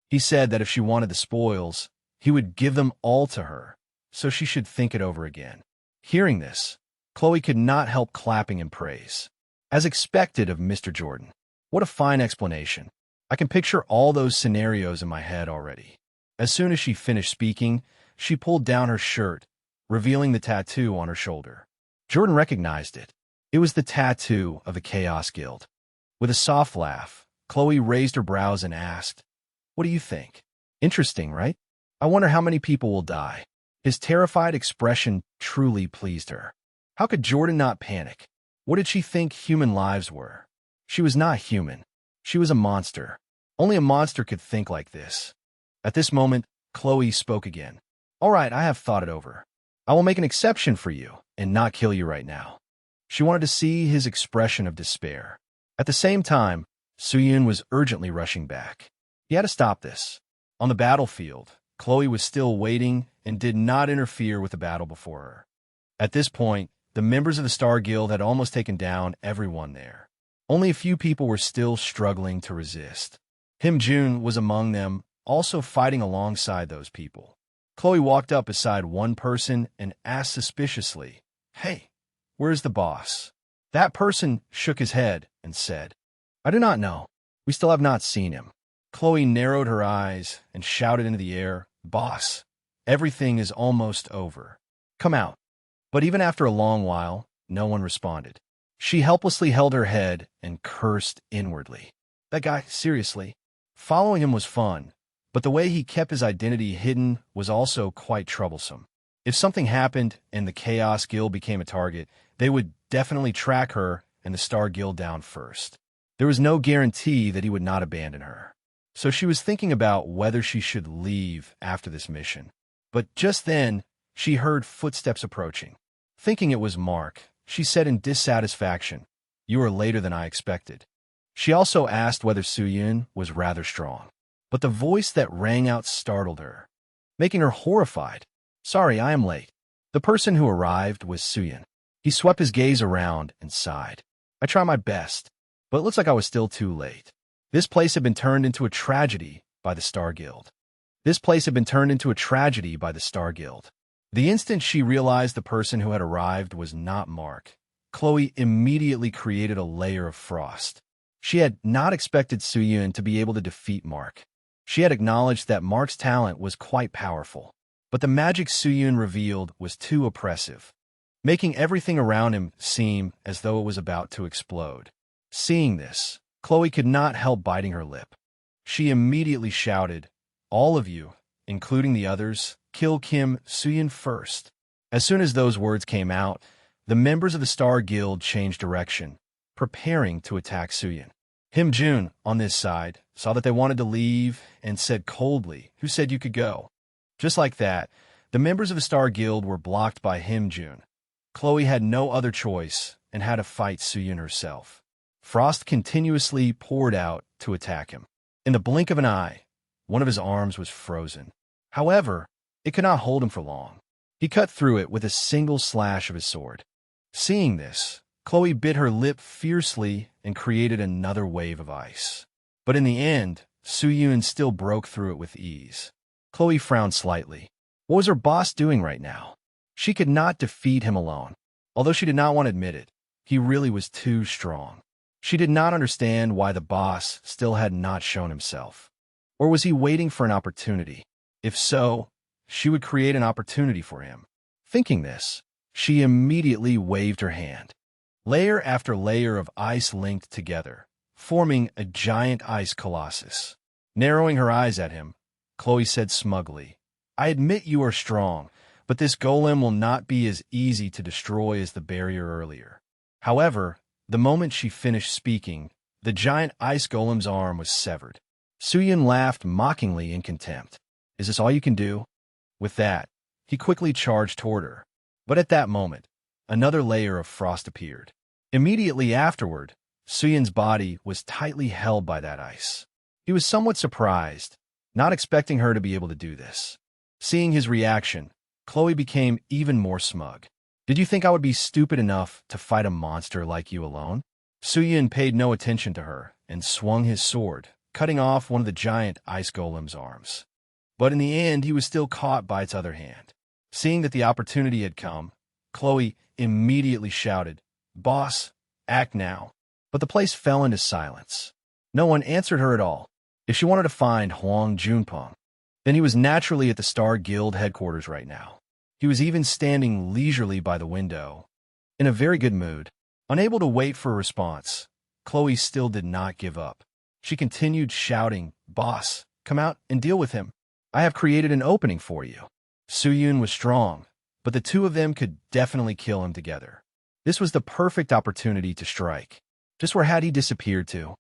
He said that if she wanted the spoils, he would give them all to her, so she should think it over again. Hearing this, Chloe could not help clapping in praise. As expected of Mr. Jordan. What a fine explanation. I can picture all those scenarios in my head already. As soon as she finished speaking, she pulled down her shirt revealing the tattoo on her shoulder. Jordan recognized it. It was the tattoo of the Chaos Guild. With a soft laugh, Chloe raised her brows and asked, "What do you think? Interesting, right? I wonder how many people will die." His terrified expression truly pleased her. How could Jordan not panic? What did she think human lives were? She was not human. She was a monster. Only a monster could think like this. At this moment, Chloe spoke again. "All right, I have thought it over. I will make an exception for you and not kill you right now." She wanted to see his expression of despair. At the same time, Suyun was urgently rushing back. He had to stop this. On the battlefield, Chloe was still waiting and did not interfere with the battle before her. At this point, the members of the Star Guild had almost taken down everyone there. Only a few people were still struggling to resist. Him-jun was among them, also fighting alongside those people. Chloe walked up beside one person and asked suspiciously, "Hey, where's the boss?" That person shook his head and said, "I do not know. We still have not seen him." Chloe narrowed her eyes and shouted into the air, "Boss, everything is almost over. Come out." But even after a long while, no one responded. She helplessly held her head and cursed inwardly. That guy, seriously. Following him was fun, but the way he kept his identity hidden was also quite troublesome. If something happened and the Chaos Guild became a target, they would definitely track her and the Star Guild down first. There was no guarantee that he would not abandon her. So she was thinking about whether she should leave after this mission. But just then, she heard footsteps approaching. Thinking it was Mark, she said in dissatisfaction, "You are later than I expected." She also asked whether Suyun was rather strong. But the voice that rang out startled her, making her horrified. "Sorry, I am late." The person who arrived was Suyun. He swept his gaze around and sighed. "I try my best, but it looks like I was still too late." This place had been turned into a tragedy by the Star Guild. This place had been turned into a tragedy by the Star Guild. The instant she realized the person who had arrived was not Mark, Chloe immediately created a layer of frost. She had not expected Suyun to be able to defeat Mark. She had acknowledged that Mark's talent was quite powerful, but the magic Suyun revealed was too oppressive, making everything around him seem as though it was about to explode. Seeing this, Chloe could not help biting her lip. She immediately shouted, "All of you, including the others, kill Kim Suyun first." As soon as those words came out, the members of the Star Guild changed direction, preparing to attack Suyun. Him-jun, on this side, saw that they wanted to leave and said coldly, "Who said you could go?" Just like that, the members of the Star Guild were blocked by Him-jun. Chloe had no other choice and had to fight Suyun herself. Frost continuously poured out to attack him. In the blink of an eye, one of his arms was frozen. However, it could not hold him for long. He cut through it with a single slash of his sword. Seeing this, Chloe bit her lip fiercely and created another wave of ice. But in the end, Suyun still broke through it with ease. Chloe frowned slightly. What was her boss doing right now? She could not defeat him alone. Although she did not want to admit it, he really was too strong. She did not understand why the boss still had not shown himself. Or was he waiting for an opportunity? If so, she would create an opportunity for him. Thinking this, she immediately waved her hand. Layer after layer of ice linked together, forming a giant ice colossus. Narrowing her eyes at him, Chloe said smugly, "I admit you are strong, but this golem will not be as easy to destroy as the barrier earlier." However, the moment she finished speaking, the giant ice golem's arm was severed. Suyun laughed mockingly in contempt. "Is this all you can do?" With that, he quickly charged toward her. But at that moment, another layer of frost appeared. Immediately afterward, Suyun's body was tightly held by that ice. He was somewhat surprised, not expecting her to be able to do this. Seeing his reaction, Chloe became even more smug. "Did you think I would be stupid enough to fight a monster like you alone?" Suyun paid no attention to her and swung his sword, cutting off one of the giant ice golem's arms. But in the end, he was still caught by its other hand. Seeing that the opportunity had come, Chloe immediately shouted, "Boss, act now." But the place fell into silence. No one answered her at all. If she wanted to find Huang Junpeng, then he was naturally at the Star Guild headquarters right now. He was even standing leisurely by the window, in a very good mood. Unable to wait for a response, Chloe still did not give up. She continued shouting, "Boss, come out and deal with him. I have created an opening for you." Soo-yoon was strong, but the two of them could definitely kill him together. This was the perfect opportunity to strike. Just where had he disappeared to?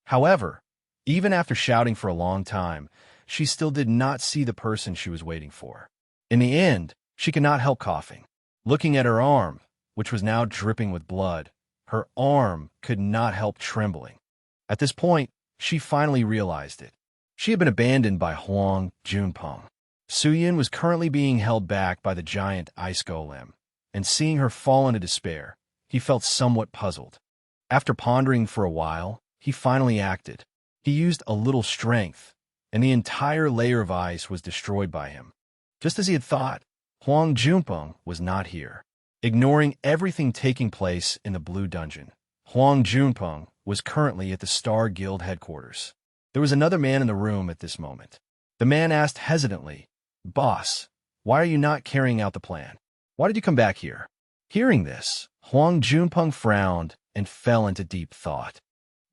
However, even after shouting for a long time, she still did not see the person she was waiting for. In the end, she could not help coughing. Looking at her arm, which was now dripping with blood, her arm could not help trembling. At this point, she finally realized it. She had been abandoned by Hwang Junpeng. Soo-yoon was currently being held back by the giant ice golem, and seeing her fall into despair, he felt somewhat puzzled. After pondering for a while, he finally acted. He used a little strength, and the entire layer of ice was destroyed by him. Just as he had thought, Hwang Junpeng was not here. Ignoring everything taking place in the Blue Dungeon, Hwang Junpeng was currently at the Star Guild headquarters. There was another man in the room at this moment. The man asked hesitantly, "Boss, why are you not carrying out the plan? Why did you come back here?" Hearing this, Hwang Junpeng frowned and fell into deep thought.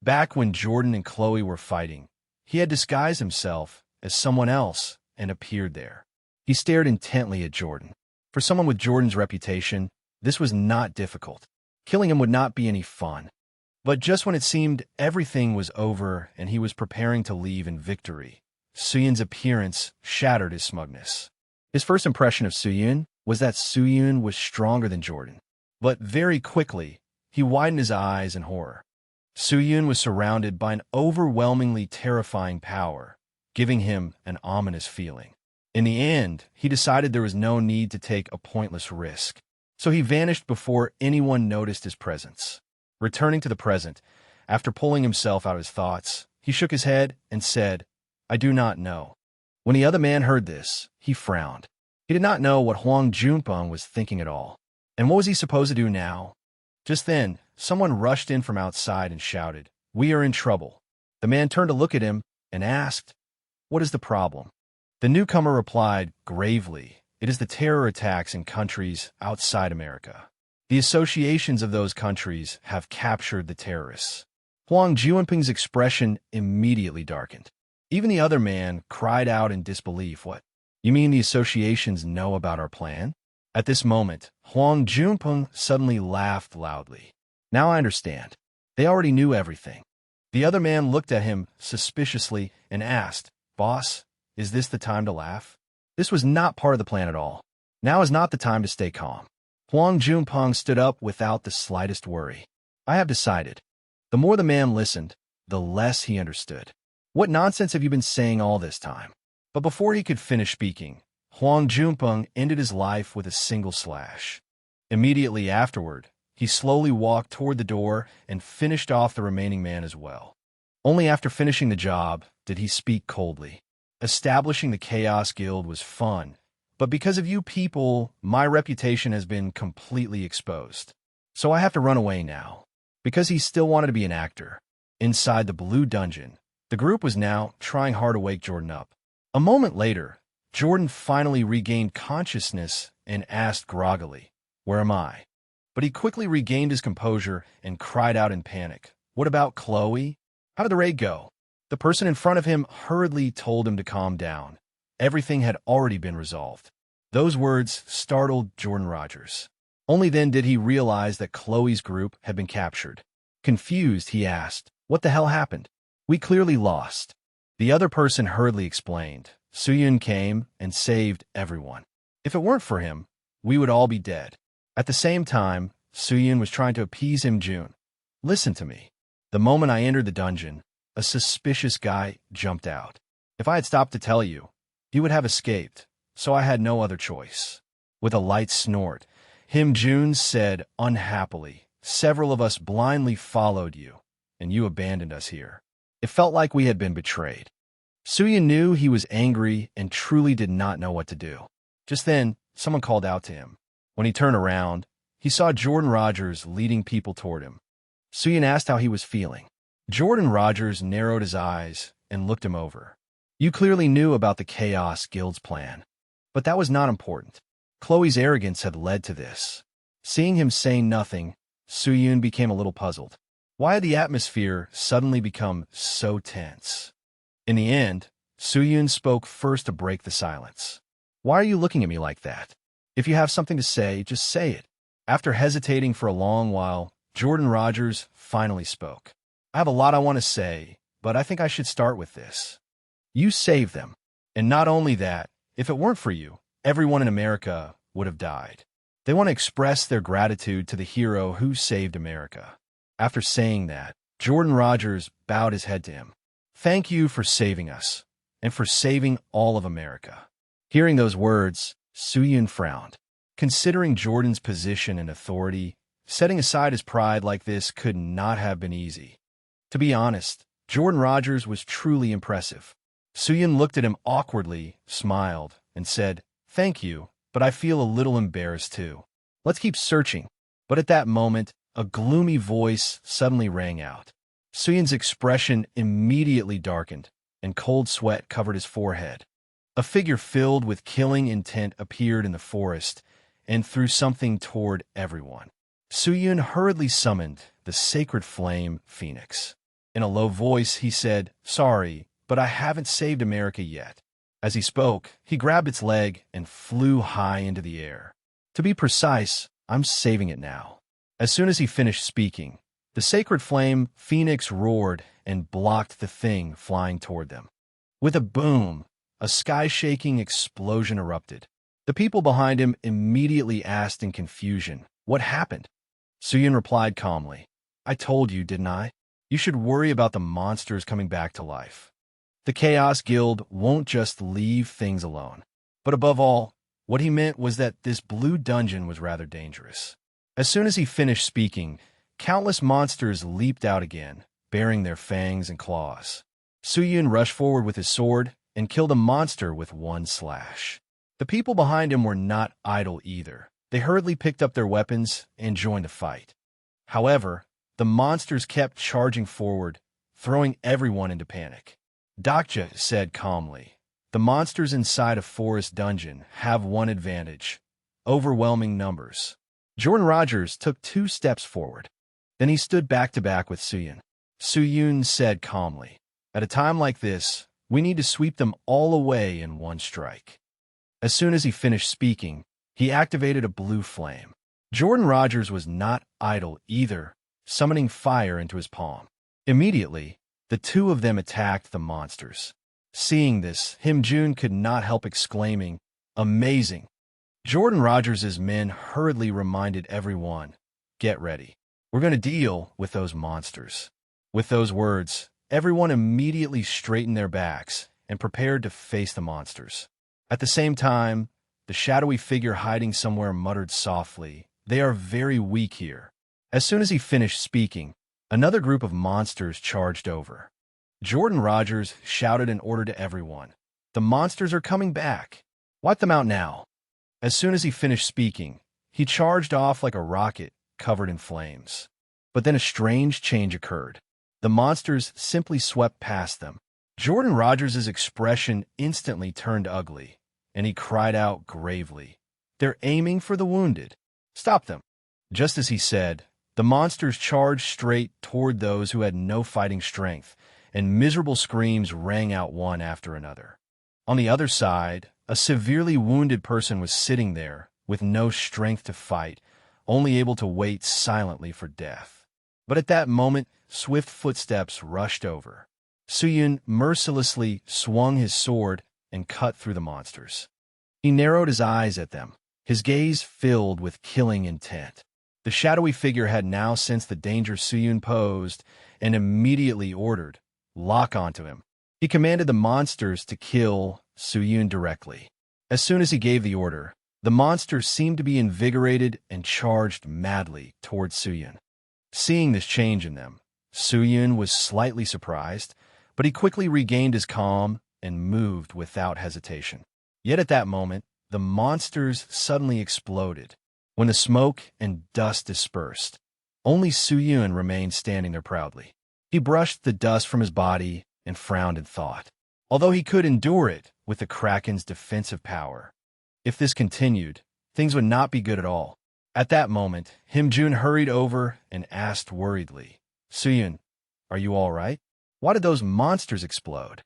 Back when Jordan and Chloe were fighting, he had disguised himself as someone else and appeared there. He stared intently at Jordan. For someone with Jordan's reputation, this was not difficult. Killing him would not be any fun. But just when it seemed everything was over and he was preparing to leave in victory, Soo-yoon's appearance shattered his smugness. His first impression of Soo-yoon was that Soo-yoon was stronger than Jordan. But very quickly, he widened his eyes in horror. Soo-yoon was surrounded by an overwhelmingly terrifying power, giving him an ominous feeling. In the end, he decided there was no need to take a pointless risk, so he vanished before anyone noticed his presence. Returning to the present, after pulling himself out of his thoughts, he shook his head and said, "I do not know." When the other man heard this, he frowned. He did not know what Hwang Junpeng was thinking at all. And what was he supposed to do now? Just then, someone rushed in from outside and shouted, "We are in trouble." The man turned to look at him and asked, "What is the problem?" The newcomer replied gravely, "It is the terror attacks in countries outside America. The associations of those countries have captured the terrorists." Hwang Junpeng's expression immediately darkened. Even the other man cried out in disbelief, "What? You mean the associations know about our plan?" At this moment, Hwang Junpeng suddenly laughed loudly. "Now I understand. They already knew everything." The other man looked at him suspiciously and asked, "Boss, is this the time to laugh? This was not part of the plan at all. Now is not the time to stay calm." Hwang Junpeng stood up without the slightest worry. "I have decided." The more the man listened, the less he understood. "What nonsense have you been saying all this time?" But before he could finish speaking, Hwang Junpeng ended his life with a single slash. Immediately afterward, he slowly walked toward the door and finished off the remaining man as well. Only after finishing the job did he speak coldly. "Establishing the Chaos Guild was fun, but because of you people, my reputation has been completely exposed. So I have to run away now." Because he still wanted to be an actor. Inside the Blue Dungeon, the group was now trying hard to wake Jordan up. A moment later, Jordan finally regained consciousness and asked groggily, "Where am I?" But he quickly regained his composure and cried out in panic, "What about Chloe? How did the raid go?" The person in front of him hurriedly told him to calm down. Everything had already been resolved. Those words startled Jordan Rogers. Only then did he realize that Chloe's group had been captured. Confused, he asked, "What the hell happened? We clearly lost." The other person hurriedly explained, "Soo-yoon came and saved everyone. If it weren't for him, we would all be dead." At the same time, Soo-yoon was trying to appease him. "June, listen to me. The moment I entered the dungeon, a suspicious guy jumped out. If I had stopped to tell you, he would have escaped, so I had no other choice." With a light snort, Him June said unhappily, "Several of us blindly followed you, and you abandoned us here. It felt like we had been betrayed." Soo-yoon knew he was angry and truly did not know what to do. Just then, someone called out to him. When he turned around, he saw Jordan Rogers leading people toward him. Soo-yoon asked how he was feeling. Jordan Rogers narrowed his eyes and looked him over. "You clearly knew about the Chaos Guild's plan. But that was not important. Chloe's arrogance had led to this. Seeing him say nothing, Soo-yoon became a little puzzled. Why had the atmosphere suddenly become so tense? In the end, Soo-yoon spoke first to break the silence. Why are you looking at me like that? If you have something to say, just say it. After hesitating for a long while, Jordan Rogers finally spoke. I have a lot I want to say, but I think I should start with this. You saved them. And not only that, if it weren't for you, everyone in America would have died. They want to express their gratitude to the hero who saved America. After saying that, Jordan Rogers bowed his head to him. Thank you for saving us, and for saving all of America. Hearing those words, Soo-yoon frowned. Considering Jordan's position and authority, setting aside his pride like this could not have been easy. To be honest, Jordan Rogers was truly impressive. Soo-yoon looked at him awkwardly, smiled, and said, Thank you, but I feel a little embarrassed too. Let's keep searching. But at that moment, a gloomy voice suddenly rang out. Soo-yoon's expression immediately darkened, and cold sweat covered his forehead. A figure filled with killing intent appeared in the forest and threw something toward everyone. Soo-yoon hurriedly summoned the sacred flame phoenix. In a low voice, he said, Sorry, but I haven't saved America yet. As he spoke, he grabbed its leg and flew high into the air. To be precise, I'm saving it now. As soon as he finished speaking, the sacred flame phoenix roared and blocked the thing flying toward them. With a boom, a sky-shaking explosion erupted. The people behind him immediately asked in confusion, What happened? Soo-yoon replied calmly, I told you, didn't I? You should worry about the monsters coming back to life. The Chaos Guild won't just leave things alone. But above all, what he meant was that this blue dungeon was rather dangerous. As soon as he finished speaking, countless monsters leaped out again, bearing their fangs and claws. Soo-yoon rushed forward with his sword and killed a monster with one slash. The people behind him were not idle either. They hurriedly picked up their weapons and joined the fight. However, the monsters kept charging forward, throwing everyone into panic. Dokja said calmly, The monsters inside a forest dungeon have one advantage: overwhelming numbers. Jordan Rogers took 2 steps forward. Then he stood back to back with Soo-yoon. Soo-yoon said calmly, At a time like this, we need to sweep them all away in one strike. As soon as he finished speaking, he activated a blue flame. Jordan Rogers was not idle either, summoning fire into his palm. Immediately, the two of them attacked the monsters. Seeing this, Him-jun could not help exclaiming, Amazing! Jordan Rogers' men hurriedly reminded everyone, Get ready. We're going to deal with those monsters. With those words, everyone immediately straightened their backs and prepared to face the monsters. At the same time, the shadowy figure hiding somewhere muttered softly, They are very weak here. As soon as he finished speaking, another group of monsters charged over. Jordan Rogers shouted an order to everyone, The monsters are coming back. Wipe them out now. As soon as he finished speaking, he charged off like a rocket covered in flames. But then a strange change occurred. The monsters simply swept past them. Jordan Rogers' expression instantly turned ugly, and he cried out gravely, They're aiming for the wounded. Stop them. Just as he said, the monsters charged straight toward those who had no fighting strength, and miserable screams rang out one after another. On the other side, a severely wounded person was sitting there with no strength to fight, only able to wait silently for death. But at that moment, swift footsteps rushed over. Soo-yoon mercilessly swung his sword and cut through the monsters. He narrowed his eyes at them, his gaze filled with killing intent. The shadowy figure had now sensed the danger Soo-yoon posed and immediately ordered, Lock onto him. He commanded the monsters to kill Soo-yoon directly. As soon as he gave the order, the monsters seemed to be invigorated and charged madly towards Soo-yoon. Seeing this change in them, Soo-yoon was slightly surprised, but he quickly regained his calm and moved without hesitation. Yet at that moment, the monsters suddenly exploded. When the smoke and dust dispersed, only Soo-yoon remained standing there proudly. He brushed the dust from his body and frowned in thought. Although he could endure it with the Kraken's defensive power, if this continued, things would not be good at all. At that moment, Him-jun hurried over and asked worriedly, Soo-yun, are you all right? Why did those monsters explode?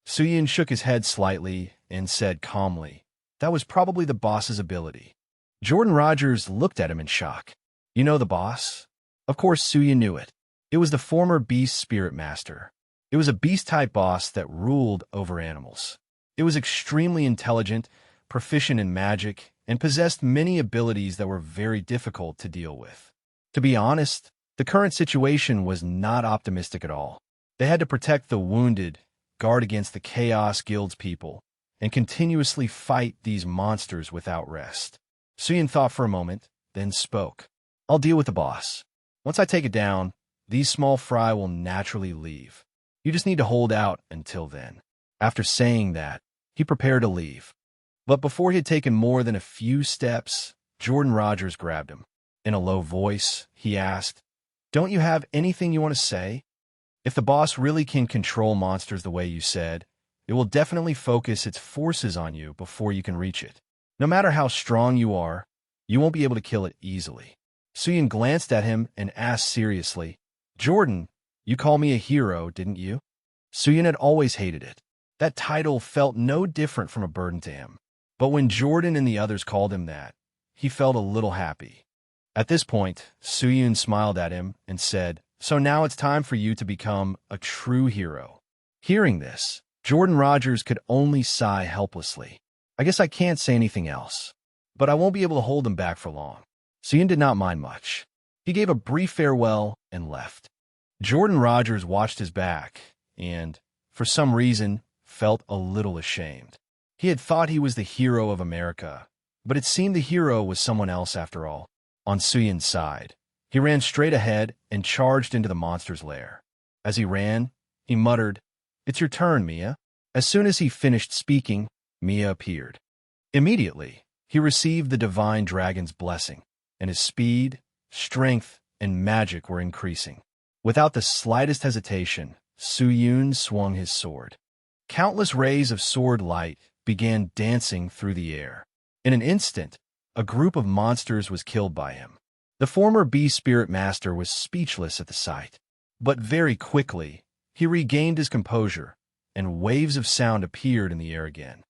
Soo-yun shook his head slightly and said calmly, that was probably the boss's ability. Jordan Rogers looked at him in shock. You know the boss? Of course Soo-yun knew it. It was the former beast spirit master. It was a beast-type boss that ruled over animals. It was extremely intelligent, proficient in magic, and possessed many abilities that were very difficult to deal with. To be honest, the current situation was not optimistic at all. They had to protect the wounded, guard against the Chaos Guild's people, and continuously fight these monsters without rest. Soo-yun thought for a moment, then spoke. I'll deal with the boss. Once I take it down, these small fry will naturally leave. You just need to hold out until then. After saying that, he prepared to leave. But before he had taken more than a few steps, Jordan Rogers grabbed him. In a low voice, he asked, Don't you have anything you want to say? If the boss really can control monsters the way you said, it will definitely focus its forces on you before you can reach it. No matter how strong you are, you won't be able to kill it easily. Soo-yun glanced at him and asked seriously, Jordan, you call me a hero, didn't you? Soo-yun had always hated it. That title felt no different from a burden to him. But when Jordan and the others called him that, he felt a little happy. At this point, Soo-yun smiled at him and said, So now it's time for you to become a true hero. Hearing this, Jordan Rogers could only sigh helplessly. I guess I can't say anything else, but I won't be able to hold him back for long. Soo-yun did not mind much. He gave a brief farewell and left. Jordan Rogers watched his back and, for some reason, felt a little ashamed. He had thought he was the hero of America, but it seemed the hero was someone else after all. On Soo-yun's side, he ran straight ahead and charged into the monster's lair. As he ran, he muttered, It's your turn, Mia. As soon as he finished speaking, Mia appeared. Immediately, he received the divine dragon's blessing, and his speed, strength, and magic were increasing. Without the slightest hesitation, Soo-yun swung his sword. Countless rays of sword light began dancing through the air. In an instant, a group of monsters was killed by him. The former Beast Spirit Master was speechless at the sight. But very quickly, he regained his composure, and waves of sound appeared in the air again.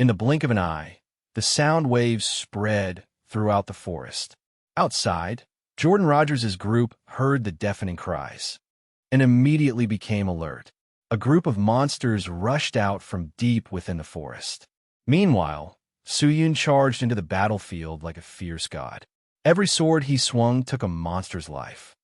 In the blink of an eye, the sound waves spread throughout the forest. Outside, Jordan Rogers' group heard the deafening cries and immediately became alert. A group of monsters rushed out from deep within the forest. Meanwhile, Soo-yun charged into the battlefield like a fierce god. Every sword he swung took a monster's life.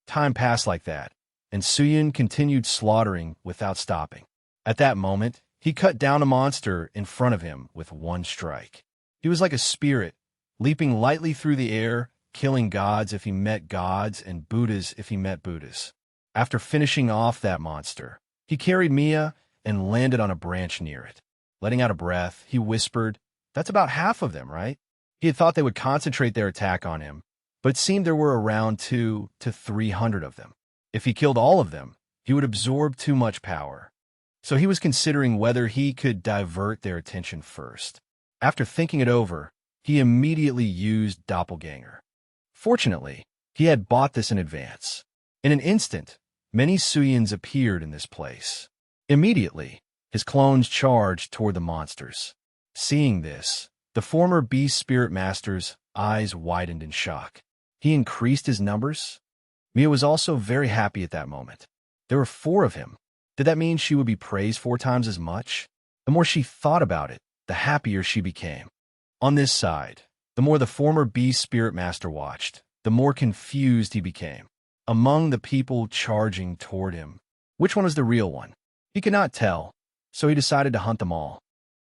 Time passed like that, and Soo-yun continued slaughtering without stopping. At that moment, he cut down a monster in front of him with one strike. He was like a spirit, leaping lightly through the air, killing gods if he met gods and Buddhas if he met Buddhas. After finishing off that monster, he carried Mia and landed on a branch near it. Letting out a breath, he whispered, That's about half of them, right? He had thought they would concentrate their attack on him, but it seemed there were around 200 to 300 of them. If he killed all of them, he would absorb too much power. So he was considering whether he could divert their attention first. After thinking it over, he immediately used Doppelganger. Fortunately, he had bought this in advance. In an instant, many Soo-yuns appeared in this place. Immediately, his clones charged toward the monsters. Seeing this, the former Beast Spirit Master's eyes widened in shock. He increased his numbers. Mia was also very happy at that moment. There were 4 of him. Did that mean she would be praised 4 times as much? The more she thought about it, the happier she became. On this side, the more the former Beast Spirit Master watched, the more confused he became. Among the people charging toward him, which one was the real one? He could not tell, so he decided to hunt them all.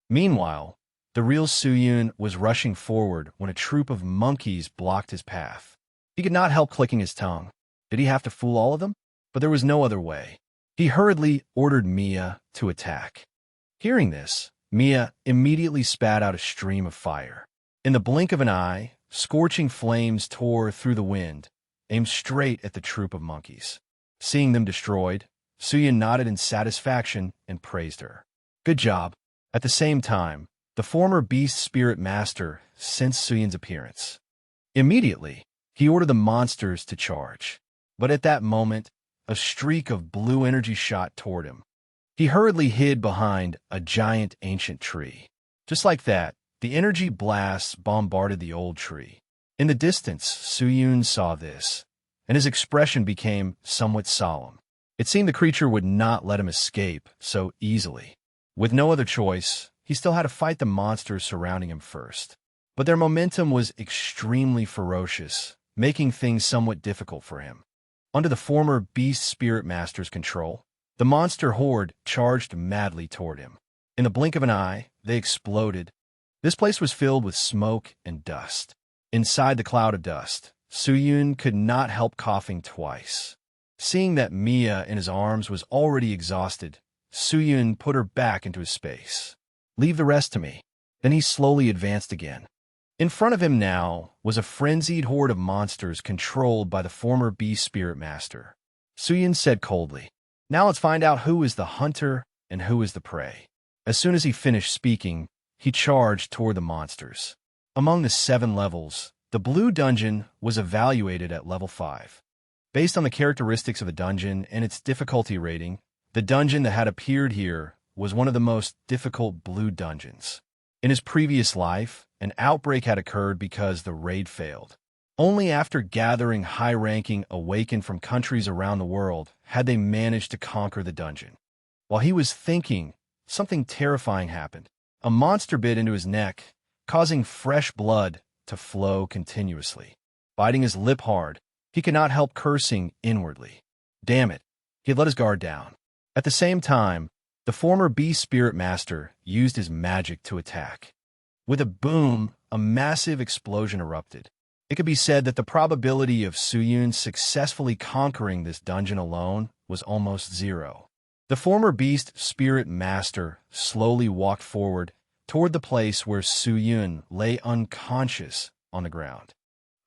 Meanwhile, the real Soo-yun was rushing forward when a troop of monkeys blocked his path. He could not help clicking his tongue. Did he have to fool all of them? But there was no other way. He hurriedly ordered Mia to attack. Hearing this, Mia immediately spat out a stream of fire. In the blink of an eye, scorching flames tore through the wind, aimed straight at the troop of monkeys. Seeing them destroyed, Soo-yun nodded in satisfaction and praised her. Good job. At the same time, the former beast spirit master sensed Suyun's appearance. Immediately, he ordered the monsters to charge. But at that moment, a streak of blue energy shot toward him. He hurriedly hid behind a giant ancient tree. Just like that, the energy blasts bombarded the old tree. In the distance, Suyun saw this, and his expression became somewhat solemn. It seemed the creature would not let him escape so easily. With no other choice, he still had to fight the monsters surrounding him first. But their momentum was extremely ferocious, making things somewhat difficult for him. Under the former beast spirit master's control, the monster horde charged madly toward him. In the blink of an eye, they exploded. This place was filled with smoke and dust. Inside the cloud of dust, Suyun could not help coughing twice. Seeing that Mia in his arms was already exhausted, Suyun put her back into his space. "Leave the rest to me." Then he slowly advanced again. In front of him now was a frenzied horde of monsters controlled by the former beast spirit master. Suyun said coldly, "Now let's find out who is the hunter and who is the prey." As soon as he finished speaking, he charged toward the monsters. Among the 7 levels, the blue dungeon was evaluated at level 5. Based on the characteristics of the dungeon and its difficulty rating, the dungeon that had appeared here was one of the most difficult blue dungeons. In his previous life, an outbreak had occurred because the raid failed. Only after gathering high-ranking awakened from countries around the world had they managed to conquer the dungeon. While he was thinking, something terrifying happened. A monster bit into his neck, causing fresh blood to flow continuously. Biting his lip hard, he could not help cursing inwardly. Damn it, he had let his guard down. At the same time, the former beast spirit master used his magic to attack. With a boom, a massive explosion erupted. It could be said that the probability of Suyun successfully conquering this dungeon alone was almost 0. The former beast spirit master slowly walked forward toward the place where Suyun lay unconscious on the ground.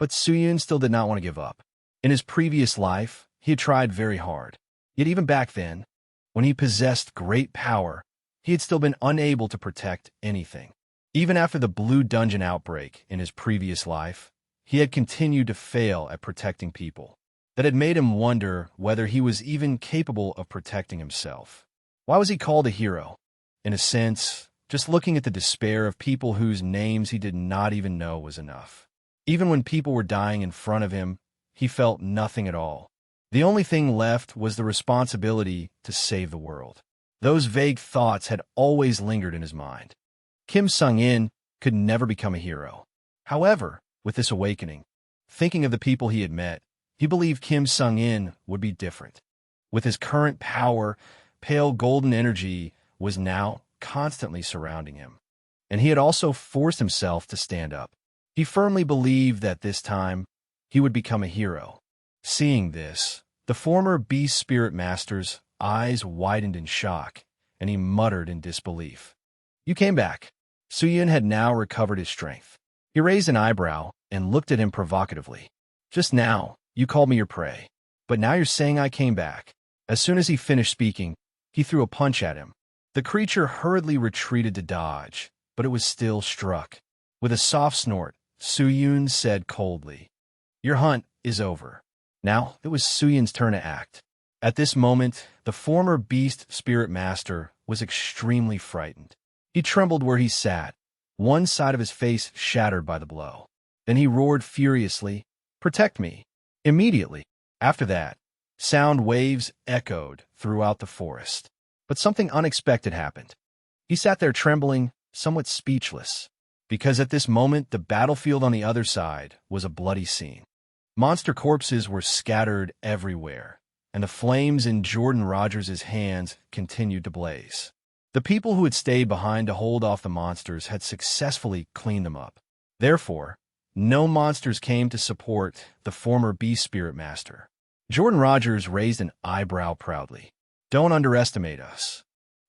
But Suyun still did not want to give up. In his previous life, he had tried very hard. Yet even back then, when he possessed great power, he had still been unable to protect anything. Even after the blue dungeon outbreak in his previous life, he had continued to fail at protecting people. That had made him wonder whether he was even capable of protecting himself. Why was he called a hero? In a sense, just looking at the despair of people whose names he did not even know was enough. Even when people were dying in front of him, he felt nothing at all. The only thing left was the responsibility to save the world. Those vague thoughts had always lingered in his mind. Kim Sung-in could never become a hero. However, with this awakening, thinking of the people he had met, he believed Kim Sung-in would be different. With his current power, pale golden energy was now constantly surrounding him. And he had also forced himself to stand up. He firmly believed that this time, he would become a hero. Seeing this, the former beast spirit master's eyes widened in shock, and he muttered in disbelief. "You came back." Suyun had now recovered his strength. He raised an eyebrow and looked at him provocatively. "Just now, you called me your prey. But now you're saying I came back." As soon as he finished speaking, he threw a punch at him. The creature hurriedly retreated to dodge, but it was still struck. With a soft snort, Suyun said coldly, "Your hunt is over." Now it was Suyun's turn to act. At this moment, the former beast spirit master was extremely frightened. He trembled where he sat, one side of his face shattered by the blow. Then he roared furiously, "Protect me!" Immediately, after that, sound waves echoed throughout the forest. But something unexpected happened. He sat there trembling, somewhat speechless, because at this moment the battlefield on the other side was a bloody scene. Monster corpses were scattered everywhere, and the flames in Jordan Rogers' hands continued to blaze. The people who had stayed behind to hold off the monsters had successfully cleaned them up. Therefore, no monsters came to support the former beast spirit master. Jordan Rogers raised an eyebrow proudly. "Don't underestimate us."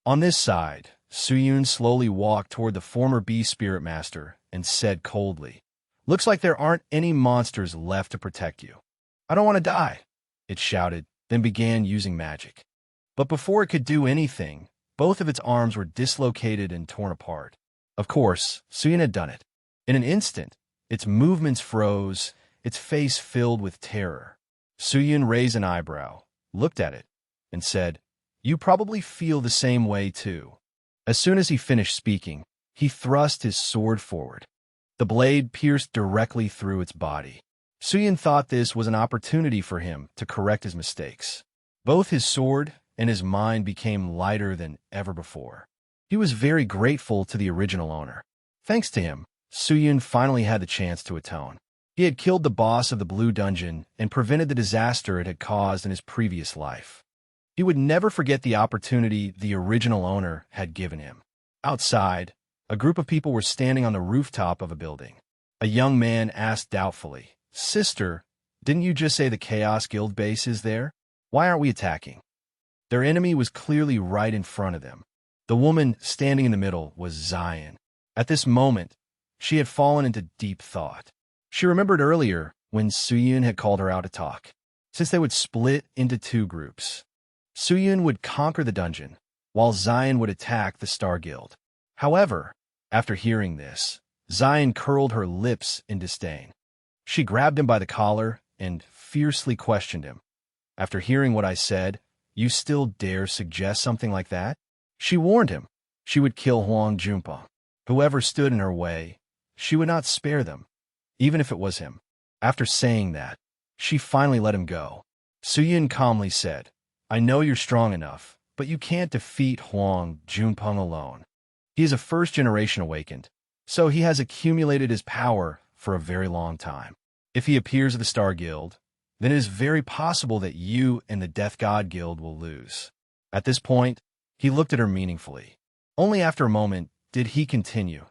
On this side, Suyun slowly walked toward the former beast spirit master and said coldly, "Looks like there aren't any monsters left to protect you." "I don't want to die," it shouted, then began using magic. But before it could do anything, both of its arms were dislocated and torn apart. Of course, Suyun had done it. In an instant, its movements froze, its face filled with terror. Suyun raised an eyebrow, looked at it, and said, "You probably feel the same way too." As soon as he finished speaking, he thrust his sword forward. The blade pierced directly through its body. Suyun thought this was an opportunity for him to correct his mistakes. Both his sword and his mind became lighter than ever before. He was very grateful to the original owner. Thanks to him, Suyun finally had the chance to atone. He had killed the boss of the Blue Dungeon and prevented the disaster it had caused in his previous life. He would never forget the opportunity the original owner had given him. Outside, a group of people were standing on the rooftop of a building. A young man asked doubtfully, "Sister, didn't you just say the Chaos Guild base is there? Why aren't we attacking?" Their enemy was clearly right in front of them. The woman standing in the middle was Zion. At this moment, she had fallen into deep thought. She remembered earlier when Suyun had called her out to talk. Since they would split into two groups, Suyun would conquer the dungeon, while Zion would attack the Star Guild. However, after hearing this, Zion curled her lips in disdain. She grabbed him by the collar and fiercely questioned him. "After hearing what I said, you still dare suggest something like that?" She warned him she would kill Huang Junpeng. Whoever stood in her way, she would not spare them, even if it was him. After saying that, she finally let him go. Suyun calmly said, "I know you're strong enough, but you can't defeat Huang Junpeng alone. He is a first-generation awakened, so he has accumulated his power for a very long time. If he appears at the Star Guild, then it is very possible that you and the Death God Guild will lose." At this point, he looked at her meaningfully. Only after a moment did he continue,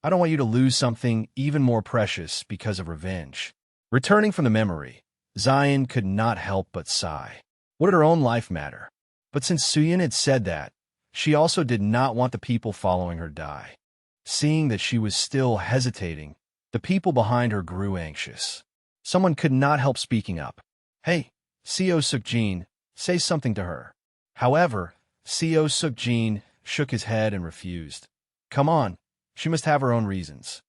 "I don't want you to lose something even more precious because of revenge." Returning from the memory, Zion could not help but sigh. What did her own life matter? But since Suyun had said that, she also did not want the people following her die. Seeing that she was still hesitating, the people behind her grew anxious. Someone could not help speaking up. "Hey, Seo Sukjin, say something to her." However, Seo Sukjin shook his head and refused. "Come on, she must have her own reasons."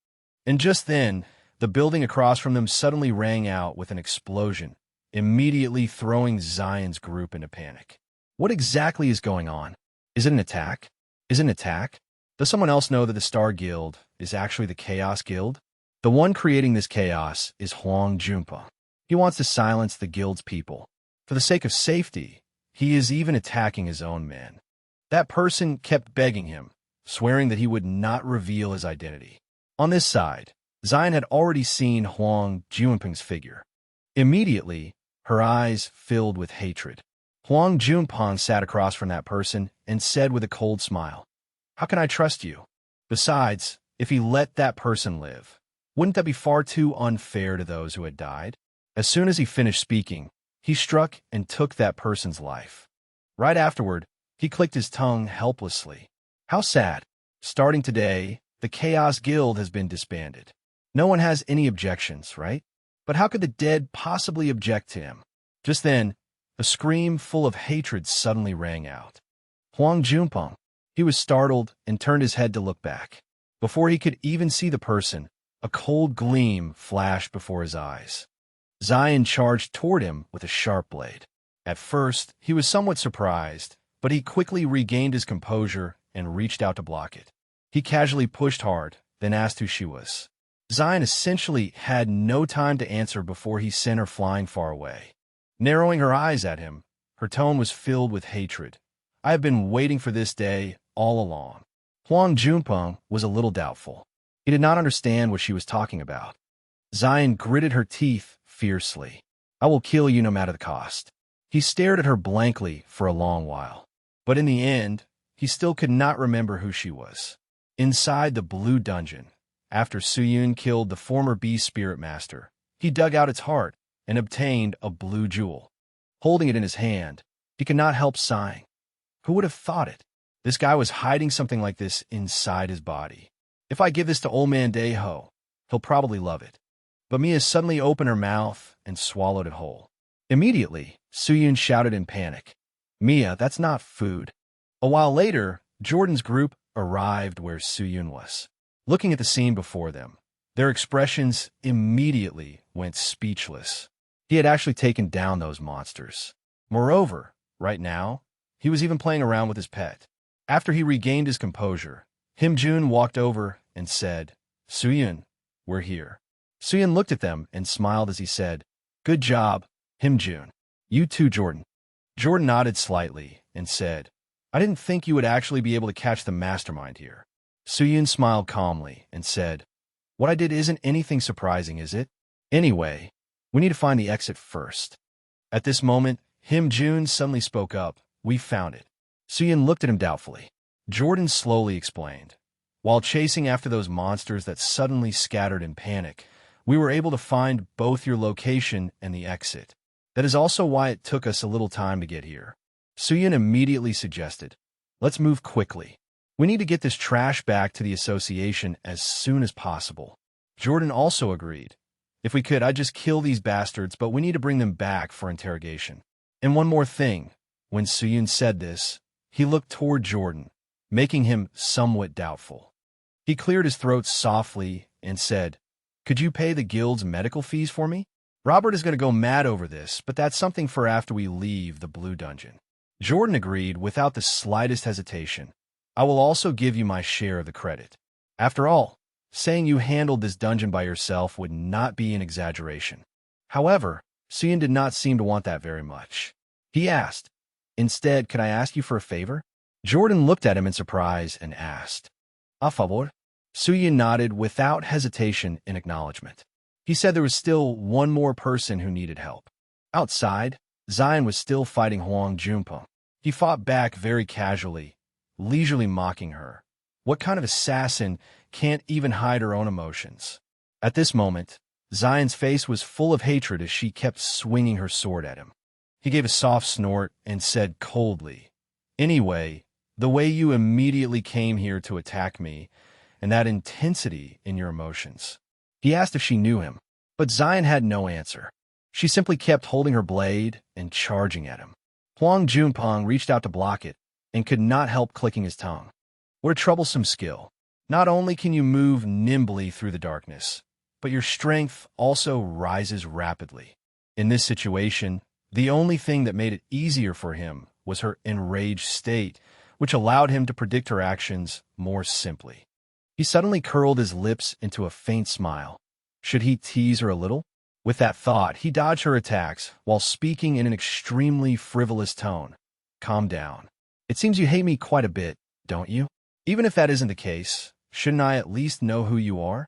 And just then, the building across from them suddenly rang out with an explosion, immediately throwing Zion's group into panic. What exactly is going on? Is it an attack? Is it an attack? Does someone else know that the Star Guild is actually the Chaos Guild? The one creating this chaos is Huang Junpeng. He wants to silence the guild's people. For the sake of safety, he is even attacking his own men. That person kept begging him, swearing that he would not reveal his identity. On this side, Zion had already seen Huang Junpeng's figure. Immediately, her eyes filled with hatred. Huang Junpeng sat across from that person and said with a cold smile, "How can I trust you? Besides, if he let that person live, wouldn't that be far too unfair to those who had died?" As soon as he finished speaking, he struck and took that person's life. Right afterward, he clicked his tongue helplessly. How sad. Starting today, the Chaos Guild has been disbanded. No one has any objections, right? But how could the dead possibly object to him? Just then, a scream full of hatred suddenly rang out. Huang Junpeng. He was startled and turned his head to look back. Before he could even see the person, a cold gleam flashed before his eyes. Zion charged toward him with a sharp blade. At first, he was somewhat surprised, but he quickly regained his composure and reached out to block it. He casually pushed hard, then asked who she was. Zion essentially had no time to answer before he sent her flying far away. Narrowing her eyes at him, her tone was filled with hatred. "I have been waiting for this day all along." Huang Junpeng was a little doubtful. He did not understand what she was talking about. Zion gritted her teeth fiercely. "I will kill you no matter the cost." He stared at her blankly for a long while. But in the end, he still could not remember who she was. Inside the Blue Dungeon, after Suyun killed the former Beast Spirit Master, he dug out its heart and obtained a blue jewel. Holding it in his hand, he could not help sighing. Who would have thought it? This guy was hiding something like this inside his body. If I give this to Old Man Daeho, he'll probably love it. But Mia suddenly opened her mouth and swallowed it whole. Immediately, Suyun shouted in panic, "Mia, that's not food." A while later, Jordan's group arrived where Suyun was. looking at the scene before them. Their expressions immediately went speechless. He had actually taken down those monsters. Moreover, right now, he was even playing around with his pet. After he regained his composure, Him-jun walked over and said, "Suyun, we're here." Suyun looked at them and smiled as he said, "Good job, Him-jun. You too, Jordan." Jordan nodded slightly and said, "I didn't think you would actually be able to catch the mastermind here." Suyun smiled calmly and said, "What I did isn't anything surprising, is it? Anyway, we need to find the exit first." At this moment, Him-jun suddenly spoke up, "We found it." Suyun looked at him doubtfully. Jordan slowly explained, "While chasing after those monsters that suddenly scattered in panic, we were able to find both your location and the exit. That is also why it took us a little time to get here." Suyun immediately suggested, "Let's move quickly. We need to get this trash back to the association as soon as possible." Jordan also agreed, "If we could, I'd just kill these bastards, but we need to bring them back for interrogation." And one more thing, when Suyun said this, he looked toward Jordan, making him somewhat doubtful. He cleared his throat softly and said, "Could you pay the guild's medical fees for me? Robert is going to go mad over this, but that's something for after we leave the Blue Dungeon." Jordan agreed without the slightest hesitation. "I will also give you my share of the credit. After all, saying you handled this dungeon by yourself would not be an exaggeration." However, Suyun did not seem to want that very much. He asked, "Instead, could I ask you for a favor?" Jordan looked at him in surprise and asked, "A favor?" Suyun nodded without hesitation in acknowledgement. He said there was still one more person who needed help. Outside, Zion was still fighting Huang Junpeng. He fought back very casually, leisurely mocking her. What kind of assassin can't even hide her own emotions? At this moment, Zion's face was full of hatred as she kept swinging her sword at him. He gave a soft snort and said coldly, "Anyway, the way you immediately came here to attack me, and that intensity in your emotions." He asked if she knew him, but Zion had no answer. She simply kept holding her blade and charging at him. Huang Junpeng reached out to block it and could not help clicking his tongue. What a troublesome skill. Not only can you move nimbly through the darkness, but your strength also rises rapidly. In this situation, the only thing that made it easier for him was her enraged state, which allowed him to predict her actions more simply. He suddenly curled his lips into a faint smile. Should he tease her a little? With that thought, he dodged her attacks while speaking in an extremely frivolous tone. "Calm down. It seems you hate me quite a bit, don't you? Even if that isn't the case, shouldn't I at least know who you are?"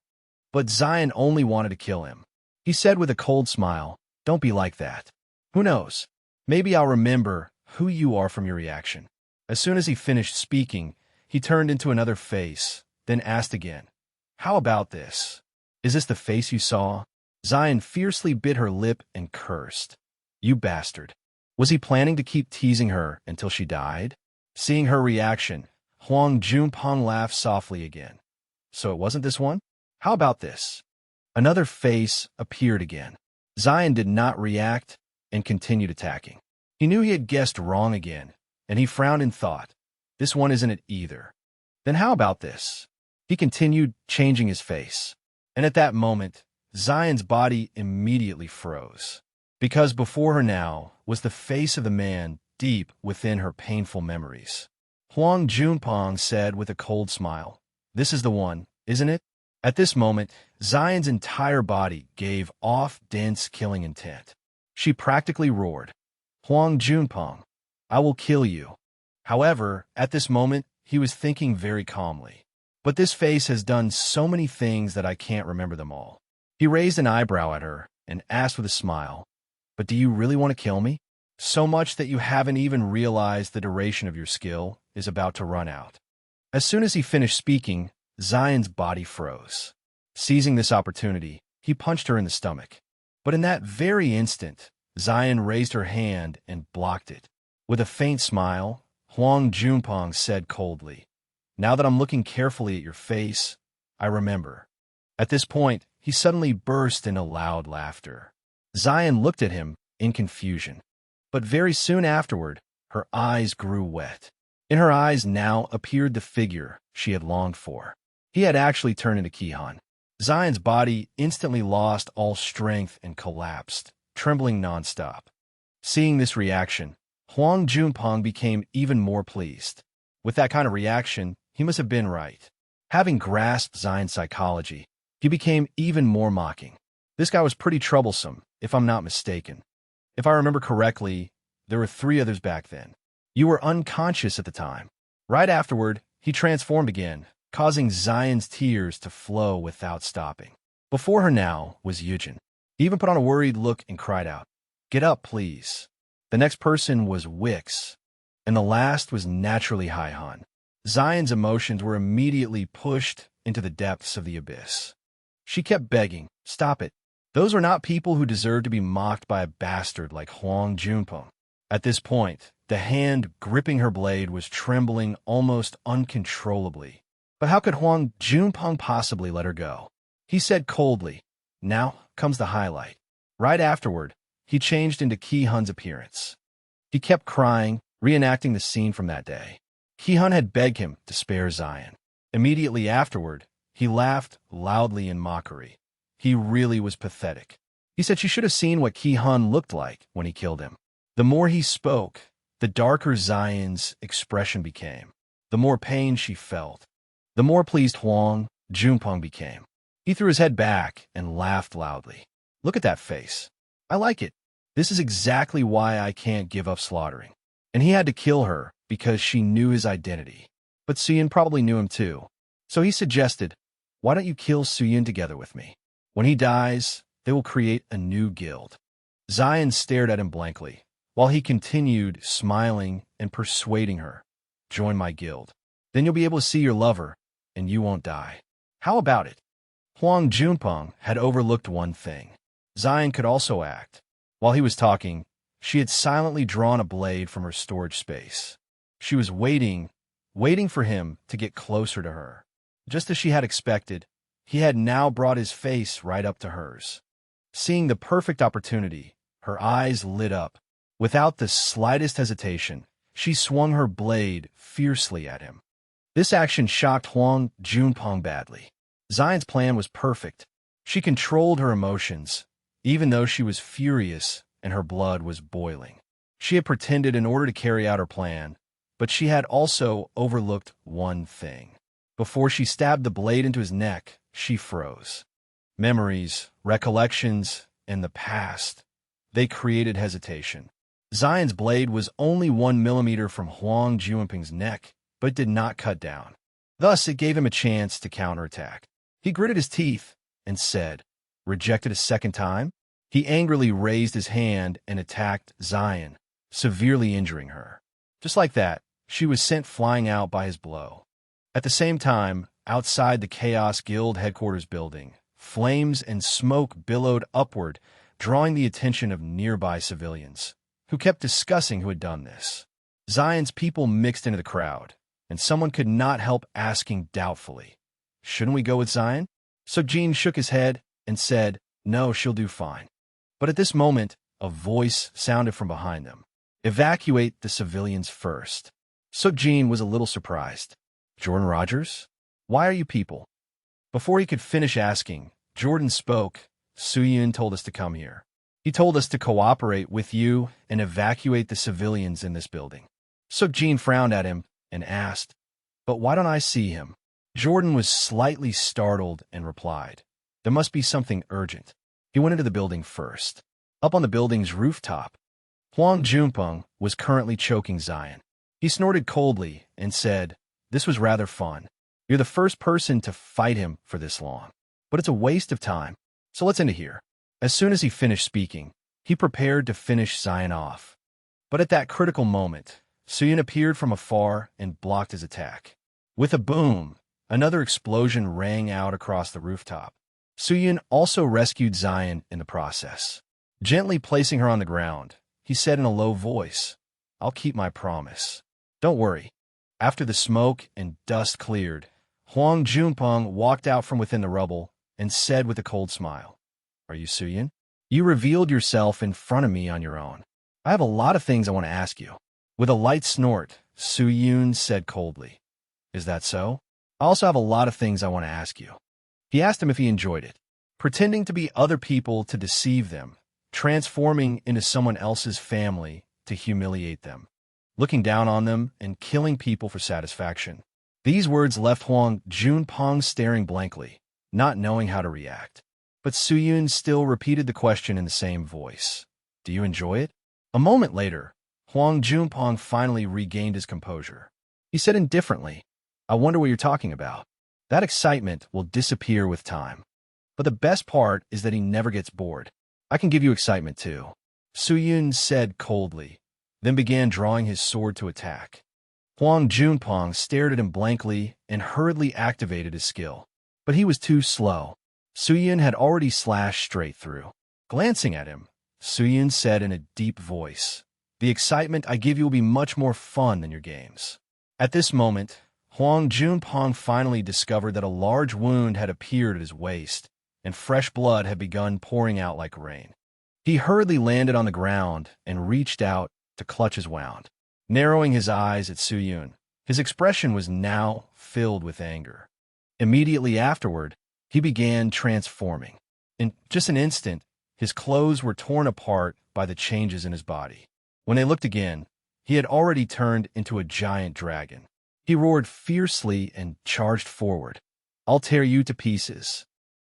But Zion only wanted to kill him. He said with a cold smile, "Don't be like that. Who knows? Maybe I'll remember who you are from your reaction." As soon as he finished speaking, he turned into another face, then asked again, "How about this? Is this the face you saw?" Zion fiercely bit her lip and cursed. "You bastard." Was he planning to keep teasing her until she died? Seeing her reaction, Huang Junpeng laughed softly again. "So it wasn't this one? How about this?" Another face appeared again. Zion did not react and continued attacking. He knew he had guessed wrong again, and he frowned in thought. This one isn't it either. Then how about this? He continued, changing his face. And at that moment, Zion's body immediately froze, because before her now was the face of the man deep within her painful memories. Huang Junpeng said with a cold smile, "This is the one, isn't it?" At this moment, Zion's entire body gave off dense killing intent. She practically roared, "Huang Junpeng, I will kill you." However, at this moment, he was thinking very calmly. But this face has done so many things that I can't remember them all. He raised an eyebrow at her and asked with a smile, "But do you really want to kill me? So much that you haven't even realized the duration of your skill is about to run out." As soon as he finished speaking, Zion's body froze. Seizing this opportunity, he punched her in the stomach. But in that very instant, Zion raised her hand and blocked it. With a faint smile, Huang Junpeng said coldly, "Now that I'm looking carefully at your face, I remember." At this point, he suddenly burst into loud laughter. Zion looked at him in confusion. But very soon afterward, her eyes grew wet. In her eyes now appeared the figure she had longed for. He had actually turned into Ki-han. Zion's body instantly lost all strength and collapsed, trembling nonstop. Seeing this reaction, Huang Junpeng became even more pleased. With that kind of reaction, he must have been right. Having grasped Zion's psychology, he became even more mocking. This guy was pretty troublesome, if I'm not mistaken. If I remember correctly, there were 3 others back then. You were unconscious at the time. Right afterward, he transformed again, causing Zion's tears to flow without stopping. Before her now was Yujin. He even put on a worried look and cried out, "Get up, please." The next person was Wix, and the last was naturally Haihan. Zion's emotions were immediately pushed into the depths of the abyss. She kept begging, "Stop it. Those are not people who deserve to be mocked by a bastard like Huang Junpeng." At this point, the hand gripping her blade was trembling almost uncontrollably. But how could Huang Junpeng possibly let her go? He said coldly, "Now comes the highlight." Right afterward, he changed into Ki-han's appearance. He kept crying, reenacting the scene from that day. Ki-han had begged him to spare Zion. Immediately afterward, he laughed loudly in mockery. He really was pathetic. He said she should have seen what Ki-han looked like when he killed him. The more he spoke, the darker Zion's expression became. The more pain she felt. The more pleased Huang Junpeng became. He threw his head back and laughed loudly. "Look at that face. I like it. This is exactly why I can't give up slaughtering." And he had to kill her because she knew his identity. But Suyun probably knew him too. So he suggested, "Why don't you kill Suyun together with me? When he dies, they will create a new guild." Zion stared at him blankly, while he continued smiling and persuading her, "Join my guild. Then you'll be able to see your lover, and you won't die. How about it?" Huang Junpeng had overlooked one thing. Zion could also act. While he was talking, she had silently drawn a blade from her storage space. She was waiting for him to get closer to her. Just as she had expected, he had now brought his face right up to hers. Seeing the perfect opportunity, her eyes lit up. Without the slightest hesitation, she swung her blade fiercely at him. This action shocked Huang Junpeng badly. Zion's plan was perfect. She controlled her emotions, even though she was furious and her blood was boiling. She had pretended in order to carry out her plan, but she had also overlooked one thing. Before she stabbed the blade into his neck, she froze. Memories, recollections, and the past, they created hesitation. Zion's blade was only 1 millimeter from Huang Junpeng's neck, but it did not cut down. Thus, it gave him a chance to counterattack. He gritted his teeth and said, "Rejected a second time?" He angrily raised his hand and attacked Zion, severely injuring her. Just like that, she was sent flying out by his blow. At the same time, outside the Chaos Guild headquarters building, flames and smoke billowed upward, drawing the attention of nearby civilians, who kept discussing who had done this. Zion's people mixed into the crowd, and someone could not help asking doubtfully, "Shouldn't we go with Zion?" So Jean shook his head and said, "No, she'll do fine." But at this moment, a voice sounded from behind them. "Evacuate the civilians first." Suk Jean was a little surprised. "Jordan Rogers? Why are you people?" Before he could finish asking, Jordan spoke. "Suyun told us to come here. He told us to cooperate with you and evacuate the civilians in this building." Suk Jean frowned at him and asked, "But why don't I see him?" Jordan was slightly startled and replied, "There must be something urgent." He went into the building first. Up on the building's rooftop, Huang Junpeng was currently choking Zion. He snorted coldly and said, "This was rather fun. You're the first person to fight him for this long. But it's a waste of time, so let's end it here." As soon as he finished speaking, he prepared to finish Zion off. But at that critical moment, Suyun appeared from afar and blocked his attack. With a boom, another explosion rang out across the rooftop. Suyun also rescued Zion in the process. Gently placing her on the ground, he said in a low voice, "I'll keep my promise. Don't worry." After the smoke and dust cleared, Huang Junpeng walked out from within the rubble and said with a cold smile, "Are you Suyun? You revealed yourself in front of me on your own. I have a lot of things I want to ask you." With a light snort, Suyun said coldly, "Is that so?" I also have a lot of things I want to ask you. He asked him if he enjoyed it. Pretending to be other people to deceive them, transforming into someone else's family to humiliate them, looking down on them and killing people for satisfaction. These words left Huang Junpeng staring blankly, not knowing how to react. But Suyun still repeated the question in the same voice. Do you enjoy it? A moment later, Huang Junpeng finally regained his composure. He said indifferently, I wonder what you're talking about. That excitement will disappear with time. But the best part is that he never gets bored. I can give you excitement too. Suyun said coldly, then began drawing his sword to attack. Huang Junpeng stared at him blankly and hurriedly activated his skill. But he was too slow. Suyun had already slashed straight through. Glancing at him, Suyun said in a deep voice, The excitement I give you will be much more fun than your games. At this moment, Huang Junpeng finally discovered that a large wound had appeared at his waist, and fresh blood had begun pouring out like rain. He hurriedly landed on the ground and reached out to clutch his wound. Narrowing his eyes at Suyun, his expression was now filled with anger. Immediately afterward, he began transforming. In just an instant, his clothes were torn apart by the changes in his body. When they looked again, he had already turned into a giant dragon. He roared fiercely and charged forward. I'll tear you to pieces.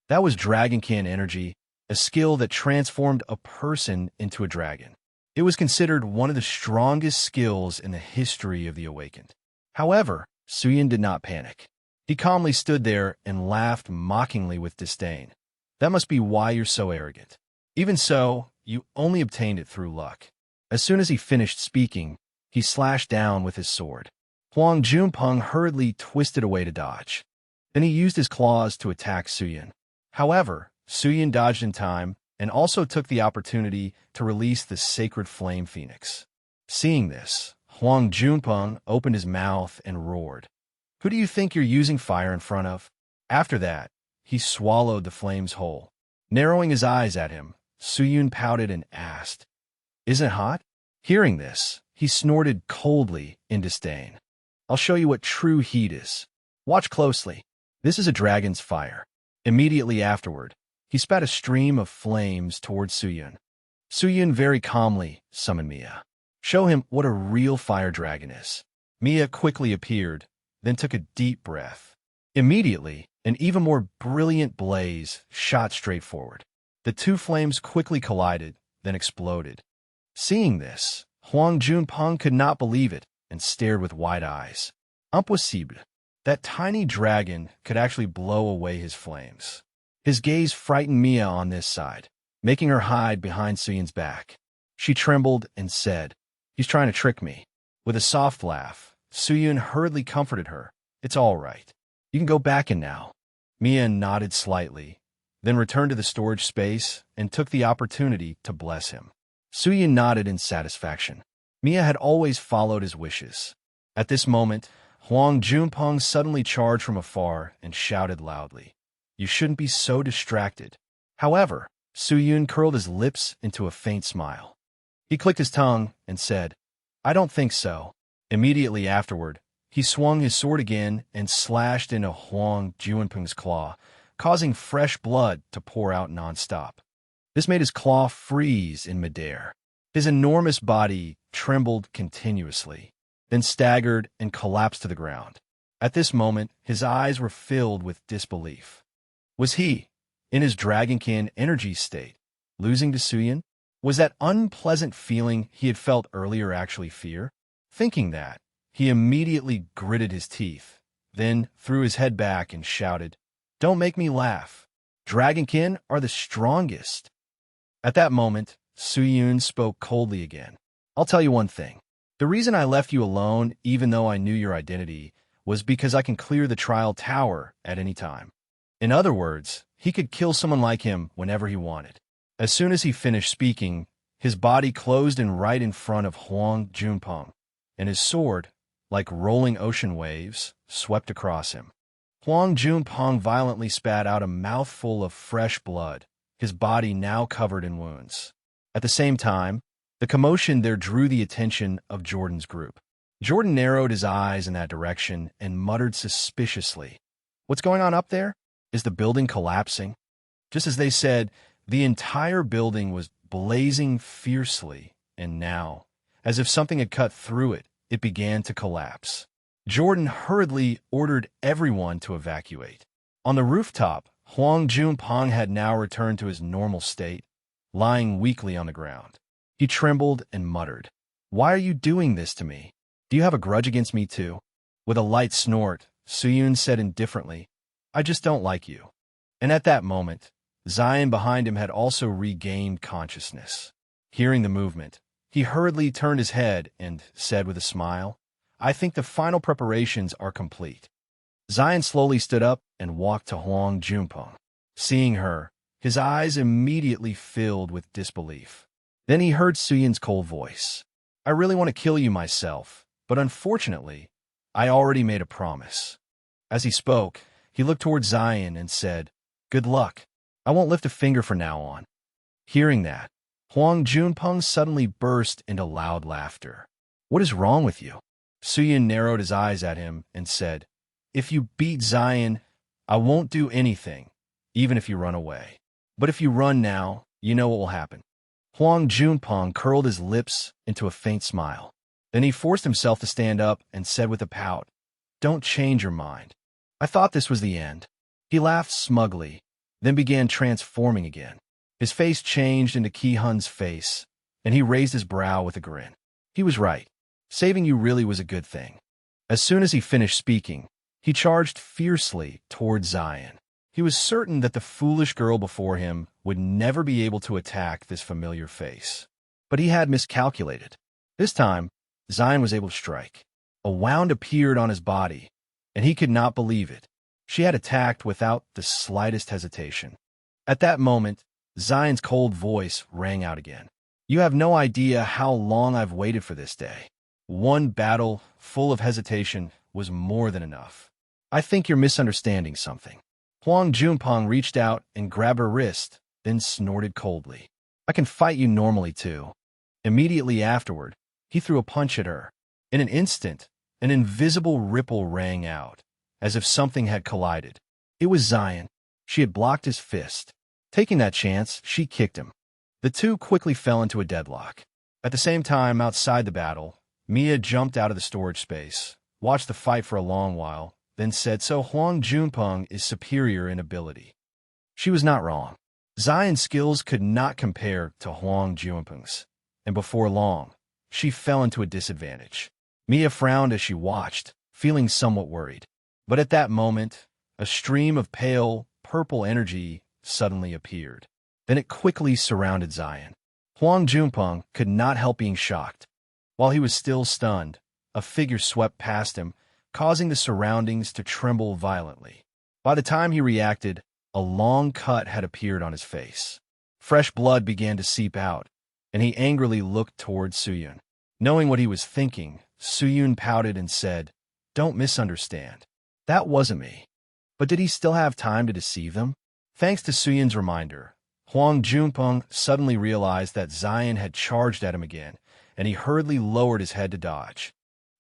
That was Dragonkin energy, a skill that transformed a person into a dragon. It was considered one of the strongest skills in the history of the Awakened. However, Suyun did not panic. He calmly stood there and laughed mockingly with disdain. That must be why you're so arrogant. Even so, you only obtained it through luck. As soon as he finished speaking, he slashed down with his sword. Huang Junpeng hurriedly twisted away to dodge. Then he used his claws to attack Suyun. However, Suyun dodged in time and also took the opportunity to release the sacred flame phoenix. Seeing this, Huang Junpeng opened his mouth and roared. Who do you think you're using fire in front of? After that, he swallowed the flames whole. Narrowing his eyes at him, Suyun pouted and asked, Isn't it hot? Hearing this, he snorted coldly in disdain. I'll show you what true heat is. Watch closely. This is a dragon's fire. Immediately afterward, he spat a stream of flames towards Suyun. Suyun very calmly summoned Mia. Show him what a real fire dragon is. Mia quickly appeared, then took a deep breath. Immediately, an even more brilliant blaze shot straight forward. The two flames quickly collided, then exploded. Seeing this, Huang Junpeng could not believe it and stared with wide eyes. Impossible. That tiny dragon could actually blow away his flames. His gaze frightened Mia on this side, making her hide behind Suyun's back. She trembled and said, He's trying to trick me. With a soft laugh, Suyun hurriedly comforted her. It's all right. You can go back in now. Mia nodded slightly, then returned to the storage space and took the opportunity to bless him. Suyun nodded in satisfaction. Mia had always followed his wishes. At this moment, Huang Junpeng suddenly charged from afar and shouted loudly, You shouldn't be so distracted. However, Suyun curled his lips into a faint smile. He clicked his tongue and said, I don't think so. Immediately afterward, he swung his sword again and slashed into Huang Junpeng's claw, causing fresh blood to pour out nonstop. This made his claw freeze in midair. His enormous body trembled continuously, then staggered and collapsed to the ground. At this moment, his eyes were filled with disbelief. Was he, in his Dragonkin energy state, losing to Suyun? Was that unpleasant feeling he had felt earlier actually fear? Thinking that, he immediately gritted his teeth, then threw his head back and shouted, Don't make me laugh. Dragonkin are the strongest. At that moment, Suyun spoke coldly again. I'll tell you one thing. The reason I left you alone, even though I knew your identity, was because I can clear the trial tower at any time. In other words, he could kill someone like him whenever he wanted. As soon as he finished speaking, his body closed in right in front of Huang Junpeng, and his sword, like rolling ocean waves, swept across him. Huang Junpeng violently spat out a mouthful of fresh blood, his body now covered in wounds. At the same time, the commotion there drew the attention of Jordan's group. Jordan narrowed his eyes in that direction and muttered suspiciously, "What's going on up there? Is the building collapsing?" Just as they said, the entire building was blazing fiercely, and now, as if something had cut through it, it began to collapse. Jordan hurriedly ordered everyone to evacuate. On the rooftop, Huang Junpeng had now returned to his normal state, lying weakly on the ground. He trembled and muttered, "Why are you doing this to me? Do you have a grudge against me too?" With a light snort, Suyun said indifferently, "I just don't like you." And at that moment, Zion behind him had also regained consciousness. Hearing the movement, he hurriedly turned his head and said with a smile, "I think the final preparations are complete." Zion slowly stood up and walked to Huang Junpeng. Seeing her, his eyes immediately filled with disbelief. Then he heard Suyun's cold voice. "I really want to kill you myself, but unfortunately, I already made a promise." As he spoke, he looked toward Zion and said, "Good luck. I won't lift a finger from now on." Hearing that, Huang Junpeng suddenly burst into loud laughter. "What is wrong with you?" Suyun narrowed his eyes at him and said, "If you beat Zion, I won't do anything, even if you run away. But if you run now, you know what will happen." Huang Junpeng curled his lips into a faint smile. Then he forced himself to stand up and said with a pout, "Don't change your mind. I thought this was the end." He laughed smugly, then began transforming again. His face changed into Ki-hun's face, and he raised his brow with a grin. He was right. Saving you really was a good thing. As soon as he finished speaking, he charged fiercely toward Zion. He was certain that the foolish girl before him would never be able to attack this familiar face. But he had miscalculated. This time, Zion was able to strike. A wound appeared on his body, and he could not believe it. She had attacked without the slightest hesitation. At that moment, Zion's cold voice rang out again. "You have no idea how long I've waited for this day. One battle full of hesitation was more than enough. I think you're misunderstanding something." Huang Junpeng reached out and grabbed her wrist, then snorted coldly. "I can fight you normally, too." Immediately afterward, he threw a punch at her. In an instant, an invisible ripple rang out, as if something had collided. It was Zion. She had blocked his fist. Taking that chance, she kicked him. The two quickly fell into a deadlock. At the same time, outside the battle, Mia jumped out of the storage space, watched the fight for a long while, then said, "So Huang Junpeng is superior in ability." She was not wrong. Zion's skills could not compare to Huang Junpeng's, and before long, she fell into a disadvantage. Mia frowned as she watched, feeling somewhat worried. But at that moment, a stream of pale, purple energy suddenly appeared. Then it quickly surrounded Zion. Huang Junpeng could not help being shocked. While he was still stunned, a figure swept past him, causing the surroundings to tremble violently. By the time he reacted, a long cut had appeared on his face. Fresh blood began to seep out, and he angrily looked toward Suyun. Knowing what he was thinking, Suyun pouted and said, "Don't misunderstand. That wasn't me." But did he still have time to deceive them? Thanks to Suyun's reminder, Huang Junpeng suddenly realized that Zion had charged at him again, and he hurriedly lowered his head to dodge.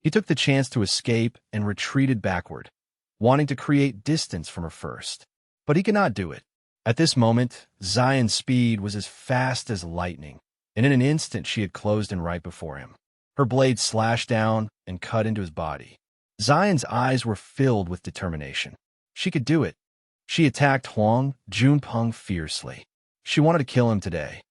He took the chance to escape and retreated backward, wanting to create distance from her first. But he could not do it. At this moment, Zion's speed was as fast as lightning, and in an instant she had closed in right before him. Her blade slashed down and cut into his body. Zion's eyes were filled with determination. She could do it. She attacked Huang Junpeng fiercely. She wanted to kill him today.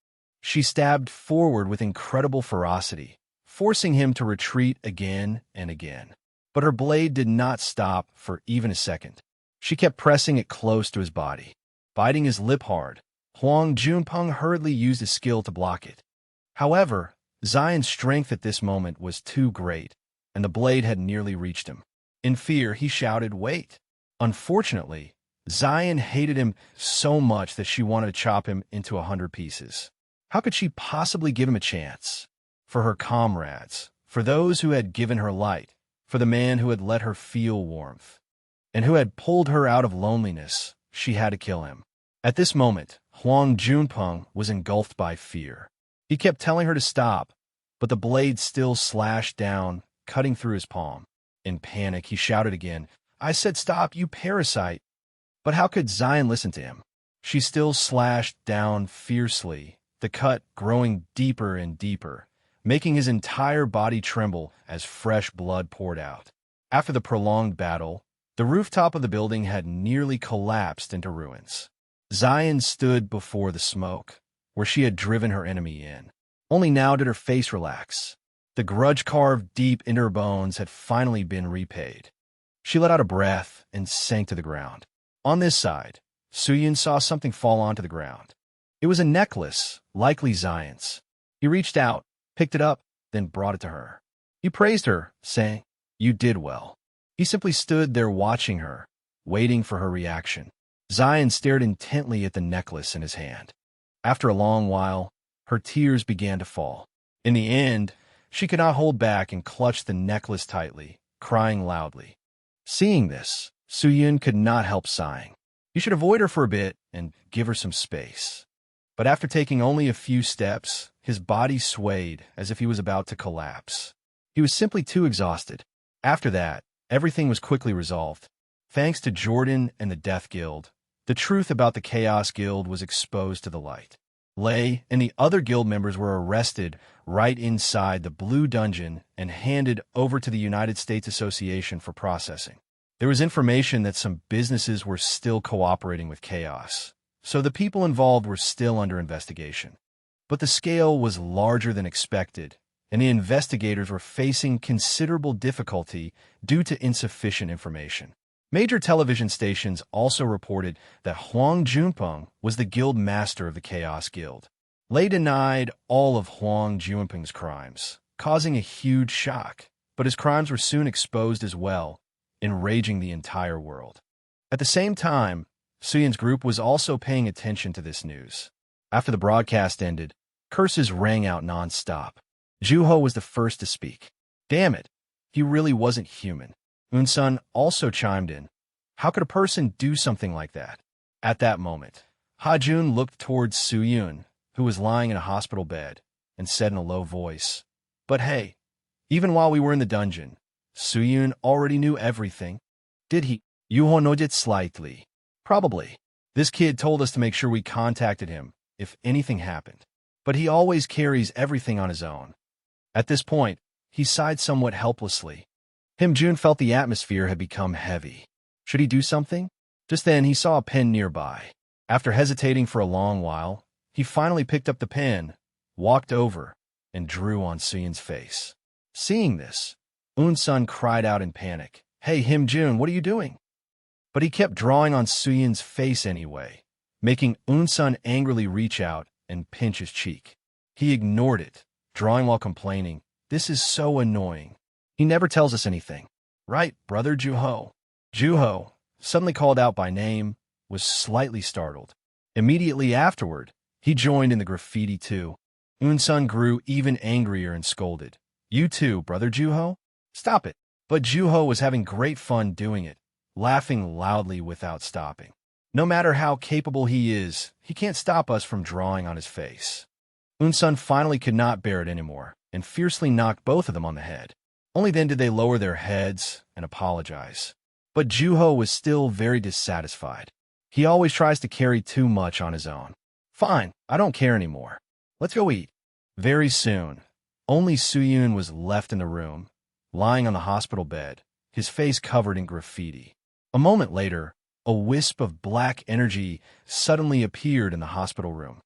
She stabbed forward with incredible ferocity, forcing him to retreat again and again. But her blade did not stop for even a second. She kept pressing it close to his body. Biting his lip hard, Huang Junpeng hurriedly used his skill to block it. However, Zion's strength at this moment was too great, and the blade had nearly reached him. In fear, he shouted, "Wait!" Unfortunately, Zion hated him so much that she wanted to chop him into 100 pieces. How could she possibly give him a chance? For her comrades, for those who had given her light, for the man who had let her feel warmth, and who had pulled her out of loneliness, she had to kill him. At this moment, Huang Junpeng was engulfed by fear. He kept telling her to stop, but the blade still slashed down cutting through his palm. In panic, he shouted again, "I said stop, you parasite!" But how could Zion listen to him? She still slashed down fiercely, the cut growing deeper and deeper, making his entire body tremble as fresh blood poured out. After the prolonged battle, the rooftop of the building had nearly collapsed into ruins. Zion stood before the smoke, where she had driven her enemy in. Only now did her face relax. The grudge carved deep into her bones had finally been repaid. She let out a breath and sank to the ground. On this side, Suyun saw something fall onto the ground. It was a necklace, likely Zion's. He reached out, picked it up, then brought it to her. He praised her, saying, "You did well." He simply stood there watching her, waiting for her reaction. Zion stared intently at the necklace in his hand. After a long while, her tears began to fall. In the end, she could not hold back and clutched the necklace tightly, crying loudly. Seeing this, Suyun could not help sighing. He should avoid her for a bit and give her some space. But after taking only a few steps, his body swayed as if he was about to collapse. He was simply too exhausted. After that, everything was quickly resolved. Thanks to Jordan and the Death Guild, the truth about the Chaos Guild was exposed to the light. Lei and the other guild members were arrested right inside the Blue Dungeon and handed over to the United States Association for processing. There was information that some businesses were still cooperating with Chaos, so the people involved were still under investigation. But the scale was larger than expected, and the investigators were facing considerable difficulty due to insufficient information. Major television stations also reported that Huang Junpeng was the guild master of the Chaos Guild. Lei denied all of Huang Junpeng's crimes, causing a huge shock, but his crimes were soon exposed as well, enraging the entire world. At the same time, Suyun's group was also paying attention to this news. After the broadcast ended, curses rang out non-stop. Juho was the first to speak. Damn it, he really wasn't human. Unsun also chimed in. How could a person do something like that? At that moment, Ha-jun looked towards Suyun, who was lying in a hospital bed, and said in a low voice, "But hey, even while we were in the dungeon, Suyun already knew everything." Did he? Yuho nodded slightly. Probably. This kid told us to make sure we contacted him if anything happened. But he always carries everything on his own. At this point, he sighed somewhat helplessly. Jun felt the atmosphere had become heavy. Should he do something? Just then, he saw a pen nearby. After hesitating for a long while, he finally picked up the pen, walked over, and drew on Suyun's face. Seeing this, Unsun cried out in panic, "Hey, Jun, what are you doing?" But he kept drawing on Suyun's face anyway, making Unsun angrily reach out and pinch his cheek. He ignored it, drawing while complaining, "This is so annoying. He never tells us anything. Right, brother Juho?" Juho, suddenly called out by name, was slightly startled. Immediately afterward, he joined in the graffiti too. Unsun grew even angrier and scolded, "You too, brother Juho? Stop it." But Juho was having great fun doing it, laughing loudly without stopping. No matter how capable he is, he can't stop us from drawing on his face. Unsun finally could not bear it anymore and fiercely knocked both of them on the head. Only then did they lower their heads and apologize. But Juho was still very dissatisfied. He always tries to carry too much on his own. "Fine, I don't care anymore. Let's go eat." Very soon, only Suyun was left in the room, lying on the hospital bed, his face covered in graffiti. A moment later, a wisp of black energy suddenly appeared in the hospital room.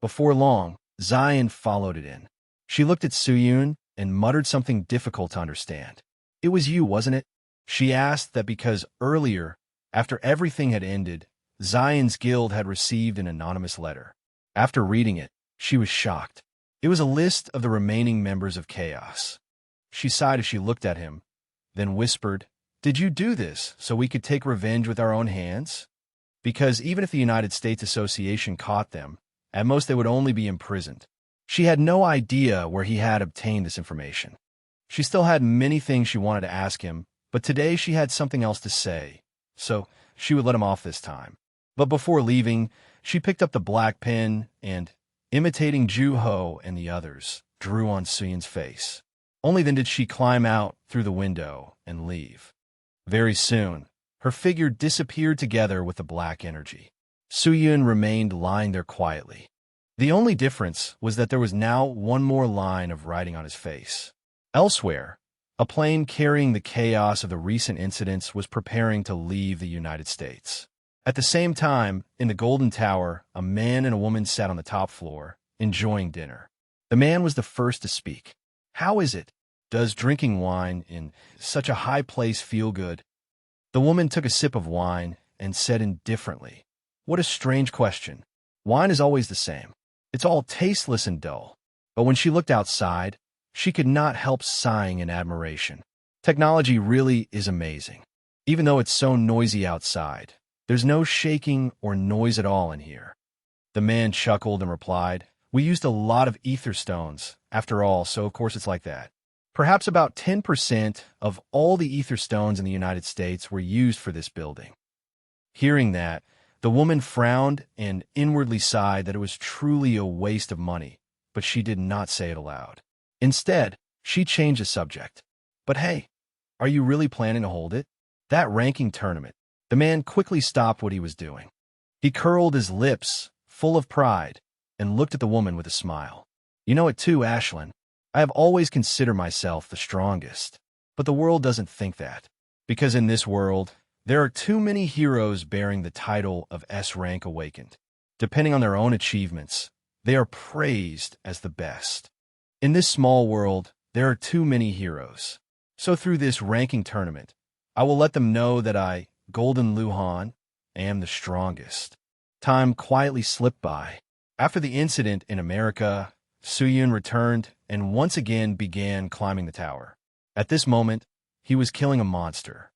Before long, Zion followed it in. She looked at Suyun and muttered something difficult to understand. "It was you, wasn't it?" She asked that because earlier, after everything had ended, Zion's guild had received an anonymous letter. After reading it, she was shocked. It was a list of the remaining members of Chaos. She sighed as she looked at him, then whispered, "Did you do this so we could take revenge with our own hands?" Because even if the United States Association caught them, at most they would only be imprisoned. She had no idea where he had obtained this information. She still had many things she wanted to ask him, but today she had something else to say, so she would let him off this time. But before leaving, she picked up the black pen and, imitating Juho and the others, drew on Suyun's face. Only then did she climb out through the window and leave. Very soon, her figure disappeared together with the black energy. Suyun remained lying there quietly. The only difference was that there was now one more line of writing on his face. Elsewhere, a plane carrying the chaos of the recent incidents was preparing to leave the United States. At the same time, in the Golden Tower, a man and a woman sat on the top floor, enjoying dinner. The man was the first to speak. "How is it? Does drinking wine in such a high place feel good?" The woman took a sip of wine and said indifferently, "What a strange question. Wine is always the same. It's all tasteless and dull." But when she looked outside, she could not help sighing in admiration. Technology really is amazing. Even though it's so noisy outside, there's no shaking or noise at all in here. The man chuckled and replied, "We used a lot of ether stones, after all, so of course it's like that." Perhaps about 10% of all the ether stones in the United States were used for this building. Hearing that, the woman frowned and inwardly sighed that it was truly a waste of money, but she did not say it aloud. Instead, she changed the subject. "But hey, are you really planning to hold it? That ranking tournament?" The man quickly stopped what he was doing. He curled his lips, full of pride, and looked at the woman with a smile. "You know it too, Ashlyn. I have always considered myself the strongest. But the world doesn't think that. Because in this world, there are too many heroes bearing the title of S-Rank Awakened. Depending on their own achievements, they are praised as the best. In this small world, there are too many heroes. So through this ranking tournament, I will let them know that I, Golden Luhan, am the strongest." Time quietly slipped by. After the incident in America, Suyun returned and once again began climbing the tower. At this moment, he was killing a monster.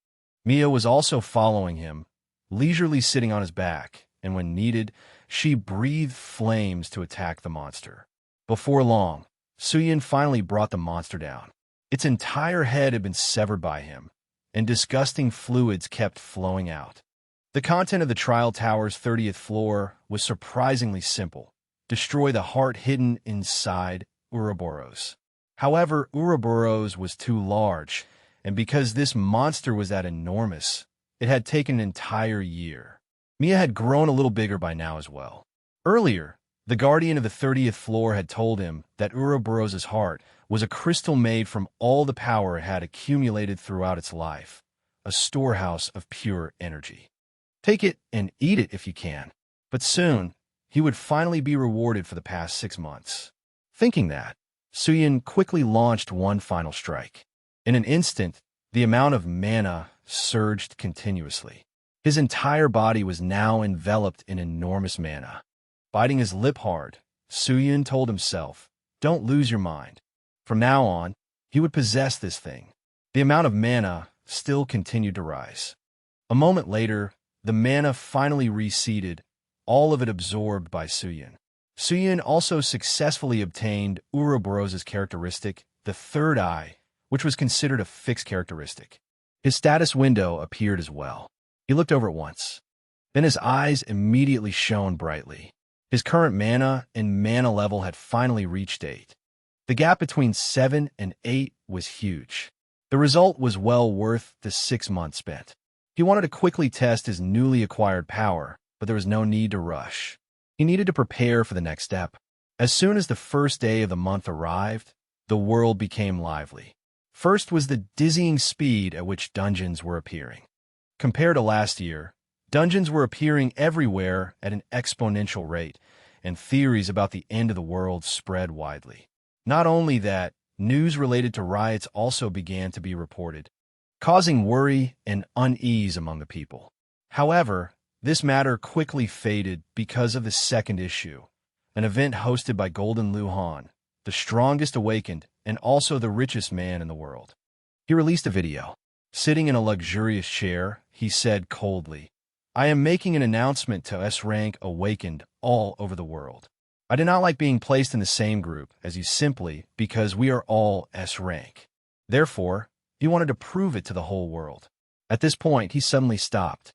Mia was also following him, leisurely sitting on his back, and when needed, she breathed flames to attack the monster. Before long, Suyun finally brought the monster down. Its entire head had been severed by him, and disgusting fluids kept flowing out. The content of the trial tower's 30th floor was surprisingly simple: destroy the heart hidden inside Ouroboros. However, Ouroboros was too large, and because this monster was that enormous, it had taken an entire year. Mia had grown a little bigger by now as well. Earlier, the guardian of the 30th floor had told him that Ouroboros' heart was a crystal made from all the power it had accumulated throughout its life, a storehouse of pure energy. Take it and eat it if you can. But soon, he would finally be rewarded for the past 6 months. Thinking that, Suyun quickly launched one final strike. In an instant, the amount of mana surged continuously. His entire body was now enveloped in enormous mana. Biting his lip hard, Suyun told himself, "Don't lose your mind." From now on, he would possess this thing. The amount of mana still continued to rise. A moment later, the mana finally receded, all of it absorbed by Suyun. Suyun also successfully obtained Ouroboros' characteristic, the third eye, which was considered a fixed characteristic. His status window appeared as well. He looked over it once. Then his eyes immediately shone brightly. His current mana and mana level had finally reached 8. The gap between 7 and 8 was huge. The result was well worth the 6 months spent. He wanted to quickly test his newly acquired power, but there was no need to rush. He needed to prepare for the next step. As soon as the first day of the month arrived, the world became lively. First was the dizzying speed at which dungeons were appearing. Compared to last year, dungeons were appearing everywhere at an exponential rate, and theories about the end of the world spread widely. Not only that, news related to riots also began to be reported, causing worry and unease among the people. However, this matter quickly faded because of the second issue, an event hosted by Golden Luhan, the strongest awakened and also the richest man in the world. He released a video. Sitting in a luxurious chair, he said coldly, "I am making an announcement to S-Rank Awakened all over the world. I do not like being placed in the same group as you simply because we are all S-Rank. Therefore, he wanted to prove it to the whole world." At this point, he suddenly stopped.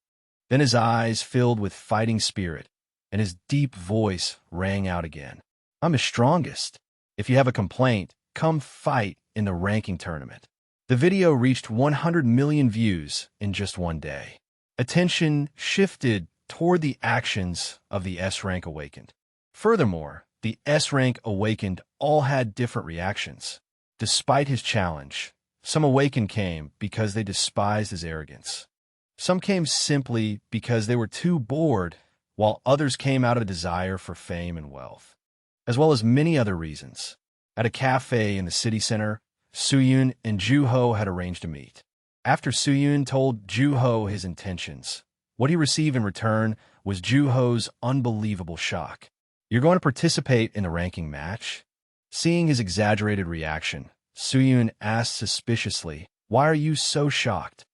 Then his eyes filled with fighting spirit, and his deep voice rang out again. "I'm the strongest. If you have a complaint, come fight in the ranking tournament. The video reached 100 million views in just one day. Attention shifted toward the actions of the S-Rank Awakened. Furthermore, the S-Rank Awakened all had different reactions. Despite his challenge, some Awakened came because they despised his arrogance. Some came simply because they were too bored, while others came out of a desire for fame and wealth, as well as many other reasons. At a cafe in the city center, Soo-yoon and Joo-ho had arranged to meet. After Soo-yoon told Joo-ho his intentions, what he received in return was Joo-ho's unbelievable shock. "You're going to participate in the ranking match?" Seeing his exaggerated reaction, Soo-yoon asked suspiciously, "Why are you so shocked?"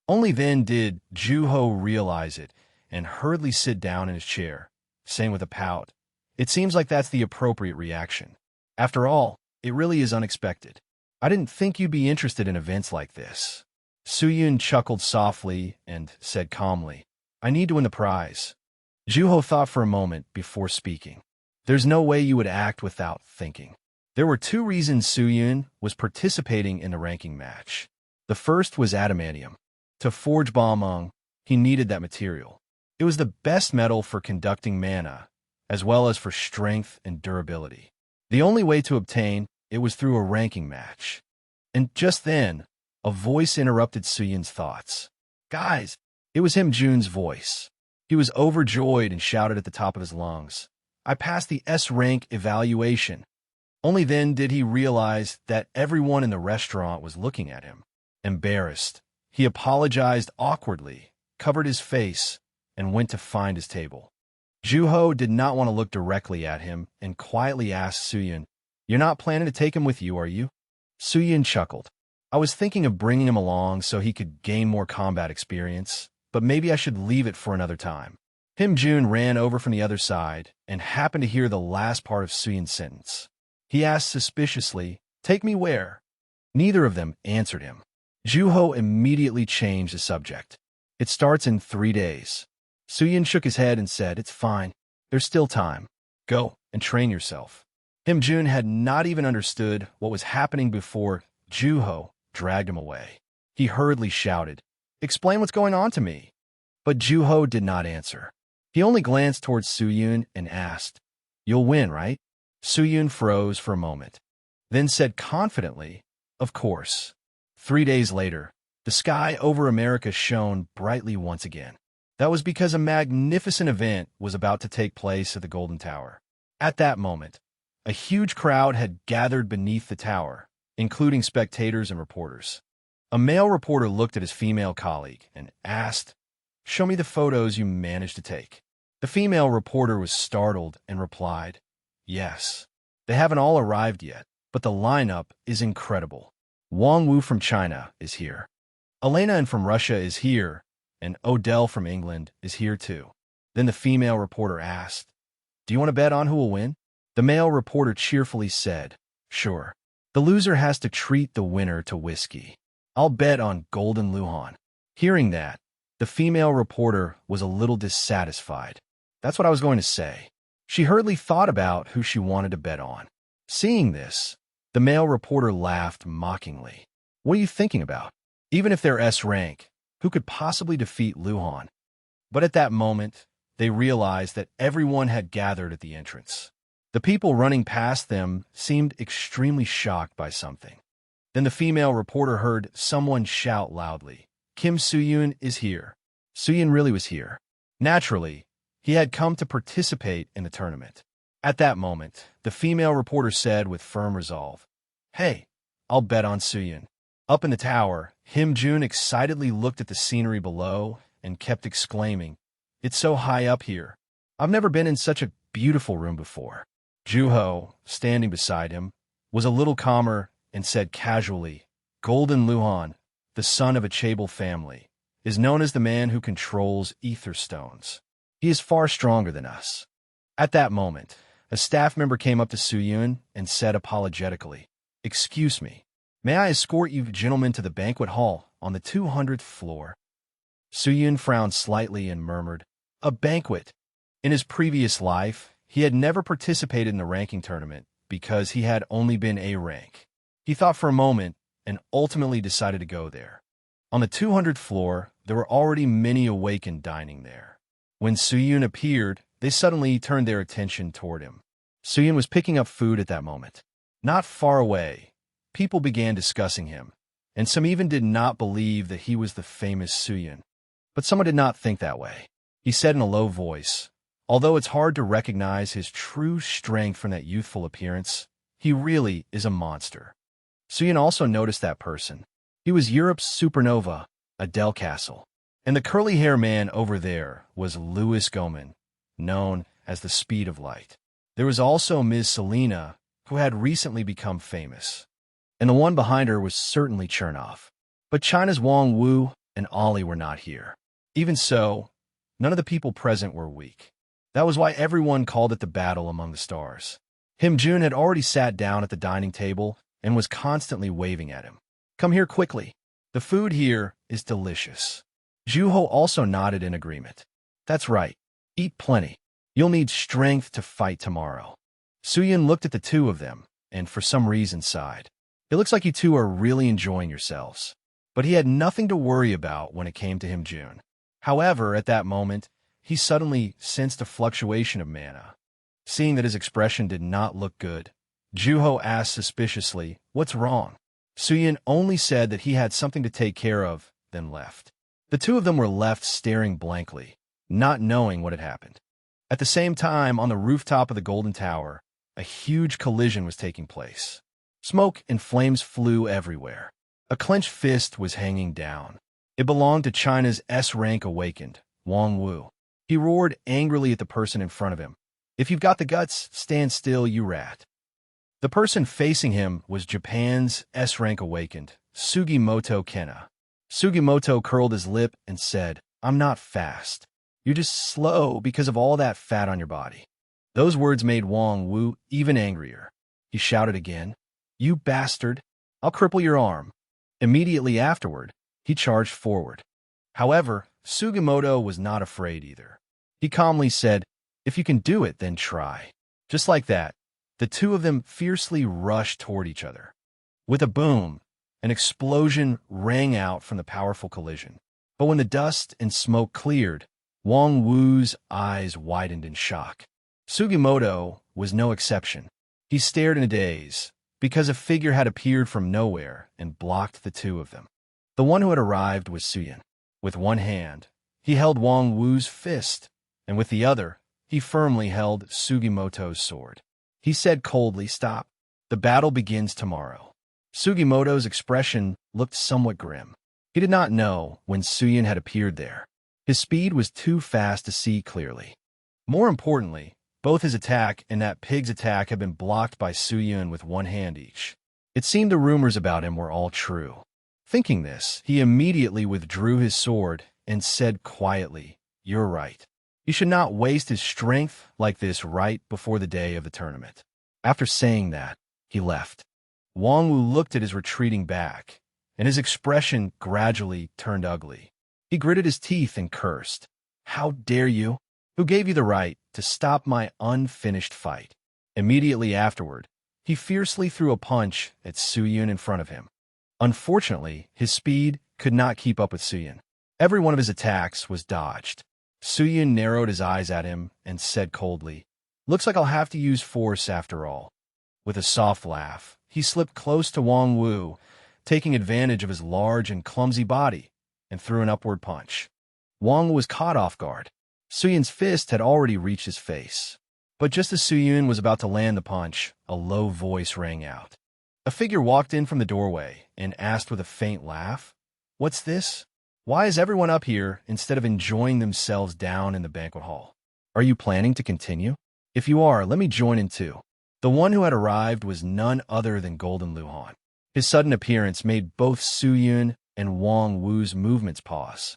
Only then did Joo-ho realize it and hurriedly sit down in his chair, saying with a pout, "It seems like that's the appropriate reaction. After all, it really is unexpected. I didn't think you'd be interested in events like this." Soo-yoon chuckled softly and said calmly, "I need to win the prize." Joo-ho thought for a moment before speaking. "There's no way you would act without thinking." There were two reasons Soo-yoon was participating in the ranking match. The first was adamantium. To forge Balmung, he needed that material. It was the best metal for conducting mana, as well as for strength and durability. The only way to obtain it was through a ranking match. And just then, a voice interrupted Soo-yoon's thoughts. "Guys!" It was him Jun's voice. He was overjoyed and shouted at the top of his lungs, "I passed the S-rank evaluation." Only then did he realize that everyone in the restaurant was looking at him. Embarrassed, he apologized awkwardly, covered his face, and went to find his table. Joo-ho did not want to look directly at him and quietly asked Soo-yoon, "You're not planning to take him with you, are you?" Soo-yoon chuckled. "I was thinking of bringing him along so he could gain more combat experience, but maybe I should leave it for another time." Him Jun ran over from the other side and happened to hear the last part of Soo-yoon's sentence. He asked suspiciously, "Take me where?" Neither of them answered him. Joo-ho immediately changed the subject. "It starts in 3 days." Soo-yoon shook his head and said, "It's fine. There's still time. Go and train yourself." Him Jun had not even understood what was happening before Joo-ho dragged him away. He hurriedly shouted, "Explain what's going on to me." But Joo-ho did not answer. He only glanced towards Soo-yoon and asked, "You'll win, right?" Soo-yoon froze for a moment, then said confidently, "Of course." 3 days later, the sky over America shone brightly once again. That was because a magnificent event was about to take place at the Golden Tower. At that moment, a huge crowd had gathered beneath the tower, including spectators and reporters. A male reporter looked at his female colleague and asked, "Show me the photos you managed to take." The female reporter was startled and replied, "Yes. They haven't all arrived yet, but the lineup is incredible. Wang Wu from China is here. Elena from Russia is here, and Odell from England is here too." Then the female reporter asked, "Do you want to bet on who will win?" The male reporter cheerfully said, "Sure. The loser has to treat the winner to whiskey. I'll bet on Golden Luhan." Hearing that, the female reporter was a little dissatisfied. "That's what I was going to say." She hurriedly thought about who she wanted to bet on. Seeing this, the male reporter laughed mockingly. "What are you thinking about? Even if they're S-rank, who could possibly defeat Luhan?" But at that moment, they realized that everyone had gathered at the entrance. The people running past them seemed extremely shocked by something. Then the female reporter heard someone shout loudly, "Kim Soo-yoon is here." Soo-yoon really was here. Naturally, he had come to participate in the tournament. At that moment, the female reporter said with firm resolve, "Hey, I'll bet on Soo-yoon." Up in the tower, Him Jun excitedly looked at the scenery below and kept exclaiming, "It's so high up here. I've never been in such a beautiful room before." Joo-ho, standing beside him, was a little calmer and said casually, "Golden Luhan, the son of a Chaebol family, is known as the man who controls ether stones. He is far stronger than us." At that moment, a staff member came up to Soo-yoon and said apologetically, "Excuse me, may I escort you gentlemen to the banquet hall on the 200th floor?" Soo-yoon frowned slightly and murmured, "A banquet." In his previous life, he had never participated in the ranking tournament because he had only been A rank. He thought for a moment and ultimately decided to go there. On the 200th floor, there were already many awakened dining there. When Suyun appeared, they suddenly turned their attention toward him. Suyun was picking up food at that moment. Not far away, people began discussing him, and some even did not believe that he was the famous Suyun. But someone did not think that way. He said in a low voice, although it's hard to recognize his true strength from that youthful appearance, he really is a monster. Suyun also noticed that person. He was Europe's supernova, Adele Castle. And the curly-hair man over there was Louis Goman, known as the Speed of Light. There was also Ms. Selena, who had recently become famous. And the one behind her was certainly Chernoff. But China's Wang Wu and Ollie were not here. Even so, none of the people present were weak. That was why everyone called it the battle among the stars. Him Jun had already sat down at the dining table and was constantly waving at him. Come here quickly. The food here is delicious. Juho also nodded in agreement. That's right. Eat plenty. You'll need strength to fight tomorrow. Suyun looked at the two of them and for some reason sighed. It looks like you two are really enjoying yourselves. But he had nothing to worry about when it came to him Jun. However, at that moment, he suddenly sensed a fluctuation of mana. Seeing that his expression did not look good, Juho asked suspiciously, "What's wrong?" Suyun only said that he had something to take care of, then left. The two of them were left staring blankly, not knowing what had happened. At the same time, on the rooftop of the Golden Tower, a huge collision was taking place. Smoke and flames flew everywhere. A clenched fist was hanging down. It belonged to China's S-rank awakened, Wang Wu. He roared angrily at the person in front of him. "If you've got the guts, stand still, you rat." The person facing him was Japan's S-rank awakened, Sugimoto Kenna. Sugimoto curled his lip and said, "I'm not fast. You're just slow because of all that fat on your body." Those words made Wang Wu even angrier. He shouted again, "You bastard! I'll cripple your arm." Immediately afterward, he charged forward. However, Sugimoto was not afraid either. He calmly said, "If you can do it, then try." Just like that, the two of them fiercely rushed toward each other. With a boom, an explosion rang out from the powerful collision. But when the dust and smoke cleared, Wang Wu's eyes widened in shock. Sugimoto was no exception. He stared in a daze, because a figure had appeared from nowhere and blocked the two of them. The one who had arrived was Suyun. With one hand, he held Wang Wu's fist, and with the other, he firmly held Sugimoto's sword. He said coldly, "Stop. The battle begins tomorrow." Sugimoto's expression looked somewhat grim. He did not know when Suyun had appeared there. His speed was too fast to see clearly. More importantly, both his attack and that pig's attack had been blocked by Suyun with one hand each. It seemed the rumors about him were all true. Thinking this, he immediately withdrew his sword and said quietly, "You're right. You should not waste his strength like this right before the day of the tournament." After saying that, he left. Wang Wu looked at his retreating back, and his expression gradually turned ugly. He gritted his teeth and cursed. "How dare you? Who gave you the right to stop my unfinished fight?" Immediately afterward, he fiercely threw a punch at Suyun in front of him. Unfortunately, his speed could not keep up with Suyun. Every one of his attacks was dodged. Suyun narrowed his eyes at him and said coldly, "Looks like I'll have to use force after all." With a soft laugh, he slipped close to Wang Wu, taking advantage of his large and clumsy body, and threw an upward punch. Wang Wu was caught off guard. Suyun's fist had already reached his face. But just as Suyun was about to land the punch, a low voice rang out. A figure walked in from the doorway and asked with a faint laugh, "What's this? Why is everyone up here instead of enjoying themselves down in the banquet hall? Are you planning to continue? If you are, let me join in too." The one who had arrived was none other than Golden Luhan. His sudden appearance made both Suyun and Wang Wu's movements pause.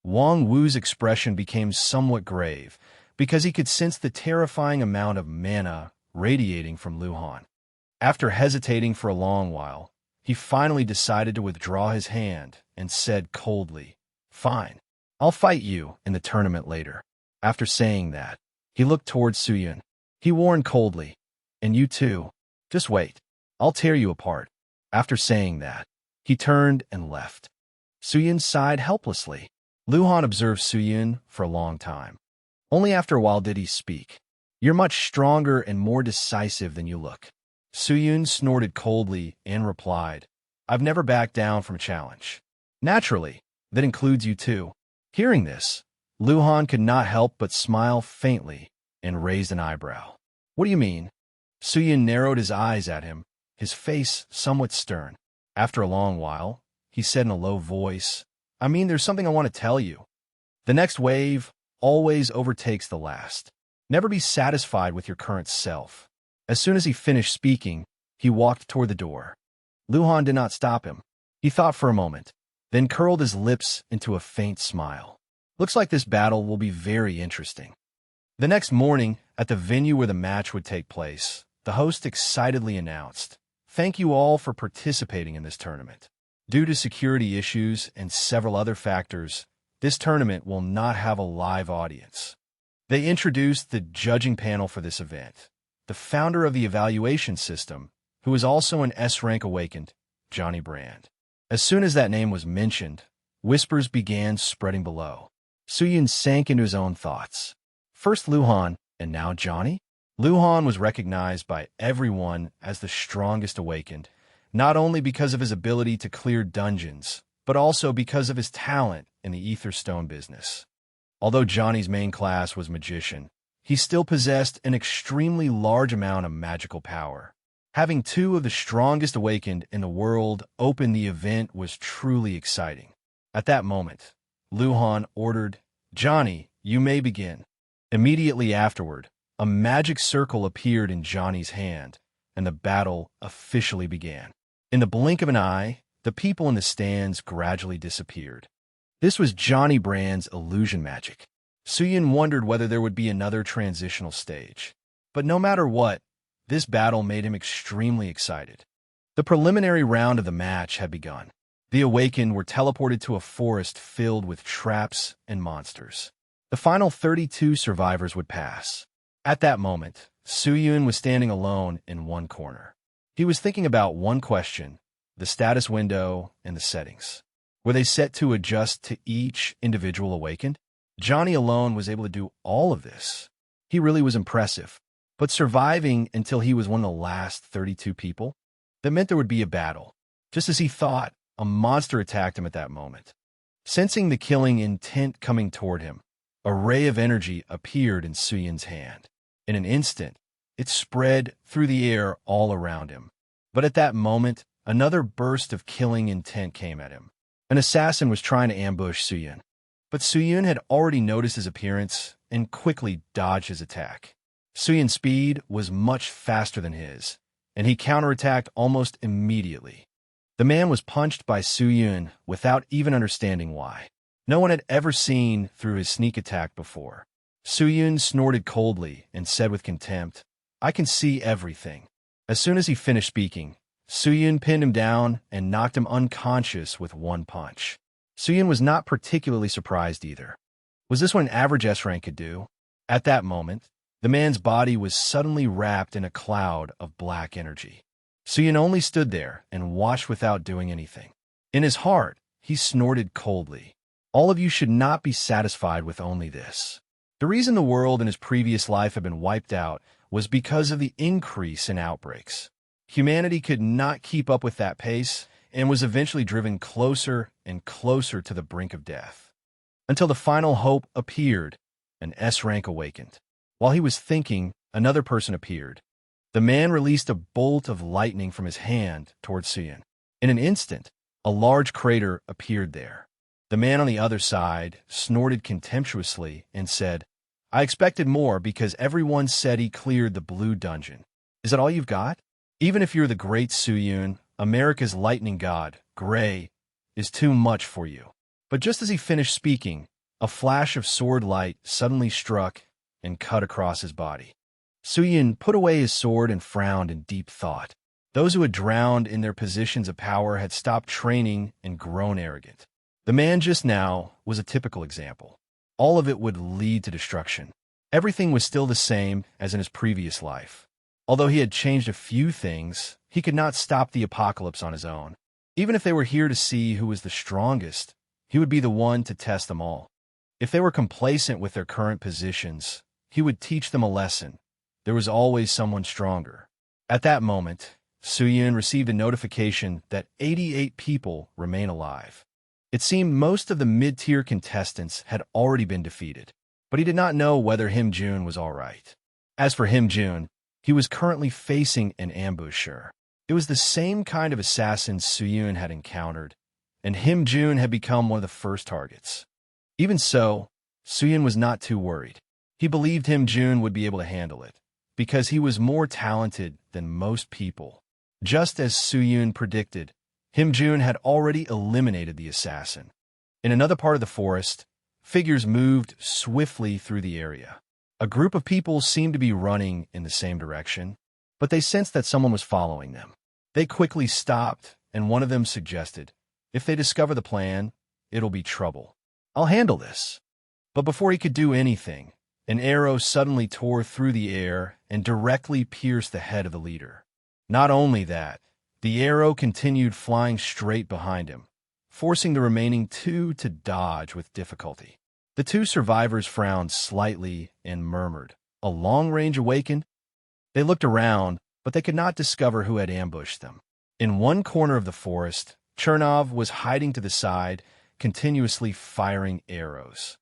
Wang Wu's expression became somewhat grave because he could sense the terrifying amount of mana radiating from Luhan. After hesitating for a long while, he finally decided to withdraw his hand and said coldly, "Fine, I'll fight you in the tournament later." After saying that, he looked towards Suyun. He warned coldly, "And you too. Just wait. I'll tear you apart." After saying that, he turned and left. Suyun sighed helplessly. Luhan observed Suyun for a long time. Only after a while did he speak. You're much stronger and more decisive than you look. Suyun snorted coldly and replied, I've never backed down from a challenge. Naturally, that includes you too. Hearing this, Luhan could not help but smile faintly and raised an eyebrow. What do you mean? Suyun narrowed his eyes at him, his face somewhat stern. After a long while, he said in a low voice, I mean, there's something I want to tell you. The next wave always overtakes the last. Never be satisfied with your current self. As soon as he finished speaking, he walked toward the door. Luhan did not stop him. He thought for a moment, then curled his lips into a faint smile. Looks like this battle will be very interesting. The next morning, at the venue where the match would take place, the host excitedly announced, Thank you all for participating in this tournament. Due to security issues and several other factors, this tournament will not have a live audience. They introduced the judging panel for this event. The founder of the evaluation system, who is also an S-rank awakened, Johnny Brand. As soon as that name was mentioned, whispers began spreading below. Suyun sank into his own thoughts. First Luhan, and now Johnny? Luhan was recognized by everyone as the strongest awakened, not only because of his ability to clear dungeons, but also because of his talent in the ether stone business. Although Johnny's main class was magician, he still possessed an extremely large amount of magical power. Having two of the strongest awakened in the world open the event was truly exciting. At that moment, Luhan ordered, Johnny, you may begin. Immediately afterward, a magic circle appeared in Johnny's hand, and the battle officially began. In the blink of an eye, the people in the stands gradually disappeared. This was Johnny Brand's illusion magic. Suyun wondered whether there would be another transitional stage. But no matter what, this battle made him extremely excited. The preliminary round of the match had begun. The awakened were teleported to a forest filled with traps and monsters. The final 32 survivors would pass. At that moment, Suyun was standing alone in one corner. He was thinking about one question, the status window and the settings. Were they set to adjust to each individual awakened? Johnny alone was able to do all of this. He really was impressive. But surviving until he was one of the last 32 people, that meant there would be a battle. Just as he thought, a monster attacked him at that moment. Sensing the killing intent coming toward him, a ray of energy appeared in Suyun's hand. In an instant, it spread through the air all around him. But at that moment, another burst of killing intent came at him. An assassin was trying to ambush Suyun. But Suyun had already noticed his appearance and quickly dodged his attack. Suyun's speed was much faster than his, and he counterattacked almost immediately. The man was punched by Suyun without even understanding why. No one had ever seen through his sneak attack before. Suyun snorted coldly and said with contempt, I can see everything. As soon as he finished speaking, Suyun pinned him down and knocked him unconscious with one punch. Suyun was not particularly surprised either. Was this what an average S-rank could do? At that moment, the man's body was suddenly wrapped in a cloud of black energy. Suyun only stood there and watched without doing anything. In his heart, he snorted coldly. All of you should not be satisfied with only this. The reason the world in his previous life had been wiped out was because of the increase in outbreaks. Humanity could not keep up with that pace and was eventually driven closer and closer to the brink of death. Until the final hope appeared, an S-rank awakened. While he was thinking, another person appeared. The man released a bolt of lightning from his hand towards Suyun. In an instant, a large crater appeared there. The man on the other side snorted contemptuously and said, I expected more because everyone said he cleared the blue dungeon. Is that all you've got? Even if you're the great Suyun, America's lightning god, Gray, is too much for you. But just as he finished speaking, a flash of sword light suddenly struck and cut across his body. Suyun put away his sword and frowned in deep thought. Those who had drowned in their positions of power had stopped training and grown arrogant. The man just now was a typical example. All of it would lead to destruction. Everything was still the same as in his previous life. Although he had changed a few things, he could not stop the apocalypse on his own. Even if they were here to see who was the strongest, he would be the one to test them all. If they were complacent with their current positions, he would teach them a lesson. There was always someone stronger. At that moment, Soo-yoon received a notification that 88 people remain alive. It seemed most of the mid-tier contestants had already been defeated, but he did not know whether Him-jun was all right. As for Him-jun, he was currently facing an ambusher. It was the same kind of assassin Soo-yoon had encountered, and Him-jun had become one of the first targets. Even so, Soo-yoon was not too worried. He believed Him-jun would be able to handle it, because he was more talented than most people. Just as Soo-yoon predicted, Him-jun had already eliminated the assassin. In another part of the forest, figures moved swiftly through the area. A group of people seemed to be running in the same direction, but they sensed that someone was following them. They quickly stopped, and one of them suggested, "If they discover the plan, it'll be trouble. I'll handle this." But before he could do anything, an arrow suddenly tore through the air and directly pierced the head of the leader. Not only that, the arrow continued flying straight behind him, forcing the remaining two to dodge with difficulty. The two survivors frowned slightly and murmured, "A long-range awakened?" They looked around, but they could not discover who had ambushed them. In one corner of the forest, Chernov was hiding to the side, continuously firing arrows.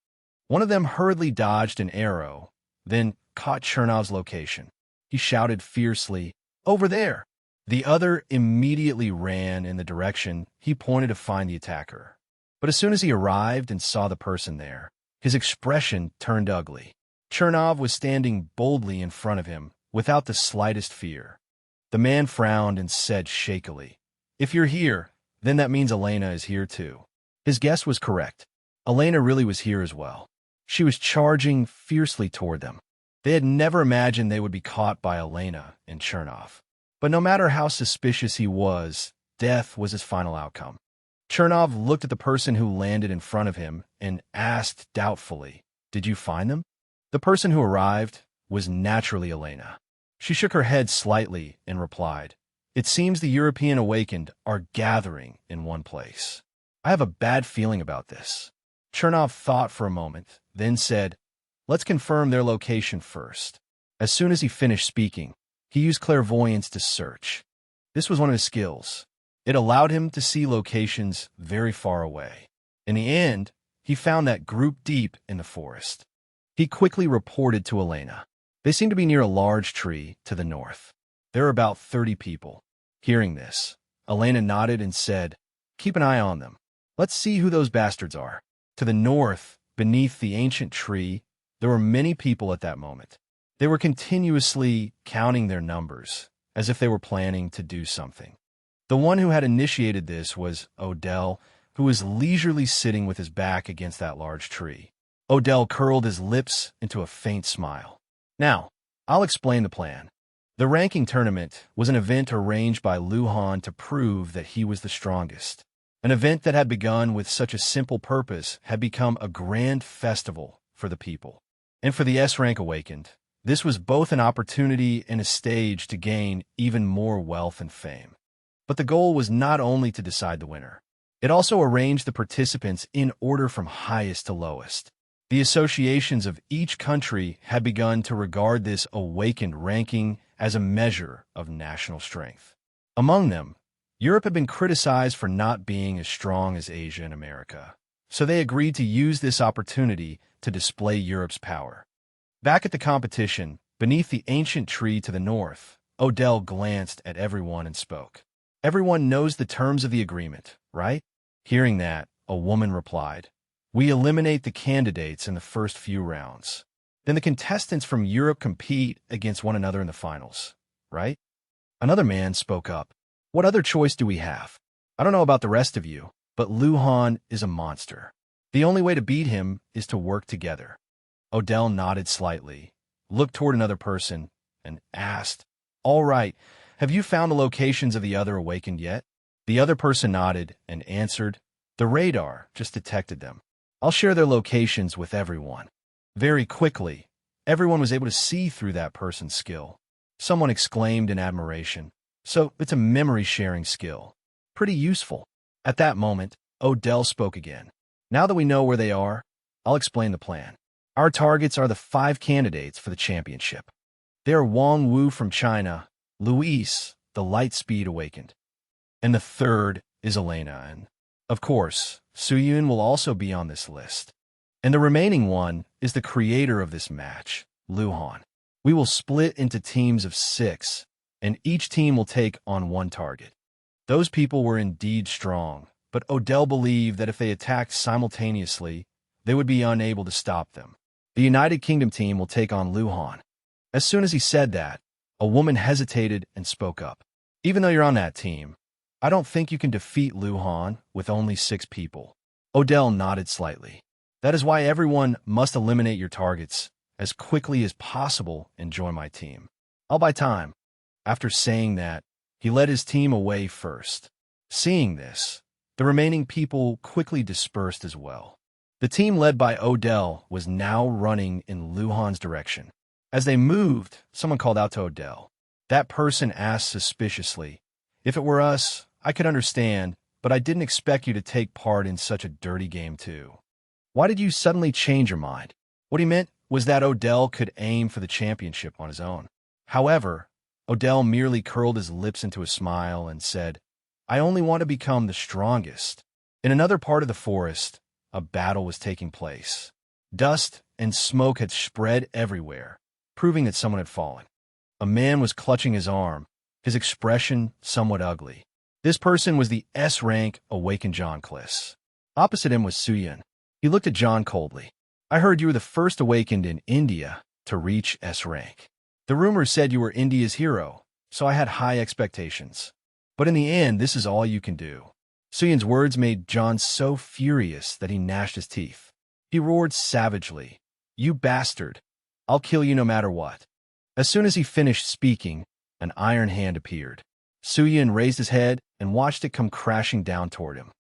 One of them hurriedly dodged an arrow, then caught Chernov's location. He shouted fiercely, "Over there!" The other immediately ran in the direction he pointed to find the attacker. But as soon as he arrived and saw the person there, his expression turned ugly. Chernov was standing boldly in front of him, without the slightest fear. The man frowned and said shakily, "If you're here, then that means Elena is here too." His guess was correct. Elena really was here as well. She was charging fiercely toward them. They had never imagined they would be caught by Elena and Chernov. But no matter how suspicious he was, death was his final outcome. Chernov looked at the person who landed in front of him and asked doubtfully, "Did you find them?" The person who arrived was naturally Elena. She shook her head slightly and replied, "It seems the European awakened are gathering in one place. I have a bad feeling about this." Chernov thought for a moment, then said, "Let's confirm their location first." As soon as he finished speaking, he used clairvoyance to search. This was one of his skills. It allowed him to see locations very far away. In the end, he found that group deep in the forest. He quickly reported to Elena. They seemed to be near a large tree to the north. There were about 30 people. Hearing this, Elena nodded and said, "Keep an eye on them. Let's see who those bastards are." To the north, beneath the ancient tree, there were many people at that moment. They were continuously counting their numbers, as if they were planning to do something. The one who had initiated this was Odell, who was leisurely sitting with his back against that large tree. Odell curled his lips into a faint smile. "Now, I'll explain the plan." The ranking tournament was an event arranged by Luhan to prove that he was the strongest. An event that had begun with such a simple purpose had become a grand festival for the people. And for the S-Rank Awakened, this was both an opportunity and a stage to gain even more wealth and fame. But the goal was not only to decide the winner. It also arranged the participants in order from highest to lowest. The associations of each country had begun to regard this awakened ranking as a measure of national strength. Among them, Europe had been criticized for not being as strong as Asia and America, so they agreed to use this opportunity to display Europe's power. Back at the competition, beneath the ancient tree to the north, Odell glanced at everyone and spoke. "Everyone knows the terms of the agreement, right?" Hearing that, a woman replied, "We eliminate the candidates in the first few rounds. Then the contestants from Europe compete against one another in the finals, right?" Another man spoke up. "What other choice do we have? I don't know about the rest of you, but Luhan is a monster. The only way to beat him is to work together." Odell nodded slightly, looked toward another person, and asked, "All right, have you found the locations of the other awakened yet?" The other person nodded and answered, "The radar just detected them. I'll share their locations with everyone." Very quickly, everyone was able to see through that person's skill. Someone exclaimed in admiration. So it's a memory-sharing skill. Pretty useful. At that moment, Odell spoke again. Now that we know where they are, I'll explain the plan. Our targets are the 5 candidates for the championship. They are Wang Wu from China, Luis, the light speed awakened, and the third is Elena, and, of course, Suyun will also be on this list. And the remaining one is the creator of this match, Luhan. We will split into teams of 6, and each team will take on one target. Those people were indeed strong, but Odell believed that if they attacked simultaneously, they would be unable to stop them. The United Kingdom team will take on Luhan. As soon as he said that, a woman hesitated and spoke up. Even though you're on that team, I don't think you can defeat Luhan with only 6 people. Odell nodded slightly. That is why everyone must eliminate your targets as quickly as possible and join my team. I'll buy time. After saying that, he led his team away first. Seeing this, the remaining people quickly dispersed as well. The team led by Odell was now running in Luhan's direction. As they moved, someone called out to Odell. That person asked suspiciously, "If it were us, I could understand, but I didn't expect you to take part in such a dirty game too. Why did you suddenly change your mind?" What he meant was that Odell could aim for the championship on his own. However, Odell merely curled his lips into a smile and said, "I only want to become the strongest." In another part of the forest, a battle was taking place. Dust and smoke had spread everywhere, proving that someone had fallen. A man was clutching his arm, his expression somewhat ugly. This person was the S-rank awakened John Kliss. Opposite him was Suyun. He looked at John coldly. "I heard you were the first awakened in India to reach S-rank. The rumors said you were India's hero, so I had high expectations. But in the end, this is all you can do." Suyun's words made John so furious that he gnashed his teeth. He roared savagely, "You bastard! I'll kill you no matter what." As soon as he finished speaking, an iron hand appeared. Suyun raised his head and watched it come crashing down toward him.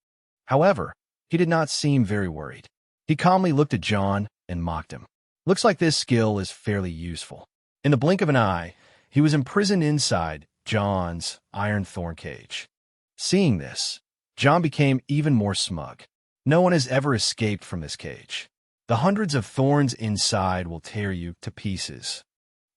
However, he did not seem very worried. He calmly looked at John and mocked him. "Looks like this skill is fairly useful." In the blink of an eye, he was imprisoned inside John's iron thorn cage. Seeing this, John became even more smug. No one has ever escaped from this cage. The hundreds of thorns inside will tear you to pieces.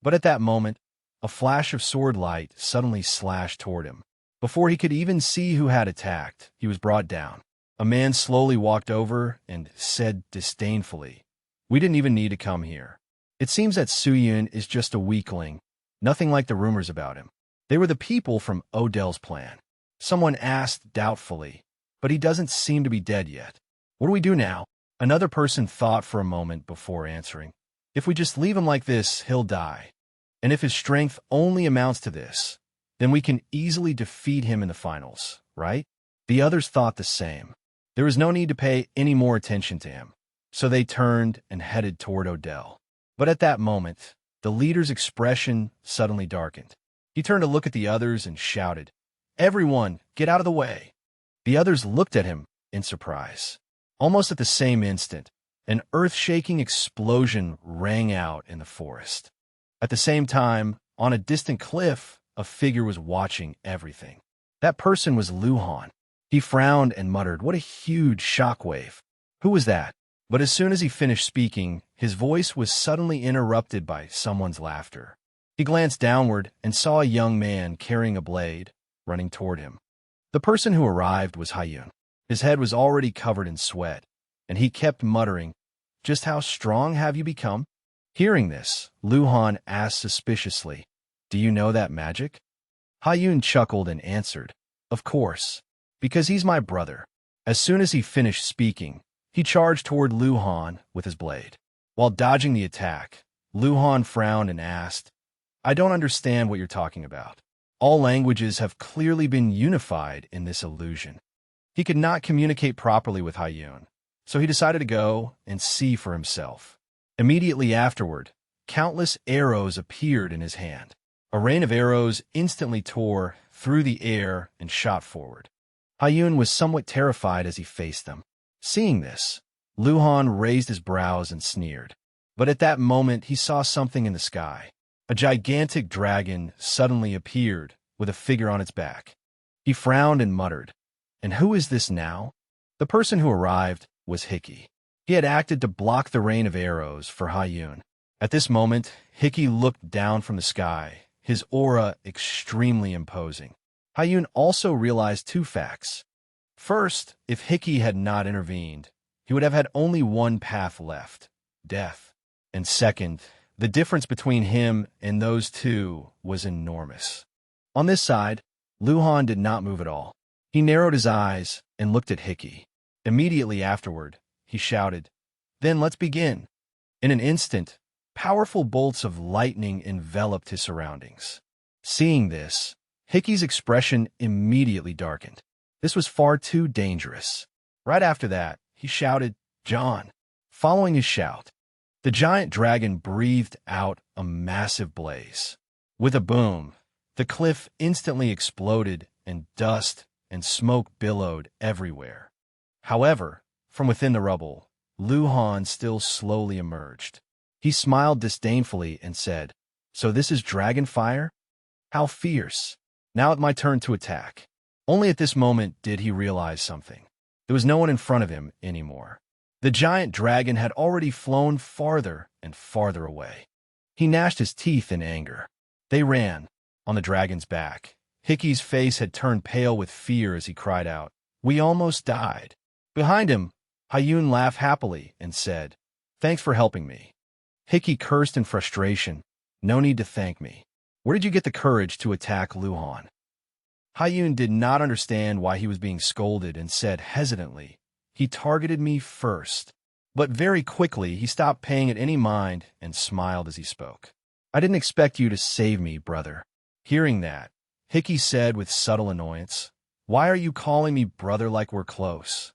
But at that moment, a flash of sword light suddenly slashed toward him. Before he could even see who had attacked, he was brought down. A man slowly walked over and said disdainfully, "We didn't even need to come here. It seems that Suyun is just a weakling, nothing like the rumors about him. They were the people from Odell's plan." Someone asked doubtfully, "But he doesn't seem to be dead yet. What do we do now?" Another person thought for a moment before answering. "If we just leave him like this, he'll die. And if his strength only amounts to this, then we can easily defeat him in the finals, right?" The others thought the same. There was no need to pay any more attention to him, so they turned and headed toward Odell. But at that moment, the leader's expression suddenly darkened. He turned to look at the others and shouted, "Everyone, get out of the way." The others looked at him in surprise. Almost at the same instant, an earth-shaking explosion rang out in the forest. At the same time, on a distant cliff, a figure was watching everything. That person was Luhan. He frowned and muttered, "What a huge shockwave. Who was that?" But as soon as he finished speaking, his voice was suddenly interrupted by someone's laughter. He glanced downward and saw a young man carrying a blade, running toward him. The person who arrived was Hayun. His head was already covered in sweat, and he kept muttering, "Just how strong have you become?" Hearing this, Luhan asked suspiciously, "Do you know that magic?" Hayun chuckled and answered, "Of course, because he's my brother." As soon as he finished speaking, he charged toward Luhan with his blade. While dodging the attack, Luhan frowned and asked, "I don't understand what you're talking about. All languages have clearly been unified in this illusion." He could not communicate properly with Hayun, so he decided to go and see for himself. Immediately afterward, countless arrows appeared in his hand. A rain of arrows instantly tore through the air and shot forward. Hayun was somewhat terrified as he faced them. Seeing this, Luhan raised his brows and sneered. But at that moment he saw something in the sky. A gigantic dragon suddenly appeared with a figure on its back. He frowned and muttered, "And who is this now?" The person who arrived was Hickey. He had acted to block the rain of arrows for Hyun. At this moment, Hickey looked down from the sky, his aura extremely imposing. Hyun also realized two facts. First, if Hickey had not intervened, he would have had only one path left: death. And second, the difference between him and those two was enormous. On this side, Luhan did not move at all. He narrowed his eyes and looked at Hickey. Immediately afterward, he shouted, "Then let's begin." In an instant, powerful bolts of lightning enveloped his surroundings. Seeing this, Hickey's expression immediately darkened. This was far too dangerous. Right after that, he shouted, "John." Following his shout, the giant dragon breathed out a massive blaze. With a boom, the cliff instantly exploded and dust and smoke billowed everywhere. However, from within the rubble, Luhan still slowly emerged. He smiled disdainfully and said, "So this is dragon fire? How fierce. Now it's my turn to attack." Only at this moment did he realize something. There was no one in front of him anymore. The giant dragon had already flown farther and farther away. He gnashed his teeth in anger. They ran. On the dragon's back, Hickey's face had turned pale with fear as he cried out, "We almost died." Behind him, Hyun laughed happily and said, "Thanks for helping me." Hickey cursed in frustration, "No need to thank me. Where did you get the courage to attack Luhan?" Hyun did not understand why he was being scolded and said hesitantly, "He targeted me first." But very quickly he stopped paying it any mind and smiled as he spoke. "I didn't expect you to save me, brother." Hearing that, Hickey said with subtle annoyance, "Why are you calling me brother like we're close?"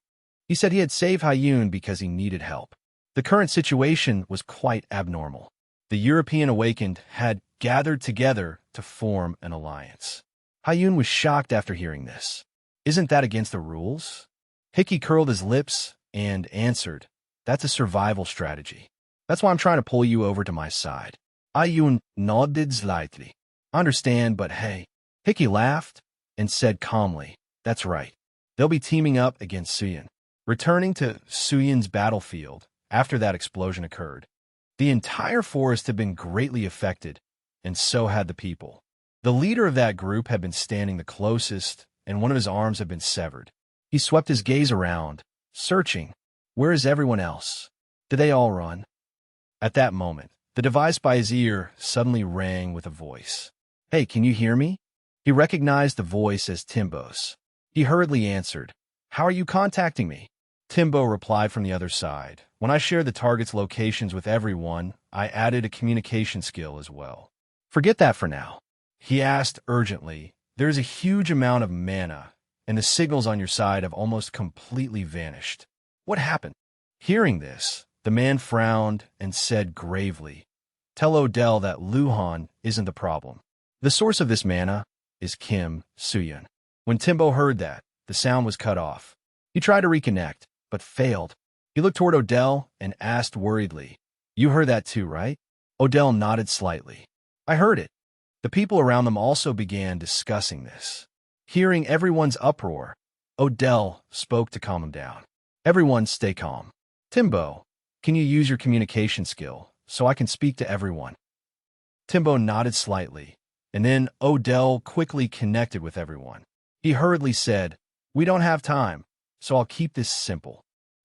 He said he had saved Hyun because he needed help. The current situation was quite abnormal. The European Awakened had gathered together to form an alliance. Hyun was shocked after hearing this. "Isn't that against the rules?" Hickey curled his lips and answered, "That's a survival strategy. That's why I'm trying to pull you over to my side." Hyun nodded slightly. "I understand, but hey." Hickey laughed and said calmly, "That's right. They'll be teaming up against Suyin." Returning to Suyin's battlefield, after that explosion occurred, the entire forest had been greatly affected, and so had the people. The leader of that group had been standing the closest, and one of his arms had been severed. He swept his gaze around, searching. Where is everyone else? Did they all run? At that moment, the device by his ear suddenly rang with a voice. "Hey, can you hear me?" He recognized the voice as Timbo's. He hurriedly answered, "How are you contacting me?" Timbo replied from the other side, "When I shared the target's locations with everyone, I added a communication skill as well." "Forget that for now." He asked urgently, "There is a huge amount of mana, and the signals on your side have almost completely vanished. What happened?" Hearing this, the man frowned and said gravely, "Tell Odell that Luhan isn't the problem. The source of this mana is Kim Suyin." When Timbo heard that, the sound was cut off. He tried to reconnect, but failed. He looked toward Odell and asked worriedly, "You heard that too, right?" Odell nodded slightly. "I heard it." The people around them also began discussing this. Hearing everyone's uproar, Odell spoke to calm them down. "Everyone stay calm. Timbo, can you use your communication skill so I can speak to everyone?" Timbo nodded slightly, and then Odell quickly connected with everyone. He hurriedly said, "We don't have time, so I'll keep this simple."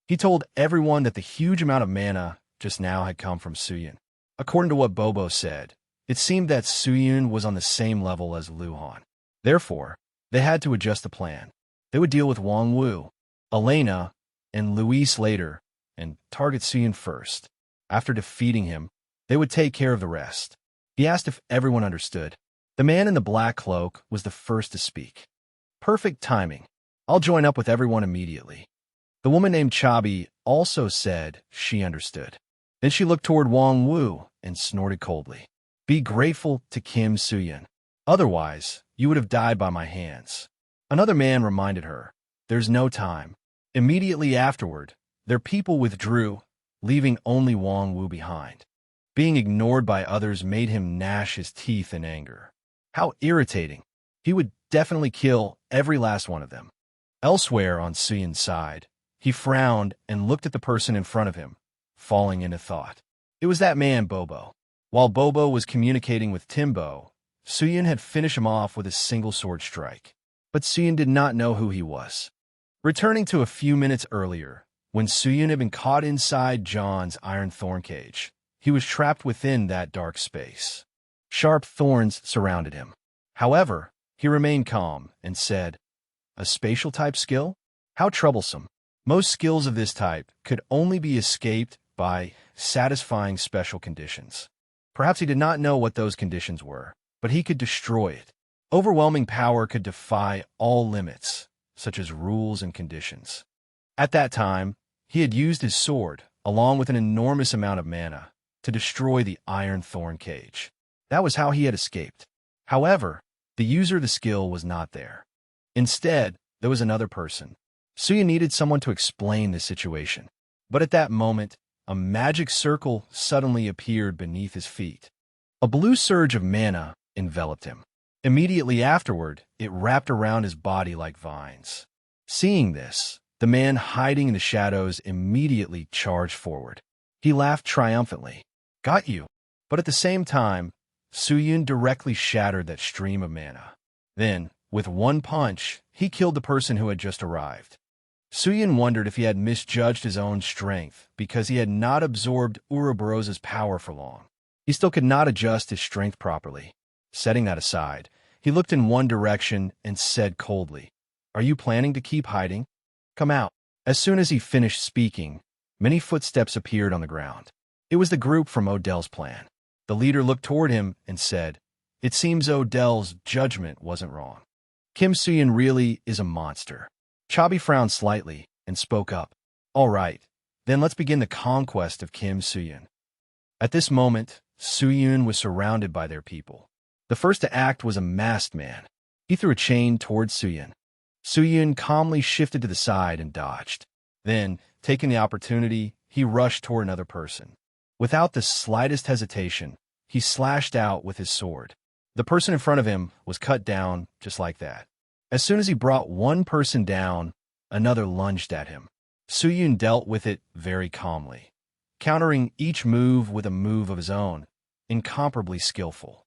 He told everyone that the huge amount of mana just now had come from Suyin. According to what Bobo said, it seemed that Suyin was on the same level as Luhan. Therefore, they had to adjust the plan. They would deal with Wang Wu, Elena, and Luis later, and target Suyin first. After defeating him, they would take care of the rest. He asked if everyone understood. The man in the black cloak was the first to speak. "Perfect timing. I'll join up with everyone immediately." The woman named Chabi also said she understood. Then she looked toward Wang Wu and snorted coldly. "Be grateful to Kim Suyin. Otherwise, you would have died by my hands." Another man reminded her, "There's no time." Immediately afterward, their people withdrew, leaving only Wang Wu behind. Being ignored by others made him gnash his teeth in anger. How irritating. He would definitely kill every last one of them. Elsewhere on Suyun's side, he frowned and looked at the person in front of him, falling into thought. It was that man, Bobo. While Bobo was communicating with Timbo, Suyun had finished him off with a single sword strike. But Suyun did not know who he was. Returning to a few minutes earlier, when Suyun had been caught inside John's iron thorn cage, he was trapped within that dark space. Sharp thorns surrounded him. However, he remained calm and said, "A spatial type skill? How troublesome. Most skills of this type could only be escaped by satisfying special conditions." Perhaps he did not know what those conditions were, but he could destroy it. Overwhelming power could defy all limits, such as rules and conditions. At that time, he had used his sword, along with an enormous amount of mana, to destroy the iron thorn cage. That was how he had escaped. However, the user of the skill was not there. Instead, there was another person. Suyun needed someone to explain the situation. But at that moment, a magic circle suddenly appeared beneath his feet. A blue surge of mana enveloped him. Immediately afterward, it wrapped around his body like vines. Seeing this, the man hiding in the shadows immediately charged forward. He laughed triumphantly. "Got you." But at the same time, Suyun directly shattered that stream of mana. Then, with one punch, he killed the person who had just arrived. Suyun wondered if he had misjudged his own strength because he had not absorbed Ouroboros's power for long. He still could not adjust his strength properly. Setting that aside, he looked in one direction and said coldly, "Are you planning to keep hiding? Come out." As soon as he finished speaking, many footsteps appeared on the ground. It was the group from Odell's plan. The leader looked toward him and said, "It seems Odell's judgment wasn't wrong. Kim Suyun really is a monster." Chabi frowned slightly and spoke up. "All right, then let's begin the conquest of Kim Suyun." At this moment, Suyun was surrounded by their people. The first to act was a masked man. He threw a chain towards Suyun. Suyun calmly shifted to the side and dodged. Then, taking the opportunity, he rushed toward another person. Without the slightest hesitation, he slashed out with his sword. The person in front of him was cut down just like that. As soon as he brought one person down, another lunged at him. Suyun dealt with it very calmly, countering each move with a move of his own, incomparably skillful.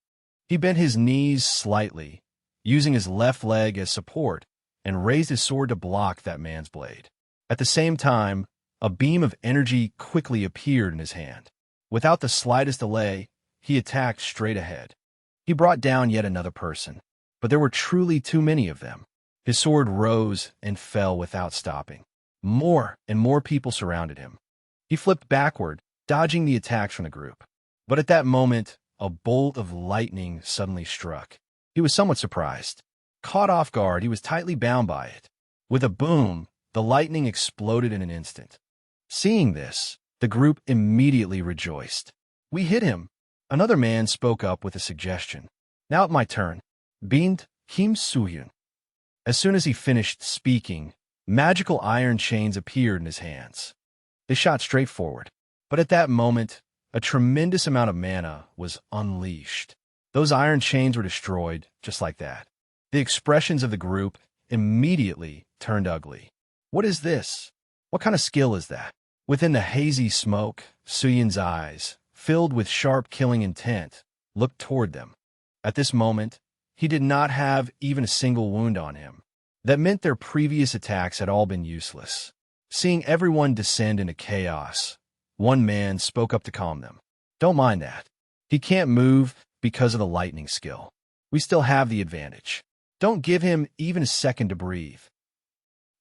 He bent his knees slightly, using his left leg as support, and raised his sword to block that man's blade. At the same time, a beam of energy quickly appeared in his hand. Without the slightest delay, he attacked straight ahead. He brought down yet another person, but there were truly too many of them. His sword rose and fell without stopping. More and more people surrounded him. He flipped backward, dodging the attacks from the group. But at that moment, a bolt of lightning suddenly struck. He was somewhat surprised. Caught off guard, he was tightly bound by it. With a boom, the lightning exploded in an instant. Seeing this, the group immediately rejoiced. "We hit him." Another man spoke up with a suggestion. "Now it's my turn. Bind Kim Suyun." As soon as he finished speaking, magical iron chains appeared in his hands. They shot straight forward. But at that moment, a tremendous amount of mana was unleashed. Those iron chains were destroyed just like that. The expressions of the group immediately turned ugly. "What is this? What kind of skill is that?" Within the hazy smoke, Suyun's eyes, filled with sharp killing intent, looked toward them. At this moment, he did not have even a single wound on him. That meant their previous attacks had all been useless. Seeing everyone descend into chaos, one man spoke up to calm them. "Don't mind that. He can't move because of the lightning skill. We still have the advantage. Don't give him even a second to breathe."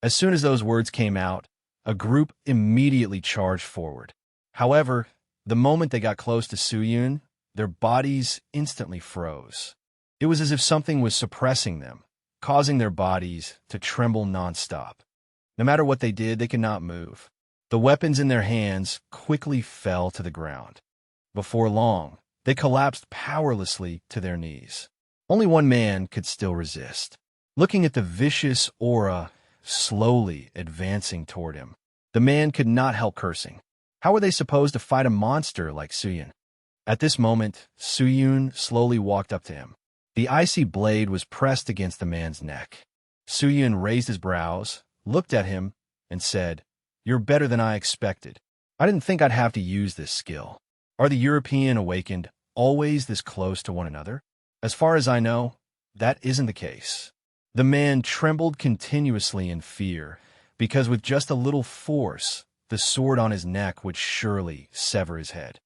As soon as those words came out, a group immediately charged forward. However, the moment they got close to Suyun, their bodies instantly froze. It was as if something was suppressing them, causing their bodies to tremble nonstop. No matter what they did, they could not move. The weapons in their hands quickly fell to the ground. Before long, they collapsed powerlessly to their knees. Only one man could still resist. Looking at the vicious aura slowly advancing toward him, the man could not help cursing. How were they supposed to fight a monster like Suyun? At this moment, Suyun slowly walked up to him. The icy blade was pressed against the man's neck. Suyun raised his brows, looked at him, and said, "You're better than I expected. I didn't think I'd have to use this skill. Are the European awakened always this close to one another? As far as I know, that isn't the case." The man trembled continuously in fear, because with just a little force, the sword on his neck would surely sever his head.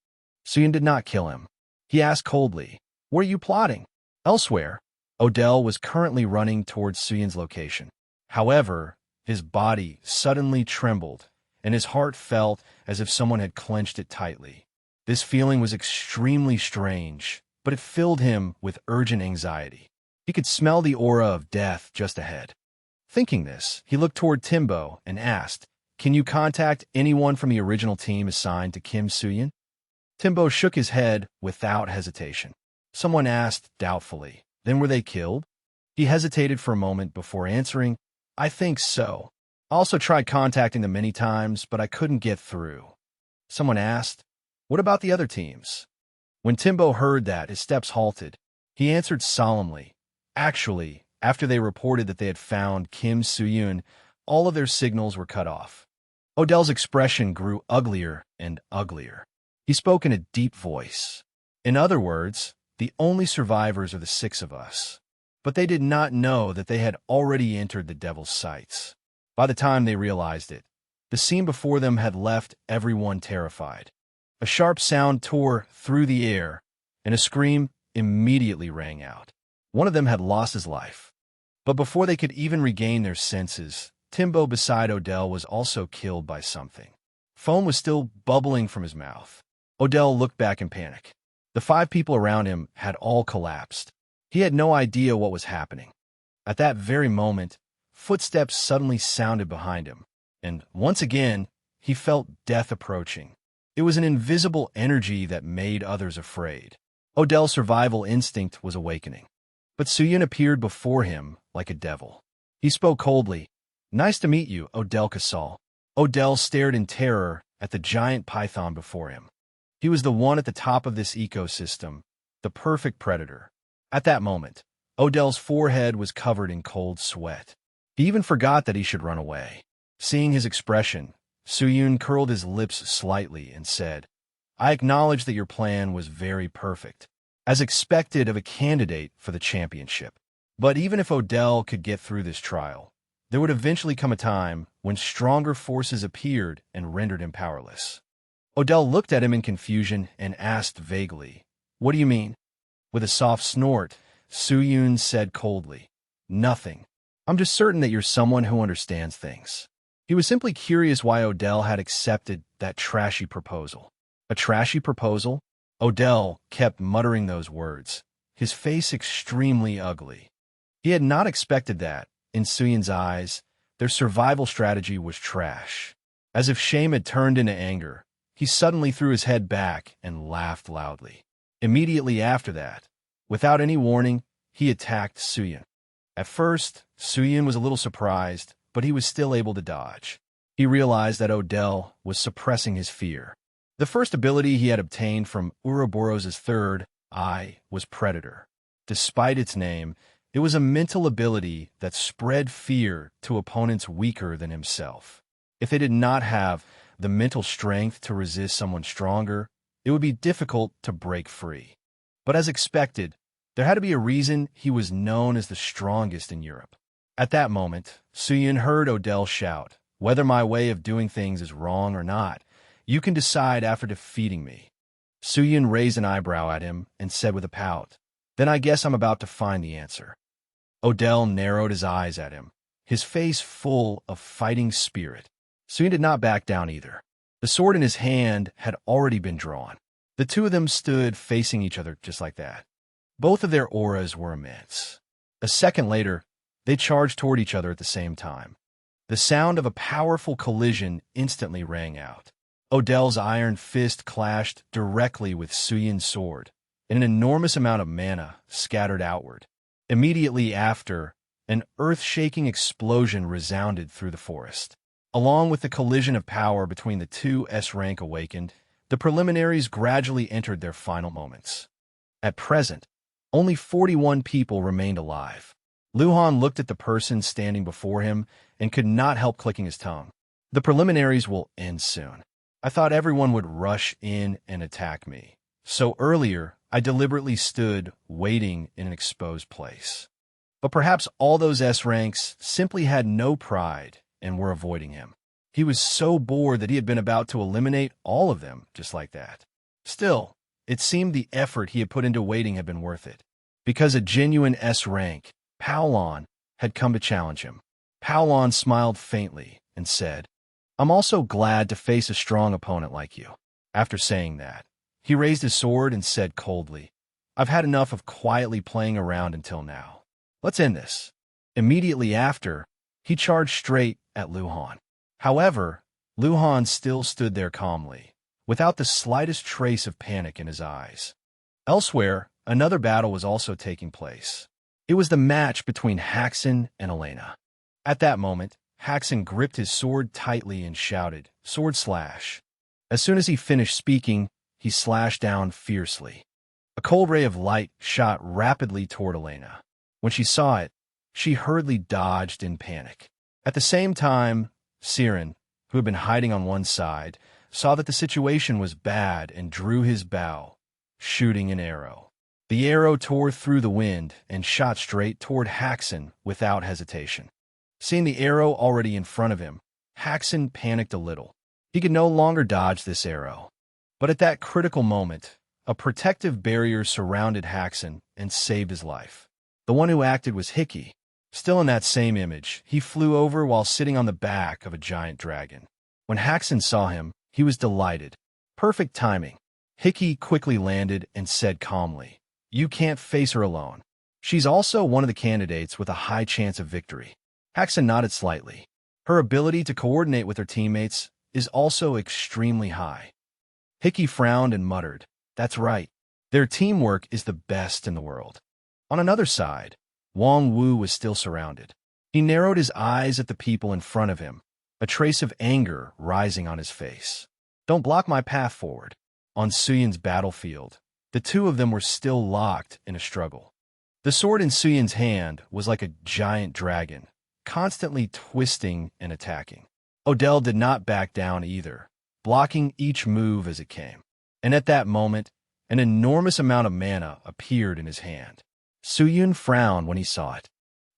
Suyun did not kill him. He asked coldly, "Where are you plotting?" "Elsewhere." Odell was currently running towards Suyun's location. However, his body suddenly trembled, and his heart felt as if someone had clenched it tightly. This feeling was extremely strange, but it filled him with urgent anxiety. He could smell the aura of death just ahead. Thinking this, he looked toward Timbo and asked, "Can you contact anyone from the original team assigned to Kim Suyun?" Timbo shook his head without hesitation. Someone asked doubtfully, "Then were they killed?" He hesitated for a moment before answering, "I think so. I also tried contacting them many times, but I couldn't get through." Someone asked, "What about the other teams?" When Timbo heard that, his steps halted. He answered solemnly, "Actually, after they reported that they had found Kim Suyun, all of their signals were cut off." Odell's expression grew uglier and uglier. He spoke in a deep voice. "In other words, the only survivors are the 6 of us." But they did not know that they had already entered the devil's sights. By the time they realized it, the scene before them had left everyone terrified. A sharp sound tore through the air, and a scream immediately rang out. One of them had lost his life. But before they could even regain their senses, Timbo beside Odell was also killed by something. Foam was still bubbling from his mouth. Odell looked back in panic. The 5 people around him had all collapsed. He had no idea what was happening. At that very moment, footsteps suddenly sounded behind him, and once again, he felt death approaching. It was an invisible energy that made others afraid. Odell's survival instinct was awakening. But Suyun appeared before him like a devil. He spoke coldly, "Nice to meet you, Odell Casal." Odell stared in terror at the giant python before him. He was the one at the top of this ecosystem, the perfect predator. At that moment, Odell's forehead was covered in cold sweat. He even forgot that he should run away. Seeing his expression, Suyun curled his lips slightly and said, "I acknowledge that your plan was very perfect, as expected of a candidate for the championship. But even if Odell could get through this trial, there would eventually come a time when stronger forces appeared and rendered him powerless." Odell looked at him in confusion and asked vaguely, "What do you mean?" With a soft snort, Suyun said coldly, "Nothing. I'm just certain that you're someone who understands things." He was simply curious why Odell had accepted that trashy proposal. A trashy proposal? Odell kept muttering those words, his face extremely ugly. He had not expected that, in Suyun's eyes, their survival strategy was trash. As if shame had turned into anger, he suddenly threw his head back and laughed loudly. Immediately after that, without any warning, he attacked Suyun. At first, Suyun was a little surprised, but he was still able to dodge. He realized that Odell was suppressing his fear. The first ability he had obtained from Ouroboros' third eye was Predator. Despite its name, it was a mental ability that spread fear to opponents weaker than himself. If they did not have the mental strength to resist someone stronger, it would be difficult to break free. But as expected, there had to be a reason he was known as the strongest in Europe. At that moment, Suyun heard Odell shout, "Whether my way of doing things is wrong or not, you can decide after defeating me." Suyun raised an eyebrow at him and said with a pout, "Then I guess I'm about to find the answer." Odell narrowed his eyes at him, his face full of fighting spirit. Suyun did not back down either. The sword in his hand had already been drawn. The two of them stood facing each other just like that. Both of their auras were immense. A second later, they charged toward each other at the same time. The sound of a powerful collision instantly rang out. Odell's iron fist clashed directly with Suyun's sword, and an enormous amount of mana scattered outward. Immediately after, an earth-shaking explosion resounded through the forest. Along with the collision of power between the two S-rank awakened, The preliminaries gradually entered their final moments. At present, only 41 people remained alive. Luhan looked at the person standing before him and could not help clicking his tongue. The preliminaries will end soon. I thought everyone would rush in and attack me. So earlier, I deliberately stood waiting in an exposed place. But perhaps all those S-ranks simply had no pride and were avoiding him. He was so bored that he had been about to eliminate all of them just like that. Still, it seemed the effort he had put into waiting had been worth it. Because a genuine S-rank, Paolon, had come to challenge him. Paolon smiled faintly and said, "I'm also glad to face a strong opponent like you." After saying that, he raised his sword and said coldly, "I've had enough of quietly playing around until now. Let's end this." Immediately after, he charged straight at Luhan. However, Luhan still stood there calmly, without the slightest trace of panic in his eyes. Elsewhere, another battle was also taking place. It was the match between Haxon and Elena. At that moment, Haxon gripped his sword tightly and shouted, "Sword slash." As soon as he finished speaking, he slashed down fiercely. A cold ray of light shot rapidly toward Elena. When she saw it, she hurriedly dodged in panic. At the same time, Siren, who had been hiding on one side, saw that the situation was bad and drew his bow, shooting an arrow. The arrow tore through the wind and shot straight toward Haxon without hesitation. Seeing the arrow already in front of him, Haxon panicked a little. He could no longer dodge this arrow. But at that critical moment, a protective barrier surrounded Haxon and saved his life. The one who acted was Hickey. Still in that same image, he flew over while sitting on the back of a giant dragon. When Haxon saw him, he was delighted. Perfect timing. Hickey quickly landed and said calmly, "You can't face her alone. She's also one of the candidates with a high chance of victory." Haxon nodded slightly. Her ability to coordinate with her teammates is also extremely high. Hickey frowned and muttered, "That's right. Their teamwork is the best in the world." On another side, Wang Wu was still surrounded. He narrowed his eyes at the people in front of him, a trace of anger rising on his face. "Don't block my path forward." On Suyin's battlefield, the two of them were still locked in a struggle. The sword in Suyin's hand was like a giant dragon, constantly twisting and attacking. Odell did not back down either, blocking each move as it came. And at that moment, an enormous amount of mana appeared in his hand. Suyin frowned when he saw it.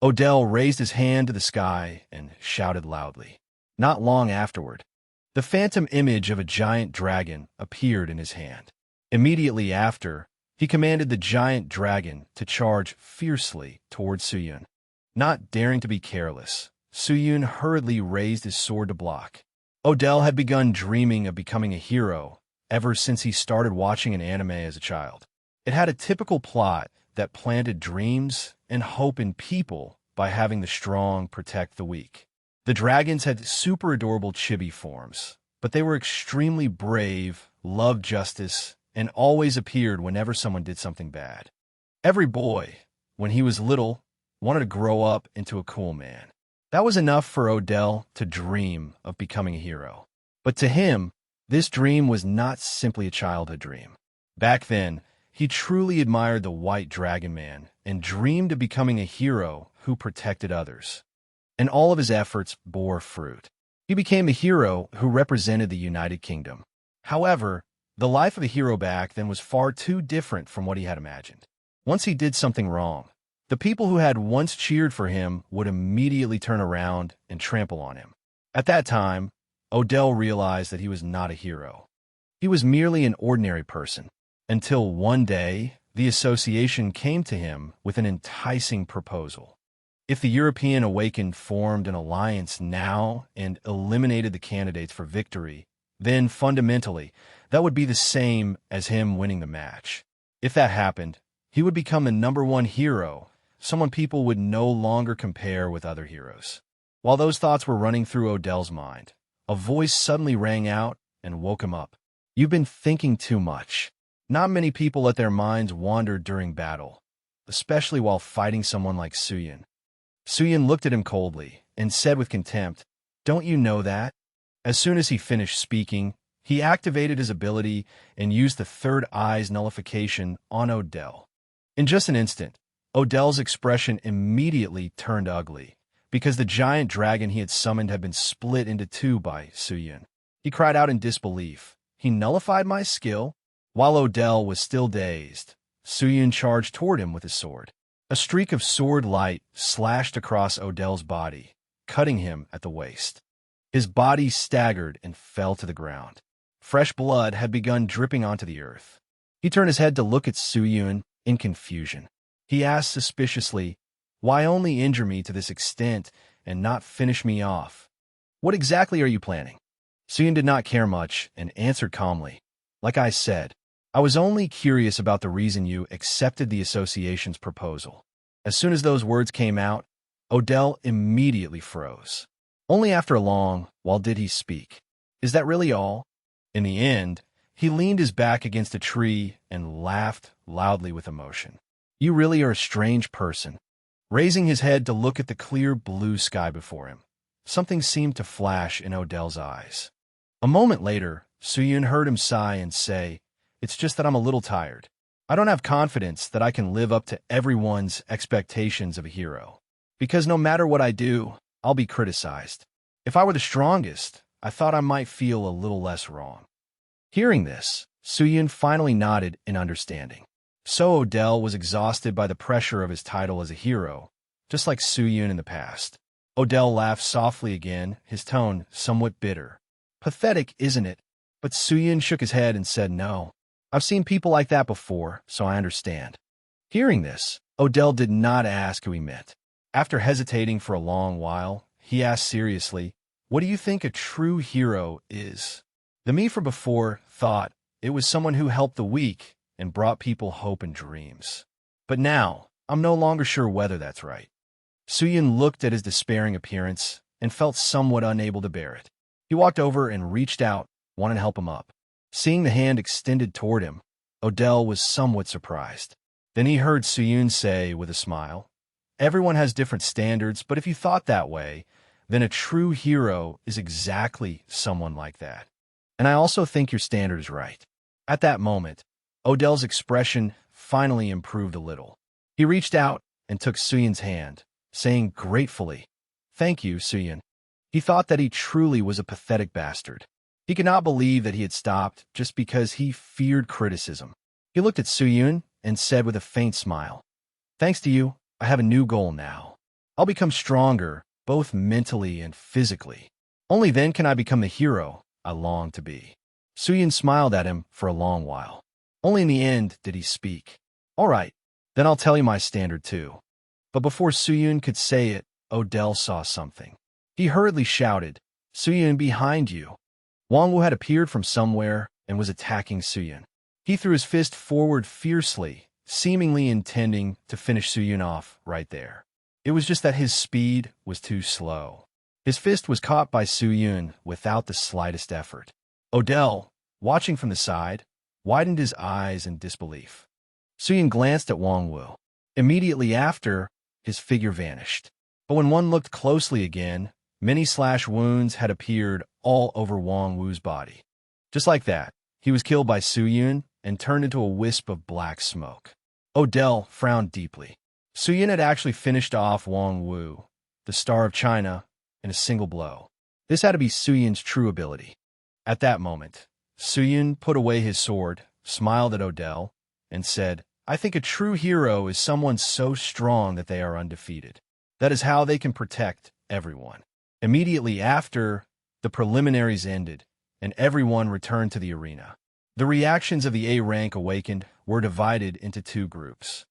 Odell raised his hand to the sky and shouted loudly. Not long afterward, the phantom image of a giant dragon appeared in his hand. Immediately after, he commanded the giant dragon to charge fiercely toward Suyun. Not daring to be careless, Suyun hurriedly raised his sword to block. Odell had begun dreaming of becoming a hero ever since he started watching an anime as a child. It had a typical plot that planted dreams and hope in people by having the strong protect the weak. The dragons had super adorable chibi forms, but they were extremely brave, loved justice, and always appeared whenever someone did something bad. Every boy, when he was little, wanted to grow up into a cool man. That was enough for Odell to dream of becoming a hero. But to him, this dream was not simply a childhood dream. Back then, he truly admired the White Dragon Man and dreamed of becoming a hero who protected others. And all of his efforts bore fruit. He became a hero who represented the United Kingdom. However, the life of a hero back then was far too different from what he had imagined. Once he did something wrong, the people who had once cheered for him would immediately turn around and trample on him. At that time, Odell realized that he was not a hero. He was merely an ordinary person. Until one day, the association came to him with an enticing proposal. If the European Awakened formed an alliance now and eliminated the candidates for victory, then fundamentally, that would be the same as him winning the match. If that happened, he would become the #1 hero, someone people would no longer compare with other heroes. While those thoughts were running through Odell's mind, a voice suddenly rang out and woke him up. "You've been thinking too much." Not many people let their minds wander during battle, especially while fighting someone like Suyin. Suyin looked at him coldly and said with contempt, "Don't you know that?" As soon as he finished speaking, He activated his ability and used the third eye's nullification on Odell. In just an instant, Odell's expression immediately turned ugly, because the giant dragon he had summoned had been split into two by Suyun. He cried out in disbelief. He nullified my skill? While Odell was still dazed, Suyun charged toward him with his sword. A streak of sword light slashed across Odell's body, cutting him at the waist. His body staggered and fell to the ground. Fresh blood had begun dripping onto the earth. He turned his head to look at Suyun in confusion. He asked suspiciously, "Why only injure me to this extent and not finish me off? What exactly are you planning?" Suyun did not care much and answered calmly, "Like I said, I was only curious about the reason you accepted the association's proposal." As soon as those words came out, Odell immediately froze. Only after a long while did he speak. "Is that really all?" In the end, he leaned his back against a tree and laughed loudly with emotion. "You really are a strange person." Raising his head to look at the clear blue sky before him, something seemed to flash in Odell's eyes. A moment later, Suyun heard him sigh and say, "It's just that I'm a little tired. I don't have confidence that I can live up to everyone's expectations of a hero. Because no matter what I do, I'll be criticized. If I were the strongest, I thought I might feel a little less wrong." Hearing this, Suyun finally nodded in understanding. So Odell was exhausted by the pressure of his title as a hero, just like Suyun in the past. Odell laughed softly again, his tone somewhat bitter. "Pathetic, isn't it?" But Suyun shook his head and said, "No. I've seen people like that before, so I understand." Hearing this, Odell did not ask who he met. After hesitating for a long while, he asked seriously, "What do you think a true hero is?" The me from before thought it was someone who helped the weak and brought people hope and dreams. But now, I'm no longer sure whether that's right. Suyun looked at his despairing appearance and felt somewhat unable to bear it. He walked over and reached out, wanting to help him up. Seeing the hand extended toward him, Odell was somewhat surprised. Then he heard Suyun say with a smile, "Everyone has different standards, but if you thought that way, then a true hero is exactly someone like that. And I also think your standard is right." At that moment, Odell's expression finally improved a little. He reached out and took Suyun's hand, saying gratefully, "Thank you, Suyun." He thought that he truly was a pathetic bastard. He could not believe that he had stopped just because he feared criticism. He looked at Suyun and said with a faint smile, "Thanks to you, I have a new goal now. I'll become stronger, both mentally and physically. Only then can I become the hero I long to be." Suyun smiled at him for a long while. Only in the end did he speak. "All right, then I'll tell you my standard too." But before Suyun could say it, Odell saw something. He hurriedly shouted, "Suyun, behind you!" Wang Wu had appeared from somewhere and was attacking Suyun. He threw his fist forward fiercely, seemingly intending to finish Suyun off right there. It was just that his speed was too slow. His fist was caught by Suyun without the slightest effort. Odell, watching from the side, widened his eyes in disbelief. Suyun glanced at Wang Wu. Immediately after, his figure vanished. But when one looked closely again, many slash wounds had appeared all over Wang Wu's body. Just like that, he was killed by Suyun and turned into a wisp of black smoke. Odell frowned deeply. Suyun had actually finished off Wang Wu, the Star of China, in a single blow. This had to be Suyun's true ability. At that moment, Suyun put away his sword, smiled at Odell, and said, "I think a true hero is someone so strong that they are undefeated. That is how they can protect everyone." Immediately after, the preliminaries ended, and everyone returned to the arena. The reactions of the A rank awakened were divided into two groups.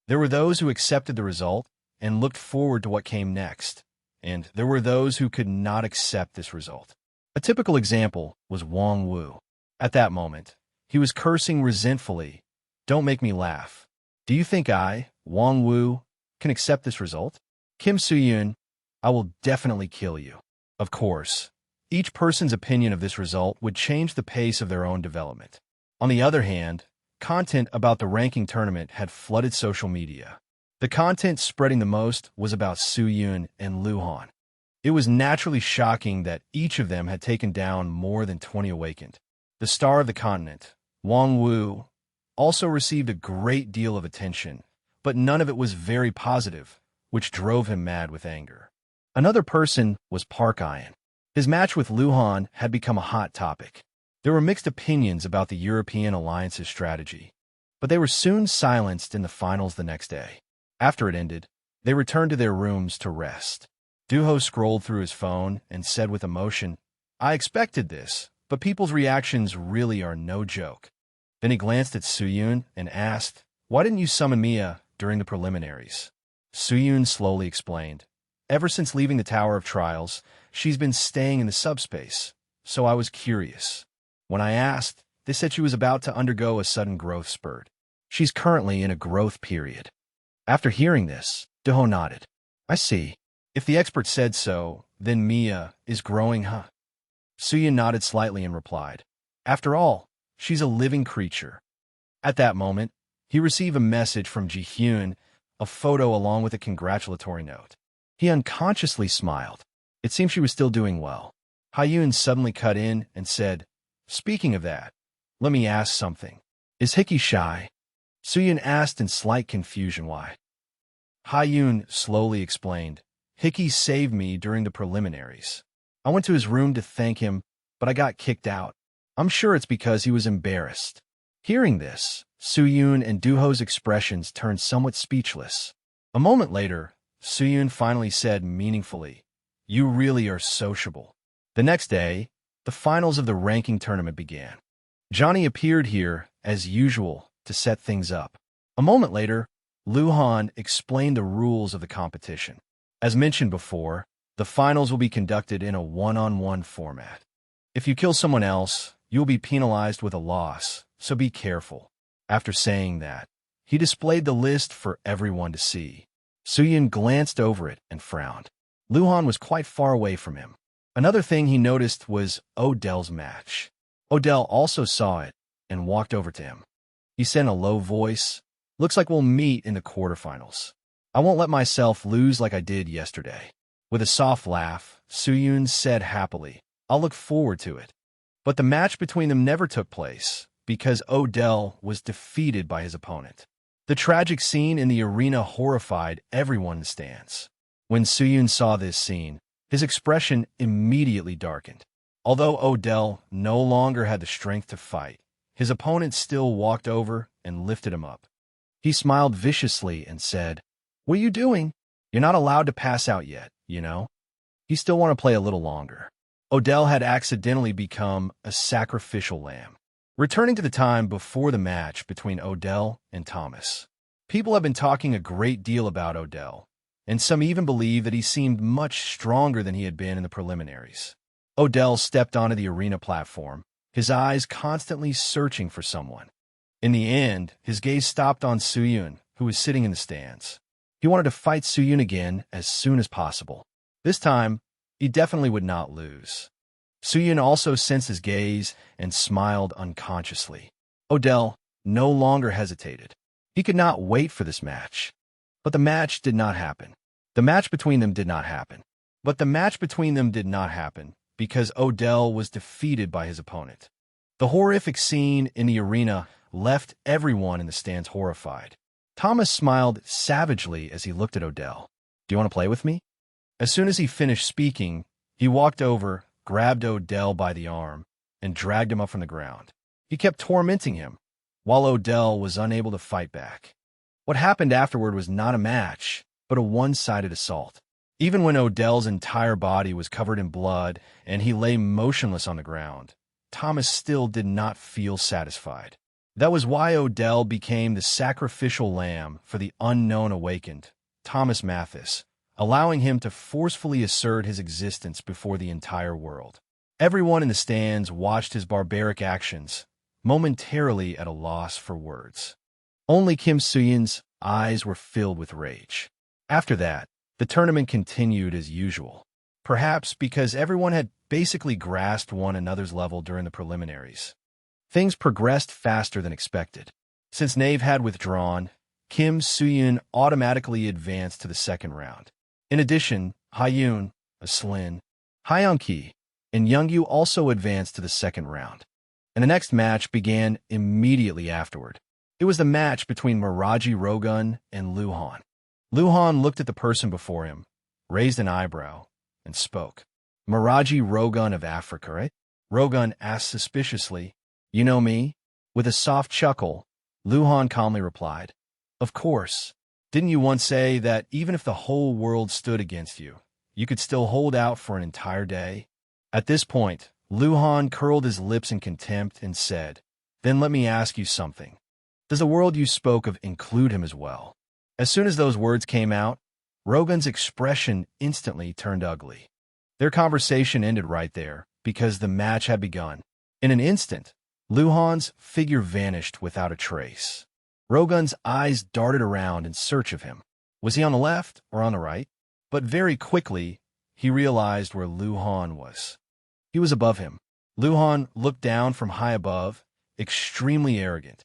There were those who accepted the result and looked forward to what came next, and there were those who could not accept this result. A typical example was Wang Wu. At that moment, he was cursing resentfully, "Don't make me laugh. Do you think I, Wang Wu, can accept this result? Kim Suyun, I will definitely kill you." Of course, each person's opinion of this result would change the pace of their own development. On the other hand, content about the ranking tournament had flooded social media. The content spreading the most was about Suyun and Luhan. It was naturally shocking that each of them had taken down more than 20 awakened. The star of the continent, Wang Wu, also received a great deal of attention, but none of it was very positive, which drove him mad with anger. Another person was Park Ian. His match with Luhan had become a hot topic. There were mixed opinions about the European alliance's strategy, but they were soon silenced in the finals the next day. After it ended, they returned to their rooms to rest. Duho scrolled through his phone and said with emotion, "I expected this, but people's reactions really are no joke." Then he glanced at Suyun and asked, "Why didn't you summon Mia during the preliminaries?" Suyun slowly explained, "Ever since leaving the Tower of Trials, she's been staying in the subspace, so I was curious. When I asked, they said she was about to undergo a sudden growth spurt. She's currently in a growth period." After hearing this, Duho nodded. "I see. If the expert said so, then Mia is growing, huh?" Suyun nodded slightly and replied, "After all, she's a living creature." At that moment, he received a message from Ji-hyun, a photo along with a congratulatory note. He unconsciously smiled. It seemed she was still doing well. Hyun suddenly cut in and said, "Speaking of that, let me ask something. Is Hickey shy?" Suyun asked in slight confusion why. Hyun slowly explained, "Hickey saved me during the preliminaries. I went to his room to thank him, but I got kicked out. I'm sure it's because he was embarrassed." Hearing this, Suyun and Duho's expressions turned somewhat speechless. A moment later, Suyun finally said meaningfully, "You really are sociable." The next day, the finals of the ranking tournament began. Johnny appeared here, as usual, to set things up. A moment later, Luhan explained the rules of the competition. As mentioned before, the finals will be conducted in a one-on-one format. If you kill someone else, you'll be penalized with a loss, so be careful. After saying that, he displayed the list for everyone to see. Suyun glanced over it and frowned. Luhan was quite far away from him. Another thing he noticed was Odell's match. Odell also saw it and walked over to him. He said in a low voice, "Looks like we'll meet in the quarterfinals. I won't let myself lose like I did yesterday." With a soft laugh, Suyun said happily, "I'll look forward to it." But the match between them never took place because Odell was defeated by his opponent. The tragic scene in the arena horrified everyone in the stands. When Suyun saw this scene, his expression immediately darkened. Although Odell no longer had the strength to fight, his opponent still walked over and lifted him up. He smiled viciously and said, "What are you doing? You're not allowed to pass out yet, you know?" He still wanted to play a little longer. Odell had accidentally become a sacrificial lamb. Returning to the time before the match between Odell and Thomas. People have been talking a great deal about Odell, and some even believe that he seemed much stronger than he had been in the preliminaries. Odell stepped onto the arena platform, his eyes constantly searching for someone. In the end, his gaze stopped on Suyun, who was sitting in the stands. He wanted to fight Suyun again as soon as possible. This time, he definitely would not lose. Suyun also sensed his gaze and smiled unconsciously. Odell no longer hesitated. He could not wait for this match. But the match did not happen. The match between them did not happen. Because Odell was defeated by his opponent. The horrific scene in the arena left everyone in the stands horrified. Thomas smiled savagely as he looked at Odell. "Do you want to play with me?" As soon as he finished speaking, he walked over, grabbed Odell by the arm, and dragged him up from the ground. He kept tormenting him, while Odell was unable to fight back. What happened afterward was not a match, but a one-sided assault. Even when Odell's entire body was covered in blood and he lay motionless on the ground, Thomas still did not feel satisfied. That was why Odell became the sacrificial lamb for the unknown awakened, Thomas Mathis, allowing him to forcefully assert his existence before the entire world. Everyone in the stands watched his barbaric actions, momentarily at a loss for words. Only Kim Suyun's eyes were filled with rage. After that, the tournament continued as usual. Perhaps because everyone had basically grasped one another's level during the preliminaries. Things progressed faster than expected. Since Nave had withdrawn, Kim Suyun automatically advanced to the second round. In addition, Hyun, Aslin, Hyunki, and Youngyu also advanced to the second round. and the next match began immediately afterward. It was the match between Miraji Rogun and Luhan. Luhan looked at the person before him, raised an eyebrow, and spoke. Miraji Rogun of Africa, right? Rogun asked suspiciously. You know me? With a soft chuckle, Luhan calmly replied, Of course. Didn't you once say that even if the whole world stood against you, you could still hold out for an entire day? At this point, Luhan curled his lips in contempt and said, Then let me ask you something. Does the world you spoke of include him as well? As soon as those words came out, Rogan's expression instantly turned ugly. Their conversation ended right there because the match had begun. In an instant, Luhan's figure vanished without a trace. Rogan's eyes darted around in search of him. Was he on the left or on the right? But very quickly, he realized where Luhan was. He was above him. Luhan looked down from high above, extremely arrogant.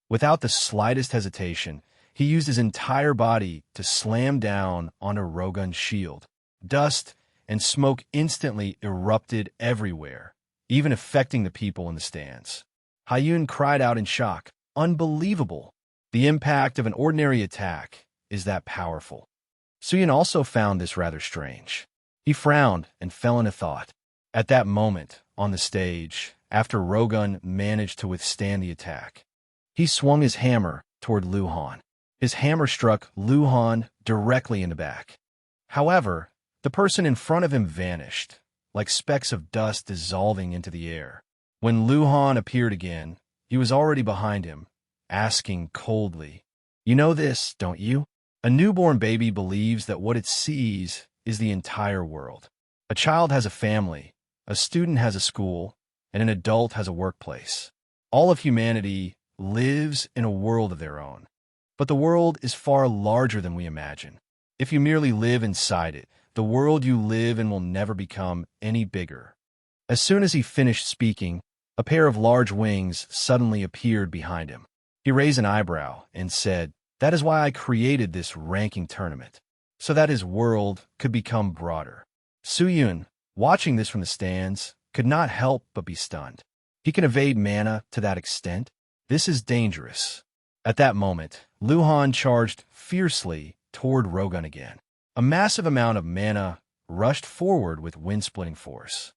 Without the slightest hesitation, he used his entire body to slam down onto Rogun's shield. Dust and smoke instantly erupted everywhere, even affecting the people in the stands. Hayun cried out in shock, Unbelievable! The impact of an ordinary attack is that powerful. Suyun also found this rather strange. He frowned and fell into thought. At that moment, on the stage, after Rogun managed to withstand the attack, he swung his hammer toward Luhan. His hammer struck Luhan directly in the back. However, the person in front of him vanished, like specks of dust dissolving into the air. When Luhan appeared again, he was already behind him, asking coldly, You know this, don't you? A newborn baby believes that what it sees is the entire world. A child has a family, a student has a school, and an adult has a workplace. All of humanity lives in a world of their own. But the world is far larger than we imagine. If you merely live inside it, the world you live in will never become any bigger. As soon as he finished speaking, a pair of large wings suddenly appeared behind him. He raised an eyebrow and said, That is why I created this ranking tournament, so that his world could become broader. Suyun, watching this from the stands, could not help but be stunned. He can evade mana to that extent? This is dangerous. At that moment, Luhan charged fiercely toward Rogun again. A massive amount of mana rushed forward with wind-splitting force.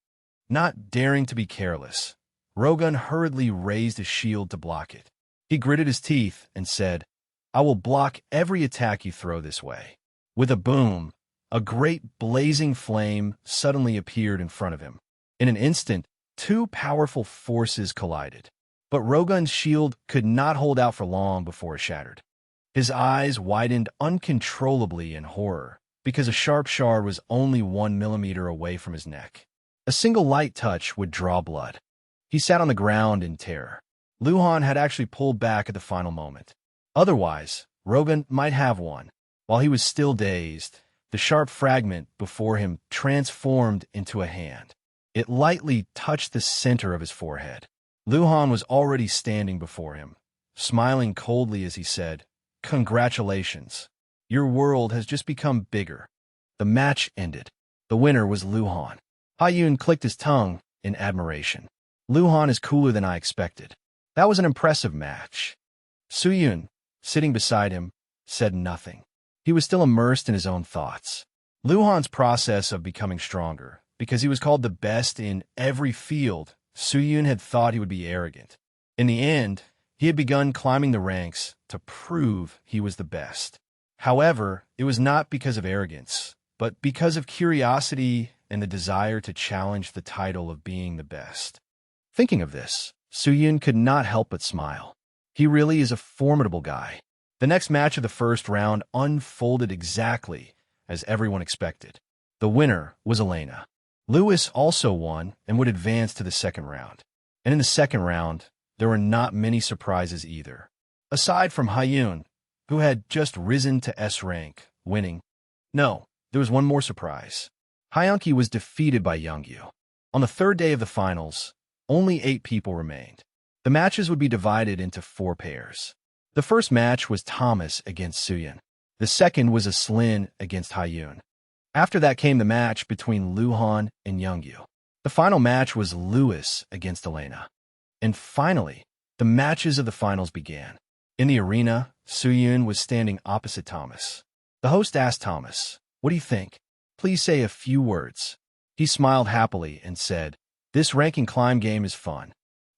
Not daring to be careless, Rogun hurriedly raised his shield to block it. He gritted his teeth and said, I will block every attack you throw this way. With a boom, a great blazing flame suddenly appeared in front of him. In an instant, two powerful forces collided. But Rogun's shield could not hold out for long before it shattered. His eyes widened uncontrollably in horror, because a sharp shard was only 1 millimeter away from his neck. A single light touch would draw blood. He sat on the ground in terror. Luhan had actually pulled back at the final moment. Otherwise, Rogun might have won. While he was still dazed, the sharp fragment before him transformed into a hand. It lightly touched the center of his forehead. Luhan was already standing before him, smiling coldly as he said, Congratulations. Your world has just become bigger. The match ended. The winner was Luhan. Hayun clicked his tongue in admiration. Luhan is cooler than I expected. That was an impressive match. Suyun, sitting beside him, said nothing. He was still immersed in his own thoughts. Luhan's process of becoming stronger, because he was called the best in every field, Suyun had thought he would be arrogant. In the end, he had begun climbing the ranks to prove he was the best. However, it was not because of arrogance, but because of curiosity and the desire to challenge the title of being the best. Thinking of this, Suyun could not help but smile. He really is a formidable guy. The next match of the first round unfolded exactly as everyone expected. The winner was Elena. Lewis also won and would advance to the second round. And in the second round, there were not many surprises either. Aside from Hayun, who had just risen to S rank, winning. No, there was one more surprise. Hyunki was defeated by Youngyu. On the third day of the finals, only 8 people remained. The matches would be divided into 4 pairs. The first match was Thomas against Suyun. The second was Aslin against Hayun. After that came the match between Luhan and Youngyu. The final match was Lewis against Elena. And finally, the matches of the finals began. In the arena, Soo-yoon was standing opposite Thomas. The host asked Thomas, "What do you think? Please say a few words." He smiled happily and said, "This rank and climb game is fun."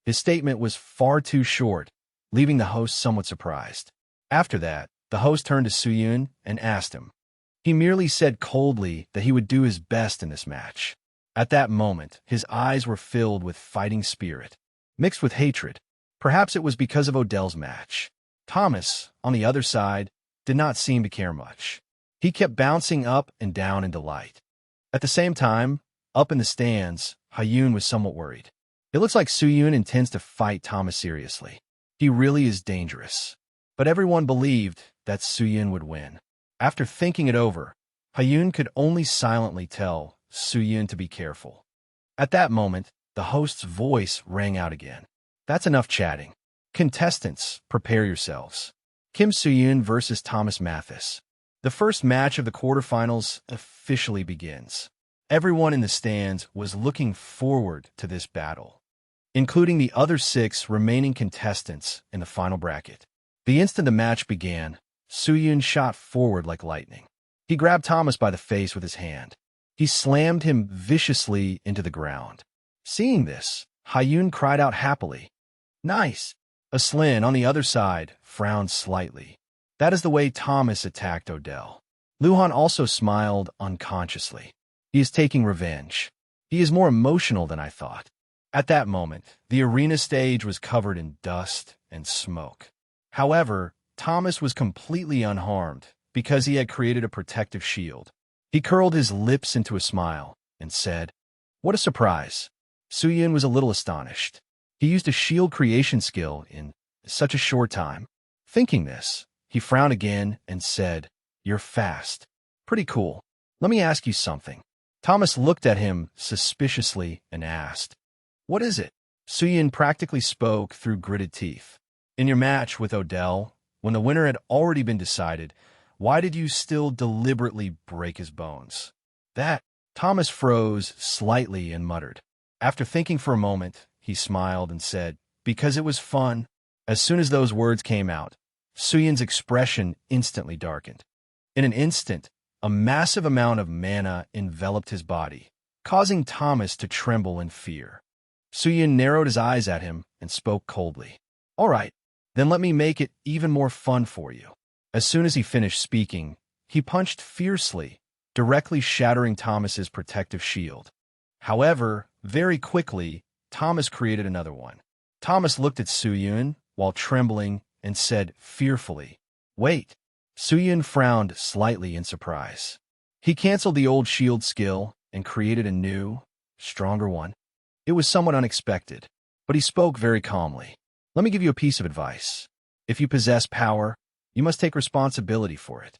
His statement was far too short, leaving the host somewhat surprised. After that, the host turned to Soo-yoon and asked him. He merely said coldly that he would do his best in this match. At that moment, his eyes were filled with fighting spirit, mixed with hatred. Perhaps it was because of Odell's match. Thomas, on the other side, did not seem to care much. He kept bouncing up and down in delight. At the same time, up in the stands, Hyun was somewhat worried. It looks like Soo-yoon intends to fight Thomas seriously. He really is dangerous. But everyone believed that Soo-yoon would win. After thinking it over, Hyun could only silently tell Soo-yoon to be careful. At that moment, the host's voice rang out again. "That's enough chatting. Contestants, prepare yourselves. Kim Soo-yoon versus Thomas Mathis. The first match of the quarterfinals officially begins." Everyone in the stands was looking forward to this battle, including the other 6 remaining contestants in the final bracket. The instant the match began, Soo-yoon shot forward like lightning. He grabbed Thomas by the face with his hand. He slammed him viciously into the ground. Seeing this, Hyun cried out happily, "Nice!" Aslin, on the other side, frowned slightly. That is the way Thomas attacked Odell. Luhan also smiled unconsciously. He is taking revenge. He is more emotional than I thought. At that moment, the arena stage was covered in dust and smoke. However, Thomas was completely unharmed because he had created a protective shield. He curled his lips into a smile and said, "What a surprise." Soo-yoon was a little astonished. He used a shield creation skill in such a short time. Thinking this, he frowned again and said, "You're fast. Pretty cool. Let me ask you something." Thomas looked at him suspiciously and asked, "What is it?" Soo-yoon practically spoke through gritted teeth. "In your match with Odell, when the winner had already been decided, why did you still deliberately break his bones?" That, Thomas froze slightly and muttered. After thinking for a moment, he smiled and said, "Because it was fun." As soon as those words came out, Soo-yoon's expression instantly darkened. In an instant, a massive amount of mana enveloped his body, causing Thomas to tremble in fear. Soo-yoon narrowed his eyes at him and spoke coldly. "All right, then let me make it even more fun for you." As soon as he finished speaking, he punched fiercely, directly shattering Thomas's protective shield. However, very quickly, Thomas created another one. Thomas looked at Soo-yoon while trembling and said fearfully, "Wait." Soo-yoon frowned slightly in surprise. He canceled the old shield skill and created a new, stronger one. It was somewhat unexpected, but he spoke very calmly. "Let me give you a piece of advice. If you possess power, you must take responsibility for it.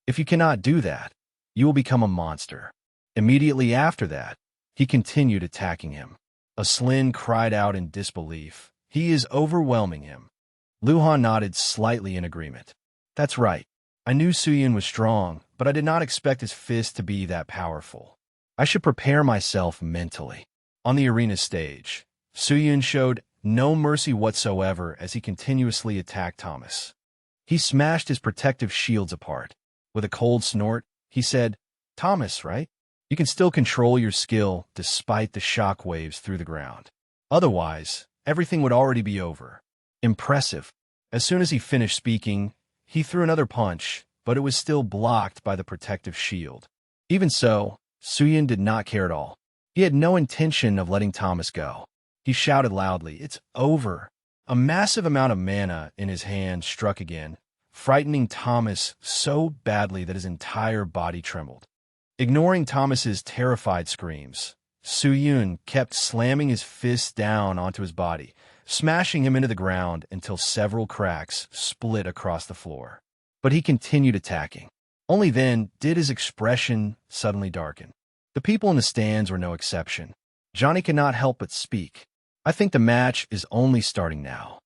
If you cannot do that, you will become a monster." Immediately after that, he continued attacking him. Aslin cried out in disbelief. "He is overwhelming him." Luhan nodded slightly in agreement. "That's right. I knew Soo-yoon was strong, but I did not expect his fist to be that powerful. I should prepare myself mentally." On the arena stage, Soo-yoon showed no mercy whatsoever as he continuously attacked Thomas. He smashed his protective shields apart. With a cold snort, he said, "Thomas, right? You can still control your skill despite the shock waves through the ground. Otherwise, everything would already be over." Impressive. As soon as he finished speaking, he threw another punch, but it was still blocked by the protective shield. Even so, Soo-yoon did not care at all. He had no intention of letting Thomas go. He shouted loudly, "It's over." A massive amount of mana in his hand struck again, frightening Thomas so badly that his entire body trembled. Ignoring Thomas's terrified screams, Soo-yoon kept slamming his fists down onto his body, smashing him into the ground until several cracks split across the floor. But he continued attacking. Only then did his expression suddenly darken. The people in the stands were no exception. Johnny could not help but speak. "I think the match is only starting now.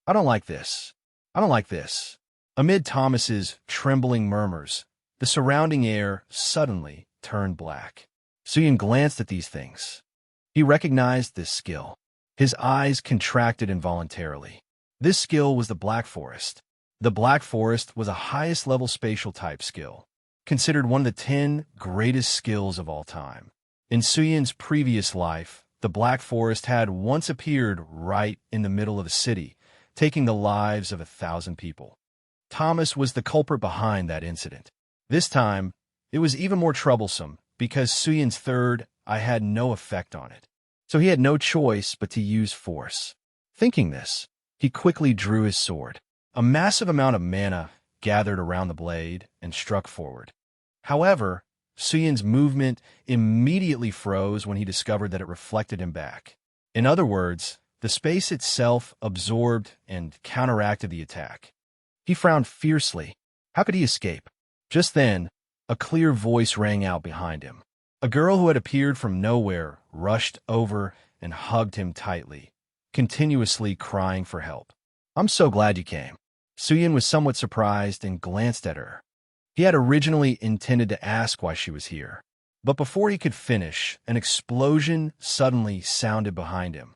I don't like this. I don't like this." Amid Thomas's trembling murmurs, the surrounding air suddenly turned black. Soo-yoon glanced at these things. He recognized this skill. His eyes contracted involuntarily. This skill was the Black Forest. The Black Forest was a highest-level spatial type skill, considered one of the 10 greatest skills of all time. In Suyun's previous life, the Black Forest had once appeared right in the middle of the city, taking the lives of 1,000 people. Thomas was the culprit behind that incident. This time, it was even more troublesome because Suyun's third eye had no effect on it. So he had no choice but to use force. Thinking this, he quickly drew his sword. A massive amount of mana gathered around the blade and struck forward. However, Suyun's movement immediately froze when he discovered that it reflected him back. In other words, the space itself absorbed and counteracted the attack. He frowned fiercely. How could he escape? Just then, a clear voice rang out behind him. A girl who had appeared from nowhere rushed over and hugged him tightly, continuously crying for help. "I'm so glad you came." Suyun was somewhat surprised and glanced at her. He had originally intended to ask why she was here, but before he could finish, an explosion suddenly sounded behind him.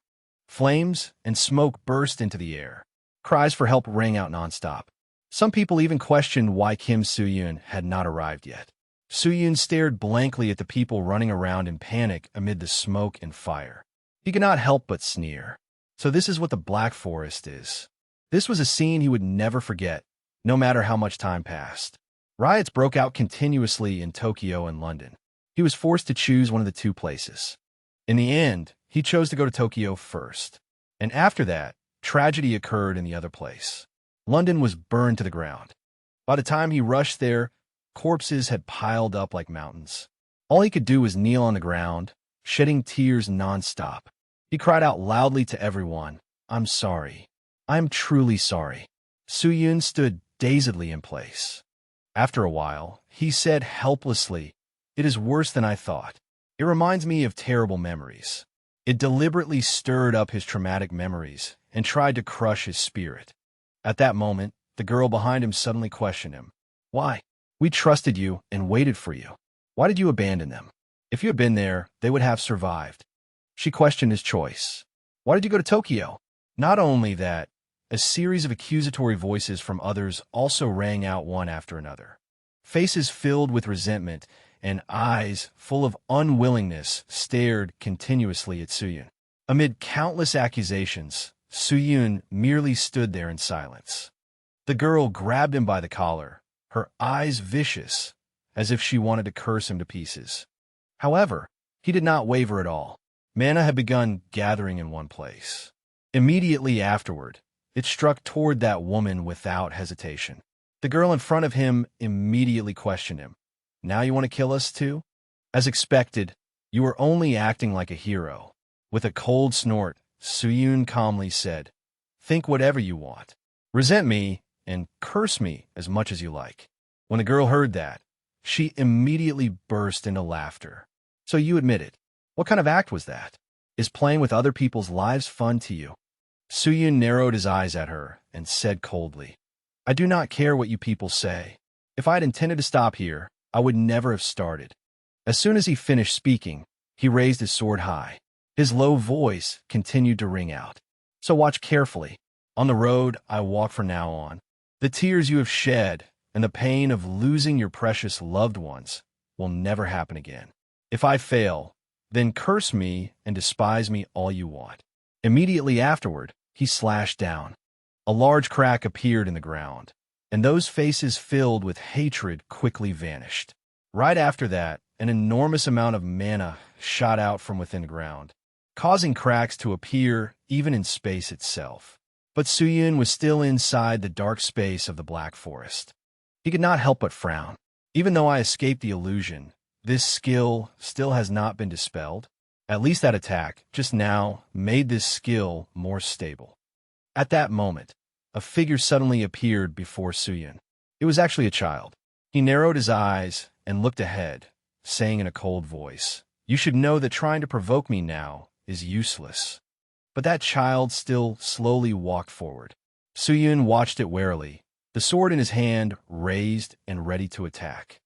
Flames and smoke burst into the air. Cries for help rang out nonstop. Some people even questioned why Kim Suyun had not arrived yet. Suyun stared blankly at the people running around in panic amid the smoke and fire. He could not help but sneer. So this is what the Black Forest is. This was a scene he would never forget, no matter how much time passed. Riots broke out continuously in Tokyo and London. He was forced to choose one of the two places. In the end, he chose to go to Tokyo first. And after that, tragedy occurred in the other place. London was burned to the ground. By the time he rushed there, corpses had piled up like mountains. All he could do was kneel on the ground, shedding tears nonstop. He cried out loudly to everyone, "I'm sorry. I'm truly sorry." Suyun stood dazedly in place. After a while, he said helplessly, "It is worse than I thought. It reminds me of terrible memories." It deliberately stirred up his traumatic memories and tried to crush his spirit. At that moment, the girl behind him suddenly questioned him. "Why? We trusted you and waited for you. Why did you abandon them? If you had been there, they would have survived." She questioned his choice. "Why did you go to Tokyo?" Not only that, a series of accusatory voices from others also rang out one after another. Faces filled with resentment and eyes full of unwillingness stared continuously at Suyun. Amid countless accusations, Suyun merely stood there in silence. The girl grabbed him by the collar, her eyes vicious, as if she wanted to curse him to pieces. However, he did not waver at all. Mana had begun gathering in one place. Immediately afterward, it struck toward that woman without hesitation. The girl in front of him immediately questioned him. "Now you want to kill us too?" As expected, you were only acting like a hero. With a cold snort, Suyun calmly said, "Think whatever you want. Resent me and curse me as much as you like." When the girl heard that, she immediately burst into laughter. "So you admit it. What kind of act was that? Is playing with other people's lives fun to you?" Suyun narrowed his eyes at her and said coldly, "I do not care what you people say. If I had intended to stop here, I would never have started." As soon as he finished speaking, he raised his sword high. His low voice continued to ring out. "So watch carefully. On the road I walk from now on. The tears you have shed and the pain of losing your precious loved ones will never happen again. If I fail, then curse me and despise me all you want." Immediately afterward, he slashed down. A large crack appeared in the ground, and those faces filled with hatred quickly vanished. Right after that, an enormous amount of mana shot out from within the ground, causing cracks to appear even in space itself. But Suyun was still inside the dark space of the Black Forest. He could not help but frown. Even though I escaped the illusion, this skill still has not been dispelled. At least that attack, just now, made this skill more stable. At that moment, a figure suddenly appeared before Suyun. It was actually a child. He narrowed his eyes and looked ahead, saying in a cold voice, "You should know that trying to provoke me now is useless." But that child still slowly walked forward. Suyun watched it warily, the sword in his hand raised and ready to attack.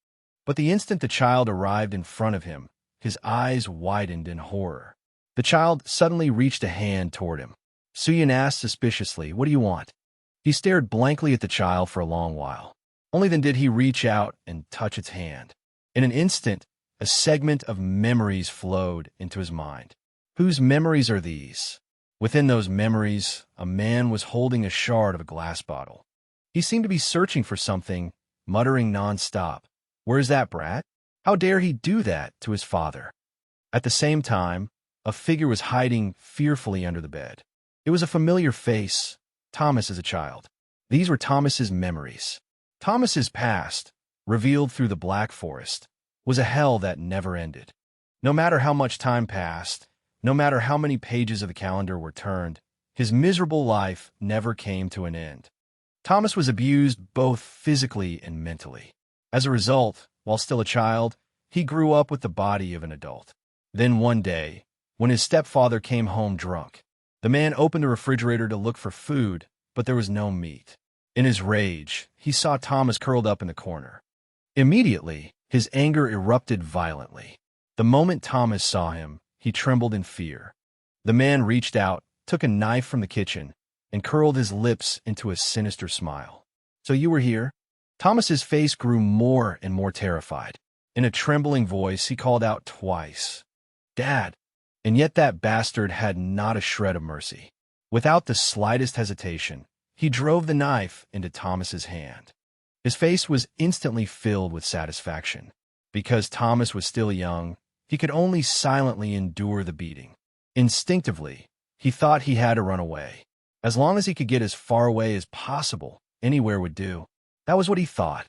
But the instant the child arrived in front of him, his eyes widened in horror. The child suddenly reached a hand toward him. Soo-Yun asked suspiciously, "What do you want?" He stared blankly at the child for a long while. Only then did he reach out and touch its hand. In an instant, a segment of memories flowed into his mind. Whose memories are these? Within those memories, a man was holding a shard of a glass bottle. He seemed to be searching for something, muttering nonstop. "Where's that, brat? How dare he do that?" to his father. At the same time, a figure was hiding fearfully under the bed. It was a familiar face, Thomas as a child. These were Thomas's memories. Thomas's past, revealed through the Black Forest, was a hell that never ended. No matter how much time passed, no matter how many pages of the calendar were turned, his miserable life never came to an end. Thomas was abused both physically and mentally. As a result, while still a child, he grew up with the body of an adult. Then one day, when his stepfather came home drunk, the man opened the refrigerator to look for food, but there was no meat. In his rage, he saw Thomas curled up in the corner. Immediately, his anger erupted violently. The moment Thomas saw him, he trembled in fear. The man reached out, took a knife from the kitchen, and curled his lips into a sinister smile. "So you were here?" Thomas's face grew more and more terrified. In a trembling voice, he called out twice, "Dad!" And yet that bastard had not a shred of mercy. Without the slightest hesitation, he drove the knife into Thomas's hand. His face was instantly filled with satisfaction. Because Thomas was still young, he could only silently endure the beating. Instinctively, he thought he had to run away. As long as he could get as far away as possible, anywhere would do. That was what he thought.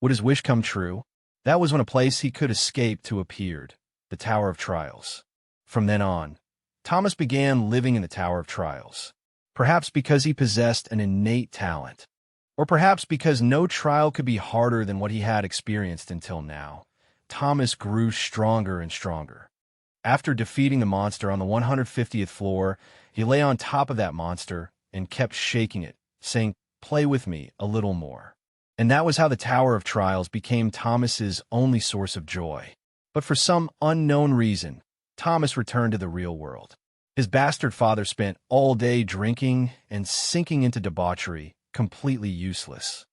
Would his wish come true? That was when a place he could escape to appeared, the Tower of Trials. From then on, Thomas began living in the Tower of Trials. Perhaps because he possessed an innate talent, or perhaps because no trial could be harder than what he had experienced until now. Thomas grew stronger and stronger. After defeating the monster on the 150th floor, he lay on top of that monster and kept shaking it, saying, "Play with me a little more." And that was how the Tower of Trials became Thomas's only source of joy. But for some unknown reason, Thomas returned to the real world. His bastard father spent all day drinking and sinking into debauchery, completely useless.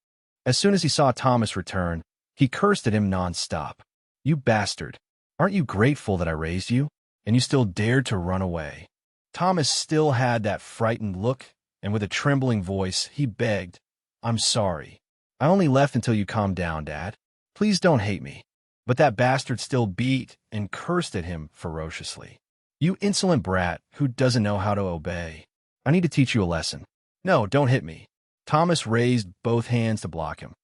As soon as he saw Thomas return, he cursed at him nonstop. "You bastard! Aren't you grateful that I raised you? And you still dared to run away?" Thomas still had that frightened look, and with a trembling voice, he begged, "I'm sorry. I only left until you calmed down, Dad. Please don't hate me." But that bastard still beat and cursed at him ferociously. "You insolent brat who doesn't know how to obey. I need to teach you a lesson." "No, don't hit me." Thomas raised both hands to block him.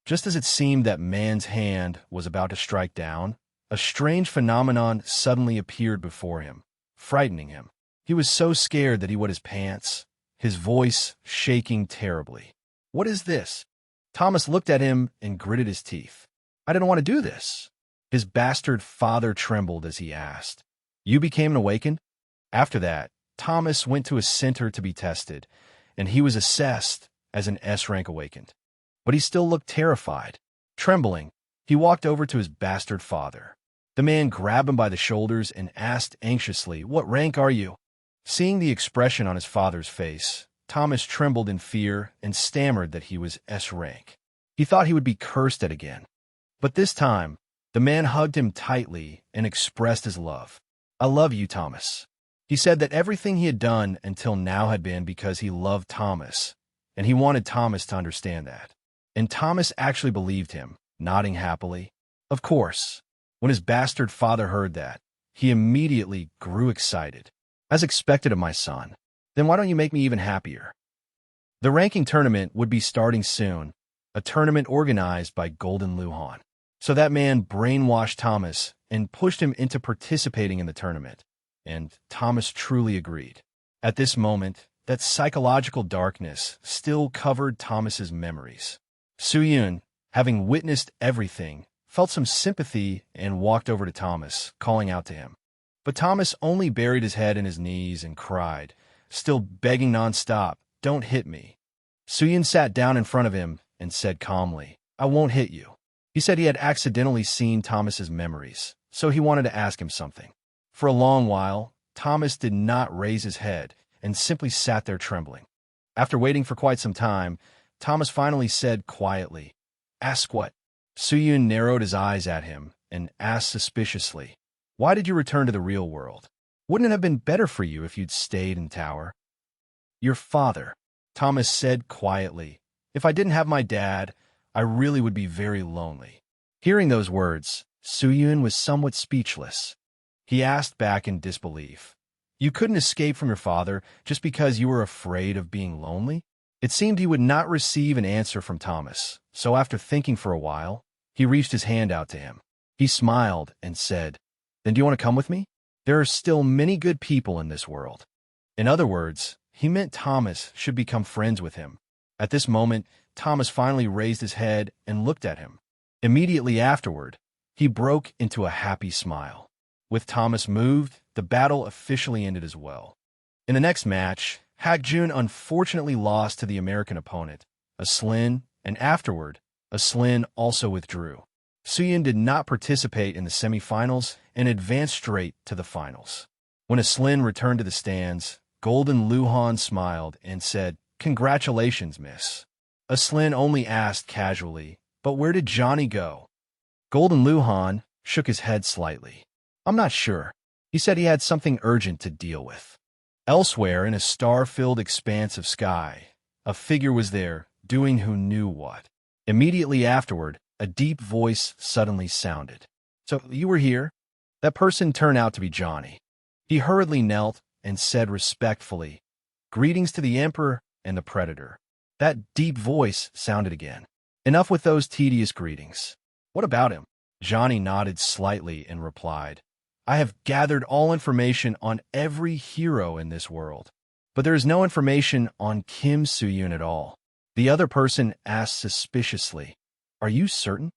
Just as it seemed that man's hand was about to strike down, a strange phenomenon suddenly appeared before him, frightening him. He was so scared that he wet his pants, his voice shaking terribly. "What is this?" Thomas looked at him and gritted his teeth. "I didn't want to do this." His bastard father trembled as he asked, "You became an awakened?" After that, Thomas went to a center to be tested, and he was assessed as an S-rank awakened. But he still looked terrified. Trembling, he walked over to his bastard father. The man grabbed him by the shoulders and asked anxiously, "What rank are you?" Seeing the expression on his father's face, Thomas trembled in fear and stammered that he was S-rank. He thought he would be cursed at again. But this time, the man hugged him tightly and expressed his love. "I love you, Thomas." He said that everything he had done until now had been because he loved Thomas, and he wanted Thomas to understand that. And Thomas actually believed him, nodding happily. Of course, when his bastard father heard that, he immediately grew excited. "As expected of my son. Then why don't you make me even happier?" The ranking tournament would be starting soon, a tournament organized by Golden Luhan. So that man brainwashed Thomas and pushed him into participating in the tournament, and Thomas truly agreed. At this moment, that psychological darkness still covered Thomas's memories. Soo-Yun, having witnessed everything, felt some sympathy and walked over to Thomas, calling out to him. But Thomas only buried his head in his knees and cried, still begging nonstop, "Don't hit me." Soo-Yun sat down in front of him and said calmly, "I won't hit you." He said he had accidentally seen Thomas's memories, so he wanted to ask him something. For a long while, Thomas did not raise his head and simply sat there trembling. After waiting for quite some time, Thomas finally said quietly, "Ask what?" Soo-yoon narrowed his eyes at him and asked suspiciously, "Why did you return to the real world? Wouldn't it have been better for you if you'd stayed in Tower?" "Your father," Thomas said quietly. "If I didn't have my dad, I really would be very lonely." Hearing those words, Soo-yoon was somewhat speechless. He asked back in disbelief, "You couldn't escape from your father just because you were afraid of being lonely?" It seemed he would not receive an answer from Thomas, so after thinking for a while, he reached his hand out to him. He smiled and said, "Then do you want to come with me? There are still many good people in this world." In other words, he meant Thomas should become friends with him. At this moment, Thomas finally raised his head and looked at him. Immediately afterward, he broke into a happy smile. With Thomas moved, the battle officially ended as well. In the next match, Hak-jun unfortunately lost to the American opponent, a Slin, and afterward, a Slin also withdrew. Soo-yoon did not participate in the semifinals and advanced straight to the finals. When a Slin returned to the stands, Golden Luhan smiled and said, "Congratulations, miss." A Slin only asked casually, "But where did Johnny go?" Golden Luhan shook his head slightly. "I'm not sure. He said he had something urgent to deal with." Elsewhere, in a star-filled expanse of sky, a figure was there, doing who knew what. Immediately afterward, a deep voice suddenly sounded. "So you were here?" That person turned out to be Johnny. He hurriedly knelt and said respectfully, "Greetings to the Emperor and the Predator." That deep voice sounded again. "Enough with those tedious greetings. What about him?" Johnny nodded slightly and replied, "I have gathered all information on every hero in this world, but there is no information on Kim Soo-yoon at all." The other person asked suspiciously, "Are you certain?"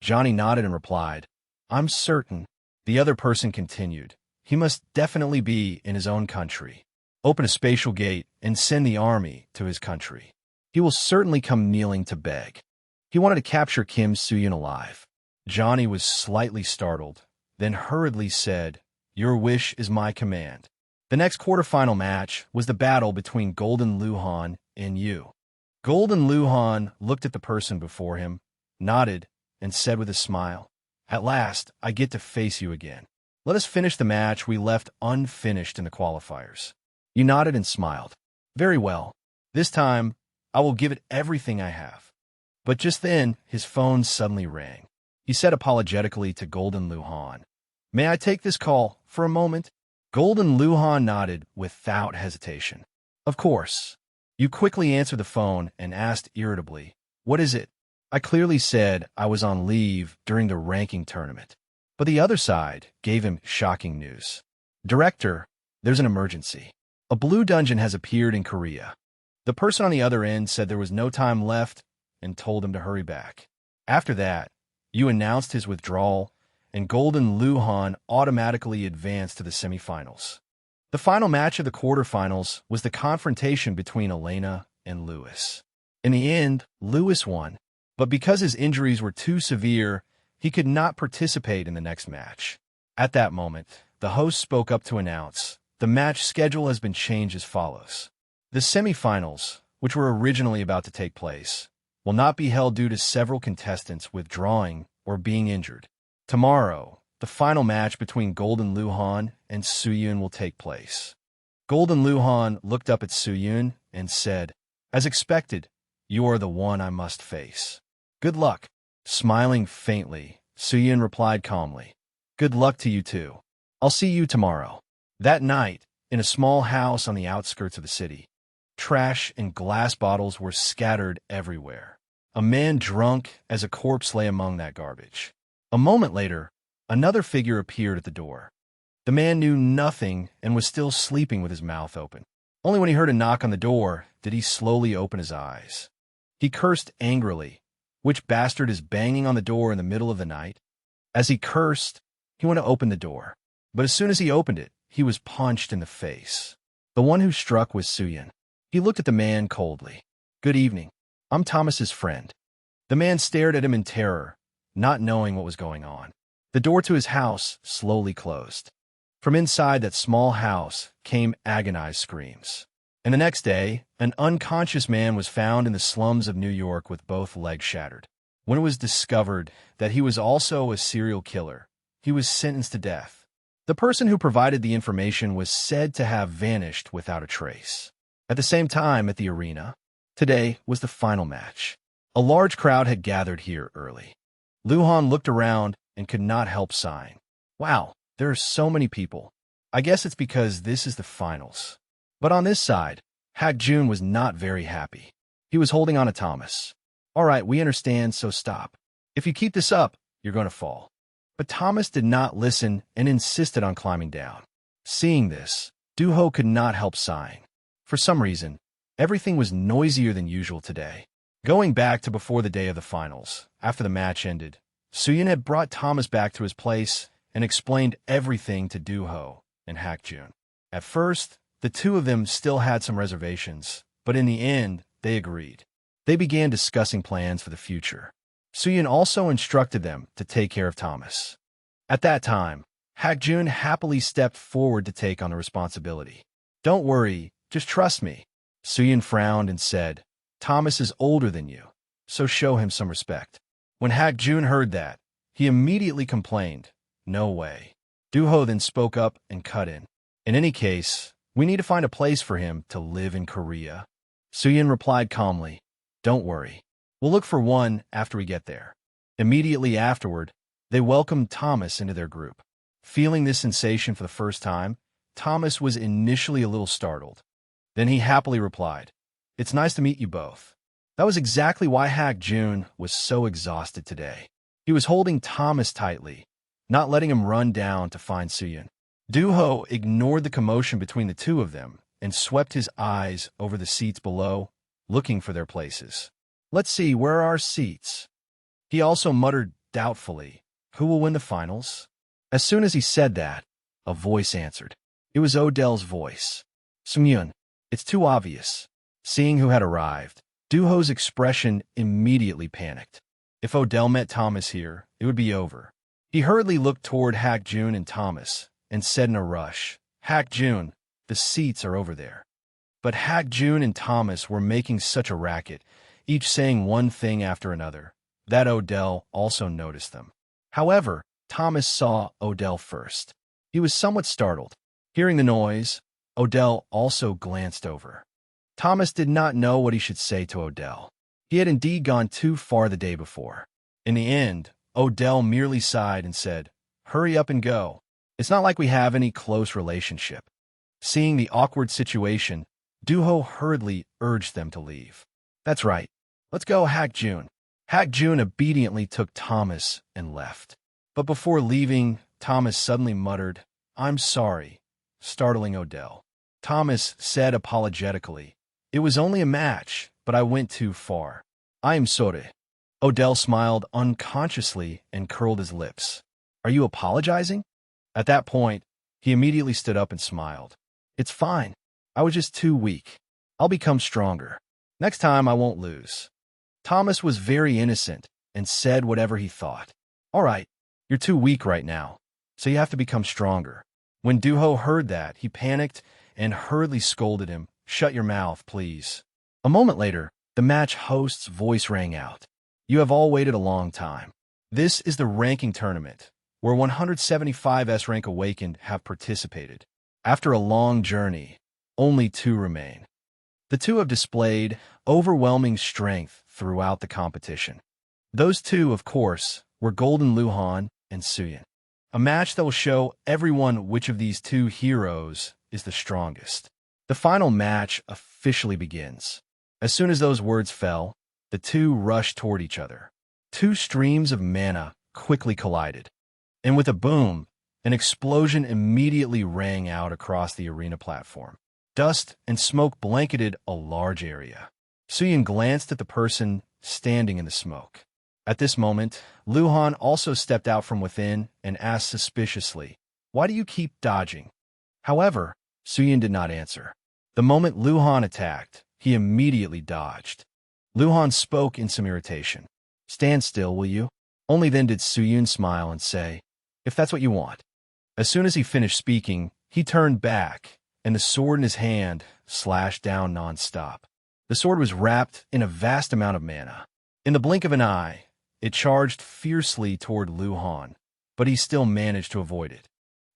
Johnny nodded and replied, "I'm certain." The other person continued, "He must definitely be in his own country. Open a spatial gate and send the army to his country. He will certainly come kneeling to beg." He wanted to capture Kim Soo-yoon alive. Johnny was slightly startled, then hurriedly said, "Your wish is my command." The next quarterfinal match was the battle between Golden Luhan and Yu. Golden Luhan looked at the person before him, nodded, and said with a smile, "At last, I get to face you again. Let us finish the match we left unfinished in the qualifiers." Yu nodded and smiled. "Very well. This time, I will give it everything I have." But just then, his phone suddenly rang. He said apologetically to Golden Luhan, "May I take this call for a moment?" Golden Luhan nodded without hesitation. "Of course." Yu quickly answered the phone and asked irritably, "What is it?" "I clearly said I was on leave during the ranking tournament." But the other side gave him shocking news. "Director, there's an emergency. A blue dungeon has appeared in Korea." The person on the other end said there was no time left and told him to hurry back. After that, Yu announced his withdrawal, and Golden Luhan automatically advanced to the semifinals. The final match of the quarterfinals was the confrontation between Elena and Lewis. In the end, Lewis won, but because his injuries were too severe, he could not participate in the next match. At that moment, the host spoke up to announce, "The match schedule has been changed as follows. The semifinals, which were originally about to take place, will not be held due to several contestants withdrawing or being injured. Tomorrow, the final match between Golden Luhan and Soo-yoon will take place." Golden Luhan looked up at Soo-yoon and said, "As expected, you are the one I must face. Good luck." Smiling faintly, Soo-yoon replied calmly, "Good luck to you too. I'll see you tomorrow." That night, in a small house on the outskirts of the city, trash and glass bottles were scattered everywhere. A man drunk as a corpse lay among that garbage. A moment later, another figure appeared at the door. The man knew nothing and was still sleeping with his mouth open. Only when he heard a knock on the door did he slowly open his eyes. He cursed angrily. "Which bastard is banging on the door in the middle of the night?" As he cursed, he went to open the door. But as soon as he opened it, he was punched in the face. The one who struck was Soo-yoon. He looked at the man coldly. "Good evening. I'm Thomas's friend." The man stared at him in terror, not knowing what was going on. The door to his house slowly closed. From inside that small house came agonized screams. And the next day, an unconscious man was found in the slums of New York with both legs shattered. When it was discovered that he was also a serial killer, he was sentenced to death. The person who provided the information was said to have vanished without a trace. At the same time at the arena, today was the final match. A large crowd had gathered here early. Luhan looked around and could not help sighing. Wow, there are so many people. I guess it's because this is the finals. But on this side, Hak-jun was not very happy. He was holding on to Thomas. All right, we understand, so stop. If you keep this up, you're going to fall. But Thomas did not listen and insisted on climbing down. Seeing this, Duho could not help sighing. For some reason, everything was noisier than usual today. Going back to before the day of the finals, after the match ended, Soo-yeon had brought Thomas back to his place and explained everything to Duho and Hak-jun. At first, the two of them still had some reservations, but in the end, they agreed. They began discussing plans for the future. Soo-yeon also instructed them to take care of Thomas. At that time, Hak-jun happily stepped forward to take on the responsibility. Don't worry, just trust me. Soo-yeon frowned and said, Thomas is older than you, so show him some respect. When Hak-jun heard that, he immediately complained, no way. Duho then spoke up and cut in. In any case, we need to find a place for him to live in Korea. Soo-yeon replied calmly, don't worry. We'll look for one after we get there. Immediately afterward, they welcomed Thomas into their group. Feeling this sensation for the first time, Thomas was initially a little startled. Then he happily replied, it's nice to meet you both. That was exactly why Hak-jun was so exhausted today. He was holding Thomas tightly, not letting him run down to find Soo-yeon. Duho ignored the commotion between the two of them and swept his eyes over the seats below, looking for their places. Let's see, where are our seats? He also muttered doubtfully, who will win the finals? As soon as he said that, a voice answered. It was Odell's voice. Soo-yeon, it's too obvious. Seeing who had arrived, Duho's expression immediately panicked. If Odell met Thomas here, it would be over. He hurriedly looked toward Hak-jun and Thomas and said in a rush, Hak-jun, the seats are over there. But Hak-jun and Thomas were making such a racket, each saying one thing after another, that Odell also noticed them. However, Thomas saw Odell first. He was somewhat startled. Hearing the noise, Odell also glanced over. Thomas did not know what he should say to Odell. He had indeed gone too far the day before. In the end, Odell merely sighed and said, hurry up and go. It's not like we have any close relationship. Seeing the awkward situation, Duho hurriedly urged them to leave. That's right. Let's go, Hak-jun. Hak-jun obediently took Thomas and left. But before leaving, Thomas suddenly muttered, I'm sorry, startling Odell. Thomas said apologetically, it was only a match, but I went too far. I am sorry. Odell smiled unconsciously and curled his lips. Are you apologizing? At that point, he immediately stood up and smiled. It's fine. I was just too weak. I'll become stronger. Next time I won't lose. Thomas was very innocent and said whatever he thought. All right, you're too weak right now, so you have to become stronger. When Duho heard that, he panicked and hurriedly scolded him, shut your mouth, please. A moment later, the match host's voice rang out. You have all waited a long time. This is the ranking tournament, where 175 S-Rank Awakened have participated. After a long journey, only 2 remain. The 2 have displayed overwhelming strength throughout the competition. Those 2, of course, were Golden Luhan and Soo-yeon. A match that will show everyone which of these 2 heroes is the strongest. The final match officially begins. As soon as those words fell, the 2 rushed toward each other. 2 streams of mana quickly collided. And with a boom, an explosion immediately rang out across the arena platform. Dust and smoke blanketed a large area. Soo-yeon glanced at the person standing in the smoke. At this moment, Luhan also stepped out from within and asked suspiciously, why do you keep dodging? However, Soo-yeon did not answer. The moment Luhan attacked, he immediately dodged. Luhan spoke in some irritation. Stand still, will you? Only then did Soo-yeon smile and say, if that's what you want. As soon as he finished speaking, he turned back, and the sword in his hand slashed down non-stop. The sword was wrapped in a vast amount of mana. In the blink of an eye, it charged fiercely toward Lu Han, but he still managed to avoid it.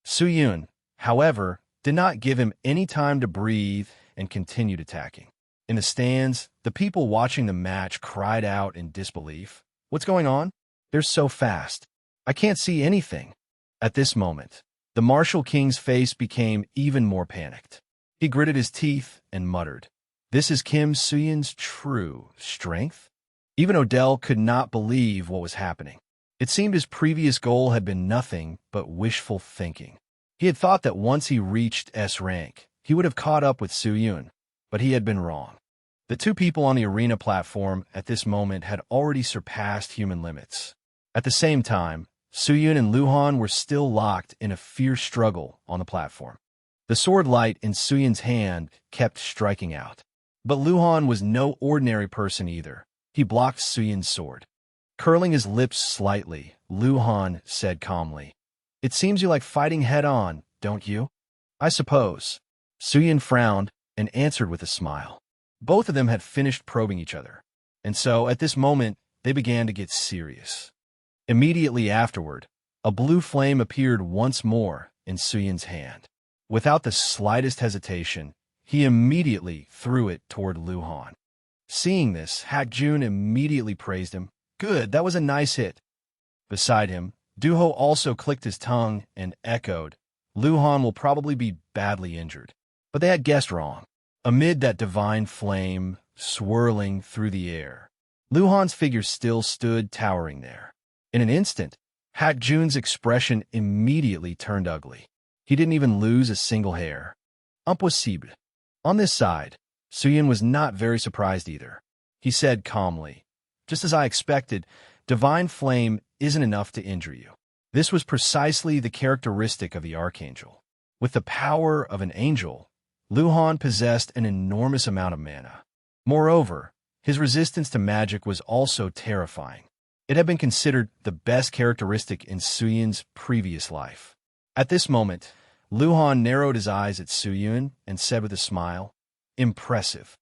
Su Yun, however, did not give him any time to breathe and continued attacking. In the stands, the people watching the match cried out in disbelief. "What's going on? They're so fast. I can't see anything." At this moment, the Martial King's face became even more panicked. He gritted his teeth and muttered, "This is Kim Soo-yun's true strength?" Even Odell could not believe what was happening. It seemed his previous goal had been nothing but wishful thinking. He had thought that once he reached S rank, he would have caught up with Soo-yun, but he had been wrong. The two people on the arena platform at this moment had already surpassed human limits. At the same time, Soo-yun and Lu Han were still locked in a fierce struggle on the platform. The sword light in Soo-yun's hand kept striking out. But Lu Han was no ordinary person either. He blocked Soo-yun's sword. Curling his lips slightly, Lu Han said calmly, "It seems you like fighting head-on, don't you?" "I suppose." Soo-yun frowned and answered with a smile. Both of them had finished probing each other, and so at this moment they began to get serious. Immediately afterward, a blue flame appeared once more in Soo-yun's hand. Without the slightest hesitation, he immediately threw it toward Lu Han. Seeing this, Hak-jun immediately praised him. "Good, that was a nice hit." Beside him, Du-ho also clicked his tongue and echoed, "Lu Han will probably be badly injured." But they had guessed wrong. Amid that divine flame swirling through the air, Lu Han's figure still stood towering there. In an instant, Hak-jun's expression immediately turned ugly. He didn't even lose a single hair. Impossible. On this side, Soo-yun was not very surprised either. He said calmly, "Just as I expected, divine flame isn't enough to injure you." This was precisely the characteristic of the Archangel. With the power of an angel, Lu Han possessed an enormous amount of mana. Moreover, his resistance to magic was also terrifying. It had been considered the best characteristic in Soo-yun's previous life. At this moment, Lu Han narrowed his eyes at Soo-yun and said with a smile, "Impressive."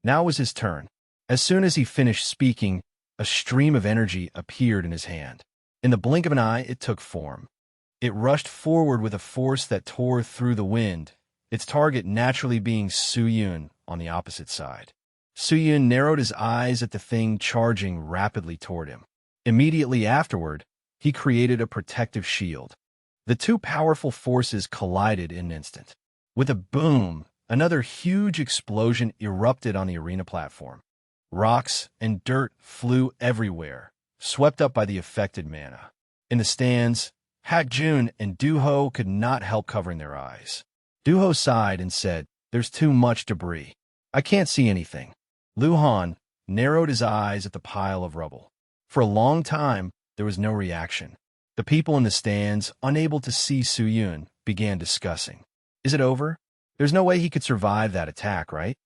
Now was his turn. As soon as he finished speaking, a stream of energy appeared in his hand. In the blink of an eye, it took form. It rushed forward with a force that tore through the wind, its target naturally being Soo-yun on the opposite side. Soo-yun narrowed his eyes at the thing charging rapidly toward him. Immediately afterward, he created a protective shield. The two powerful forces collided in an instant. With a boom, another huge explosion erupted on the arena platform. Rocks and dirt flew everywhere, swept up by the affected mana. In the stands, Hak-jun and Du-ho could not help covering their eyes. Du-ho sighed and said, "There's too much debris. I can't see anything." Lu Han narrowed his eyes at the pile of rubble. For a long time, there was no reaction. The people in the stands, unable to see Soo-yun, began discussing. "Is it over? There's no way he could survive that attack, right?"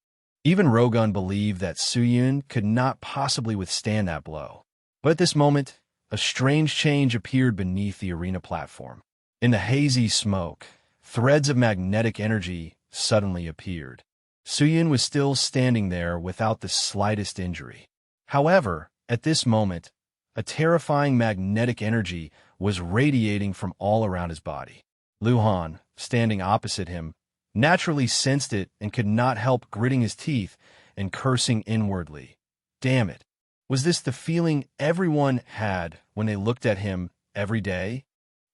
Even Rogun believed that Soo-yun could not possibly withstand that blow. But at this moment, a strange change appeared beneath the arena platform. In the hazy smoke, threads of magnetic energy suddenly appeared. Soo-yun was still standing there without the slightest injury. However, at this moment, a terrifying magnetic energy was radiating from all around his body. Lu Han, standing opposite him, naturally sensed it and could not help gritting his teeth and cursing inwardly. Damn it. Was this the feeling everyone had when they looked at him every day?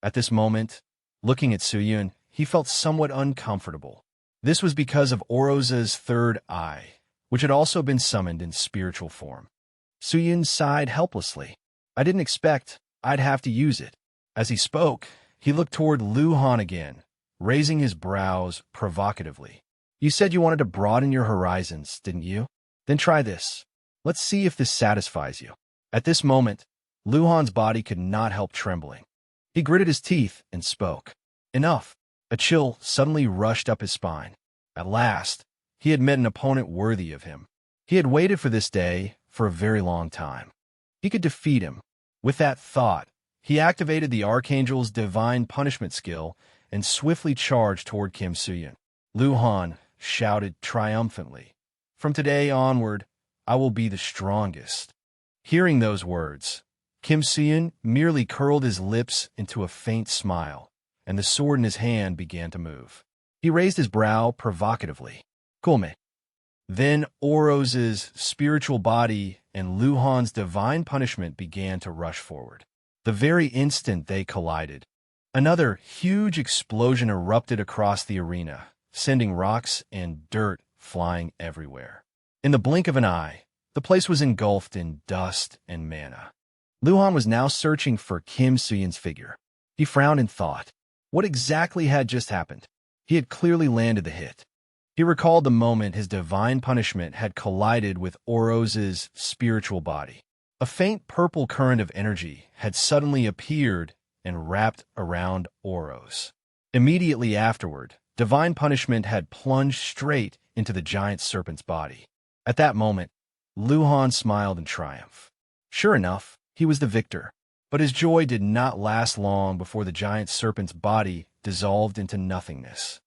At this moment, looking at Soo-yun, he felt somewhat uncomfortable. This was because of Oroza's third eye, which had also been summoned in spiritual form. Soo-yun sighed helplessly. "I didn't expect I'd have to use it." As he spoke, he looked toward Lu Han again, raising his brows provocatively. "You said you wanted to broaden your horizons, didn't you? Then try this. Let's see if this satisfies you." At this moment, Lu Han's body could not help trembling. He gritted his teeth and spoke. "Enough." A chill suddenly rushed up his spine. At last, he had met an opponent worthy of him. He had waited for this day for a very long time. He could defeat him. With that thought, he activated the Archangel's divine punishment skill and swiftly charged toward Kim Soo-yeon. Luhan shouted triumphantly, "From today onward, I will be the strongest." Hearing those words, Kim Soo-yeon merely curled his lips into a faint smile, and the sword in his hand began to move. He raised his brow provocatively. "Kulme." Then Oros's spiritual body and Luhan's divine punishment began to rush forward. The very instant they collided, another huge explosion erupted across the arena, sending rocks and dirt flying everywhere. In the blink of an eye, the place was engulfed in dust and mana. Luhan was now searching for Kim Soo-yeon's figure. He frowned in thought. What exactly had just happened? He had clearly landed the hit. He recalled the moment his divine punishment had collided with Oros's spiritual body. A faint purple current of energy had suddenly appeared and wrapped around Oros. Immediately afterward, divine punishment had plunged straight into the giant serpent's body. At that moment, Luhan smiled in triumph. Sure enough, he was the victor. But his joy did not last long before the giant serpent's body dissolved into nothingness.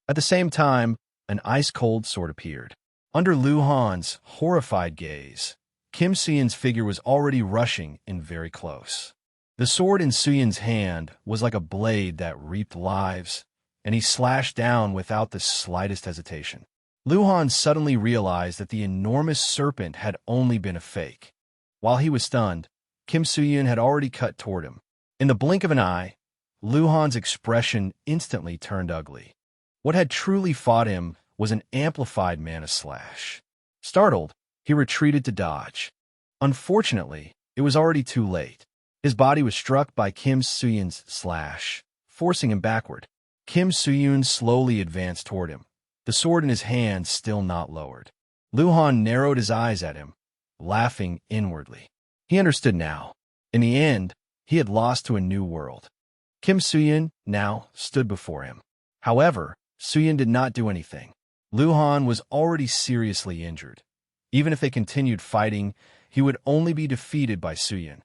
At the same time, an ice-cold sword appeared. Under Luhan's horrified gaze, Kim Soo-yeon's figure was already rushing in very close. The sword in Soo-yeon's hand was like a blade that reaped lives, and he slashed down without the slightest hesitation. Luhan suddenly realized that the enormous serpent had only been a fake. While he was stunned, Kim Soo-yeon had already cut toward him. In the blink of an eye, Luhan's expression instantly turned ugly. What had truly fought him was an amplified mana slash. Startled, he retreated to dodge. Unfortunately, it was already too late. His body was struck by Kim Soo-yeon's slash, forcing him backward. Kim Soo-yeon slowly advanced toward him, the sword in his hand still not lowered. Luhan narrowed his eyes at him, laughing inwardly. He understood now. In the end, he had lost to a new world. Kim Soo-yeon now stood before him. However, Soo-yeon did not do anything. Luhan was already seriously injured. Even if they continued fighting, he would only be defeated by Soo-yeon.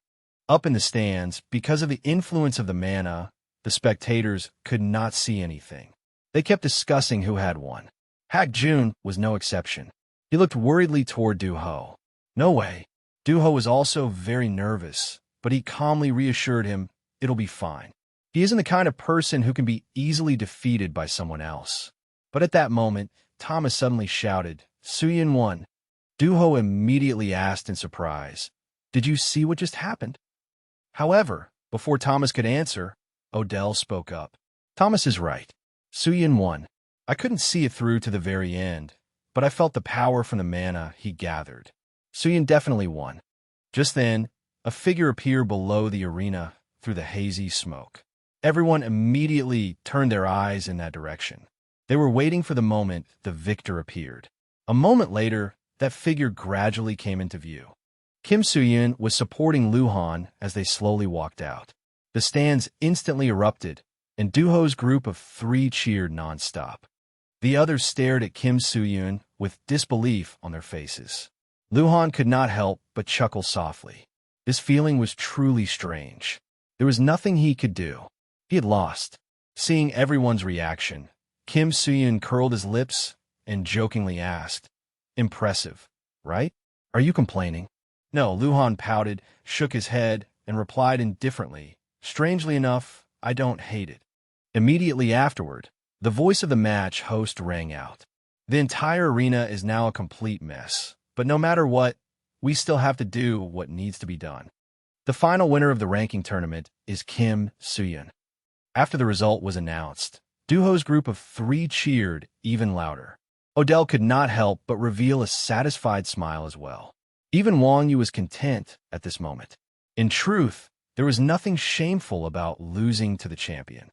Up in the stands, because of the influence of the mana, the spectators could not see anything. They kept discussing who had won. Hak-jun was no exception. He looked worriedly toward Do-ho. No way. Do-ho was also very nervous, but he calmly reassured him, "It'll be fine." He isn't the kind of person who can be easily defeated by someone else. But at that moment, Thomas suddenly shouted, "Soo-yeon won." Do-ho immediately asked in surprise, "Did you see what just happened?" However, before Thomas could answer, Odell spoke up. "Thomas is right. Soo-yeon won. I couldn't see it through to the very end, but I felt the power from the mana he gathered. Soo-yeon definitely won." Just then, a figure appeared below the arena through the hazy smoke. Everyone immediately turned their eyes in that direction. They were waiting for the moment the victor appeared. A moment later, that figure gradually came into view. Kim Soo-yeon was supporting Luhan as they slowly walked out. The stands instantly erupted, and Do-ho's group of 3 cheered nonstop. The others stared at Kim Soo-yeon with disbelief on their faces. Luhan could not help but chuckle softly. This feeling was truly strange. There was nothing he could do. He had lost. Seeing everyone's reaction, Kim Soo-yeon curled his lips and jokingly asked, "Impressive, right? Are you complaining?" No, Luhan pouted, shook his head, and replied indifferently, "Strangely enough, I don't hate it." Immediately afterward, the voice of the match host rang out. "The entire arena is now a complete mess, but no matter what, we still have to do what needs to be done." The final winner of the ranking tournament is Kim Soo-yeon. After the result was announced, Do-ho's group of 3 cheered even louder. Odell could not help but reveal a satisfied smile as well. Even Wang Yu was content at this moment. In truth, there was nothing shameful about losing to the champion.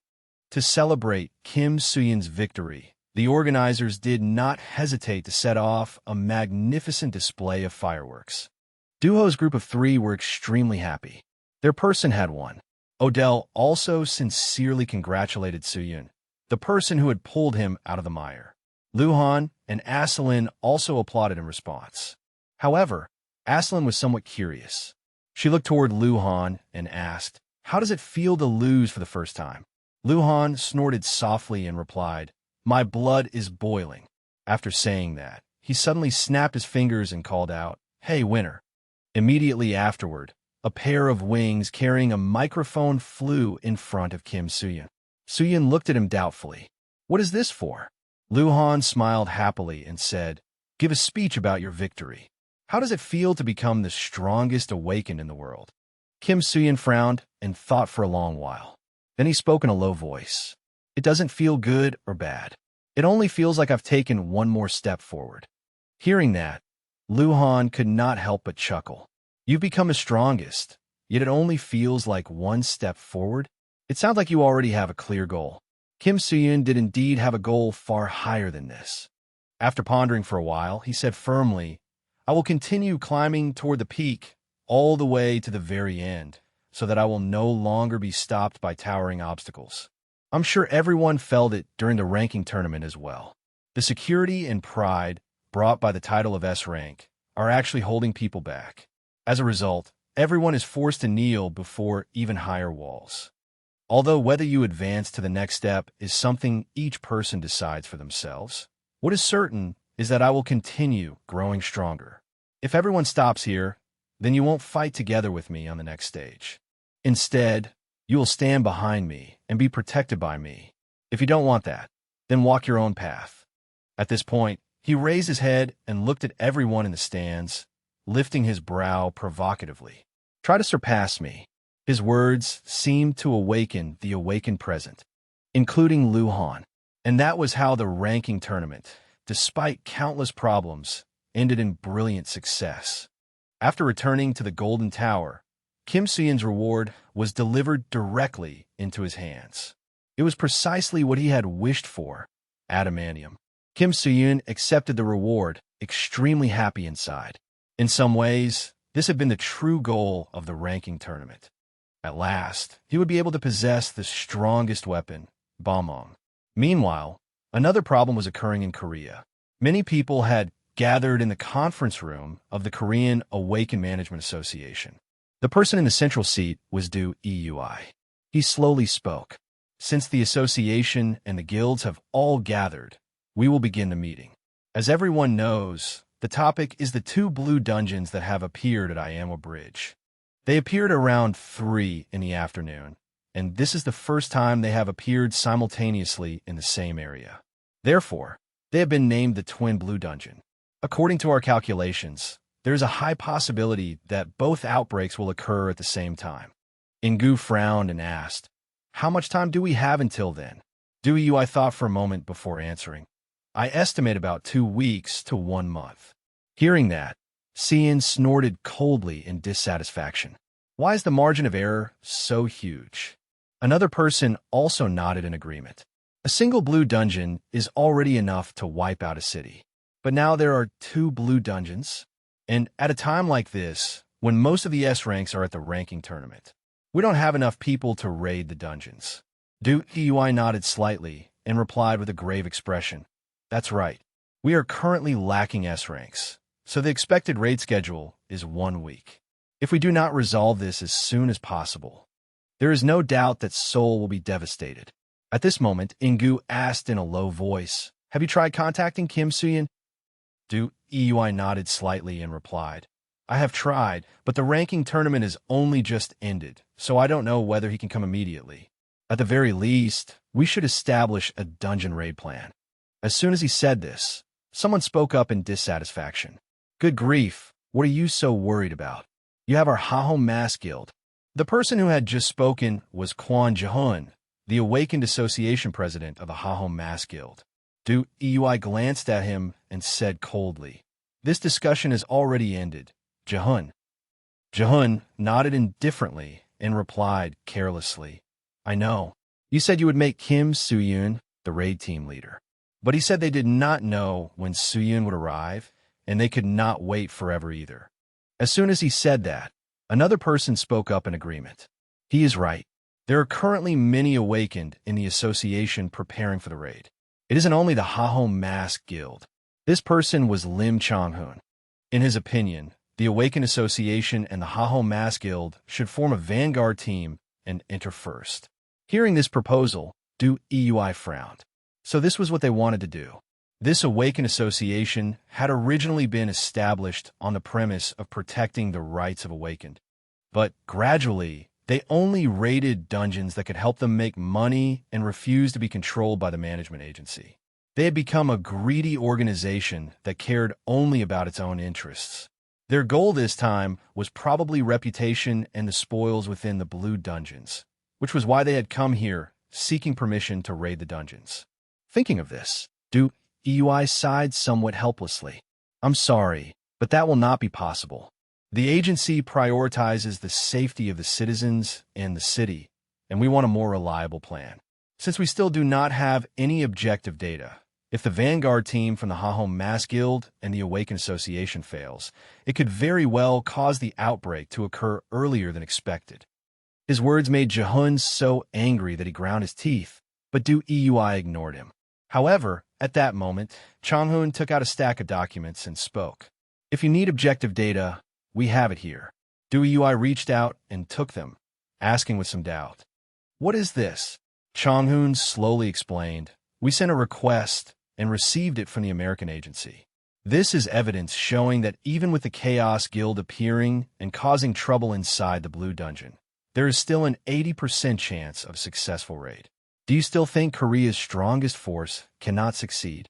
To celebrate Kim Soo-yeon's victory, the organizers did not hesitate to set off a magnificent display of fireworks. Do-ho's group of 3 were extremely happy. Their person had won. Odell also sincerely congratulated Soo-yeon, the person who had pulled him out of the mire. Luhan and Aselin also applauded in response. However, Aselin was somewhat curious. She looked toward Luhan and asked, "How does it feel to lose for the first time?" Luhan snorted softly and replied, "My blood is boiling." After saying that, he suddenly snapped his fingers and called out, "Hey, winner." Immediately afterward, a pair of wings carrying a microphone flew in front of Kim Soo-yun. Soo-yun looked at him doubtfully. "What is this for?" Luhan smiled happily and said, "Give a speech about your victory. How does it feel to become the strongest awakened in the world?" Kim Soo-yun frowned and thought for a long while. Then he spoke in a low voice. "It doesn't feel good or bad. It only feels like I've taken one more step forward." Hearing that, Luhan could not help but chuckle. "You've become the strongest, yet it only feels like one step forward? It sounds like you already have a clear goal." Kim Soo-yun did indeed have a goal far higher than this. After pondering for a while, he said firmly, "I will continue climbing toward the peak, all the way to the very end, so that I will no longer be stopped by towering obstacles." I'm sure everyone felt it during the ranking tournament as well. The security and pride brought by the title of S rank are actually holding people back. As a result, everyone is forced to kneel before even higher walls. Although whether you advance to the next step is something each person decides for themselves, what is certain is that I will continue growing stronger. If everyone stops here, then you won't fight together with me on the next stage. Instead, you will stand behind me and be protected by me. If you don't want that, then walk your own path. At this point, he raised his head and looked at everyone in the stands, lifting his brow provocatively. "Try to surpass me." His words seemed to awaken the awakened present, including Luhan. And that was how the ranking tournament, despite countless problems, ended in brilliant success. After returning to the Golden Tower, Kim Soo-yun's reward was delivered directly into his hands. It was precisely what he had wished for, adamantium. Kim Soo-yun accepted the reward, extremely happy inside. In some ways, this had been the true goal of the ranking tournament. At last, he would be able to possess the strongest weapon, Balmong. Meanwhile, another problem was occurring in Korea. Many people had gathered in the conference room of the Korean Awakened Management Association. The person in the central seat was Du Eui. He slowly spoke. "Since the association and the guilds have all gathered, we will begin the meeting. As everyone knows, the topic is the 2 blue dungeons that have appeared at Iowa Bridge. They appeared around 3 in the afternoon, and this is the first time they have appeared simultaneously in the same area. Therefore, they have been named the Twin Blue Dungeon. According to our calculations, there is a high possibility that both outbreaks will occur at the same time." Ingu frowned and asked, "How much time do we have until then?" I thought for a moment before answering. "I estimate about 2 weeks to 1 month." Hearing that, Cian snorted coldly in dissatisfaction. "Why is the margin of error so huge?" Another person also nodded in agreement. "A single blue dungeon is already enough to wipe out a city. But now there are 2 blue dungeons, and at a time like this, when most of the S ranks are at the ranking tournament, we don't have enough people to raid the dungeons." Du Eui nodded slightly and replied with a grave expression, "That's right. We are currently lacking S ranks, so the expected raid schedule is 1 week. If we do not resolve this as soon as possible, there is no doubt that Seoul will be devastated." At this moment, Ingu asked in a low voice, "Have you tried contacting Kim Soo-yun?" Du Eui nodded slightly and replied, "I have tried, but the ranking tournament has only just ended, so I don't know whether he can come immediately. At the very least, we should establish a dungeon raid plan." As soon as he said this, someone spoke up in dissatisfaction. "Good grief, what are you so worried about? You have our Hahom Mass Guild." The person who had just spoken was Kwon Jehun, the Awakened Association president of the Hahom Mass Guild. Du Eui glanced at him and said coldly, "This discussion has already ended, Jehun." Jehun nodded indifferently and replied carelessly, "I know. You said you would make Kim Soo-yun the raid team leader. But he said they did not know when Soo-yun would arrive, and they could not wait forever either." As soon as he said that, another person spoke up in agreement. "He is right. There are currently many awakened in the association preparing for the raid. It isn't only the Hahom Mask Guild." This person was Lim Chong-hun. In his opinion, the Awakened Association and the Hahom Mask Guild should form a vanguard team and enter first. Hearing this proposal, Du Eui frowned. So this was what they wanted to do. This Awakened Association had originally been established on the premise of protecting the rights of Awakened. But gradually, they only raided dungeons that could help them make money and refused to be controlled by the management agency. They had become a greedy organization that cared only about its own interests. Their goal this time was probably reputation and the spoils within the blue dungeons, which was why they had come here, seeking permission to raid the dungeons. Thinking of this, Du Eui sighed somewhat helplessly. I'm sorry, but that will not be possible. The agency prioritizes the safety of the citizens and the city, and we want a more reliable plan. Since we still do not have any objective data, if the Vanguard team from the Hahom Mass Guild and the Awakened Association fails, it could very well cause the outbreak to occur earlier than expected. His words made Jehun so angry that he ground his teeth, but Du Eui ignored him. However, at that moment, Changhun took out a stack of documents and spoke. If you need objective data, we have it here. Du Eui reached out and took them, asking with some doubt. What is this? Changhun slowly explained. We sent a request and received it from the American agency. This is evidence showing that even with the Chaos Guild appearing and causing trouble inside the Blue Dungeon, there is still an 80% chance of a successful raid. Do you still think Korea's strongest force cannot succeed?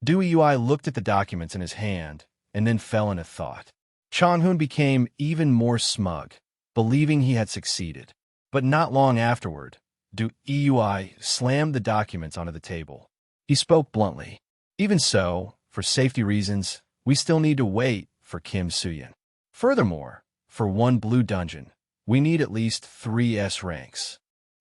Du Eui looked at the documents in his hand and then fell into thought. Changhun became even more smug, believing he had succeeded. But not long afterward, Du Eui slammed the documents onto the table. He spoke bluntly. Even so, for safety reasons, we still need to wait for Kim Suyin. Furthermore, for one blue dungeon, we need at least 3 S ranks.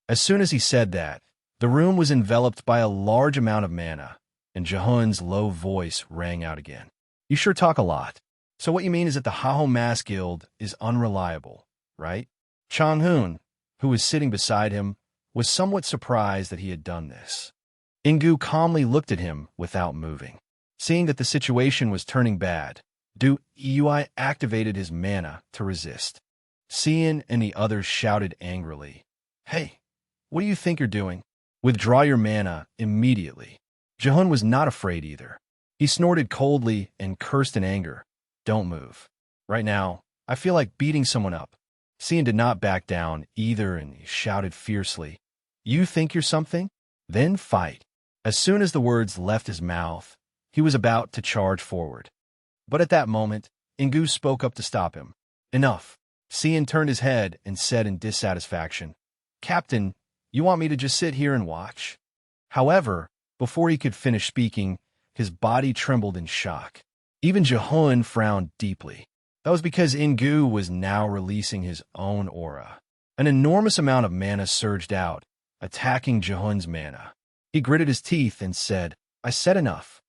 As soon as he said that, the room was enveloped by a large amount of mana, and Jehun's low voice rang out again. You sure talk a lot. So what you mean is that the Hahom Mass Guild is unreliable, right? Changhun, who was sitting beside him, was somewhat surprised that he had done this. Ingu calmly looked at him without moving. Seeing that the situation was turning bad, Du Eui activated his mana to resist. Cian and the others shouted angrily, Hey, what do you think you're doing? Withdraw your mana immediately. Jehun was not afraid either. He snorted coldly and cursed in anger. Don't move. Right now, I feel like beating someone up. Cian did not back down either and he shouted fiercely, You think you're something? Then fight. As soon as the words left his mouth, he was about to charge forward. But at that moment, Ingu spoke up to stop him. Enough. Cian turned his head and said in dissatisfaction, Captain, you want me to just sit here and watch? However, before he could finish speaking, his body trembled in shock. Even Jehun frowned deeply. That was because Ingu was now releasing his own aura. An enormous amount of mana surged out, attacking Jehun's mana. He gritted his teeth and said, I said enough.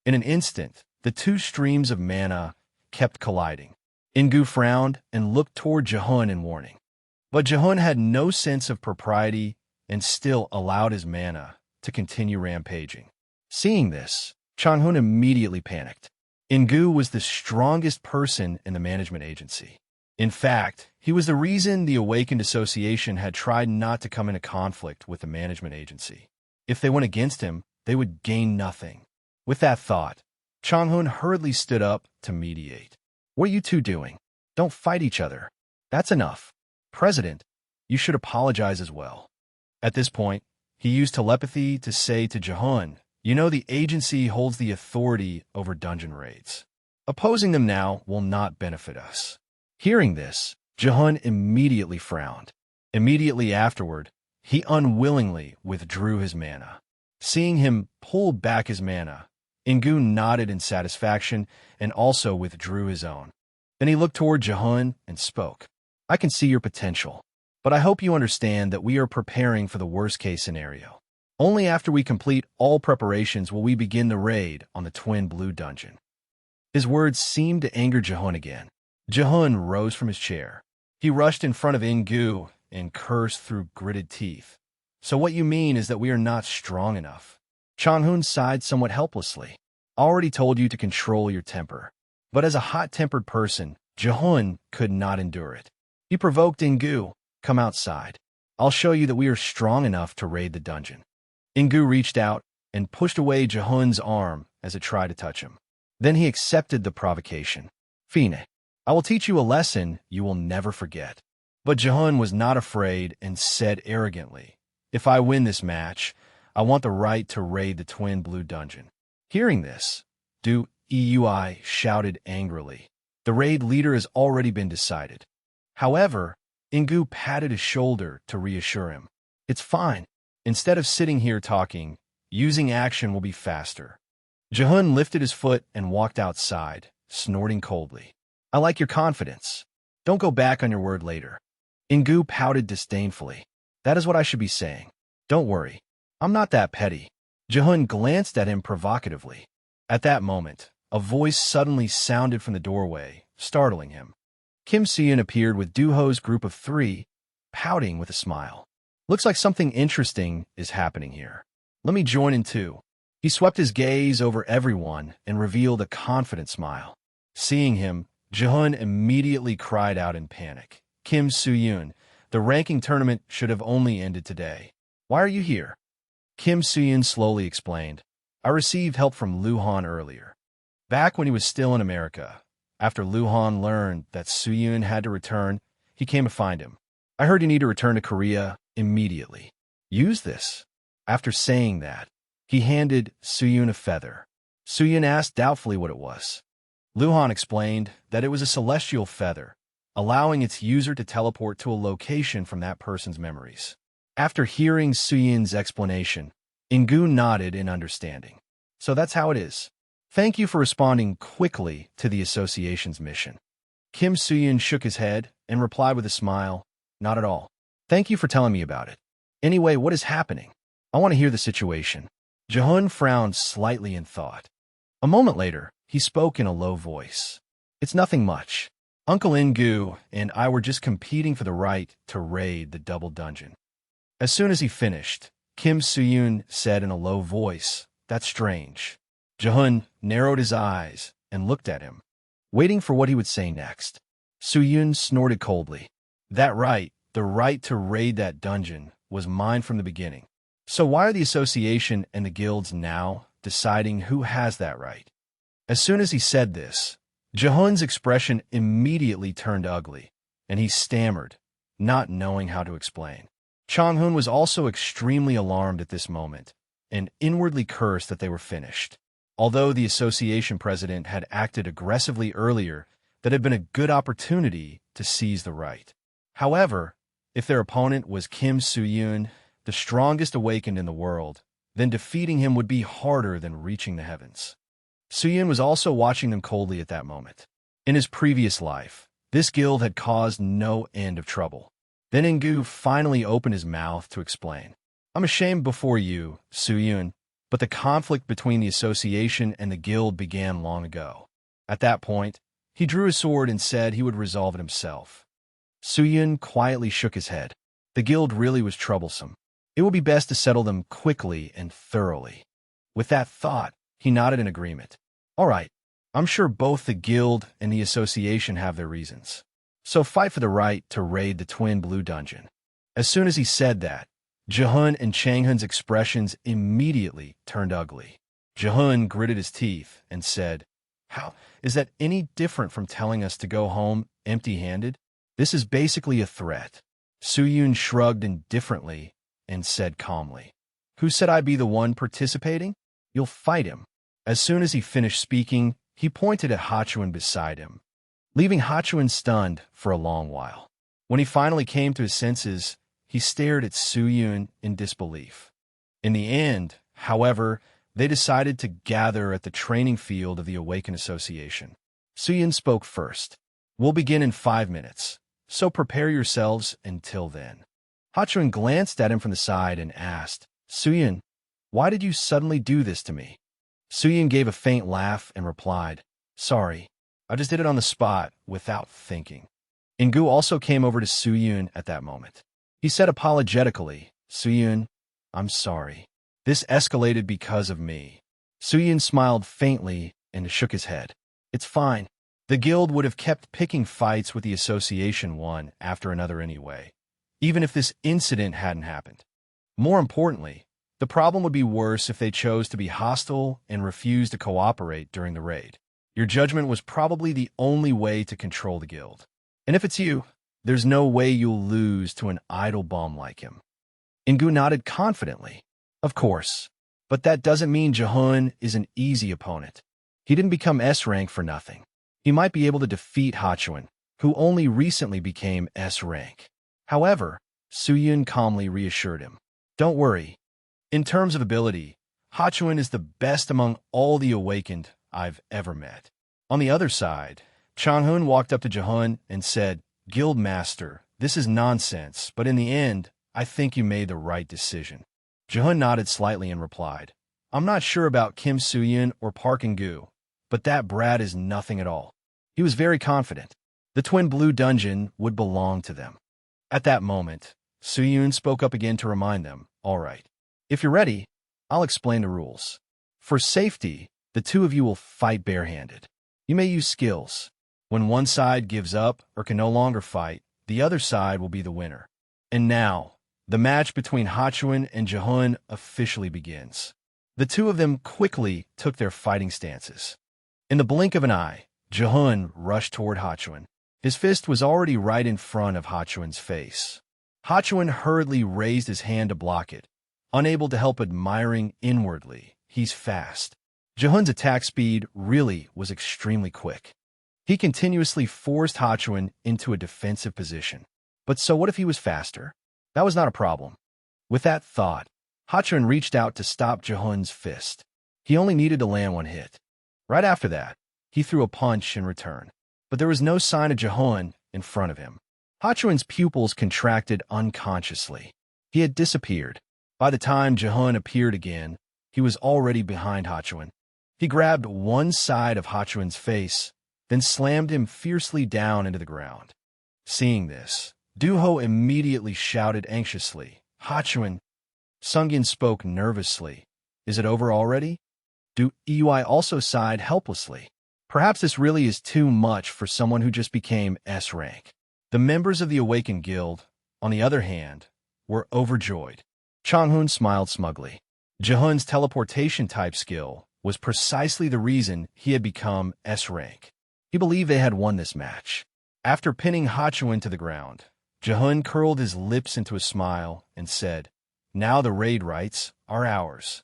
In an instant, the 2 streams of mana kept colliding. Ingu frowned and looked toward Jehun in warning. But Jehun had no sense of propriety and still allowed his mana to continue rampaging. Seeing this, Changhun immediately panicked. Ingu was the strongest person in the management agency. In fact, he was the reason the Awakened Association had tried not to come into conflict with the management agency. If they went against him, they would gain nothing. With that thought, Changhun hurriedly stood up to mediate. What are you two doing? Don't fight each other. That's enough. President, you should apologize as well. At this point, he used telepathy to say to Jehun, You know the agency holds the authority over dungeon raids. Opposing them now will not benefit us. Hearing this, Jehun immediately frowned. Immediately afterward, he unwillingly withdrew his mana. Seeing him pull back his mana, Ingu nodded in satisfaction and also withdrew his own. Then he looked toward Jehun and spoke. I can see your potential, but I hope you understand that we are preparing for the worst-case scenario. Only after we complete all preparations will we begin the raid on the Twin Blue Dungeon. His words seemed to anger Jehun again. Jehun rose from his chair. He rushed in front of Ingu and cursed through gritted teeth. So what you mean is that we are not strong enough. Changhun sighed somewhat helplessly. I already told you to control your temper. But as a hot-tempered person, Jehun could not endure it. He provoked Ingu. Come outside. I'll show you that we are strong enough to raid the dungeon. Ingu reached out and pushed away Jehun's arm as it tried to touch him. Then he accepted the provocation. Fine, I will teach you a lesson you will never forget. But Jehun was not afraid and said arrogantly, if I win this match, I want the right to raid the Twin Blue Dungeon. Hearing this, Du Eui shouted angrily. The raid leader has already been decided. However, Ingu patted his shoulder to reassure him. It's fine. Instead of sitting here talking, using action will be faster. Jehun lifted his foot and walked outside, snorting coldly. I like your confidence. Don't go back on your word later. Ingu pouted disdainfully. That is what I should be saying. Don't worry. I'm not that petty. Jehun glanced at him provocatively. At that moment, a voice suddenly sounded from the doorway, startling him. Kim Seon appeared with Duho's group of 3, pouting with a smile. Looks like something interesting is happening here. Let me join in too. He swept his gaze over everyone and revealed a confident smile. Seeing him, Jehun immediately cried out in panic. Kim Soo-yoon, the ranking tournament should have only ended today. Why are you here? Kim Soo-yoon slowly explained. I received help from Luhan earlier. Back when he was still in America, after Luhan learned that Soo-yoon had to return, he came to find him. I heard you need to return to Korea immediately. Use this. After saying that, he handed Soo-yoon a feather. Soo-yoon asked doubtfully what it was. Luhan explained that it was a celestial feather, allowing its user to teleport to a location from that person's memories. After hearing Soo-yoon's explanation, Ingu nodded in understanding. So that's how it is. Thank you for responding quickly to the association's mission. Kim Soo-yoon shook his head and replied with a smile, not at all. Thank you for telling me about it. Anyway, what is happening? I want to hear the situation. Jehun frowned slightly in thought. A moment later, he spoke in a low voice. It's nothing much. Uncle Ingu and I were just competing for the right to raid the double dungeon. As soon as he finished, Kim Soo-yoon said in a low voice, That's strange. Jehun narrowed his eyes and looked at him, waiting for what he would say next. Soo-yoon snorted coldly. That right, the right to raid that dungeon, was mine from the beginning. So why are the association and the guilds now deciding who has that right? As soon as he said this, Jehun's expression immediately turned ugly, and he stammered, not knowing how to explain. Chang-hun was also extremely alarmed at this moment, and inwardly cursed that they were finished. Although the association president had acted aggressively earlier, that had been a good opportunity to seize the right. However, if their opponent was Kim Soo-yoon, the strongest awakened in the world, then defeating him would be harder than reaching the heavens. Soo-yoon was also watching them coldly at that moment. In his previous life, this guild had caused no end of trouble. Then Ingu finally opened his mouth to explain. I'm ashamed before you, Soo-yoon, but the conflict between the association and the guild began long ago. At that point, he drew his sword and said he would resolve it himself. Soo-yoon quietly shook his head. The guild really was troublesome. It would be best to settle them quickly and thoroughly. With that thought, he nodded in agreement. All right, I'm sure both the guild and the association have their reasons. So fight for the right to raid the Twin Blue Dungeon. As soon as he said that, Jehun and Chang-hun's expressions immediately turned ugly. Jehun gritted his teeth and said, How is that any different from telling us to go home empty-handed? This is basically a threat. Soo-yoon shrugged indifferently and said calmly, Who said I'd be the one participating? You'll fight him. As soon as he finished speaking, he pointed at Hachuan beside him, leaving Hachuan stunned for a long while. When he finally came to his senses, he stared at Soo-yoon in disbelief. In the end, however, they decided to gather at the training field of the Awaken Association. Soo-yoon spoke first. We'll begin in 5 minutes, so prepare yourselves until then. Hachuan glanced at him from the side and asked, Soo-yoon, why did you suddenly do this to me? Soo-yoon gave a faint laugh and replied, Sorry, I just did it on the spot without thinking. Ingu also came over to Soo-yoon at that moment. He said apologetically, Soo-yoon, I'm sorry. This escalated because of me. Soo-yoon smiled faintly and shook his head. It's fine. The guild would have kept picking fights with the association one after another anyway. even if this incident hadn't happened. More importantly, the problem would be worse if they chose to be hostile and refused to cooperate during the raid. Your judgment was probably the only way to control the guild. And if it's you, there's no way you'll lose to an idle bum like him. Ingu nodded confidently. Of course, but that doesn't mean Jehun is an easy opponent. He didn't become S rank for nothing. He might be able to defeat Hachuan, who only recently became S rank. However, Suyun calmly reassured him. Don't worry. In terms of ability, Hachuan is the best among all the awakened I've ever met. On the other side, Changhun walked up to Jehun and said, Guild Master, this is nonsense, but in the end, I think you made the right decision. Jehun nodded slightly and replied, I'm not sure about Kim Suyun or Park Ingu, but that brat is nothing at all. He was very confident. The Twin Blue Dungeon would belong to them. At that moment, Suyun spoke up again to remind them, all right. If you're ready, I'll explain the rules. For safety, the two of you will fight barehanded. You may use skills. When one side gives up or can no longer fight, the other side will be the winner. And now, the match between Hachuan and Jehun officially begins. The two of them quickly took their fighting stances. In the blink of an eye, Jehun rushed toward Hachuan. His fist was already right in front of Hachuan's face. Hachuan hurriedly raised his hand to block it, unable to help admiring inwardly. He's fast. Jehun's attack speed really was extremely quick. He continuously forced Hachuan into a defensive position. But so what if he was faster? That was not a problem. With that thought, Hachuan reached out to stop Jehun's fist. He only needed to land one hit. Right after that, he threw a punch in return. But there was no sign of Jehun in front of him. Hachuan's pupils contracted unconsciously. He had disappeared. By the time Jehun appeared again, he was already behind Hachuan. He grabbed one side of Hachuan's face, then slammed him fiercely down into the ground. Seeing this, Duho immediately shouted anxiously, Hachuan. Sungin spoke nervously. Is it over already? Du Ey also sighed helplessly. Perhaps this really is too much for someone who just became S rank. The members of the Awakened Guild, on the other hand, were overjoyed. Changhun smiled smugly. Jehun's teleportation-type skill was precisely the reason he had become S rank. He believed they had won this match. After pinning Hachuan to the ground, Jehun curled his lips into a smile and said, Now the raid rights are ours.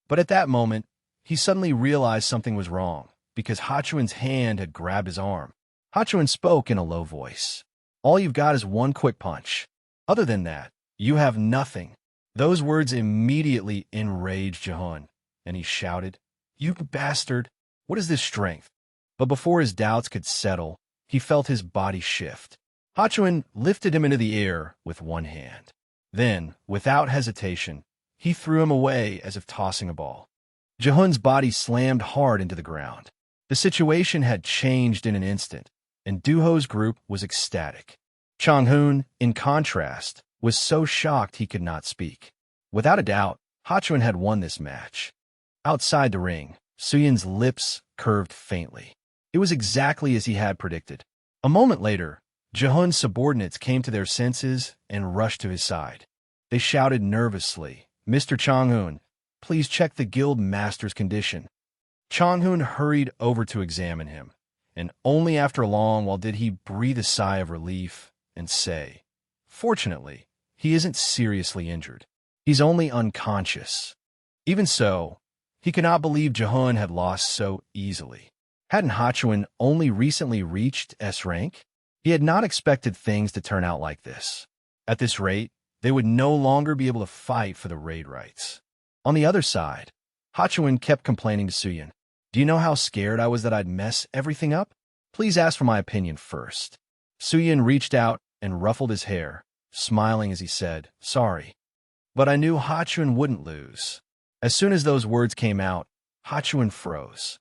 But at that moment, he suddenly realized something was wrong, because Hachuan's hand had grabbed his arm. Hachuan spoke in a low voice. All you've got is one quick punch. Other than that, you have nothing. Those words immediately enraged Jehun, and he shouted, You bastard! What is this strength? But before his doubts could settle, he felt his body shift. Hachuan lifted him into the air with one hand. Then, without hesitation, he threw him away as if tossing a ball. Jehun's body slammed hard into the ground. The situation had changed in an instant, and Duho's group was ecstatic. Changhun, in contrast, was so shocked he could not speak. Without a doubt, Hachuan had won this match. Outside the ring, Suyun's lips curved faintly. It was exactly as he had predicted. A moment later, Jehun's subordinates came to their senses and rushed to his side. They shouted nervously, Mr. Changhun, please check the guild master's condition. Changhun hurried over to examine him, and only after long while did he breathe a sigh of relief and say, Fortunately, he isn't seriously injured. He's only unconscious. Even so, he could not believe Jehun had lost so easily. Hadn't Hachuan only recently reached S rank? He had not expected things to turn out like this. At this rate, they would no longer be able to fight for the raid rights. On the other side, Hachuan kept complaining to Suyun. Do you know how scared I was that I'd mess everything up? Please ask for my opinion first. Suyun reached out and ruffled his hair, smiling as he said, Sorry. But I knew Hachuan wouldn't lose. As soon as those words came out, Hachuan froze.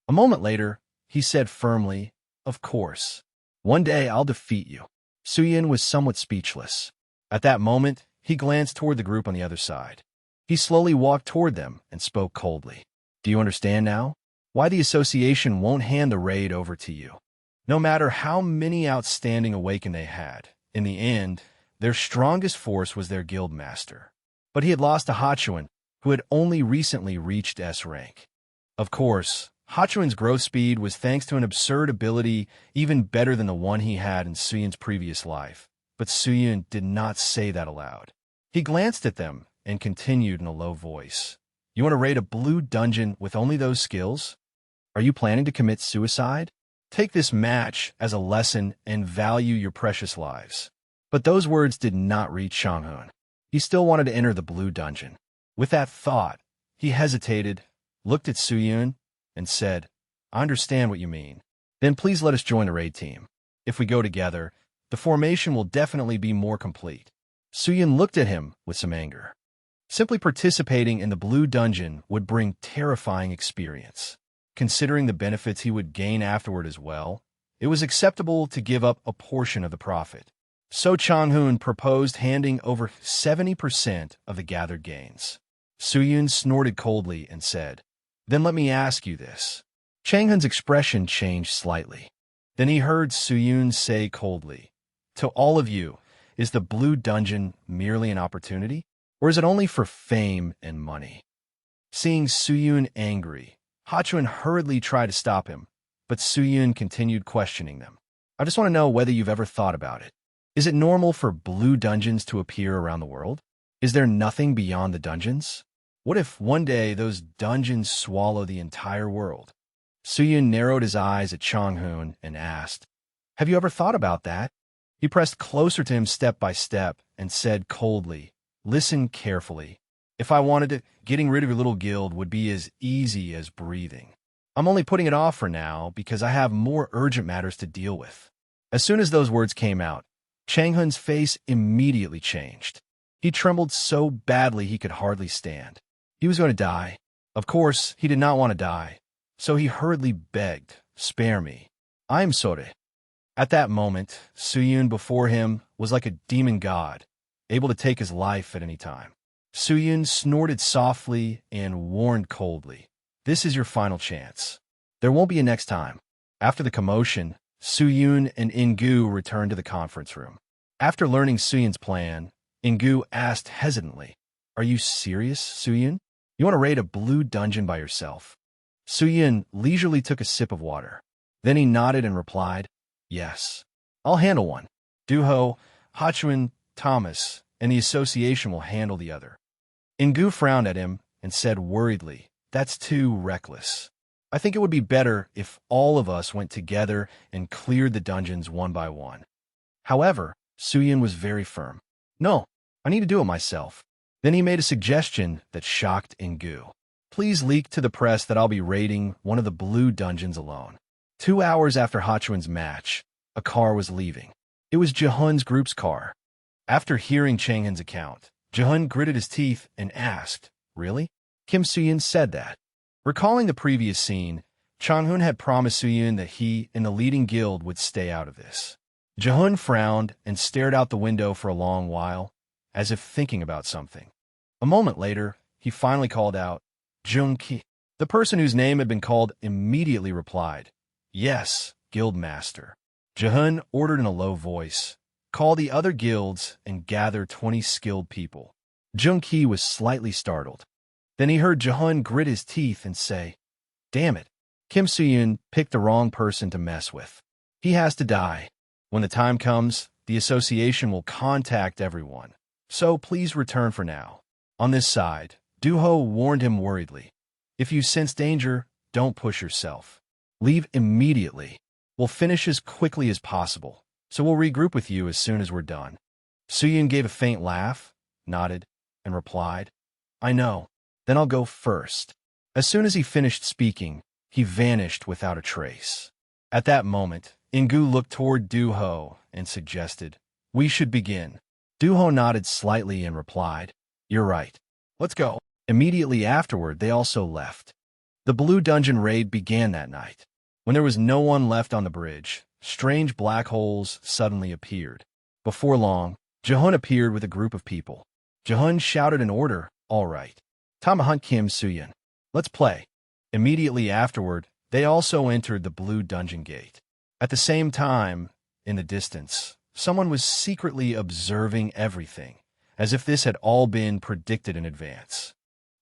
A moment later, he said firmly, Of course. One day I'll defeat you. Suyun was somewhat speechless. At that moment, he glanced toward the group on the other side. He slowly walked toward them and spoke coldly. Do you understand now? Why the association won't hand the raid over to you? No matter how many outstanding Awaken they had, in the end, Their strongest force was their guild master. But he had lost to Hachuan, who had only recently reached S rank. Of course, Hachuan's growth speed was thanks to an absurd ability even better than the one he had in Suyun's previous life. But Suyun did not say that aloud. He glanced at them and continued in a low voice. You want to raid a blue dungeon with only those skills? Are you planning to commit suicide? Take this match as a lesson and value your precious lives. But those words did not reach Changhun. He still wanted to enter the blue dungeon. With that thought, he hesitated, looked at Suyun, and said, I understand what you mean. Then please let us join the raid team. If we go together, the formation will definitely be more complete. Suyun looked at him with some anger. Simply participating in the blue dungeon would bring terrifying experience. Considering the benefits he would gain afterward as well, it was acceptable to give up a portion of the profit. So Changhun proposed handing over 70% of the gathered gains. Suyun snorted coldly and said, Then let me ask you this. Changhun's expression changed slightly. Then he heard Suyun say coldly, To all of you, is the blue dungeon merely an opportunity? Or is it only for fame and money? Seeing Suyun angry, Hachuan hurriedly tried to stop him, but Suyun continued questioning them. I just want to know whether you've ever thought about it. Is it normal for blue dungeons to appear around the world? Is there nothing beyond the dungeons? What if one day those dungeons swallow the entire world? Suyun narrowed his eyes at Changhun and asked, Have you ever thought about that? He pressed closer to him step by step and said coldly, Listen carefully. If I wanted to, getting rid of your little guild would be as easy as breathing. I'm only putting it off for now because I have more urgent matters to deal with. As soon as those words came out, Changhun's face immediately changed. He trembled so badly he could hardly stand. He was going to die. Of course, he did not want to die. So he hurriedly begged, Spare me. I am sorry. At that moment, Suyun before him was like a demon god, able to take his life at any time. Suyun snorted softly and warned coldly, This is your final chance. There won't be a next time. After the commotion, Suyun and Ingu returned to the conference room. After learning Suyun's plan, Ingu asked hesitantly, Are you serious, Suyun? You want to raid a blue dungeon by yourself? Suyun leisurely took a sip of water. Then he nodded and replied, Yes. I'll handle one. Duho, Hachuan, Thomas, and the association will handle the other. Ingu frowned at him and said worriedly, That's too reckless. I think it would be better if all of us went together and cleared the dungeons one by one. However, Suyun was very firm. No, I need to do it myself. Then he made a suggestion that shocked Ingu. Please leak to the press that I'll be raiding one of the blue dungeons alone. 2 hours after Hachuan's match, a car was leaving. It was Jehun's group's car. After hearing Changhun's account, Jehun gritted his teeth and asked, Really? Kim Suyun said that. Recalling the previous scene, Changhun had promised Suyun that he and the leading guild would stay out of this. Jehun frowned and stared out the window for a long while, as if thinking about something. A moment later, he finally called out, Jung-ki. The person whose name had been called immediately replied, Yes, Guildmaster. Jehun ordered in a low voice, Call the other guilds and gather 20 skilled people. Jung-ki was slightly startled. Then he heard Jehun grit his teeth and say, Damn it, Kim Suyun picked the wrong person to mess with. He has to die. When the time comes, the association will contact everyone. So please return for now. On this side, Duho warned him worriedly. If you sense danger, don't push yourself. Leave immediately. We'll finish as quickly as possible, so we'll regroup with you as soon as we're done. Suyun gave a faint laugh, nodded, and replied, I know. Then I'll go first. As soon as he finished speaking, he vanished without a trace. At that moment, Ingu looked toward Duho and suggested, We should begin. Duho nodded slightly and replied, You're right. Let's go. Immediately afterward, they also left. The Blue Dungeon raid began that night. When there was no one left on the bridge, strange black holes suddenly appeared. Before long, Jehun appeared with a group of people. Jehun shouted an order, All right. Tamahunt Kim Suyun. Let's play. Immediately afterward, they also entered the Blue Dungeon gate. At the same time, in the distance, someone was secretly observing everything, as if this had all been predicted in advance.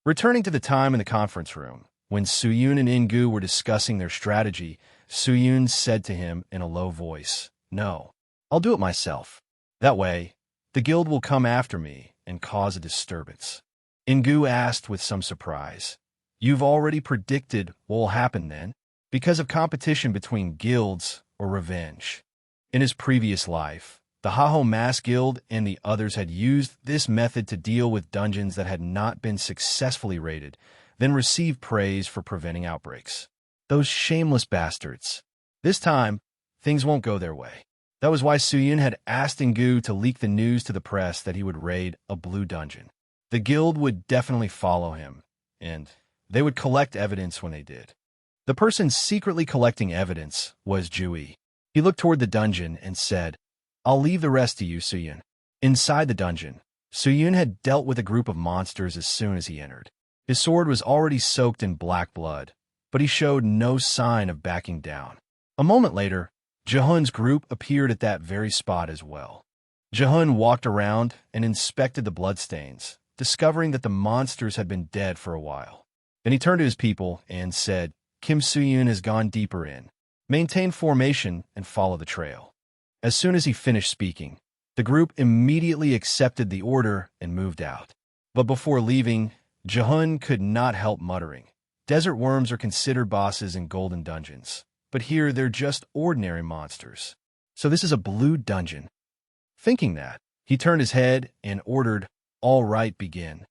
Returning to the time in the conference room, when Suyun and Ingu were discussing their strategy, Suyun said to him in a low voice, "No, I'll do it myself. That way, the guild will come after me and cause a disturbance." Ingu asked with some surprise, "You've already predicted what will happen then? Because of competition between guilds or revenge?" In his previous life, the Haho Mass Guild and the others had used this method to deal with dungeons that had not been successfully raided, then receive praise for preventing outbreaks. Those shameless bastards. This time, things won't go their way. That was why Suyun had asked Ingu to leak the news to the press that he would raid a blue dungeon. The guild would definitely follow him, and they would collect evidence when they did. The person secretly collecting evidence was Jui. He looked toward the dungeon and said, "I'll leave the rest to you, Suyun." Inside the dungeon, Suyun had dealt with a group of monsters as soon as he entered. His sword was already soaked in black blood, but he showed no sign of backing down. A moment later, Jehun's group appeared at that very spot as well. Jehun walked around and inspected the bloodstains, discovering that the monsters had been dead for a while. Then he turned to his people and said, "Kim Suyun has gone deeper in. Maintain formation and follow the trail." As soon as he finished speaking, the group immediately accepted the order and moved out. But before leaving, Jehun could not help muttering, "Desert worms are considered bosses in golden dungeons, but here they're just ordinary monsters. So this is a blue dungeon." Thinking that, he turned his head and ordered, "All right, begin."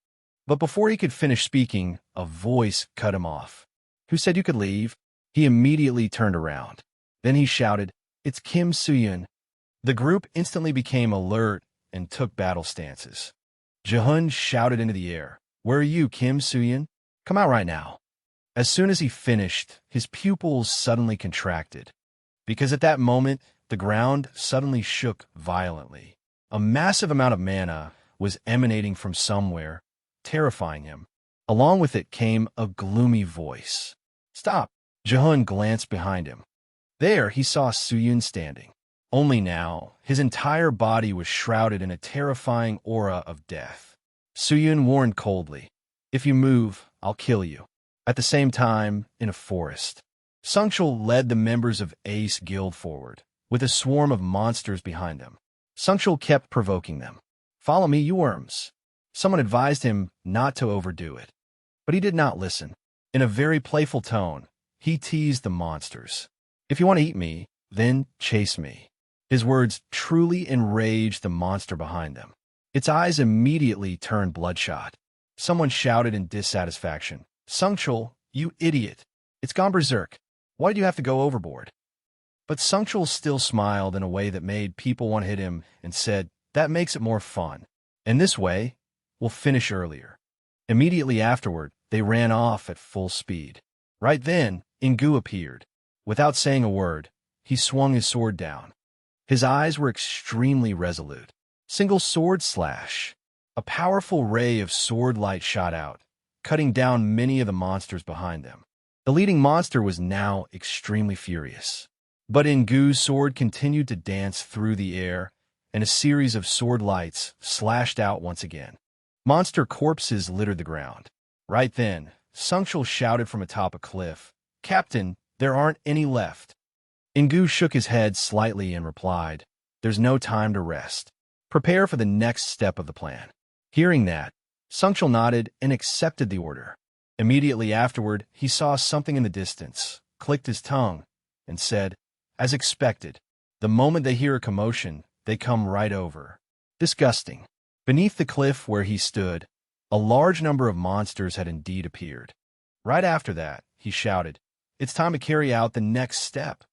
But before he could finish speaking, a voice cut him off. "Who said you could leave?" He immediately turned around. Then he shouted, "It's Kim Suyun." The group instantly became alert and took battle stances. Jehun shouted into the air, "Where are you, Kim Suyun? Come out right now." As soon as he finished, his pupils suddenly contracted, because at that moment, the ground suddenly shook violently. A massive amount of mana was emanating from somewhere, terrifying him. Along with it came a gloomy voice. "Stop!" Jehun glanced behind him. There he saw Suyun standing. Only now, his entire body was shrouded in a terrifying aura of death. Suyun warned coldly, "If you move, I'll kill you." At the same time, in a forest, Sungchul led the members of Ace Guild forward, with a swarm of monsters behind them. Sungchul kept provoking them. "Follow me, you worms." Someone advised him not to overdo it, but he did not listen. In a very playful tone, he teased the monsters. "If you want to eat me, then chase me." His words truly enraged the monster behind them. Its eyes immediately turned bloodshot. Someone shouted in dissatisfaction, "Sungchul, you idiot! It's gone berserk. Why do you have to go overboard?" But Sungchul still smiled in a way that made people want to hit him and said, "That makes it more fun. And this way, we'll finish earlier." Immediately afterward, they ran off at full speed. Right then, Ingu appeared. Without saying a word, he swung his sword down. His eyes were extremely resolute. Single sword slash. A powerful ray of sword light shot out, cutting down many of the monsters behind them. The leading monster was now extremely furious. But Ingu's sword continued to dance through the air, and a series of sword lights slashed out once again. Monster corpses littered the ground. Right then, Sungchul shouted from atop a cliff, "Captain, there aren't any left." Ingu shook his head slightly and replied, "There's no time to rest. Prepare for the next step of the plan." Hearing that, Sungchul nodded and accepted the order. Immediately afterward, he saw something in the distance, clicked his tongue, and said, "As expected, the moment they hear a commotion, they come right over." Disgusting. Beneath the cliff where he stood, a large number of monsters had indeed appeared. Right after that, he shouted, "It's time to carry out the next step."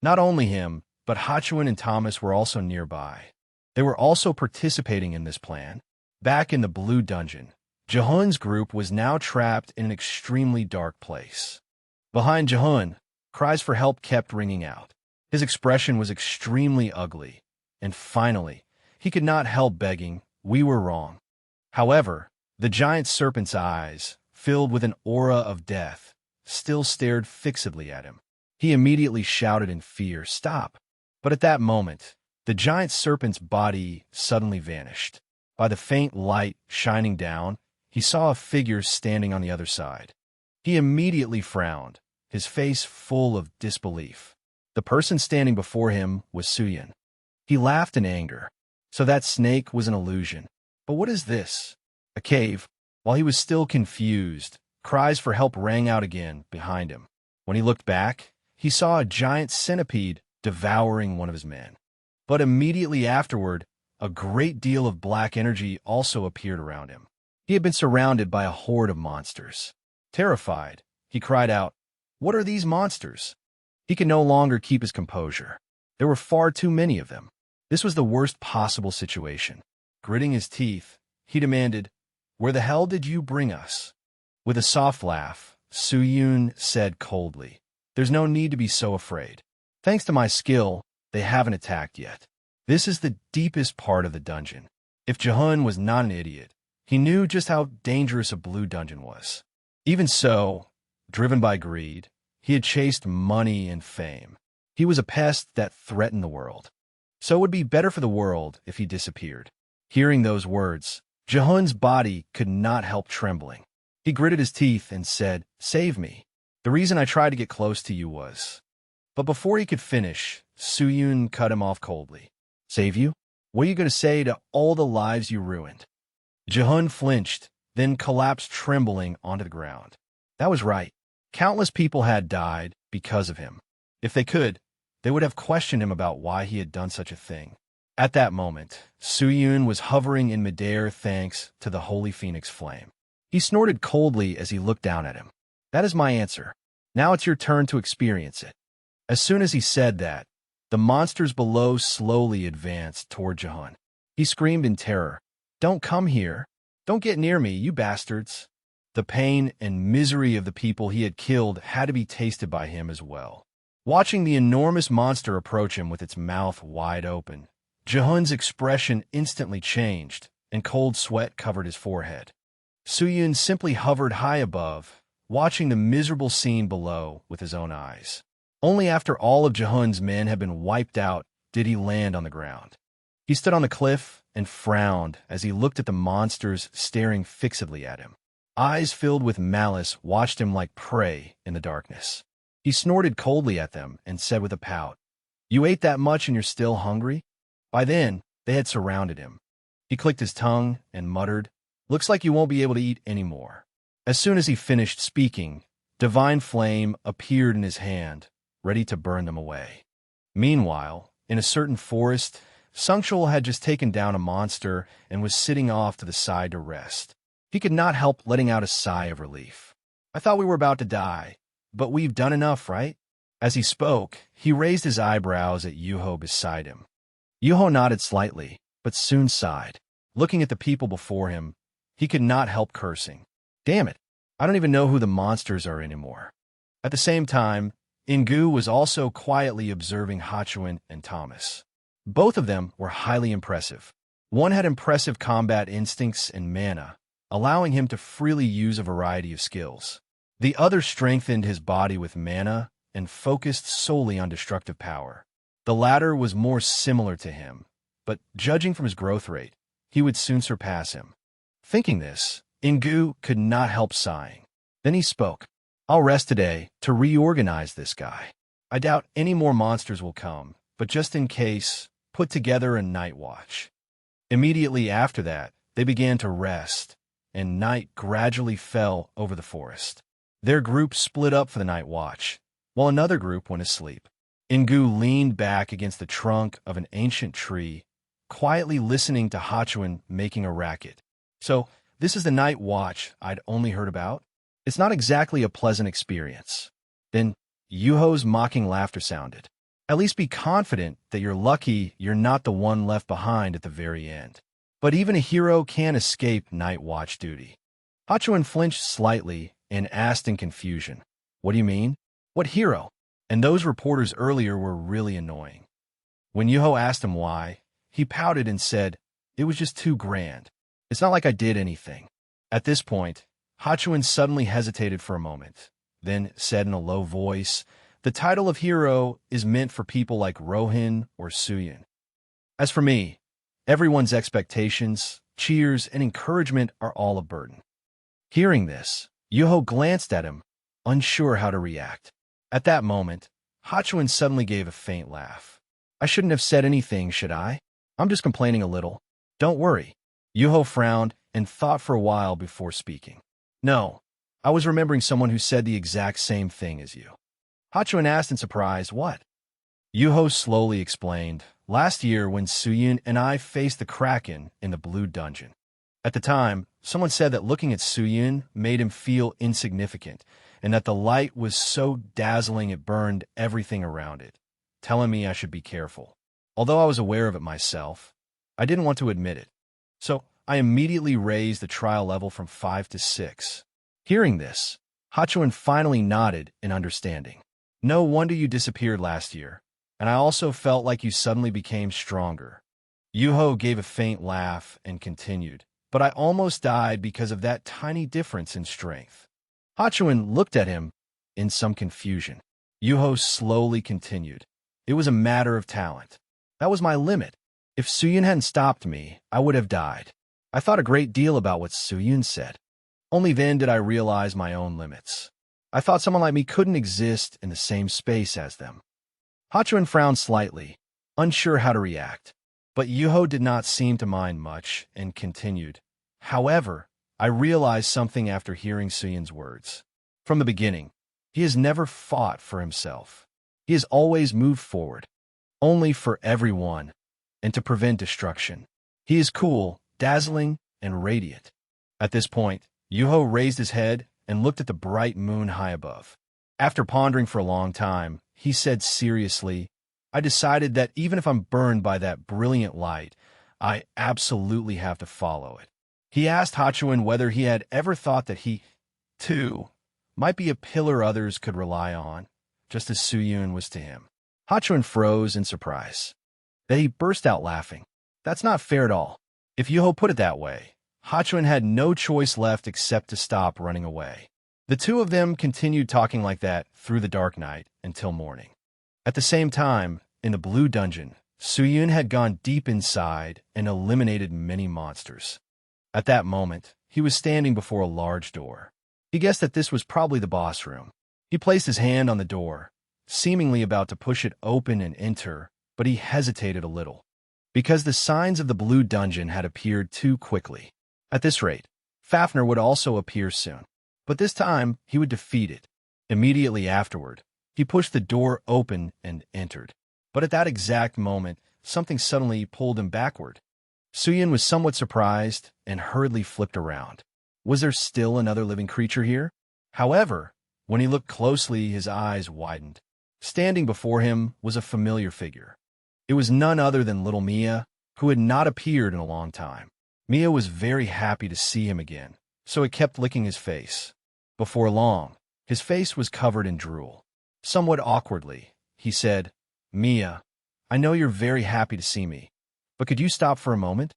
Not only him, but Hachuan and Thomas were also nearby. They were also participating in this plan. Back in the blue dungeon, Jehun's group was now trapped in an extremely dark place. Behind Jehun, cries for help kept ringing out. His expression was extremely ugly, and finally, he could not help begging, "We were wrong." However, the giant serpent's eyes, filled with an aura of death, still stared fixedly at him. He immediately shouted in fear, "Stop!" But at that moment, The giant serpent's body suddenly vanished. By the faint light shining down, he saw a figure standing on the other side. He immediately frowned, his face full of disbelief. The person standing before him was Suyun. He laughed in anger. So that snake was an illusion. But what is this? A cave. While he was still confused, cries for help rang out again behind him. When he looked back, he saw a giant centipede devouring one of his men. But immediately afterward, a great deal of black energy also appeared around him. He had been surrounded by a horde of monsters. Terrified, he cried out, "What are these monsters?" He could no longer keep his composure. There were far too many of them. This was the worst possible situation. Gritting his teeth, he demanded, "Where the hell did you bring us?" With a soft laugh, Suyun said coldly, "There's no need to be so afraid. Thanks to my skill, they haven't attacked yet. This is the deepest part of the dungeon." If Jehun was not an idiot, he knew just how dangerous a blue dungeon was. Even so, driven by greed, he had chased money and fame. He was a pest that threatened the world. So it would be better for the world if he disappeared. Hearing those words, Jehun's body could not help trembling. He gritted his teeth and said, "Save me. The reason I tried to get close to you was..." But before he could finish, Suyun cut him off coldly. "Save you? What are you going to say to all the lives you ruined?" Jehun flinched, then collapsed trembling onto the ground. That was right. Countless people had died because of him. If they could, they would have questioned him about why he had done such a thing. At that moment, Suyun was hovering in midair thanks to the Holy Phoenix Flame. He snorted coldly as he looked down at him. "That is my answer. Now it's your turn to experience it." As soon as he said that, the monsters below slowly advanced toward Jehun. He screamed in terror, "Don't come here. Don't get near me, you bastards." The pain and misery of the people he had killed had to be tasted by him as well. Watching the enormous monster approach him with its mouth wide open, Jehun's expression instantly changed, and cold sweat covered his forehead. Suyun simply hovered high above, watching the miserable scene below with his own eyes. Only after all of Jehun's men had been wiped out did he land on the ground. He stood on the cliff and frowned as he looked at the monsters staring fixedly at him. Eyes filled with malice watched him like prey in the darkness. He snorted coldly at them and said with a pout, "You ate that much and you're still hungry?" By then, they had surrounded him. He clicked his tongue and muttered, "Looks like you won't be able to eat anymore." As soon as he finished speaking, divine flame appeared in his hand, ready to burn them away. Meanwhile, in a certain forest, Sungchul had just taken down a monster and was sitting off to the side to rest. He could not help letting out a sigh of relief. "I thought we were about to die, but we've done enough, right?" As he spoke, he raised his eyebrows at Yuho beside him. Yuho nodded slightly, but soon sighed. Looking at the people before him, he could not help cursing. "Damn it, I don't even know who the monsters are anymore." At the same time, Ingu was also quietly observing Hachuan and Thomas. Both of them were highly impressive. One had impressive combat instincts and mana, allowing him to freely use a variety of skills. The other strengthened his body with mana and focused solely on destructive power. The latter was more similar to him, but judging from his growth rate, he would soon surpass him. Thinking this, Ingu could not help sighing. Then he spoke, "I'll rest today to reorganize this guy. I doubt any more monsters will come, but just in case, put together a night watch." Immediately after that, they began to rest, and night gradually fell over the forest. Their group split up for the night watch, while another group went to sleep. Ingu leaned back against the trunk of an ancient tree, quietly listening to Hachuan making a racket. "So, this is the night watch I'd only heard about? It's not exactly a pleasant experience." Then Yuho's mocking laughter sounded. "At least be confident that you're lucky you're not the one left behind at the very end. But even a hero can't escape night watch duty." Hachuan flinched slightly and asked in confusion, "What do you mean? What hero?" And those reporters earlier were really annoying. When Yuho asked him why, he pouted and said, "It was just too grand. It's not like I did anything." At this point, Hachuan suddenly hesitated for a moment, then said in a low voice, "The title of hero is meant for people like Rohin or Suyun." As for me, everyone's expectations, cheers, and encouragement are all a burden. Hearing this, Yuho glanced at him, unsure how to react. At that moment, Hachuan suddenly gave a faint laugh. I shouldn't have said anything, should I? I'm just complaining a little. Don't worry. Yuho frowned and thought for a while before speaking. No, I was remembering someone who said the exact same thing as you. Hachuan asked in surprise, what? Yuho slowly explained, last year when Suyun and I faced the Kraken in the Blue Dungeon. At the time, someone said that looking at Suyun made him feel insignificant, and that the light was so dazzling it burned everything around it, telling me I should be careful. Although I was aware of it myself, I didn't want to admit it. So I immediately raised the trial level from 5 to 6. Hearing this, Hachuan finally nodded in understanding. No wonder you disappeared last year, and I also felt like you suddenly became stronger. Yuho gave a faint laugh and continued, but I almost died because of that tiny difference in strength. Hachuan looked at him in some confusion. Yuho slowly continued. It was a matter of talent. That was my limit. If Suyun hadn't stopped me, I would have died. I thought a great deal about what Suyun said. Only then did I realize my own limits. I thought someone like me couldn't exist in the same space as them. Hachuan frowned slightly, unsure how to react. But Yuho did not seem to mind much and continued. However, I realized something after hearing Suyun's words. From the beginning, he has never fought for himself. He has always moved forward, only for everyone, and to prevent destruction. He is cool, dazzling, and radiant. At this point, Yuho raised his head and looked at the bright moon high above. After pondering for a long time, he said seriously, I decided that even if I'm burned by that brilliant light, I absolutely have to follow it. He asked Hachuan whether he had ever thought that he, too, might be a pillar others could rely on, just as Suyun was to him. Hachuan froze in surprise. Then he burst out laughing. That's not fair at all. If Yuho put it that way, Hachuan had no choice left except to stop running away. The two of them continued talking like that through the dark night until morning. At the same time, in the Blue Dungeon, Suyun had gone deep inside and eliminated many monsters. At that moment, he was standing before a large door. He guessed that this was probably the boss room. He placed his hand on the door, seemingly about to push it open and enter, but he hesitated a little, because the signs of the Blue Dungeon had appeared too quickly. At this rate, Fafnir would also appear soon, but this time he would defeat it. Immediately afterward, he pushed the door open and entered. But at that exact moment, something suddenly pulled him backward. Suyun was somewhat surprised and hurriedly flipped around. Was there still another living creature here? However, when he looked closely, his eyes widened. Standing before him was a familiar figure. It was none other than little Mia, who had not appeared in a long time. Mia was very happy to see him again, so it kept licking his face. Before long, his face was covered in drool. Somewhat awkwardly, he said, Mia, I know you're very happy to see me, but could you stop for a moment?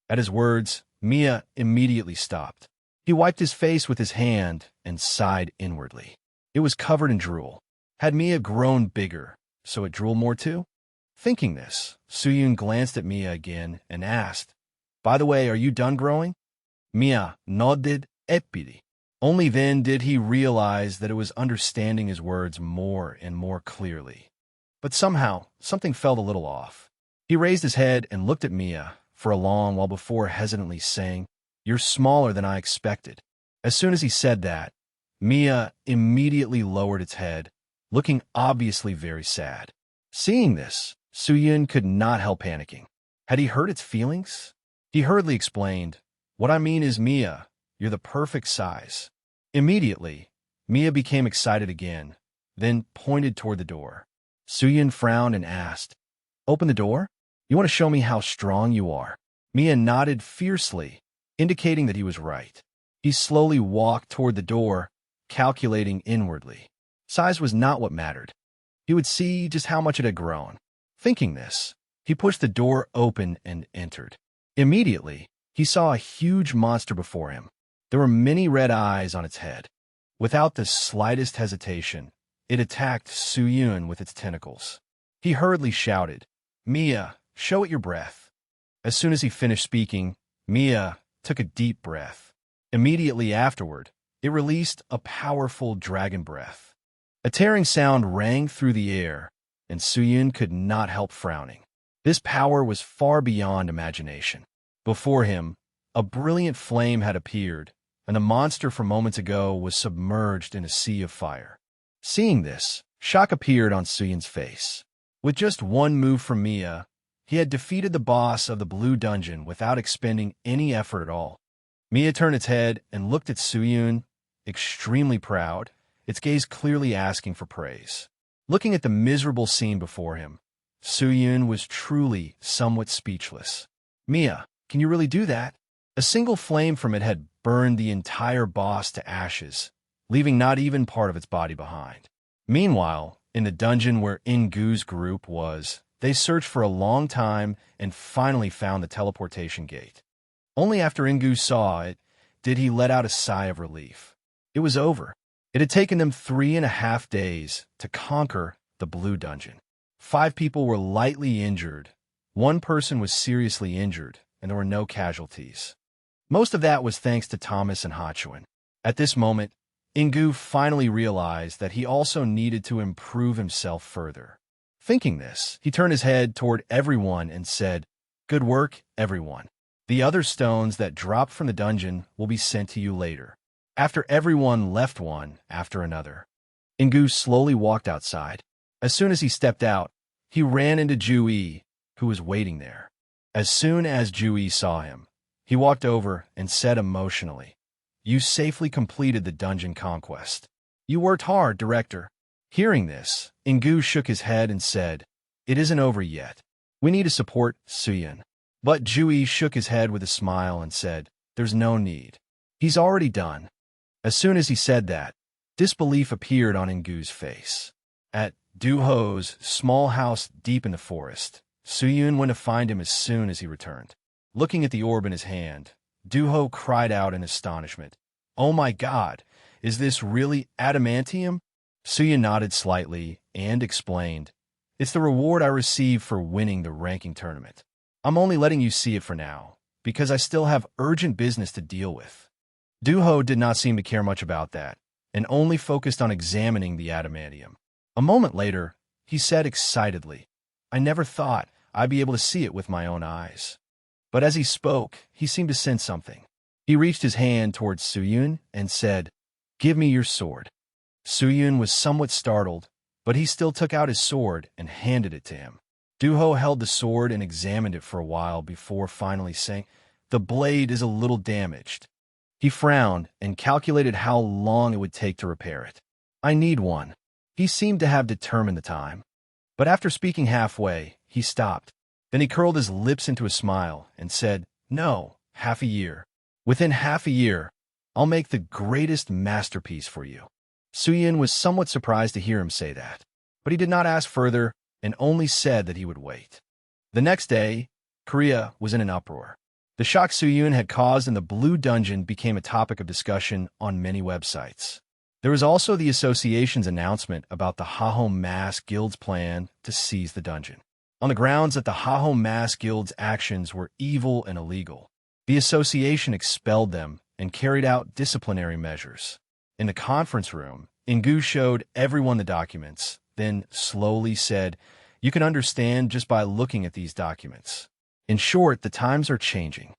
At his words, Mia immediately stopped. He wiped his face with his hand and sighed inwardly. It was covered in drool. Had Mia grown bigger, so it drooled more too? Thinking this, Suyun glanced at Mia again and asked, By the way, are you done growing? Mia nodded epidi. Only then did he realize that it was understanding his words more and more clearly. But somehow, something felt a little off. He raised his head and looked at Mia for a long while before hesitantly saying, You're smaller than I expected. As soon as he said that, Mia immediately lowered its head, looking obviously very sad. Seeing this, Suyun could not help panicking. Had he hurt its feelings? He hurriedly explained, What I mean is, Mia, you're the perfect size. Immediately, Mia became excited again, then pointed toward the door. Suyun frowned and asked, Open the door? You want to show me how strong you are? Mia nodded fiercely, indicating that he was right. He slowly walked toward the door, calculating inwardly. Size was not what mattered. He would see just how much it had grown. Thinking this, he pushed the door open and entered. Immediately, he saw a huge monster before him. There were many red eyes on its head. Without the slightest hesitation, it attacked Suyun with its tentacles. He hurriedly shouted, Mia, show it your breath. As soon as he finished speaking, Mia took a deep breath. Immediately afterward, it released a powerful dragon breath. A tearing sound rang through the air, and Suyun could not help frowning. This power was far beyond imagination. Before him, a brilliant flame had appeared, and the monster from moments ago was submerged in a sea of fire. Seeing this, shock appeared on Suyun's face. With just one move from Mia, he had defeated the boss of the Blue Dungeon without expending any effort at all. Mia turned its head and looked at Suyun, extremely proud, its gaze clearly asking for praise. Looking at the miserable scene before him, Suyun was truly somewhat speechless. Mia, can you really do that? A single flame from it had burned the entire boss to ashes, leaving not even part of its body behind. Meanwhile, in the dungeon where Ingu's group was, they searched for a long time and finally found the teleportation gate. Only after Ingu saw it did he let out a sigh of relief. It was over. It had taken them 3.5 days to conquer the Blue Dungeon. 5 people were lightly injured, 1 person was seriously injured, and there were no casualties. Most of that was thanks to Thomas and Hachuan. At this moment, Ingu finally realized that he also needed to improve himself further. Thinking this, he turned his head toward everyone and said, "Good work, everyone. The other stones that dropped from the dungeon will be sent to you later." After everyone left one after another, Ingu slowly walked outside. As soon as he stepped out, he ran into Ju-yi, who was waiting there. As soon as Ju-yi saw him, he walked over and said emotionally, "You safely completed the dungeon conquest. You worked hard, Director." Hearing this, Ingu shook his head and said, "It isn't over yet. We need to support Suyun." But Ju-yi shook his head with a smile and said, "There's no need. He's already done." As soon as he said that, disbelief appeared on Ingu's face. At Du-ho's small house deep in the forest, Suyun went to find him as soon as he returned. Looking at the orb in his hand, Du-ho cried out in astonishment, "Oh my God, is this really adamantium?" Suyun nodded slightly and explained, "It's the reward I received for winning the ranking tournament. I'm only letting you see it for now, because I still have urgent business to deal with." Du-ho did not seem to care much about that, and only focused on examining the adamantium. A moment later, he said excitedly, "I never thought I'd be able to see it with my own eyes." But as he spoke, he seemed to sense something. He reached his hand towards Suyun and said, "Give me your sword." Suyun was somewhat startled, but he still took out his sword and handed it to him. Du-ho held the sword and examined it for a while before finally saying, "The blade is a little damaged." He frowned and calculated how long it would take to repair it. "I need one." He seemed to have determined the time. But after speaking halfway, he stopped. Then he curled his lips into a smile and said, "No, half a year. Within half a year, I'll make the greatest masterpiece for you." Suyun was somewhat surprised to hear him say that, but he did not ask further and only said that he would wait. The next day, Korea was in an uproar. The shock Suyun had caused in the Blue Dungeon became a topic of discussion on many websites. There was also the association's announcement about the Haho Mass Guild's plan to seize the dungeon. On the grounds that the Haho Mass Guild's actions were evil and illegal, the association expelled them and carried out disciplinary measures. In the conference room, Ingu showed everyone the documents, then slowly said, "You can understand just by looking at these documents. In short, the times are changing.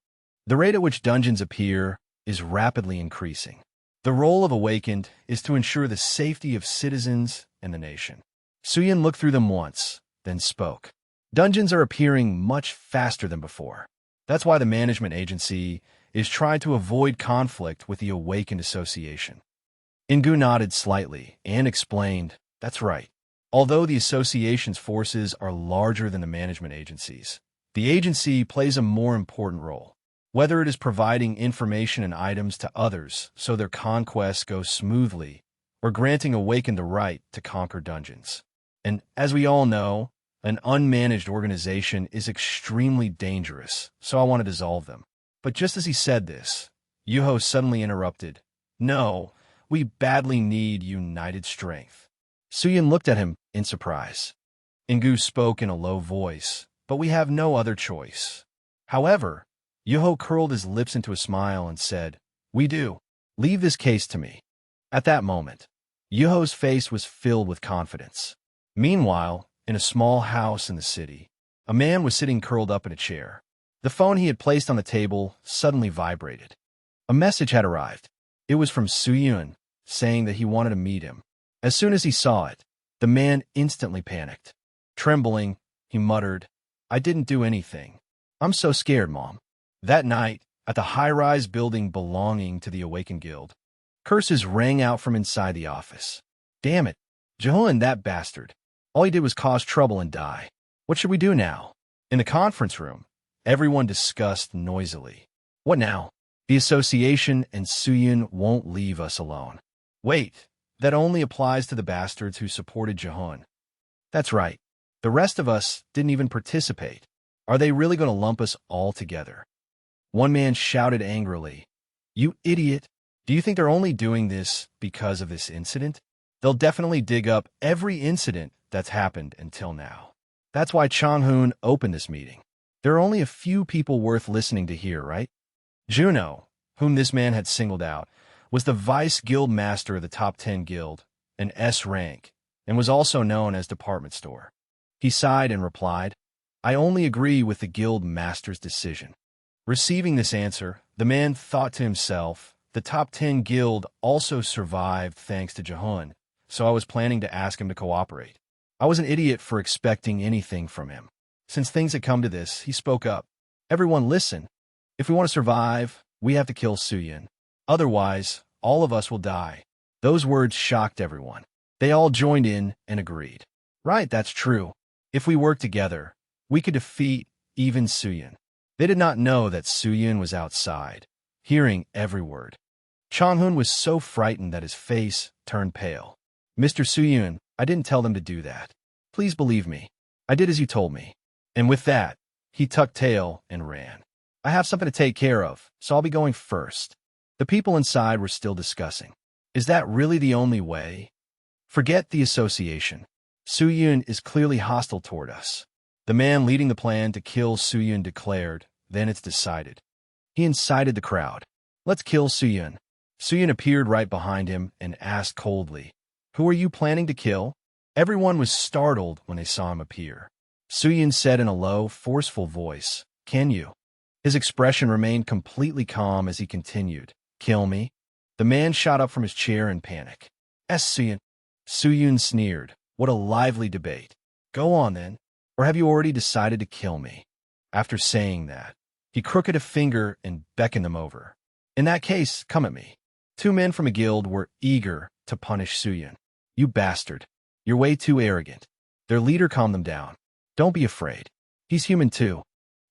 The rate at which dungeons appear is rapidly increasing. The role of Awakened is to ensure the safety of citizens and the nation." Suyun looked through them once, then spoke. "Dungeons are appearing much faster than before. That's why the management agency is trying to avoid conflict with the Awakened Association." Ingu nodded slightly and explained, "That's right. Although the association's forces are larger than the management agencies, the agency plays a more important role, whether it is providing information and items to others so their conquests go smoothly, or granting Awakened the right to conquer dungeons. And as we all know, an unmanaged organization is extremely dangerous, so I want to dissolve them." But just as he said this, Yuho suddenly interrupted, "No, we badly need united strength." Suyun looked at him in surprise. Ingu spoke in a low voice, but we have no other choice. However, Yuho curled his lips into a smile and said, "We do. Leave this case to me." At that moment, Yuho's face was filled with confidence. Meanwhile, in a small house in the city, a man was sitting curled up in a chair. The phone he had placed on the table suddenly vibrated. A message had arrived. It was from Soo-yoon, saying that he wanted to meet him. As soon as he saw it, the man instantly panicked. Trembling, he muttered, "I didn't do anything. I'm so scared, Mom." That night, at the high-rise building belonging to the Awakened Guild, curses rang out from inside the office. "Damn it, Jaehoon, that bastard. All he did was cause trouble and die. What should we do now?" In the conference room, everyone discussed noisily. "What now? The association and Soo-yoon won't leave us alone." "Wait, that only applies to the bastards who supported Jaehoon." "That's right. The rest of us didn't even participate. Are they really going to lump us all together?" One man shouted angrily, "You idiot! Do you think they're only doing this because of this incident? They'll definitely dig up every incident that's happened until now. That's why Chang-hoon opened this meeting. There are only a few people worth listening to here, right?" Juno, whom this man had singled out, was the vice guild master of the top 10 guild, an S rank, and was also known as department store. He sighed and replied, "I only agree with the guild master's decision." Receiving this answer, the man thought to himself, the top 10 guild also survived thanks to Jaehoon, so I was planning to ask him to cooperate. I was an idiot for expecting anything from him. Since things had come to this, he spoke up. "Everyone listen. If we want to survive, we have to kill Soo-yoon. Otherwise, all of us will die." Those words shocked everyone. They all joined in and agreed. "Right, that's true. If we work together, we could defeat even Soo-yoon." They did not know that Soo-yoon was outside, hearing every word. Chang-hoon was so frightened that his face turned pale. "Mr. Soo-yoon, I didn't tell them to do that. Please believe me. I did as you told me." And with that, he tucked tail and ran. "I have something to take care of, so I'll be going first." The people inside were still discussing. "Is that really the only way? Forget the association. Soo-yoon is clearly hostile toward us." The man leading the plan to kill Soo-yoon declared, "Then it's decided." He incited the crowd. "Let's kill Soo-yoon." Soo-yoon appeared right behind him and asked coldly, "Who are you planning to kill?" Everyone was startled when they saw him appear. Soo-yoon said in a low, forceful voice, "Can you?" His expression remained completely calm as he continued, "Kill me?" The man shot up from his chair in panic. "Yes, Soo-yoon." Soo-yoon sneered, "What a lively debate. Go on then. Or have you already decided to kill me?" After saying that, he crooked a finger and beckoned them over. "In that case, come at me." Two men from a guild were eager to punish Soo-yoon. "You bastard. You're way too arrogant." Their leader calmed them down. "Don't be afraid. He's human too.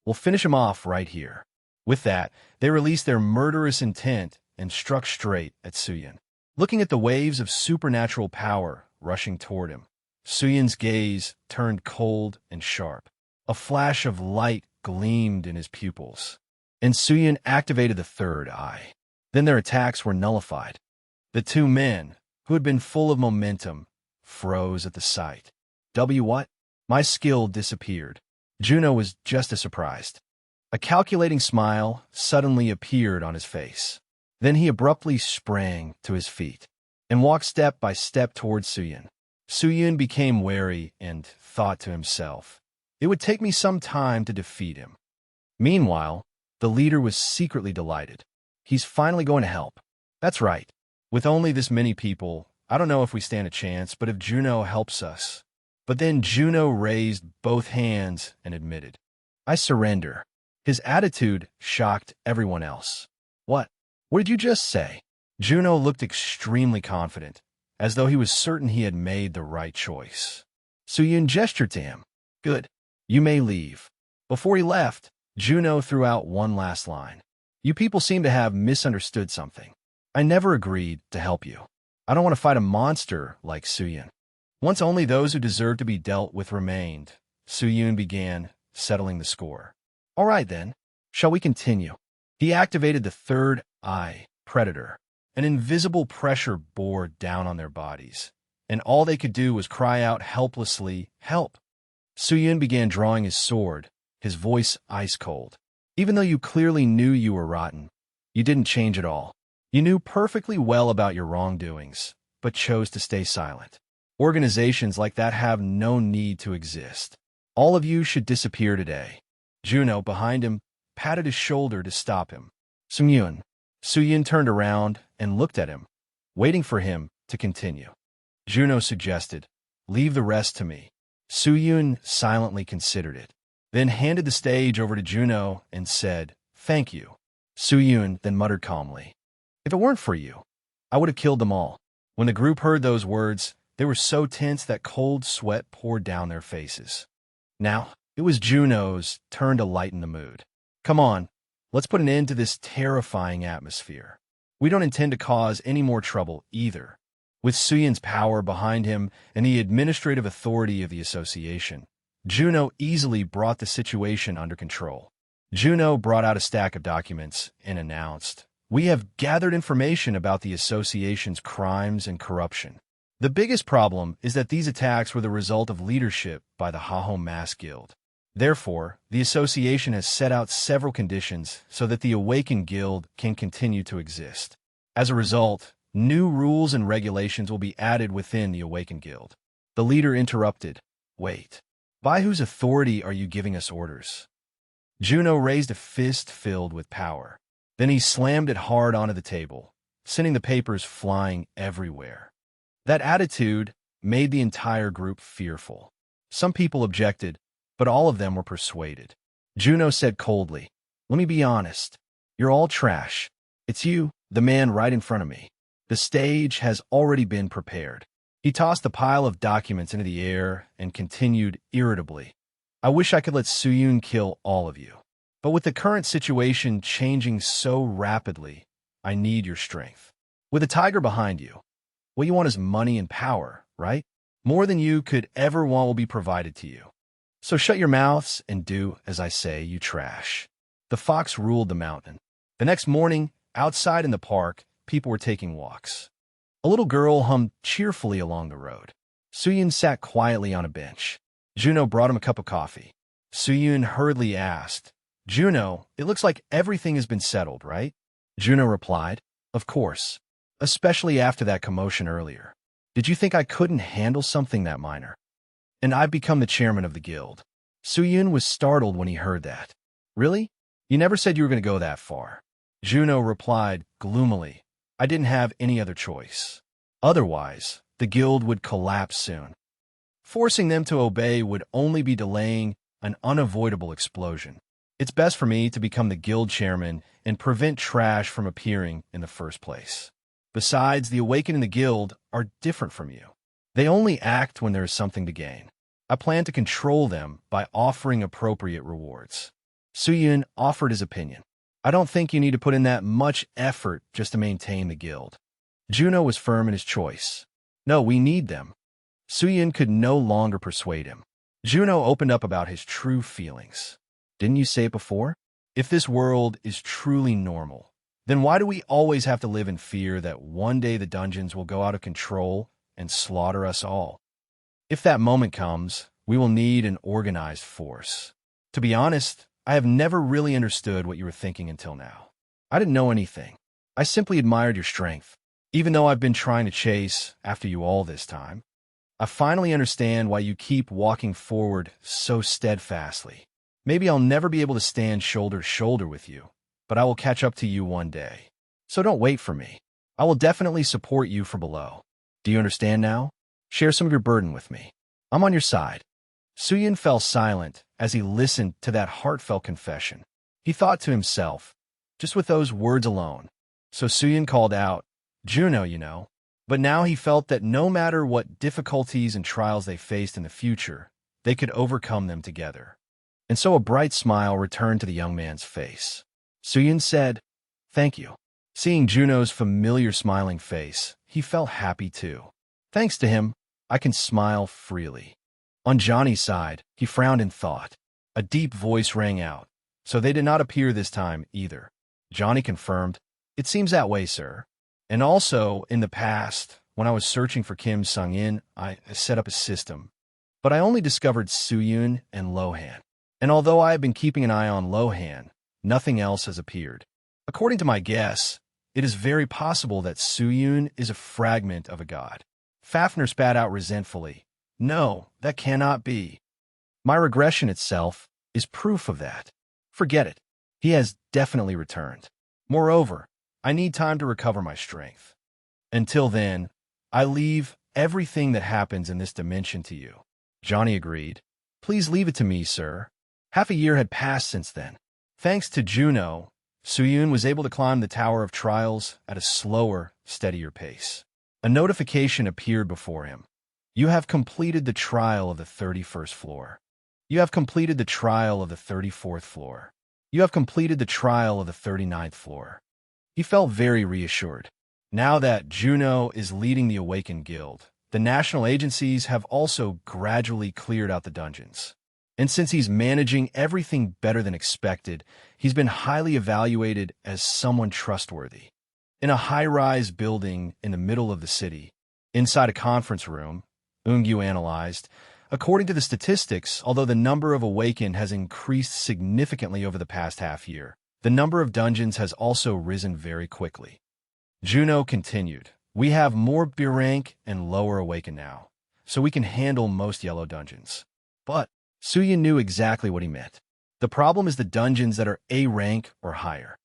We'll finish him off right here." With that, they released their murderous intent and struck straight at Soo-yoon. Looking at the waves of supernatural power rushing toward him, Soo-yoon's gaze turned cold and sharp. A flash of light gleamed in his pupils, and Soo-yoon activated the third eye. Then their attacks were nullified. The two men, who had been full of momentum, froze at the sight. What? My skill disappeared. Juno was just as surprised. A calculating smile suddenly appeared on his face. Then he abruptly sprang to his feet and walked step by step towards Soo-yoon. Soo-yoon became wary and thought to himself, "It would take me some time to defeat him." Meanwhile, the leader was secretly delighted. He's finally going to help. That's right. With only this many people, I don't know if we stand a chance, but if Juno helps us. But then Juno raised both hands and admitted, "I surrender." His attitude shocked everyone else. What did you just say?" Juno looked extremely confident, as though he was certain he had made the right choice. Soo-yoon gestured to him. "Good. You may leave." Before he left, Juno threw out one last line. "You people seem to have misunderstood something. I never agreed to help you. I don't want to fight a monster like Soo-yoon. Once only those who deserve to be dealt with remained." Soo-yoon began settling the score. "All right then, shall we continue?" He activated the third eye, Predator. An invisible pressure bore down on their bodies, and all they could do was cry out helplessly, "Help!" Soo-yun began drawing his sword, his voice ice-cold. Even though you clearly knew you were rotten, you didn't change at all. You knew perfectly well about your wrongdoings, but chose to stay silent. Organizations like that have no need to exist. All of you should disappear today. Juno, behind him, patted his shoulder to stop him. Soo-yun. Soo-yun turned around and looked at him, waiting for him to continue. Juno suggested, "Leave the rest to me." Soo-yun silently considered it, then handed the stage over to Juno and said, "Thank you." Soo-yun then muttered calmly, "If it weren't for you, I would have killed them all." When the group heard those words, they were so tense that cold sweat poured down their faces. Now, it was Juno's turn to lighten the mood. "Come on, let's put an end to this terrifying atmosphere. We don't intend to cause any more trouble either." With Soo-yun's power behind him and the administrative authority of the association, Juno easily brought the situation under control. Juno brought out a stack of documents and announced, "We have gathered information about the association's crimes and corruption. The biggest problem is that these attacks were the result of leadership by the Haho Mass Guild. Therefore, the association has set out several conditions so that the Awakened Guild can continue to exist. As a result, new rules and regulations will be added within the Awakened Guild." The leader interrupted, "Wait, by whose authority are you giving us orders?" Juno raised a fist filled with power. Then he slammed it hard onto the table, sending the papers flying everywhere. That attitude made the entire group fearful. Some people objected, but all of them were persuaded. Juno said coldly, "Let me be honest. You're all trash. It's you, the man right in front of me. The stage has already been prepared." He tossed the pile of documents into the air and continued irritably, "I wish I could let Soo-yun kill all of you. But with the current situation changing so rapidly, I need your strength. With a tiger behind you, what you want is money and power, right? More than you could ever want will be provided to you. So shut your mouths and do as I say, you trash." The fox ruled the mountain. The next morning, outside in the park, people were taking walks. A little girl hummed cheerfully along the road. Soo-yun sat quietly on a bench. Juno brought him a cup of coffee. Soo-yun hurriedly asked, "Juno, it looks like everything has been settled, right?" Juno replied, "Of course, especially after that commotion earlier. Did you think I couldn't handle something that minor? And I've become the chairman of the guild." Soo-yun was startled when he heard that. "Really? You never said you were going to go that far." Juno replied gloomily, "I didn't have any other choice. Otherwise, the guild would collapse soon. Forcing them to obey would only be delaying an unavoidable explosion. It's best for me to become the guild chairman and prevent trash from appearing in the first place. Besides, the Awakened in the guild are different from you. They only act when there is something to gain. I plan to control them by offering appropriate rewards." Soo-yun offered his opinion. "I don't think you need to put in that much effort just to maintain the guild." Juno was firm in his choice. "No, we need them." Soo-yun could no longer persuade him. Juno opened up about his true feelings. "Didn't you say it before? If this world is truly normal, then why do we always have to live in fear that one day the dungeons will go out of control and slaughter us all? If that moment comes, we will need an organized force. To be honest, I have never really understood what you were thinking until now. I didn't know anything. I simply admired your strength. Even though I've been trying to chase after you all this time, I finally understand why you keep walking forward so steadfastly. Maybe I'll never be able to stand shoulder to shoulder with you, but I will catch up to you one day. So don't wait for me. I will definitely support you from below. Do you understand now? Share some of your burden with me. I'm on your side." Soo-yun fell silent as he listened to that heartfelt confession. He thought to himself, just with those words alone. So Soo-yun called out, "Juno, you know." But now he felt that no matter what difficulties and trials they faced in the future, they could overcome them together. And so a bright smile returned to the young man's face. Soo-yun said, "Thank you." Seeing Juno's familiar smiling face, he felt happy too. Thanks to him, I can smile freely. On Johnny's side, he frowned in thought. A deep voice rang out, so they did not appear this time either. Johnny confirmed, "It seems that way, sir. And also, in the past, when I was searching for Kim Sung-in, I set up a system. but I only discovered Suyun and Lohan. And although I have been keeping an eye on Lohan, nothing else has appeared. According to my guess, it is very possible that Suyun is a fragment of a god. Fafner spat out resentfully. No, that cannot be. My regression itself is proof of that. Forget it. He has definitely returned. Moreover, I need time to recover my strength. Until then, I leave everything that happens in this dimension to you. Johnny agreed. Please leave it to me, sir. Half a year had passed since then. Thanks to Juno, Suyun was able to climb the Tower of Trials at a slower, steadier pace. A notification appeared before him. You have completed the trial of the 31st floor. You have completed the trial of the 34th floor. You have completed the trial of the 39th floor. He felt very reassured. Now that Juno is leading the Awakened Guild, the national agencies have also gradually cleared out the dungeons. And since he's managing everything better than expected, he's been highly evaluated as someone trustworthy. In a high-rise building in the middle of the city, inside a conference room, Eungyu analyzed, according to the statistics, although the number of Awakened has increased significantly over the past half year, the number of dungeons has also risen very quickly. Juno continued, we have more B rank and lower Awakened now, so we can handle most yellow dungeons. But Suyun knew exactly what he meant. The problem is the dungeons that are A rank or higher.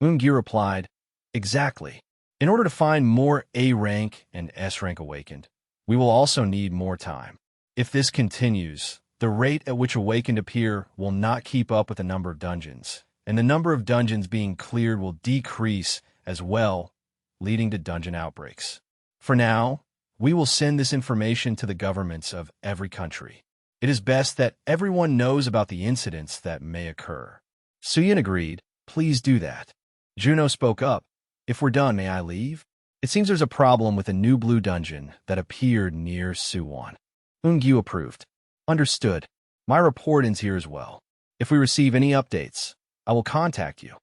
Eungyu replied, exactly. In order to find more A rank and S rank Awakened, we will also need more time. If this continues, the rate at which Awakened appear will not keep up with the number of dungeons, and the number of dungeons being cleared will decrease as well, leading to dungeon outbreaks. For now, we will send this information to the governments of every country. It is best that everyone knows about the incidents that may occur. Suyun agreed, please do that. Juno spoke up, if we're done, may I leave? It seems there's a problem with a new blue dungeon that appeared near Suwon. Eungyu approved. Understood. My report ends here as well. If we receive any updates, I will contact you.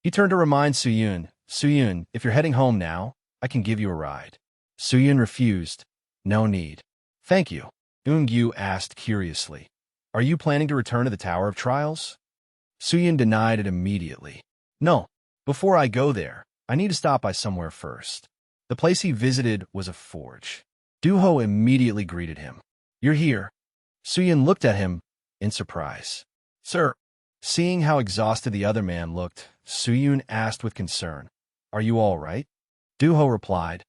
He turned to remind Suyun, Suyun, if you're heading home now, I can give you a ride. Suyun refused. No need. Thank you. Eungyu asked curiously, are you planning to return to the Tower of Trials? Suyun denied it immediately. No. Before I go there, I need to stop by somewhere first. The place he visited was a forge. Duho immediately greeted him. You're here. Suyun looked at him in surprise. Sir. Seeing how exhausted the other man looked, Suyun asked with concern, are you all right? Duho replied,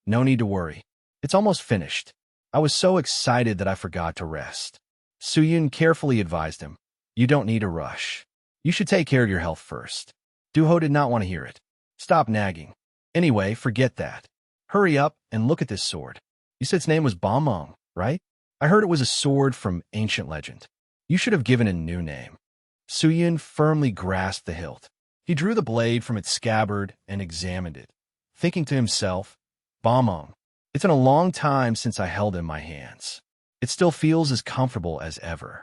no need to worry. It's almost finished. I was so excited that I forgot to rest. Suyun carefully advised him, you don't need to rush. You should take care of your health first. Duho did not want to hear it. Stop nagging. Anyway, forget that. Hurry up and look at this sword. You said its name was Bamong, right? I heard it was a sword from ancient legend. You should have given it a new name. Suyun firmly grasped the hilt. He drew the blade from its scabbard and examined it, thinking to himself, Bamong. It's been a long time since I held it in my hands. It still feels as comfortable as ever.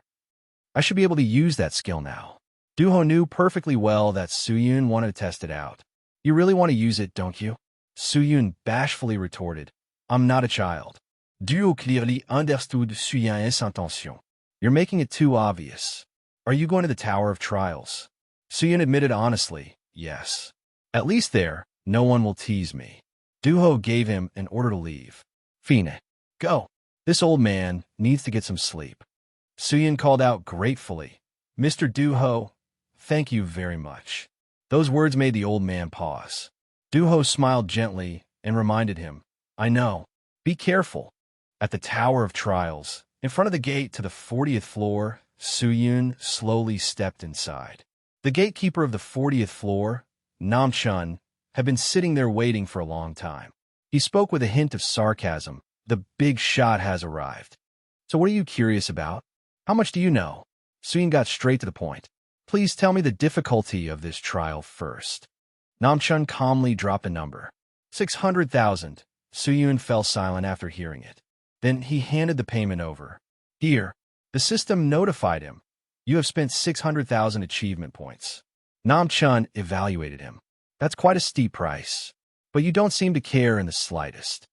I should be able to use that skill now. Duho knew perfectly well that Suyun wanted to test it out. You really want to use it, don't you? Suyun bashfully retorted, I'm not a child. Duho clearly understood Suyun's intention. You're making it too obvious. Are you going to the Tower of Trials? Suyun admitted honestly, yes. At least there, no one will tease me. Duho gave him an order to leave. Fine. Go. This old man needs to get some sleep. Suyun called out gratefully, Mr. Duho, thank you very much. Those words made the old man pause. Duho smiled gently and reminded him, I know. Be careful. At the Tower of Trials, in front of the gate to the 40th floor, Suyun slowly stepped inside. The gatekeeper of the 40th floor, Namchun, had been sitting there waiting for a long time. He spoke with a hint of sarcasm. The big shot has arrived. So what are you curious about? How much do you know? Suyun got straight to the point. Please tell me the difficulty of this trial first. Namchun calmly dropped a number. 600,000. Suyun fell silent after hearing it. Then he handed the payment over. Here. The system notified him. You have spent 600,000 achievement points. Namchun evaluated him. That's quite a steep price. But you don't seem to care in the slightest.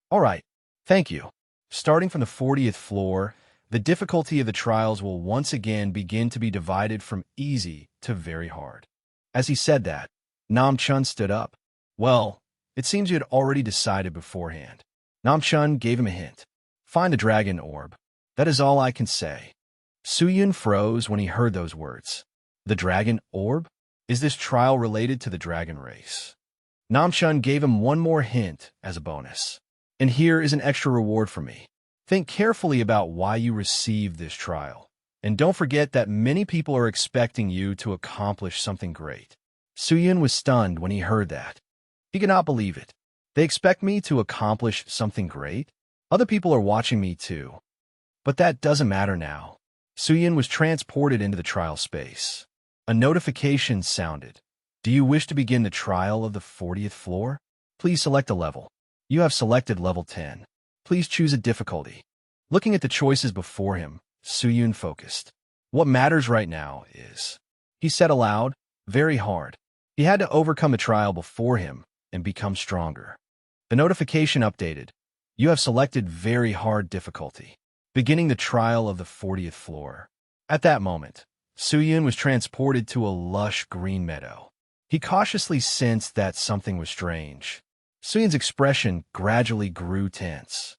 All right. Thank you. Starting from the 40th floor, The difficulty of the trials will once again begin to be divided from easy to very hard. As he said that, Nam Chun stood up. Well, it seems you had already decided beforehand. Nam Chun gave him a hint. Find the dragon orb. That is all I can say. Suyun froze when he heard those words. The dragon orb? Is this trial related to the dragon race? Nam Chun gave him one more hint as a bonus. And here is an extra reward for me. Think carefully about why you received this trial. And don't forget that many people are expecting you to accomplish something great. Suyun was stunned when he heard that. He could not believe it. They expect me to accomplish something great? Other people are watching me too. But that doesn't matter now. Suyun was transported into the trial space. A notification sounded. Do you wish to begin the trial of the 40th floor? Please select a level. You have selected level 10. Please choose a difficulty. Looking at the choices before him, Suyun focused. What matters right now is, he said aloud, very hard. He had to overcome the trial before him and become stronger. The notification updated. You have selected very hard difficulty. Beginning the trial of the 40th floor. At that moment, Suyun was transported to a lush green meadow. He cautiously sensed that something was strange. Suyun's expression gradually grew tense.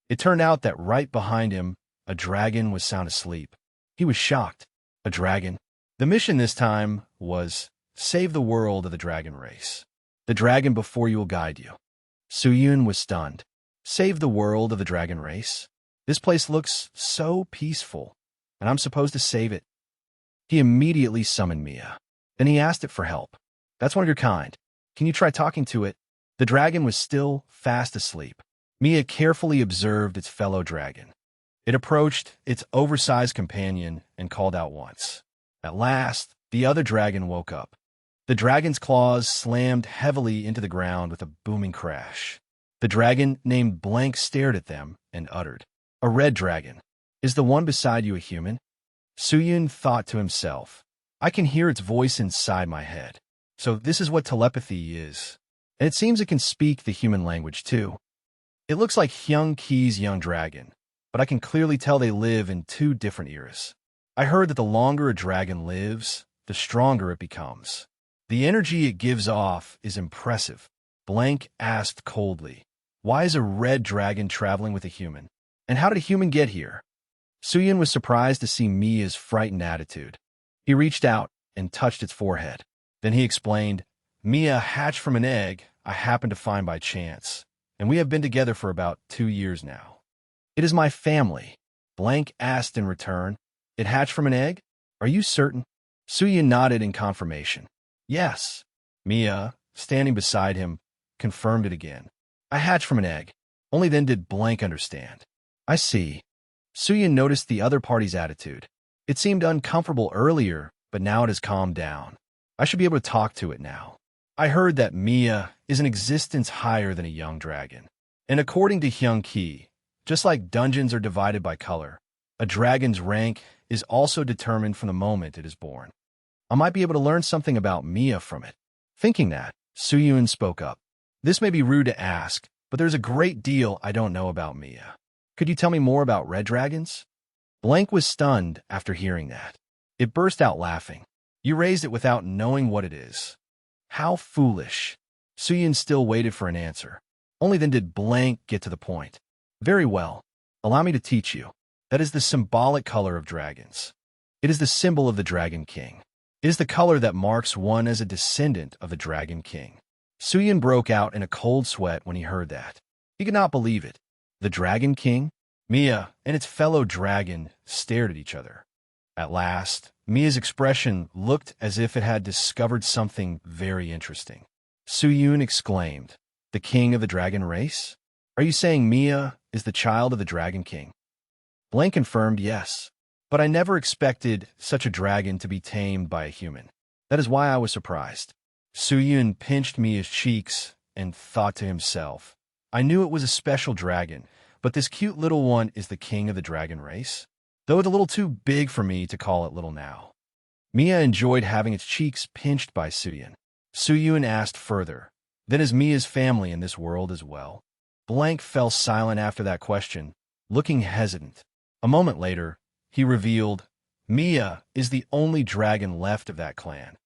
It turned out that right behind him, a dragon was sound asleep. He was shocked. A dragon? The mission this time was, save the world of the dragon race. The dragon before you will guide you. Suyun was stunned. Save the world of the dragon race? This place looks so peaceful, and I'm supposed to save it. He immediately summoned Mia. Then he asked it for help. That's one of your kind. Can you try talking to it? The dragon was still fast asleep. Mia carefully observed its fellow dragon. It approached its oversized companion and called out once. At last, the other dragon woke up. The dragon's claws slammed heavily into the ground with a booming crash. The dragon named Blank stared at them and uttered, "A red dragon. Is the one beside you a human?" Suyun thought to himself, I can hear its voice inside my head. So this is what telepathy is. And it seems it can speak the human language too. It looks like Hyung Ki's young dragon, but I can clearly tell they live in two different eras. I heard that the longer a dragon lives, the stronger it becomes. The energy it gives off is impressive. Blank asked coldly, why is a red dragon traveling with a human? And how did a human get here? Suyun was surprised to see Mia's frightened attitude. He reached out and touched its forehead. Then he explained, Mia hatched from an egg I happened to find by chance, and we have been together for about 2 years now. It is my family. Blank asked in return, it hatched from an egg? Are you certain? Suyun nodded in confirmation. Yes. Mia, standing beside him, confirmed it again. I hatched from an egg. Only then did Blank understand. I see. Suyun noticed the other party's attitude. It seemed uncomfortable earlier, but now it has calmed down. I should be able to talk to it now. I heard that Mia is an existence higher than a young dragon. And according to Hyung Ki, just like dungeons are divided by color, a dragon's rank is also determined from the moment it is born. I might be able to learn something about Mia from it. Thinking that, Suyun spoke up. This may be rude to ask, but there's a great deal I don't know about Mia. Could you tell me more about red dragons? Blank was stunned after hearing that. It burst out laughing. You raised it without knowing what it is. How foolish. Suyun still waited for an answer. Only then did Blank get to the point. Very well. Allow me to teach you. That is the symbolic color of dragons. It is the symbol of the Dragon King. It is the color that marks one as a descendant of the Dragon King. Suyun broke out in a cold sweat when he heard that. He could not believe it. The Dragon King? Mia and its fellow dragon stared at each other. At last, Mia's expression looked as if it had discovered something very interesting. Suyun exclaimed, the king of the dragon race? Are you saying Mia is the child of the Dragon King? Blank confirmed yes, but I never expected such a dragon to be tamed by a human. That is why I was surprised. Suyun pinched Mia's cheeks and thought to himself, I knew it was a special dragon, but this cute little one is the king of the dragon race? Though it's a little too big for me to call it little now. Mia enjoyed having its cheeks pinched by Suyun. Suyun asked further, then is Mia's family in this world as well? Blank fell silent after that question, looking hesitant. A moment later, he revealed, Mia is the only dragon left of that clan.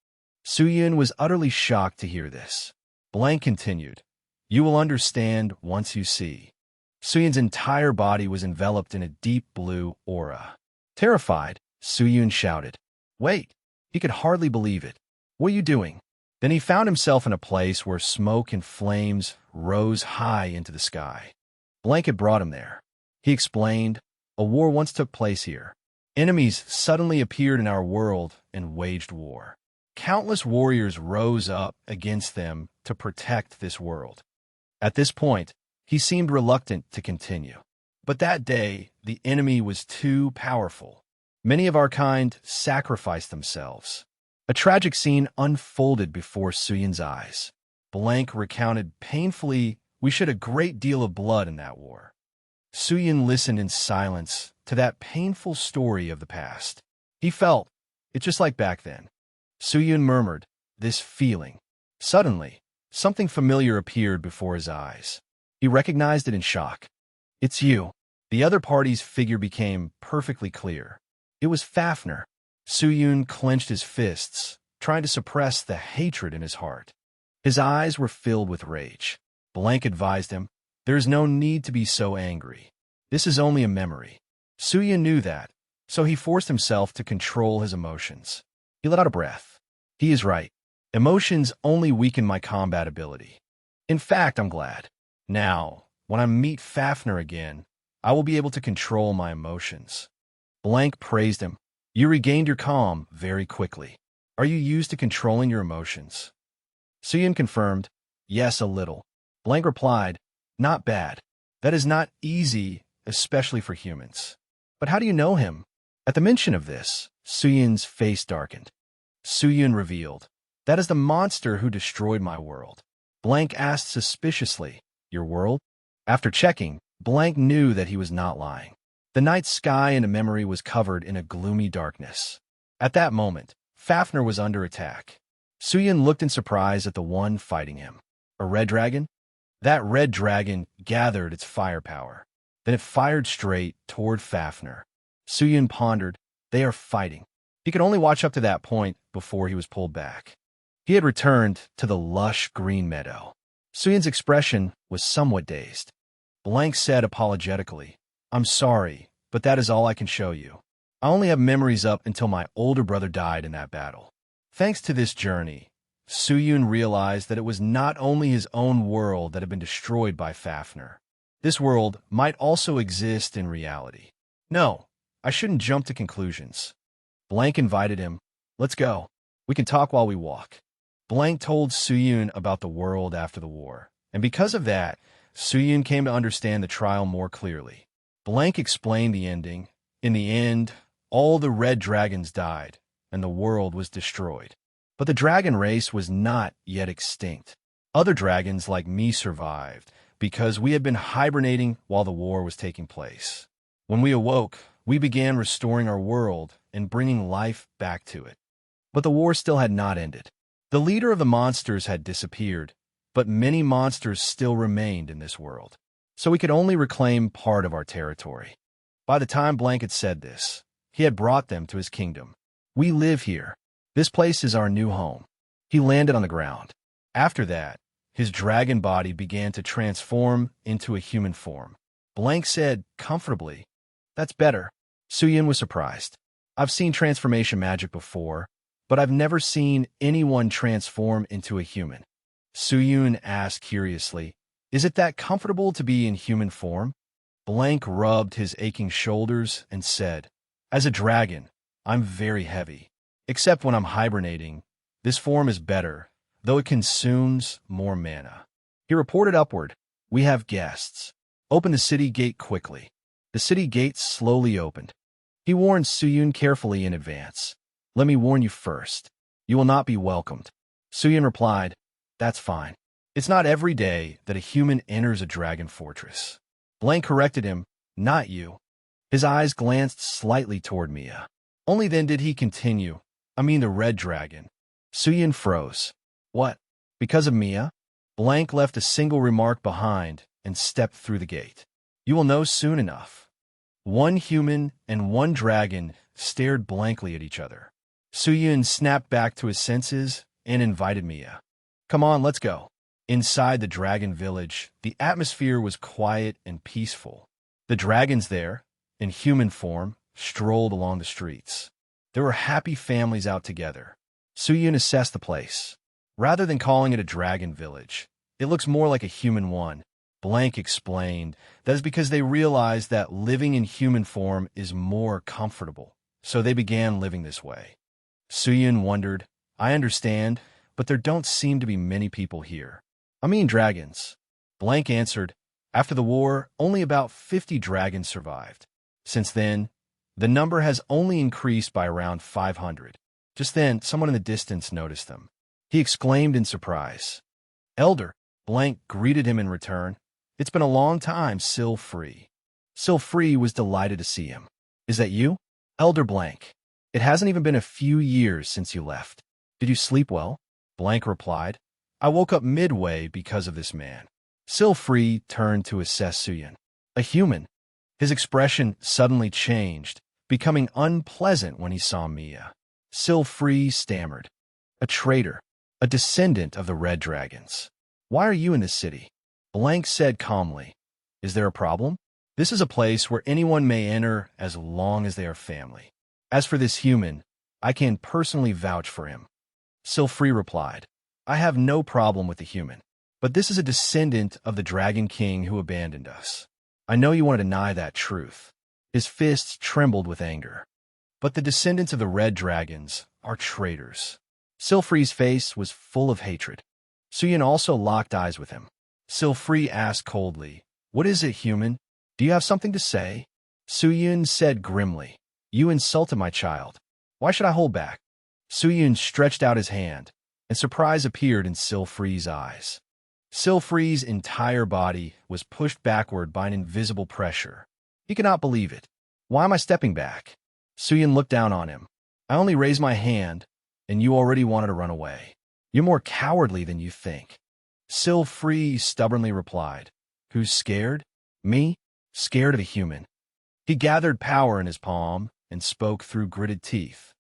Suyun was utterly shocked to hear this. Blank continued, You will understand once you see. Suyun's entire body was enveloped in a deep blue aura. Terrified, Suyun shouted, Wait! He could hardly believe it. What are you doing? Then he found himself in a place where smoke and flames rose high into the sky. Blank had brought him there. He explained, A war once took place here. Enemies suddenly appeared in our world and waged war. Countless warriors rose up against them to protect this world. At this point, he seemed reluctant to continue. But that day, the enemy was too powerful. Many of our kind sacrificed themselves. A tragic scene unfolded before Suyun's eyes. Blank recounted painfully, We shed a great deal of blood in that war. Suyun listened in silence to that painful story of the past. He felt, It's just like back then. Suyun murmured, This feeling. Suddenly, something familiar appeared before his eyes. He recognized it in shock. It's you. The other party's figure became perfectly clear. It was Fafnir. Suyun clenched his fists, trying to suppress the hatred in his heart. His eyes were filled with rage. Blank advised him, There is no need to be so angry. This is only a memory. Suyun knew that, so he forced himself to control his emotions. He let out a breath. He is right. Emotions only weaken my combat ability. In fact, I'm glad. Now, when I meet Fafnir again, I will be able to control my emotions. Blank praised him. You regained your calm very quickly. Are you used to controlling your emotions? Suyun confirmed, Yes, a little. Blank replied, Not bad. That is not easy, especially for humans. But how do you know him? At the mention of this, Suyun's face darkened. Suyun revealed, That is the monster who destroyed my world. Blank asked suspiciously, Your world? After checking, Blank knew that he was not lying. The night sky in a memory was covered in a gloomy darkness. At that moment, Fafnir was under attack. Suyun looked in surprise at the one fighting him. A red dragon? That red dragon gathered its firepower. Then it fired straight toward Fafnir. Suyun pondered, They are fighting. He could only watch up to that point before he was pulled back. He had returned to the lush green meadow. Suyun's expression was somewhat dazed. Blank said apologetically, I'm sorry, but that is all I can show you. I only have memories up until my older brother died in that battle. Thanks to this journey, Suyun realized that it was not only his own world that had been destroyed by Fafnir. This world might also exist in reality. No, I shouldn't jump to conclusions. Blank invited him. Let's go. We can talk while we walk. Blank told Suyun about the world after the war, and because of that, Suyun came to understand the trial more clearly. Blank explained the ending. In the end, all the red dragons died, and the world was destroyed. But the dragon race was not yet extinct. Other dragons like me survived, because we had been hibernating while the war was taking place. When we awoke, we began restoring our world and bringing life back to it. But the war still had not ended. The leader of the monsters had disappeared, but many monsters still remained in this world. So we could only reclaim part of our territory. By the time Blank had said this, he had brought them to his kingdom. We live here. This place is our new home. He landed on the ground. After that, his dragon body began to transform into a human form. Blank said comfortably, That's better. Suyun was surprised. I've seen transformation magic before, but I've never seen anyone transform into a human. Suyun asked curiously, Is it that comfortable to be in human form? Blank rubbed his aching shoulders and said, As a dragon, I'm very heavy. Except when I'm hibernating, this form is better, though it consumes more mana. He reported upward, We have guests. Open the city gate quickly. The city gate slowly opened. He warned Suyun carefully in advance. Let me warn you first. You will not be welcomed. Suyun replied, That's fine. It's not every day that a human enters a dragon fortress. Blank corrected him, Not you. His eyes glanced slightly toward Mia. Only then did he continue, I mean the red dragon. Suyun froze. What? Because of Mia? Blank left a single remark behind and stepped through the gate. You will know soon enough. One human and one dragon stared blankly at each other. Suyun snapped back to his senses and invited Mia. Come on, let's go. Inside the dragon village, the atmosphere was quiet and peaceful. The dragons there, in human form, strolled along the streets. There were happy families out together. Suyun assessed the place. Rather than calling it a dragon village, it looks more like a human one. Blank explained that is because they realized that living in human form is more comfortable, so they began living this way. Suyun wondered, I understand, but there don't seem to be many people here. I mean dragons. Blank answered, after the war, only about 50 dragons survived. Since then, the number has only increased by around 500. Just then, someone in the distance noticed them. He exclaimed in surprise. Elder, Blank greeted him in return. It's been a long time, Silfree. Silfree was delighted to see him. Is that you? Elder Blank. It hasn't even been a few years since you left. Did you sleep well? Blank replied. I woke up midway because of this man. Silfree turned to assess Suyun. A human. His expression suddenly changed, becoming unpleasant when he saw Mia. Silfree stammered. A traitor. A descendant of the Red Dragons. Why are you in this city? Blank said calmly. Is there a problem? This is a place where anyone may enter as long as they are family. As for this human, I can personally vouch for him. Silfree replied. I have no problem with the human, but this is a descendant of the Dragon King who abandoned us. I know you want to deny that truth. His fists trembled with anger. But the descendants of the Red Dragons are traitors. Silfree's face was full of hatred. Suyun also locked eyes with him. Silfree asked coldly, What is it, human? Do you have something to say? Suyun said grimly, You insulted my child. Why should I hold back? Suyun stretched out his hand, and surprise appeared in Silfree's eyes. Silfree's entire body was pushed backward by an invisible pressure. He could not believe it. Why am I stepping back? Suyun looked down on him. I only raised my hand, and you already wanted to run away. You're more cowardly than you think. Silfree stubbornly replied. Who's scared? Me? Scared of a human. He gathered power in his palm and spoke through gritted teeth.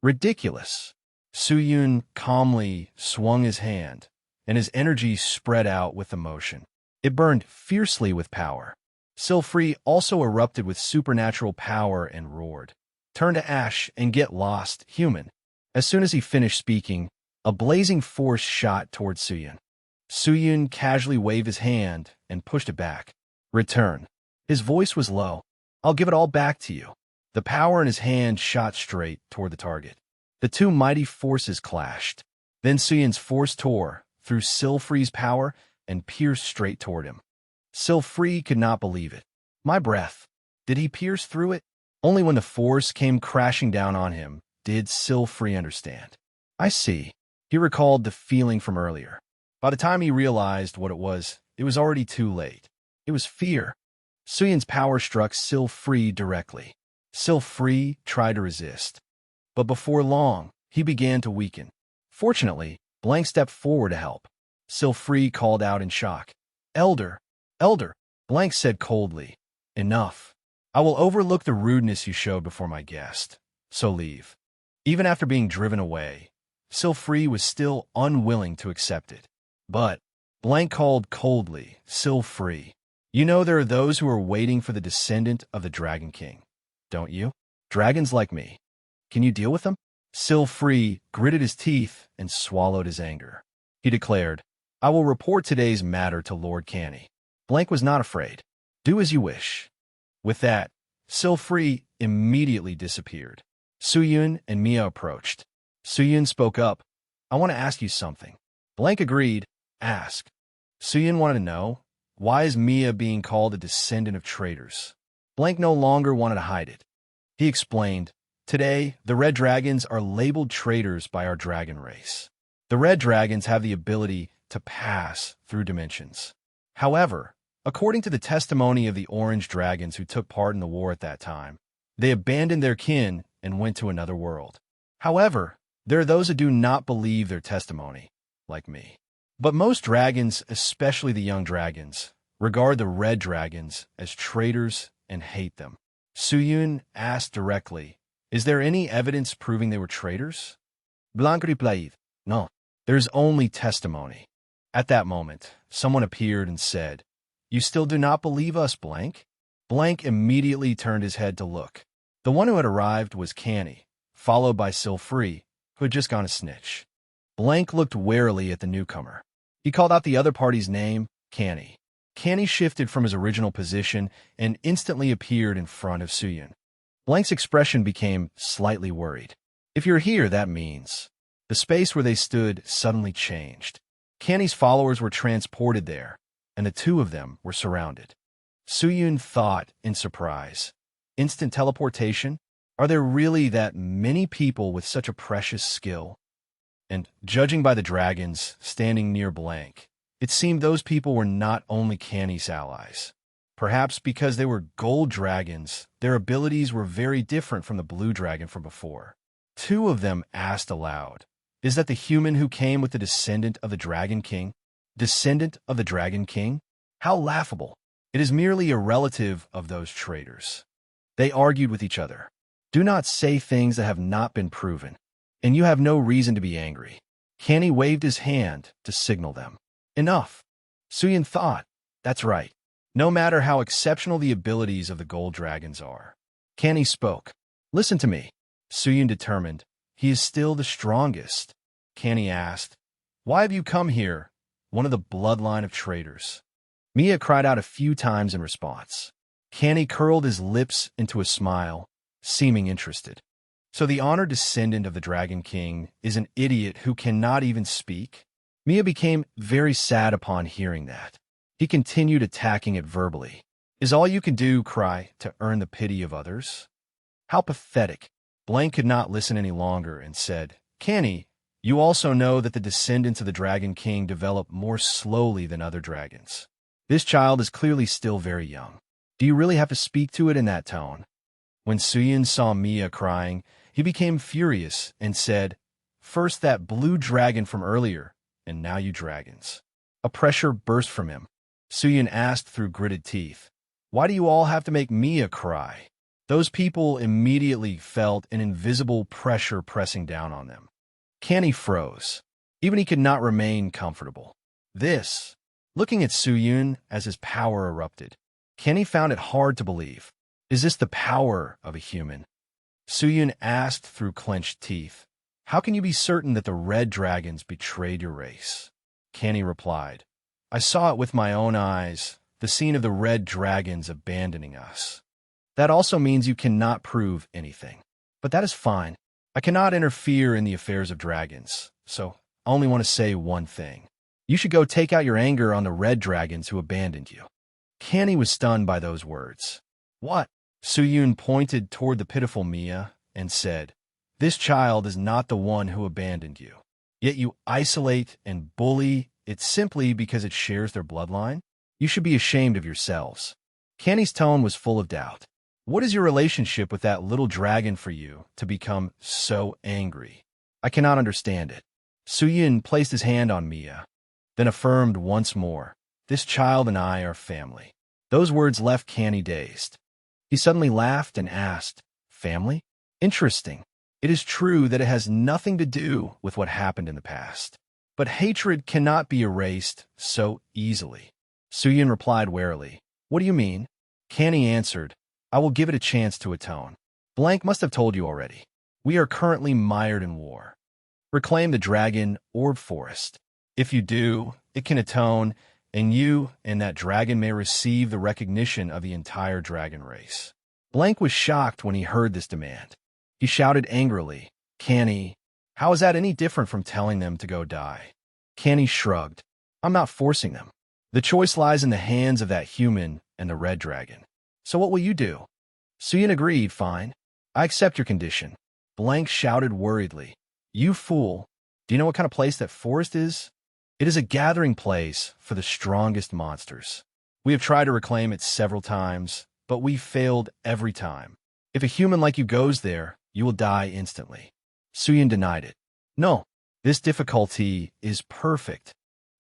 Ridiculous. Suyun calmly swung his hand, and his energy spread out with emotion. It burned fiercely with power. Silfree also erupted with supernatural power and roared. Turn to ash and get lost, human. As soon as he finished speaking, a blazing force shot towards Suyun. Suyun casually waved his hand and pushed it back. Return. His voice was low. I'll give it all back to you. The power in his hand shot straight toward the target. The two mighty forces clashed. Then Suyun's force tore through Silfree's power and pierced straight toward him. Silfree could not believe it. My breath. Did he pierce through it? Only when the force came crashing down on him did Silfree understand. I see. He recalled the feeling from earlier. By the time he realized what it was already too late. It was fear. Suyun's power struck Silfree directly. Silfree tried to resist. But before long, he began to weaken. Fortunately, Blank stepped forward to help. Silfree called out in shock. Elder, Elder, Blank said coldly. Enough. I will overlook the rudeness you showed before my guest, so leave. Even after being driven away, Silfree was still unwilling to accept it. But, Blank called coldly, Silfree. You know there are those who are waiting for the descendant of the Dragon King, don't you? Dragons like me. Can you deal with them? Silfree gritted his teeth and swallowed his anger. He declared, I will report today's matter to Lord Canny. Blank was not afraid. Do as you wish. With that, Silfree immediately disappeared. Suyun and Mia approached. Suyun spoke up. I want to ask you something. Blank agreed. Ask. Suyun wanted to know, why is Mia being called a descendant of traitors? Blank no longer wanted to hide it. He explained, Today, the Red Dragons are labeled traitors by our dragon race. The Red Dragons have the ability to pass through dimensions. However, according to the testimony of the Orange Dragons who took part in the war at that time, they abandoned their kin and went to another world. However, there are those who do not believe their testimony, like me. But most dragons, especially the young dragons, regard the Red Dragons as traitors and hate them. Suyun asked directly, "Is there any evidence proving they were traitors?" Blanc replied, "No, there's only testimony." At that moment, someone appeared and said, "You still do not believe us, Blank?" Blank immediately turned his head to look. The one who had arrived was Canny, followed by Silfree, who had just gone to snitch. Blank looked warily at the newcomer. He called out the other party's name, Canny. Canny shifted from his original position and instantly appeared in front of Suyun. Blank's expression became slightly worried. "If you're here, that means..." The space where they stood suddenly changed. Canny's followers were transported there, and the two of them were surrounded. Suyun thought in surprise. Instant teleportation? Are there really that many people with such a precious skill? And judging by the dragons standing near Blank, it seemed those people were not only Canny's allies. Perhaps because they were gold dragons, their abilities were very different from the blue dragon from before. Two of them asked aloud, "Is that the human who came with the descendant of the Dragon King?" Descendant of the Dragon King? How laughable. It is merely a relative of those traitors. They argued with each other. "Do not say things that have not been proven, and you have no reason to be angry." Canny waved his hand to signal them. "Enough." Suyun thought, "That's right. No matter how exceptional the abilities of the gold dragons are." Canny spoke. "Listen to me." Suyun determined. "He is still the strongest." Canny asked, "Why have you come here, one of the bloodline of traitors?" Mia cried out a few times in response. Canny curled his lips into a smile, seeming interested. "So the honored descendant of the Dragon King is an idiot who cannot even speak?" Mia became very sad upon hearing that. He continued attacking it verbally. "Is all you can do cry to earn the pity of others?" How pathetic. Blank could not listen any longer and said, "Canny, you also know that the descendants of the Dragon King develop more slowly than other dragons. This child is clearly still very young. Do you really have to speak to it in that tone?" When Suyun saw Mia crying, he became furious and said, "First that blue dragon from earlier, and now you dragons." A pressure burst from him. Suyun asked through gritted teeth, "Why do you all have to make Mia cry?" Those people immediately felt an invisible pressure pressing down on them. Canny froze. Even he could not remain comfortable. This, looking at Suyun as his power erupted, Canny found it hard to believe. Is this the power of a human? Suyun asked through clenched teeth, "How can you be certain that the red dragons betrayed your race?" Canny replied, "I saw it with my own eyes, the scene of the red dragons abandoning us." That also means you cannot prove anything. But that is fine. I cannot interfere in the affairs of dragons, so I only want to say one thing. You should go take out your anger on the red dragons who abandoned you. Canny was stunned by those words. What? Suyun pointed toward the pitiful Mia and said, "This child is not the one who abandoned you. Yet you isolate and bully it simply because it shares their bloodline? You should be ashamed of yourselves." Canny's tone was full of doubt. "What is your relationship with that little dragon for you to become so angry? I cannot understand it." Suyun placed his hand on Mia, then affirmed once more, "This child and I are family." Those words left Canny dazed. He suddenly laughed and asked, "Family? Interesting. It is true that it has nothing to do with what happened in the past. But hatred cannot be erased so easily." Suyun replied warily, "What do you mean?" Canny answered, "I will give it a chance to atone. Blank must have told you already. We are currently mired in war. Reclaim the dragon orb forest. If you do, it can atone, and you and that dragon may receive the recognition of the entire dragon race." Blank was shocked when he heard this demand. He shouted angrily, "Canny, how is that any different from telling them to go die?" Canny shrugged. "I'm not forcing them. The choice lies in the hands of that human and the red dragon. So what will you do?" Suyun agreed, "Fine. I accept your condition." Blank shouted worriedly, "You fool. Do you know what kind of place that forest is? It is a gathering place for the strongest monsters. We have tried to reclaim it several times, but we failed every time. If a human like you goes there, you will die instantly." Suyun denied it. "No, this difficulty is perfect,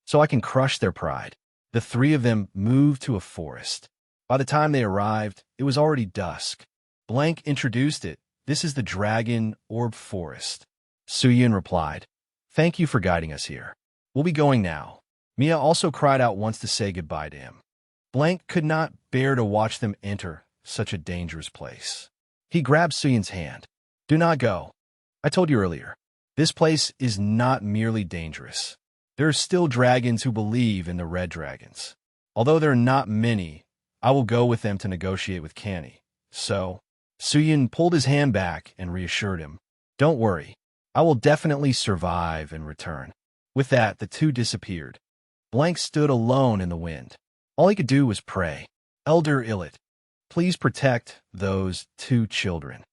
so I can crush their pride." The three of them moved to a forest. By the time they arrived, it was already dusk. Blank introduced it. This is the Dragon Orb Forest. Suyun replied, thank you for guiding us here. We'll be going now. Mia also cried out once to say goodbye to him. Blank could not bear to watch them enter such a dangerous place. He grabbed Suyun's hand. Do not go. I told you earlier, this place is not merely dangerous. There are still dragons who believe in the red dragons. Although there are not many, I will go with them to negotiate with Canny. So, Suyun pulled his hand back and reassured him. Don't worry, I will definitely survive and return. With that, the two disappeared. Blank stood alone in the wind. All he could do was pray. Elder Illit, please protect those two children.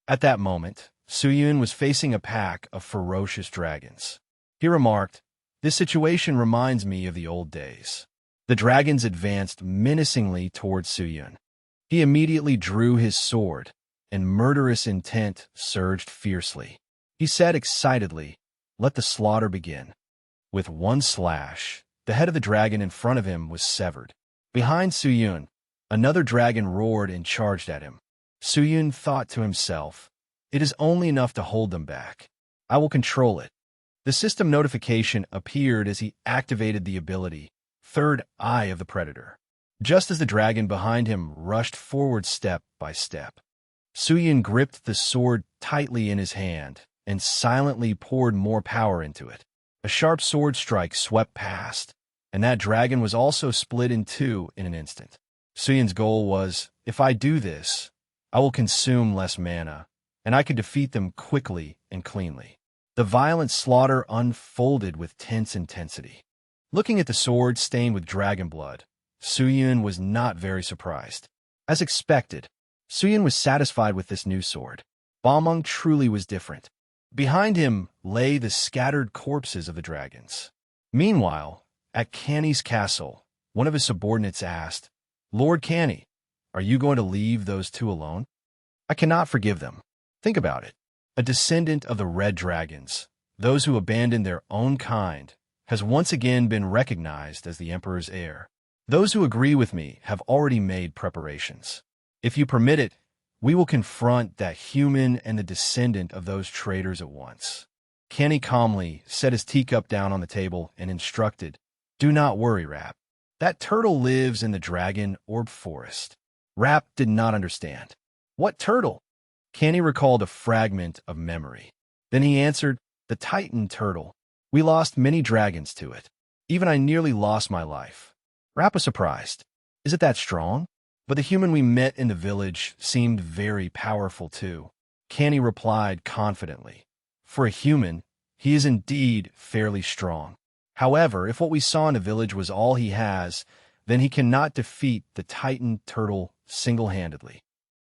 At that moment, Suyun was facing a pack of ferocious dragons. He remarked, this situation reminds me of the old days. The dragons advanced menacingly towards Suyun. He immediately drew his sword, and murderous intent surged fiercely. He said excitedly, let the slaughter begin. With one slash, the head of the dragon in front of him was severed. Behind Suyun, another dragon roared and charged at him. Suyun thought to himself, it is only enough to hold them back. I will control it. The system notification appeared as he activated the ability, Third Eye of the Predator. Just as the dragon behind him rushed forward step by step, Suyun gripped the sword tightly in his hand and silently poured more power into it. A sharp sword strike swept past, and that dragon was also split in two in an instant. Suyun's goal was, if I do this, I will consume less mana, and I could defeat them quickly and cleanly. The violent slaughter unfolded with tense intensity. Looking at the sword stained with dragon blood, Suyun was not very surprised. As expected, Suyun was satisfied with this new sword. Balmung truly was different. Behind him lay the scattered corpses of the dragons. Meanwhile, at Canny's castle, one of his subordinates asked, Lord Canny, are you going to leave those two alone? I cannot forgive them. Think about it. A descendant of the red dragons, those who abandoned their own kind, has once again been recognized as the Emperor's heir. Those who agree with me have already made preparations. If you permit it, we will confront that human and the descendant of those traitors at once. Canny calmly set his teacup down on the table and instructed, do not worry, Rap. That turtle lives in the Dragon Orb Forest. Rap did not understand. What turtle? Canny recalled a fragment of memory. Then he answered, the Titan turtle. We lost many dragons to it. Even I nearly lost my life. Rap was surprised. Is it that strong? But the human we met in the village seemed very powerful too. Canny replied confidently. For a human, he is indeed fairly strong. However, if what we saw in the village was all he has, then he cannot defeat the Titan turtle single-handedly.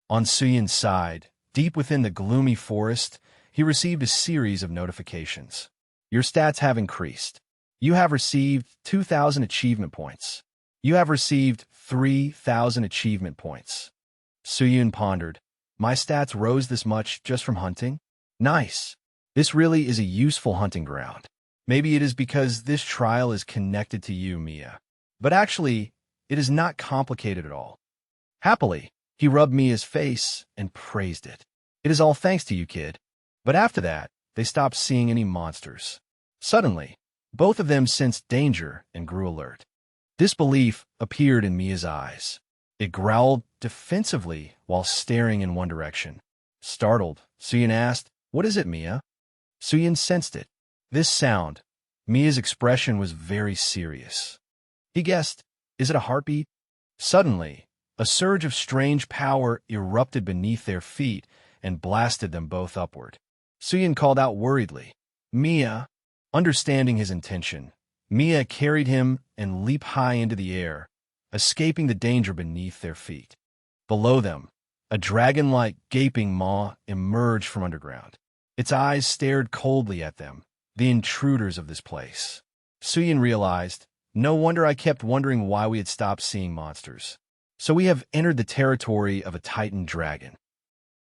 On Suyun's side, deep within the gloomy forest, he received a series of notifications. Your stats have increased. You have received 2,000 achievement points. You have received 3,000 achievement points. Suyun pondered. My stats rose this much just from hunting? Nice. This really is a useful hunting ground. Maybe it is because this trial is connected to you, Mia. But actually, it is not complicated at all. Happily, he rubbed Mia's face and praised it. It is all thanks to you, kid. But after that, they stopped seeing any monsters. Suddenly, both of them sensed danger and grew alert. Disbelief appeared in Mia's eyes. It growled defensively while staring in one direction. Startled, Suyun asked, What is it, Mia? Suyun sensed it. This sound. Mia's expression was very serious. He guessed, is it a heartbeat? Suddenly, a surge of strange power erupted beneath their feet and blasted them both upward. Suyun called out worriedly, Mia. Understanding his intention, Mia carried him and leaped high into the air, escaping the danger beneath their feet. Below them, a dragon-like gaping maw emerged from underground. Its eyes stared coldly at them, the intruders of this place. Suyun realized, no wonder I kept wondering why we had stopped seeing monsters. So we have entered the territory of a Titan dragon.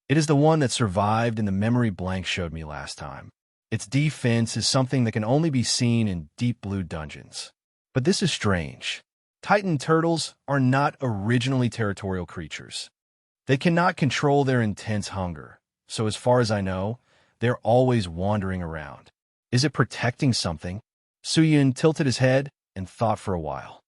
It is the one that survived in the memory Blank showed me last time. Its defense is something that can only be seen in deep blue dungeons. But this is strange. Titan turtles are not originally territorial creatures. They cannot control their intense hunger, so as far as I know, they're always wandering around. Is it protecting something? Suyun tilted his head and thought for a while.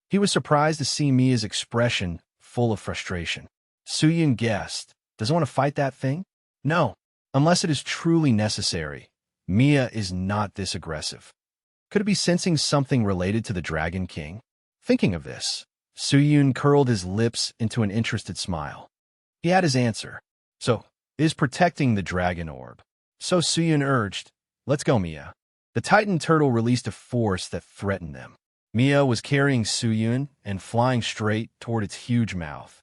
He was surprised to see Mia's expression full of frustration. Suyun guessed, does it want to fight that thing? No, unless it is truly necessary. Mia is not this aggressive. Could it be sensing something related to the Dragon King? Thinking of this, Suyun curled his lips into an interested smile. He had his answer. So, it is protecting the dragon orb. So Suyun urged, let's go, Mia. The Titan turtle released a force that threatened them. Mia was carrying Suyun and flying straight toward its huge mouth.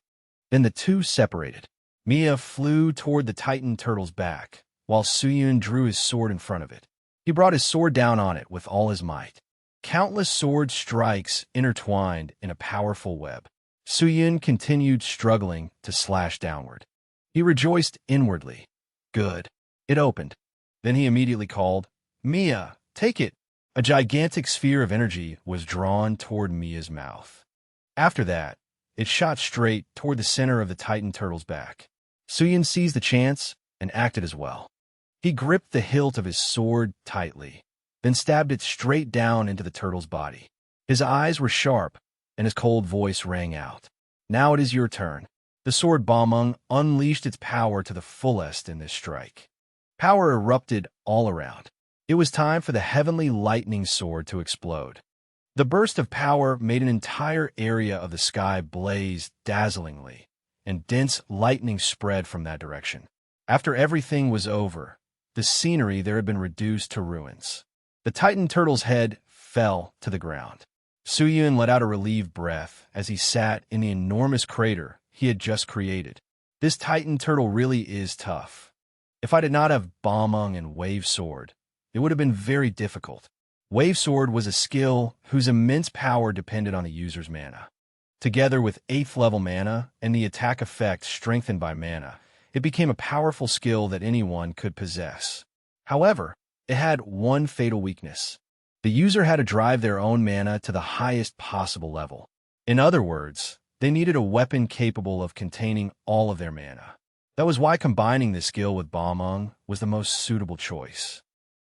Then the two separated. Mia flew toward the Titan turtle's back, while Suyun drew his sword in front of it. He brought his sword down on it with all his might. Countless sword strikes intertwined in a powerful web. Suyun continued struggling to slash downward. He rejoiced inwardly. Good. It opened. Then he immediately called, Mia, take it. A gigantic sphere of energy was drawn toward Mia's mouth. After that, it shot straight toward the center of the Titan turtle's back. Suyun seized the chance and acted as well. He gripped the hilt of his sword tightly, then stabbed it straight down into the turtle's body. His eyes were sharp, and his cold voice rang out. Now it is your turn. The sword Balmung unleashed its power to the fullest in this strike. Power erupted all around. It was time for the heavenly lightning sword to explode. The burst of power made an entire area of the sky blaze dazzlingly, and dense lightning spread from that direction. After everything was over, the scenery there had been reduced to ruins. The Titan turtle's head fell to the ground. Suyun let out a relieved breath as he sat in the enormous crater he had just created. This Titan turtle really is tough. If I did not have Balmung and Wave Sword, it would have been very difficult. Wave Sword was a skill whose immense power depended on the user's mana. Together with 8th level mana and the attack effect strengthened by mana, it became a powerful skill that anyone could possess. However, it had one fatal weakness. The user had to drive their own mana to the highest possible level. In other words, they needed a weapon capable of containing all of their mana. That was why combining this skill with Balmung was the most suitable choice.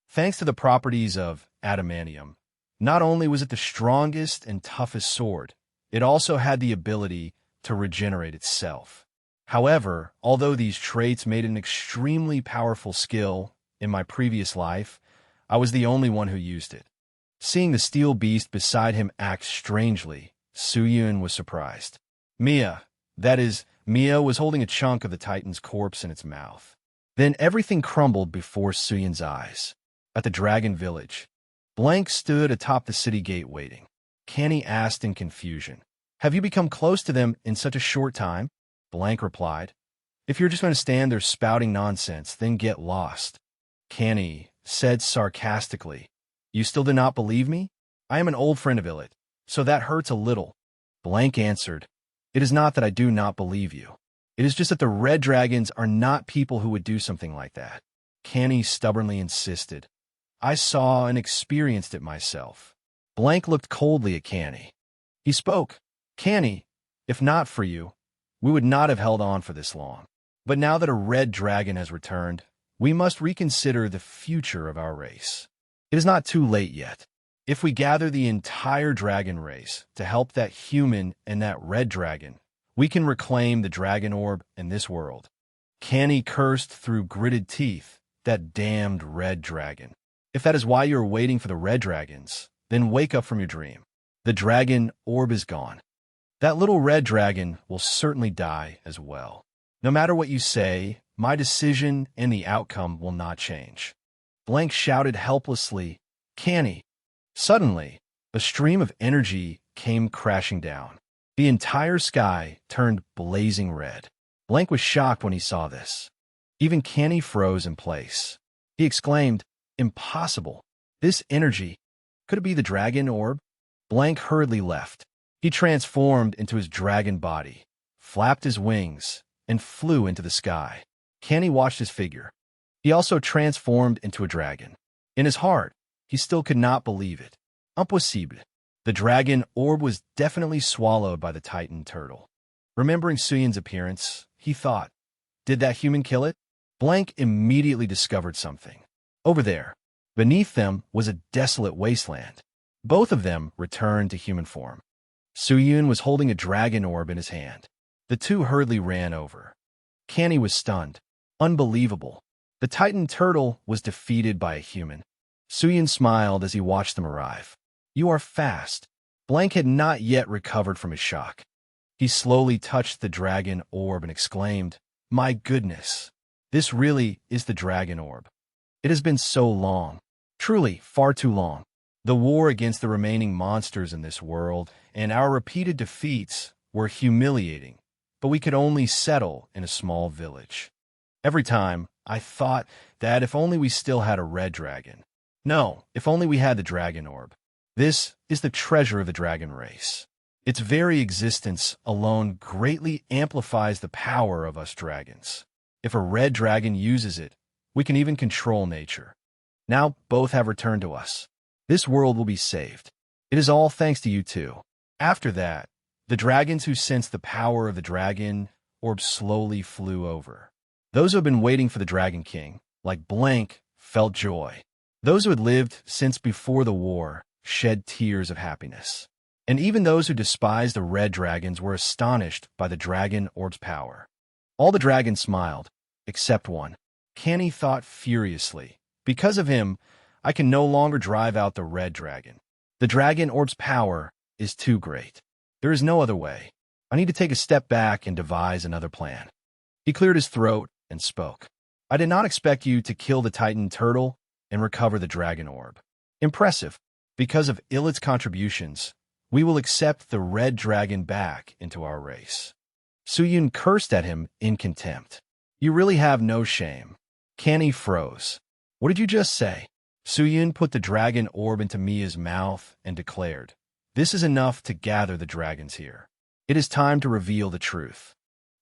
Thanks to the properties of adamantium, not only was it the strongest and toughest sword, it also had the ability to regenerate itself. However, although these traits made it an extremely powerful skill, in my previous life, I was the only one who used it. Seeing the steel beast beside him act strangely, Suyun was surprised. Mia was holding a chunk of the Titan's corpse in its mouth. Then everything crumbled before Suyun's eyes. At the dragon village, Blank stood atop the city gate waiting. Canny asked in confusion, have you become close to them in such a short time? Blank replied, if you're just going to stand there spouting nonsense, then get lost. Canny said sarcastically, you still do not believe me? I am an old friend of Illit, so that hurts a little. Blank answered, it is not that I do not believe you. It is just that the red dragons are not people who would do something like that. Canny stubbornly insisted. I saw and experienced it myself. Blank looked coldly at Canny. He spoke, Canny, if not for you, we would not have held on for this long. But now that a red dragon has returned, we must reconsider the future of our race. It is not too late yet. If we gather the entire dragon race to help that human and that red dragon, we can reclaim the dragon orb in this world. Canny cursed through gritted teeth, that damned red dragon. If that is why you are waiting for the red dragons, then wake up from your dream. The dragon orb is gone. That little red dragon will certainly die as well. No matter what you say, my decision and the outcome will not change. Blank shouted helplessly, Canny. Suddenly, a stream of energy came crashing down. The entire sky turned blazing red. Blank was shocked when he saw this. Even Canny froze in place. He exclaimed, impossible. This energy, could it be the dragon orb? Blank hurriedly left. He transformed into his dragon body, flapped his wings, and flew into the sky. Canny watched his figure. He also transformed into a dragon. In his heart, he still could not believe it. Impossible. The dragon orb was definitely swallowed by the Titan turtle. Remembering Suyun's appearance, he thought. Did that human kill it? Blank immediately discovered something. Over there, beneath them, was a desolate wasteland. Both of them returned to human form. Suyun was holding a dragon orb in his hand. The two hurriedly ran over. Canny was stunned. Unbelievable. The Titan turtle was defeated by a human. Suyun smiled as he watched them arrive. You are fast. Blank had not yet recovered from his shock. He slowly touched the dragon orb and exclaimed, My goodness, this really is the dragon orb. It has been so long, truly far too long. The war against the remaining monsters in this world and our repeated defeats were humiliating, but we could only settle in a small village. Every time, I thought that if only we still had a red dragon. No, if only we had the dragon orb. This is the treasure of the dragon race. Its very existence alone greatly amplifies the power of us dragons. If a red dragon uses it, we can even control nature. Now both have returned to us. This world will be saved. It is all thanks to you two. After that, the dragons who sensed the power of the dragon orb slowly flew over. Those who had been waiting for the Dragon King, like Blank, felt joy. Those who had lived since before the war shed tears of happiness. And even those who despised the red dragons were astonished by the dragon orb's power. All the dragons smiled, except one. Canny thought furiously. Because of him, I can no longer drive out the red dragon. The dragon orb's power is too great. There is no other way. I need to take a step back and devise another plan. He cleared his throat and spoke. I did not expect you to kill the Titan turtle and recover the dragon orb. Impressive. Because of Illit's contributions, we will accept the red dragon back into our race. Suyun cursed at him in contempt. You really have no shame. Canny froze. What did you just say? Suyun put the dragon orb into Mia's mouth and declared, This is enough to gather the dragons here. It is time to reveal the truth.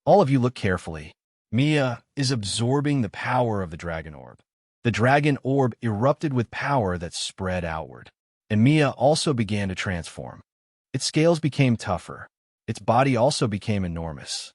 All of you look carefully. Mia is absorbing the power of the dragon orb. The dragon orb erupted with power that spread outward, and Mia also began to transform. Its scales became tougher. Its body also became enormous.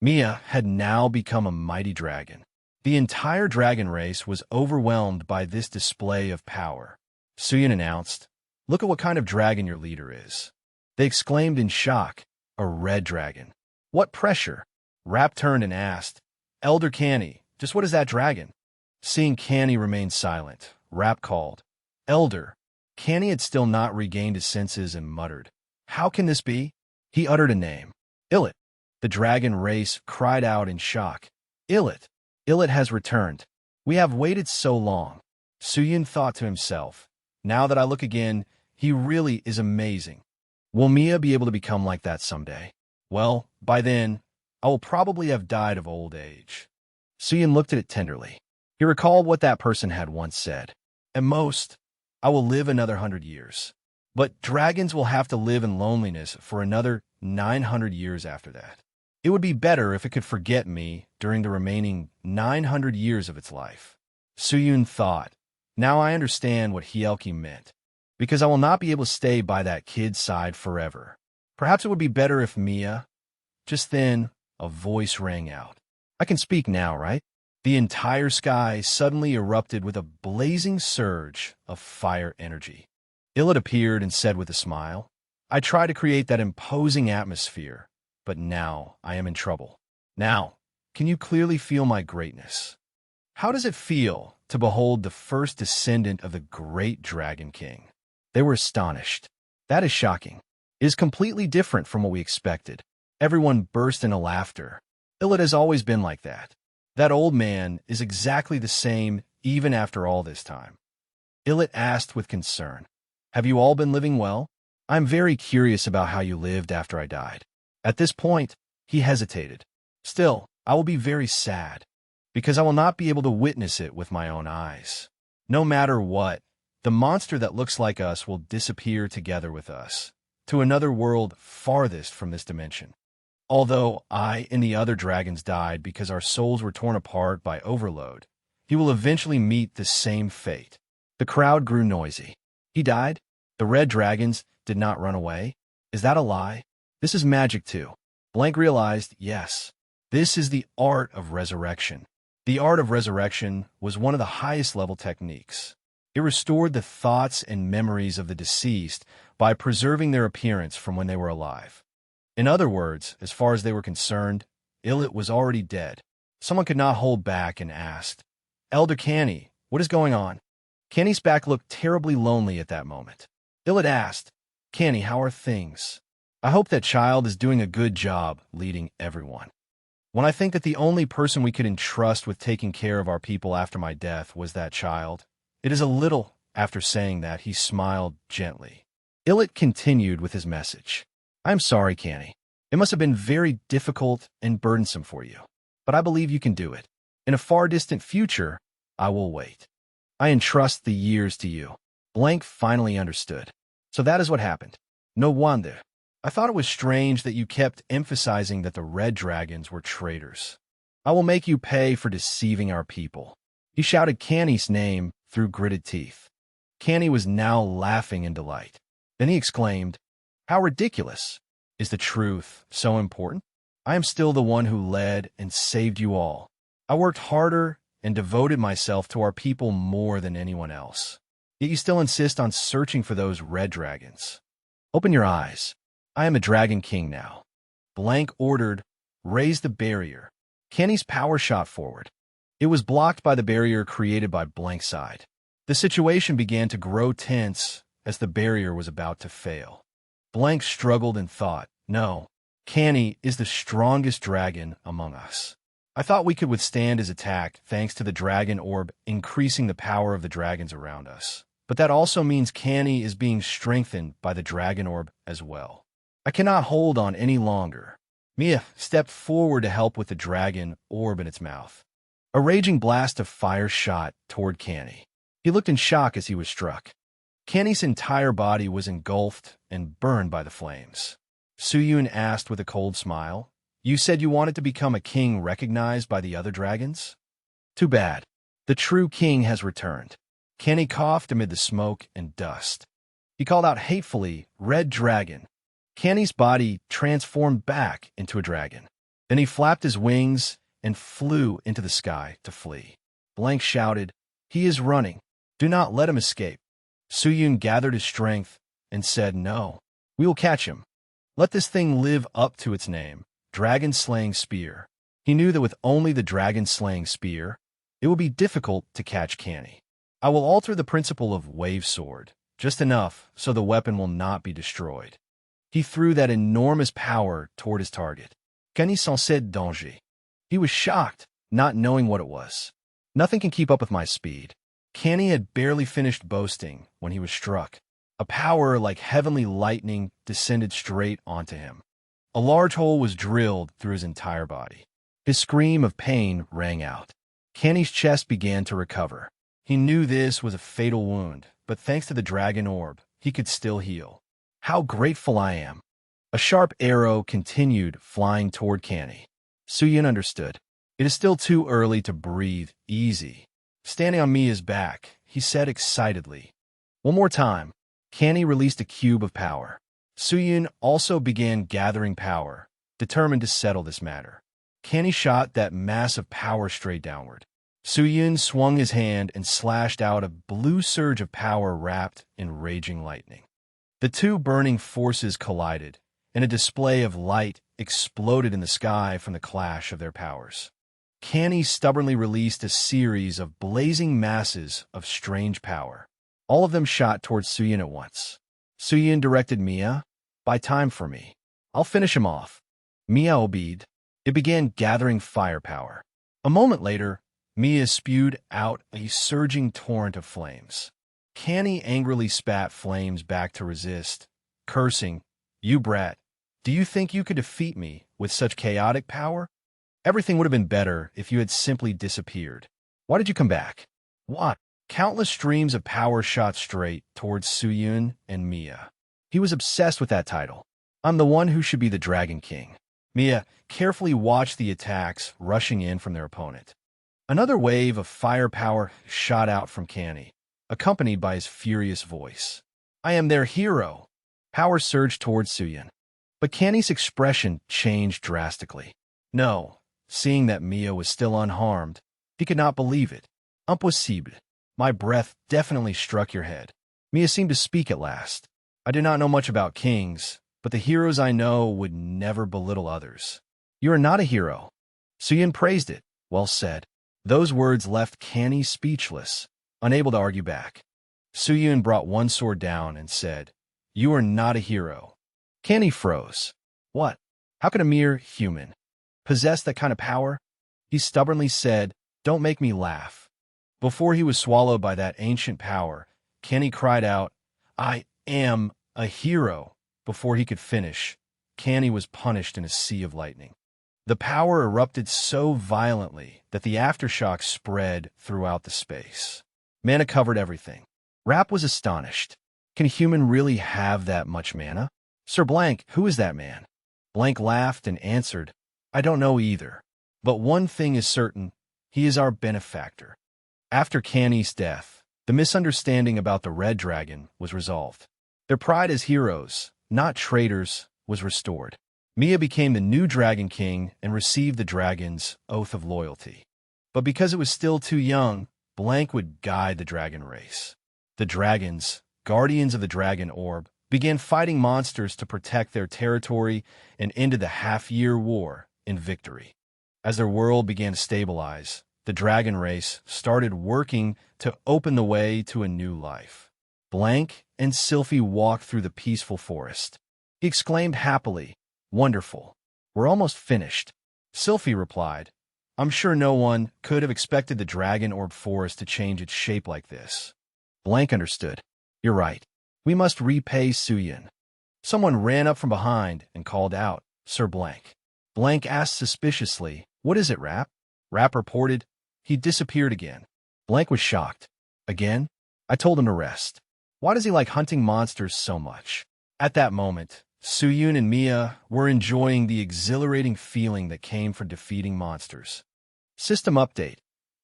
Mia had now become a mighty dragon. The entire dragon race was overwhelmed by this display of power. Suyun announced, Look at what kind of dragon your leader is. They exclaimed in shock, A red dragon. What pressure? Rap turned and asked, Elder Canny, just what is that dragon? Seeing Canny remain silent, Rap called, Elder. Canny had still not regained his senses and muttered, How can this be? He uttered a name. Illit. The dragon race cried out in shock. Illit. Illit has returned. We have waited so long. Suyun thought to himself, Now that I look again, he really is amazing. Will Mia be able to become like that someday? Well, by then, I will probably have died of old age. Suyun looked at it tenderly. He recalled what that person had once said. At most, I will live another 100 years. But dragons will have to live in loneliness for another 900 years after that. It would be better if it could forget me during the remaining 900 years of its life. Suyun thought, Now I understand what Hielki meant, because I will not be able to stay by that kid's side forever. Perhaps it would be better if Mia... Just then, a voice rang out. I can speak now, right? The entire sky suddenly erupted with a blazing surge of fire energy. Illit appeared and said with a smile, I tried to create that imposing atmosphere, but now I am in trouble. Now, can you clearly feel my greatness? How does it feel to behold the first descendant of the great Dragon King? They were astonished. That is shocking. It is completely different from what we expected. Everyone burst into laughter. Illit has always been like that. That old man is exactly the same even after all this time. Illit asked with concern, Have you all been living well? I'm very curious about how you lived after I died. At this point, he hesitated. Still, I will be very sad, because I will not be able to witness it with my own eyes. No matter what, the monster that looks like us will disappear together with us, to another world farthest from this dimension. Although I and the other dragons died because our souls were torn apart by overload, he will eventually meet the same fate. The crowd grew noisy. He died? The red dragons did not run away? Is that a lie? This is magic too. Blank realized, yes. This is the art of resurrection. The art of resurrection was one of the highest level techniques. It restored the thoughts and memories of the deceased by preserving their appearance from when they were alive. In other words, as far as they were concerned, Illit was already dead. Someone could not hold back and asked, "Elder Canny, what is going on?" Canny's back looked terribly lonely at that moment. Illit asked, "Canny, how are things? I hope that child is doing a good job leading everyone. When I think that the only person we could entrust with taking care of our people after my death was that child, it is a little." After saying that, he smiled gently. Illit continued with his message. "I am sorry, Canny. It must have been very difficult and burdensome for you. But I believe you can do it. In a far distant future, I will wait. I entrust the years to you." Blank finally understood. "So that is what happened. No wonder. I thought it was strange that you kept emphasizing that the red dragons were traitors. I will make you pay for deceiving our people." He shouted Canny's name through gritted teeth. Canny was now laughing in delight. Then he exclaimed, "How ridiculous! Is the truth so important? I am still the one who led and saved you all. I worked harder and devoted myself to our people more than anyone else. Yet you still insist on searching for those red dragons. Open your eyes. I am a dragon king now." Blank ordered, "Raise the barrier." Canny's power shot forward. It was blocked by the barrier created by Blank's side. The situation began to grow tense as the barrier was about to fail. Blank struggled and thought, "No, Canny is the strongest dragon among us. I thought we could withstand his attack thanks to the dragon orb increasing the power of the dragons around us. But that also means Canny is being strengthened by the dragon orb as well. I cannot hold on any longer." Mia stepped forward to help with the dragon orb in its mouth. A raging blast of fire shot toward Canny. He looked in shock as he was struck. Canny's entire body was engulfed and burned by the flames. Suyun asked with a cold smile, "You said you wanted to become a king recognized by the other dragons? Too bad. The true king has returned." Canny coughed amid the smoke and dust. He called out hatefully, "Red dragon." Canny's body transformed back into a dragon. Then he flapped his wings and flew into the sky to flee. Blank shouted, "He is running. Do not let him escape." Suyun gathered his strength and said, "No, we will catch him. Let this thing live up to its name, Dragon-Slaying Spear." He knew that with only the Dragon-Slaying Spear, it would be difficult to catch Canny. "I will alter the principle of Wave Sword, just enough so the weapon will not be destroyed." He threw that enormous power toward his target. Canny sensait danger. He was shocked, not knowing what it was. "Nothing can keep up with my speed." Canny had barely finished boasting when he was struck. A power like heavenly lightning descended straight onto him. A large hole was drilled through his entire body. His scream of pain rang out. Canny's chest began to recover. He knew this was a fatal wound, but thanks to the dragon orb, he could still heal. "How grateful I am." A sharp arrow continued flying toward Canny. Suyun understood. It is still too early to breathe easy. Standing on Mia's back, he said excitedly, "One more time." Canny released a cube of power. Suyun also began gathering power, determined to settle this matter. Canny shot that mass of power straight downward. Suyun swung his hand and slashed out a blue surge of power wrapped in raging lightning. The two burning forces collided, and a display of light exploded in the sky from the clash of their powers. Canny stubbornly released a series of blazing masses of strange power. All of them shot towards Suyun at once. Suyun directed Mia, "Buy time for me. I'll finish him off." Mia obeyed. It began gathering firepower. A moment later, Mia spewed out a surging torrent of flames. Canny angrily spat flames back to resist, cursing, "You brat, do you think you could defeat me with such chaotic power? Everything would have been better if you had simply disappeared. Why did you come back?" "Why?" Countless streams of power shot straight towards Suyun and Mia. He was obsessed with that title. "I'm the one who should be the Dragon King." Mia carefully watched the attacks rushing in from their opponent. Another wave of firepower shot out from Canny, accompanied by his furious voice. "I am their hero." Power surged towards Suyun. But Canny's expression changed drastically. "No, seeing that Mia was still unharmed. He could not believe it. Impossible. My breath definitely struck your head. Mia seemed to speak at last. I do not know much about kings, but the heroes I know would never belittle others. You are not a hero. Suyun praised it. Well said. Those words left Canny speechless, unable to argue back. Suyun brought one sword down and said, "You are not a hero." Canny froze. What? How could a mere human possess that kind of power? He stubbornly said, "Don't make me laugh." Before he was swallowed by that ancient power, Canny cried out, "I am a hero." Before he could finish, Canny was punished in a sea of lightning. The power erupted so violently that the aftershock spread throughout the space. Mana covered everything. Rap was astonished. Can a human really have that much mana? Sir Blank, who is that man? Blank laughed and answered, "I don't know either. But one thing is certain, he is our benefactor." After Canny's death, the misunderstanding about the Red Dragon was resolved. Their pride as heroes, not traitors, was restored. Mia became the new Dragon King and received the dragon's oath of loyalty. But because it was still too young, Blank would guide the dragon race. The dragons, guardians of the dragon orb, began fighting monsters to protect their territory and ended the half-year war in victory. As their world began to stabilize, the dragon race started working to open the way to a new life. Blank and Sylphie walked through the peaceful forest. He exclaimed happily, "Wonderful. We're almost finished." Sylphie replied, "I'm sure no one could have expected the dragon orb forest to change its shape like this." Blank understood. "You're right. We must repay Suyun." Someone ran up from behind and called out, "Sir Blank." Blank asked suspiciously, "What is it, Rap?" Rap reported, "He disappeared again." Blank was shocked. "Again?" I told him to rest. Why does he like hunting monsters so much? At that moment, Suyun and Mia were enjoying the exhilarating feeling that came from defeating monsters. System update.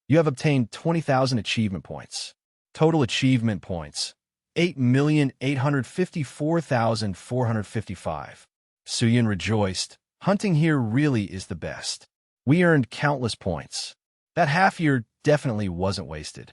You have obtained 20,000 achievement points. Total achievement points, 8,854,455. Suyun rejoiced. Hunting here really is the best. We earned countless points. That half-year definitely wasn't wasted.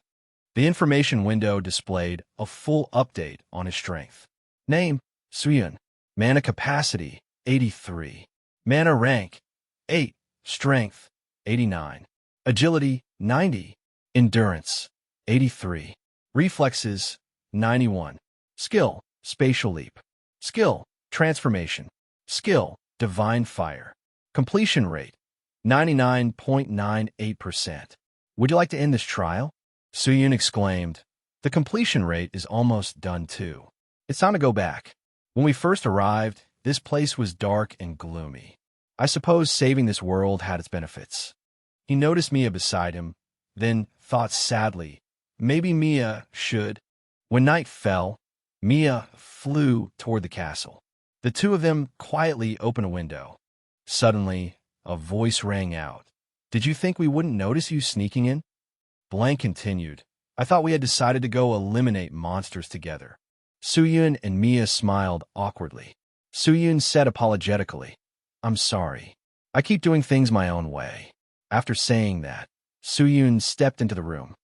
The information window displayed a full update on his strength. Name, Suyun. Mana capacity, 83. Mana rank, 8. Strength, 89. Agility, 90. Endurance, 83. Reflexes, 91. Skill, Spatial Leap. Skill, Transformation. Skill, Divine Fire. Completion rate, 99.98%. Would you like to end this trial? Suyun exclaimed. The completion rate is almost done too. It's time to go back. When we first arrived, this place was dark and gloomy. I suppose saving this world had its benefits. He noticed Mia beside him, then thought sadly, maybe Mia should. When night fell, Mia flew toward the castle. The two of them quietly opened a window. Suddenly, a voice rang out. Did you think we wouldn't notice you sneaking in? Blank continued. I thought we had decided to go eliminate monsters together. Suyun and Mia smiled awkwardly. Suyun said apologetically, I'm sorry. I keep doing things my own way. After saying that, Suyun stepped into the room.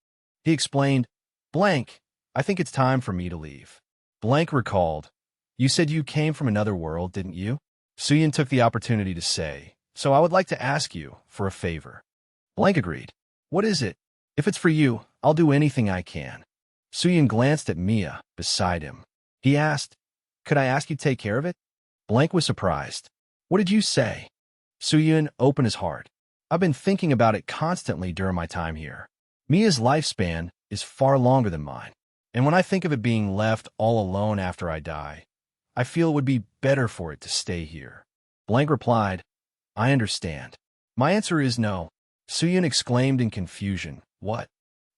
He explained, Blank, I think it's time for me to leave. Blank recalled, You said you came from another world, didn't you? Suyun took the opportunity to say, So I would like to ask you for a favor. Blank agreed. What is it? If it's for you, I'll do anything I can. Suyun glanced at Mia beside him. He asked, Could I ask you to take care of it? Blank was surprised. What did you say? Suyun opened his heart. I've been thinking about it constantly during my time here. Mia's lifespan is far longer than mine. And when I think of it being left all alone after I die, I feel it would be better for it to stay here. Blank replied, I understand. My answer is no. Suyun exclaimed in confusion. What?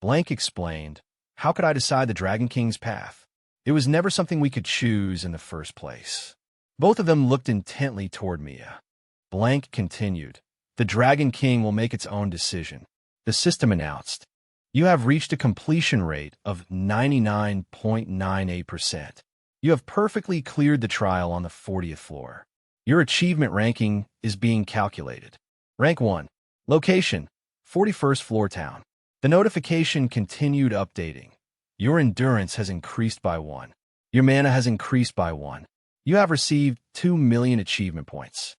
Blank explained, How could I decide the Dragon King's path? It was never something we could choose in the first place. Both of them looked intently toward Mia. Blank continued, The Dragon King will make its own decision. The system announced, You have reached a completion rate of 99.98%. You have perfectly cleared the trial on the 40th floor. Your achievement ranking is being calculated. Rank 1. Location, 41st floor town. The notification continued updating. Your endurance has increased by 1. Your mana has increased by 1. You have received 2 million achievement points.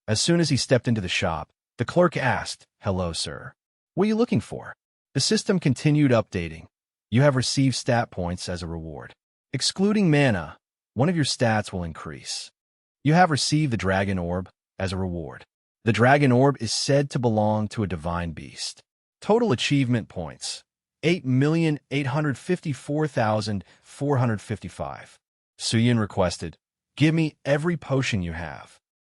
As soon as he stepped into the shop, the clerk asked, "Hello, sir. What are you looking for?" The system continued updating. You have received stat points as a reward. Excluding mana, one of your stats will increase. You have received the Dragon Orb as a reward. The Dragon Orb is said to belong to a divine beast. Total achievement points, 8,854,455. Suyin requested, "Give me every potion you have."